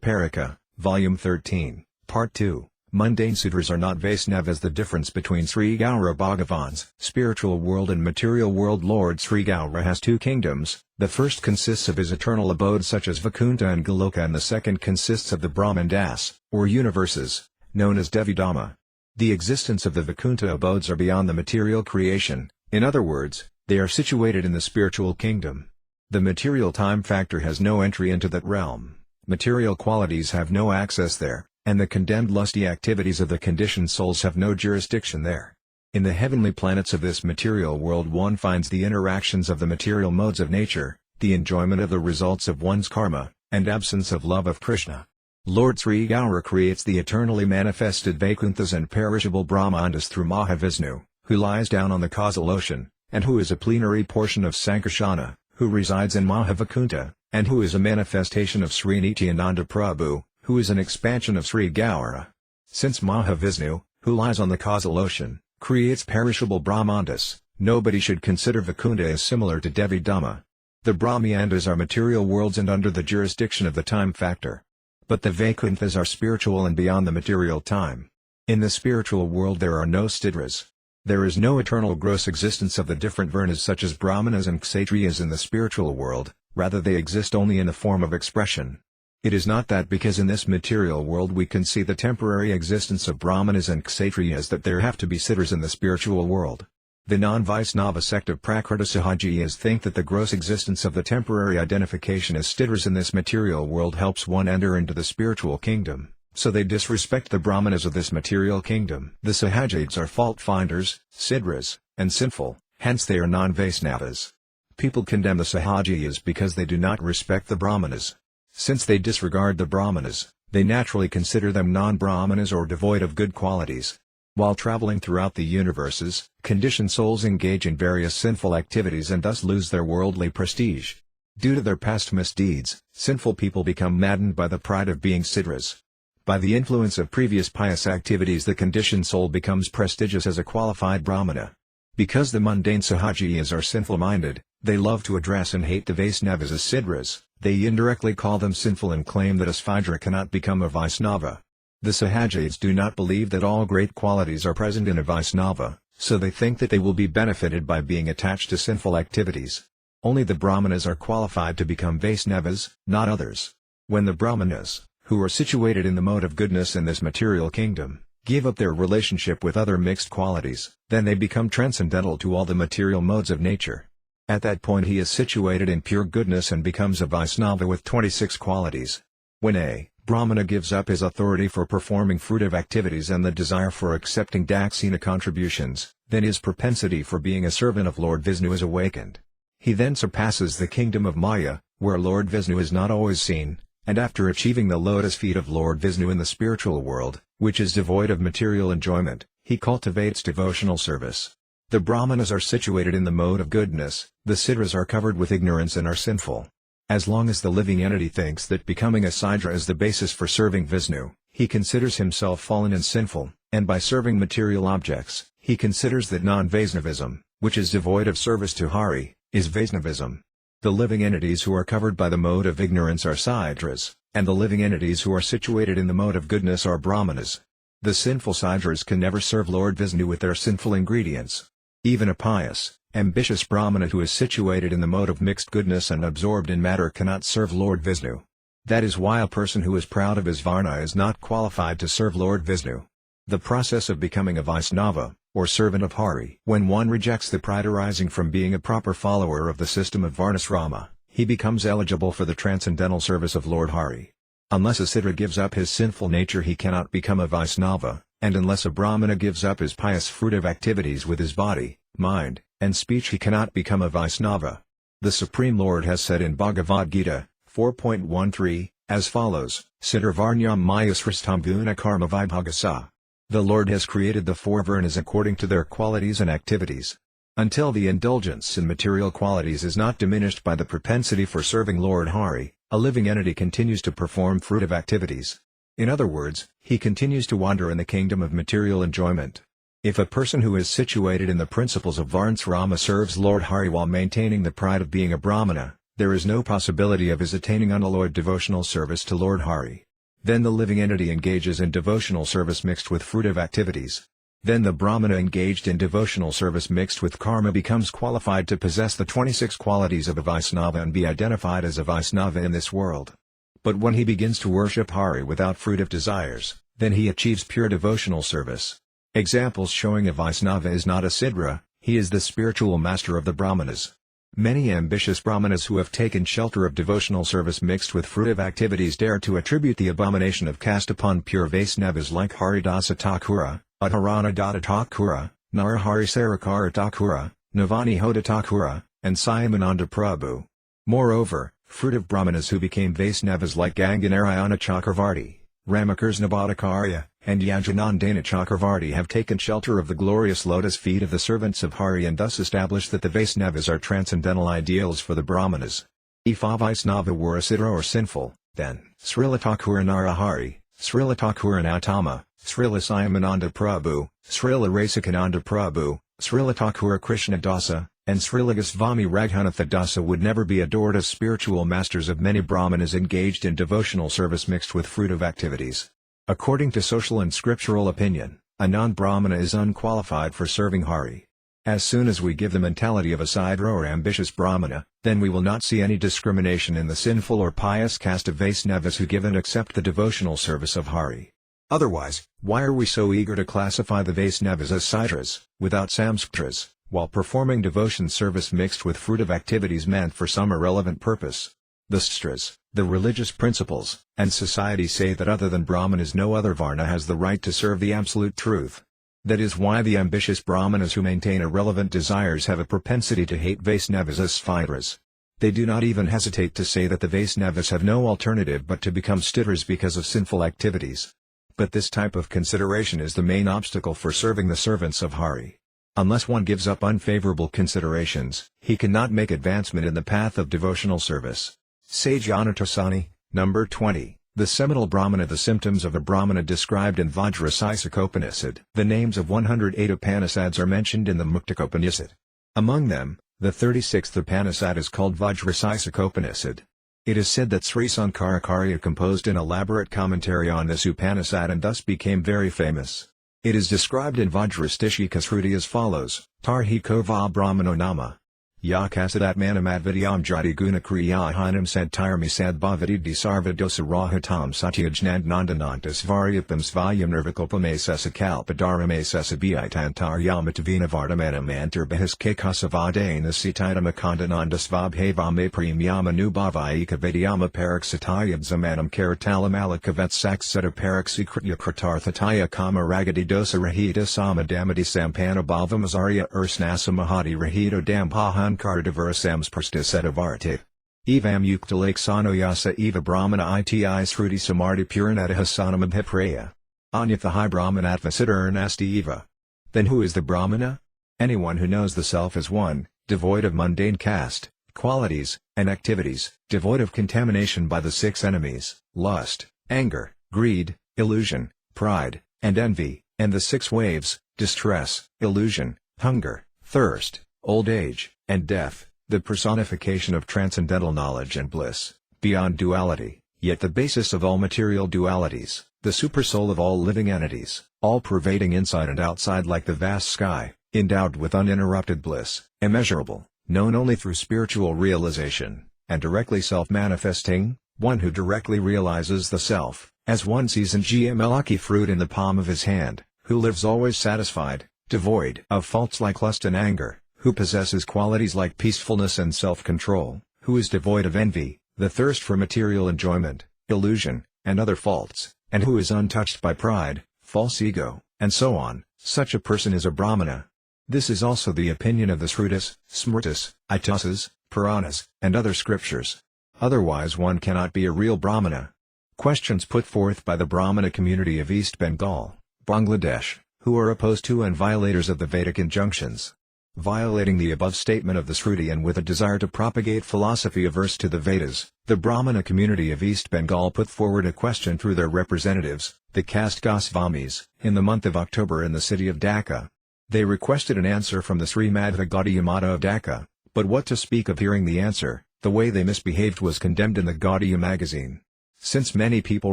[SPEAKER 1] Parika, Volume 13, Part 2. Mundane sutras are not Vaisnavas. The difference between Sri Gaura Bhagavan's spiritual world and material world. Lord Sri Gaura has 2 kingdoms, the first consists of his eternal abodes such as Vaikuntha and Goloka, and the second consists of the Brahmandas, or universes, known as Devidhamma. The existence of the Vaikuntha abodes are beyond the material creation, in other words, they are situated in the spiritual kingdom. The material time factor has no entry into that realm, material qualities have no access there, and the condemned lusty activities of the conditioned souls have no jurisdiction there. In the heavenly planets of this material world one finds the interactions of the material modes of nature, the enjoyment of the results of one's karma, and absence of love of Krishna. Lord Sri Gaura creates the eternally manifested Vaikunthas and perishable Brahmandas through Mahavishnu, who lies down on the causal ocean, and who is a plenary portion of Sankarsana, who resides in Mahavaikuntha, and who is a manifestation of Sri Nityananda Prabhu, who is an expansion of Sri Gaura. Since Mahavishnu, who lies on the causal ocean, creates perishable Brahmandas, nobody should consider Vaikunta as similar to Devi Dhamma. The Brahmandas are material worlds and under the jurisdiction of the time factor. But the Vaikunthas are spiritual and beyond the material time. In the spiritual world there are no Siddhras. There is no eternal gross existence of the different Varnas such as Brahmanas and Kshatriyas in the spiritual world, rather they exist only in the form of expression. It is not that because in this material world we can see the temporary existence of Brahmanas and Kshatriyas that there have to be Siddhras in the spiritual world. The non-Vaisnava sect of Prakrita Sahajiyas think that the gross existence of the temporary identification as Siddhras in this material world helps one enter into the spiritual kingdom, so they disrespect the Brahmanas of this material kingdom. The Sahajites are fault-finders, Siddhras, and sinful, hence they are non-Vaisnavas. People condemn the Sahajiyas because they do not respect the Brahmanas. Since they disregard the Brahmanas, they naturally consider them non-Brahmanas or devoid of good qualities. While traveling throughout the universes, conditioned souls engage in various sinful activities and thus lose their worldly prestige. Due to their past misdeeds, sinful people become maddened by the pride of being Siddhras. By the influence of previous pious activities the conditioned soul becomes prestigious as a qualified Brahmana. Because the mundane Sahajiyas are sinful-minded, they love to address and hate the Vaisnavas as Siddhras, they indirectly call them sinful and claim that a Svidra cannot become a Vaisnava. The Sahajites do not believe that all great qualities are present in a Vaisnava, so they think that they will be benefited by being attached to sinful activities. Only the Brahmanas are qualified to become Vaisnavas, not others. When the Brahmanas, who are situated in the mode of goodness in this material kingdom, give up their relationship with other mixed qualities, then they become transcendental to all the material modes of nature. At that point he is situated in pure goodness and becomes a Vaisnava with 26 qualities. When a Brahmana gives up his authority for performing fruitive activities and the desire for accepting Dakshina contributions, then his propensity for being a servant of Lord Vishnu is awakened. He then surpasses the kingdom of Maya, where Lord Vishnu is not always seen, and after achieving the lotus feet of Lord Vishnu in the spiritual world, which is devoid of material enjoyment, he cultivates devotional service. The Brahmanas are situated in the mode of goodness, the Siddhras are covered with ignorance and are sinful. As long as the living entity thinks that becoming a Siddhra is the basis for serving Vishnu, he considers himself fallen and sinful, and by serving material objects, he considers that non-Vaisnavism, which is devoid of service to Hari, is Vaisnavism. The living entities who are covered by the mode of ignorance are Siddhras, and the living entities who are situated in the mode of goodness are Brahmanas. The sinful Siddhras can never serve Lord Vishnu with their sinful ingredients. Even a pious, ambitious Brahmana who is situated in the mode of mixed goodness and absorbed in matter cannot serve Lord Vishnu. That is why a person who is proud of his Varna is not qualified to serve Lord Vishnu. The process of becoming a Vaisnava, or servant of Hari. When one rejects the pride arising from being a proper follower of the system of Varnasrama, he becomes eligible for the transcendental service of Lord Hari. Unless a Siddhra gives up his sinful nature he cannot become a Vaisnava, and unless a Brahmana gives up his pious fruitive activities with his body, mind, and speech he cannot become a Vaisnava. The Supreme Lord has said in Bhagavad Gita, 4.13, as follows, Siddhar Varnyam Mayasristam Guna Karma Vibhagasa. The Lord has created the four Varnas according to their qualities and activities. Until the indulgence in material qualities is not diminished by the propensity for serving Lord Hari, a living entity continues to perform fruitive activities. In other words, he continues to wander in the kingdom of material enjoyment. If a person who is situated in the principles of Varnasrama serves Lord Hari while maintaining the pride of being a Brahmana, there is no possibility of his attaining unalloyed devotional service to Lord Hari. Then the living entity engages in devotional service mixed with fruitive activities. Then the Brahmana engaged in devotional service mixed with karma becomes qualified to possess the 26 qualities of a Vaisnava and be identified as a Vaisnava in this world. But when he begins to worship Hari without fruitive desires, then he achieves pure devotional service. Examples showing a Vaisnava is not a Siddhra, he is the spiritual master of the Brahmanas. Many ambitious Brahmanas who have taken shelter of devotional service mixed with fruitive activities dare to attribute the abomination of caste upon pure Vaisnavas like Haridasa Thakura, Adharana Datta Thakura, Narahari Sarakara Thakura, Navani Hoda Thakura, and Syamananda Prabhu. Moreover, fruitive Brahmanas who became Vaisnavas like Ganganarayana Chakravarti, Ramakrishna Bhattacharya, and Yajanandana Chakravarti have taken shelter of the glorious lotus feet of the servants of Hari and thus established that the Vaisnavas are transcendental ideals for the Brahmanas. If a Vaisnava were a Siddhra or sinful, Then, Srila Thakur Narahari, Srila Thakur Nautama, Srila Siamananda Prabhu, Srila Rasikananda Prabhu, Srila Thakur Krishna Dasa, and Srila Goswami Raghunatha Dasa would never be adored as spiritual masters of many Brahmanas engaged in devotional service mixed with fruitive activities. According to social and scriptural opinion, a non-Brahmana is unqualified for serving Hari. As soon as we give the mentality of a Siddha or ambitious Brahmana, then we will not see any discrimination in the sinful or pious caste of Vaisnavas who give and accept the devotional service of Hari. Otherwise, why are we so eager to classify the Vaisnavas as Siddhas, without samskaras, while performing devotion service mixed with fruitive activities meant for some irrelevant purpose? The Sastras, the religious principles, and society say that other than Brahmanas no other Varna has the right to serve the absolute truth. That is why the ambitious Brahmanas who maintain irrelevant desires have a propensity to hate Vaisnavas as Sphidras. They do not even hesitate to say that the Vaisnavas have no alternative but to become Siddhas because of sinful activities. But this type of consideration is the main obstacle for serving the servants of Hari. Unless one gives up unfavorable considerations, he cannot make advancement in the path of devotional service. Sage Anatasani, number 20. The seminal Brahmana. The symptoms of a Brahmana described in Vajrasayokopanishad. The names of 108 Upanishads are mentioned in the Muktakopanishad. Among them, the 36th Upanishad is called Vajrasayokopanishad. It is said that Sri Sankaracharya composed an elaborate commentary on this Upanishad and thus became very famous. It is described in Vajrastishika Shruti as follows: Tarhi Kova Brahmano Nama Yakasadatmanam Advidyam Jati Gunakriya Hinam Sadtirami Sadbhavadidi Sarvadosa Rahatam Satyajnandanantas Varyapam Svayam Nirvikalpamesasa Kalpadaramesasa Bhaitantaryamatavinavardhamanam Antarbahiskekasavadana Sititamakhandananda Svabhavame Premyamanubhavaika Vidyama Paraksatayabzamanam Karatalamalakavetsakseta Paraksikritya Kratarthataya Kama Ragadi Dosa Rahita Samadamadi Sampana Bhavamazarya Ursnasa Mahadi Rahito Dampahan Kardavarasams Prastasetavartate. Evam Yuktalake Sanoyasa Eva Brahmana Iti Sruti Samarti Puranata Hasanamabhipraya. Anyatha Brahmanatvasidurn Asti Eva. Then who is the Brahmana? Anyone who knows the self as one, devoid of mundane caste, qualities, and activities, devoid of contamination by the six enemies, lust, anger, greed, illusion, pride, and envy, and the six waves, distress, illusion, hunger, thirst, old age, and death, the personification of transcendental knowledge and bliss, beyond duality, yet the basis of all material dualities, the supersoul of all living entities, all-pervading inside and outside like the vast sky, endowed with uninterrupted bliss, immeasurable, known only through spiritual realization, and directly self-manifesting, one who directly realizes the self, as one sees an gmlaki fruit in the palm of his hand, who lives always satisfied, devoid of faults like lust and anger, who possesses qualities like peacefulness and self-control, who is devoid of envy, the thirst for material enjoyment, illusion, and other faults, and who is untouched by pride, false ego, and so on. Such a person is a Brahmana. This is also the opinion of the Srutis, Smritis, Itisas, Puranas, and other scriptures. Otherwise one cannot be a real Brahmana. Questions put forth by the Brahmana community of East Bengal, Bangladesh, who are opposed to and violators of the Vedic injunctions. Violating the above statement of the Shruti and with a desire to propagate philosophy averse to the Vedas, the Brahmana community of East Bengal put forward a question through their representatives, the caste Goswamis, in the month of October in the city of Dhaka. They requested an answer from the Srimadha Gaudiya Mata of Dhaka, but what to speak of hearing the answer, the way they misbehaved was condemned in the Gaudiya magazine. Since many people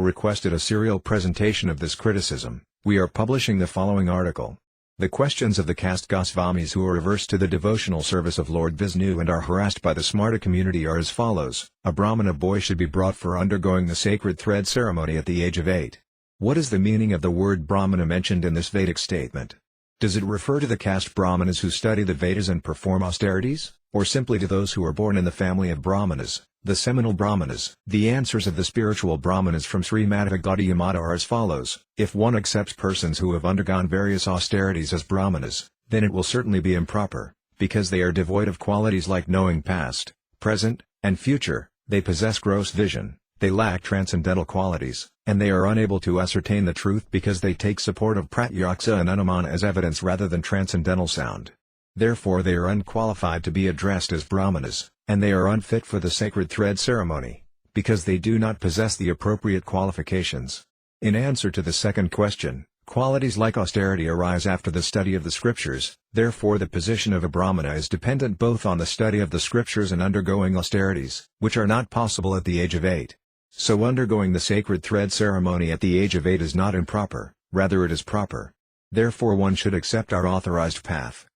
[SPEAKER 1] requested a serial presentation of this criticism, we are publishing the following article. The questions of the caste Goswamis who are averse to the devotional service of Lord Vishnu and are harassed by the Smarta community are as follows. A Brahmana boy should be brought for undergoing the sacred thread ceremony at the age of 8. What is the meaning of the word Brahmana mentioned in this Vedic statement? Does it refer to the caste Brahmanas who study the Vedas and perform austerities, or simply to those who are born in the family of Brahmanas, the seminal Brahmanas? The answers of the spiritual Brahmanas from Srimadha Gaudiya Mata are as follows. If one accepts persons who have undergone various austerities as Brahmanas, then it will certainly be improper, because they are devoid of qualities like knowing past, present, and future, they possess gross vision, they lack transcendental qualities, and they are unable to ascertain the truth because they take support of pratyaksa and anumana as evidence rather than transcendental sound. Therefore they are unqualified to be addressed as Brahmanas, and they are unfit for the sacred thread ceremony, because they do not possess the appropriate qualifications. In answer to the second question, qualities like austerity arise after the study of the scriptures, therefore the position of a Brahmana is dependent both on the study of the scriptures and undergoing austerities, which are not possible at the age of 8. So undergoing the sacred thread ceremony at the age of 8 is not improper, rather it is proper. Therefore one should accept our authorized path.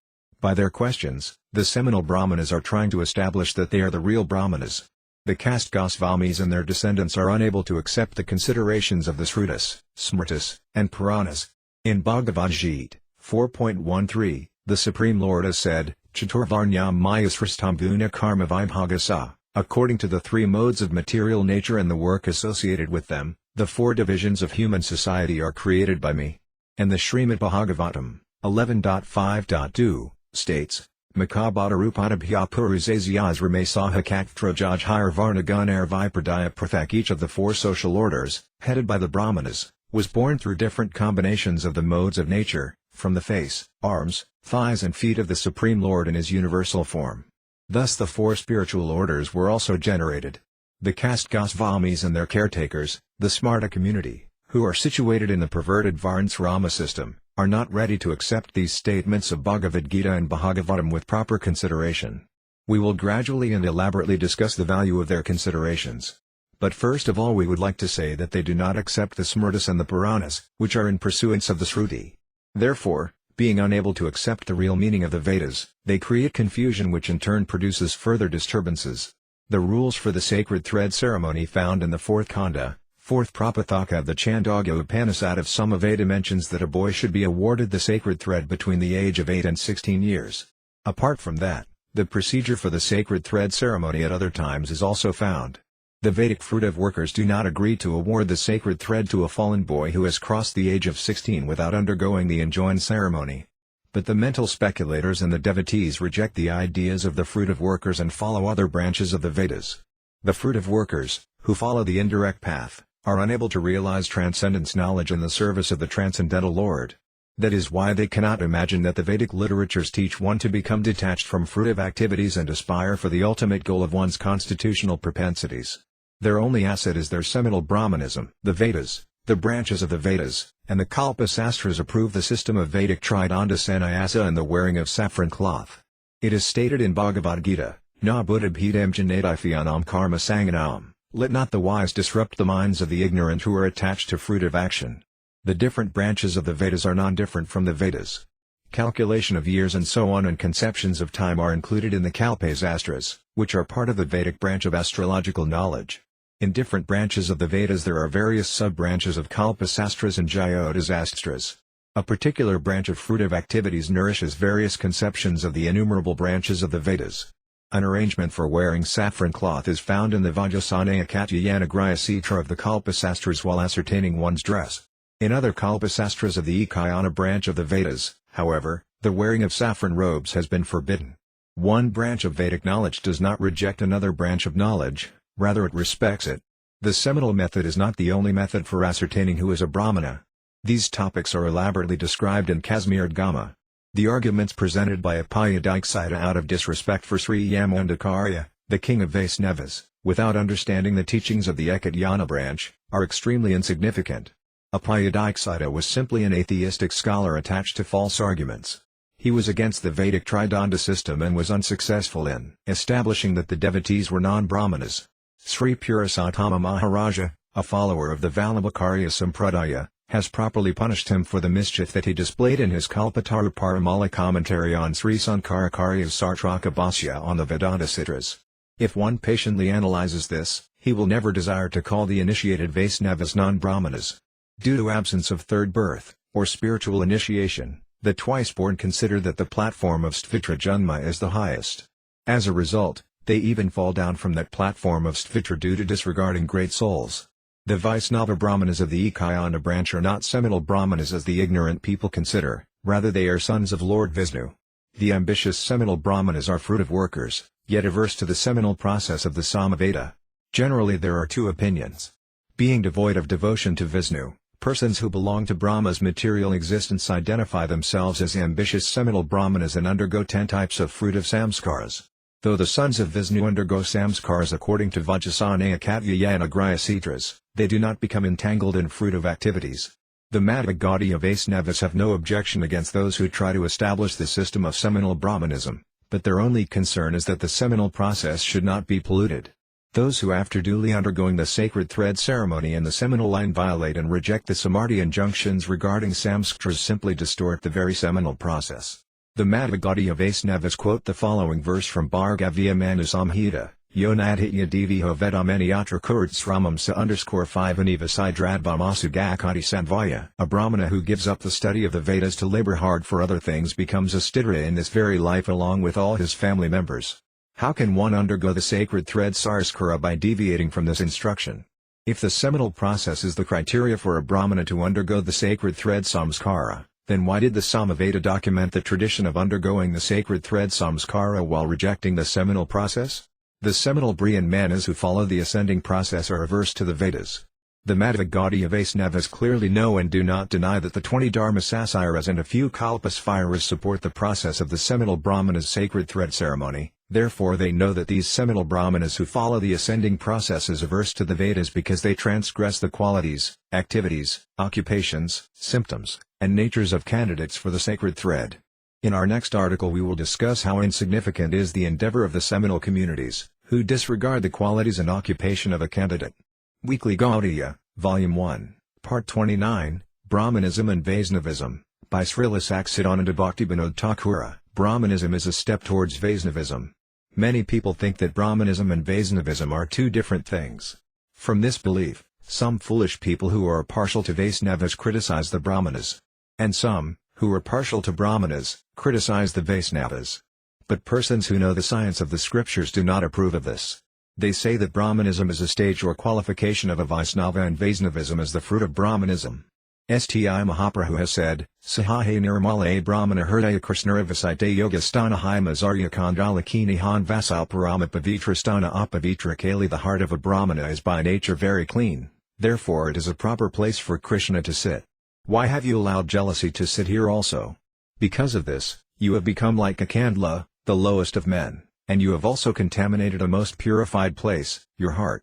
[SPEAKER 1] By their questions, the seminal Brahmanas are trying to establish that they are the real Brahmanas. The caste Gosvamis and their descendants are unable to accept the considerations of the Srutis, Smritis, and Puranas. In Bhagavad Gita 4.13, the Supreme Lord has said, Chaturvarnyam mayasristam guna karma vibhagasa, according to the 3 modes of material nature and the work associated with them, the 4 divisions of human society are created by me. And the Srimad Bhagavatam 11.5.2 states, Makabhadarupadabhya Puruzazyas Rame Saha Kaktrajaj Higher Varnagunar Vipradaya Prathak. Each of the 4 social orders, headed by the Brahmanas, was born through different combinations of the modes of nature, from the face, arms, thighs and feet of the Supreme Lord in his universal form. Thus the 4 spiritual orders were also generated. The caste Gosvamis and their caretakers, the Smarta community, who are situated in the perverted Varnsrama system, are not ready to accept these statements of Bhagavad Gita and Bhagavatam with proper consideration. We will gradually and elaborately discuss the value of their considerations. But first of all we would like to say that they do not accept the Smritis and the Puranas, which are in pursuance of the Shruti. Therefore, being unable to accept the real meaning of the Vedas, they create confusion which in turn produces further disturbances. The rules for the sacred thread ceremony found in the 4th Khanda, 4th Prapathaka of the Chandogya Upanishad of Samaveda mentions that a boy should be awarded the sacred thread between the age of 8 and 16 years. Apart from that, the procedure for the sacred thread ceremony at other times is also found. The Vedic fruitive workers do not agree to award the sacred thread to a fallen boy who has crossed the age of 16 without undergoing the enjoined ceremony. But the mental speculators and the devotees reject the ideas of the fruitive workers and follow other branches of the Vedas. The fruitive workers, who follow the indirect path, are unable to realize transcendence knowledge in the service of the Transcendental Lord. That is why they cannot imagine that the Vedic literatures teach one to become detached from fruitive activities and aspire for the ultimate goal of one's constitutional propensities. Their only asset is their seminal Brahmanism. The Vedas, the branches of the Vedas, and the Kalpa Sastras approve the system of Vedic Tridanda Sannyasa and the wearing of saffron cloth. It is stated in Bhagavad Gita, Na buddhabhidam janadipyanam karma sanganam. Let not the wise disrupt the minds of the ignorant who are attached to fruitive action. The different branches of the Vedas are non-different from the Vedas. Calculation of years and so on and conceptions of time are included in the Kalpasastras, which are part of the Vedic branch of astrological knowledge. In different branches of the Vedas there are various sub-branches of Kalpasastras and Jyotisastras. A particular branch of fruitive activities nourishes various conceptions of the innumerable branches of the Vedas. An arrangement for wearing saffron cloth is found in the Vajrasanaya Katyayanagraya Sutra of the Kalpasastras while ascertaining one's dress. In other Kalpasastras of the Ekayana branch of the Vedas, however, the wearing of saffron robes has been forbidden. One branch of Vedic knowledge does not reject another branch of knowledge, rather it respects it. The seminal method is not the only method for ascertaining who is a Brahmana. These topics are elaborately described in Kasmirdgama. The arguments presented by Apayadiksaita out of disrespect for Sri Yamundakarya, the king of Vaisnavas, without understanding the teachings of the Ekatyana branch, are extremely insignificant. Apayadiksaita was simply an atheistic scholar attached to false arguments. He was against the Vedic Tridanda system and was unsuccessful in establishing that the devotees were non-Brahmanas. Sri Purushottama Maharaja, a follower of the Vallabhakarya Sampradaya, has properly punished him for the mischief that he displayed in his Kalpataru Paramala commentary on Sri Sankarakarya's Sartraka Bhashya on the Vedanta Sutras. If one patiently analyzes this, he will never desire to call the initiated Vaisnavas non-Brahmanas. Due to absence of third birth, or spiritual initiation, the twice-born consider that the platform of Stvitra Janma is the highest. As a result, they even fall down from that platform of Stvitra due to disregarding great souls. The Vaisnava Brahmanas of the Ekayana branch are not seminal Brahmanas as the ignorant people consider, rather they are sons of Lord Vishnu. The ambitious seminal Brahmanas are fruitive workers, yet averse to the seminal process of the Samaveda. Generally there are two opinions. Being devoid of devotion to Vishnu, persons who belong to Brahma's material existence identify themselves as ambitious seminal Brahmanas and undergo 10 types of fruitive samskaras. Though the sons of Vishnu undergo samskaras according to Vajrasanaya Kavyayana Graya Sutras, they do not become entangled in fruitive activities. The Madhva Gaudiya Vaishnavas have no objection against those who try to establish the system of seminal Brahmanism, but their only concern is that the seminal process should not be polluted. Those who after duly undergoing the sacred thread ceremony and the seminal line violate and reject the Samarthi injunctions regarding samskaras simply distort the very seminal process. The Madhva Gaudiya Vaishnavas quote the following verse from Bhargavya Manu Samhita, Yo nadhitya diviho vedamanyatra kurtsramam sa _5 anivasidradvamasu gakati sanvaya. A Brahmana who gives up the study of the Vedas to labor hard for other things becomes a stitra in this very life along with all his family members. How can one undergo the sacred thread samskara by deviating from this instruction? If the seminal process is the criteria for a Brahmana to undergo the sacred thread samskara, then why did the Samaveda document the tradition of undergoing the sacred thread samskara while rejecting the seminal process? The seminal Brahman manas who follow the ascending process are averse to the Vedas. The Madhva Gaudiya Vaishnavas clearly know and do not deny that the 20 Dharmasasiras and a few Kalpasviras support the process of the seminal Brahmana's sacred thread ceremony, therefore they know that these seminal Brahmanas who follow the ascending process is averse to the Vedas because they transgress the qualities, activities, occupations, symptoms, and natures of candidates for the sacred thread. In our next article we will discuss how insignificant is the endeavor of the seminal communities, who disregard the qualities and occupation of a candidate. Weekly Gaudiya, Volume 1, Part 29, Brahmanism and Vaishnavism, by Srila Siddhānta Bhaktivinoda Thakur. Brahmanism is a step towards Vaishnavism. Many people think that Brahmanism and Vaishnavism are two different things. From this belief, some foolish people who are partial to Vaishnavas criticize the Brahmanas. And some, who are partial to Brahmanas, criticize the Vaishnavas. But persons who know the science of the scriptures do not approve of this. They say that Brahmanism is a stage or qualification of a Vaishnava and Vaishnavism is the fruit of Brahmanism. Sti Mahaprabhu has said, Sahahe Nirmala Brahmana Hridaya Krishnarivasite Yogastana Mazarya Kandalakini Han Vasal Parama Pavitrastana Apavitra Kali. The heart of a Brahmana is by nature very clean, therefore it is a proper place for Krishna to sit. Why have you allowed jealousy to sit here also? Because of this, you have become like a Kandla, the lowest of men, and you have also contaminated a most purified place, your heart.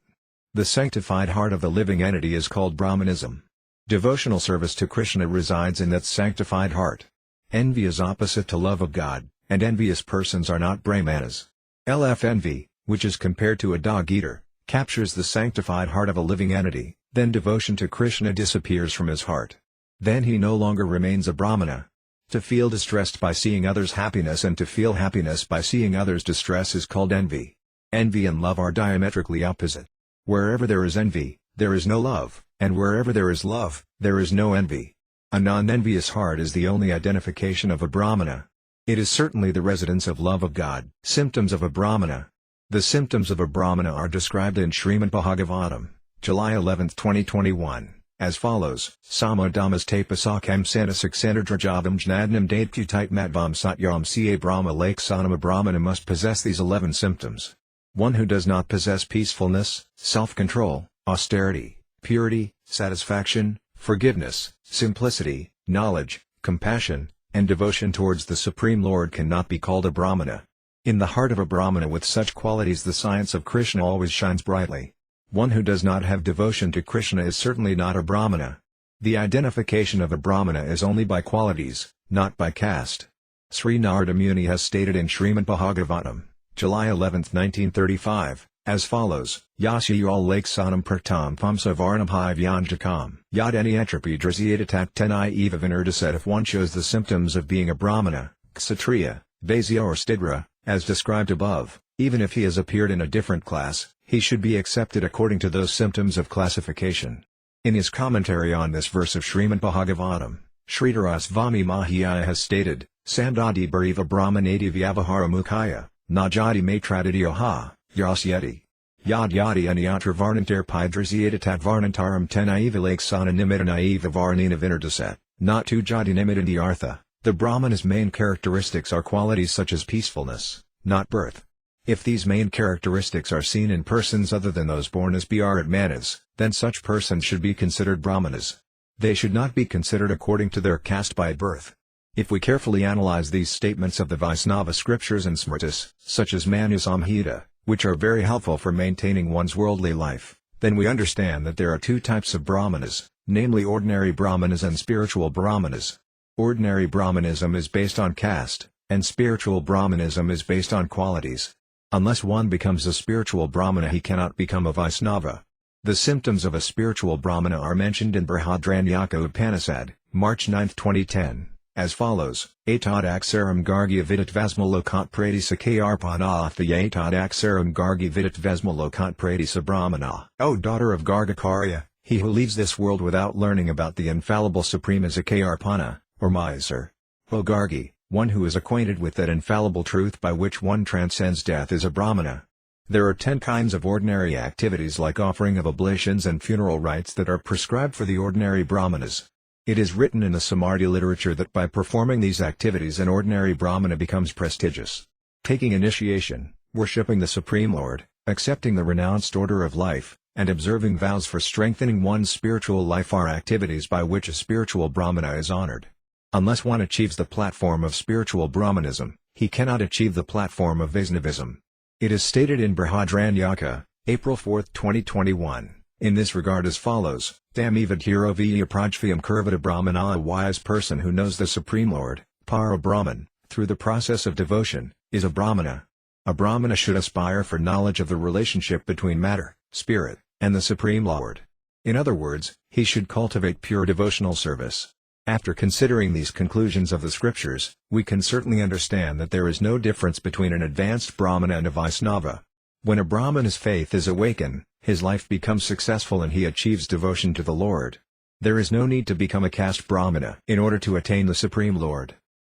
[SPEAKER 1] The sanctified heart of the living entity is called Brahmanism. Devotional service to Krishna resides in that sanctified heart. Envy is opposite to love of God, and envious persons are not Brahmanas. Envy, which is compared to a dog-eater, captures the sanctified heart of a living entity, then devotion to Krishna disappears from his heart. Then he no longer remains a Brahmana. To feel distressed by seeing others' happiness and to feel happiness by seeing others' distress is called envy. Envy and love are diametrically opposite. Wherever there is envy, there is no love, and wherever there is love, there is no envy. A non-envious heart is the only identification of a Brahmana. It is certainly the residence of love of God. Symptoms of a Brahmana. The symptoms of a Brahmana are described in Srimad Bhagavatam, July 11, 2021. As follows: Sama Damas Tapasakam Sanasaksandrajavam Jnadnam Dadputite Matvam Satyam Ca Brahma Lake Sanama. Brahmana must possess these 11 symptoms. One who does not possess peacefulness, self-control, austerity, purity, satisfaction, forgiveness, simplicity, knowledge, compassion, and devotion towards the Supreme Lord cannot be called a Brahmana. In the heart of a Brahmana with such qualities the science of Krishna always shines brightly. One who does not have devotion to Krishna is certainly not a Brahmana. The identification of a Brahmana is only by qualities, not by caste. Sri Narada Muni has stated in Srimad Bhagavatam, July 11, 1935, as follows: Yasayal Lake Sanam Pratam Pamsa Varnabhai Vyanjakam Yadani Entropi Drasiatatat Tenai Eva Vinurda said if one shows the symptoms of being a Brahmana, Kshatriya, Vaisya or Stidra, as described above, even if he has appeared in a different class, he should be accepted according to those symptoms of classification. In his commentary on this verse of Srimad Bhagavatam, Sridhara Swami Mahayana has stated, Sandadi Bariva Brahmanadi Vyavahara Mukhaya, Najadi Matradidyoha, Yasyati. Yad Yadi Anyatra Varnantar Pidrasiatatat Varnantaram Tenaiva Lakesana Nimidanaiva Varnina Vinardaset, not to Jadi Nimidandi Artha. The Brahmana's main characteristics are qualities such as peacefulness, not birth. If these main characteristics are seen in persons other than those born as Brahmanas, then such persons should be considered Brahmanas. They should not be considered according to their caste by birth. If we carefully analyze these statements of the Vaisnava scriptures and smritis, such as Manu Samhita, which are very helpful for maintaining one's worldly life, then we understand that there are two types of brahmanas, namely ordinary brahmanas and spiritual brahmanas. Ordinary brahmanism is based on caste, and spiritual brahmanism is based on qualities. Unless one becomes a spiritual brahmana, he cannot become a Vaisnava. The symptoms of a spiritual brahmana are mentioned in Brihadranyaka Upanishad, March 9, 2010, as follows: Atad aksaram gargi vidit vasmalokant pradisa karpana the atad aksaram gargi vidit vasmalokant pradisa brahmana. O daughter of Gargakarya, he who leaves this world without learning about the infallible supreme is a karpana, or miser. O Gargi, one who is acquainted with that infallible truth by which one transcends death is a brahmana. There are 10 kinds of ordinary activities like offering of oblations and funeral rites that are prescribed for the ordinary brahmanas. It is written in the Samarthi literature that by performing these activities an ordinary brahmana becomes prestigious. Taking initiation, worshipping the Supreme Lord, accepting the renounced order of life, and observing vows for strengthening one's spiritual life are activities by which a spiritual brahmana is honored. Unless one achieves the platform of spiritual Brahmanism, he cannot achieve the platform of Vaishnavism. It is stated in Brihadranyaka, April 4, 2021, in this regard as follows: Dhamivadhiro vya prajvyam kurvata brahmana. A wise person who knows the Supreme Lord, Para Brahman, through the process of devotion, is a brahmana. A brahmana should aspire for knowledge of the relationship between matter, spirit, and the Supreme Lord. In other words, he should cultivate pure devotional service. After considering these conclusions of the scriptures, we can certainly understand that there is no difference between an advanced Brahmana and a Vaisnava. When a Brahmana's faith is awakened, his life becomes successful and he achieves devotion to the Lord. There is no need to become a caste Brahmana in order to attain the Supreme Lord.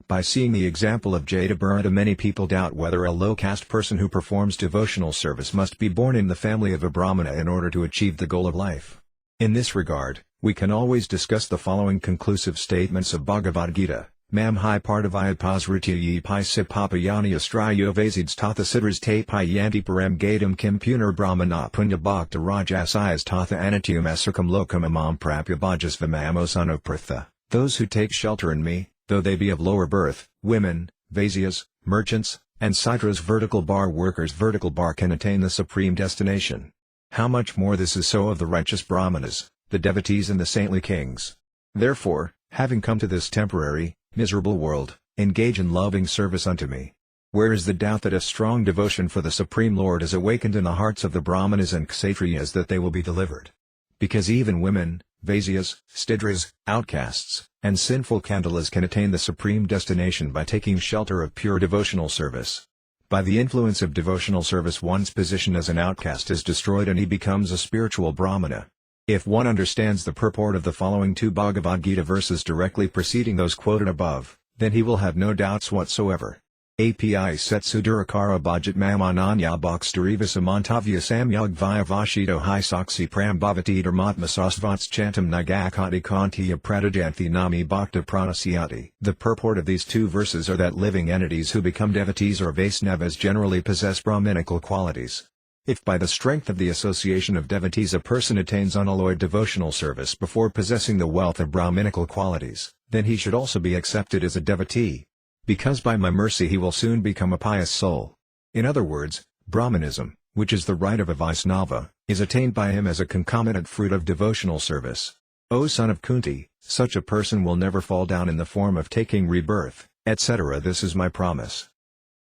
[SPEAKER 1] By seeing the example of Jadabharata, many people doubt whether a low-caste person who performs devotional service must be born in the family of a Brahmana in order to achieve the goal of life. In this regard, we can always discuss the following conclusive statements of Bhagavad Gita: Mam hi partavaya pasritya pi sipapayani astrayo vasids tatha sidras te payanti param gadam kim punar brahmana punya bhakta rajasayas tatha anityam asukam lokam amam prapya bhajas vimamosano prtha. Those who take shelter in me, though they be of lower birth, women, Vaisyas, merchants, and Sidras vertical bar workers can attain the supreme destination. How much more this is so of the righteous Brahmanas, the devotees and the saintly kings. Therefore, having come to this temporary, miserable world, engage in loving service unto me. Where is the doubt that a strong devotion for the Supreme Lord is awakened in the hearts of the Brahmanas and Kshatriyas, that they will be delivered? Because even women, Vaisyas, Stidras, outcasts, and sinful Kandalas can attain the supreme destination by taking shelter of pure devotional service. By the influence of devotional service, one's position as an outcast is destroyed and he becomes a spiritual Brahmana. If one understands the purport of the following 2 Bhagavad Gita verses directly preceding those quoted above, then he will have no doubts whatsoever. Api setsu durakara bhajat mamananya bhakstareva samantavya samyag vaya vashito hi saksi pram bhavati dharmatma sasvats chantam nagakati kantiya pradajanthi nami bhakta pranasyati. The purport of these 2 verses are that living entities who become devotees or Vaisnavas generally possess Brahminical qualities. If by the strength of the association of devotees a person attains unalloyed devotional service before possessing the wealth of Brahminical qualities, then he should also be accepted as a devotee. Because by my mercy he will soon become a pious soul. In other words, Brahmanism, which is the right of a Vaisnava, is attained by him as a concomitant fruit of devotional service. O son of Kunti, such a person will never fall down in the form of taking rebirth, etc. This is my promise.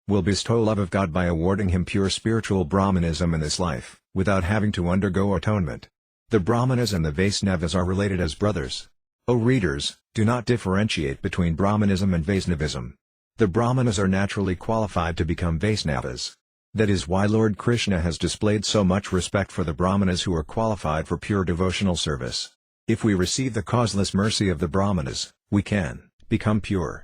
[SPEAKER 1] Will bestow love of God by awarding him pure spiritual Brahmanism in this life, without having to undergo atonement. The Brahmanas and the Vaisnavas are related as brothers. O readers, do not differentiate between Brahmanism and Vaishnavism. The Brahmanas are naturally qualified to become Vaisnavas. That is why Lord Krishna has displayed so much respect for the Brahmanas who are qualified for pure devotional service. If we receive the causeless mercy of the Brahmanas, we can become pure.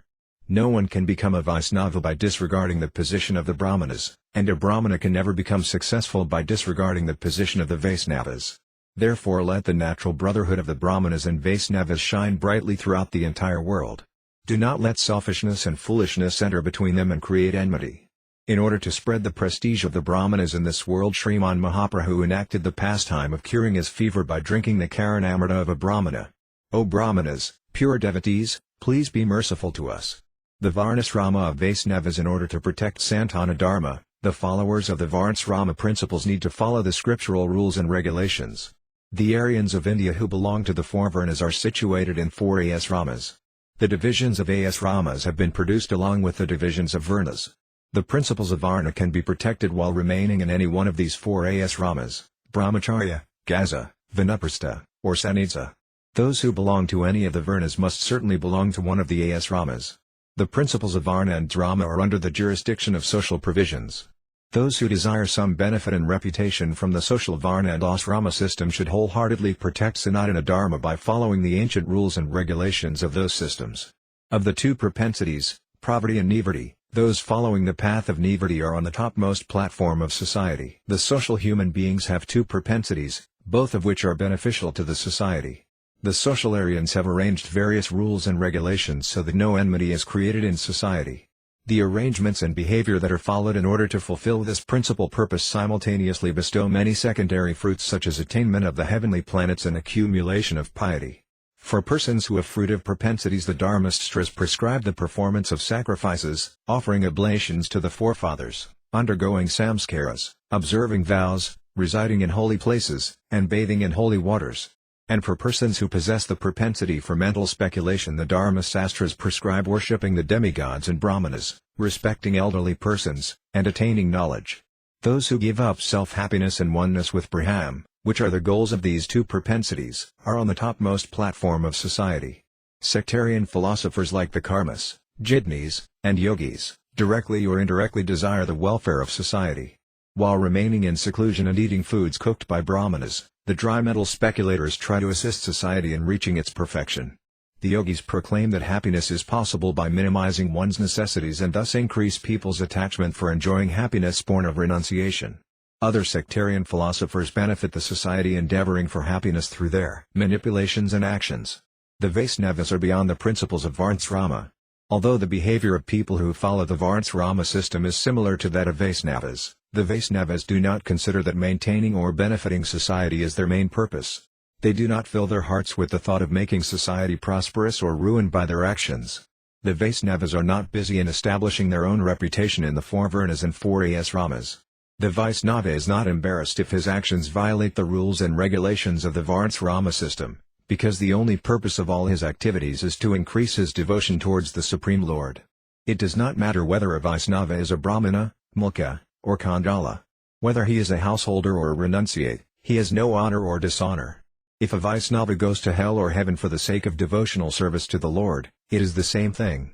[SPEAKER 1] No one can become a Vaisnava by disregarding the position of the Brahmanas, and a Brahmana can never become successful by disregarding the position of the Vaisnavas. Therefore let the natural brotherhood of the Brahmanas and Vaisnavas shine brightly throughout the entire world. Do not let selfishness and foolishness enter between them and create enmity. In order to spread the prestige of the Brahmanas in this world, Sriman Mahaprabhu enacted the pastime of curing his fever by drinking the Karanamrita of a Brahmana. O Brahmanas, pure devotees, please be merciful to us. The Varnasrama of Vaisnavas. In order to protect Sanatana Dharma, the followers of the Varnasrama principles need to follow the scriptural rules and regulations. The Aryans of India who belong to the four Varnas are situated in four asramas. The divisions of asramas have been produced along with the divisions of Varnas. The principles of Varna can be protected while remaining in any one of these four asramas: Brahmacharya, Gaza, Vanaprastha, or Sannyasa. Those who belong to any of the Varnas must certainly belong to one of the asramas. The principles of Varna and Dharma are under the jurisdiction of social provisions. Those who desire some benefit and reputation from the social Varna and asrama system should wholeheartedly protect Sanatana Dharma by following the ancient rules and regulations of those systems. Of the two propensities, poverty and nivritti, those following the path of nivritti are on the topmost platform of society. The social human beings have two propensities, both of which are beneficial to the society. The social Aryans have arranged various rules and regulations so that no enmity is created in society. The arrangements and behavior that are followed in order to fulfill this principal purpose simultaneously bestow many secondary fruits such as attainment of the heavenly planets and accumulation of piety. For persons who have fruitive propensities, the Dharmastras prescribe the performance of sacrifices, offering oblations to the forefathers, undergoing samskaras, observing vows, residing in holy places, and bathing in holy waters. And for persons who possess the propensity for mental speculation, the Dharmasastras prescribe worshipping the demigods and Brahmanas, respecting elderly persons, and attaining knowledge. Those who give up self-happiness and oneness with Brahman, which are the goals of these two propensities, are on the topmost platform of society. Sectarian philosophers like the Karmas, Jitnis, and Yogis, directly or indirectly desire the welfare of society. While remaining in seclusion and eating foods cooked by Brahmanas, the dry metal speculators try to assist society in reaching its perfection. The yogis proclaim that happiness is possible by minimizing one's necessities and thus increase people's attachment for enjoying happiness born of renunciation. Other sectarian philosophers benefit the society endeavoring for happiness through their manipulations and actions. The Vaisnavas are beyond the principles of Varnasrama. Although the behavior of people who follow the Varnasrama system is similar to that of Vaisnavas, the Vaisnavas do not consider that maintaining or benefiting society is their main purpose. They do not fill their hearts with the thought of making society prosperous or ruined by their actions. The Vaisnavas are not busy in establishing their own reputation in the four Varnas and four asramas. The Vaisnava is not embarrassed if his actions violate the rules and regulations of the Varnasrama system, because the only purpose of all his activities is to increase his devotion towards the Supreme Lord. It does not matter whether a Vaisnava is a Brahmana, Mulka, or Khandala. Whether he is a householder or a renunciate, he has no honor or dishonor. If a Vaisnava goes to hell or heaven for the sake of devotional service to the Lord, it is the same thing.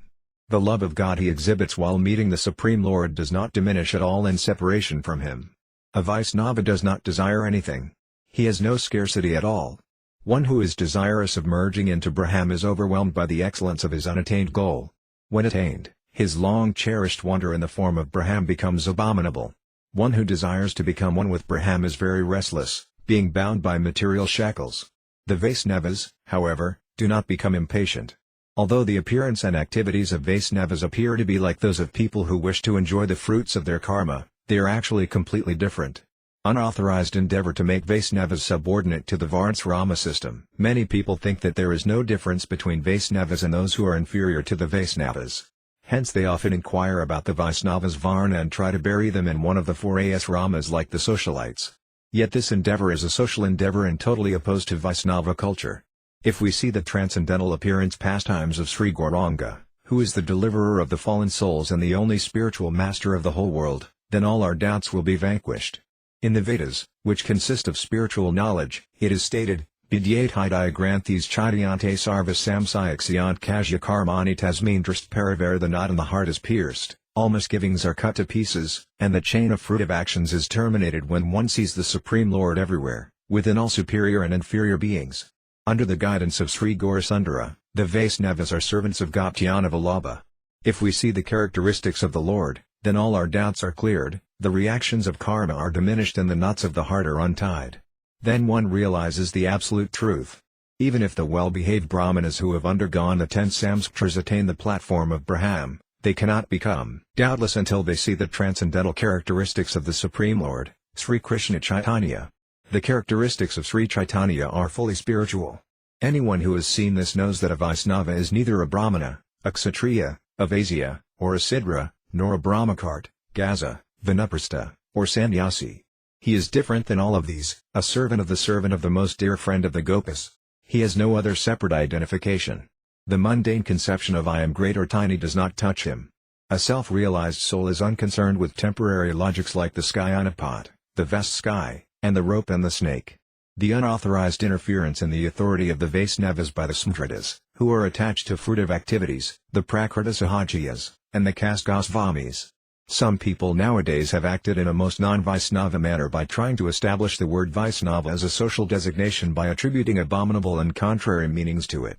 [SPEAKER 1] The love of God he exhibits while meeting the Supreme Lord does not diminish at all in separation from him. A Vaisnava does not desire anything. He has no scarcity at all. One who is desirous of merging into Brahman is overwhelmed by the excellence of his unattained goal. When attained, his long-cherished wonder in the form of Brahman becomes abominable. One who desires to become one with Brahman is very restless, being bound by material shackles. The Vaisnavas, however, do not become impatient. Although the appearance and activities of Vaisnavas appear to be like those of people who wish to enjoy the fruits of their karma, they are actually completely different. Unauthorized endeavor to make Vaisnavas subordinate to the Varnasrama system. Many people think that there is no difference between Vaisnavas and those who are inferior to the Vaisnavas. Hence they often inquire about the Vaisnavas Varna and try to bury them in one of the four asramas like the socialites. Yet this endeavor is a social endeavor and totally opposed to Vaisnava culture. If we see the transcendental appearance pastimes of Sri Gauranga, who is the deliverer of the fallen souls and the only spiritual master of the whole world, then all our doubts will be vanquished. In the Vedas, which consist of spiritual knowledge, it is stated, Vidyate granthis chidayante sarva samsayaksiyant kajya karmani tasmindrast parivar. The knot in the heart is pierced, all misgivings are cut to pieces, and the chain of fruitive actions is terminated when one sees the Supreme Lord everywhere, within all superior and inferior beings. Under the guidance of Sri Gaurasundara, the Vaisnavas are servants of Gautiyana Vallabha. If we see the characteristics of the Lord, then all our doubts are cleared, the reactions of karma are diminished and the knots of the heart are untied. Then one realizes the absolute truth. Even if the well-behaved Brahmanas who have undergone the 10 samskaras attain the platform of Brahman, they cannot become doubtless until they see the transcendental characteristics of the Supreme Lord, Sri Krishna Chaitanya. The characteristics of Sri Chaitanya are fully spiritual. Anyone who has seen this knows that a Vaisnava is neither a Brahmana, a Kshatriya, a Vaisya, or a Sidra, nor a Brahmacart, Gaza, Vanaprastha, or Sannyasi. He is different than all of these, a servant of the most dear friend of the Gopis. He has no other separate identification. The mundane conception of I am great or tiny does not touch him. A self-realized soul is unconcerned with temporary logics like the sky on a pot, the vast sky, and the rope and the snake. The unauthorized interference in the authority of the Vaisnavas by the Smritas, who are attached to fruitive activities, the Prakrita Sahajias, and the caste Gosvamis. Some people nowadays have acted in a most non-Vaisnava manner by trying to establish the word Vaisnava as a social designation by attributing abominable and contrary meanings to it.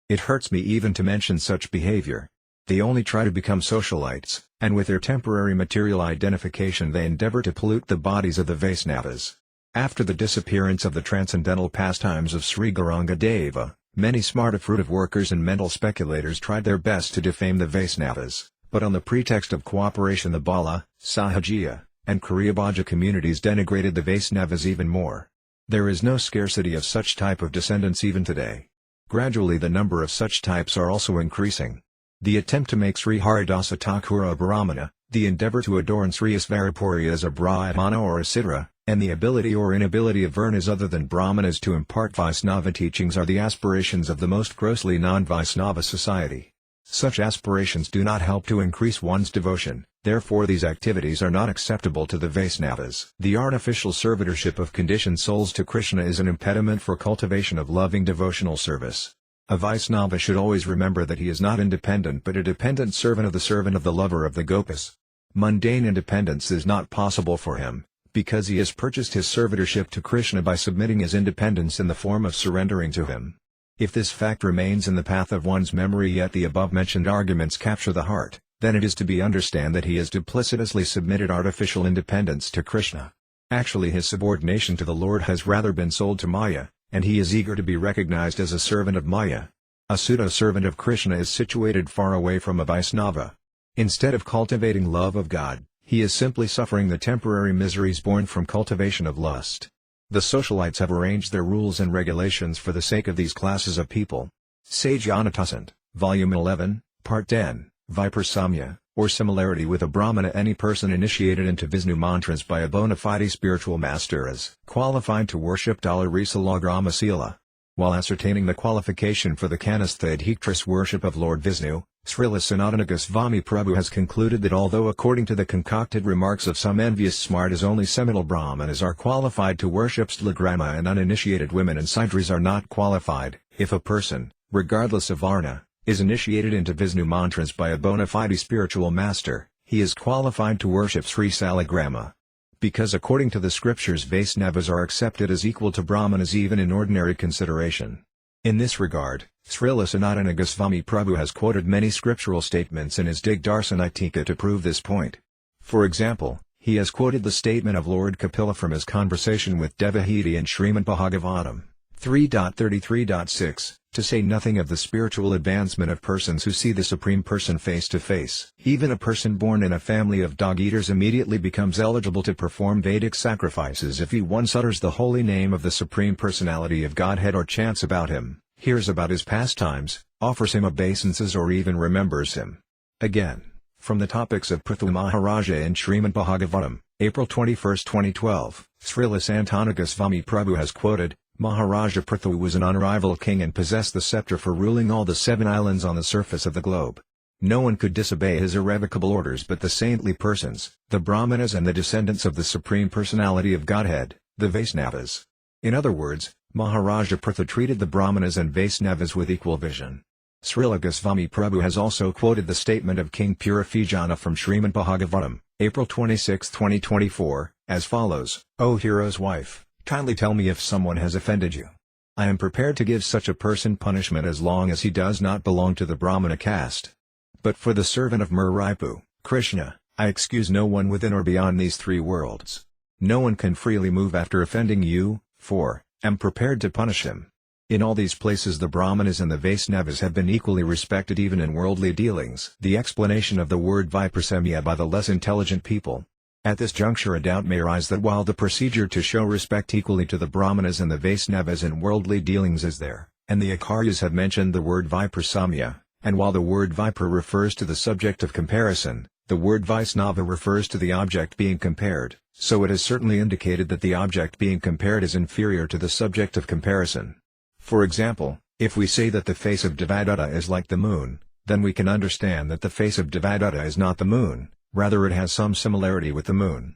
[SPEAKER 1] It hurts me even to mention such behavior. They only try to become socialites, and with their temporary material identification they endeavor to pollute the bodies of the Vaisnavas. After the disappearance of the transcendental pastimes of Sri Gauranga Deva, many smart fruitive workers and mental speculators tried their best to defame the Vaisnavas, but on the pretext of cooperation the Bala, Sahajiya, and Kariyabhaja communities denigrated the Vaisnavas even more. There is no scarcity of such type of descendants even today. Gradually the number of such types are also increasing. The attempt to make Sri Haridasa Thakura a Brahmana, the endeavor to adorn Sri Isvarapuri as a Brahmana or a Sidra, and the ability or inability of Varnas other than Brahmanas to impart Vaisnava teachings are the aspirations of the most grossly non-Vaisnava society. Such aspirations do not help to increase one's devotion, therefore these activities are not acceptable to the Vaisnavas. The artificial servitorship of conditioned souls to Krishna is an impediment for cultivation of loving devotional service. A Vaisnava should always remember that he is not independent but a dependent servant of the lover of the Gopis. Mundane independence is not possible for him, because he has purchased his servitorship to Krishna by submitting his independence in the form of surrendering to him. If this fact remains in the path of one's memory yet the above-mentioned arguments capture the heart, then it is to be understood that he has duplicitously submitted artificial independence to Krishna. Actually his subordination to the Lord has rather been sold to Maya, and he is eager to be recognized as a servant of Maya. A pseudo-servant of Krishna is situated far away from a Vaisnava. Instead of cultivating love of God, he is simply suffering the temporary miseries born from cultivation of lust. The socialites have arranged their rules and regulations for the sake of these classes of people. Sage Anatasant, Volume 11, Part 10, Viparsamya, or similarity with a Brahmana. Any person initiated into Vishnu mantras by a bona fide spiritual master is qualified to worship Orissa Lagrama Sila. While ascertaining the qualification for the Kanastha Adhiktress worship of Lord Vishnu, Srila Sanatana Goswami Prabhu has concluded that although according to the concocted remarks of some envious smartas only seminal Brahmanas are qualified to worship Stlagrama and uninitiated women and Sidris are not qualified, if a person, regardless of Varna, is initiated into Vishnu mantras by a bona fide spiritual master, he is qualified to worship Sri Salagrama. Because according to the scriptures Vaisnavas are accepted as equal to Brahmanas even in ordinary consideration. In this regard, Srila Sanatana Goswami Prabhu has quoted many scriptural statements in his Digdarsanitika to prove this point. For example, he has quoted the statement of Lord Kapila from his conversation with Devahiti in Srimad Bhagavatam 3.33.6, to say nothing of the spiritual advancement of persons who see the Supreme Person face to face. Even a person born in a family of dog-eaters immediately becomes eligible to perform Vedic sacrifices if he once utters the holy name of the Supreme Personality of Godhead or chants about him, hears about his pastimes, offers him obeisances or even remembers him. Again, from the topics of Prithu Maharaja in Srimad Bhagavatam, April 21, 2012, Srila Sanatana Goswami Prabhu has quoted, Maharaja Prithu was an unrivaled king and possessed the scepter for ruling all the 7 islands on the surface of the globe. No one could disobey his irrevocable orders but the saintly persons, the Brahmanas and the descendants of the Supreme Personality of Godhead, the Vaisnavas. In other words, Maharaja Prithu treated the Brahmanas and Vaisnavas with equal vision. Srila Goswami Prabhu has also quoted the statement of King Purifijana from Srimad Bhagavatam, April 26, 2024, as follows, O hero's wife, kindly tell me if someone has offended you. I am prepared to give such a person punishment as long as he does not belong to the Brahmana caste. But for the servant of Muraipu, Krishna, I excuse no one within or beyond these 3 worlds. No one can freely move after offending you, for, am prepared to punish him. In all these places the Brahmanas and the Vaisnavas have been equally respected even in worldly dealings. The explanation of the word Viparsamya by the less intelligent people. At this juncture a doubt may arise that while the procedure to show respect equally to the Brahmanas and the Vaisnavas in worldly dealings is there, and the Acharyas have mentioned the word Viparsamya, And while the word Vipra refers to the subject of comparison, the word Vaisnava refers to the object being compared, so it is certainly indicated that the object being compared is inferior to the subject of comparison. For example, if we say that the face of Devadatta is like the moon, then we can understand that the face of Devadatta is not the moon, rather it has some similarity with the moon.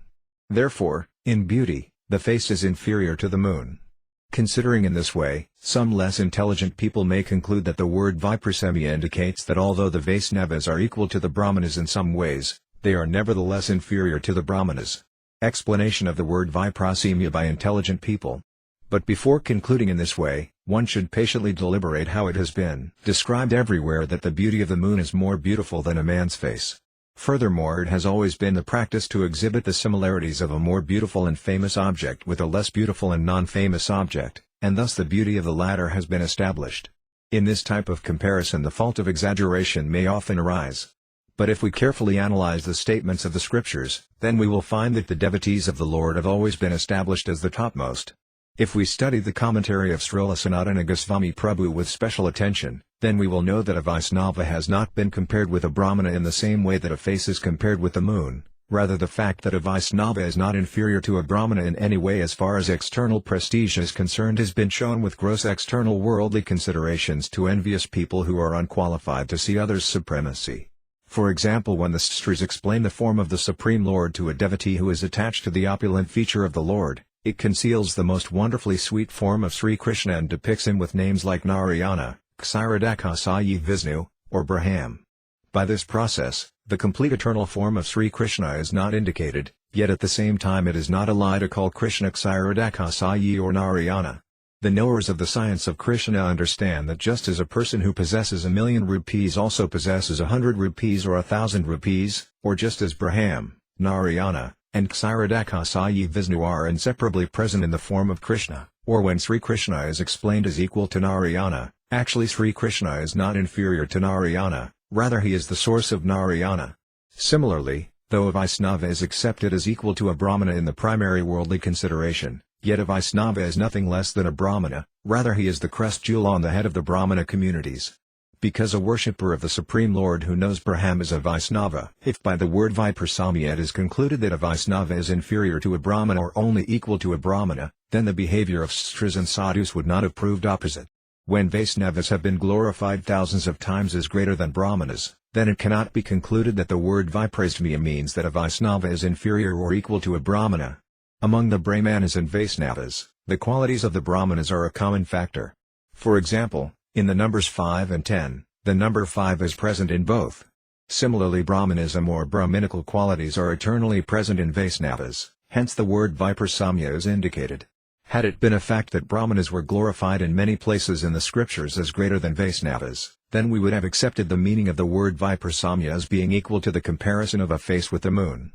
[SPEAKER 1] Therefore, in beauty, the face is inferior to the moon. Considering in this way, some less intelligent people may conclude that the word Viprasemya indicates that although the Vaisnavas are equal to the Brahmanas in some ways, they are nevertheless inferior to the Brahmanas. Explanation of the word Viprasemya by intelligent people. But before concluding in this way, one should patiently deliberate how it has been described everywhere that the beauty of the moon is more beautiful than a man's face. Furthermore, it has always been the practice to exhibit the similarities of a more beautiful and famous object with a less beautiful and non-famous object, and thus the beauty of the latter has been established. In this type of comparison the fault of exaggeration may often arise. But if we carefully analyze the statements of the scriptures, then we will find that the devotees of the Lord have always been established as the topmost. If we study the commentary of Srila Sanatana Goswami Prabhu with special attention, then we will know that a Vaisnava has not been compared with a Brahmana in the same way that a face is compared with the moon. Rather, the fact that a Vaisnava is not inferior to a Brahmana in any way as far as external prestige is concerned has been shown with gross external worldly considerations to envious people who are unqualified to see others' supremacy. For example, when the Sastras explain the form of the Supreme Lord to a devotee who is attached to the opulent feature of the Lord, it conceals the most wonderfully sweet form of Sri Krishna and depicts him with names like Narayana, Kshirodakasaya Vishnu, or Braham. By this process, the complete eternal form of Sri Krishna is not indicated, yet at the same time it is not a lie to call Krishna Kshirodakasaya or Narayana. The knowers of the science of Krishna understand that just as a person who possesses 1,000,000 rupees also possesses 100 rupees or 1,000 rupees, or just as Braham, Narayana, and Kshirodakasaya Vishnu are inseparably present in the form of Krishna, or when Sri Krishna is explained as equal to Narayana, actually Sri Krishna is not inferior to Narayana, rather he is the source of Narayana. Similarly, though a Vaisnava is accepted as equal to a Brahmana in the primary worldly consideration, yet a Vaisnava is nothing less than a Brahmana, rather he is the crest jewel on the head of the Brahmana communities. Because a worshipper of the Supreme Lord who knows Braham is a Vaisnava, if by the word Viprasamya it is concluded that a Vaisnava is inferior to a Brahmana or only equal to a Brahmana, then the behavior of Sastras and Sadhus would not have proved opposite. When Vaisnavas have been glorified thousands of times as greater than Brahmanas, then it cannot be concluded that the word Viprasmya means that a Vaisnava is inferior or equal to a Brahmana. Among the Brahmanas and Vaisnavas, the qualities of the Brahmanas are a common factor. For example, in the numbers 5 and 10, the number 5 is present in both. Similarly, Brahmanism or Brahminical qualities are eternally present in Vaisnavas, hence the word Viprasamya is indicated. Had it been a fact that Brahmanas were glorified in many places in the scriptures as greater than Vaisnavas, then we would have accepted the meaning of the word Viprasamya as being equal to the comparison of a face with the moon.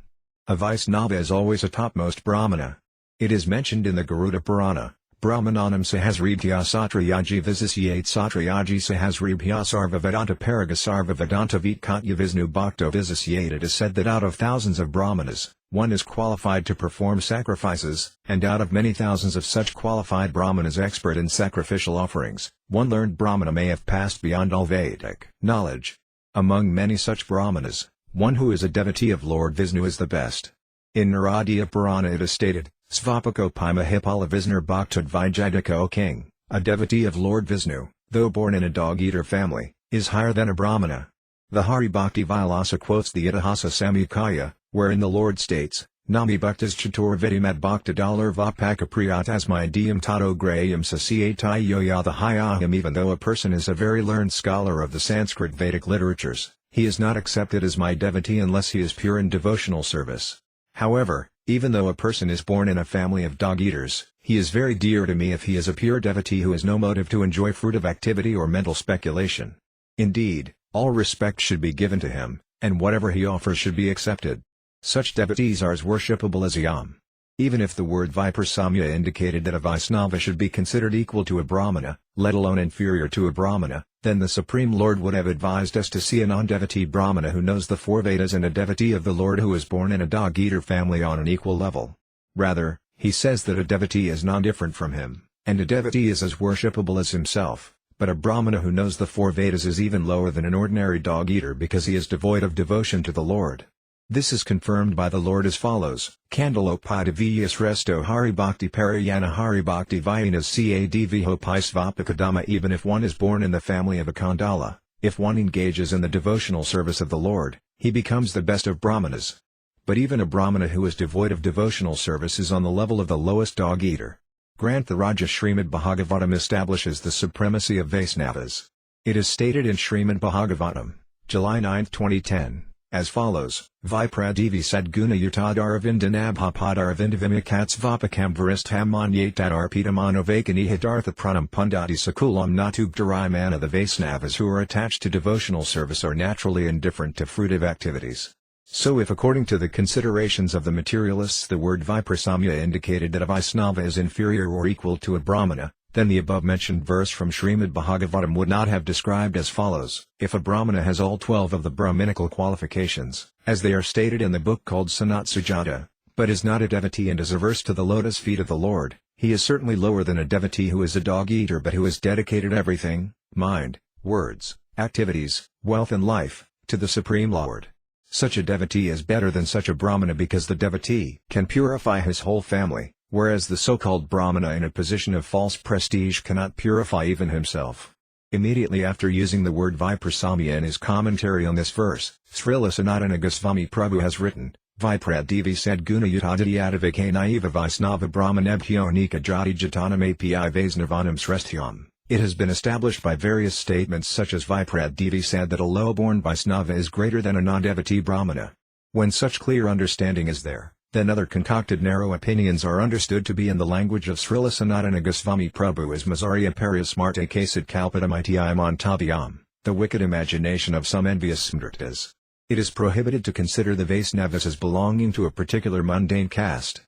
[SPEAKER 1] A Vaisnava is always a topmost Brahmana. It is mentioned in the Garuda Purana, Brahmananam Sahasribhya Satrayaji Visisyate Satrayaji Sahasribhya Sarva Vedanta Paraga Sarva Vedanta Vitkatya Vishnu Bhakta Visisyate. It is said that out of thousands of Brahmanas, one is qualified to perform sacrifices, and out of many thousands of such qualified Brahmanas expert in sacrificial offerings, one learned Brahmana may have passed beyond all Vedic knowledge. Among many such Brahmanas, one who is a devotee of Lord Vishnu is the best. In Naradiya Purana it is stated, Svapako Mahipala Vishnur Bhaktad Vijayadika, O king, a devotee of Lord Vishnu, though born in a dog-eater family, is higher than a Brahmana. The Hari Bhakti Vilasa quotes the Itihasa Samyukaya, wherein the Lord states, Nami Bhaktas Chatur Vidimat Bhakta Vapaka Priyatasmai Diyam Tato Grayam Sasiyatai Yoyatha Hyaham. Even though a person is a very learned scholar of the Sanskrit Vedic literatures, he is not accepted as my devotee unless he is pure in devotional service. However, even though a person is born in a family of dog-eaters, he is very dear to me if he is a pure devotee who has no motive to enjoy fruitive activity or mental speculation. Indeed, all respect should be given to him, and whatever he offers should be accepted. Such devotees are as worshipable as Yam. Even if the word Viprasamya indicated that a Vaisnava should be considered equal to a Brahmana, let alone inferior to a Brahmana, then the Supreme Lord would have advised us to see a non-devotee Brahmana who knows the four Vedas and a devotee of the Lord who is born in a dog-eater family on an equal level. Rather, he says that a devotee is non-different from him, and a devotee is as worshipable as himself, But a Brahmana who knows the 4 Vedas is even lower than an ordinary dog-eater because he is devoid of devotion to the Lord. This is confirmed by the Lord as follows: Kandalopada Vyas Resto Hari Bhakti Parayana Hari Bhakti Vyanas Cadviho Paisvapakadama. Even if one is born in the family of a Kandala, if one engages in the devotional service of the Lord, he becomes the best of Brahmanas. But even a Brahmana who is devoid of devotional service is on the level of the lowest dog-eater. Granth the Raja Srimad Bhagavatam establishes the supremacy of Vaisnavas. It is stated in Srimad Bhagavatam, July 9, 2010. As follows: Vipradivi Sadguna Yutadaravindanaabhapadaravindavimakats Vapakam Varistham Manyatadar Hidartha Pranam Pundati Sakulam Natugdarai Mana. The Vaisnavas who are attached to devotional service are naturally indifferent to fruitive activities. So if according to the considerations of the materialists the word Viprasamya indicated that a Vaisnava is inferior or equal to a Brahmana, then the above-mentioned verse from Srimad Bhagavatam would not have described as follows: if a Brahmana has all 12 of the Brahminical qualifications, as they are stated in the book called Sanat Sujata, but is not a devotee and is averse to the lotus feet of the Lord, he is certainly lower than a devotee who is a dog-eater but who has dedicated everything, mind, words, activities, wealth and life, to the Supreme Lord. Such a devotee is better than such a Brahmana because the devotee can purify his whole family, whereas the so-called Brahmana in a position of false prestige cannot purify even himself. Immediately after using the word Viprasamya in his commentary on this verse, Srila Sanatana Goswami Prabhu has written, Vipradivi Sadguna Yutadidiyadavike Naiva Vaisnava Brahmanebhyo Nika Jati Jatanam Api Vaisnavanam Sreshthyam. It has been established by various statements such as Vipradivi said that a low-born Vaisnava is greater than a non-devotee Brahmana. When such clear understanding is there, then other concocted narrow opinions are understood to be in the language of Srila Sanatana Goswami Prabhu as Mazarya Paryasmarte Kasid Kalpadam Iti Montavyam, the wicked imagination of some envious smritas. It is prohibited to consider the Vaisnavas as belonging to a particular mundane caste.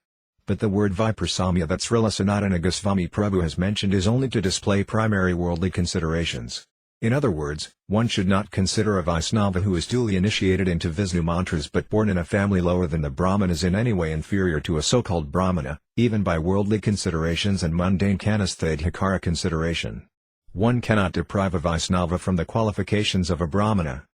[SPEAKER 1] But the word Viprasamya that Srila Sanatana Goswami Prabhu has mentioned is only to display primary worldly considerations. In other words, one should not consider a Vaisnava who is duly initiated into Vishnu mantras but born in a family lower than the Brahmanas in any way inferior to a so-called Brahmana, even by worldly considerations and mundane kanasthadhikara consideration. One cannot deprive a Vaisnava from the qualifications of a Brahmana.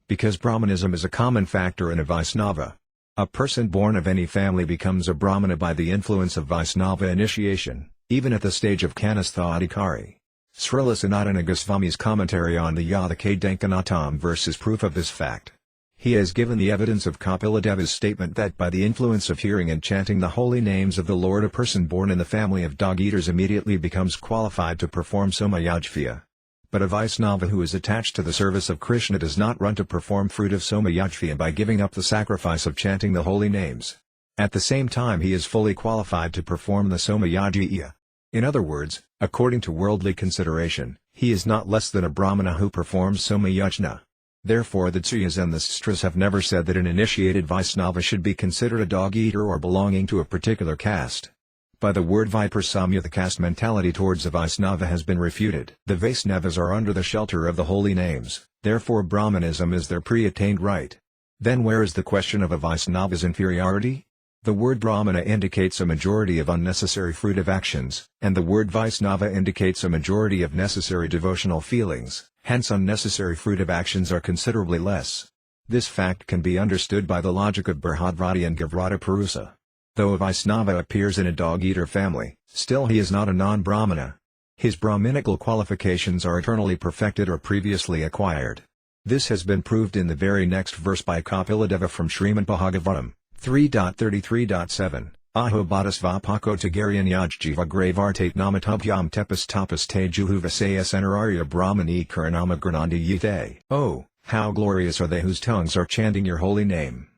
[SPEAKER 1] Because Brahmanism is a common factor in a Vaisnava. A person born of any family becomes a Brahmana by the influence of Vaisnava initiation, even at the stage of kanasthadhikari. Srila Sanatana Goswami's commentary on the Yadakadenkanatam verse is proof of this fact. He has given the evidence of Kapiladeva's statement that by the influence of hearing and chanting the holy names of the Lord a person born in the family of dog-eaters immediately becomes qualified to perform Somayajvya. But a Vaisnava who is attached to the service of Krishna does not run to perform fruit of Somayajvya by giving up the sacrifice of chanting the holy names. At the same time he is fully qualified to perform the Somayajvya. In other words, according to worldly consideration, he is not less than a Brahmana who performs Somayajna. Therefore the Tsuyas and the Sastras have never said that an initiated Vaisnava should be considered a dog-eater or belonging to a particular caste. By the word Viprasamya the caste mentality towards a Vaisnava has been refuted. The Vaisnavas are under the shelter of the holy names, therefore Brahmanism is their pre-attained right. Then where is the question of a Vaisnava's inferiority? The word Brahmana indicates a majority of unnecessary fruitive actions, and the word Vaisnava indicates a majority of necessary devotional feelings, hence unnecessary fruitive actions are considerably less. This fact can be understood by the logic of Brihadrati and Gavrata Purusa. Though a Vaisnava appears in a dog-eater family, still he is not a non-Brahmana. His Brahminical qualifications are eternally perfected or previously acquired. This has been proved in the very next verse by Kapiladeva from Srimad Bhagavatam 3.33.7, Aho Bodhisvapako Tagarian Yajjiva Gravartate Namatubhyam Tepas Tapas Te Juhuvasayas Anararya Brahmani Karanama Granandi Yite. Oh, how glorious are they whose tongues are chanting your holy name.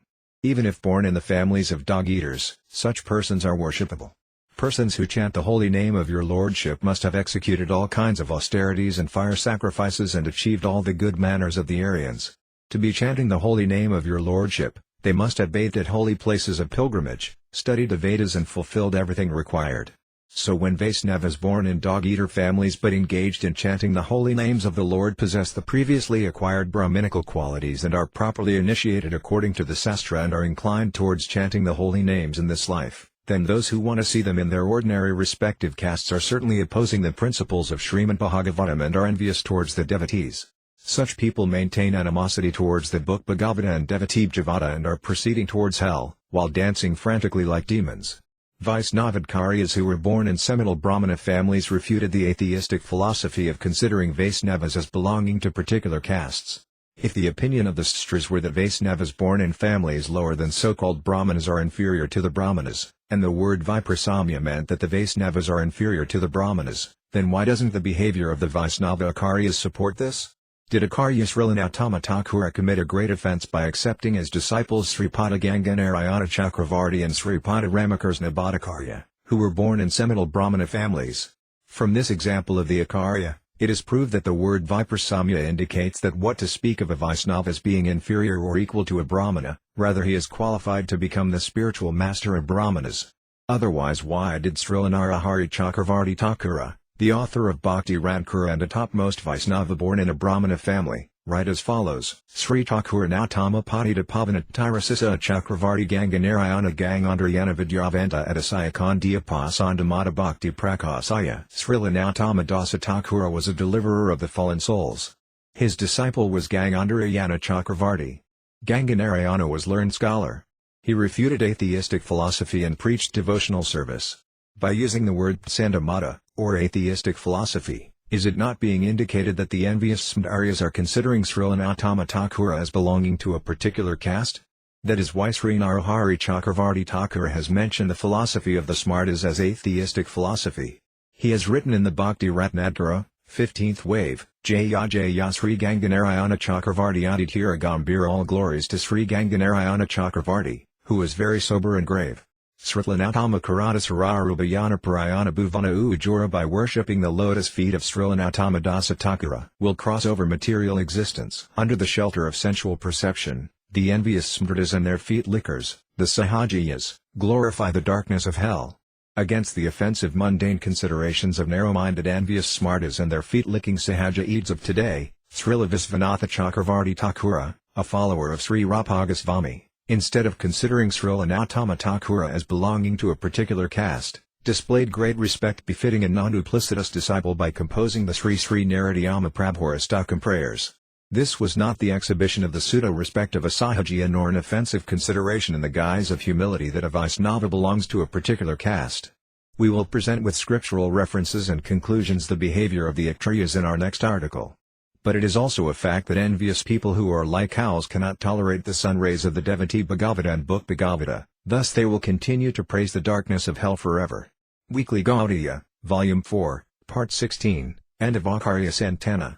[SPEAKER 1] Even if born in the families of dog-eaters, such persons are worshipable. Persons who chant the holy name of your lordship must have executed all kinds of austerities and fire sacrifices and achieved all the good manners of the Aryans. To be chanting the holy name of your lordship, they must have bathed at holy places of pilgrimage, studied the Vedas and fulfilled everything required. So when Vaisnavas born in dog-eater families but engaged in chanting the holy names of the Lord possess the previously acquired Brahminical qualities and are properly initiated according to the Sastra and are inclined towards chanting the holy names in this life, then those who want to see them in their ordinary respective castes are certainly opposing the principles of Srimad Bhagavatam and are envious towards the devotees. Such people maintain animosity towards the book Bhagavata and devotee Bhagavata and are proceeding towards hell, while dancing frantically like demons. Vaisnavacharyas who were born in seminal Brahmana families refuted the atheistic philosophy of considering Vaisnavas as belonging to particular castes. If the opinion of the Sastras were that Vaisnavas born in families lower than so-called Brahmanas are inferior to the Brahmanas, and the word Viprasamya meant that the Vaisnavas are inferior to the Brahmanas, then why doesn't the behavior of the Vaisnava Acharyas support this? Did Acharya Srila Narottama Thakura commit a great offense by accepting as disciples Sripada Ganganarayana Chakravarti and Sripada Ramakrishna Bhattacharya, who were born in seminal Brahmana families? From this example of the Acharya, it is proved that the word Viprasamya indicates that what to speak of a Vaisnava as being inferior or equal to a Brahmana, rather he is qualified to become the spiritual master of Brahmanas. Otherwise why did Srila Narahari Chakravarti Thakura, the author of Bhakti Rankura and a topmost Vaisnava born in a Brahmana family, write as follows: Sri Thakura Nautama Patita Pavanat Tirasisa Chakravarti Ganganarayana Gangandrayana Vidyavanta Adasaya Kandiya Pasandamata Bhakti Prakasaya. Srila Nautama Dasa Thakura was a deliverer of the fallen souls. His disciple was Gangandrayana Chakravarti. Ganganarayana was learned scholar. He refuted atheistic philosophy and preached devotional service. By using the word Sandamata, or atheistic philosophy, is it not being indicated that the envious Smaryas are considering Srila Narottama Thakura as belonging to a particular caste? That is why Sri Narahari Chakravarti Thakura has mentioned the philosophy of the Smartas as atheistic philosophy. He has written in the Bhakti Ratnadhara, 15th wave, Jaya Jaya Sri Ganganarayana Chakravarti Aditira Gambhira, all glories to Sri Ganganarayana Chakravarti, who is very sober and grave. Srila Narottama Karata Sararubayana Parayana Bhuvana Ujura. By worshipping the lotus feet of Srila Narottama Dasa Thakura will cross over material existence. Under the shelter of sensual perception, the envious Smritas and their feet lickers, the Sahajiyas, glorify the darkness of hell. Against the offensive mundane considerations of narrow-minded envious Smartas and their feet-licking Sahajiyas of today, Srila Visvanatha Chakravarti Thakura, a follower of Sri Rapagasvami, instead of considering Srila Narottama Thakura as belonging to a particular caste, displayed great respect befitting a non-duplicitous disciple by composing the Sri Sri Naradhyama Prabhurastakam prayers. This was not the exhibition of the pseudo-respect of a Sahajiya nor an offensive consideration in the guise of humility that a Vaisnava belongs to a particular caste. We will present with scriptural references and conclusions the behavior of the Acharyas in our next article. But it is also a fact that envious people who are like owls cannot tolerate the sun rays of the devotee Bhagavata and book Bhagavata, thus they will continue to praise the darkness of hell forever. Weekly Gaudiya, Volume 4, Part 16, End of Acharya Santana.